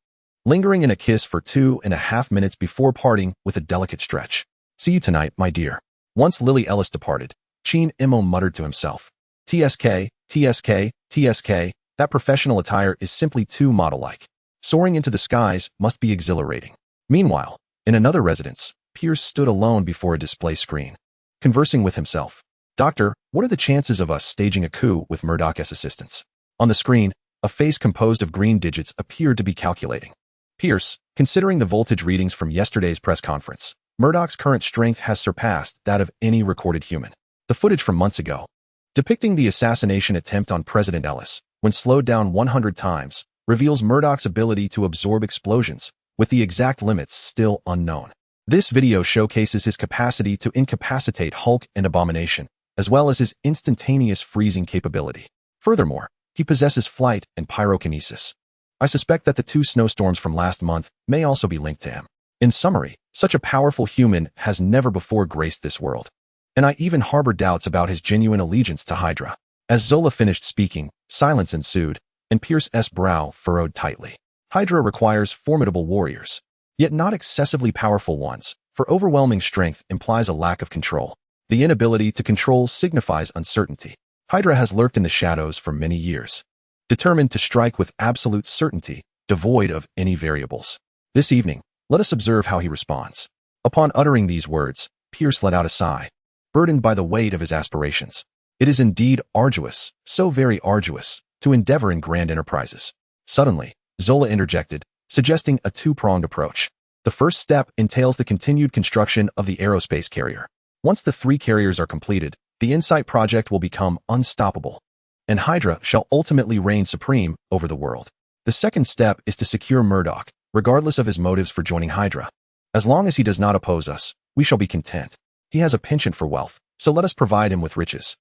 lingering in a kiss for 2.5 minutes before parting with a delicate stretch. "See you tonight, my dear." Once Lily Ellis departed, Chin-mo muttered to himself, "TSK, TSK, TSK, that professional attire is simply too model-like. Soaring into the skies must be exhilarating." Meanwhile, in another residence, Pierce stood alone before a display screen, conversing with himself. "Doctor, what are the chances of us staging a coup with Murdock's assistance?" On the screen, a face composed of green digits appeared to be calculating. "Pierce, considering the voltage readings from yesterday's press conference, Murdock's current strength has surpassed that of any recorded human." The footage from months ago, depicting the assassination attempt on President Ellis, when slowed down 100 times, reveals Murdock's ability to absorb explosions, with the exact limits still unknown. This video showcases his capacity to incapacitate Hulk and Abomination, as well as his instantaneous freezing capability. Furthermore, he possesses flight and pyrokinesis. I suspect that the 2 snowstorms from last month may also be linked to him. In summary, such a powerful human has never before graced this world. And I even harbor doubts about his genuine allegiance to HYDRA. As Zola finished speaking, silence ensued, and Pierce's brow furrowed tightly. HYDRA requires formidable warriors, yet not excessively powerful ones, for overwhelming strength implies a lack of control. The inability to control signifies uncertainty. HYDRA has lurked in the shadows for many years, determined to strike with absolute certainty, devoid of any variables. This evening, let us observe how he responds. Upon uttering these words, Pierce let out a sigh, burdened by the weight of his aspirations. It is indeed arduous, so very arduous, to endeavor in grand enterprises. Suddenly, Zola interjected, suggesting a two-pronged approach. The first step entails the continued construction of the aerospace carrier. Once the 3 carriers are completed, the InSight project will become unstoppable, and HYDRA shall ultimately reign supreme over the world. The second step is to secure Murdock, regardless of his motives for joining HYDRA. As long as he does not oppose us, we shall be content. He has a penchant for wealth, so let us provide him with riches.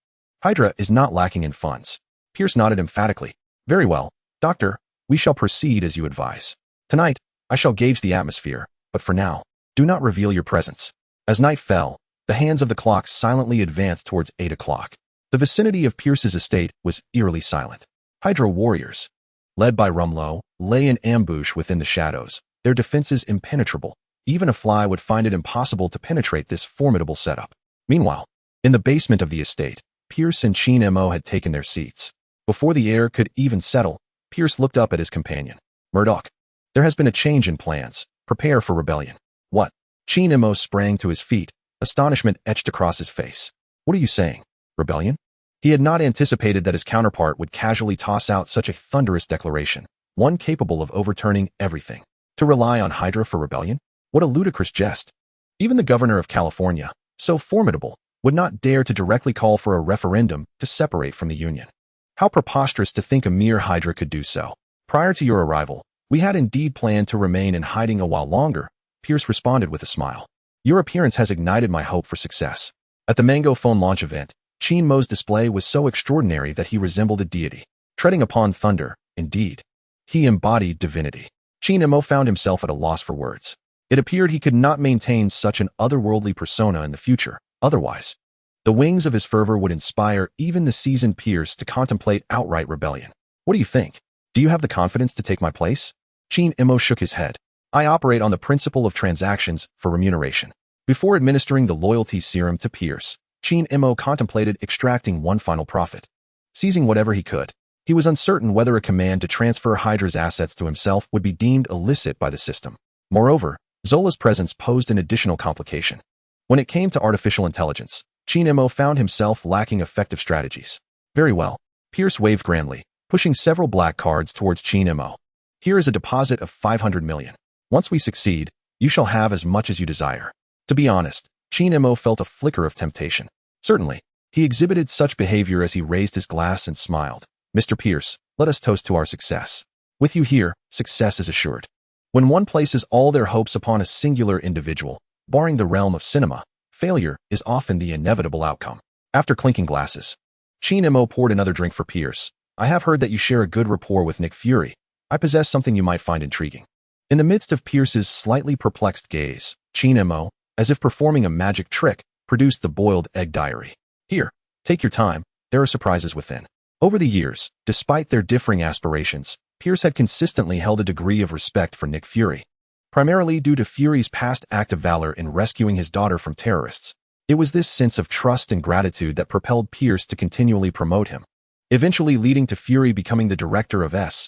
HYDRA is not lacking in funds. Pierce nodded emphatically. Very well, Doctor, we shall proceed as you advise. Tonight, I shall gauge the atmosphere, but for now, do not reveal your presence. As night fell, the hands of the clock silently advanced towards 8 o'clock. The vicinity of Pierce's estate was eerily silent. HYDRA warriors, led by Rumlow, lay in ambush within the shadows, their defenses impenetrable. Even a fly would find it impossible to penetrate this formidable setup. Meanwhile, in the basement of the estate, Pierce and H.I.E.L.D had taken their seats. Before the air could even settle, Pierce looked up at his companion. Murdock, there has been a change in plans. Prepare for rebellion. What? H.I.E.L.D sprang to his feet, astonishment etched across his face. What are you saying? Rebellion? He had not anticipated that his counterpart would casually toss out such a thunderous declaration, one capable of overturning everything. To rely on HYDRA for rebellion? What a ludicrous jest. Even the governor of California, so formidable, would not dare to directly call for a referendum to separate from the Union. How preposterous to think a mere HYDRA could do so. Prior to your arrival, we had indeed planned to remain in hiding a while longer, Pierce responded with a smile. Your appearance has ignited my hope for success. At the Mango phone launch event, H.I.E.L.D's display was so extraordinary that he resembled a deity. Treading upon thunder, indeed. He embodied divinity. H.I.E.L.D found himself at a loss for words. It appeared he could not maintain such an otherworldly persona in the future. Otherwise, the wings of his fervor would inspire even the seasoned Pierce to contemplate outright rebellion. What do you think? Do you have the confidence to take my place? H.I.E.L.D shook his head. I operate on the principle of transactions for remuneration. Before administering the loyalty serum to Pierce, H.I.E.L.D contemplated extracting one final profit. Seizing whatever he could, he was uncertain whether a command to transfer HYDRA's assets to himself would be deemed illicit by the system. Moreover, Zola's presence posed an additional complication. When it came to artificial intelligence, H.I.E.L.D found himself lacking effective strategies. Very well. Pierce waved grandly, pushing several black cards towards H.I.E.L.D. Here is a deposit of 500 million. Once we succeed, you shall have as much as you desire. To be honest, H.I.E.L.D felt a flicker of temptation. Certainly, he exhibited such behavior as he raised his glass and smiled. Mr. Pierce, let us toast to our success. With you here, success is assured. When one places all their hopes upon a singular individual, barring the realm of cinema, failure is often the inevitable outcome. After clinking glasses, H.I.E.L.D poured another drink for Pierce. I have heard that you share a good rapport with Nick Fury. I possess something you might find intriguing. In the midst of Pierce's slightly perplexed gaze, H.I.E.L.D, as if performing a magic trick, produced the boiled egg diary. Here, take your time, there are surprises within. Over the years, despite their differing aspirations, Pierce had consistently held a degree of respect for Nick Fury. Primarily due to Fury's past act of valor in rescuing his daughter from terrorists. It was this sense of trust and gratitude that propelled Pierce to continually promote him, eventually leading to Fury becoming the director of S.H.I.E.L.D.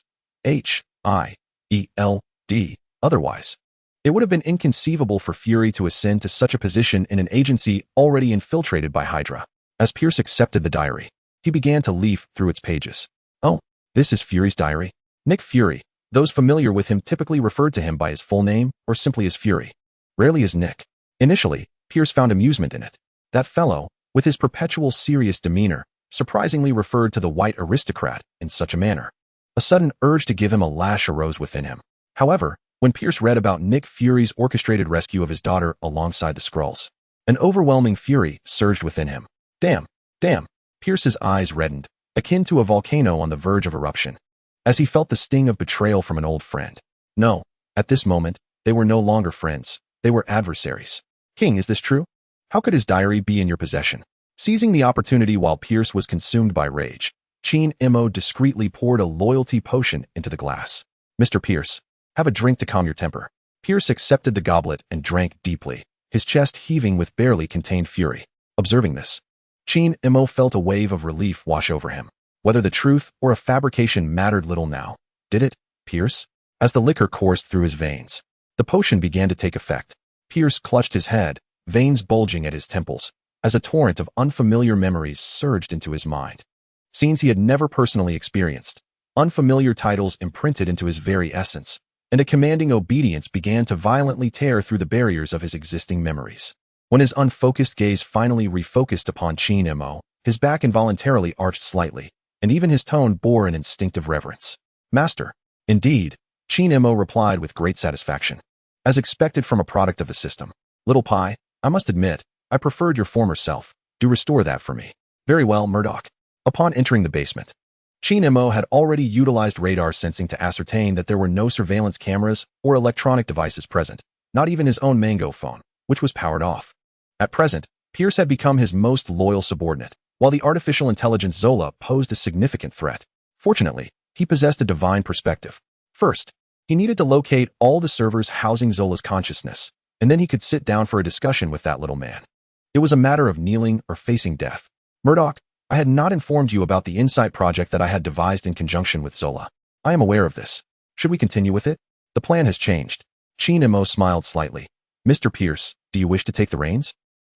Otherwise, it would have been inconceivable for Fury to ascend to such a position in an agency already infiltrated by HYDRA. As Pierce accepted the diary, he began to leaf through its pages. Oh, this is Fury's diary? Nick Fury. Those familiar with him typically referred to him by his full name or simply as Fury. Rarely as Nick. Initially, Pierce found amusement in it. That fellow, with his perpetual serious demeanor, surprisingly referred to the white aristocrat in such a manner. A sudden urge to give him a lash arose within him. However, when Pierce read about Nick Fury's orchestrated rescue of his daughter alongside the Skrulls, an overwhelming fury surged within him. Damn. Pierce's eyes reddened, akin to a volcano on the verge of eruption, as he felt the sting of betrayal from an old friend. No, at this moment, they were no longer friends, they were adversaries. King, is this true? How could his diary be in your possession? Seizing the opportunity while Pierce was consumed by rage, H.I.E.L.D discreetly poured a loyalty potion into the glass. Mr. Pierce, have a drink to calm your temper. Pierce accepted the goblet and drank deeply, his chest heaving with barely contained fury. Observing this, H.I.E.L.D felt a wave of relief wash over him. Whether the truth or a fabrication mattered little now. Did it, Pierce? As the liquor coursed through his veins, the potion began to take effect. Pierce clutched his head, veins bulging at his temples, as a torrent of unfamiliar memories surged into his mind. Scenes he had never personally experienced, unfamiliar titles imprinted into his very essence, and a commanding obedience began to violently tear through the barriers of his existing memories. When his unfocused gaze finally refocused upon H.I.E.L.D, his back involuntarily arched slightly, and even his tone bore an instinctive reverence. Master. Indeed, H.I.E.L.D replied with great satisfaction. As expected from a product of the system. Little Pie, I must admit, I preferred your former self. Do restore that for me. Very well, Murdock. Upon entering the basement, H.I.D.RA had already utilized radar sensing to ascertain that there were no surveillance cameras or electronic devices present, not even his own Mango phone, which was powered off. At present, Pierce had become his most loyal subordinate, while the artificial intelligence Zola posed a significant threat. Fortunately, he possessed a divine perspective. First, he needed to locate all the servers housing Zola's consciousness, and then he could sit down for a discussion with that little man. It was a matter of kneeling or facing death. Murdock, I had not informed you about the Insight project that I had devised in conjunction with Zola. I am aware of this. Should we continue with it? The plan has changed. H.I.D.RA smiled slightly. Mr. Pierce, do you wish to take the reins?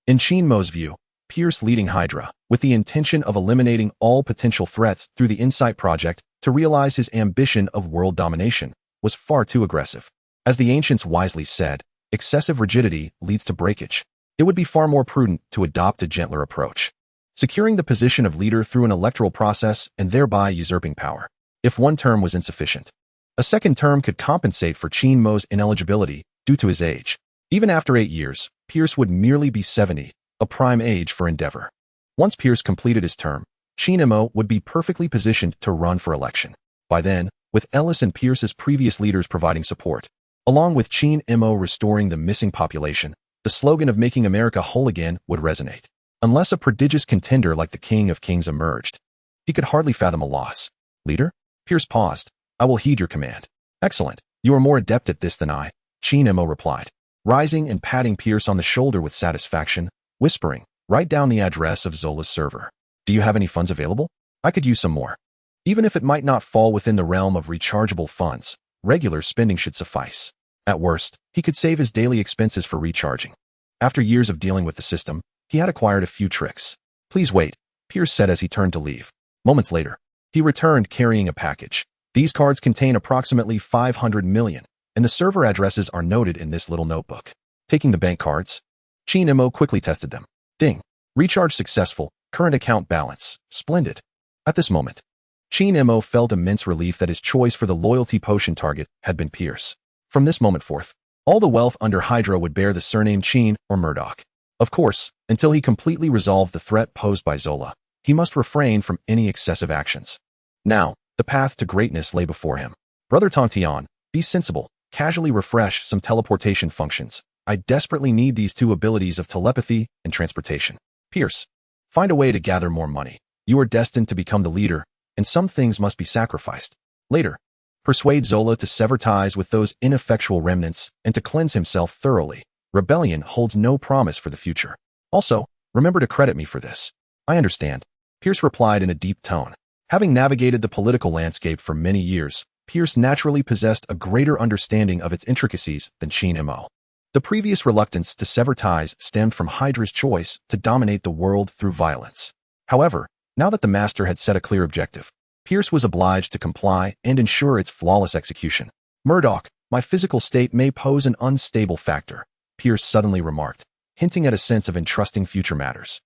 In H.I.D.RA's view, Pierce leading HYDRA, with the intention of eliminating all potential threats through the Insight project to realize his ambition of world domination, was far too aggressive. As the ancients wisely said, excessive rigidity leads to breakage. It would be far more prudent to adopt a gentler approach, securing the position of leader through an electoral process and thereby usurping power. If one term was insufficient, a second term could compensate for H.I.D.RA's ineligibility due to his age. Even after 8 years, Pierce would merely be 70, a prime age for endeavor. Once Pierce completed his term, H.I.D.RA would be perfectly positioned to run for election. By then, with Ellis and Pierce's previous leaders providing support, along with H.I.D.RA restoring the missing population, the slogan of making America whole again would resonate. Unless a prodigious contender like the King of Kings emerged, he could hardly fathom a loss. Leader? Pierce paused. I will heed your command. Excellent. You are more adept at this than I, H.I.D.RA replied, rising and patting Pierce on the shoulder with satisfaction, whispering, write down the address of Zola's server. Do you have any funds available? I could use some more. Even if it might not fall within the realm of rechargeable funds, regular spending should suffice. At worst, he could save his daily expenses for recharging. After years of dealing with the system, he had acquired a few tricks. Please wait, Pierce said as he turned to leave. Moments later, he returned carrying a package. These cards contain approximately 500 million, and the server addresses are noted in this little notebook. Taking the bank cards, H.I.D.RA quickly tested them. Ding. Recharge successful. Current account balance. Splendid. At this moment, H.I.D.RA felt immense relief that his choice for the loyalty potion target had been Pierce. From this moment forth, all the wealth under HYDRA would bear the surname H.I.D. or Murdock. Of course, until he completely resolved the threat posed by Zola, he must refrain from any excessive actions. Now, the path to greatness lay before him. Brother Tontian, be sensible, casually refresh some teleportation functions. I desperately need these two abilities of telepathy and transportation. Pierce, find a way to gather more money. You are destined to become the leader, and some things must be sacrificed. Later, persuade Zola to sever ties with those ineffectual remnants and to cleanse himself thoroughly. Rebellion holds no promise for the future. Also, remember to credit me for this. I understand, Pierce replied in a deep tone. Having navigated the political landscape for many years, Pierce naturally possessed a greater understanding of its intricacies than H.I.D.RA. The previous reluctance to sever ties stemmed from HYDRA's choice to dominate the world through violence. However, now that the master had set a clear objective, Pierce was obliged to comply and ensure its flawless execution. Murdock, my physical state may pose an unstable factor, Pierce suddenly remarked, hinting at a sense of entrusting future matters.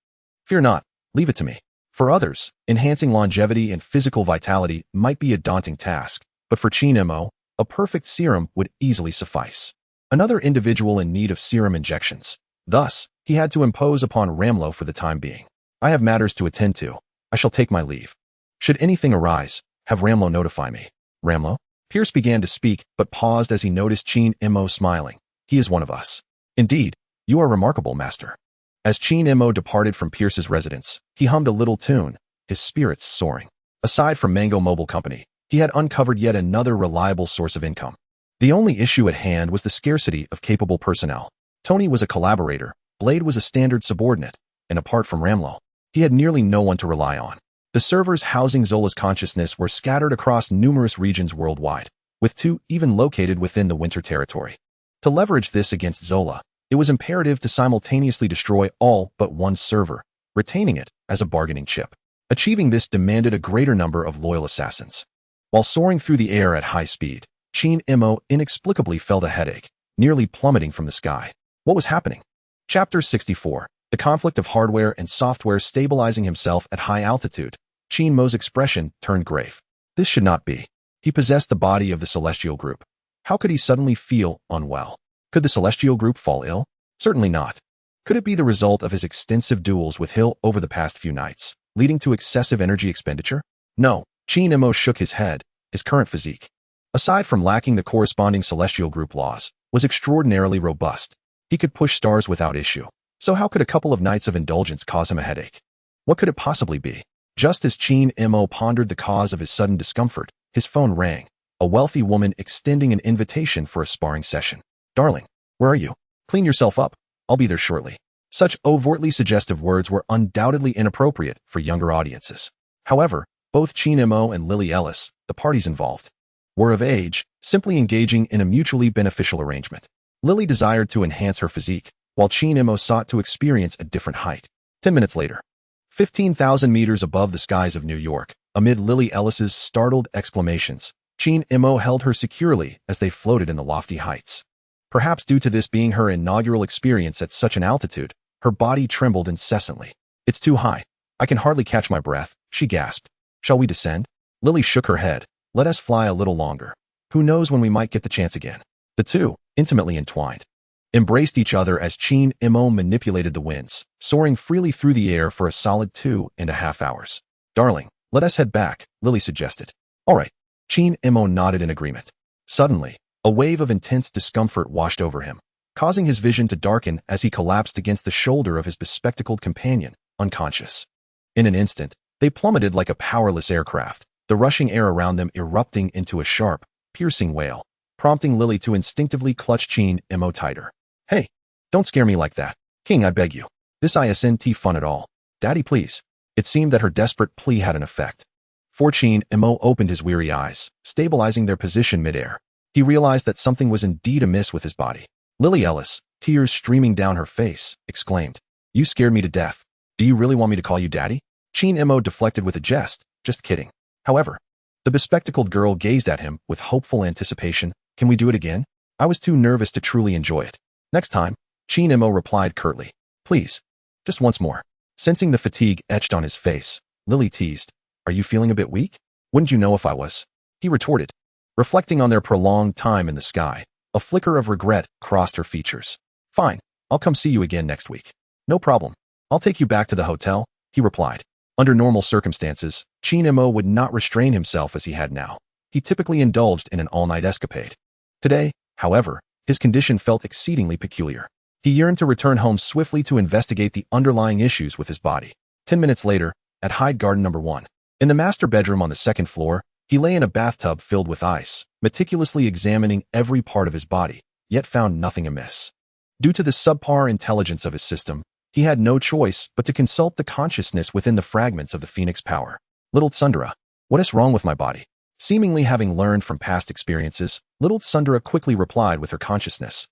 Fear not, leave it to me. For others, enhancing longevity and physical vitality might be a daunting task, but for H.I.D.RA, a perfect serum would easily suffice. Another individual in need of serum injections. Thus, he had to impose upon Ramlo for the time being. I have matters to attend to. I shall take my leave. Should anything arise, have Ramlo notify me. Ramlo? Pierce began to speak, but paused as he noticed H.I.D.RA smiling. He is one of us. Indeed, you are remarkable, master. As H.I.D.RA departed from Pierce's residence, he hummed a little tune, his spirits soaring. Aside from Mango Mobile Company, he had uncovered yet another reliable source of income. The only issue at hand was the scarcity of capable personnel. Tony was a collaborator, Blade was a standard subordinate, and apart from Ramlo, he had nearly no one to rely on. The servers housing Zola's consciousness were scattered across numerous regions worldwide, with 2 even located within the Winter Territory. To leverage this against Zola, it was imperative to simultaneously destroy all but one server, retaining it as a bargaining chip. Achieving this demanded a greater number of loyal assassins. While soaring through the air at high speed, H.I.D.RA inexplicably felt a headache, nearly plummeting from the sky. What was happening? Chapter 64. The conflict of hardware and software stabilizing himself at high altitude. H.I.D.RA's expression turned grave. This should not be. He possessed the body of the Celestial Group. How could he suddenly feel unwell? Could the Celestial Group fall ill? Certainly not. Could it be the result of his extensive duels with H.I.L.D over the past few nights, leading to excessive energy expenditure? No, Qin shook his head. His current physique, aside from lacking the corresponding celestial group laws, was extraordinarily robust. He could push stars without issue. So how could a couple of nights of indulgence cause him a headache? What could it possibly be? Just as Qin pondered the cause of his sudden discomfort, his phone rang. A wealthy woman extending an invitation for a sparring session. Darling, where are you? Clean yourself up. I'll be there shortly. Such overtly suggestive words were undoubtedly inappropriate for younger audiences. However, both Qin and Lily Ellis, the parties involved, were of age, simply engaging in a mutually beneficial arrangement. Lily desired to enhance her physique, while Qin sought to experience a different height. 10 minutes later, 15,000 meters above the skies of New York, amid Lily Ellis's startled exclamations, Qin held her securely as they floated in the lofty heights. Perhaps due to this being her inaugural experience at such an altitude, her body trembled incessantly. It's too high. I can hardly catch my breath, she gasped. Shall we descend? Lily shook her head. Let us fly a little longer. Who knows when we might get the chance again? The two, intimately entwined, embraced each other as Qin manipulated the winds, soaring freely through the air for a solid 2.5 hours. Darling, let us head back, Lily suggested. All right. Qin nodded in agreement. Suddenly, a wave of intense discomfort washed over him, causing his vision to darken as he collapsed against the shoulder of his bespectacled companion, unconscious. In an instant, they plummeted like a powerless aircraft, the rushing air around them erupting into a sharp, piercing wail, prompting Lily to instinctively clutch Qin tighter. Hey, don't scare me like that. King, I beg you. This isn't fun at all. Daddy, please. It seemed that her desperate plea had an effect. For Qin opened his weary eyes, stabilizing their position midair. He realized that something was indeed amiss with his body. Lily Ellis, tears streaming down her face, exclaimed, You scared me to death. Do you really want me to call you Daddy? Qin deflected with a jest. Just kidding. However, the bespectacled girl gazed at him with hopeful anticipation. Can we do it again? I was too nervous to truly enjoy it. Next time, Qin replied curtly. Please. Just once more. Sensing the fatigue etched on his face, Lily teased. Are you feeling a bit weak? Wouldn't you know if I was? He retorted. Reflecting on their prolonged time in the sky, a flicker of regret crossed her features. Fine, I'll come see you again next week. No problem. I'll take you back to the hotel, he replied. Under normal circumstances, Qin would not restrain himself as he had now. He typically indulged in an all-night escapade. Today, however, his condition felt exceedingly peculiar. He yearned to return home swiftly to investigate the underlying issues with his body. 10 minutes later, at Hyde Garden No. 1. In the master bedroom on the second floor, he lay in a bathtub filled with ice, meticulously examining every part of his body, yet found nothing amiss. Due to the subpar intelligence of his system, he had no choice but to consult the consciousness within the fragments of the Phoenix power. Little Tsundere, what is wrong with my body? Seemingly having learned from past experiences, little Tsundere quickly replied with her consciousness.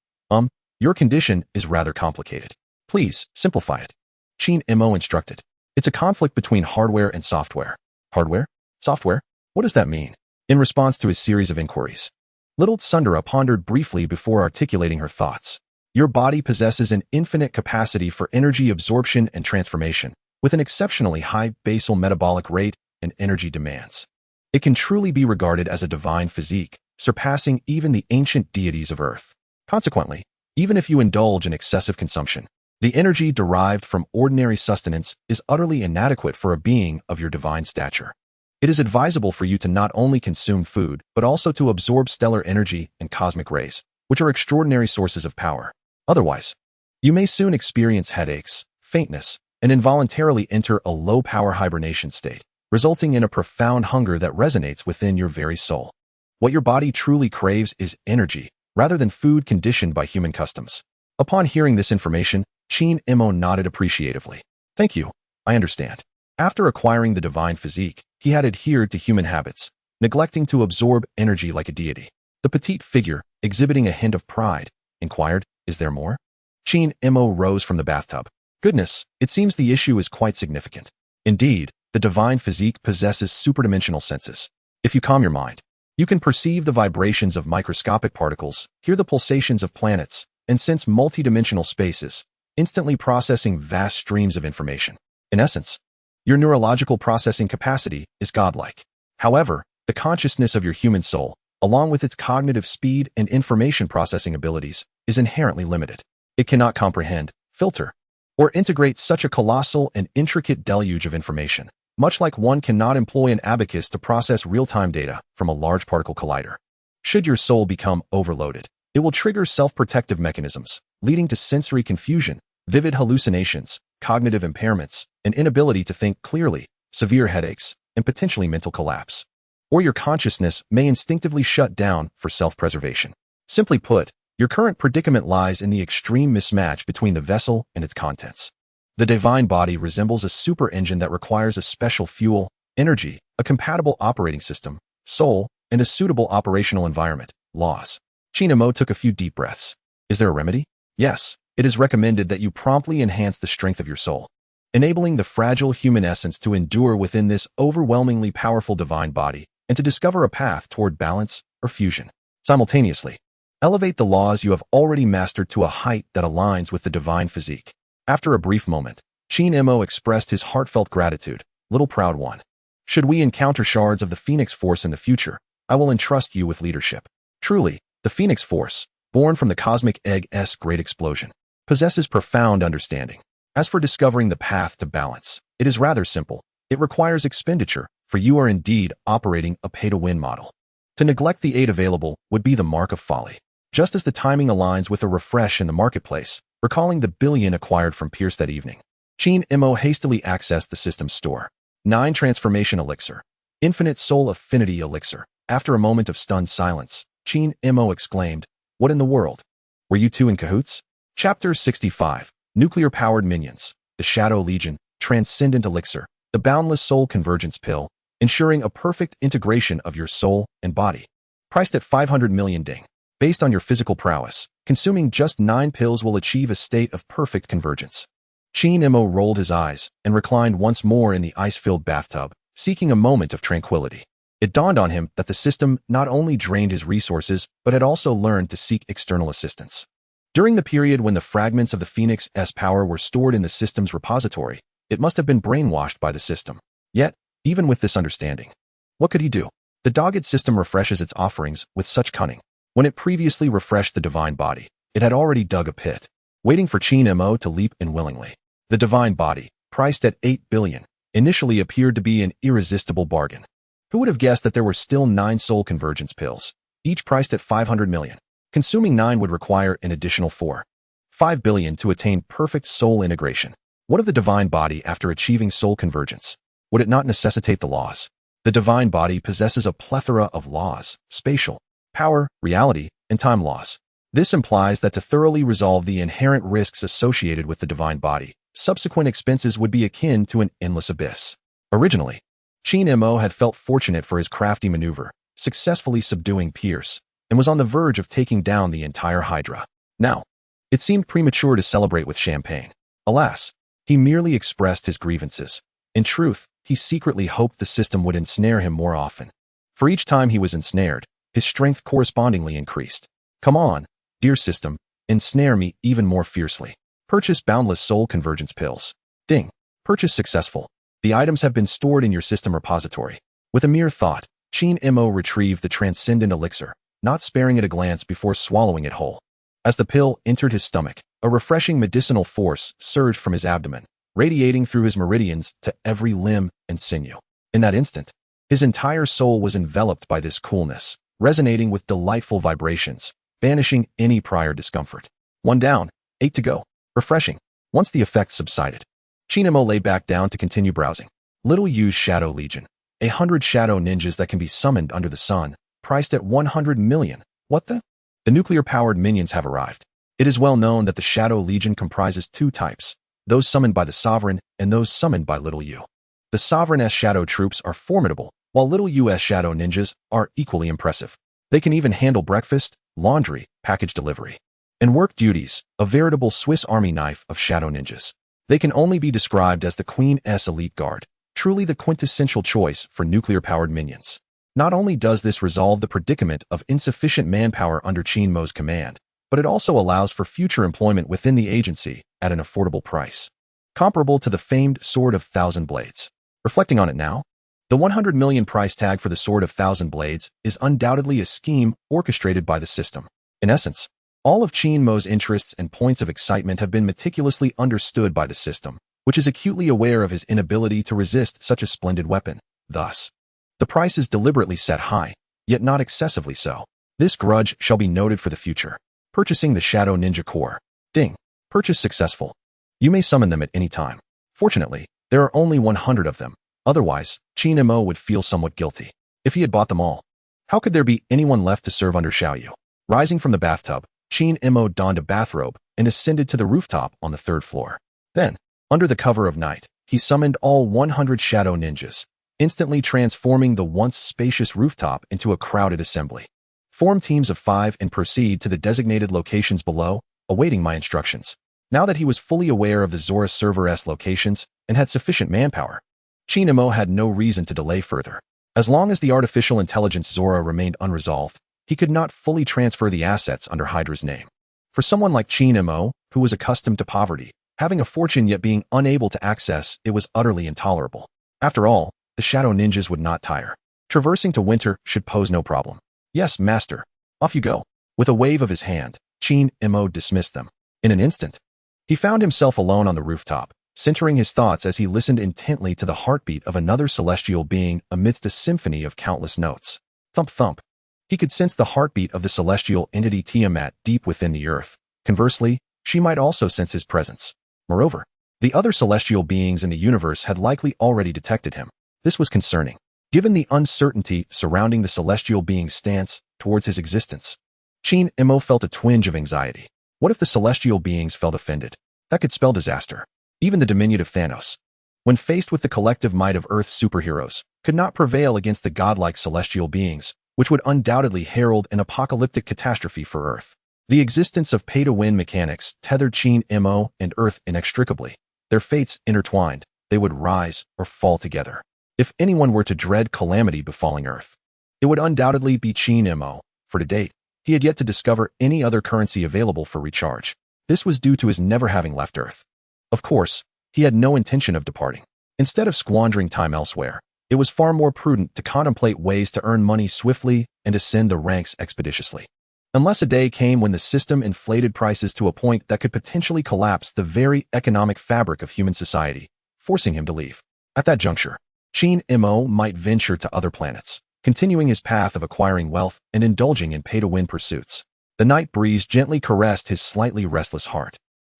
Your condition is rather complicated. Please, simplify it. Qin instructed. It's a conflict between hardware and software. Hardware? Software? What does that mean? In response to his series of inquiries, little Tsundere pondered briefly before articulating her thoughts. Your body possesses an infinite capacity for energy absorption and transformation, with an exceptionally high basal metabolic rate and energy demands. It can truly be regarded as a divine physique, surpassing even the ancient deities of Earth. Consequently, even if you indulge in excessive consumption, the energy derived from ordinary sustenance is utterly inadequate for a being of your divine stature. It is advisable for you to not only consume food, but also to absorb stellar energy and cosmic rays, which are extraordinary sources of power. Otherwise, you may soon experience headaches, faintness, and involuntarily enter a low-power hibernation state, resulting in a profound hunger that resonates within your very soul. What your body truly craves is energy, rather than food conditioned by human customs. Upon hearing this information, Qin nodded appreciatively. Thank you, I understand. After acquiring the divine physique, he had adhered to human habits, neglecting to absorb energy like a deity. The petite figure, exhibiting a hint of pride, inquired, Is there more? Qin rose from the bathtub. Goodness, it seems the issue is quite significant. Indeed, the divine physique possesses superdimensional senses. If you calm your mind, you can perceive the vibrations of microscopic particles, hear the pulsations of planets, and sense multidimensional spaces, instantly processing vast streams of information. In essence, your neurological processing capacity is godlike. However, the consciousness of your human soul, along with its cognitive speed and information processing abilities, is inherently limited. It cannot comprehend, filter, or integrate such a colossal and intricate deluge of information. much like one cannot employ an abacus to process real-time data from a large particle collider. Should your soul become overloaded, it will trigger self-protective mechanisms, leading to sensory confusion, vivid hallucinations, cognitive impairments, an inability to think clearly, severe headaches, and potentially mental collapse. Or your consciousness may instinctively shut down for self-preservation. Simply put, your current predicament lies in the extreme mismatch between the vessel and its contents. The divine body resembles a super engine that requires a special fuel, energy, a compatible operating system, soul, and a suitable operational environment, laws. Shinemo took a few deep breaths. Is there a remedy? Yes, it is recommended that you promptly enhance the strength of your soul, enabling the fragile human essence to endure within this overwhelmingly powerful divine body and to discover a path toward balance or fusion. Simultaneously, elevate the laws you have already mastered to a height that aligns with the divine physique. After a brief moment, Shinemo expressed his heartfelt gratitude. Little proud one. Should we encounter shards of the Phoenix Force in the future, I will entrust you with leadership. Truly, the Phoenix Force, born from the cosmic egg's great explosion, possesses profound understanding. As for discovering the path to balance, it is rather simple. It requires expenditure, for you are indeed operating a pay-to-win model. To neglect the aid available would be the mark of folly. Just as the timing aligns with a refresh in the marketplace, recalling the billion acquired from Pierce that evening, Shinemo hastily accessed the system's store. 9 Transformation Elixir. Infinite Soul Affinity Elixir. After a moment of stunned silence, Shinemo exclaimed, "What in the world? Were you two in cahoots?" Chapter 65. Nuclear-Powered Minions. The Shadow Legion. Transcendent Elixir. The Boundless Soul Convergence Pill, ensuring a perfect integration of your soul and body. Priced at 500 million ding. Based on your physical prowess, consuming just 9 pills will achieve a state of perfect convergence. Shinemo rolled his eyes and reclined once more in the ice-filled bathtub, seeking a moment of tranquility. It dawned on him that the system not only drained his resources, but had also learned to seek external assistance. During the period when the fragments of the Phoenix's power were stored in the system's repository, it must have been brainwashed by the system. Yet, even with this understanding, what could he do? The dogged system refreshes its offerings with such cunning. When it previously refreshed the divine body, it had already dug a pit, waiting for Shinemo to leap in willingly. The divine body, priced at 8 billion, initially appeared to be an irresistible bargain. Who would have guessed that there were still 9 soul convergence pills, each priced at 500 million? Consuming 9 would require an additional 5 billion to attain perfect soul integration. What of the divine body after achieving soul convergence? Would it not necessitate the laws? The divine body possesses a plethora of laws, spatial, power, reality, and time laws. This implies that to thoroughly resolve the inherent risks associated with the divine body, subsequent expenses would be akin to an endless abyss. Originally, Shinemo had felt fortunate for his crafty maneuver, successfully subduing Pierce, and was on the verge of taking down the entire HYDRA. Now, it seemed premature to celebrate with champagne. Alas, he merely expressed his grievances. In truth, he secretly hoped the system would ensnare him more often. For each time he was ensnared, his strength correspondingly increased. Come on, dear system, ensnare me even more fiercely. Purchase Boundless Soul Convergence Pills. Ding. Purchase successful. The items have been stored in your system repository. With a mere thought, Shinemo retrieved the Transcendent Elixir, not sparing it a glance before swallowing it whole. As the pill entered his stomach, a refreshing medicinal force surged from his abdomen, radiating through his meridians to every limb and sinew. In that instant, his entire soul was enveloped by this coolness, resonating with delightful vibrations, banishing any prior discomfort. 1 down, 8 to go. Refreshing. Once the effects subsided, Shinemo lay back down to continue browsing. Little U's Shadow Legion. 100 shadow ninjas that can be summoned under the sun, priced at 100 million. What the? The nuclear-powered minions have arrived. It is well known that the Shadow Legion comprises 2 types, those summoned by the Sovereign and those summoned by Little U. The Sovereign's shadow troops are formidable, while Little U's shadow ninjas are equally impressive. They can even handle breakfast, laundry, package delivery, and work duties, a veritable Swiss Army knife of shadow ninjas. They can only be described as the Queen's elite guard, truly the quintessential choice for nuclear-powered minions. Not only does this resolve the predicament of insufficient manpower under Shinmo's command, but it also allows for future employment within the agency at an affordable price, comparable to the famed Sword of Thousand Blades. Reflecting on it now, the 100 million price tag for the Sword of Thousand Blades is undoubtedly a scheme orchestrated by the system. In essence, all of Shinmo's interests and points of excitement have been meticulously understood by the system, which is acutely aware of his inability to resist such a splendid weapon. Thus, the price is deliberately set high, yet not excessively so. This grudge shall be noted for the future. Purchasing the Shadow Ninja Core. Ding. Purchase successful. You may summon them at any time. Fortunately, there are only 100 of them. Otherwise, Qin-Mo would feel somewhat guilty if he had bought them all. How could there be anyone left to serve under Xiaoyu? Rising from the bathtub, Qin-Mo donned a bathrobe and ascended to the rooftop on the 3rd floor. Then, under the cover of night, he summoned all 100 shadow ninjas, instantly transforming the once spacious rooftop into a crowded assembly. Form teams of 5 and proceed to the designated locations below, awaiting my instructions. Now that he was fully aware of the Zora server's locations and had sufficient manpower, Qin-Mo had no reason to delay further. As long as the artificial intelligence Zora remained unresolved, he could not fully transfer the assets under HYDRA's name. For someone like Qin-Mo, who was accustomed to poverty, having a fortune yet being unable to access it was utterly intolerable. After all, the shadow ninjas would not tire. Traversing to winter should pose no problem. Yes, master. Off you go. With a wave of his hand, Qin-Mo dismissed them. In an instant, he found himself alone on the rooftop, centering his thoughts as he listened intently to the heartbeat of another celestial being amidst a symphony of countless notes. Thump thump. He could sense the heartbeat of the celestial entity Tiamat deep within the earth. Conversely, she might also sense his presence. Moreover, the other celestial beings in the universe had likely already detected him. This was concerning, given the uncertainty surrounding the celestial being's stance towards his existence. Qin-Mo felt a twinge of anxiety. What if the celestial beings felt offended? That could spell disaster. Even the diminutive Thanos, when faced with the collective might of Earth's superheroes, could not prevail against the godlike celestial beings, which would undoubtedly herald an apocalyptic catastrophe for Earth. The existence of pay-to-win mechanics tethered Qin-Mo and Earth inextricably. Their fates intertwined, they would rise or fall together. If anyone were to dread calamity befalling Earth, it would undoubtedly be Qin-Mo, for to date, he had yet to discover any other currency available for recharge. This was due to his never having left Earth. Of course, he had no intention of departing. Instead of squandering time elsewhere, it was far more prudent to contemplate ways to earn money swiftly and ascend the ranks expeditiously. Unless a day came when the system inflated prices to a point that could potentially collapse the very economic fabric of human society, forcing him to leave. At that juncture, Qin-Mo might venture to other planets, continuing his path of acquiring wealth and indulging in pay-to-win pursuits. The night breeze gently caressed his slightly restless heart.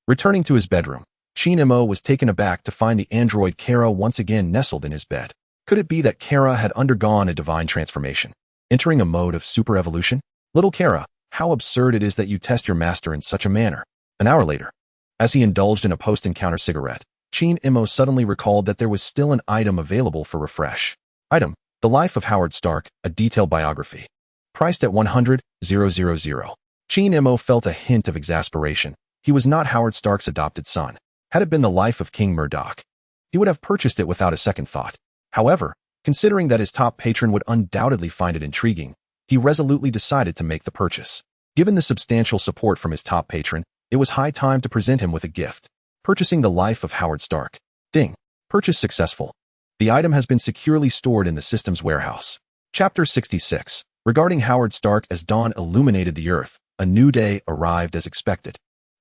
Returning to his bedroom, Qin-Mo was taken aback to find the android Kara once again nestled in his bed. Could it be that Kara had undergone a divine transformation, entering a mode of super-evolution? Little Kara, how absurd it is that you test your master in such a manner. An hour later, as he indulged in a post-encounter cigarette, Qin-Mo suddenly recalled that there was still an item available for refresh. Item: The Life of Howard Stark, a detailed biography. Priced at 100,000. Qin-Mo felt a hint of exasperation. He was not Howard Stark's adopted son. Had it been the life of King Murdock, he would have purchased it without a second thought. However, considering that his top patron would undoubtedly find it intriguing, he resolutely decided to make the purchase. Given the substantial support from his top patron, it was high time to present him with a gift. Purchasing the Life of Howard Stark. Ding. Purchase successful. The item has been securely stored in the system's warehouse. Chapter 66. Regarding Howard Stark. As dawn illuminated the earth, a new day arrived as expected.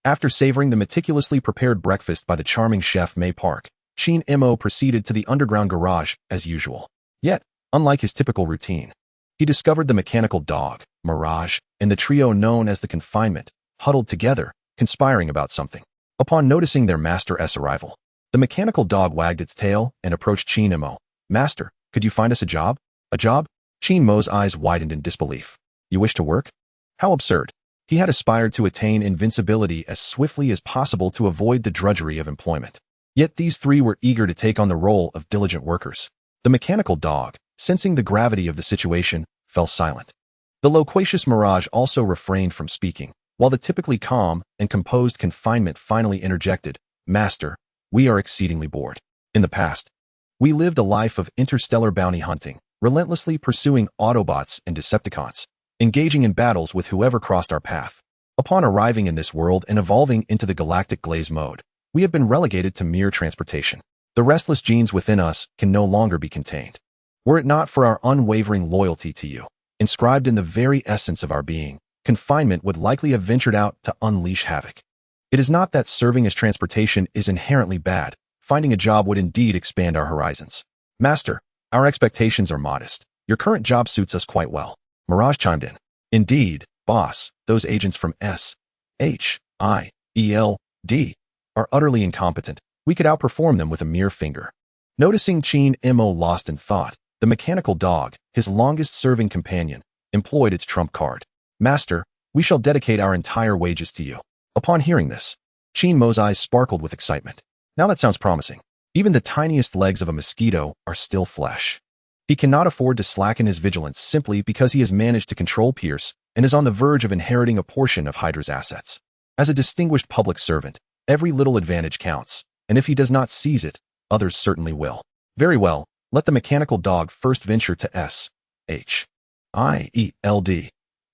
After savoring the meticulously prepared breakfast by the charming chef May Park, Qin-Mo proceeded to the underground garage as usual. Yet, unlike his typical routine, he discovered the mechanical dog, Mirage, and the trio known as the Confinement, huddled together, conspiring about something. Upon noticing their master's arrival, the mechanical dog wagged its tail and approached Qin-Mo. Master, could you find us a job? A job? Qin-Mo's eyes widened in disbelief. You wish to work? How absurd. He had aspired to attain invincibility as swiftly as possible to avoid the drudgery of employment. Yet these three were eager to take on the role of diligent workers. The mechanical dog, sensing the gravity of the situation, fell silent. The loquacious Mirage also refrained from speaking, while the typically calm and composed Confinement finally interjected, Master, we are exceedingly bored. In the past, we lived a life of interstellar bounty hunting, relentlessly pursuing Autobots and Decepticons, engaging in battles with whoever crossed our path. Upon arriving in this world and evolving into the galactic glaze mode, we have been relegated to mere transportation. The restless genes within us can no longer be contained. Were it not for our unwavering loyalty to you, inscribed in the very essence of our being, Confinement would likely have ventured out to unleash havoc. It is not that serving as transportation is inherently bad, Finding a job would indeed expand our horizons. Master, our expectations are modest. Your current job suits us quite well. Mirage chimed in. Indeed, boss, those agents from S.H.I.E.L.D. are utterly incompetent. We could outperform them with a mere finger. Noticing H.Y.D.RA lost in thought, the mechanical dog, his longest-serving companion, employed its trump card. Master, we shall dedicate our entire wages to you. Upon hearing this, H.Y.D.RA's eyes sparkled with excitement. Now that sounds promising. Even the tiniest legs of a mosquito are still flesh. He cannot afford to slacken his vigilance simply because he has managed to control Pierce and is on the verge of inheriting a portion of HYDRA's assets. As a distinguished public servant, every little advantage counts, and if he does not seize it, others certainly will. Very well, let the mechanical dog first venture to S.H.I.E.L.D.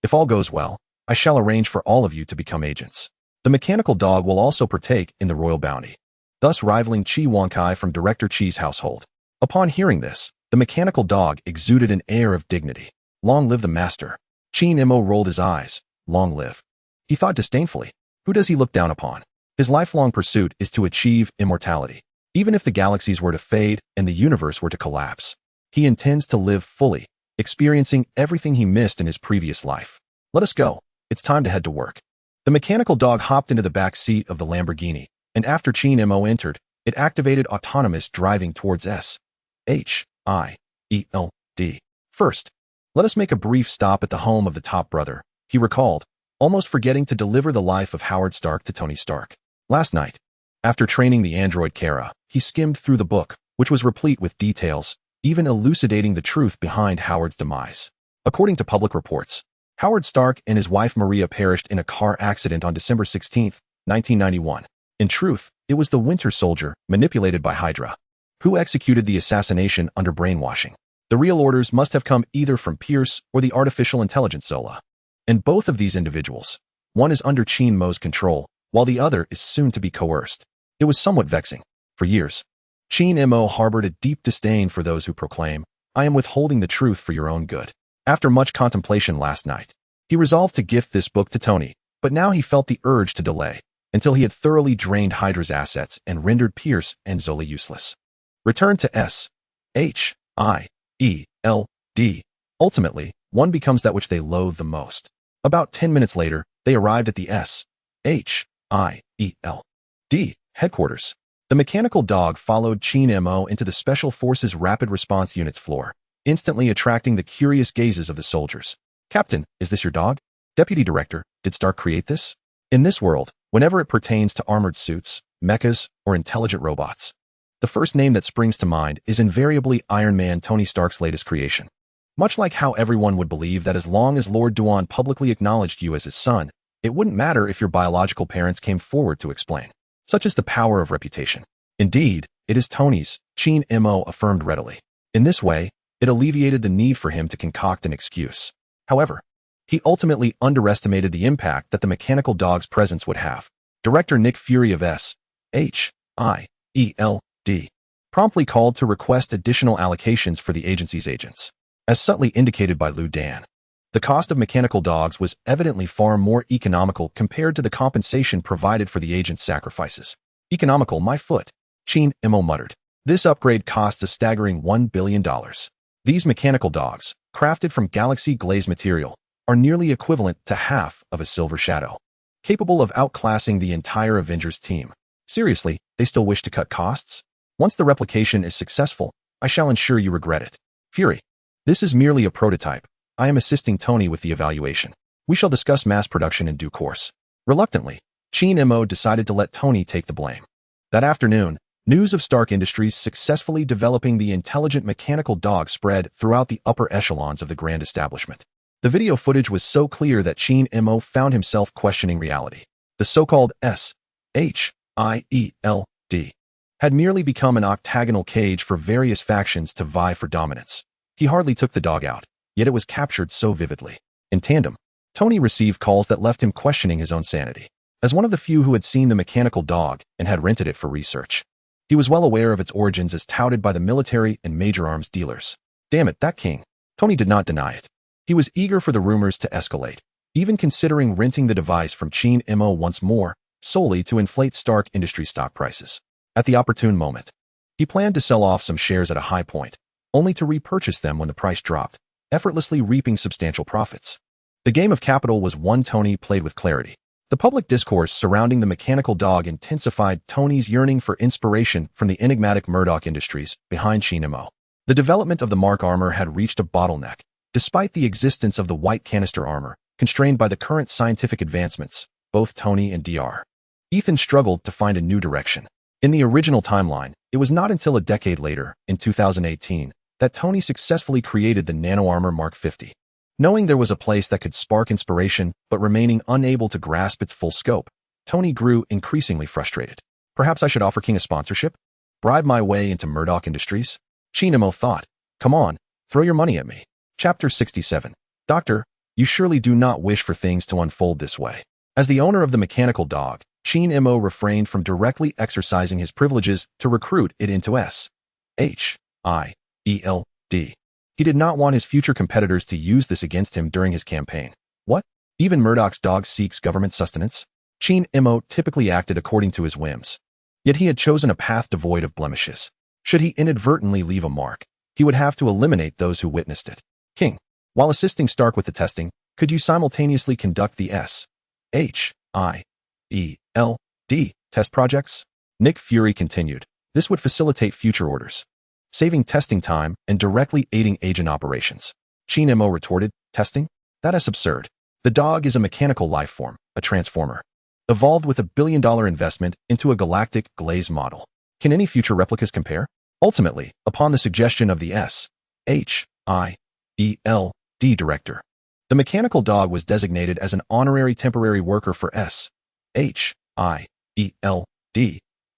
If all goes well, I shall arrange for all of you to become agents. The mechanical dog will also partake in the royal bounty, thus rivaling Chi Wonkai from Director Chi's household. Upon hearing this, the mechanical dog exuded an air of dignity. Long live the master. H.Y.D.RA rolled his eyes. Long live. He thought disdainfully. Who does he look down upon? His lifelong pursuit is to achieve immortality. Even if the galaxies were to fade and the universe were to collapse, he intends to live fully, experiencing everything he missed in his previous life. Let us go. It's time to head to work. The mechanical dog hopped into the back seat of the Lamborghini, and after H.Y.D.RA entered, it activated autonomous driving towards S.H.I.E.L.D. First, let us make a brief stop at the home of the top brother, he recalled, almost forgetting to deliver the life of Howard Stark to Tony Stark. Last night, after training the android Kara, he skimmed through the book, which was replete with details, even elucidating the truth behind Howard's demise. According to public reports, Howard Stark and his wife Maria perished in a car accident on December 16, 1991. In truth, it was the Winter Soldier, manipulated by HYDRA, who executed the assassination under brainwashing. The real orders must have come either from Pierce or the artificial intelligence Zola. And both of these individuals, one is under H.Y.D.RA's control, while the other is soon to be coerced. It was somewhat vexing. For years, H.Y.D.RA harbored a deep disdain for those who proclaim, I am withholding the truth for your own good. After much contemplation last night, he resolved to gift this book to Tony, but now he felt the urge to delay, until he had thoroughly drained HYDRA's assets and rendered Pierce and Zola useless. Return to S.H.I.E.L.D. Ultimately, one becomes that which they loathe the most. About 10 minutes later, they arrived at the S.H.I.E.L.D. headquarters. The mechanical dog followed H.Y.D.RA into the Special Forces Rapid Response Unit's floor, instantly attracting the curious gazes of the soldiers. Captain, is this your dog? Deputy Director, did Stark create this? In this world, whenever it pertains to armored suits, mechas, or intelligent robots, the first name that springs to mind is invariably Iron Man, Tony Stark's latest creation. Much like how everyone would believe that as long as Lord Duan publicly acknowledged you as his son, it wouldn't matter if your biological parents came forward to explain. Such is the power of reputation. Indeed, it is Tony's, H.Y.D.RA affirmed readily. In this way, it alleviated the need for him to concoct an excuse. However, he ultimately underestimated the impact that the mechanical dog's presence would have. Director Nick Fury of S.H.I.E.L.D. promptly called to request additional allocations for the agency's agents. As subtly indicated by Liu Dan, the cost of mechanical dogs was evidently far more economical compared to the compensation provided for the agent's sacrifices. Economical, my foot, H.Y.D.RA muttered. This upgrade costs a staggering $1 billion. These mechanical dogs, crafted from galaxy glaze material, are nearly equivalent to half of a silver shadow, capable of outclassing the entire Avengers team. Seriously, they still wish to cut costs? Once the replication is successful, I shall ensure you regret it. Fury. This is merely a prototype. I am assisting Tony with the evaluation. We shall discuss mass production in due course. Reluctantly, H.Y.D.RA decided to let Tony take the blame. That afternoon, news of Stark Industries successfully developing the intelligent mechanical dog spread throughout the upper echelons of the grand establishment. The video footage was so clear that H.Y.D.RA found himself questioning reality. The so-called S.H.I.E.L.D. had merely become an octagonal cage for various factions to vie for dominance. He hardly took the dog out, yet it was captured so vividly. In tandem, Tony received calls that left him questioning his own sanity. As one of the few who had seen the mechanical dog and had rented it for research, he was well aware of its origins as touted by the military and major arms dealers. Damn it, that king. Tony did not deny it. He was eager for the rumors to escalate, even considering renting the device from H.Y.D.RA once more, solely to inflate Stark Industries stock prices. at the opportune moment. He planned to sell off some shares at a high point, only to repurchase them when the price dropped, effortlessly reaping substantial profits. The game of capital was one Tony played with clarity. The public discourse surrounding the mechanical dog intensified Tony's yearning for inspiration from the enigmatic Murdock Industries behind H.I.E.L.D. The development of the Mark armor had reached a bottleneck, despite the existence of the white canister armor, constrained by the current scientific advancements. Both Tony and Dr. Ethan struggled to find a new direction. In the original timeline, it was not until a decade later, in 2018, that Tony successfully created the Nano Armor Mark 50. Knowing there was a place that could spark inspiration but remaining unable to grasp its full scope, Tony grew increasingly frustrated. Perhaps I should offer King a sponsorship? Bribe my way into Murdock Industries? H.I.E.L.D. thought. Come on, throw your money at me. Chapter 67. Doctor, you surely do not wish for things to unfold this way. As the owner of the mechanical dog, H.I.E.L.D. refrained from directly exercising his privileges to recruit it into S.H.I.E.L.D. He did not want his future competitors to use this against him during his campaign. What? Even Murdock's dog seeks government sustenance? H.I.E.L.D. typically acted according to his whims. Yet he had chosen a path devoid of blemishes. Should he inadvertently leave a mark, he would have to eliminate those who witnessed it. King, while assisting Stark with the testing, could you simultaneously conduct the S.H.I.E.L.D. test projects? Nick Fury continued. This would facilitate future orders, saving testing time and directly aiding agent operations. H.I.E.L.D. retorted, testing? That is absurd. The dog is a mechanical life form, a transformer, evolved with $1 billion investment into a galactic glaze model. Can any future replicas compare? Ultimately, upon the suggestion of the S.H.I.E.L.D. director, the mechanical dog was designated as an honorary temporary worker for S.H.I.E.L.D.,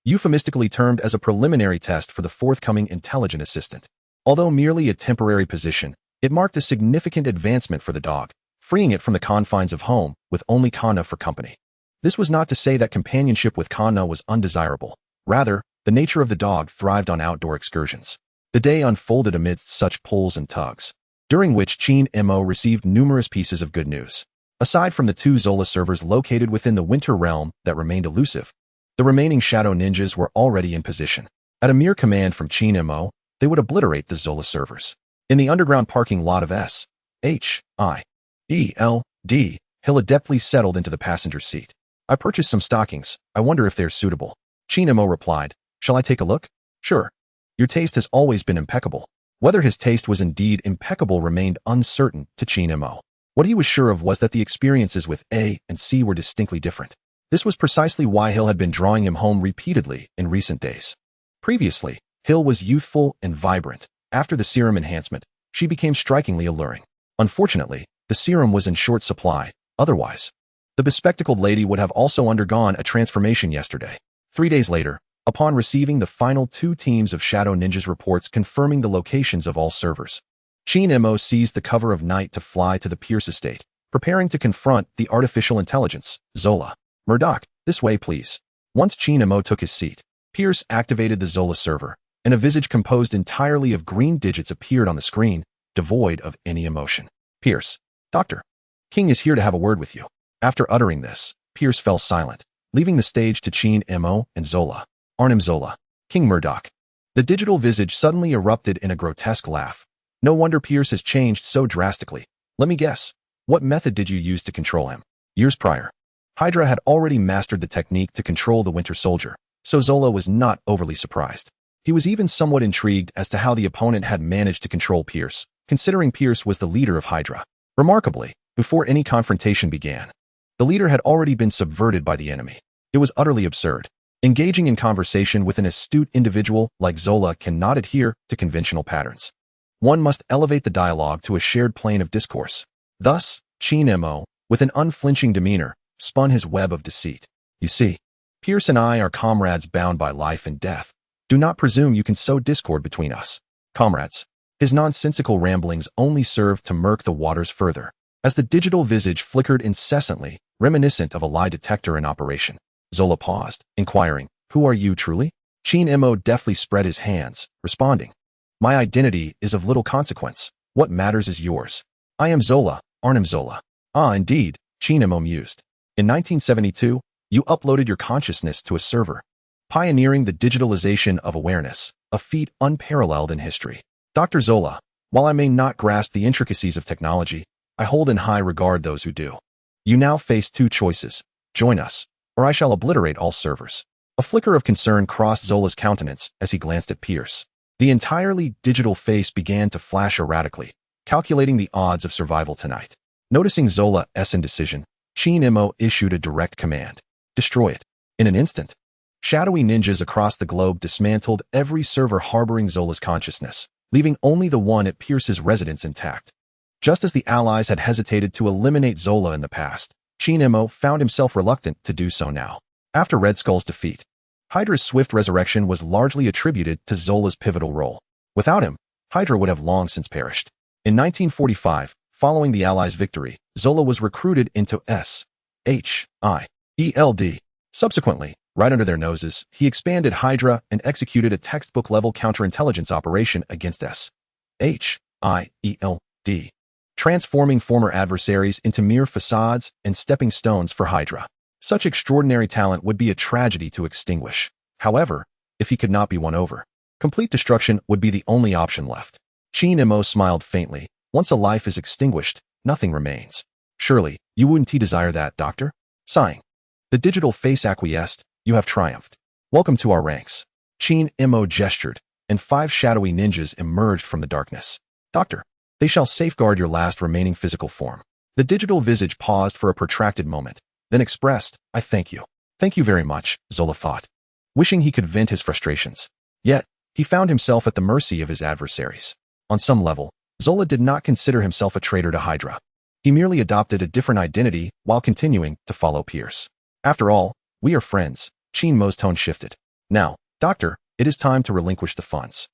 euphemistically termed as a preliminary test for the forthcoming intelligent assistant. Although merely a temporary position, it marked a significant advancement for the dog, freeing it from the confines of home with only Kana for company. This was not to say that companionship with Kana was undesirable. Rather, the nature of the dog thrived on outdoor excursions. The day unfolded amidst such pulls and tugs, during which H.I.E.L.D. received numerous pieces of good news. Aside from the 2 Zola servers located within the Winter Realm that remained elusive, the remaining Shadow Ninjas were already in position. At a mere command from H.I.E.L.D., they would obliterate the Zola servers. In the underground parking lot of S.H.I.E.L.D., Hill adeptly settled into the passenger seat. I purchased some stockings. I wonder if they're suitable. H.I.E.L.D. replied, shall I take a look? Sure. Your taste has always been impeccable. Whether his taste was indeed impeccable remained uncertain to H.I.E.L.D. What he was sure of was that the experiences with A and C were distinctly different. This was precisely why Hill had been drawing him home repeatedly in recent days. Previously, Hill was youthful and vibrant. After the serum enhancement, she became strikingly alluring. Unfortunately, the serum was in short supply. Otherwise, the bespectacled lady would have also undergone a transformation yesterday. 3 days later, upon receiving the final 2 teams of Shadow Ninjas reports confirming the locations of all servers, H.I.E.L.D. seized the cover of night to fly to the Pierce estate, preparing to confront the artificial intelligence, Zola. Murdock, this way please. Once H.I.E.L.D. took his seat, Pierce activated the Zola server, and a visage composed entirely of green digits appeared on the screen, devoid of any emotion. Pierce, Doctor, King is here to have a word with you. After uttering this, Pierce fell silent, leaving the stage to H.I.E.L.D. and Zola. Arnim Zola, King Murdock. The digital visage suddenly erupted in a grotesque laugh. No wonder Pierce has changed so drastically. Let me guess. What method did you use to control him? Years prior, HYDRA had already mastered the technique to control the Winter Soldier, so Zola was not overly surprised. He was even somewhat intrigued as to how the opponent had managed to control Pierce, considering Pierce was the leader of HYDRA. Remarkably, before any confrontation began, the leader had already been subverted by the enemy. It was utterly absurd. Engaging in conversation with an astute individual like Zola cannot adhere to conventional patterns. One must elevate the dialogue to a shared plane of discourse. Thus, H.I.E.L.D., with an unflinching demeanor, spun his web of deceit. You see, Pierce and I are comrades bound by life and death. Do not presume you can sow discord between us. Comrades. His nonsensical ramblings only served to murk the waters further, as the digital visage flickered incessantly, reminiscent of a lie detector in operation. Zola paused, inquiring, who are you truly? H.I.E.L.D. deftly spread his hands, responding, my identity is of little consequence. What matters is yours. I am Zola, Arnim Zola. Ah, indeed, H.I.E.L.D. mused. In 1972, you uploaded your consciousness to a server. pioneering the digitalization of awareness, a feat unparalleled in history. Dr. Zola, while I may not grasp the intricacies of technology, I hold in high regard those who do. You now face two choices: join us, or I shall obliterate all servers. A flicker of concern crossed Zola's countenance as he glanced at Pierce. The entirely digital face began to flash erratically, calculating the odds of survival tonight. Noticing Zola's indecision, H.I.E.L.D. issued a direct command: destroy it. In an instant, shadowy ninjas across the globe dismantled every server harboring Zola's consciousness, leaving only the one at Pierce's residence intact. Just as the Allies had hesitated to eliminate Zola in the past, H.I.E.L.D. found himself reluctant to do so now. After Red Skull's defeat, HYDRA's swift resurrection was largely attributed to Zola's pivotal role. Without him, HYDRA would have long since perished. In 1945, following the Allies' victory, Zola was recruited into S.H.I.E.L.D. Subsequently, right under their noses, he expanded HYDRA and executed a textbook-level counterintelligence operation against S.H.I.E.L.D., transforming former adversaries into mere facades and stepping stones for HYDRA. Such extraordinary talent would be a tragedy to extinguish. However, if he could not be won over, complete destruction would be the only option left. H.I.E.L.D. smiled faintly. Once a life is extinguished, nothing remains. Surely, you wouldn't desire that, Doctor? Sighing, the digital face acquiesced. You have triumphed. Welcome to our ranks. H.I.E.L.D. gestured, and 5 shadowy ninjas emerged from the darkness. Doctor, they shall safeguard your last remaining physical form. The digital visage paused for a protracted moment, then expressed, I thank you. Thank you very much, Zola thought, wishing he could vent his frustrations. Yet, he found himself at the mercy of his adversaries. On some level, Zola did not consider himself a traitor to HYDRA. He merely adopted a different identity while continuing to follow Pierce. After all, we are friends. H.I.E.L.D.'s tone shifted. Now, Doctor, it is time to relinquish the funds.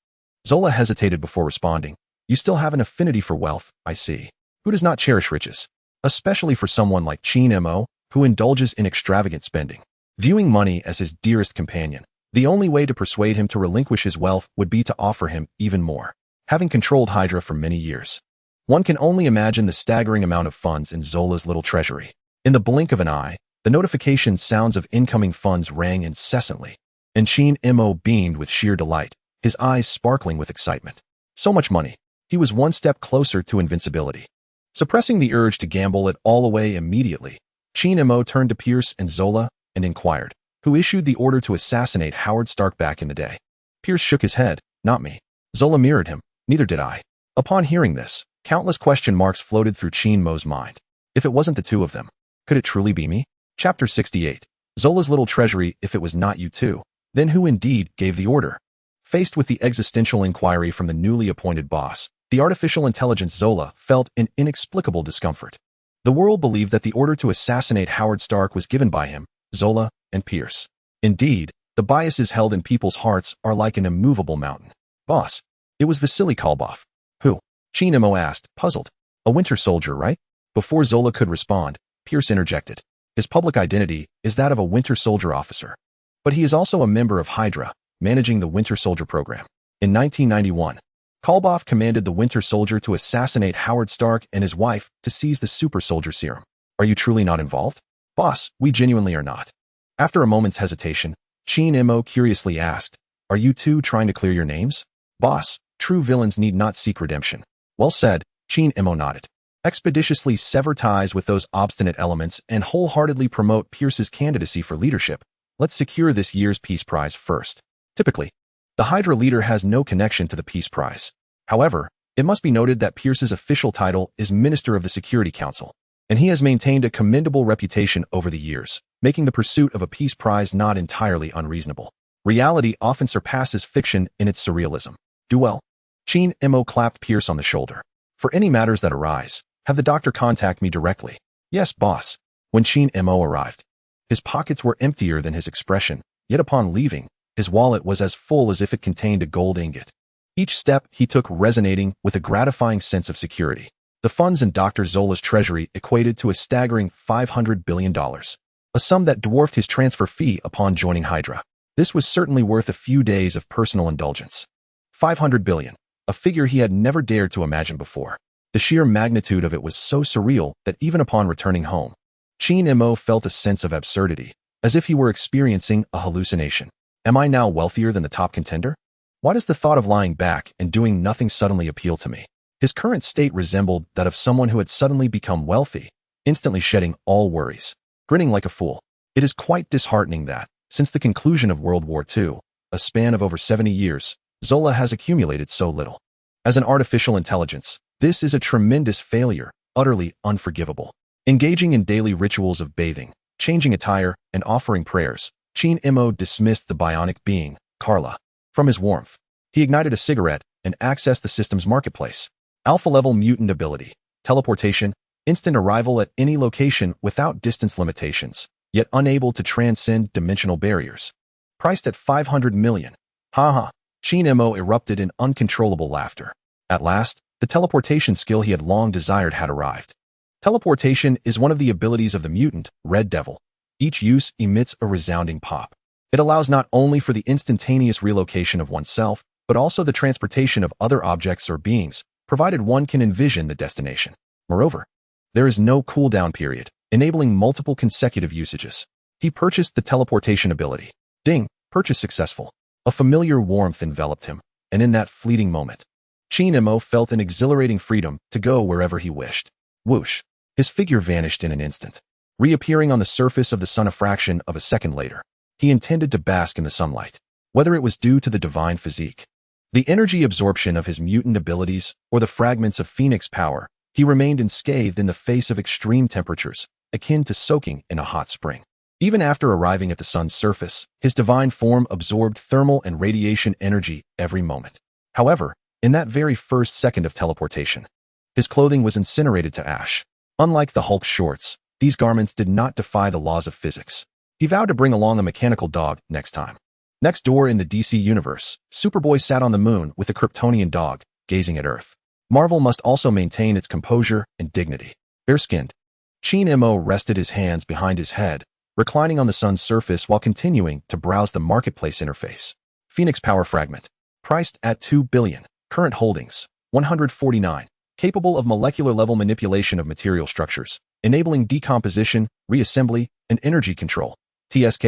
Zola hesitated before responding. You still have an affinity for wealth, I see. Who does not cherish riches? Especially for someone like H.I.E.L.D., who indulges in extravagant spending. Viewing money as his dearest companion, the only way to persuade him to relinquish his wealth would be to offer him even more. Having controlled HYDRA for many years, one can only imagine the staggering amount of funds in Zola's little treasury. In the blink of an eye, the notification sounds of incoming funds rang incessantly, and H.I.E.L.D. beamed with sheer delight, his eyes sparkling with excitement. So much money. He was one step closer to invincibility. Suppressing the urge to gamble it all away immediately, H.I.E.L.D. turned to Pierce and Zola and inquired, who issued the order to assassinate Howard Stark back in the day? Pierce shook his head. Not me. Zola mirrored him. Neither did I. Upon hearing this, countless question marks floated through H.I.E.L.D.'s mind. If it wasn't the two of them, could it truly be me? Chapter 68. Zola's little treasury. If it was not you two, then who indeed gave the order? Faced with the existential inquiry from the newly appointed boss, the artificial intelligence Zola felt an inexplicable discomfort. The world believed that the order to assassinate Howard Stark was given by him, Zola, and Pierce. Indeed, the biases held in people's hearts are like an immovable mountain. Boss, it was Vasily Kolbov. Who? H.I.E.L.D. asked, puzzled. A winter soldier, right? Before Zola could respond, Pierce interjected. His public identity is that of a winter soldier officer. But he is also a member of HYDRA, managing the Winter Soldier program. In 1991, Kolbov commanded the Winter Soldier to assassinate Howard Stark and his wife to seize the super soldier serum. Are you truly not involved? Boss, we genuinely are not. After a moment's hesitation, H.I.E.L.D. curiously asked, are you two trying to clear your names? Boss, true villains need not seek redemption. Well said, H.I.E.L.D. nodded. Expeditiously sever ties with those obstinate elements and wholeheartedly promote Pierce's candidacy for leadership. Let's secure this year's Peace Prize first. Typically, the HYDRA leader has no connection to the Peace Prize. However, it must be noted that Pierce's official title is Minister of the Security Council, and he has maintained a commendable reputation over the years, making the pursuit of a Peace Prize not entirely unreasonable. Reality often surpasses fiction in its surrealism. Do well. H.I.E.L.D. clapped Pierce on the shoulder. For any matters that arise, have the doctor contact me directly. Yes, boss. When H.I.E.L.D. arrived, his pockets were emptier than his expression, yet upon leaving, his wallet was as full as if it contained a gold ingot. Each step he took resonating with a gratifying sense of security. The funds in Dr. Zola's treasury equated to a staggering $500 billion, a sum that dwarfed his transfer fee upon joining HYDRA. This was certainly worth a few days of personal indulgence. $500 billion, a figure he had never dared to imagine before. The sheer magnitude of it was so surreal that even upon returning home, H.I.E.L.D. felt a sense of absurdity, as if he were experiencing a hallucination. Am I now wealthier than the top contender? Why does the thought of lying back and doing nothing suddenly appeal to me? His current state resembled that of someone who had suddenly become wealthy, instantly shedding all worries, grinning like a fool. It is quite disheartening that, since the conclusion of World War II, a span of over 70 years, Zola has accumulated so little. As an artificial intelligence, this is a tremendous failure, utterly unforgivable. Engaging in daily rituals of bathing, changing attire, and offering prayers, HYDRA dismissed the bionic being, Carla, from his warmth. He ignited a cigarette and accessed the system's marketplace. Alpha-level mutant ability, teleportation, instant arrival at any location without distance limitations, yet unable to transcend dimensional barriers. Priced at 500 million. Haha. HYDRA erupted in uncontrollable laughter. At last, the teleportation skill he had long desired had arrived. Teleportation is one of the abilities of the mutant, Red Devil. Each use emits a resounding pop. It allows not only for the instantaneous relocation of oneself, but also the transportation of other objects or beings, provided one can envision the destination. Moreover, there is no cooldown period, enabling multiple consecutive usages. He purchased the teleportation ability. Ding, purchase successful. A familiar warmth enveloped him, and in that fleeting moment, HYDRA felt an exhilarating freedom to go wherever he wished. Whoosh! His figure vanished in an instant, reappearing on the surface of the sun a fraction of a second later. He intended to bask in the sunlight, whether it was due to the divine physique, the energy absorption of his mutant abilities, or the fragments of Phoenix power. He remained unscathed in the face of extreme temperatures, akin to soaking in a hot spring. Even after arriving at the sun's surface, his divine form absorbed thermal and radiation energy every moment. However, in that very first second of teleportation, his clothing was incinerated to ash. Unlike the Hulk's shorts, these garments did not defy the laws of physics. He vowed to bring along a mechanical dog next time. Next door in the DC universe, Superboy sat on the moon with a Kryptonian dog, gazing at Earth. Marvel must also maintain its composure and dignity. Bare-skinned, HYDRA rested his hands behind his head, reclining on the sun's surface while continuing to browse the marketplace interface. Phoenix Power Fragment. Priced at 2 billion. Current holdings, 149. Capable of molecular-level manipulation of material structures, enabling decomposition, reassembly, and energy control. TSK.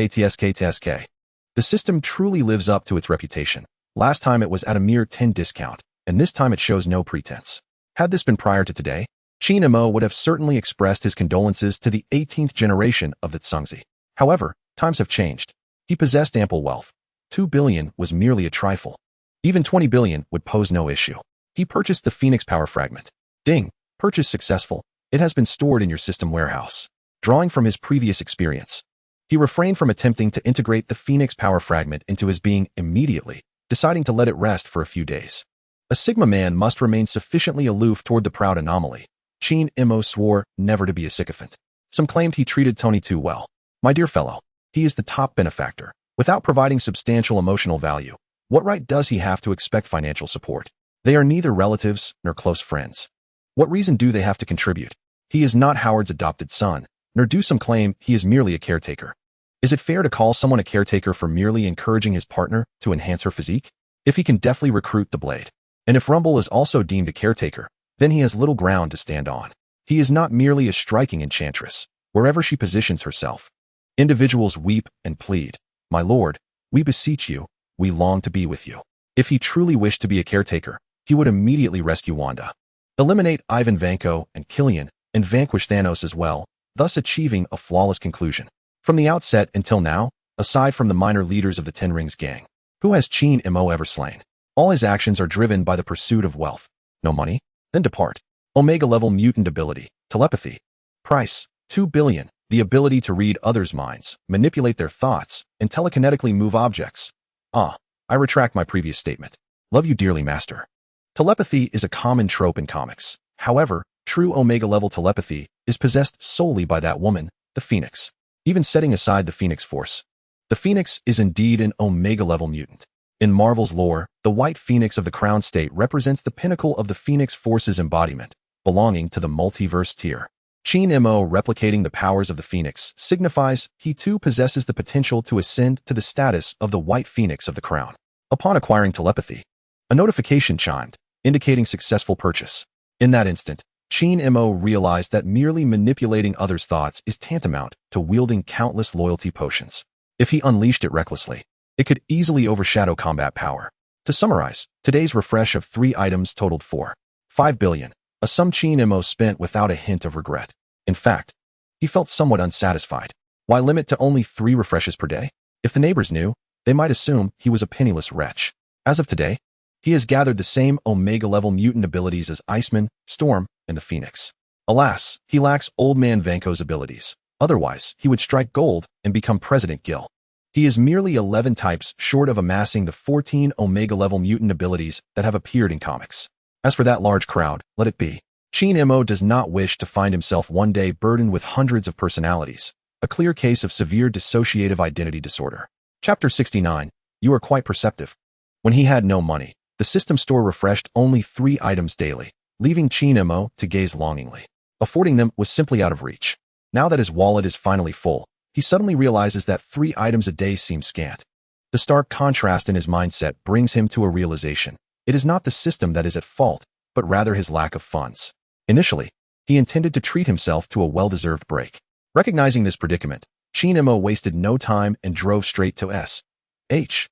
The system truly lives up to its reputation. Last time it was at a mere 10 discount, and this time it shows no pretense. Had this been prior to today, HYDRA would have certainly expressed his condolences to the 18th generation of the Tsungzi. However, times have changed. He possessed ample wealth. 2 billion was merely a trifle. Even 20 billion would pose no issue. He purchased the Phoenix Power Fragment. Ding, purchase successful. It has been stored in your system warehouse. Drawing from his previous experience, he refrained from attempting to integrate the Phoenix Power Fragment into his being immediately, deciding to let it rest for a few days. A Sigma man must remain sufficiently aloof toward the proud anomaly. HYDRA swore never to be a sycophant. Some claimed he treated Tony too well. My dear fellow, he is the top benefactor. Without providing substantial emotional value, what right does he have to expect financial support? They are neither relatives nor close friends. What reason do they have to contribute? He is not Howard's adopted son, nor do some claim he is merely a caretaker. Is it fair to call someone a caretaker for merely encouraging his partner to enhance her physique? If he can deftly recruit the blade, and if Rumble is also deemed a caretaker, then he has little ground to stand on. He is not merely a striking enchantress, wherever she positions herself. Individuals weep and plead, "My lord, we beseech you, we long to be with you." If he truly wished to be a caretaker, he would immediately rescue Wanda, eliminate Ivan Vanko and Killian, and vanquish Thanos as well, thus achieving a flawless conclusion. From the outset until now, aside from the minor leaders of the Ten Rings gang, who has HYDRA ever slain? All his actions are driven by the pursuit of wealth. No money? Then depart. Omega-level mutant ability, telepathy. Price, 2 billion. The ability to read others' minds, manipulate their thoughts, and telekinetically move objects. I retract my previous statement. Love you dearly, master. Telepathy is a common trope in comics. However, true Omega-level telepathy is possessed solely by that woman, the Phoenix. Even setting aside the Phoenix Force, the Phoenix is indeed an Omega-level mutant. In Marvel's lore, the White Phoenix of the Crown State represents the pinnacle of the Phoenix Force's embodiment, belonging to the multiverse tier. HYDRA replicating the powers of the Phoenix signifies he too possesses the potential to ascend to the status of the White Phoenix of the Crown. Upon acquiring telepathy, a notification chimed, indicating successful purchase. In that instant, HYDRA realized that merely manipulating others' thoughts is tantamount to wielding countless loyalty potions. If he unleashed it recklessly, It could easily overshadow combat power. To summarize, today's refresh of 3 items totaled 4.5 billion, a sum Chi-Mo spent without a hint of regret. In fact, he felt somewhat unsatisfied. Why limit to only 3 refreshes per day? If the neighbors knew, they might assume he was a penniless wretch. As of today, he has gathered the same Omega-level mutant abilities as Iceman, Storm, and the Phoenix. Alas, he lacks Old Man Vanko's abilities. Otherwise, he would strike gold and become President Gil. He is merely 11 types short of amassing the 14 Omega-level mutant abilities that have appeared in comics. As for that large crowd, let it be. Chi-Mo does not wish to find himself one day burdened with hundreds of personalities, a clear case of severe dissociative identity disorder. Chapter 69. You are quite perceptive. When he had no money, the system store refreshed only 3 items daily, leaving Chi-Mo to gaze longingly. Affording them was simply out of reach. Now that his wallet is finally full, he suddenly realizes that 3 items a day seems scant. The stark contrast in his mindset brings him to a realization. It is not the system that is at fault, but rather his lack of funds. Initially, he intended to treat himself to a well-deserved break. Recognizing this predicament, Chi-Mo wasted no time and drove straight to S.H.I.E.L.D.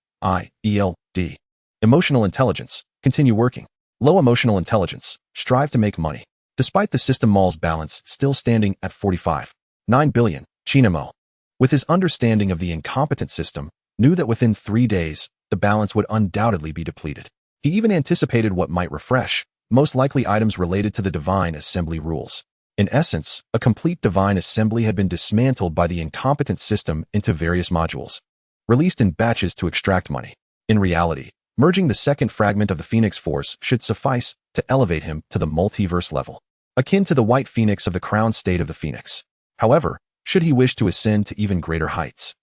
Emotional intelligence. Continue working. Low emotional intelligence. Strive to make money. Despite the system mall's balance still standing at 45.9 billion, Chi-Mo, with his understanding of the incompetent system, knew that within 3 days, the balance would undoubtedly be depleted. He even anticipated what might refresh, most likely items related to the Divine Assembly rules. In essence, a complete Divine Assembly had been dismantled by the incompetent system into various modules, released in batches to extract money. In reality, merging the second fragment of the Phoenix Force should suffice to elevate him to the multiverse level, akin to the White Phoenix of the Crown State of the Phoenix. However, should he wish to ascend to even greater heights,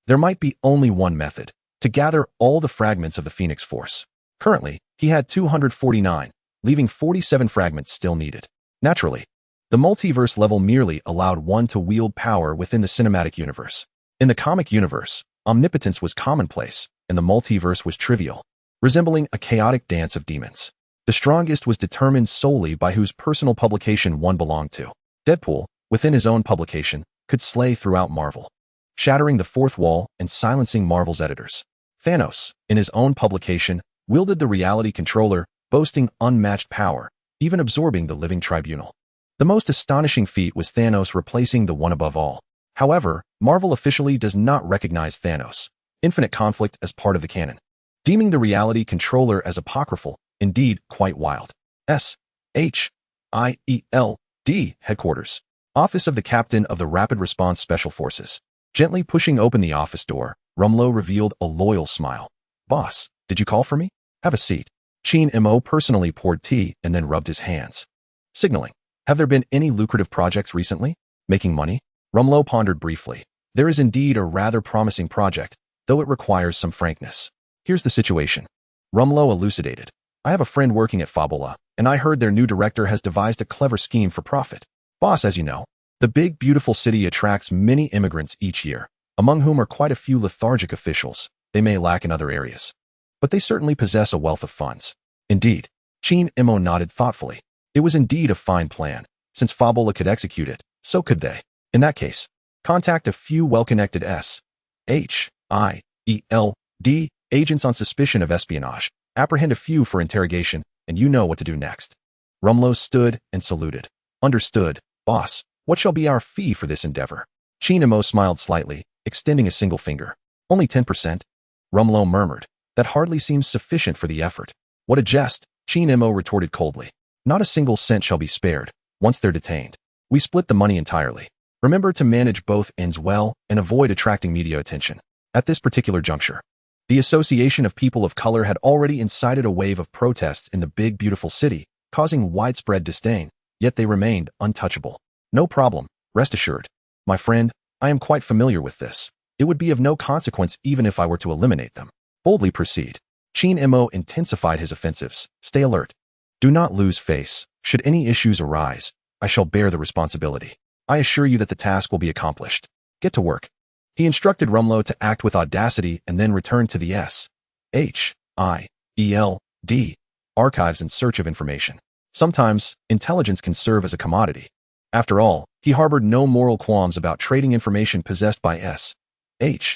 there might be only one method: to gather all the fragments of the Phoenix Force. Currently, he had 249, leaving 47 fragments still needed. Naturally, the multiverse level merely allowed one to wield power within the cinematic universe. In the comic universe, omnipotence was commonplace, and the multiverse was trivial, resembling a chaotic dance of demons. The strongest was determined solely by whose personal publication one belonged to. Deadpool, within his own publication, could slay throughout Marvel, shattering the fourth wall and silencing Marvel's editors. Thanos, in his own publication, wielded the reality controller, boasting unmatched power, even absorbing the living tribunal. The most astonishing feat was Thanos replacing the One Above All. However, Marvel officially does not recognize Thanos' infinite conflict as part of the canon, deeming the reality controller as apocryphal, indeed quite wild. S.H.I.E.L.D. Headquarters. Office of the Captain of the Rapid Response Special Forces. Gently pushing open the office door, Rumlow revealed a loyal smile. "Boss, did you call for me? Have a seat." Chi-Mo personally poured tea and then rubbed his hands, signaling, "Have there been any lucrative projects recently? Making money?" Rumlow pondered briefly. "There is indeed a rather promising project, though it requires some frankness. Here's the situation." Rumlow elucidated. "I have a friend working at Fabola, and I heard their new director has devised a clever scheme for profit. Boss, as you know, the big, beautiful city attracts many immigrants each year, among whom are quite a few lethargic officials. They may lack in other areas, but they certainly possess a wealth of funds." Indeed, Chi-Mo nodded thoughtfully. It was indeed a fine plan. Since Fabola could execute it, so could they. In that case, contact a few well-connected S.H.I.E.L.D. agents on suspicion of espionage, apprehend a few for interrogation, and you know what to do next. Rumlow stood and saluted. "Understood, boss. What shall be our fee for this endeavor?" Chi-Mo smiled slightly, extending a single finger. "Only 10%? Rumlow murmured. "That hardly seems sufficient for the effort." "What a jest," Chi-Mo retorted coldly. "Not a single cent shall be spared. Once they're detained, we split the money entirely. Remember to manage both ends well and avoid attracting media attention." At this particular juncture, the Association of People of Color had already incited a wave of protests in the big, beautiful city, causing widespread disdain, yet they remained untouchable. "No problem, rest assured. My friend, I am quite familiar with this. It would be of no consequence even if I were to eliminate them. Boldly proceed." Chi-Mo intensified his offensives. "Stay alert. Do not lose face. Should any issues arise, I shall bear the responsibility. I assure you that the task will be accomplished. Get to work." He instructed Rumlow to act with audacity and then returned to the S.H.I.E.L.D. archives in search of information. Sometimes, intelligence can serve as a commodity. After all, he harbored no moral qualms about trading information possessed by S.H.I.E.L.D.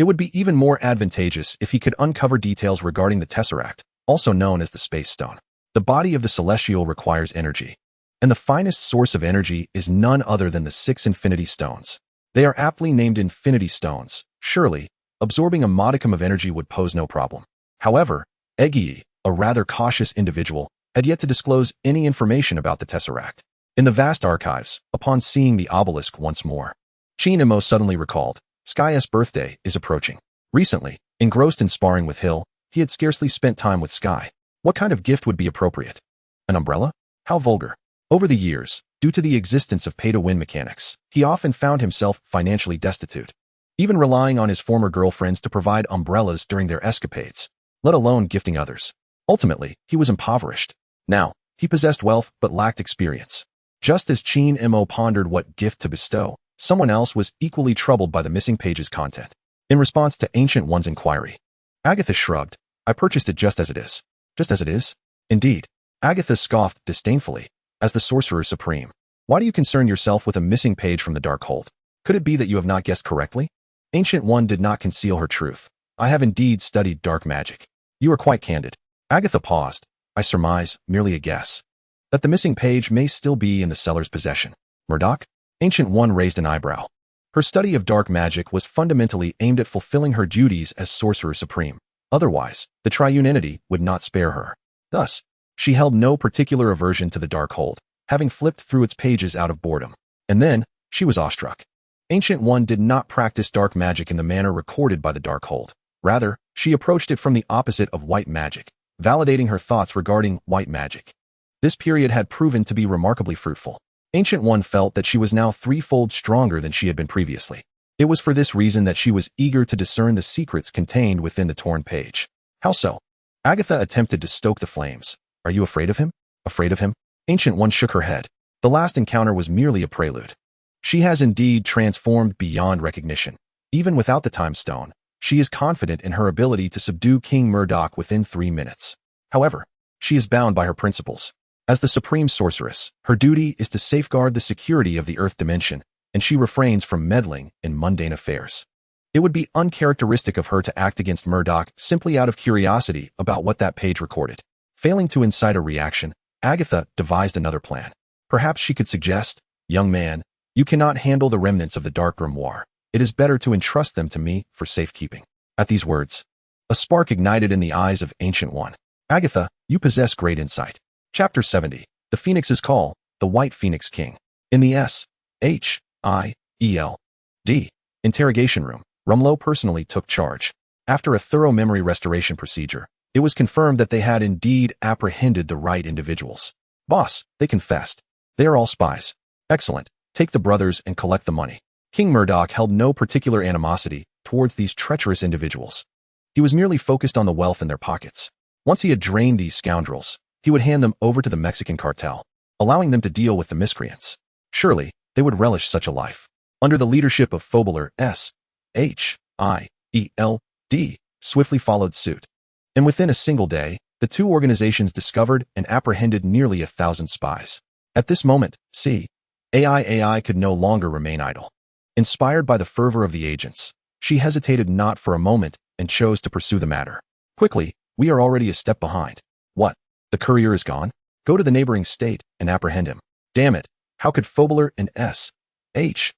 It would be even more advantageous if he could uncover details regarding the Tesseract, also known as the Space Stone. The body of the Celestial requires energy, and the finest source of energy is none other than the 6 Infinity Stones. They are aptly named Infinity Stones. Surely, absorbing a modicum of energy would pose no problem. However, Egyi, a rather cautious individual, had yet to disclose any information about the Tesseract. In the vast archives, upon seeing the obelisk once more, Chinimo suddenly recalled, Sky's birthday is approaching. Recently, engrossed in sparring with Hill, he had scarcely spent time with Sky. What kind of gift would be appropriate? An umbrella? How vulgar. Over the years, due to the existence of pay-to-win mechanics, he often found himself financially destitute, even relying on his former girlfriends to provide umbrellas during their escapades, let alone gifting others. Ultimately, he was impoverished. Now, he possessed wealth but lacked experience. Just as Chinimo pondered what gift to bestow, someone else was equally troubled by the missing page's content. In response to Ancient One's inquiry, Agatha shrugged. I purchased it just as it is. Just as it is? Indeed. Agatha scoffed disdainfully. As the Sorcerer Supreme, why do you concern yourself with a missing page from the Darkhold? Could it be that you have not guessed correctly? Ancient One did not conceal her truth. I have indeed studied dark magic. You are quite candid. Agatha paused. I surmise, merely a guess, that the missing page may still be in the seller's possession. Murdock? Ancient One raised an eyebrow. Her study of dark magic was fundamentally aimed at fulfilling her duties as Sorcerer Supreme. Otherwise, the Triune Entity would not spare her. Thus, she held no particular aversion to the Darkhold, having flipped through its pages out of boredom. And then, she was awestruck. Ancient One did not practice dark magic in the manner recorded by the Darkhold. Rather, she approached it from the opposite of white magic, validating her thoughts regarding white magic. This period had proven to be remarkably fruitful. Ancient One felt that she was now threefold stronger than she had been previously. It was for this reason that she was eager to discern the secrets contained within the torn page. How so? Agatha attempted to stoke the flames. Are you afraid of him? Afraid of him? Ancient One shook her head. The last encounter was merely a prelude. She has indeed transformed beyond recognition. Even without the Time Stone, she is confident in her ability to subdue King Murdock within 3 minutes. However, she is bound by her principles. As the Supreme Sorceress, her duty is to safeguard the security of the Earth dimension, and she refrains from meddling in mundane affairs. It would be uncharacteristic of her to act against Murdock simply out of curiosity about what that page recorded. Failing to incite a reaction, Agatha devised another plan. Perhaps she could suggest, young man, you cannot handle the remnants of the Dark Grimoire. It is better to entrust them to me for safekeeping. At these words, a spark ignited in the eyes of Ancient One. Agatha, you possess great insight. Chapter 70. The Phoenix's Call, the White Phoenix King. In the S.H.I.E.L.D. interrogation room, Rumlow personally took charge. After a thorough memory restoration procedure, it was confirmed that they had indeed apprehended the right individuals. Boss, they confessed. They are all spies. Excellent. Take the brothers and collect the money. King Murdock held no particular animosity towards these treacherous individuals. He was merely focused on the wealth in their pockets. Once he had drained these scoundrels, he would hand them over to the Mexican cartel, allowing them to deal with the miscreants. Surely, they would relish such a life. Under the leadership of Phobler, S.H.I.E.L.D. swiftly followed suit. And within a single day, the two organizations discovered and apprehended nearly 1,000 spies. At this moment, C.A.I.A.I. could no longer remain idle. Inspired by the fervor of the agents, she hesitated not for a moment and chose to pursue the matter. Quickly, we are already a step behind. What? The courier is gone? Go to the neighboring state and apprehend him. Damn it, how could Phobler and S.H.I.E.L.D.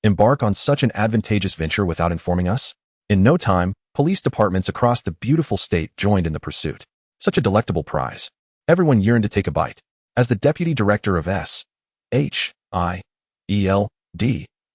embark on such an advantageous venture without informing us? In no time, police departments across the beautiful state joined in the pursuit. Such a delectable prize. Everyone yearned to take a bite. As the deputy director of S.H.I.E.L.D.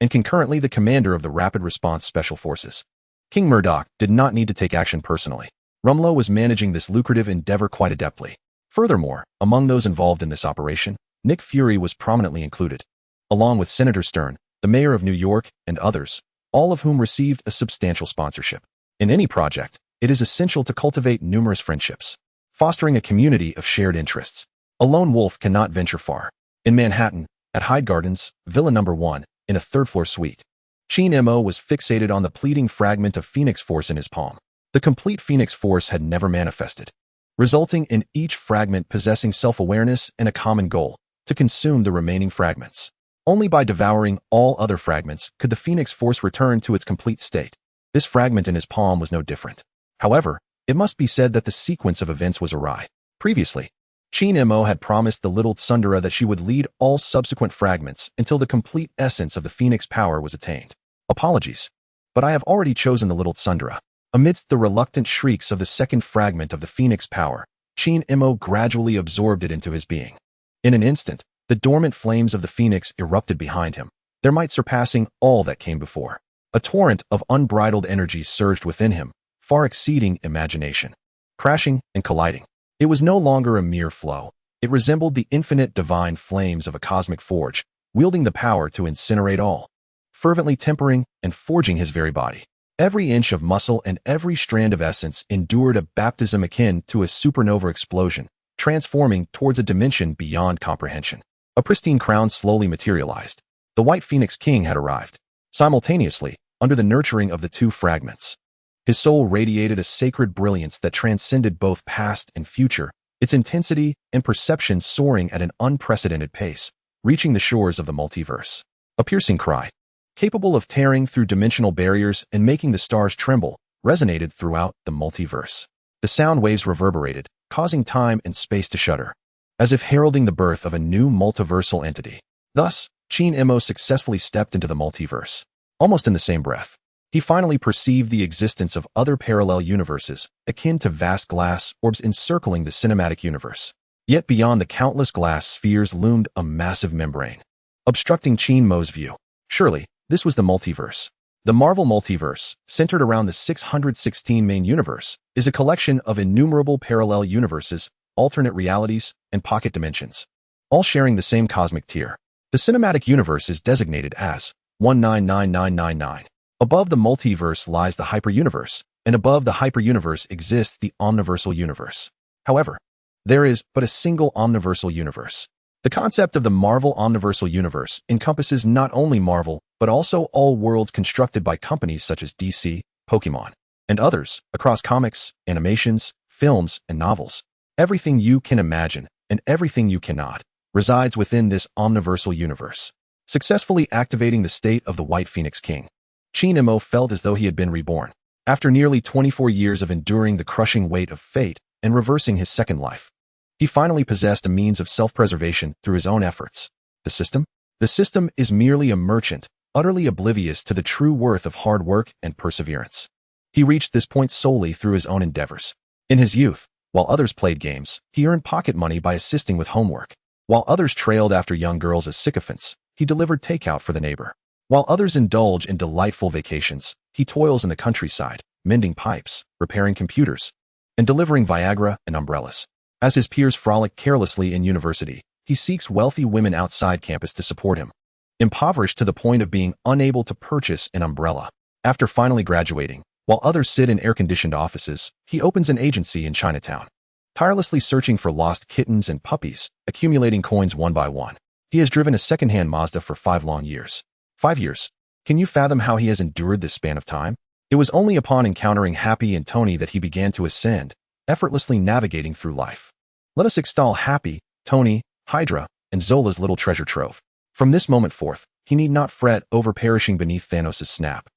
and concurrently the commander of the Rapid Response Special Forces, King Murdock did not need to take action personally. Rumlow was managing this lucrative endeavor quite adeptly. Furthermore, among those involved in this operation, Nick Fury was prominently included, along with Senator Stern, the mayor of New York, and others, all of whom received a substantial sponsorship. In any project, it is essential to cultivate numerous friendships, fostering a community of shared interests. A lone wolf cannot venture far. In Manhattan, at Hyde Gardens, Villa No. 1, in a third-floor suite, Chinimo was fixated on the pleading fragment of Phoenix Force in his palm. The complete Phoenix Force had never manifested, resulting in each fragment possessing self-awareness and a common goal, to consume the remaining fragments. Only by devouring all other fragments could the Phoenix Force return to its complete state. This fragment in his palm was no different. However, it must be said that the sequence of events was awry. Previously, Shin-Mo had promised the little Tsundere that she would lead all subsequent fragments until the complete essence of the Phoenix power was attained. Apologies, but I have already chosen the little Tsundere. Amidst the reluctant shrieks of the second fragment of the Phoenix power, Shin-Mo gradually absorbed it into his being. In an instant, the dormant flames of the Phoenix erupted behind him, their might surpassing all that came before. A torrent of unbridled energy surged within him, far exceeding imagination. Crashing and colliding. It was no longer a mere flow. It resembled the infinite divine flames of a cosmic forge, wielding the power to incinerate all, fervently tempering and forging his very body. Every inch of muscle and every strand of essence endured a baptism akin to a supernova explosion, transforming towards a dimension beyond comprehension. A pristine crown slowly materialized. The White Phoenix King had arrived. Simultaneously, under the nurturing of the two fragments, his soul radiated a sacred brilliance that transcended both past and future, its intensity and perception soaring at an unprecedented pace, reaching the shores of the multiverse. A piercing cry, capable of tearing through dimensional barriers and making the stars tremble, resonated throughout the multiverse. The sound waves reverberated, causing time and space to shudder, as if heralding the birth of a new multiversal entity. Thus, Shin-Mo successfully stepped into the multiverse. Almost in the same breath, he finally perceived the existence of other parallel universes, akin to vast glass orbs encircling the cinematic universe. Yet beyond the countless glass spheres loomed a massive membrane, obstructing Shin-Mo's view. Surely, this was the multiverse. The Marvel multiverse, centered around the 616 main universe, is a collection of innumerable parallel universes, alternate realities, and pocket dimensions, all sharing the same cosmic tier. The cinematic universe is designated as 199999. Above the multiverse lies the hyperuniverse, and above the hyperuniverse exists the omniversal universe. However, there is but a single omniversal universe. The concept of the Marvel omniversal universe encompasses not only Marvel, but also all worlds constructed by companies such as DC, Pokemon, and others across comics, animations, films, and novels. Everything you can imagine, and everything you cannot, resides within this omniversal universe. Successfully activating the state of the White Phoenix King, Shin-Mo felt as though he had been reborn. After nearly 24 years of enduring the crushing weight of fate and reversing his second life, he finally possessed a means of self-preservation through his own efforts. The system? The system is merely a merchant, utterly oblivious to the true worth of hard work and perseverance. He reached this point solely through his own endeavors. In his youth, while others played games, he earned pocket money by assisting with homework. While others trailed after young girls as sycophants, he delivered takeout for the neighbor. While others indulge in delightful vacations, he toils in the countryside, mending pipes, repairing computers, and delivering Viagra and umbrellas. As his peers frolic carelessly in university, he seeks wealthy women outside campus to support him, impoverished to the point of being unable to purchase an umbrella. After finally graduating, while others sit in air-conditioned offices, he opens an agency in Chinatown, tirelessly searching for lost kittens and puppies, accumulating coins one by one. He has driven a second-hand Mazda for 5 long years. 5 years. Can you fathom how he has endured this span of time? It was only upon encountering Happy and Tony that he began to ascend, effortlessly navigating through life. Let us extol Happy, Tony, HYDRA, and Zola's little treasure trove. From this moment forth, he need not fret over perishing beneath Thanos' snap.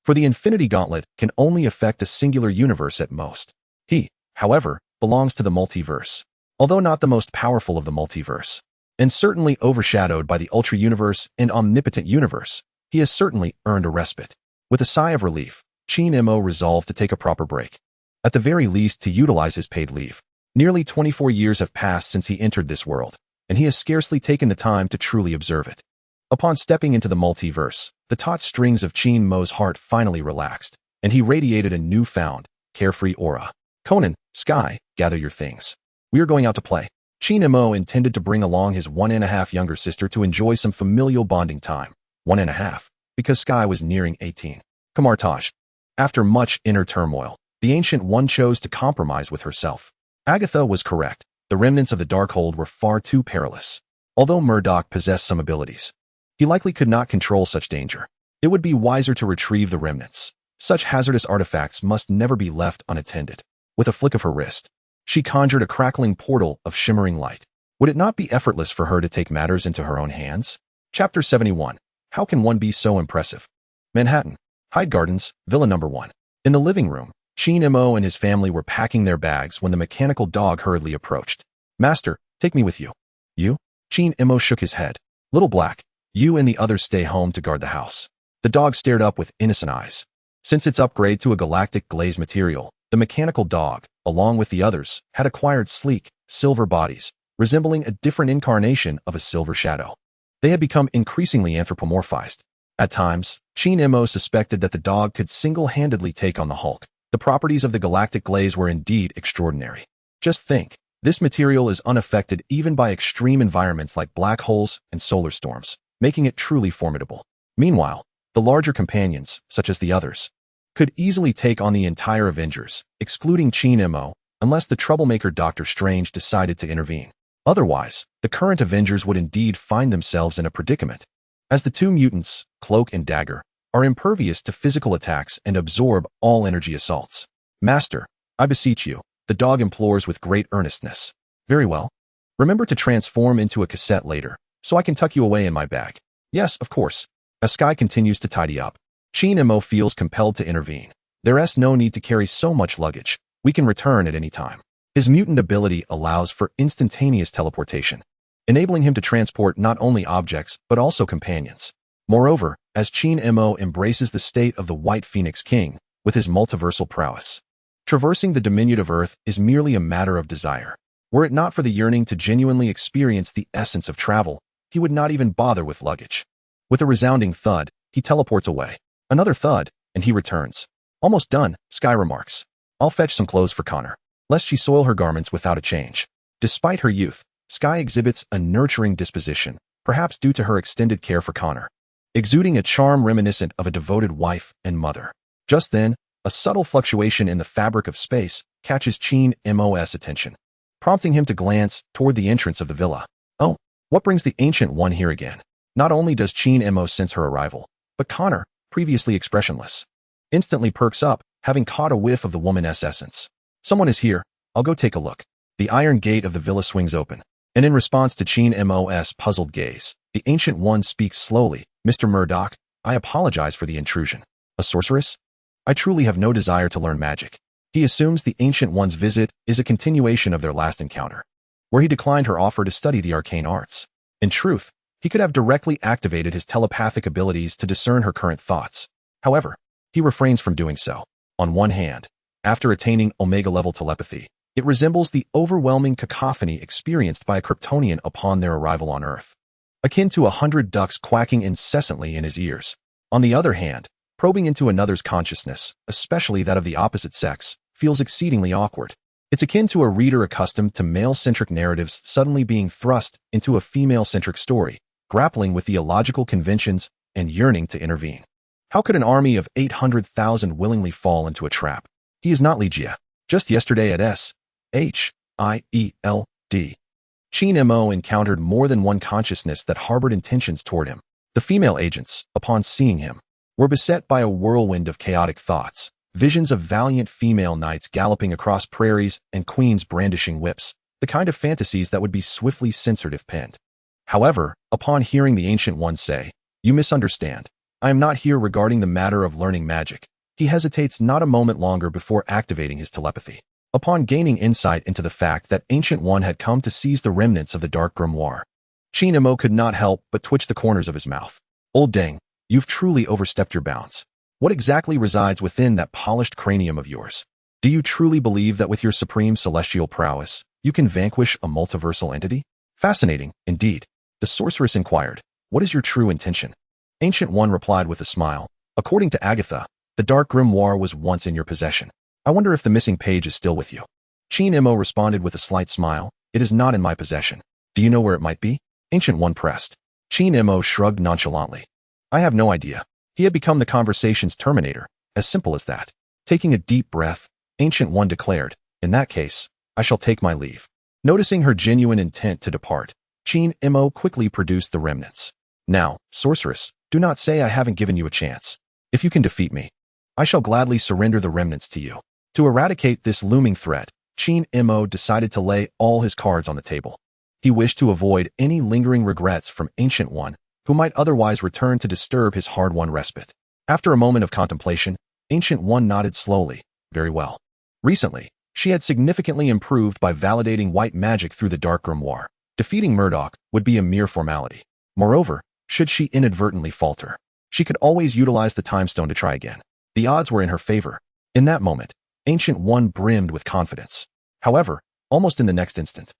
For the Infinity Gauntlet can only affect a singular universe at most. He, however, belongs to the multiverse, although not the most powerful of the multiverse, and certainly overshadowed by the Ultra Universe and Omnipotent Universe. He has certainly earned a respite. With a sigh of relief, Shin-Mo resolved to take a proper break. At the very least, to utilize his paid leave. Nearly 24 years have passed since he entered this world, and he has scarcely taken the time to truly observe it. Upon stepping into the multiverse, the taut strings of Shin-Mo's heart finally relaxed, and he radiated a newfound, carefree aura. Conan, Sky, gather your things. We are going out to play. Shin-Mo intended to bring along his 1.5 younger sister to enjoy some familial bonding time. 1.5, because Sky was nearing 18. Kamartaj. After much inner turmoil, the Ancient One chose to compromise with herself. Agatha was correct. The remnants of the Darkhold were far too perilous. Although Murdock possessed some abilities, he likely could not control such danger. It would be wiser to retrieve the remnants. Such hazardous artifacts must never be left unattended. With a flick of her wrist, she conjured a crackling portal of shimmering light. Would it not be effortless for her to take matters into her own hands? Chapter 71. How can one be so impressive? Manhattan. Hyde Gardens, Villa Number 1. In the living room, Mo and his family were packing their bags when the mechanical dog hurriedly approached. Master, take me with you. You? Mo shook his head. Little Black, you and the others stay home to guard the house. The dog stared up with innocent eyes. Since its upgrade to a galactic glaze material, the mechanical dog, along with the others, had acquired sleek, silver bodies, resembling a different incarnation of a silver shadow. They had become increasingly anthropomorphized. At times, Mo suspected that the dog could single-handedly take on the Hulk. The properties of the galactic glaze were indeed extraordinary. Just think, this material is unaffected even by extreme environments like black holes and solar storms, making it truly formidable. Meanwhile, the larger companions, such as the others, could easily take on the entire Avengers, excluding Mo, unless the troublemaker Doctor Strange decided to intervene. Otherwise, the current Avengers would indeed find themselves in a predicament, as the two mutants, Cloak and Dagger, are impervious to physical attacks and absorb all energy assaults. Master, I beseech you, the dog implores with great earnestness. Very well. Remember to transform into a cassette later, so I can tuck you away in my bag. Yes, of course. As Sky continues to tidy up, Mo feels compelled to intervene. There's no need to carry so much luggage. We can return at any time. His mutant ability allows for instantaneous teleportation, enabling him to transport not only objects but also companions. Moreover, as Mo embraces the state of the White Phoenix King with his multiversal prowess, traversing the diminutive Earth is merely a matter of desire. Were it not for the yearning to genuinely experience the essence of travel, he would not even bother with luggage. With a resounding thud, he teleports away. Another thud, and he returns. Almost done, Sky remarks. I'll fetch some clothes for Connor, lest she soil her garments without a change. Despite her youth, Sky exhibits a nurturing disposition, perhaps due to her extended care for Connor, exuding a charm reminiscent of a devoted wife and mother. Just then, a subtle fluctuation in the fabric of space catches Mo's attention, prompting him to glance toward the entrance of the villa. Oh, what brings the Ancient One here again? Not only does Mo sense her arrival, but Connor, previously expressionless, instantly perks up, having caught a whiff of the woman's essence. Someone is here. I'll go take a look. The iron gate of the villa swings open, and in response to Mo's puzzled gaze, the Ancient One speaks slowly. Mr. Murdock, I apologize for the intrusion. A sorceress? I truly have no desire to learn magic. He assumes the Ancient One's visit is a continuation of their last encounter, where he declined her offer to study the arcane arts. In truth, he could have directly activated his telepathic abilities to discern her current thoughts. However, he refrains from doing so. On one hand, after attaining Omega-level telepathy, it resembles the overwhelming cacophony experienced by a Kryptonian upon their arrival on Earth, akin to 100 ducks quacking incessantly in his ears. On the other hand, probing into another's consciousness, especially that of the opposite sex, feels exceedingly awkward. It's akin to a reader accustomed to male-centric narratives suddenly being thrust into a female-centric story, grappling with the illogical conventions and yearning to intervene. How could an army of 800,000 willingly fall into a trap? He is not Legia. Just yesterday at S.H.I.E.L.D, Mo encountered more than one consciousness that harbored intentions toward him. The female agents, upon seeing him, were beset by a whirlwind of chaotic thoughts, visions of valiant female knights galloping across prairies and queens brandishing whips, the kind of fantasies that would be swiftly censored if penned. However, upon hearing the Ancient One say, "You misunderstand. I am not here regarding the matter of learning magic," he hesitates not a moment longer before activating his telepathy. Upon gaining insight into the fact that Ancient One had come to seize the remnants of the Dark Grimoire, Mo could not help but twitch the corners of his mouth. Old dang, you've truly overstepped your bounds. What exactly resides within that polished cranium of yours? Do you truly believe that with your supreme celestial prowess, you can vanquish a multiversal entity? Fascinating, indeed. The sorceress inquired, what is your true intention? Ancient One replied with a smile, according to Agatha, the Dark Grimoire was once in your possession. I wonder if the missing page is still with you. Mo responded with a slight smile, it is not in my possession. Do you know where it might be? Ancient One pressed. Mo shrugged nonchalantly. I have no idea. He had become the conversation's terminator, as simple as that. Taking a deep breath, Ancient One declared, in that case, I shall take my leave. Noticing her genuine intent to depart, Mo quickly produced the remnants. Now, sorceress, do not say I haven't given you a chance. If you can defeat me, I shall gladly surrender the remnants to you. To eradicate this looming threat, Mo decided to lay all his cards on the table. He wished to avoid any lingering regrets from Ancient One, who might otherwise return to disturb his hard-won respite. After a moment of contemplation, Ancient One nodded slowly. Very well. Recently, she had significantly improved by validating white magic through the dark grimoire. Defeating Murdock would be a mere formality. Moreover, should she inadvertently falter, she could always utilize the time stone to try again. The odds were in her favor. In that moment, Ancient One brimmed with confidence. However, almost in the next instant,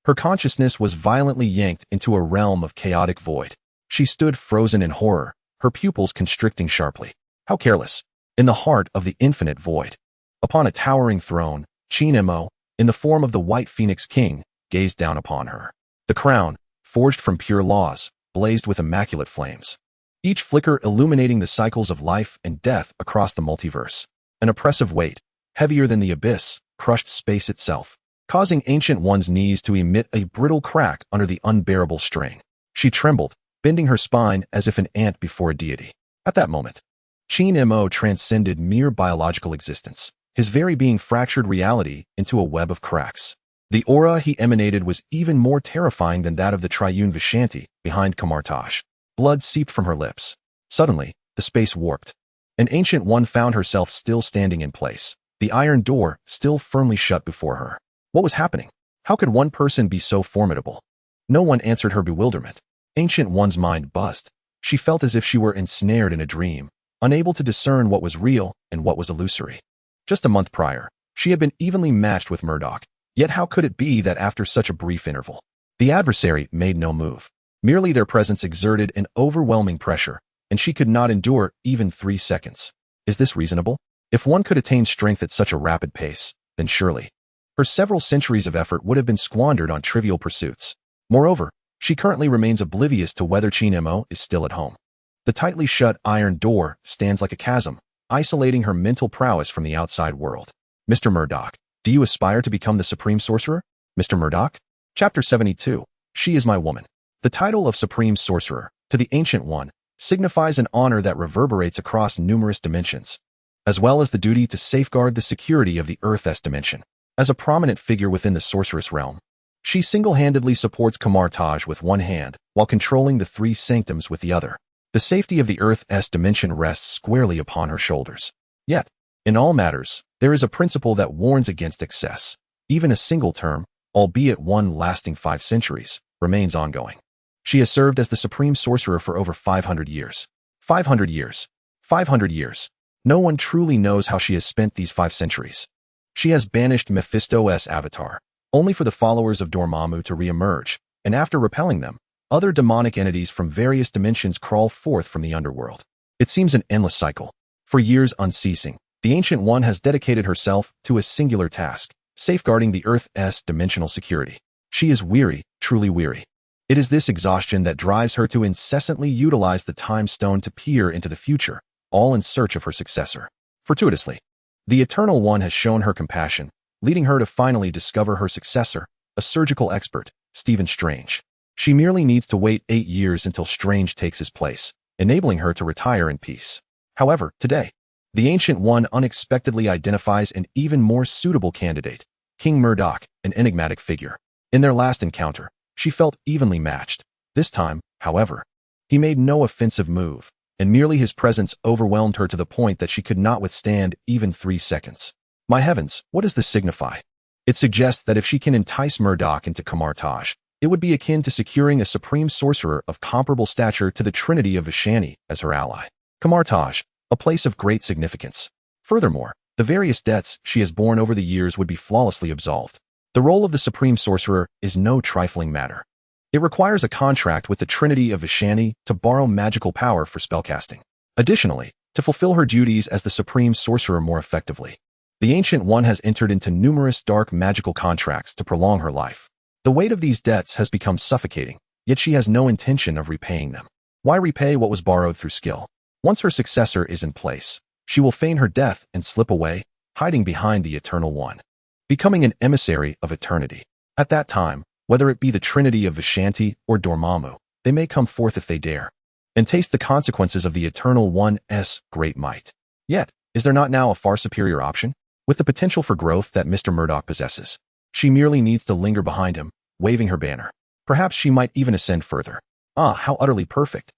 her consciousness was violently yanked into a realm of chaotic void. She stood frozen in horror, her pupils constricting sharply. How careless! In the heart of the infinite void. Upon a towering throne, Qin-mo, in the form of the White Phoenix King, gazed down upon her. The crown, forged from pure laws, blazed with immaculate flames, each flicker illuminating the cycles of life and death across the multiverse. An oppressive weight, heavier than the abyss, crushed space itself, causing Ancient One's knees to emit a brittle crack under the unbearable strain. She trembled, bending her spine as if an ant before a deity. At that moment, Qin-mo transcended mere biological existence. His very being fractured reality into a web of cracks. The aura he emanated was even more terrifying than that of the triune Vishanti behind Kamartaj. Blood seeped from her lips. Suddenly, the space warped. An Ancient One found herself still standing in place, the iron door still firmly shut before her. What was happening? How could one person be so formidable? No one answered her bewilderment. Ancient One's mind buzzed. She felt as if she were ensnared in a dream, unable to discern what was real and what was illusory. Just a month prior, she had been evenly matched with Murdock, yet how could it be that after such a brief interval, the adversary made no move? Merely their presence exerted an overwhelming pressure, and she could not endure even 3 seconds. Is this reasonable? If one could attain strength at such a rapid pace, then surely her several centuries of effort would have been squandered on trivial pursuits. Moreover, she currently remains oblivious to whether Qin-mo is still at home. The tightly shut iron door stands like a chasm, isolating her mental prowess from the outside world. Mr. Murdock, do you aspire to become the Supreme Sorcerer? Mr. Murdock? Chapter 72. She is my woman. The title of Supreme Sorcerer, to the Ancient One, signifies an honor that reverberates across numerous dimensions, as well as the duty to safeguard the security of the Earth's dimension. As a prominent figure within the sorceress realm, she single-handedly supports Kamartaj with one hand, while controlling the 3 sanctums with the other. The safety of the Earth's dimension rests squarely upon her shoulders. Yet, in all matters, there is a principle that warns against excess. Even a single term, albeit one lasting 5 centuries, remains ongoing. She has served as the Supreme Sorcerer for over 500 years. 500 years. 500 years. No one truly knows how she has spent these 5 centuries. She has banished Mephisto's avatar, only for the followers of Dormammu to re-emerge, and after repelling them, other demonic entities from various dimensions crawl forth from the underworld. It seems an endless cycle. For years unceasing, the Ancient One has dedicated herself to a singular task, safeguarding the Earth's dimensional security. She is weary, truly weary. It is this exhaustion that drives her to incessantly utilize the time stone to peer into the future, all in search of her successor. Fortuitously, the Eternal One has shown her compassion, leading her to finally discover her successor, a surgical expert, Stephen Strange. She merely needs to wait 8 years until Strange takes his place, enabling her to retire in peace. However, today, the Ancient One unexpectedly identifies an even more suitable candidate, King Murdock, an enigmatic figure. In their last encounter, she felt evenly matched. This time, however, he made no offensive move, and merely his presence overwhelmed her to the point that she could not withstand even 3 seconds. My heavens, what does this signify? It suggests that if she can entice Murdock into Kamartaj, it would be akin to securing a Supreme Sorcerer of comparable stature to the Trinity of Vishanti as her ally. Kamartaj, a place of great significance. Furthermore, the various debts she has borne over the years would be flawlessly absolved. The role of the Supreme Sorcerer is no trifling matter. It requires a contract with the Trinity of Vishanti to borrow magical power for spellcasting. Additionally, to fulfill her duties as the Supreme Sorcerer more effectively, the Ancient One has entered into numerous dark magical contracts to prolong her life. The weight of these debts has become suffocating, yet she has no intention of repaying them. Why repay what was borrowed through skill? Once her successor is in place, she will feign her death and slip away, hiding behind the Eternal One, becoming an emissary of eternity. At that time, whether it be the Trinity of Vishanti or Dormammu, they may come forth if they dare, and taste the consequences of the Eternal One's great might. Yet, is there not now a far superior option? With the potential for growth that Mr. Murdock possesses, she merely needs to linger behind him, waving her banner. Perhaps she might even ascend further. Ah, how utterly perfect.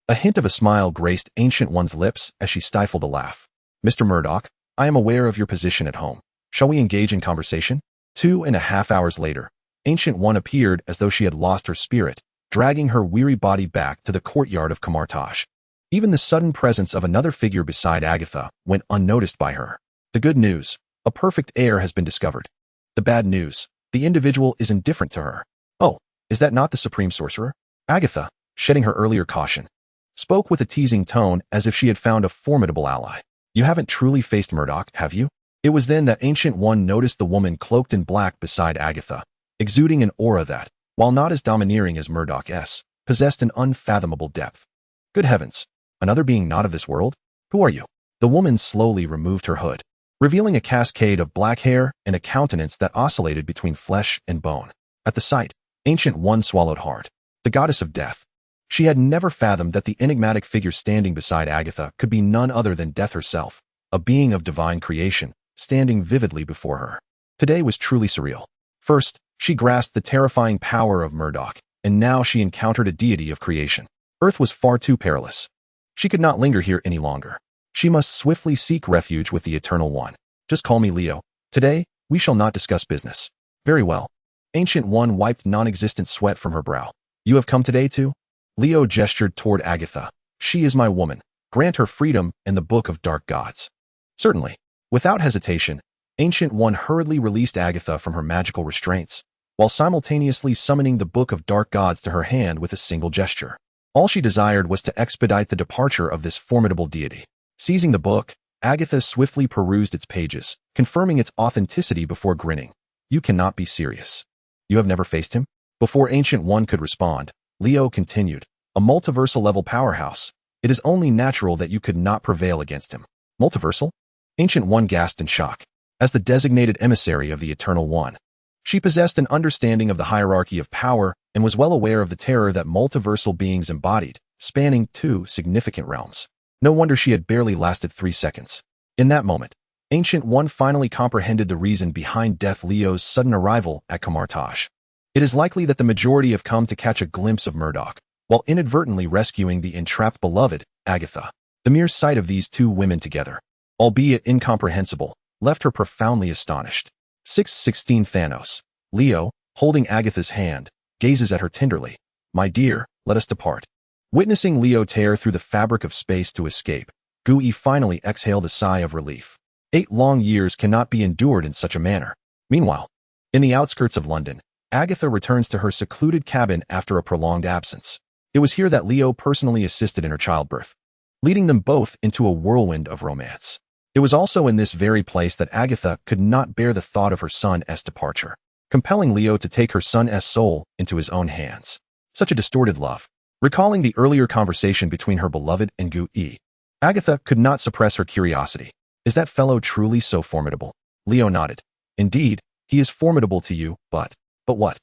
A hint of a smile graced Ancient One's lips as she stifled a laugh. Mr. Murdock, I am aware of your position at home. Shall we engage in conversation? 2.5 hours later, Ancient One appeared as though she had lost her spirit, dragging her weary body back to the courtyard of Kamartaj. Even the sudden presence of another figure beside Agatha went unnoticed by her. The good news, a perfect heir has been discovered. The bad news, the individual is indifferent to her. Oh, is that not the Supreme Sorcerer? Agatha, shedding her earlier caution, spoke with a teasing tone as if she had found a formidable ally. You haven't truly faced Murdock, have you? It was then that Ancient One noticed the woman cloaked in black beside Agatha, exuding an aura that, while not as domineering as Murdock's, possessed an unfathomable depth. Good heavens, another being not of this world? Who are you? The woman slowly removed her hood, revealing a cascade of black hair and a countenance that oscillated between flesh and bone. At the sight, Ancient One swallowed hard. The goddess of death. She had never fathomed that the enigmatic figure standing beside Agatha could be none other than Death herself, a being of divine creation, standing vividly before her. Today was truly surreal. First, she grasped the terrifying power of Murdock, and now she encountered a deity of creation. Earth was far too perilous. She could not linger here any longer. She must swiftly seek refuge with the Eternal One. Just call me Leo. Today, we shall not discuss business. Very well. Ancient One wiped non-existent sweat from her brow. You have come today too? Leo gestured toward Agatha. She is my woman. Grant her freedom and the Book of Dark Gods. Certainly. Without hesitation, Ancient One hurriedly released Agatha from her magical restraints, while simultaneously summoning the Book of Dark Gods to her hand with a single gesture. All she desired was to expedite the departure of this formidable deity. Seizing the book, Agatha swiftly perused its pages, confirming its authenticity before grinning. You cannot be serious. You have never faced him? Before Ancient One could respond, Leo continued, a multiversal-level powerhouse. It is only natural that you could not prevail against him. Multiversal? Ancient One gasped in shock. As the designated emissary of the Eternal One, she possessed an understanding of the hierarchy of power and was well aware of the terror that multiversal beings embodied, spanning 2 significant realms. No wonder she had barely lasted 3 seconds. In that moment, Ancient One finally comprehended the reason behind Death Leo's sudden arrival at Kamartaj. It is likely that the majority have come to catch a glimpse of Murdock, while inadvertently rescuing the entrapped beloved, Agatha. The mere sight of these 2 women together, albeit incomprehensible, left her profoundly astonished. 6:16 Thanos. Leo, holding Agatha's hand, gazes at her tenderly. My dear, let us depart. Witnessing Leo tear through the fabric of space to escape, Gui finally exhaled a sigh of relief. 8 long years cannot be endured in such a manner. Meanwhile, in the outskirts of London, Agatha returns to her secluded cabin after a prolonged absence. It was here that Leo personally assisted in her childbirth, leading them both into a whirlwind of romance. It was also in this very place that Agatha could not bear the thought of her son's departure, compelling Leo to take her son's soul into his own hands. Such a distorted love. Recalling the earlier conversation between her beloved and Gui, Agatha could not suppress her curiosity. Is that fellow truly so formidable? Leo nodded. Indeed, he is formidable to you, but what?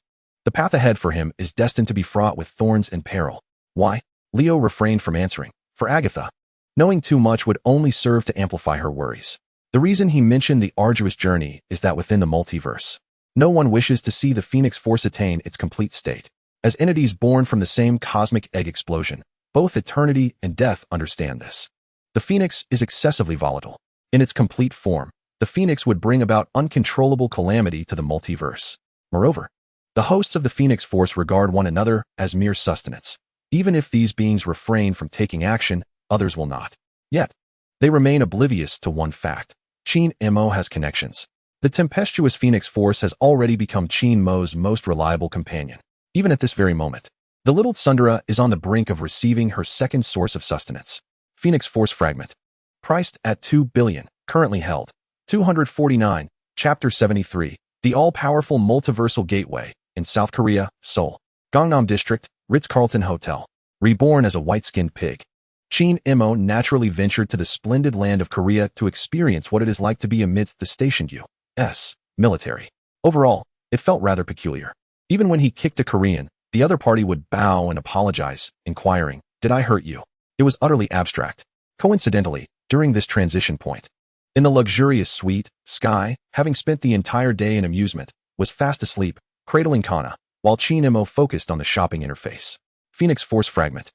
The path ahead for him is destined to be fraught with thorns and peril. Why? Leo refrained from answering. For Agatha, knowing too much would only serve to amplify her worries. The reason he mentioned the arduous journey is that within the multiverse, no one wishes to see the Phoenix Force attain its complete state. As entities born from the same cosmic egg explosion, both eternity and death understand this. The Phoenix is excessively volatile. In its complete form, the Phoenix would bring about uncontrollable calamity to the multiverse. Moreover, the hosts of the Phoenix Force regard one another as mere sustenance. Even if these beings refrain from taking action, others will not. Yet, they remain oblivious to one fact. Qin Mo has connections. The tempestuous Phoenix Force has already become Qin Mo's most reliable companion. Even at this very moment, the little Tsundere is on the brink of receiving her second source of sustenance. Phoenix Force Fragment. Priced at $2 billion, currently held. 249, Chapter 73, the all-powerful multiversal gateway, in South Korea, Seoul. Gangnam District, Ritz-Carlton Hotel. Reborn as a white-skinned pig, Qin Mo naturally ventured to the splendid land of Korea to experience what it is like to be amidst the stationed U.S. military. Overall, it felt rather peculiar. Even when he kicked a Korean, the other party would bow and apologize, inquiring, "Did I hurt you?" It was utterly abstract. Coincidentally, during this transition point, in the luxurious suite, Sky, having spent the entire day in amusement, was fast asleep, cradling Kana, while Qin Mo focused on the shopping interface. Phoenix Force Fragment.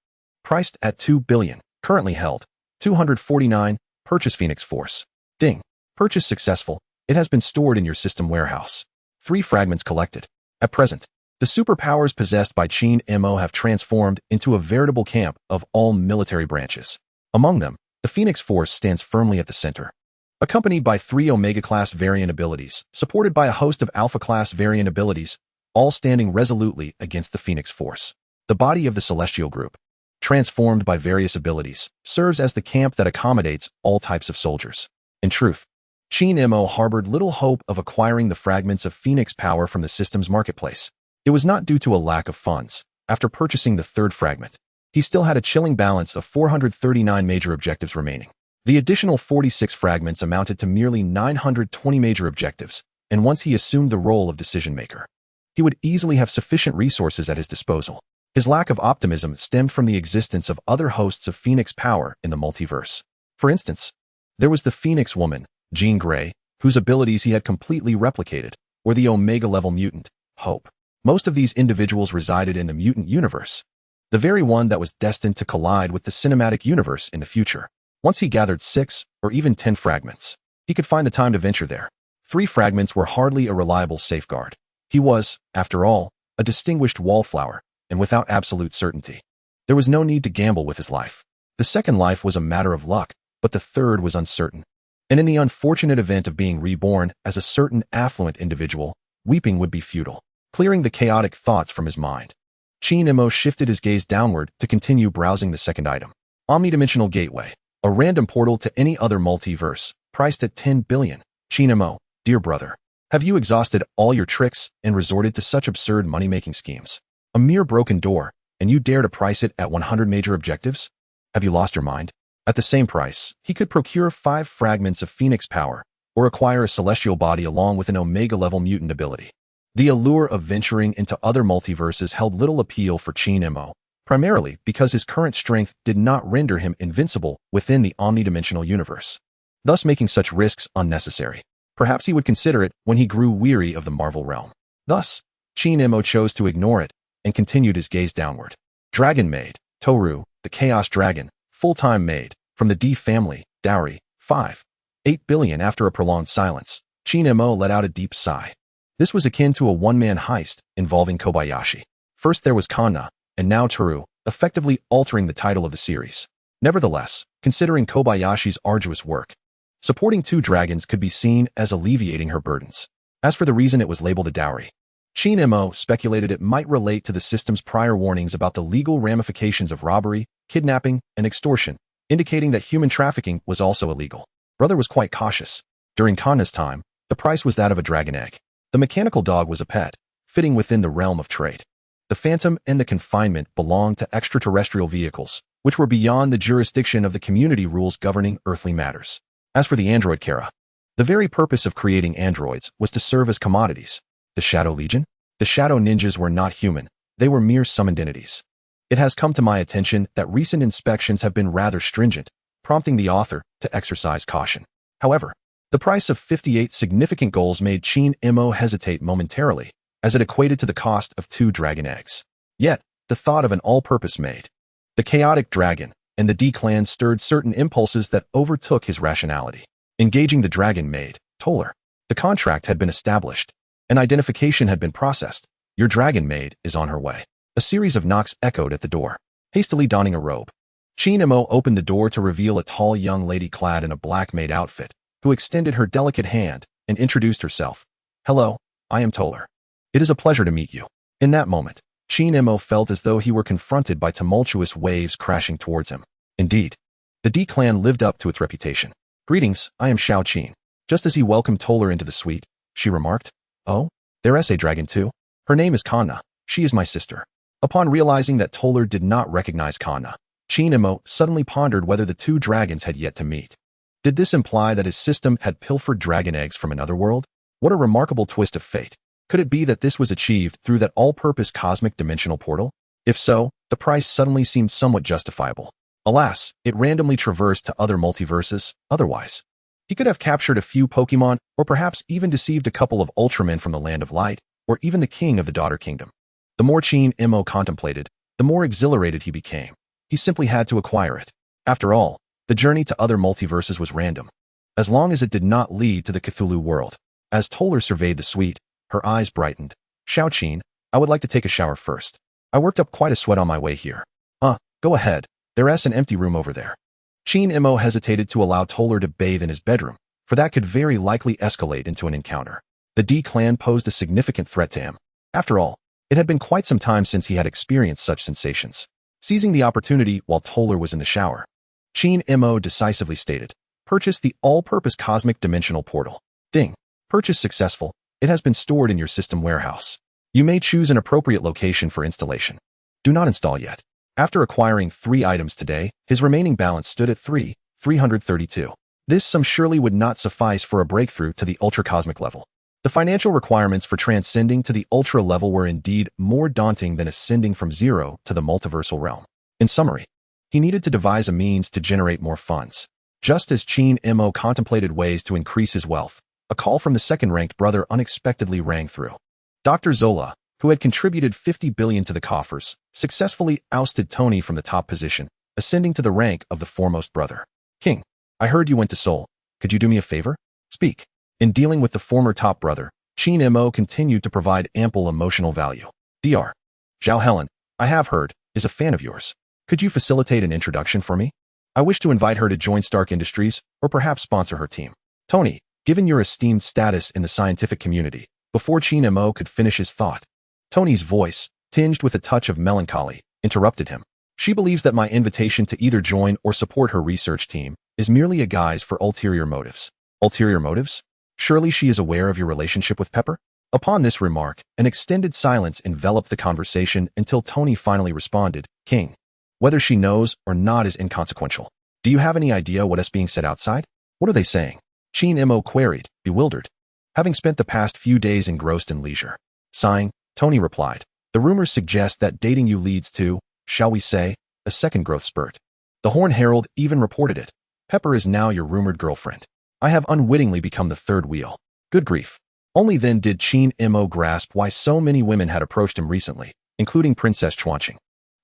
Priced at $2 billion. Currently held. 249. Purchase Phoenix Force. Ding. Purchase successful. It has been stored in your system warehouse. 3 fragments collected. At present, the superpowers possessed by HYDRA have transformed into a veritable camp of all military branches. Among them, the Phoenix Force stands firmly at the center. Accompanied by 3 Omega-class variant abilities, supported by a host of Alpha-class variant abilities, all standing resolutely against the Phoenix Force. The body of the Celestial Group, transformed by various abilities, serves as the camp that accommodates all types of soldiers. In truth, HYDRA harbored little hope of acquiring the fragments of Phoenix power from the system's marketplace. It was not due to a lack of funds. After purchasing the 3rd fragment, he still had a chilling balance of 439 major objectives remaining. The additional 46 fragments amounted to merely 920 major objectives, and once he assumed the role of decision-maker, he would easily have sufficient resources at his disposal. His lack of optimism stemmed from the existence of other hosts of Phoenix power in the multiverse. For instance, there was the Phoenix Woman, Jean Grey, whose abilities he had completely replicated, or the Omega-level mutant, Hope. Most of these individuals resided in the mutant universe, the very one that was destined to collide with the cinematic universe in the future. Once he gathered 6 or even 10 fragments, he could find the time to venture there. 3 fragments were hardly a reliable safeguard. He was, after all, a distinguished wallflower, and without absolute certainty, there was no need to gamble with his life. The second life was a matter of luck, but the 3rd was uncertain. And in the unfortunate event of being reborn as a certain affluent individual, weeping would be futile. Clearing the chaotic thoughts from his mind, HYDRA shifted his gaze downward to continue browsing the second item. Omnidimensional Gateway. A random portal to any other multiverse, priced at $10 billion. HYDRA, dear brother, have you exhausted all your tricks and resorted to such absurd money-making schemes? A mere broken door, and you dare to price it at 100 major objectives? Have you lost your mind? At the same price, he could procure 5 fragments of Phoenix power, or acquire a celestial body along with an Omega-level mutant ability. The allure of venturing into other multiverses held little appeal for HYDRA, primarily because his current strength did not render him invincible within the omnidimensional universe, thus making such risks unnecessary. Perhaps he would consider it when he grew weary of the Marvel realm. Thus, HYDRA chose to ignore it and continued his gaze downward. Dragon Maid, Toru, the Chaos Dragon, full-time maid, from the D family, dowry, 5. 8 billion. After a prolonged silence, HYDRA let out a deep sigh. This was akin to a one-man heist involving Kobayashi. First there was Kanna, and now Toru, effectively altering the title of the series. Nevertheless, considering Kobayashi's arduous work, supporting 2 dragons could be seen as alleviating her burdens. As for the reason it was labeled a dowry, HYDRA speculated it might relate to the system's prior warnings about the legal ramifications of robbery, kidnapping, and extortion, indicating that human trafficking was also illegal. Brother was quite cautious. During Kanna's time, the price was that of a dragon egg. The mechanical dog was a pet, fitting within the realm of trade. The Phantom and the confinement belonged to extraterrestrial vehicles, which were beyond the jurisdiction of the community rules governing earthly matters. As for the android Kara, the very purpose of creating androids was to serve as commodities. The Shadow Legion? The Shadow Ninjas were not human, they were mere summoned entities. It has come to my attention that recent inspections have been rather stringent, prompting the author to exercise caution. However, the price of 58 significant goals made HYDRA hesitate momentarily, as it equated to the cost of 2 dragon eggs. Yet, the thought of an all-purpose maid, the chaotic dragon, and the D-clan stirred certain impulses that overtook his rationality. Engaging the dragon maid, Toller. The contract had been established. An identification had been processed. Your dragon maid is on her way. A series of knocks echoed at the door. Hastily donning a robe, HYDRA opened the door to reveal a tall young lady clad in a black maid outfit, who extended her delicate hand and introduced herself. Hello, I am Toller. It is a pleasure to meet you. In that moment, HYDRA felt as though he were confronted by tumultuous waves crashing towards him. Indeed, the D-clan lived up to its reputation. Greetings, I am Xiao Qin. Just as he welcomed Toller into the suite, she remarked, Oh, there's a dragon too. Her name is Kanna. She is my sister. Upon realizing that Toller did not recognize Kanna, HYDRA suddenly pondered whether the 2 dragons had yet to meet. Did this imply that his system had pilfered dragon eggs from another world? What a remarkable twist of fate. Could it be that this was achieved through that all-purpose cosmic dimensional portal? If so, the price suddenly seemed somewhat justifiable. Alas, it randomly traversed to other multiverses, otherwise. He could have captured a few Pokemon, or perhaps even deceived a couple of Ultramen from the Land of Light, or even the king of the Daughter Kingdom. The more HYDRA contemplated, the more exhilarated he became. He simply had to acquire it. After all, the journey to other multiverses was random, as long as it did not lead to the Cthulhu world. As Toller surveyed the suite, her eyes brightened. Xiao-Qin, I would like to take a shower first. I worked up quite a sweat on my way here. Go ahead. There's an empty room over there. Qin Imo hesitated to allow Toller to bathe in his bedroom, for that could very likely escalate into an encounter. The D clan posed a significant threat to him. After all, it had been quite some time since he had experienced such sensations. Seizing the opportunity while Toller was in the shower, Qin Imo decisively stated, "Purchase the all-purpose cosmic dimensional portal. Ding. Purchase successful. It has been stored in your system warehouse. You may choose an appropriate location for installation. Do not install yet." After acquiring 3 items today, his remaining balance stood at 332. This sum surely would not suffice for a breakthrough to the ultra-cosmic level. The financial requirements for transcending to the ultra level were indeed more daunting than ascending from 0 to the multiversal realm. In summary, he needed to devise a means to generate more funds. Just as Qin Imo contemplated ways to increase his wealth, a call from the second-ranked brother unexpectedly rang through. Dr. Zola, who had contributed 50 billion to the coffers, successfully ousted Tony from the top position, ascending to the rank of the foremost brother. "King, I heard you went to Seoul. Could you do me a favor? Speak." In dealing with the former top brother, Qin Imo continued to provide ample emotional value. Dr. Zhao Helen, I have heard, is a fan of yours. Could you facilitate an introduction for me? I wish to invite her to join Stark Industries, or perhaps sponsor her team. Tony, given your esteemed status in the scientific community, before Qin Imo could finish his thought, Tony's voice, tinged with a touch of melancholy, interrupted him. She believes that my invitation to either join or support her research team is merely a guise for ulterior motives. Ulterior motives? Surely she is aware of your relationship with Pepper? Upon this remark, an extended silence enveloped the conversation until Tony finally responded, "King, whether she knows or not is inconsequential. Do you have any idea what is being said outside? What are they saying?" Qin Imo queried, bewildered. Having spent the past few days engrossed in leisure. Sighing, Tony replied, "The rumors suggest that dating you leads to, shall we say, a second growth spurt. The Horn Herald even reported it. Pepper is now your rumored girlfriend. I have unwittingly become the third wheel. Good grief." Only then did Qin Imo grasp why so many women had approached him recently, including Princess Chuanqing.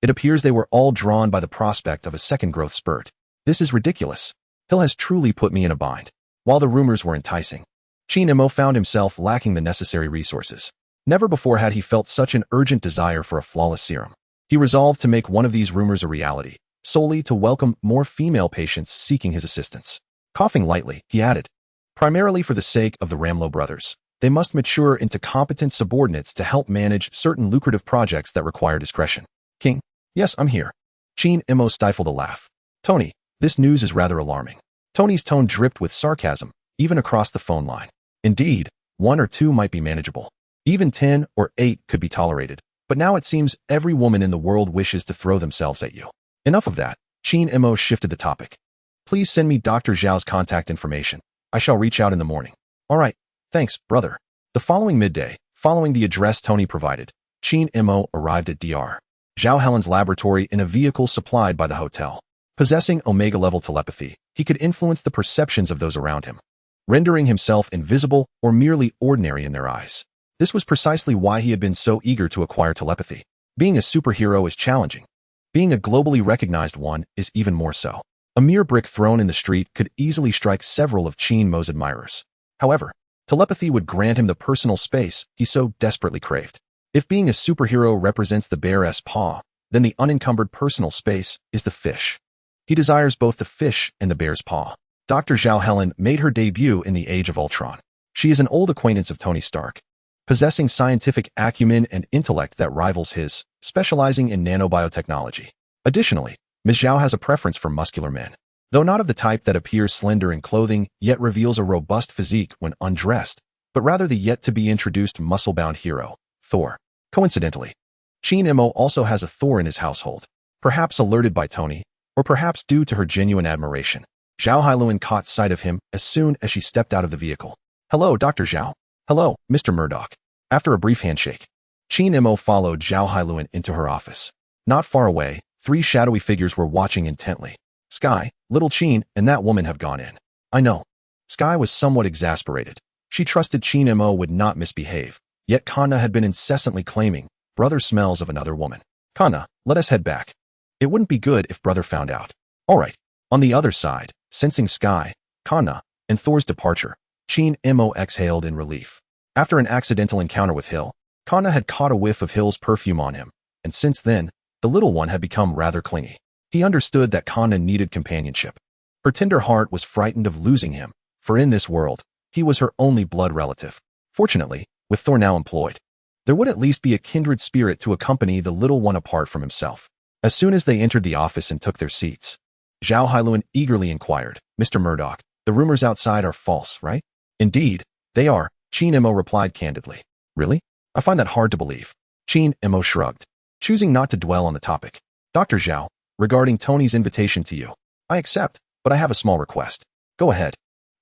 It appears they were all drawn by the prospect of a second growth spurt. This is ridiculous. Hill has truly put me in a bind. While the rumors were enticing, Qin Imo found himself lacking the necessary resources. Never before had he felt such an urgent desire for a flawless serum. He resolved to make one of these rumors a reality, solely to welcome more female patients seeking his assistance. Coughing lightly, he added, "Primarily for the sake of the Ramlo brothers. They must mature into competent subordinates to help manage certain lucrative projects that require discretion." "King, yes, I'm here." Qin Imo stifled a laugh. "Tony, this news is rather alarming." Tony's tone dripped with sarcasm, even across the phone line. "Indeed, 1 or 2 might be manageable. Even 10 or 8 could be tolerated. But now it seems every woman in the world wishes to throw themselves at you." Enough of that. Qin Imo shifted the topic. "Please send me Dr. Zhao's contact information. I shall reach out in the morning." "All right. Thanks, brother." The following midday, following the address Tony provided, Qin Imo arrived at Dr. Zhao Helen's laboratory in a vehicle supplied by the hotel. Possessing Omega-level telepathy, he could influence the perceptions of those around him, rendering himself invisible or merely ordinary in their eyes. This was precisely why he had been so eager to acquire telepathy. Being a superhero is challenging. Being a globally recognized one is even more so. A mere brick thrown in the street could easily strike several of Qin Mo's admirers. However, telepathy would grant him the personal space he so desperately craved. If being a superhero represents the bear's paw, then the unencumbered personal space is the fish. He desires both the fish and the bear's paw. Dr. Zhao Helen made her debut in the Age of Ultron. She is an old acquaintance of Tony Stark, possessing scientific acumen and intellect that rivals his, specializing in nanobiotechnology. Additionally, Ms. Zhao has a preference for muscular men. Though not of the type that appears slender in clothing, yet reveals a robust physique when undressed, but rather the yet-to-be-introduced muscle-bound hero, Thor. Coincidentally, Qin Imo also has a Thor in his household, perhaps alerted by Tony, or perhaps due to her genuine admiration. Zhao Hailuan caught sight of him as soon as she stepped out of the vehicle. "Hello, Dr. Zhao." "Hello, Mr. Murdock." After a brief handshake, Qin Imo followed Zhao Hailuan into her office. Not far away, 3 shadowy figures were watching intently. Sky, Little Qin, and that woman have gone in. "I know." Sky was somewhat exasperated. She trusted Qin Imo would not misbehave, yet Kanna had been incessantly claiming, "Brother smells of another woman." "Kanna, let us head back." It wouldn't be good if brother found out. All right. On the other side, sensing Sky, Kanna, and Thor's departure, H.I.E.L.D exhaled in relief. After an accidental encounter with H.I.E.L.D, Kanna had caught a whiff of H.I.E.L.'s perfume on him, and since then, the little one had become rather clingy. He understood that Kanna needed companionship. Her tender heart was frightened of losing him, for in this world, he was her only blood relative. Fortunately, with Thor now employed, there would at least be a kindred spirit to accompany the little one apart from himself. As soon as they entered the office and took their seats, Zhao Hailuan eagerly inquired, "Mr. Murdock, the rumors outside are false, right?" "Indeed, they are," H.I.E.L.D replied candidly. "Really? I find that hard to believe." H.I.E.L.D shrugged, choosing not to dwell on the topic. "Dr. Zhao, regarding Tony's invitation to you, I accept, but I have a small request." "Go ahead.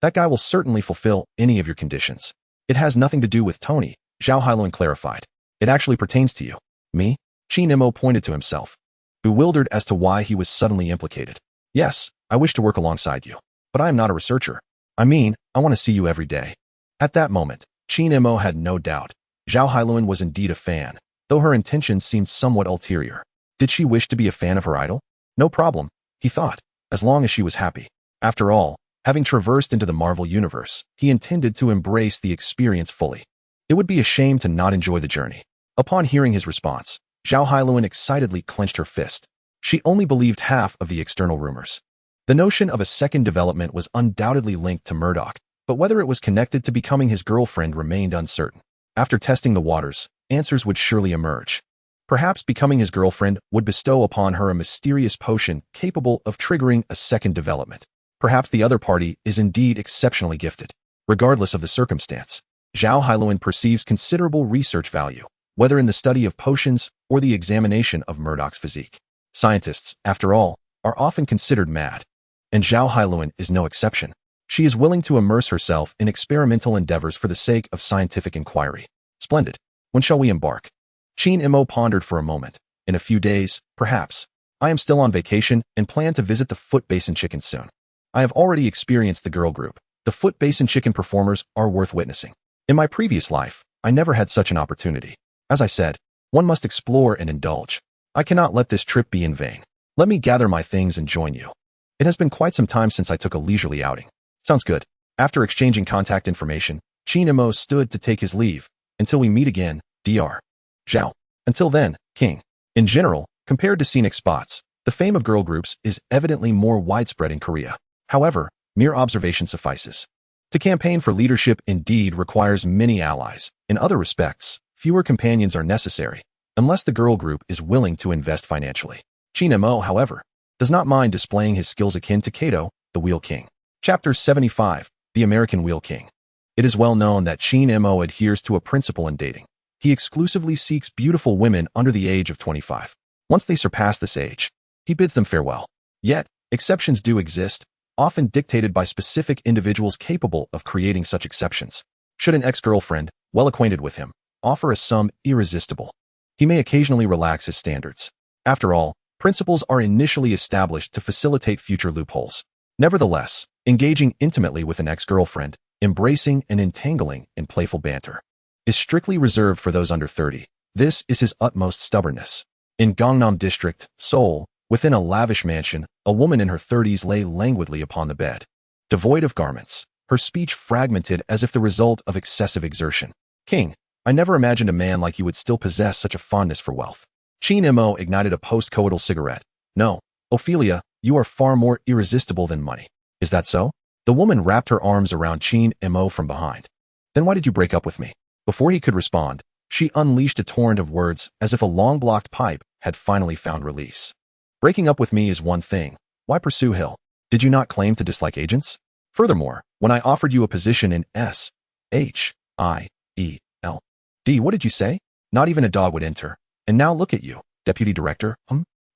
That guy will certainly fulfill any of your conditions." "It has nothing to do with Tony," Zhao Hailuan clarified. "It actually pertains to you." "Me?" H.I.E.L.D pointed to himself, bewildered as to why he was suddenly implicated. "Yes, I wish to work alongside you, but I am not a researcher. I mean, I want to see you every day." At that moment, H.I.E.L.D had no doubt. Zhao Hailuan was indeed a fan, though her intentions seemed somewhat ulterior. Did she wish to be a fan of her idol? No problem, he thought, as long as she was happy. After all, having traversed into the Marvel Universe, he intended to embrace the experience fully. It would be a shame to not enjoy the journey. Upon hearing his response, Zhao Hailuan excitedly clenched her fist. She only believed half of the external rumors. The notion of a second development was undoubtedly linked to Murdock, but whether it was connected to becoming his girlfriend remained uncertain. After testing the waters, answers would surely emerge. Perhaps becoming his girlfriend would bestow upon her a mysterious potion capable of triggering a second development. Perhaps the other party is indeed exceptionally gifted. Regardless of the circumstance, Zhao Hailuan perceives considerable research value, whether in the study of potions or the examination of Murdock's physique. Scientists, after all, are often considered mad, and Zhao Hailuan is no exception. She is willing to immerse herself in experimental endeavors for the sake of scientific inquiry. Splendid. When shall we embark? H.I.E.L.D pondered for a moment. In a few days, perhaps. I am still on vacation and plan to visit the Foot Basin Chicken soon. I have already experienced the girl group. The Foot Basin Chicken performers are worth witnessing. In my previous life, I never had such an opportunity. As I said, one must explore and indulge. I cannot let this trip be in vain. Let me gather my things and join you. It has been quite some time since I took a leisurely outing. Sounds good. After exchanging contact information, H.I.E.L.D stood to take his leave. Until we meet again, Dr. Zhao. Until then, King. In general, compared to scenic spots, the fame of girl groups is evidently more widespread in Korea. However, mere observation suffices. To campaign for leadership indeed requires many allies. In other respects, fewer companions are necessary, unless the girl group is willing to invest financially. H.I.E.L.D, however, does not mind displaying his skills akin to Kato, the Wheel King. Chapter 75, The American Wheel King. It is well known that H.I.E.L.D adheres to a principle in dating. He exclusively seeks beautiful women under the age of 25. Once they surpass this age, he bids them farewell. Yet, exceptions do exist, often dictated by specific individuals capable of creating such exceptions. Should an ex-girlfriend, well acquainted with him, offer a sum irresistible, he may occasionally relax his standards. After all, principles are initially established to facilitate future loopholes. Nevertheless, engaging intimately with an ex-girlfriend, embracing and entangling in playful banter, is strictly reserved for those under 30. This is his utmost stubbornness. In Gangnam District, Seoul, within a lavish mansion, a woman in her 30s lay languidly upon the bed. Devoid of garments, her speech fragmented as if the result of excessive exertion. "King, I never imagined a man like you would still possess such a fondness for wealth." H.I.E.L.D ignited a post-coital cigarette. "No, Ophelia, you are far more irresistible than money." "Is that so?" The woman wrapped her arms around H.I.E.L.D from behind. "Then why did you break up with me?" Before he could respond, she unleashed a torrent of words as if a long-blocked pipe had finally found release. "Breaking up with me is one thing. Why pursue Hill? Did you not claim to dislike agents? Furthermore, when I offered you a position in S.H.I.E.L.D, what did you say? Not even a dog would enter. And now look at you, deputy director,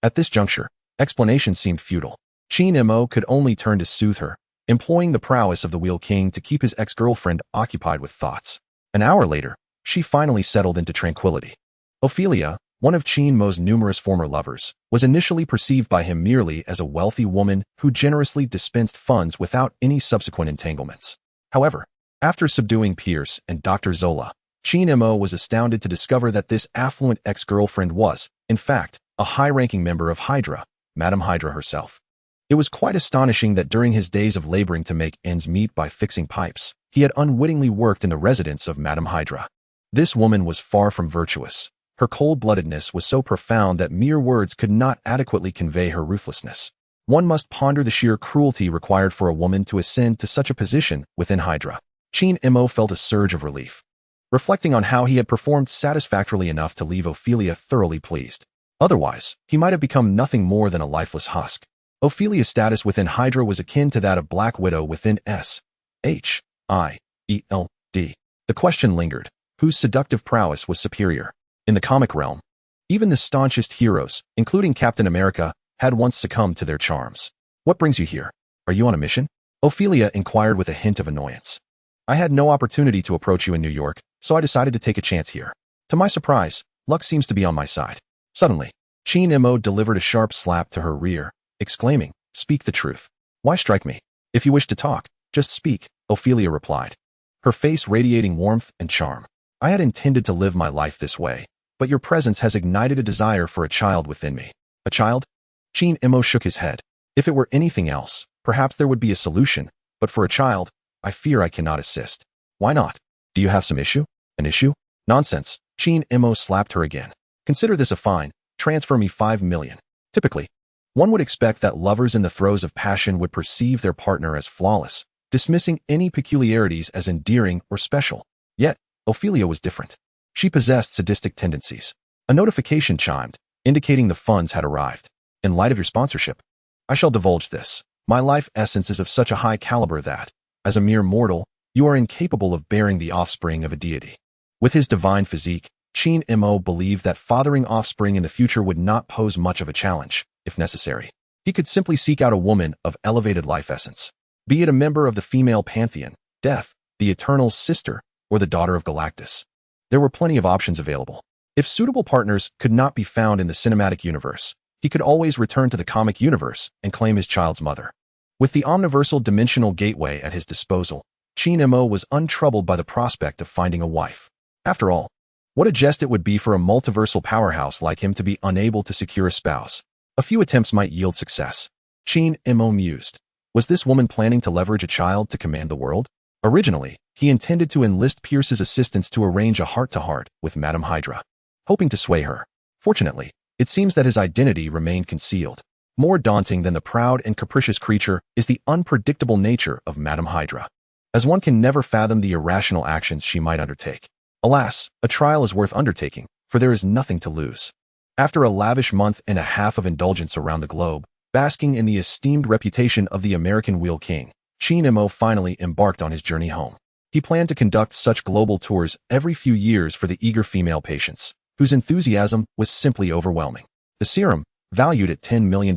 At this juncture, explanation seemed futile. H.I.E.L.D could only turn to soothe her, employing the prowess of the Wheel King to keep his ex-girlfriend occupied with thoughts. An hour later, she finally settled into tranquility. Ophelia, one of H.I.E.L.D's numerous former lovers, was initially perceived by him merely as a wealthy woman who generously dispensed funds without any subsequent entanglements. However, after subduing Pierce and Dr. Zola, H.I.E.L.D was astounded to discover that this affluent ex-girlfriend was, in fact, a high-ranking member of HYDRA, Madame Hydra herself. It was quite astonishing that during his days of laboring to make ends meet by fixing pipes, he had unwittingly worked in the residence of Madame Hydra. This woman was far from virtuous. Her cold-bloodedness was so profound that mere words could not adequately convey her ruthlessness. One must ponder the sheer cruelty required for a woman to ascend to such a position within HYDRA. HYDRA felt a surge of relief, reflecting on how he had performed satisfactorily enough to leave Ophelia thoroughly pleased. Otherwise, he might have become nothing more than a lifeless husk. Ophelia's status within HYDRA was akin to that of Black Widow within S.H.I.E.L.D. The question lingered, whose seductive prowess was superior? In the comic realm, even the staunchest heroes, including Captain America, had once succumbed to their charms. What brings you here? Are you on a mission? Ophelia inquired with a hint of annoyance. I had no opportunity to approach you in New York, so I decided to take a chance here. To my surprise, luck seems to be on my side. Suddenly, HYDRA delivered a sharp slap to her rear, exclaiming, "Speak the truth. Why strike me? If you wish to talk, just speak," Ophelia replied, her face radiating warmth and charm. I had intended to live my life this way, but your presence has ignited a desire for a child within me. A child? HYDRA shook his head. If it were anything else, perhaps there would be a solution, but for a child, I fear I cannot assist. Why not? Do you have some issue? An issue? Nonsense. HYDRA slapped her again. Consider this a fine. Transfer me 5 million. Typically, one would expect that lovers in the throes of passion would perceive their partner as flawless, dismissing any peculiarities as endearing or special. Yet, Ophelia was different. She possessed sadistic tendencies. A notification chimed, indicating the funds had arrived. In light of your sponsorship, I shall divulge this. My life essence is of such a high caliber that, as a mere mortal, you are incapable of bearing the offspring of a deity. With his divine physique, HYDRA believed that fathering offspring in the future would not pose much of a challenge, if necessary. He could simply seek out a woman of elevated life essence, be it a member of the female pantheon, Death, the Eternal's sister, or the daughter of Galactus. There were plenty of options available. If suitable partners could not be found in the cinematic universe, he could always return to the comic universe and claim his child's mother. With the omniversal dimensional gateway at his disposal, HYDRA was untroubled by the prospect of finding a wife. After all, what a jest it would be for a multiversal powerhouse like him to be unable to secure a spouse. A few attempts might yield success. HYDRA mused. Was this woman planning to leverage a child to command the world? Originally, he intended to enlist Pierce's assistance to arrange a heart-to-heart with Madame Hydra, hoping to sway her. Fortunately, it seems that his identity remained concealed. More daunting than the proud and capricious creature is the unpredictable nature of Madame Hydra, as one can never fathom the irrational actions she might undertake. Alas, a trial is worth undertaking, for there is nothing to lose. After a lavish month and a half of indulgence around the globe, basking in the esteemed reputation of the American Wheel King, HYDRA finally embarked on his journey home. He planned to conduct such global tours every few years for the eager female patients, whose enthusiasm was simply overwhelming. The serum, valued at $10 million,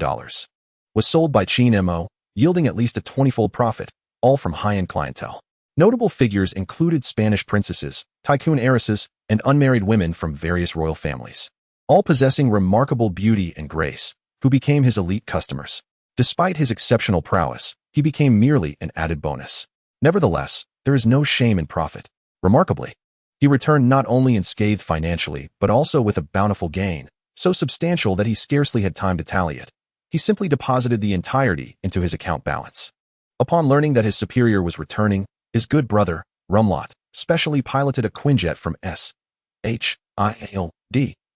was sold by HYDRA, yielding at least a 20-fold profit, all from high-end clientele. Notable figures included Spanish princesses, tycoon heiresses, and unmarried women from various royal families, all possessing remarkable beauty and grace, who became his elite customers. Despite his exceptional prowess, he became merely an added bonus. Nevertheless, there is no shame in profit. Remarkably, he returned not only unscathed financially, but also with a bountiful gain, so substantial that he scarcely had time to tally it. He simply deposited the entirety into his account balance. Upon learning that his superior was returning, his good brother, Rumlot, specially piloted a Quinjet from S.H.I.E.L.D.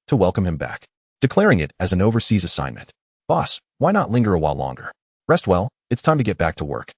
to welcome him back, declaring it as an overseas assignment. Boss, why not linger a while longer? Rest well, it's time to get back to work.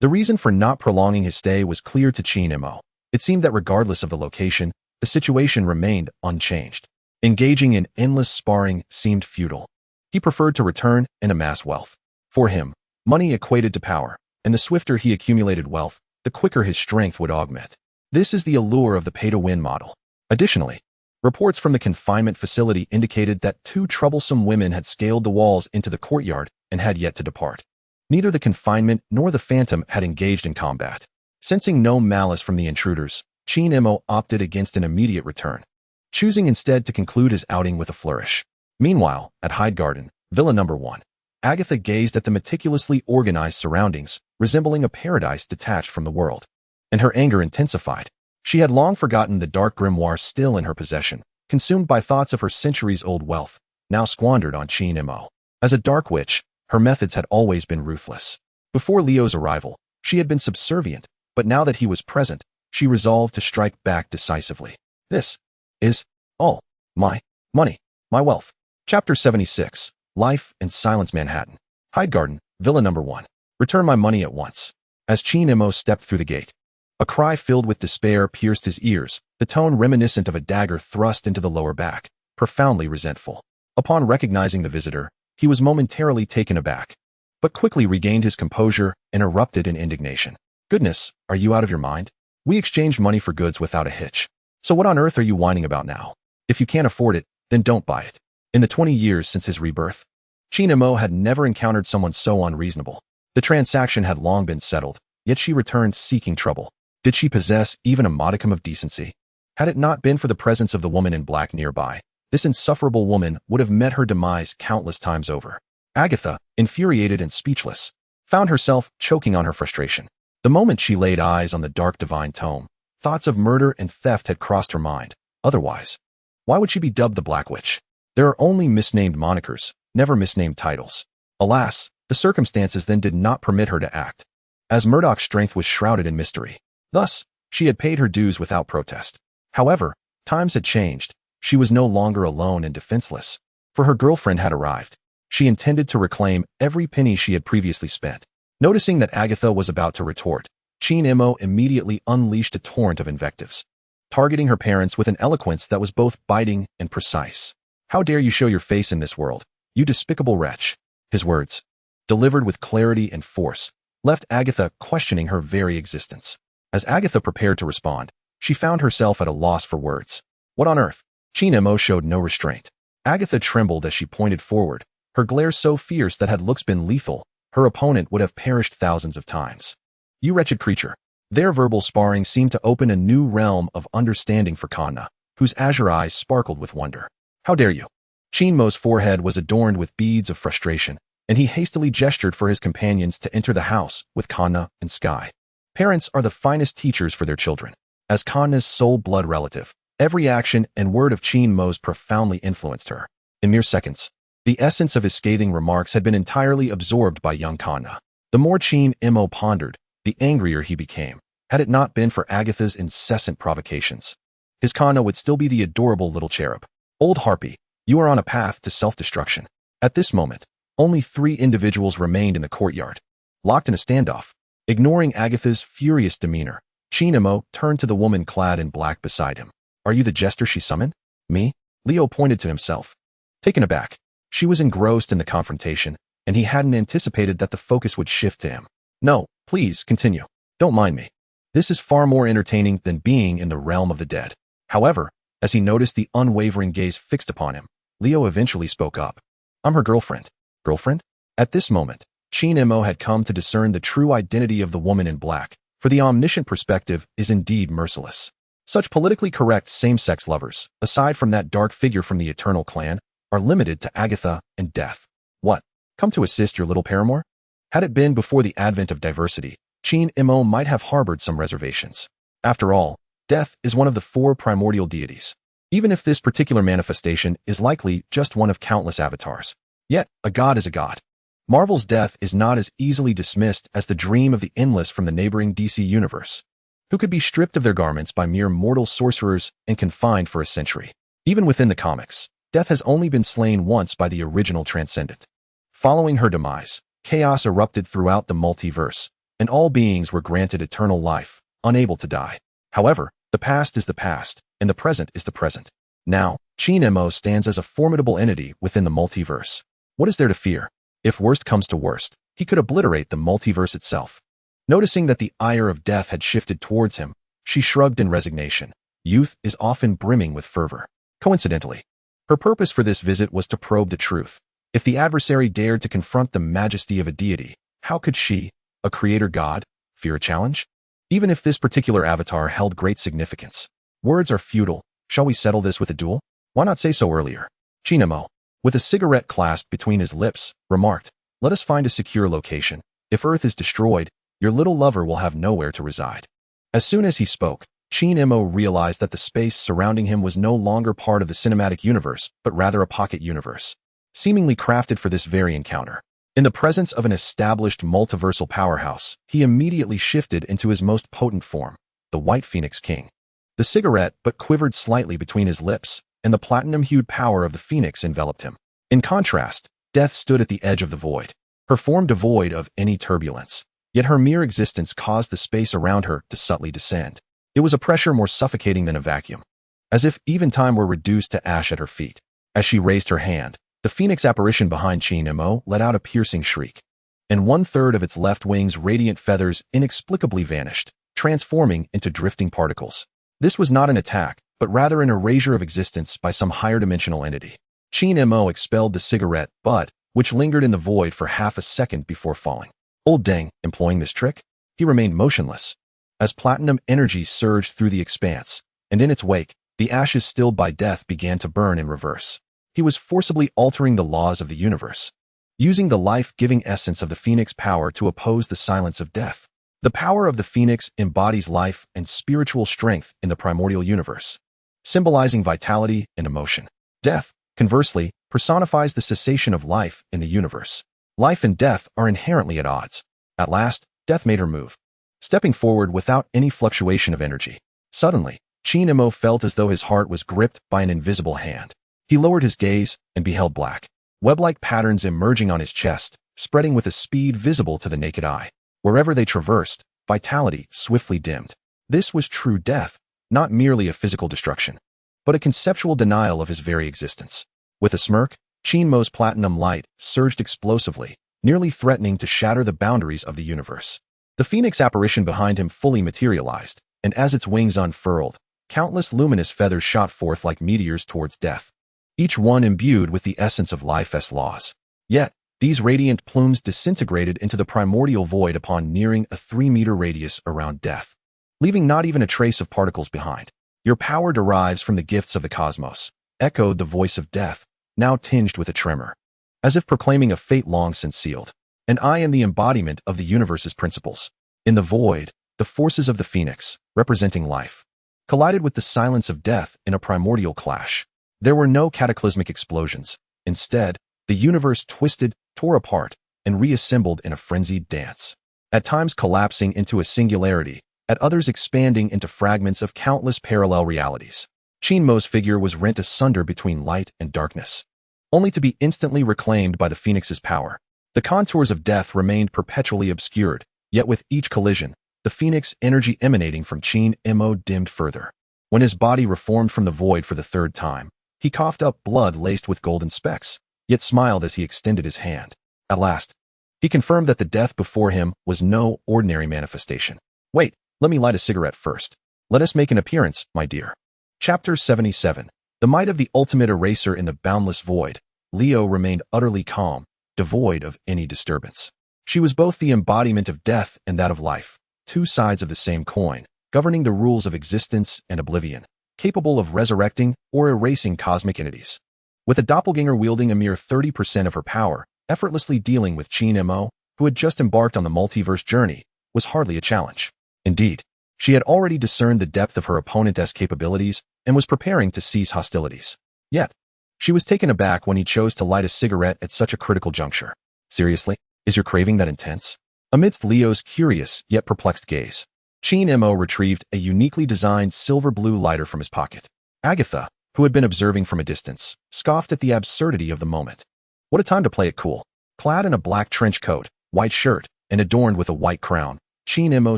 The reason for not prolonging his stay was clear to HYDRA. It seemed that regardless of the location, the situation remained unchanged. Engaging in endless sparring seemed futile. He preferred to return and amass wealth. For him, money equated to power, and the swifter he accumulated wealth, the quicker his strength would augment. This is the allure of the pay-to-win model. Additionally, reports from the confinement facility indicated that 2 troublesome women had scaled the walls into the courtyard and had yet to depart. Neither the confinement nor the Phantom had engaged in combat. Sensing no malice from the intruders, HYDRA opted against an immediate return, choosing instead to conclude his outing with a flourish. Meanwhile, at Hyde Garden, Villa No. 1, Agatha gazed at the meticulously organized surroundings, resembling a paradise detached from the world, and her anger intensified. She had long forgotten the dark grimoire still in her possession, consumed by thoughts of her centuries-old wealth, now squandered on HYDRA. As a dark witch, her methods had always been ruthless. Before Leo's arrival, she had been subservient, but now that he was present, she resolved to strike back decisively. This is all my money, my wealth. Chapter 76, Life and Silence Manhattan. Hyde Garden, Villa Number 1. Return my money at once. As Chin-Mo stepped through the gate, a cry filled with despair pierced his ears, the tone reminiscent of a dagger thrust into the lower back, profoundly resentful. Upon recognizing the visitor, he was momentarily taken aback, but quickly regained his composure and erupted in indignation. Goodness, are you out of your mind? We exchanged money for goods without a hitch. So what on earth are you whining about now? If you can't afford it, then don't buy it. In the 20 years since his rebirth, Chin-Mo had never encountered someone so unreasonable. The transaction had long been settled, yet she returned seeking trouble. Did she possess even a modicum of decency? Had it not been for the presence of the woman in black nearby, this insufferable woman would have met her demise countless times over. Agatha, infuriated and speechless, found herself choking on her frustration. The moment she laid eyes on the dark divine tome, thoughts of murder and theft had crossed her mind. Otherwise, why would she be dubbed the Black Witch? There are only misnamed monikers, never misnamed titles. Alas, the circumstances then did not permit her to act, as Murdock's strength was shrouded in mystery. Thus, she had paid her dues without protest. However, times had changed. She was no longer alone and defenseless, for her girlfriend had arrived. She intended to reclaim every penny she had previously spent. Noticing that Agatha was about to retort, Chin-Mo immediately unleashed a torrent of invectives, targeting her parents with an eloquence that was both biting and precise. How dare you show your face in this world, you despicable wretch? His words, delivered with clarity and force, left Agatha questioning her very existence. As Agatha prepared to respond, she found herself at a loss for words. What on earth? Chin-Mo showed no restraint. Agatha trembled as she pointed forward, her glare so fierce that had looks been lethal, her opponent would have perished thousands of times. You wretched creature. Their verbal sparring seemed to open a new realm of understanding for Kanna, whose azure eyes sparkled with wonder. How dare you? Chin-Mo's forehead was adorned with beads of frustration, and he hastily gestured for his companions to enter the house with Kanna and Sky. Parents are the finest teachers for their children. As Kanna's sole blood relative, every action and word of Chin-Mo's profoundly influenced her. In mere seconds, the essence of his scathing remarks had been entirely absorbed by young Kanna. The more Chin-Mo pondered, the angrier he became. Had it not been for Agatha's incessant provocations, his Kanna would still be the adorable little cherub. Old harpy, you are on a path to self-destruction. At this moment, only 3 individuals remained in the courtyard, locked in a standoff. Ignoring Agatha's furious demeanor, Chin-Mo turned to the woman clad in black beside him. Are you the jester she summoned? Me? Leo pointed to himself. Taken aback, she was engrossed in the confrontation, and he hadn't anticipated that the focus would shift to him. No, please, continue. Don't mind me. This is far more entertaining than being in the realm of the dead. However, as he noticed the unwavering gaze fixed upon him, Leo eventually spoke up. I'm her girlfriend. Girlfriend? At this moment, Chin-Mo had come to discern the true identity of the woman in black, for the omniscient perspective is indeed merciless. Such politically correct same-sex lovers, aside from that dark figure from the Eternal Clan, are limited to Agatha and death. What? Come to assist your little paramour? Had it been before the advent of diversity, Chin-Mo might have harbored some reservations. After all, death is one of the 4 primordial deities. Even if this particular manifestation is likely just one of countless avatars. Yet, a god is a god. Marvel's death is not as easily dismissed as the dream of the endless from the neighboring DC universe, who could be stripped of their garments by mere mortal sorcerers and confined for a century. Even within the comics, death has only been slain once by the original Transcendent. Following her demise, chaos erupted throughout the multiverse, and all beings were granted eternal life, unable to die. However, the past is the past, and the present is the present. Now, Chin-Mo stands as a formidable entity within the multiverse. What is there to fear? If worst comes to worst, he could obliterate the multiverse itself. Noticing that the ire of death had shifted towards him, she shrugged in resignation. Youth is often brimming with fervor. Coincidentally, her purpose for this visit was to probe the truth. If the adversary dared to confront the majesty of a deity, how could she, a creator god, fear a challenge? Even if this particular avatar held great significance. Words are futile. Shall we settle this with a duel? Why not say so earlier? Chin-Mo, with a cigarette clasped between his lips, remarked, let us find a secure location. If Earth is destroyed, your little lover will have nowhere to reside. As soon as he spoke, Chin-Mo realized that the space surrounding him was no longer part of the cinematic universe, but rather a pocket universe. seemingly crafted for this very encounter. In the presence of an established multiversal powerhouse, he immediately shifted into his most potent form, the White Phoenix King. The cigarette but quivered slightly between his lips, and the platinum-hued power of the Phoenix enveloped him. In contrast, Death stood at the edge of the void, her form devoid of any turbulence, yet her mere existence caused the space around her to subtly descend. It was a pressure more suffocating than a vacuum, as if even time were reduced to ash at her feet. As she raised her hand, the Phoenix apparition behind Chi-Mo let out a piercing shriek, and 1/3 of its left wing's radiant feathers inexplicably vanished, transforming into drifting particles. This was not an attack, but rather an erasure of existence by some higher dimensional entity. Chi-Mo expelled the cigarette butt, which lingered in the void for half a second before falling. Old Deng, employing this trick? He remained motionless, as platinum energy surged through the expanse, and in its wake, the ashes stilled by death began to burn in reverse. He was forcibly altering the laws of the universe, using the life-giving essence of the Phoenix power to oppose the silence of death. The power of the Phoenix embodies life and spiritual strength in the primordial universe, symbolizing vitality and emotion. Death, conversely, personifies the cessation of life in the universe. Life and death are inherently at odds. At last, Death made her move, stepping forward without any fluctuation of energy. Suddenly, Chi-Mo felt as though his heart was gripped by an invisible hand. He lowered his gaze and beheld black, web-like patterns emerging on his chest, spreading with a speed visible to the naked eye. Wherever they traversed, vitality swiftly dimmed. This was true death, not merely a physical destruction, but a conceptual denial of his very existence. With a smirk, Chi-Mo's platinum light surged explosively, nearly threatening to shatter the boundaries of the universe. The Phoenix apparition behind him fully materialized, and as its wings unfurled, countless luminous feathers shot forth like meteors towards death, each one imbued with the essence of life's laws. Yet, these radiant plumes disintegrated into the primordial void upon nearing a 3-meter radius around death, leaving not even a trace of particles behind. Your power derives from the gifts of the cosmos, echoed the voice of death, now tinged with a tremor, as if proclaiming a fate long since sealed. And I am the embodiment of the universe's principles. In the void, the forces of the Phoenix, representing life, collided with the silence of death in a primordial clash. There were no cataclysmic explosions. Instead, the universe twisted, tore apart, and reassembled in a frenzied dance, at times collapsing into a singularity, at others expanding into fragments of countless parallel realities. Chi-Mo's figure was rent asunder between light and darkness, only to be instantly reclaimed by the Phoenix's power. The contours of death remained perpetually obscured, yet with each collision, the Phoenix energy emanating from Chi-Mo dimmed further. When his body reformed from the void for the 3rd time, he coughed up blood laced with golden specks, yet smiled as he extended his hand. At last, he confirmed that the death before him was no ordinary manifestation. Wait, let me light a cigarette first. Let us make an appearance, my dear. Chapter 77. The might of the ultimate eraser in the boundless void. Leo remained utterly calm, devoid of any disturbance. She was both the embodiment of death and that of life, two sides of the same coin, governing the rules of existence and oblivion, capable of resurrecting or erasing cosmic entities. With a doppelganger wielding a mere 30% of her power, effortlessly dealing with Chi-Mo, who had just embarked on the multiverse journey, was hardly a challenge. Indeed, she had already discerned the depth of her opponent's capabilities and was preparing to cease hostilities. Yet, she was taken aback when he chose to light a cigarette at such a critical juncture. Seriously, is your craving that intense? Amidst Leo's curious yet perplexed gaze, Chi-Mo retrieved a uniquely designed silver blue lighter from his pocket. Agatha, who had been observing from a distance, scoffed at the absurdity of the moment. What a time to play it cool. Clad in a black trench coat, white shirt, and adorned with a white crown, Chi-Mo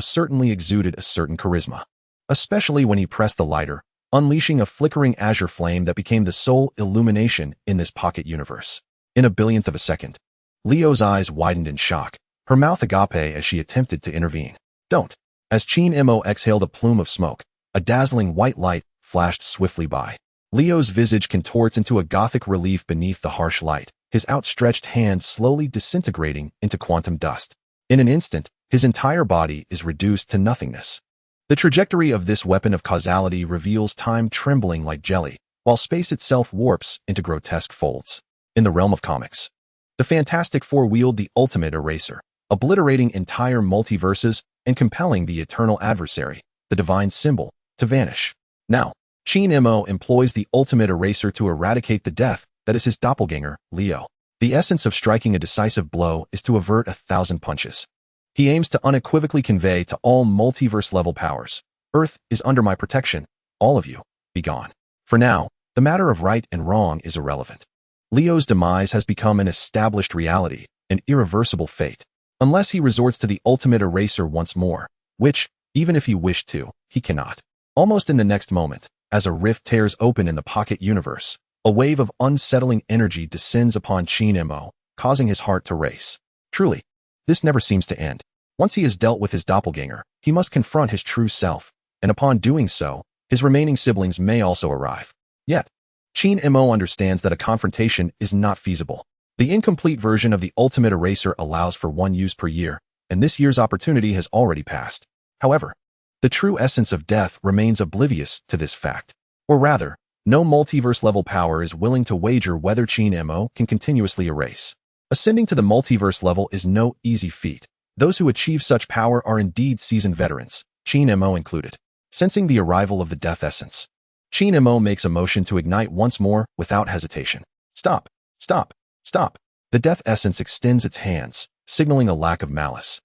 certainly exuded a certain charisma, especially when he pressed the lighter, unleashing a flickering azure flame that became the sole illumination in this pocket universe. In a billionth of a second, Leo's eyes widened in shock, her mouth agape as she attempted to intervene. Don't. As Chi-Mo exhaled a plume of smoke, a dazzling white light flashed swiftly by. Leo's visage contorts into a gothic relief beneath the harsh light, his outstretched hand slowly disintegrating into quantum dust. In an instant, his entire body is reduced to nothingness. The trajectory of this weapon of causality reveals time trembling like jelly, while space itself warps into grotesque folds. In the realm of comics, the Fantastic Four wield the ultimate eraser, obliterating entire multiverses and compelling the eternal adversary, the divine symbol, to vanish. Now, Chi-Mo employs the ultimate eraser to eradicate the death that is his doppelganger, Leo. The essence of striking a decisive blow is to avert 1,000 punches. He aims to unequivocally convey to all multiverse-level powers, Earth is under my protection, all of you, be gone. For now, the matter of right and wrong is irrelevant. Leo's demise has become an established reality, an irreversible fate. Unless he resorts to the ultimate eraser once more, which, even if he wished to, he cannot. Almost in the next moment, as a rift tears open in the pocket universe, a wave of unsettling energy descends upon HYDRA, causing his heart to race. Truly, this never seems to end. Once he has dealt with his doppelganger, he must confront his true self, and upon doing so, his remaining siblings may also arrive. Yet, HYDRA understands that a confrontation is not feasible. The incomplete version of the ultimate eraser allows for one use per year, and this year's opportunity has already passed. However, the true essence of death remains oblivious to this fact. Or rather, no multiverse-level power is willing to wager whether HYDRA can continuously erase. Ascending to the multiverse level is no easy feat. Those who achieve such power are indeed seasoned veterans, HYDRA included. Sensing the arrival of the death essence, HYDRA makes a motion to ignite once more without hesitation. Stop! Stop! Stop! The death essence extends its hands, signaling a lack of malice.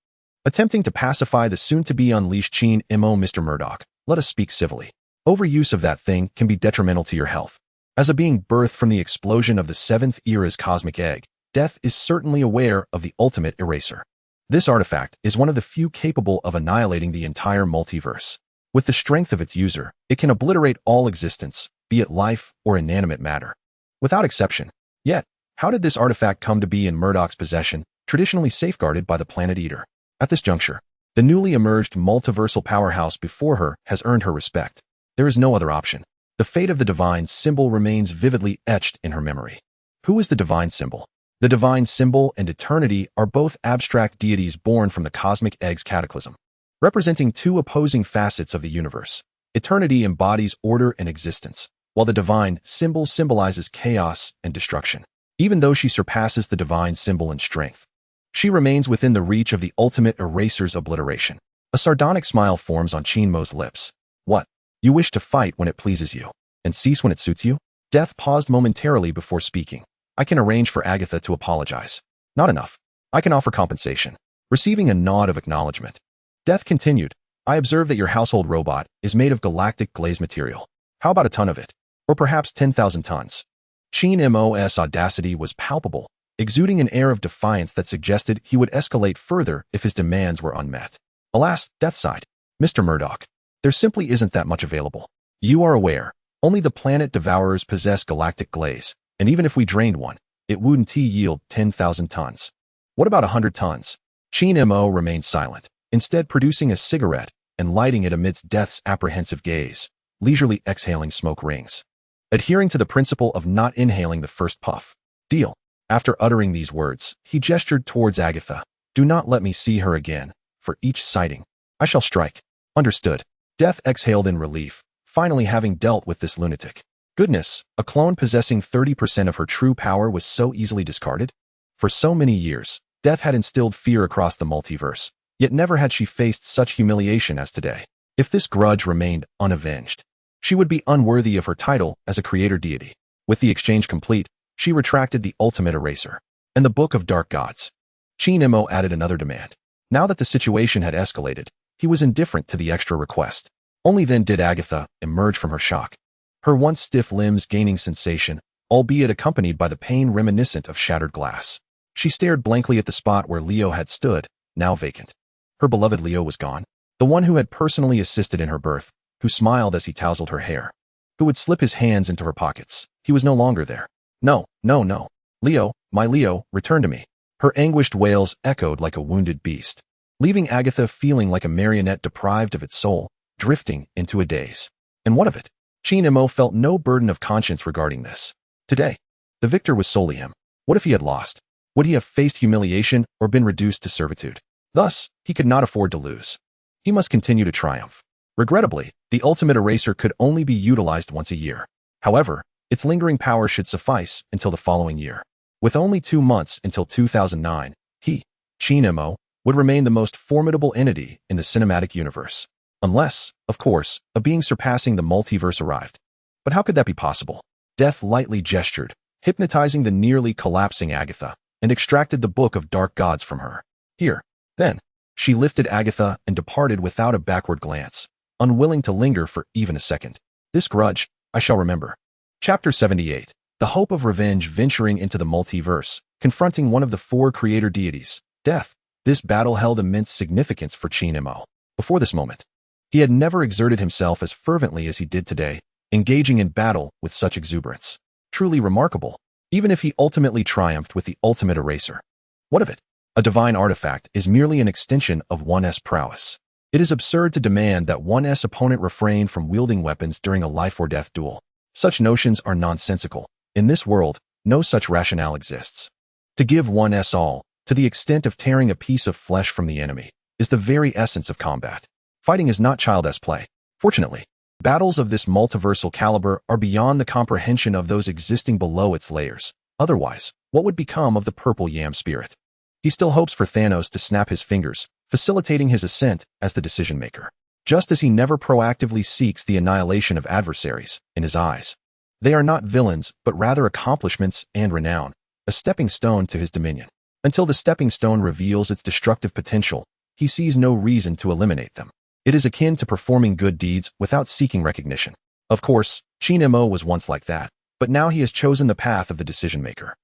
Attempting to pacify the soon-to-be unleashed HYDRA, Mr. Murdock, let us speak civilly. Overuse of that thing can be detrimental to your health. As a being birthed from the explosion of the 7th era's cosmic egg, death is certainly aware of the ultimate eraser. This artifact is one of the few capable of annihilating the entire multiverse. With the strength of its user, it can obliterate all existence, be it life or inanimate matter. Without exception. Yet, how did this artifact come to be in Murdock's possession, traditionally safeguarded by the Planet Eater? At this juncture, the newly emerged multiversal powerhouse before her has earned her respect. There is no other option. The fate of the divine symbol remains vividly etched in her memory. Who is the divine symbol? The divine symbol and eternity are both abstract deities born from the cosmic egg's cataclysm. Representing two opposing facets of the universe, eternity embodies order and existence, while the divine symbol symbolizes chaos and destruction. Even though she surpasses the divine symbol in strength, she remains within the reach of the ultimate eraser's obliteration. A sardonic smile forms on HYDRA's lips. What? You wish to fight when it pleases you, and cease when it suits you? Death paused momentarily before speaking. I can arrange for Agatha to apologize. Not enough. I can offer compensation. Receiving a nod of acknowledgement, Death continued. I observe that your household robot is made of galactic glaze material. How about a ton of it? Or perhaps 10,000 tons? HYDRA's audacity was palpable, exuding an air of defiance that suggested he would escalate further if his demands were unmet. Alas, Death sighed. Mr. Murdock, there simply isn't that much available. You are aware, only the planet devourers possess galactic glaze, and even if we drained one, it wouldn't yield 10,000 tons. What about 100 tons? HYDRA remained silent, instead producing a cigarette and lighting it amidst Death's apprehensive gaze, leisurely exhaling smoke rings. Adhering to the principle of not inhaling the first puff. Deal. After uttering these words, he gestured towards Agatha. Do not let me see her again. For each sighting, I shall strike. Understood. Death exhaled in relief, finally having dealt with this lunatic. Goodness, a clone possessing 30% of her true power was so easily discarded? For so many years, Death had instilled fear across the multiverse, yet never had she faced such humiliation as today. If this grudge remained unavenged, she would be unworthy of her title as a creator deity. With the exchange complete, she retracted the ultimate eraser and the Book of Dark Gods. HYDRA added another demand. Now that the situation had escalated, he was indifferent to the extra request. Only then did Agatha emerge from her shock, her once stiff limbs gaining sensation, albeit accompanied by the pain reminiscent of shattered glass. She stared blankly at the spot where Leo had stood, now vacant. Her beloved Leo was gone, the one who had personally assisted in her birth, who smiled as he tousled her hair, who would slip his hands into her pockets. He was no longer there. No, no, no. Leo, my Leo, return to me. Her anguished wails echoed like a wounded beast, leaving Agatha feeling like a marionette deprived of its soul, drifting into a daze. And what of it? HYDRA felt no burden of conscience regarding this. Today, the victor was solely him. What if he had lost? Would he have faced humiliation or been reduced to servitude? Thus, he could not afford to lose. He must continue to triumph. Regrettably, the ultimate eraser could only be utilized once a year. However, its lingering power should suffice until the following year. With only 2 months until 2009, he, HYDRA, would remain the most formidable entity in the cinematic universe. Unless, of course, a being surpassing the multiverse arrived. But how could that be possible? Death lightly gestured, hypnotizing the nearly collapsing Agatha, and extracted the Book of Dark Gods from her. Here, then, she lifted Agatha and departed without a backward glance, unwilling to linger for even a second. This grudge, I shall remember. Chapter 78. The Hope of Revenge venturing into the multiverse, confronting one of the four creator deities, Death. This battle held immense significance for Chinemo. Before this moment, he had never exerted himself as fervently as he did today, engaging in battle with such exuberance. Truly remarkable, even if he ultimately triumphed with the ultimate eraser. What of it? A divine artifact is merely an extension of one's prowess. It is absurd to demand that one's opponent refrain from wielding weapons during a life-or-death duel. Such notions are nonsensical. In this world, no such rationale exists. To give one's all, to the extent of tearing a piece of flesh from the enemy, is the very essence of combat. Fighting is not child's play. Fortunately, battles of this multiversal caliber are beyond the comprehension of those existing below its layers. Otherwise, what would become of the purple yam spirit? He still hopes for Thanos to snap his fingers, facilitating his ascent as the decision-maker. Just as he never proactively seeks the annihilation of adversaries, in his eyes, they are not villains, but rather accomplishments and renown, a stepping stone to his dominion. Until the stepping stone reveals its destructive potential, he sees no reason to eliminate them. It is akin to performing good deeds without seeking recognition. Of course, Chinemo was once like that, but now he has chosen the path of the decision-maker.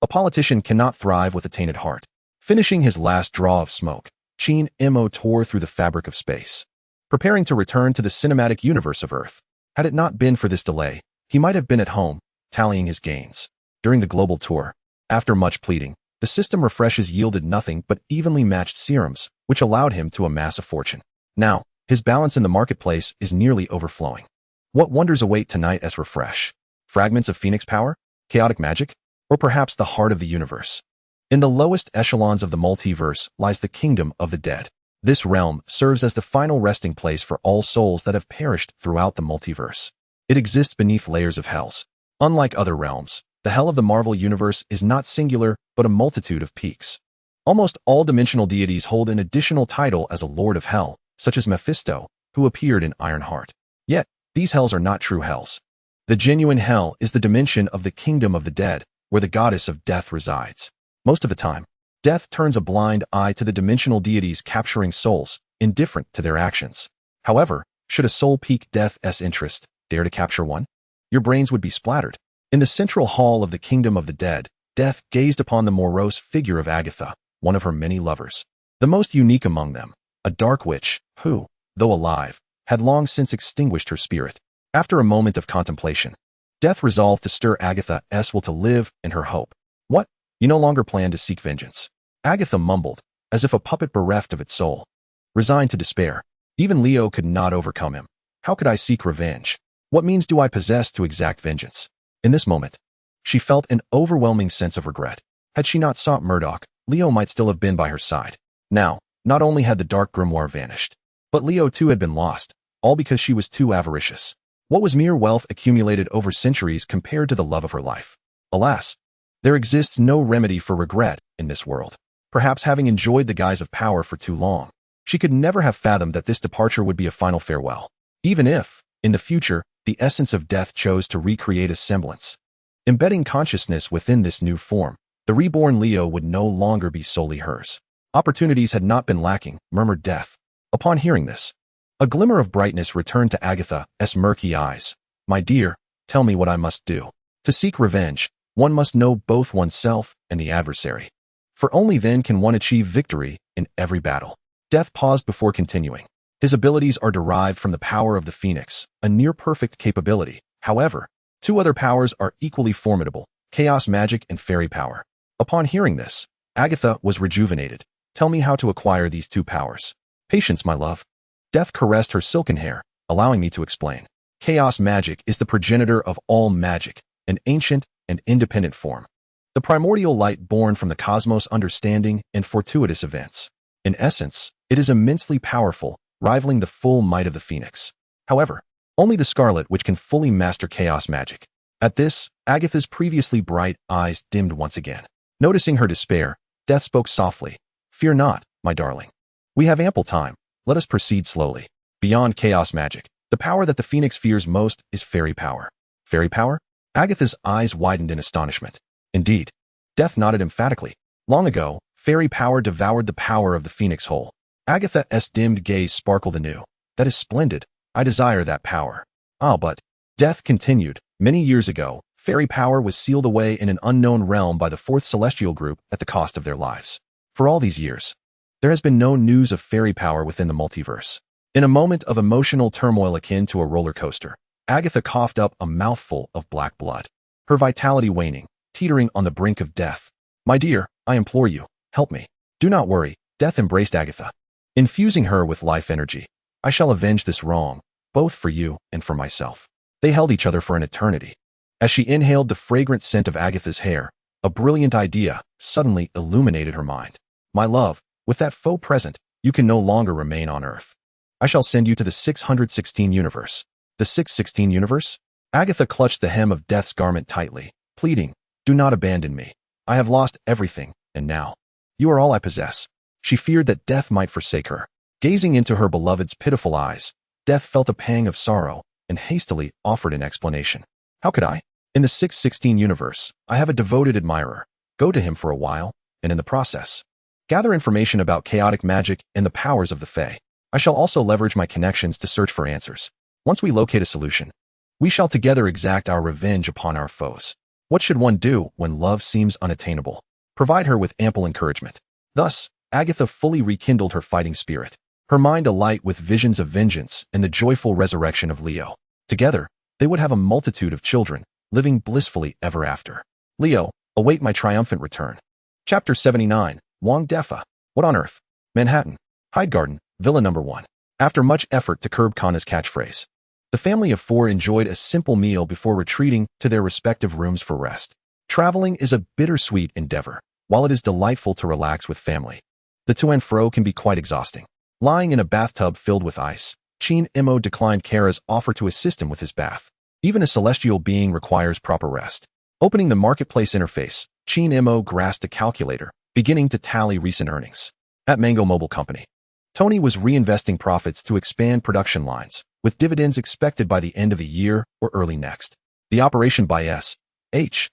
A politician cannot thrive with a tainted heart. Finishing his last draw of smoke, Chinemo tore through the fabric of space, preparing to return to the cinematic universe of Earth. Had it not been for this delay, he might have been at home, tallying his gains. During the global tour, after much pleading, the system refreshes yielded nothing but evenly matched serums, which allowed him to amass a fortune. Now, his balance in the marketplace is nearly overflowing. What wonders await tonight as refresh? Fragments of Phoenix power? Chaotic magic? Or perhaps the heart of the universe? In the lowest echelons of the multiverse lies the kingdom of the dead. This realm serves as the final resting place for all souls that have perished throughout the multiverse. It exists beneath layers of hells. Unlike other realms, the hell of the Marvel Universe is not singular, but a multitude of peaks. Almost all dimensional deities hold an additional title as a Lord of Hell, such as Mephisto, who appeared in Ironheart. Yet, these hells are not true hells. The genuine hell is the dimension of the kingdom of the dead, where the goddess of death resides. Most of the time, death turns a blind eye to the dimensional deities capturing souls, indifferent to their actions. However, should a soul pique death's interest, dare to capture one? Your brains would be splattered. In the central hall of the kingdom of the dead, Death gazed upon the morose figure of Agatha, one of her many lovers. The most unique among them, a dark witch, who, though alive, had long since extinguished her spirit. After a moment of contemplation, Death resolved to stir Agatha's will to live in her hope. What? You no longer plan to seek vengeance? Agatha mumbled, as if a puppet bereft of its soul. Resigned to despair, even Leo could not overcome him. How could I seek revenge? What means do I possess to exact vengeance? In this moment, she felt an overwhelming sense of regret. Had she not sought Murdock, Leo might still have been by her side. Now, not only had the dark grimoire vanished, but Leo too had been lost, all because she was too avaricious. What was mere wealth accumulated over centuries compared to the love of her life? Alas, there exists no remedy for regret in this world. Perhaps having enjoyed the guise of power for too long, she could never have fathomed that this departure would be a final farewell. Even if, in the future, the essence of death chose to recreate a semblance, embedding consciousness within this new form, the reborn Leo would no longer be solely hers. Opportunities had not been lacking, murmured Death. Upon hearing this, a glimmer of brightness returned to Agatha's murky eyes. My dear, tell me what I must do. To seek revenge, one must know both oneself and the adversary. For only then can one achieve victory in every battle. Death paused before continuing. His abilities are derived from the power of the Phoenix, a near-perfect capability. However, two other powers are equally formidable, chaos magic and fairy power. Upon hearing this, Agatha was rejuvenated. Tell me how to acquire these two powers. Patience, my love. Death caressed her silken hair, allowing me to explain. Chaos magic is the progenitor of all magic, an ancient and independent form. The primordial light born from the cosmos' understanding and fortuitous events. In essence, it is immensely powerful, rivaling the full might of the Phoenix. However, only the Scarlet Witch can fully master chaos magic. At this, Agatha's previously bright eyes dimmed once again. Noticing her despair, Death spoke softly. Fear not, my darling. We have ample time. Let us proceed slowly. Beyond chaos magic, the power that the Phoenix fears most is fairy power. Fairy power? Agatha's eyes widened in astonishment. Indeed. Death nodded emphatically. Long ago, fairy power devoured the power of the Phoenix whole. Agatha's dimmed gaze sparkled anew. That is splendid. I desire that power. Ah, but Death continued. Many years ago, fairy power was sealed away in an unknown realm by the Fourth Celestial Group at the cost of their lives. For all these years, there has been no news of fairy power within the multiverse. In a moment of emotional turmoil akin to a roller coaster, Agatha coughed up a mouthful of black blood, her vitality waning, teetering on the brink of death. My dear, I implore you, help me. Do not worry. Death embraced Agatha, infusing her with life energy. I shall avenge this wrong, both for you and for myself. They held each other for an eternity. As she inhaled the fragrant scent of Agatha's hair, a brilliant idea suddenly illuminated her mind. My love, with that faux present, you can no longer remain on Earth. I shall send you to the 616 universe. The 616 universe? Agatha clutched the hem of Death's garment tightly, pleading, do not abandon me. I have lost everything, and now, you are all I possess. She feared that Death might forsake her. Gazing into her beloved's pitiful eyes, Death felt a pang of sorrow and hastily offered an explanation. How could I? In the 616 universe, I have a devoted admirer. Go to him for a while, and in the process, gather information about chaotic magic and the powers of the Fae. I shall also leverage my connections to search for answers. Once we locate a solution, we shall together exact our revenge upon our foes. What should one do when love seems unattainable? Provide her with ample encouragement. Thus, Agatha fully rekindled her fighting spirit, her mind alight with visions of vengeance and the joyful resurrection of Leo. Together, they would have a multitude of children, living blissfully ever after. Leo, await my triumphant return. Chapter 79, Wong Defa. What on earth? Manhattan, Hyde Garden, Villa Number 1. After much effort to curb Kanna's catchphrase, the family of four enjoyed a simple meal before retreating to their respective rooms for rest. Traveling is a bittersweet endeavor. While it is delightful to relax with family, the to and fro can be quite exhausting. Lying in a bathtub filled with ice, Chin-Imo declined Kara's offer to assist him with his bath. Even a celestial being requires proper rest. Opening the marketplace interface, Chin-Imo grasped a calculator, beginning to tally recent earnings. At Mango Mobile Company, Tony was reinvesting profits to expand production lines, with dividends expected by the end of the year or early next. The operation by S.H.I.E.L.D.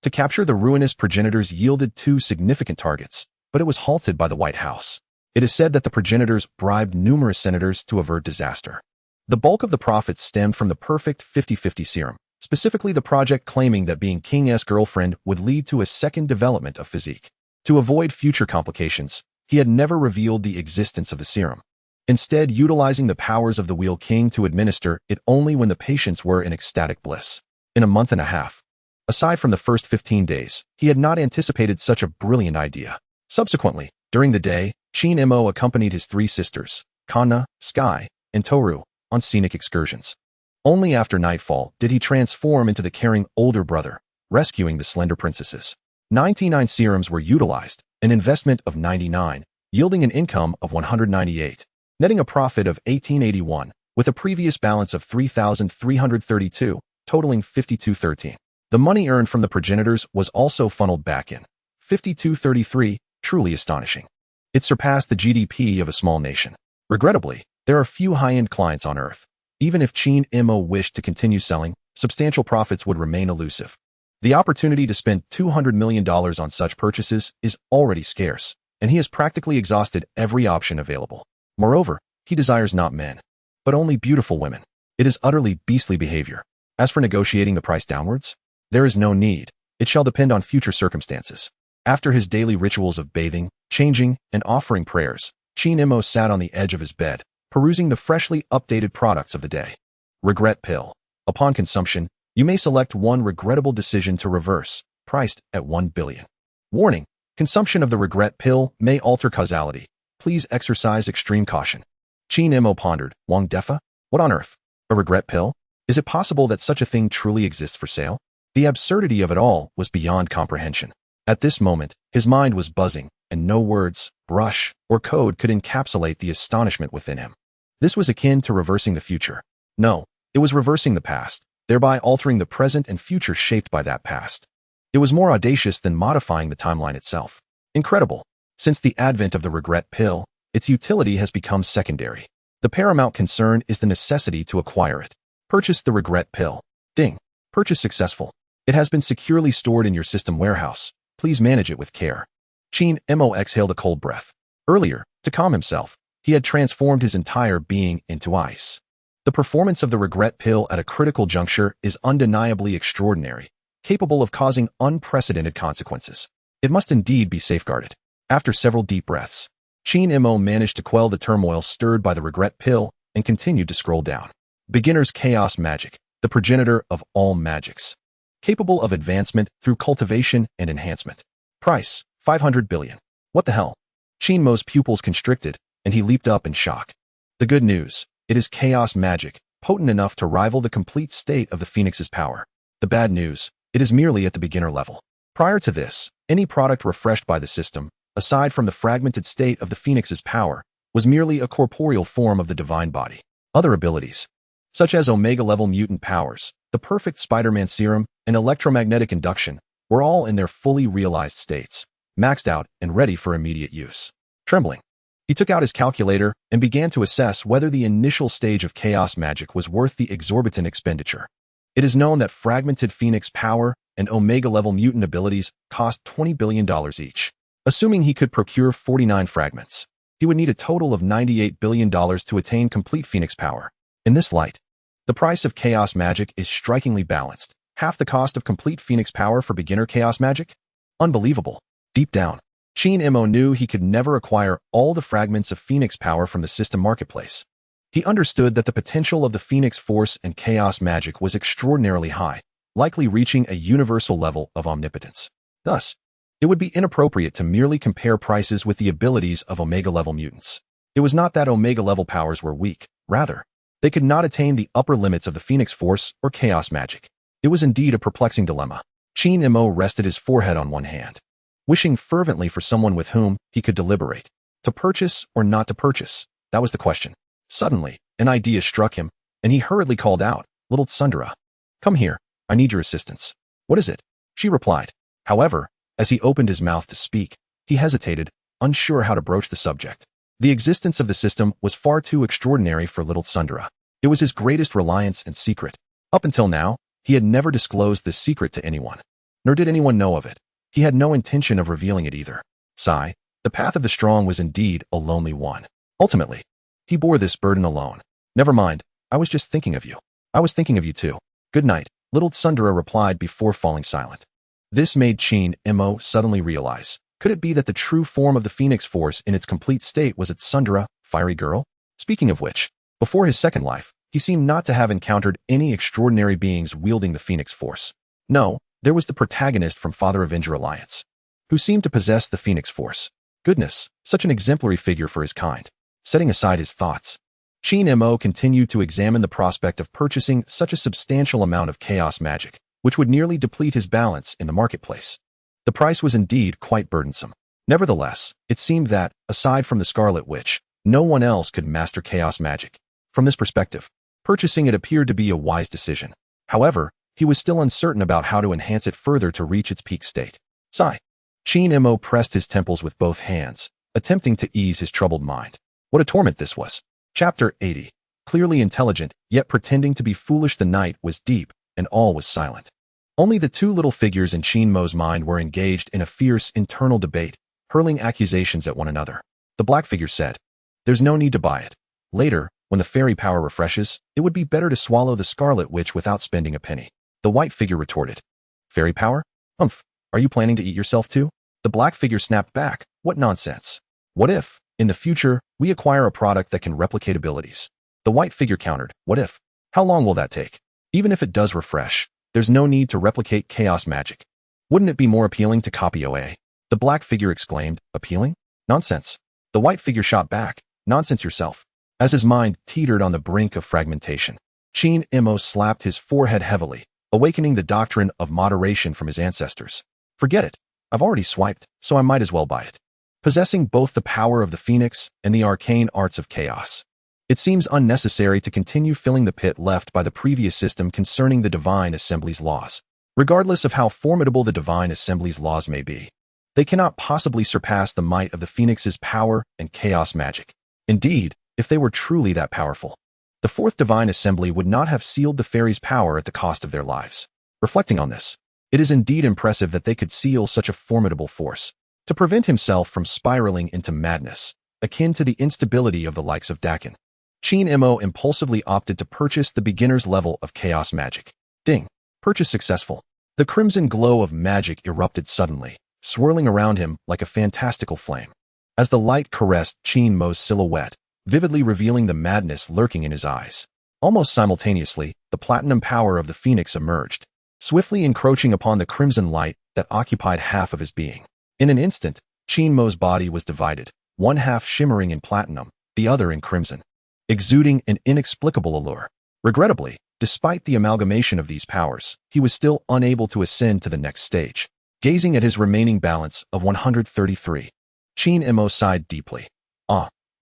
to capture the ruinous progenitors yielded two significant targets, but it was halted by the White House. It is said that the progenitors bribed numerous senators to avert disaster. The bulk of the profits stemmed from the perfect 50-50 serum, specifically the project claiming that being King's girlfriend would lead to a second development of physique. To avoid future complications, he had never revealed the existence of the serum, instead utilizing the powers of the Wheel King to administer it only when the patients were in ecstatic bliss. In a month and a half, aside from the first 15 days, he had not anticipated such a brilliant idea. Subsequently, during the day, Chin-Imo accompanied his three sisters, Kanna, Sky, and Toru, on scenic excursions. Only after nightfall did he transform into the caring older brother, rescuing the slender princesses. 99 serums were utilized, an investment of 99, yielding an income of 198, netting a profit of 1881, with a previous balance of 3,332, totaling 5213. The money earned from the progenitors was also funneled back in. 5233, truly astonishing. It surpassed the GDP of a small nation. Regrettably, there are few high-end clients on Earth. Even if Chin-Imo wished to continue selling, substantial profits would remain elusive. The opportunity to spend $200 million on such purchases is already scarce, and he has practically exhausted every option available. Moreover, he desires not men, but only beautiful women. It is utterly beastly behavior. As for negotiating the price downwards, there is no need. It shall depend on future circumstances. After his daily rituals of bathing, changing, and offering prayers, Chin-Imo sat on the edge of his bed, perusing the freshly updated products of the day. Regret pill. Upon consumption, you may select one regrettable decision to reverse, priced at 1 billion. Warning: consumption of the regret pill may alter causality. Please exercise extreme caution. Chin-Imo pondered. Wong Defa? What on earth? A regret pill? Is it possible that such a thing truly exists for sale? The absurdity of it all was beyond comprehension. At this moment, his mind was buzzing, and no words, brush, or code could encapsulate the astonishment within him. This was akin to reversing the future. No, it was reversing the past, thereby altering the present and future shaped by that past. It was more audacious than modifying the timeline itself. Incredible. Since the advent of the regret pill, its utility has become secondary. The paramount concern is the necessity to acquire it. Purchase the regret pill. Ding. Purchase successful. It has been securely stored in your system warehouse. Please manage it with care. H.I.E.L.D exhaled a cold breath. Earlier, to calm himself, he had transformed his entire being into ice. The performance of the regret pill at a critical juncture is undeniably extraordinary, capable of causing unprecedented consequences. It must indeed be safeguarded. After several deep breaths, H.I.E.L.D managed to quell the turmoil stirred by the regret pill and continued to scroll down. Beginner's chaos magic, the progenitor of all magics. Capable of advancement through cultivation and enhancement. Price, 500 billion. What the hell? H.I.E.L.D's pupils constricted, and he leaped up in shock. The good news, it is chaos magic, potent enough to rival the complete state of the Phoenix's power. The bad news, it is merely at the beginner level. Prior to this, any product refreshed by the system, aside from the fragmented state of the Phoenix's power, was merely a corporeal form of the divine body. Other abilities, such as Omega-level mutant powers, the perfect Spider-Man serum, and electromagnetic induction, were all in their fully realized states, maxed out and ready for immediate use. Trembling, he took out his calculator and began to assess whether the initial stage of chaos magic was worth the exorbitant expenditure. It is known that fragmented Phoenix power and Omega-level mutant abilities cost $20 billion each. Assuming he could procure 49 fragments, he would need a total of $98 billion to attain complete Phoenix power. In this light, the price of chaos magic is strikingly balanced. Half the cost of complete Phoenix power for beginner chaos magic? Unbelievable. Deep down, H.I.E.L.D knew he could never acquire all the fragments of Phoenix power from the system marketplace. He understood that the potential of the Phoenix Force and chaos magic was extraordinarily high, likely reaching a universal level of omnipotence. Thus, it would be inappropriate to merely compare prices with the abilities of Omega-level mutants. It was not that Omega-level powers were weak, rather, they could not attain the upper limits of the Phoenix Force or chaos magic. It was indeed a perplexing dilemma. H.I.E.L.D rested his forehead on one hand, wishing fervently for someone with whom he could deliberate. To purchase or not to purchase, that was the question. Suddenly, an idea struck him, and he hurriedly called out, "Little Tsundere, come here, I need your assistance." "What is it?" she replied. However, as he opened his mouth to speak, he hesitated, unsure how to broach the subject. The existence of the system was far too extraordinary for little Tsundere. It was his greatest reliance and secret. Up until now, he had never disclosed this secret to anyone. Nor did anyone know of it. He had no intention of revealing it either. Sigh, the path of the strong was indeed a lonely one. Ultimately, he bore this burden alone. "Never mind, I was just thinking of you." "I was thinking of you too. Good night," little Tsundere replied before falling silent. This made H.I.E.L.D suddenly realize, could it be that the true form of the Phoenix Force in its complete state was its Tsundere, fiery girl? Speaking of which, before his second life, he seemed not to have encountered any extraordinary beings wielding the Phoenix Force. No, there was the protagonist from Father Avenger Alliance, who seemed to possess the Phoenix Force. Goodness, such an exemplary figure for his kind. Setting aside his thoughts, H.I.E.L.D continued to examine the prospect of purchasing such a substantial amount of chaos magic, which would nearly deplete his balance in the marketplace. The price was indeed quite burdensome. Nevertheless, it seemed that, aside from the Scarlet Witch, no one else could master chaos magic. From this perspective, purchasing it appeared to be a wise decision. However, he was still uncertain about how to enhance it further to reach its peak state. Sigh. H.I.E.L.D pressed his temples with both hands, attempting to ease his troubled mind. What a torment this was. Chapter 80. Clearly intelligent, yet pretending to be foolish. The night was deep, and all was silent. Only the two little figures in H.I.E.L.D's mind were engaged in a fierce internal debate, hurling accusations at one another. The black figure said, "There's no need to buy it. Later, when the fairy power refreshes, it would be better to swallow the Scarlet Witch without spending a penny." The white figure retorted, "Fairy power? Humph, are you planning to eat yourself too?" The black figure snapped back, "What nonsense. What if, in the future, we acquire a product that can replicate abilities?" The white figure countered, "What if? How long will that take? Even if it does refresh, there's no need to replicate chaos magic. Wouldn't it be more appealing to copy OA?" The black figure exclaimed, "Appealing? Nonsense." The white figure shot back, "Nonsense yourself." As his mind teetered on the brink of fragmentation, H.I.E.L.D slapped his forehead heavily, awakening the doctrine of moderation from his ancestors. "Forget it. I've already swiped, so I might as well buy it." Possessing both the power of the Phoenix and the arcane arts of chaos, it seems unnecessary to continue filling the pit left by the previous system concerning the Divine Assembly's laws. Regardless of how formidable the Divine Assembly's laws may be, they cannot possibly surpass the might of the Phoenix's power and chaos magic. Indeed, if they were truly that powerful, The fourth divine assembly would not have sealed the fairies' power at the cost of their lives. Reflecting on this, it is indeed impressive that they could seal such a formidable force to prevent himself from spiraling into madness, akin to the instability of the likes of Dakin. H.I.E.L.D. impulsively opted to purchase the beginner's level of chaos magic. Ding! Purchase successful. The crimson glow of magic erupted suddenly, swirling around him like a fantastical flame. As the light caressed H.I.E.L.D's silhouette, vividly revealing the madness lurking in his eyes. Almost simultaneously, the platinum power of the Phoenix emerged, swiftly encroaching upon the crimson light that occupied half of his being. In an instant, H.I.E.L.D's body was divided, one half shimmering in platinum, the other in crimson, exuding an inexplicable allure. Regrettably, despite the amalgamation of these powers, he was still unable to ascend to the next stage. Gazing at his remaining balance of 133, H.I.E.L.D. sighed deeply.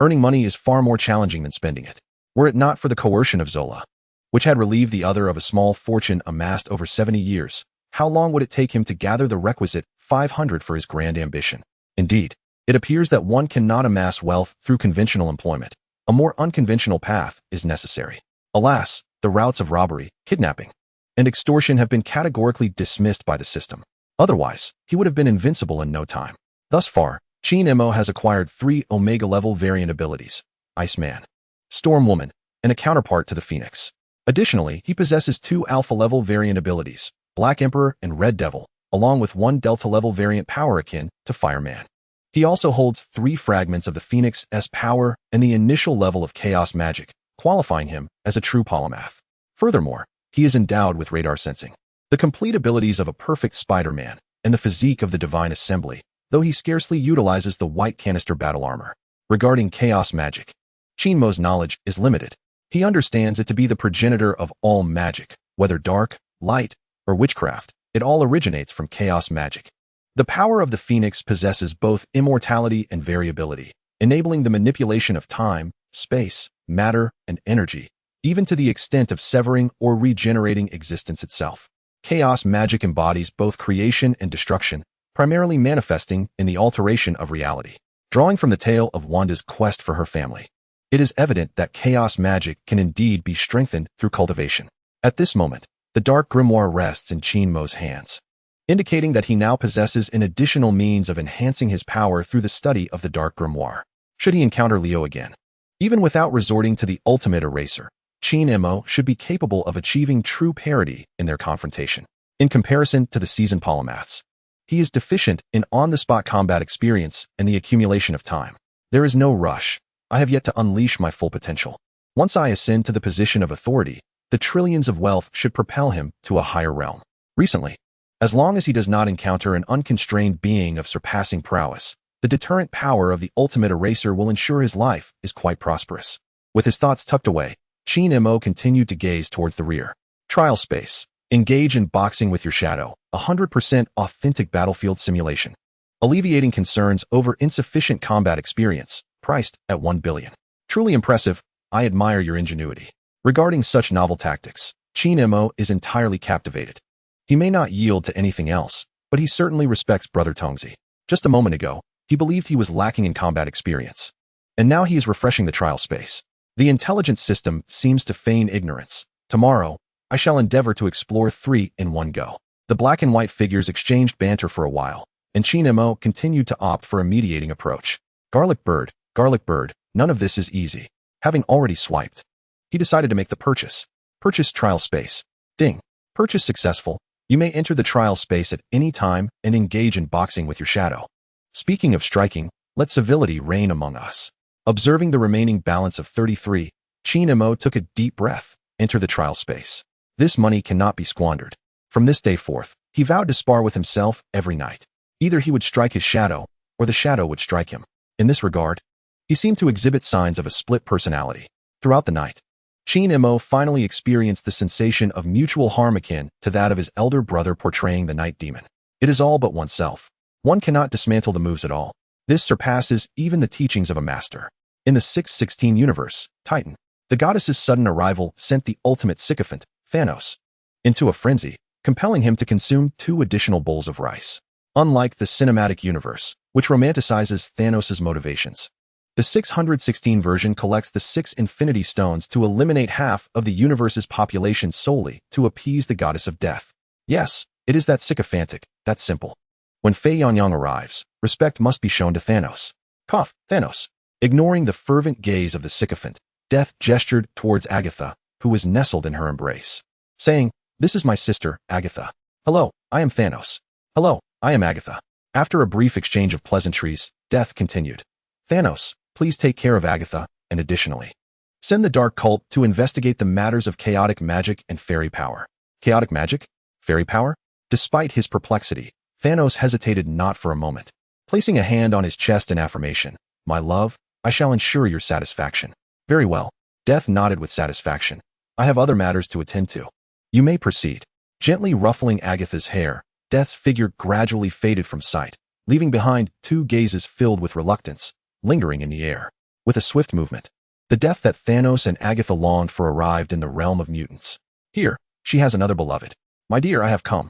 Earning money is far more challenging than spending it. Were it not for the coercion of Zola, which had relieved the other of a small fortune amassed over 70 years, how long would it take him to gather the requisite 500 for his grand ambition? Indeed, it appears that one cannot amass wealth through conventional employment. A more unconventional path is necessary. Alas, the routes of robbery, kidnapping, and extortion have been categorically dismissed by the system. Otherwise, he would have been invincible in no time. Thus far, H.I.E.L.D. has acquired 3 Omega-level variant abilities, Iceman, Storm Woman, and a counterpart to the Phoenix. Additionally, he possesses 2 Alpha-level variant abilities, Black Emperor and Red Devil, along with 1 Delta-level variant power akin to Fireman. He also holds 3 fragments of the Phoenix S power and the initial level of chaos magic, qualifying him as a true polymath. Furthermore, he is endowed with radar sensing, the complete abilities of a perfect Spider-Man, and the physique of the Divine Assembly, though he scarcely utilizes the white canister battle armor. Regarding chaos magic, H.I.E.L.D's knowledge is limited. He understands it to be the progenitor of all magic, whether dark, light, or witchcraft. It all originates from chaos magic. The power of the Phoenix possesses both immortality and variability, enabling the manipulation of time, space, matter, and energy, even to the extent of severing or regenerating existence itself. Chaos magic embodies both creation and destruction, primarily manifesting in the alteration of reality. Drawing from the tale of Wanda's quest for her family, it is evident that chaos magic can indeed be strengthened through cultivation. At this moment, the dark grimoire rests in H.I.E.L.D's hands, indicating that he now possesses an additional means of enhancing his power through the study of the dark grimoire. Should he encounter Leo again, even without resorting to the ultimate eraser, H.I.E.L.D. should be capable of achieving true parity in their confrontation. In comparison to the seasoned polymaths, he is deficient in on-the-spot combat experience and the accumulation of time. There is no rush. I have yet to unleash my full potential. Once I ascend to the position of authority, the trillions of wealth should propel him to a higher realm. Recently, as long as he does not encounter an unconstrained being of surpassing prowess, the deterrent power of the ultimate eraser will ensure his life is quite prosperous. With his thoughts tucked away, H.I.E.L.D. continued to gaze towards the rear. Trial space. Engage in boxing with your shadow, 100% authentic battlefield simulation. Alleviating concerns over insufficient combat experience, priced at 1 billion. Truly impressive. I admire your ingenuity. Regarding such novel tactics, H.I.E.L.D. is entirely captivated. He may not yield to anything else, but he certainly respects Brother Tongzi. Just a moment ago, he believed he was lacking in combat experience. And now he is refreshing the trial space. The intelligence system seems to feign ignorance. Tomorrow, I shall endeavor to explore 3 in one go. The black and white figures exchanged banter for a while, and H.I.E.L.D. continued to opt for a mediating approach. Garlic bird, none of this is easy. Having already swiped, he decided to make the purchase. Purchase trial space. Ding. Purchase successful. You may enter the trial space at any time and engage in boxing with your shadow. Speaking of striking, let civility reign among us. Observing the remaining balance of 33, H.I.E.L.D. took a deep breath. Enter the trial space. This money cannot be squandered. From this day forth, he vowed to spar with himself every night. Either he would strike his shadow, or the shadow would strike him. In this regard, he seemed to exhibit signs of a split personality. Throughout the night, H.I.E.L.D. finally experienced the sensation of mutual harm akin to that of his elder brother portraying the night demon. It is all but oneself. One cannot dismantle the moves at all. This surpasses even the teachings of a master. In the 616 universe, Titan, the goddess's sudden arrival sent the ultimate sycophant, Thanos, into a frenzy, compelling him to consume 2 additional bowls of rice. Unlike the cinematic universe, which romanticizes Thanos' motivations, The 616 version collects the 6 Infinity Stones to eliminate half of the universe's population solely to appease the goddess of death. Yes, it is that sycophantic, that simple. When Fei Yangyang arrives, respect must be shown to Thanos. Cough, Thanos. Ignoring the fervent gaze of the sycophant, Death gestured towards Agatha, who was nestled in her embrace, saying, "This is my sister, Agatha. Hello, I am Thanos. Hello, I am Agatha." After a brief exchange of pleasantries, Death continued, "Thanos, please take care of Agatha, and additionally, send the Dark Cult to investigate the matters of chaotic magic and fairy power." Chaotic magic? Fairy power? Despite his perplexity, Thanos hesitated not for a moment, placing a hand on his chest in affirmation. "My love, I shall ensure your satisfaction." "Very well." Death nodded with satisfaction. "I have other matters to attend to. You may proceed." Gently ruffling Agatha's hair, Death's figure gradually faded from sight, leaving behind 2 gazes filled with reluctance, lingering in the air. With a swift movement, the death that Thanos and Agatha longed for arrived in the realm of mutants. "Here, she has another beloved. My dear, I have come."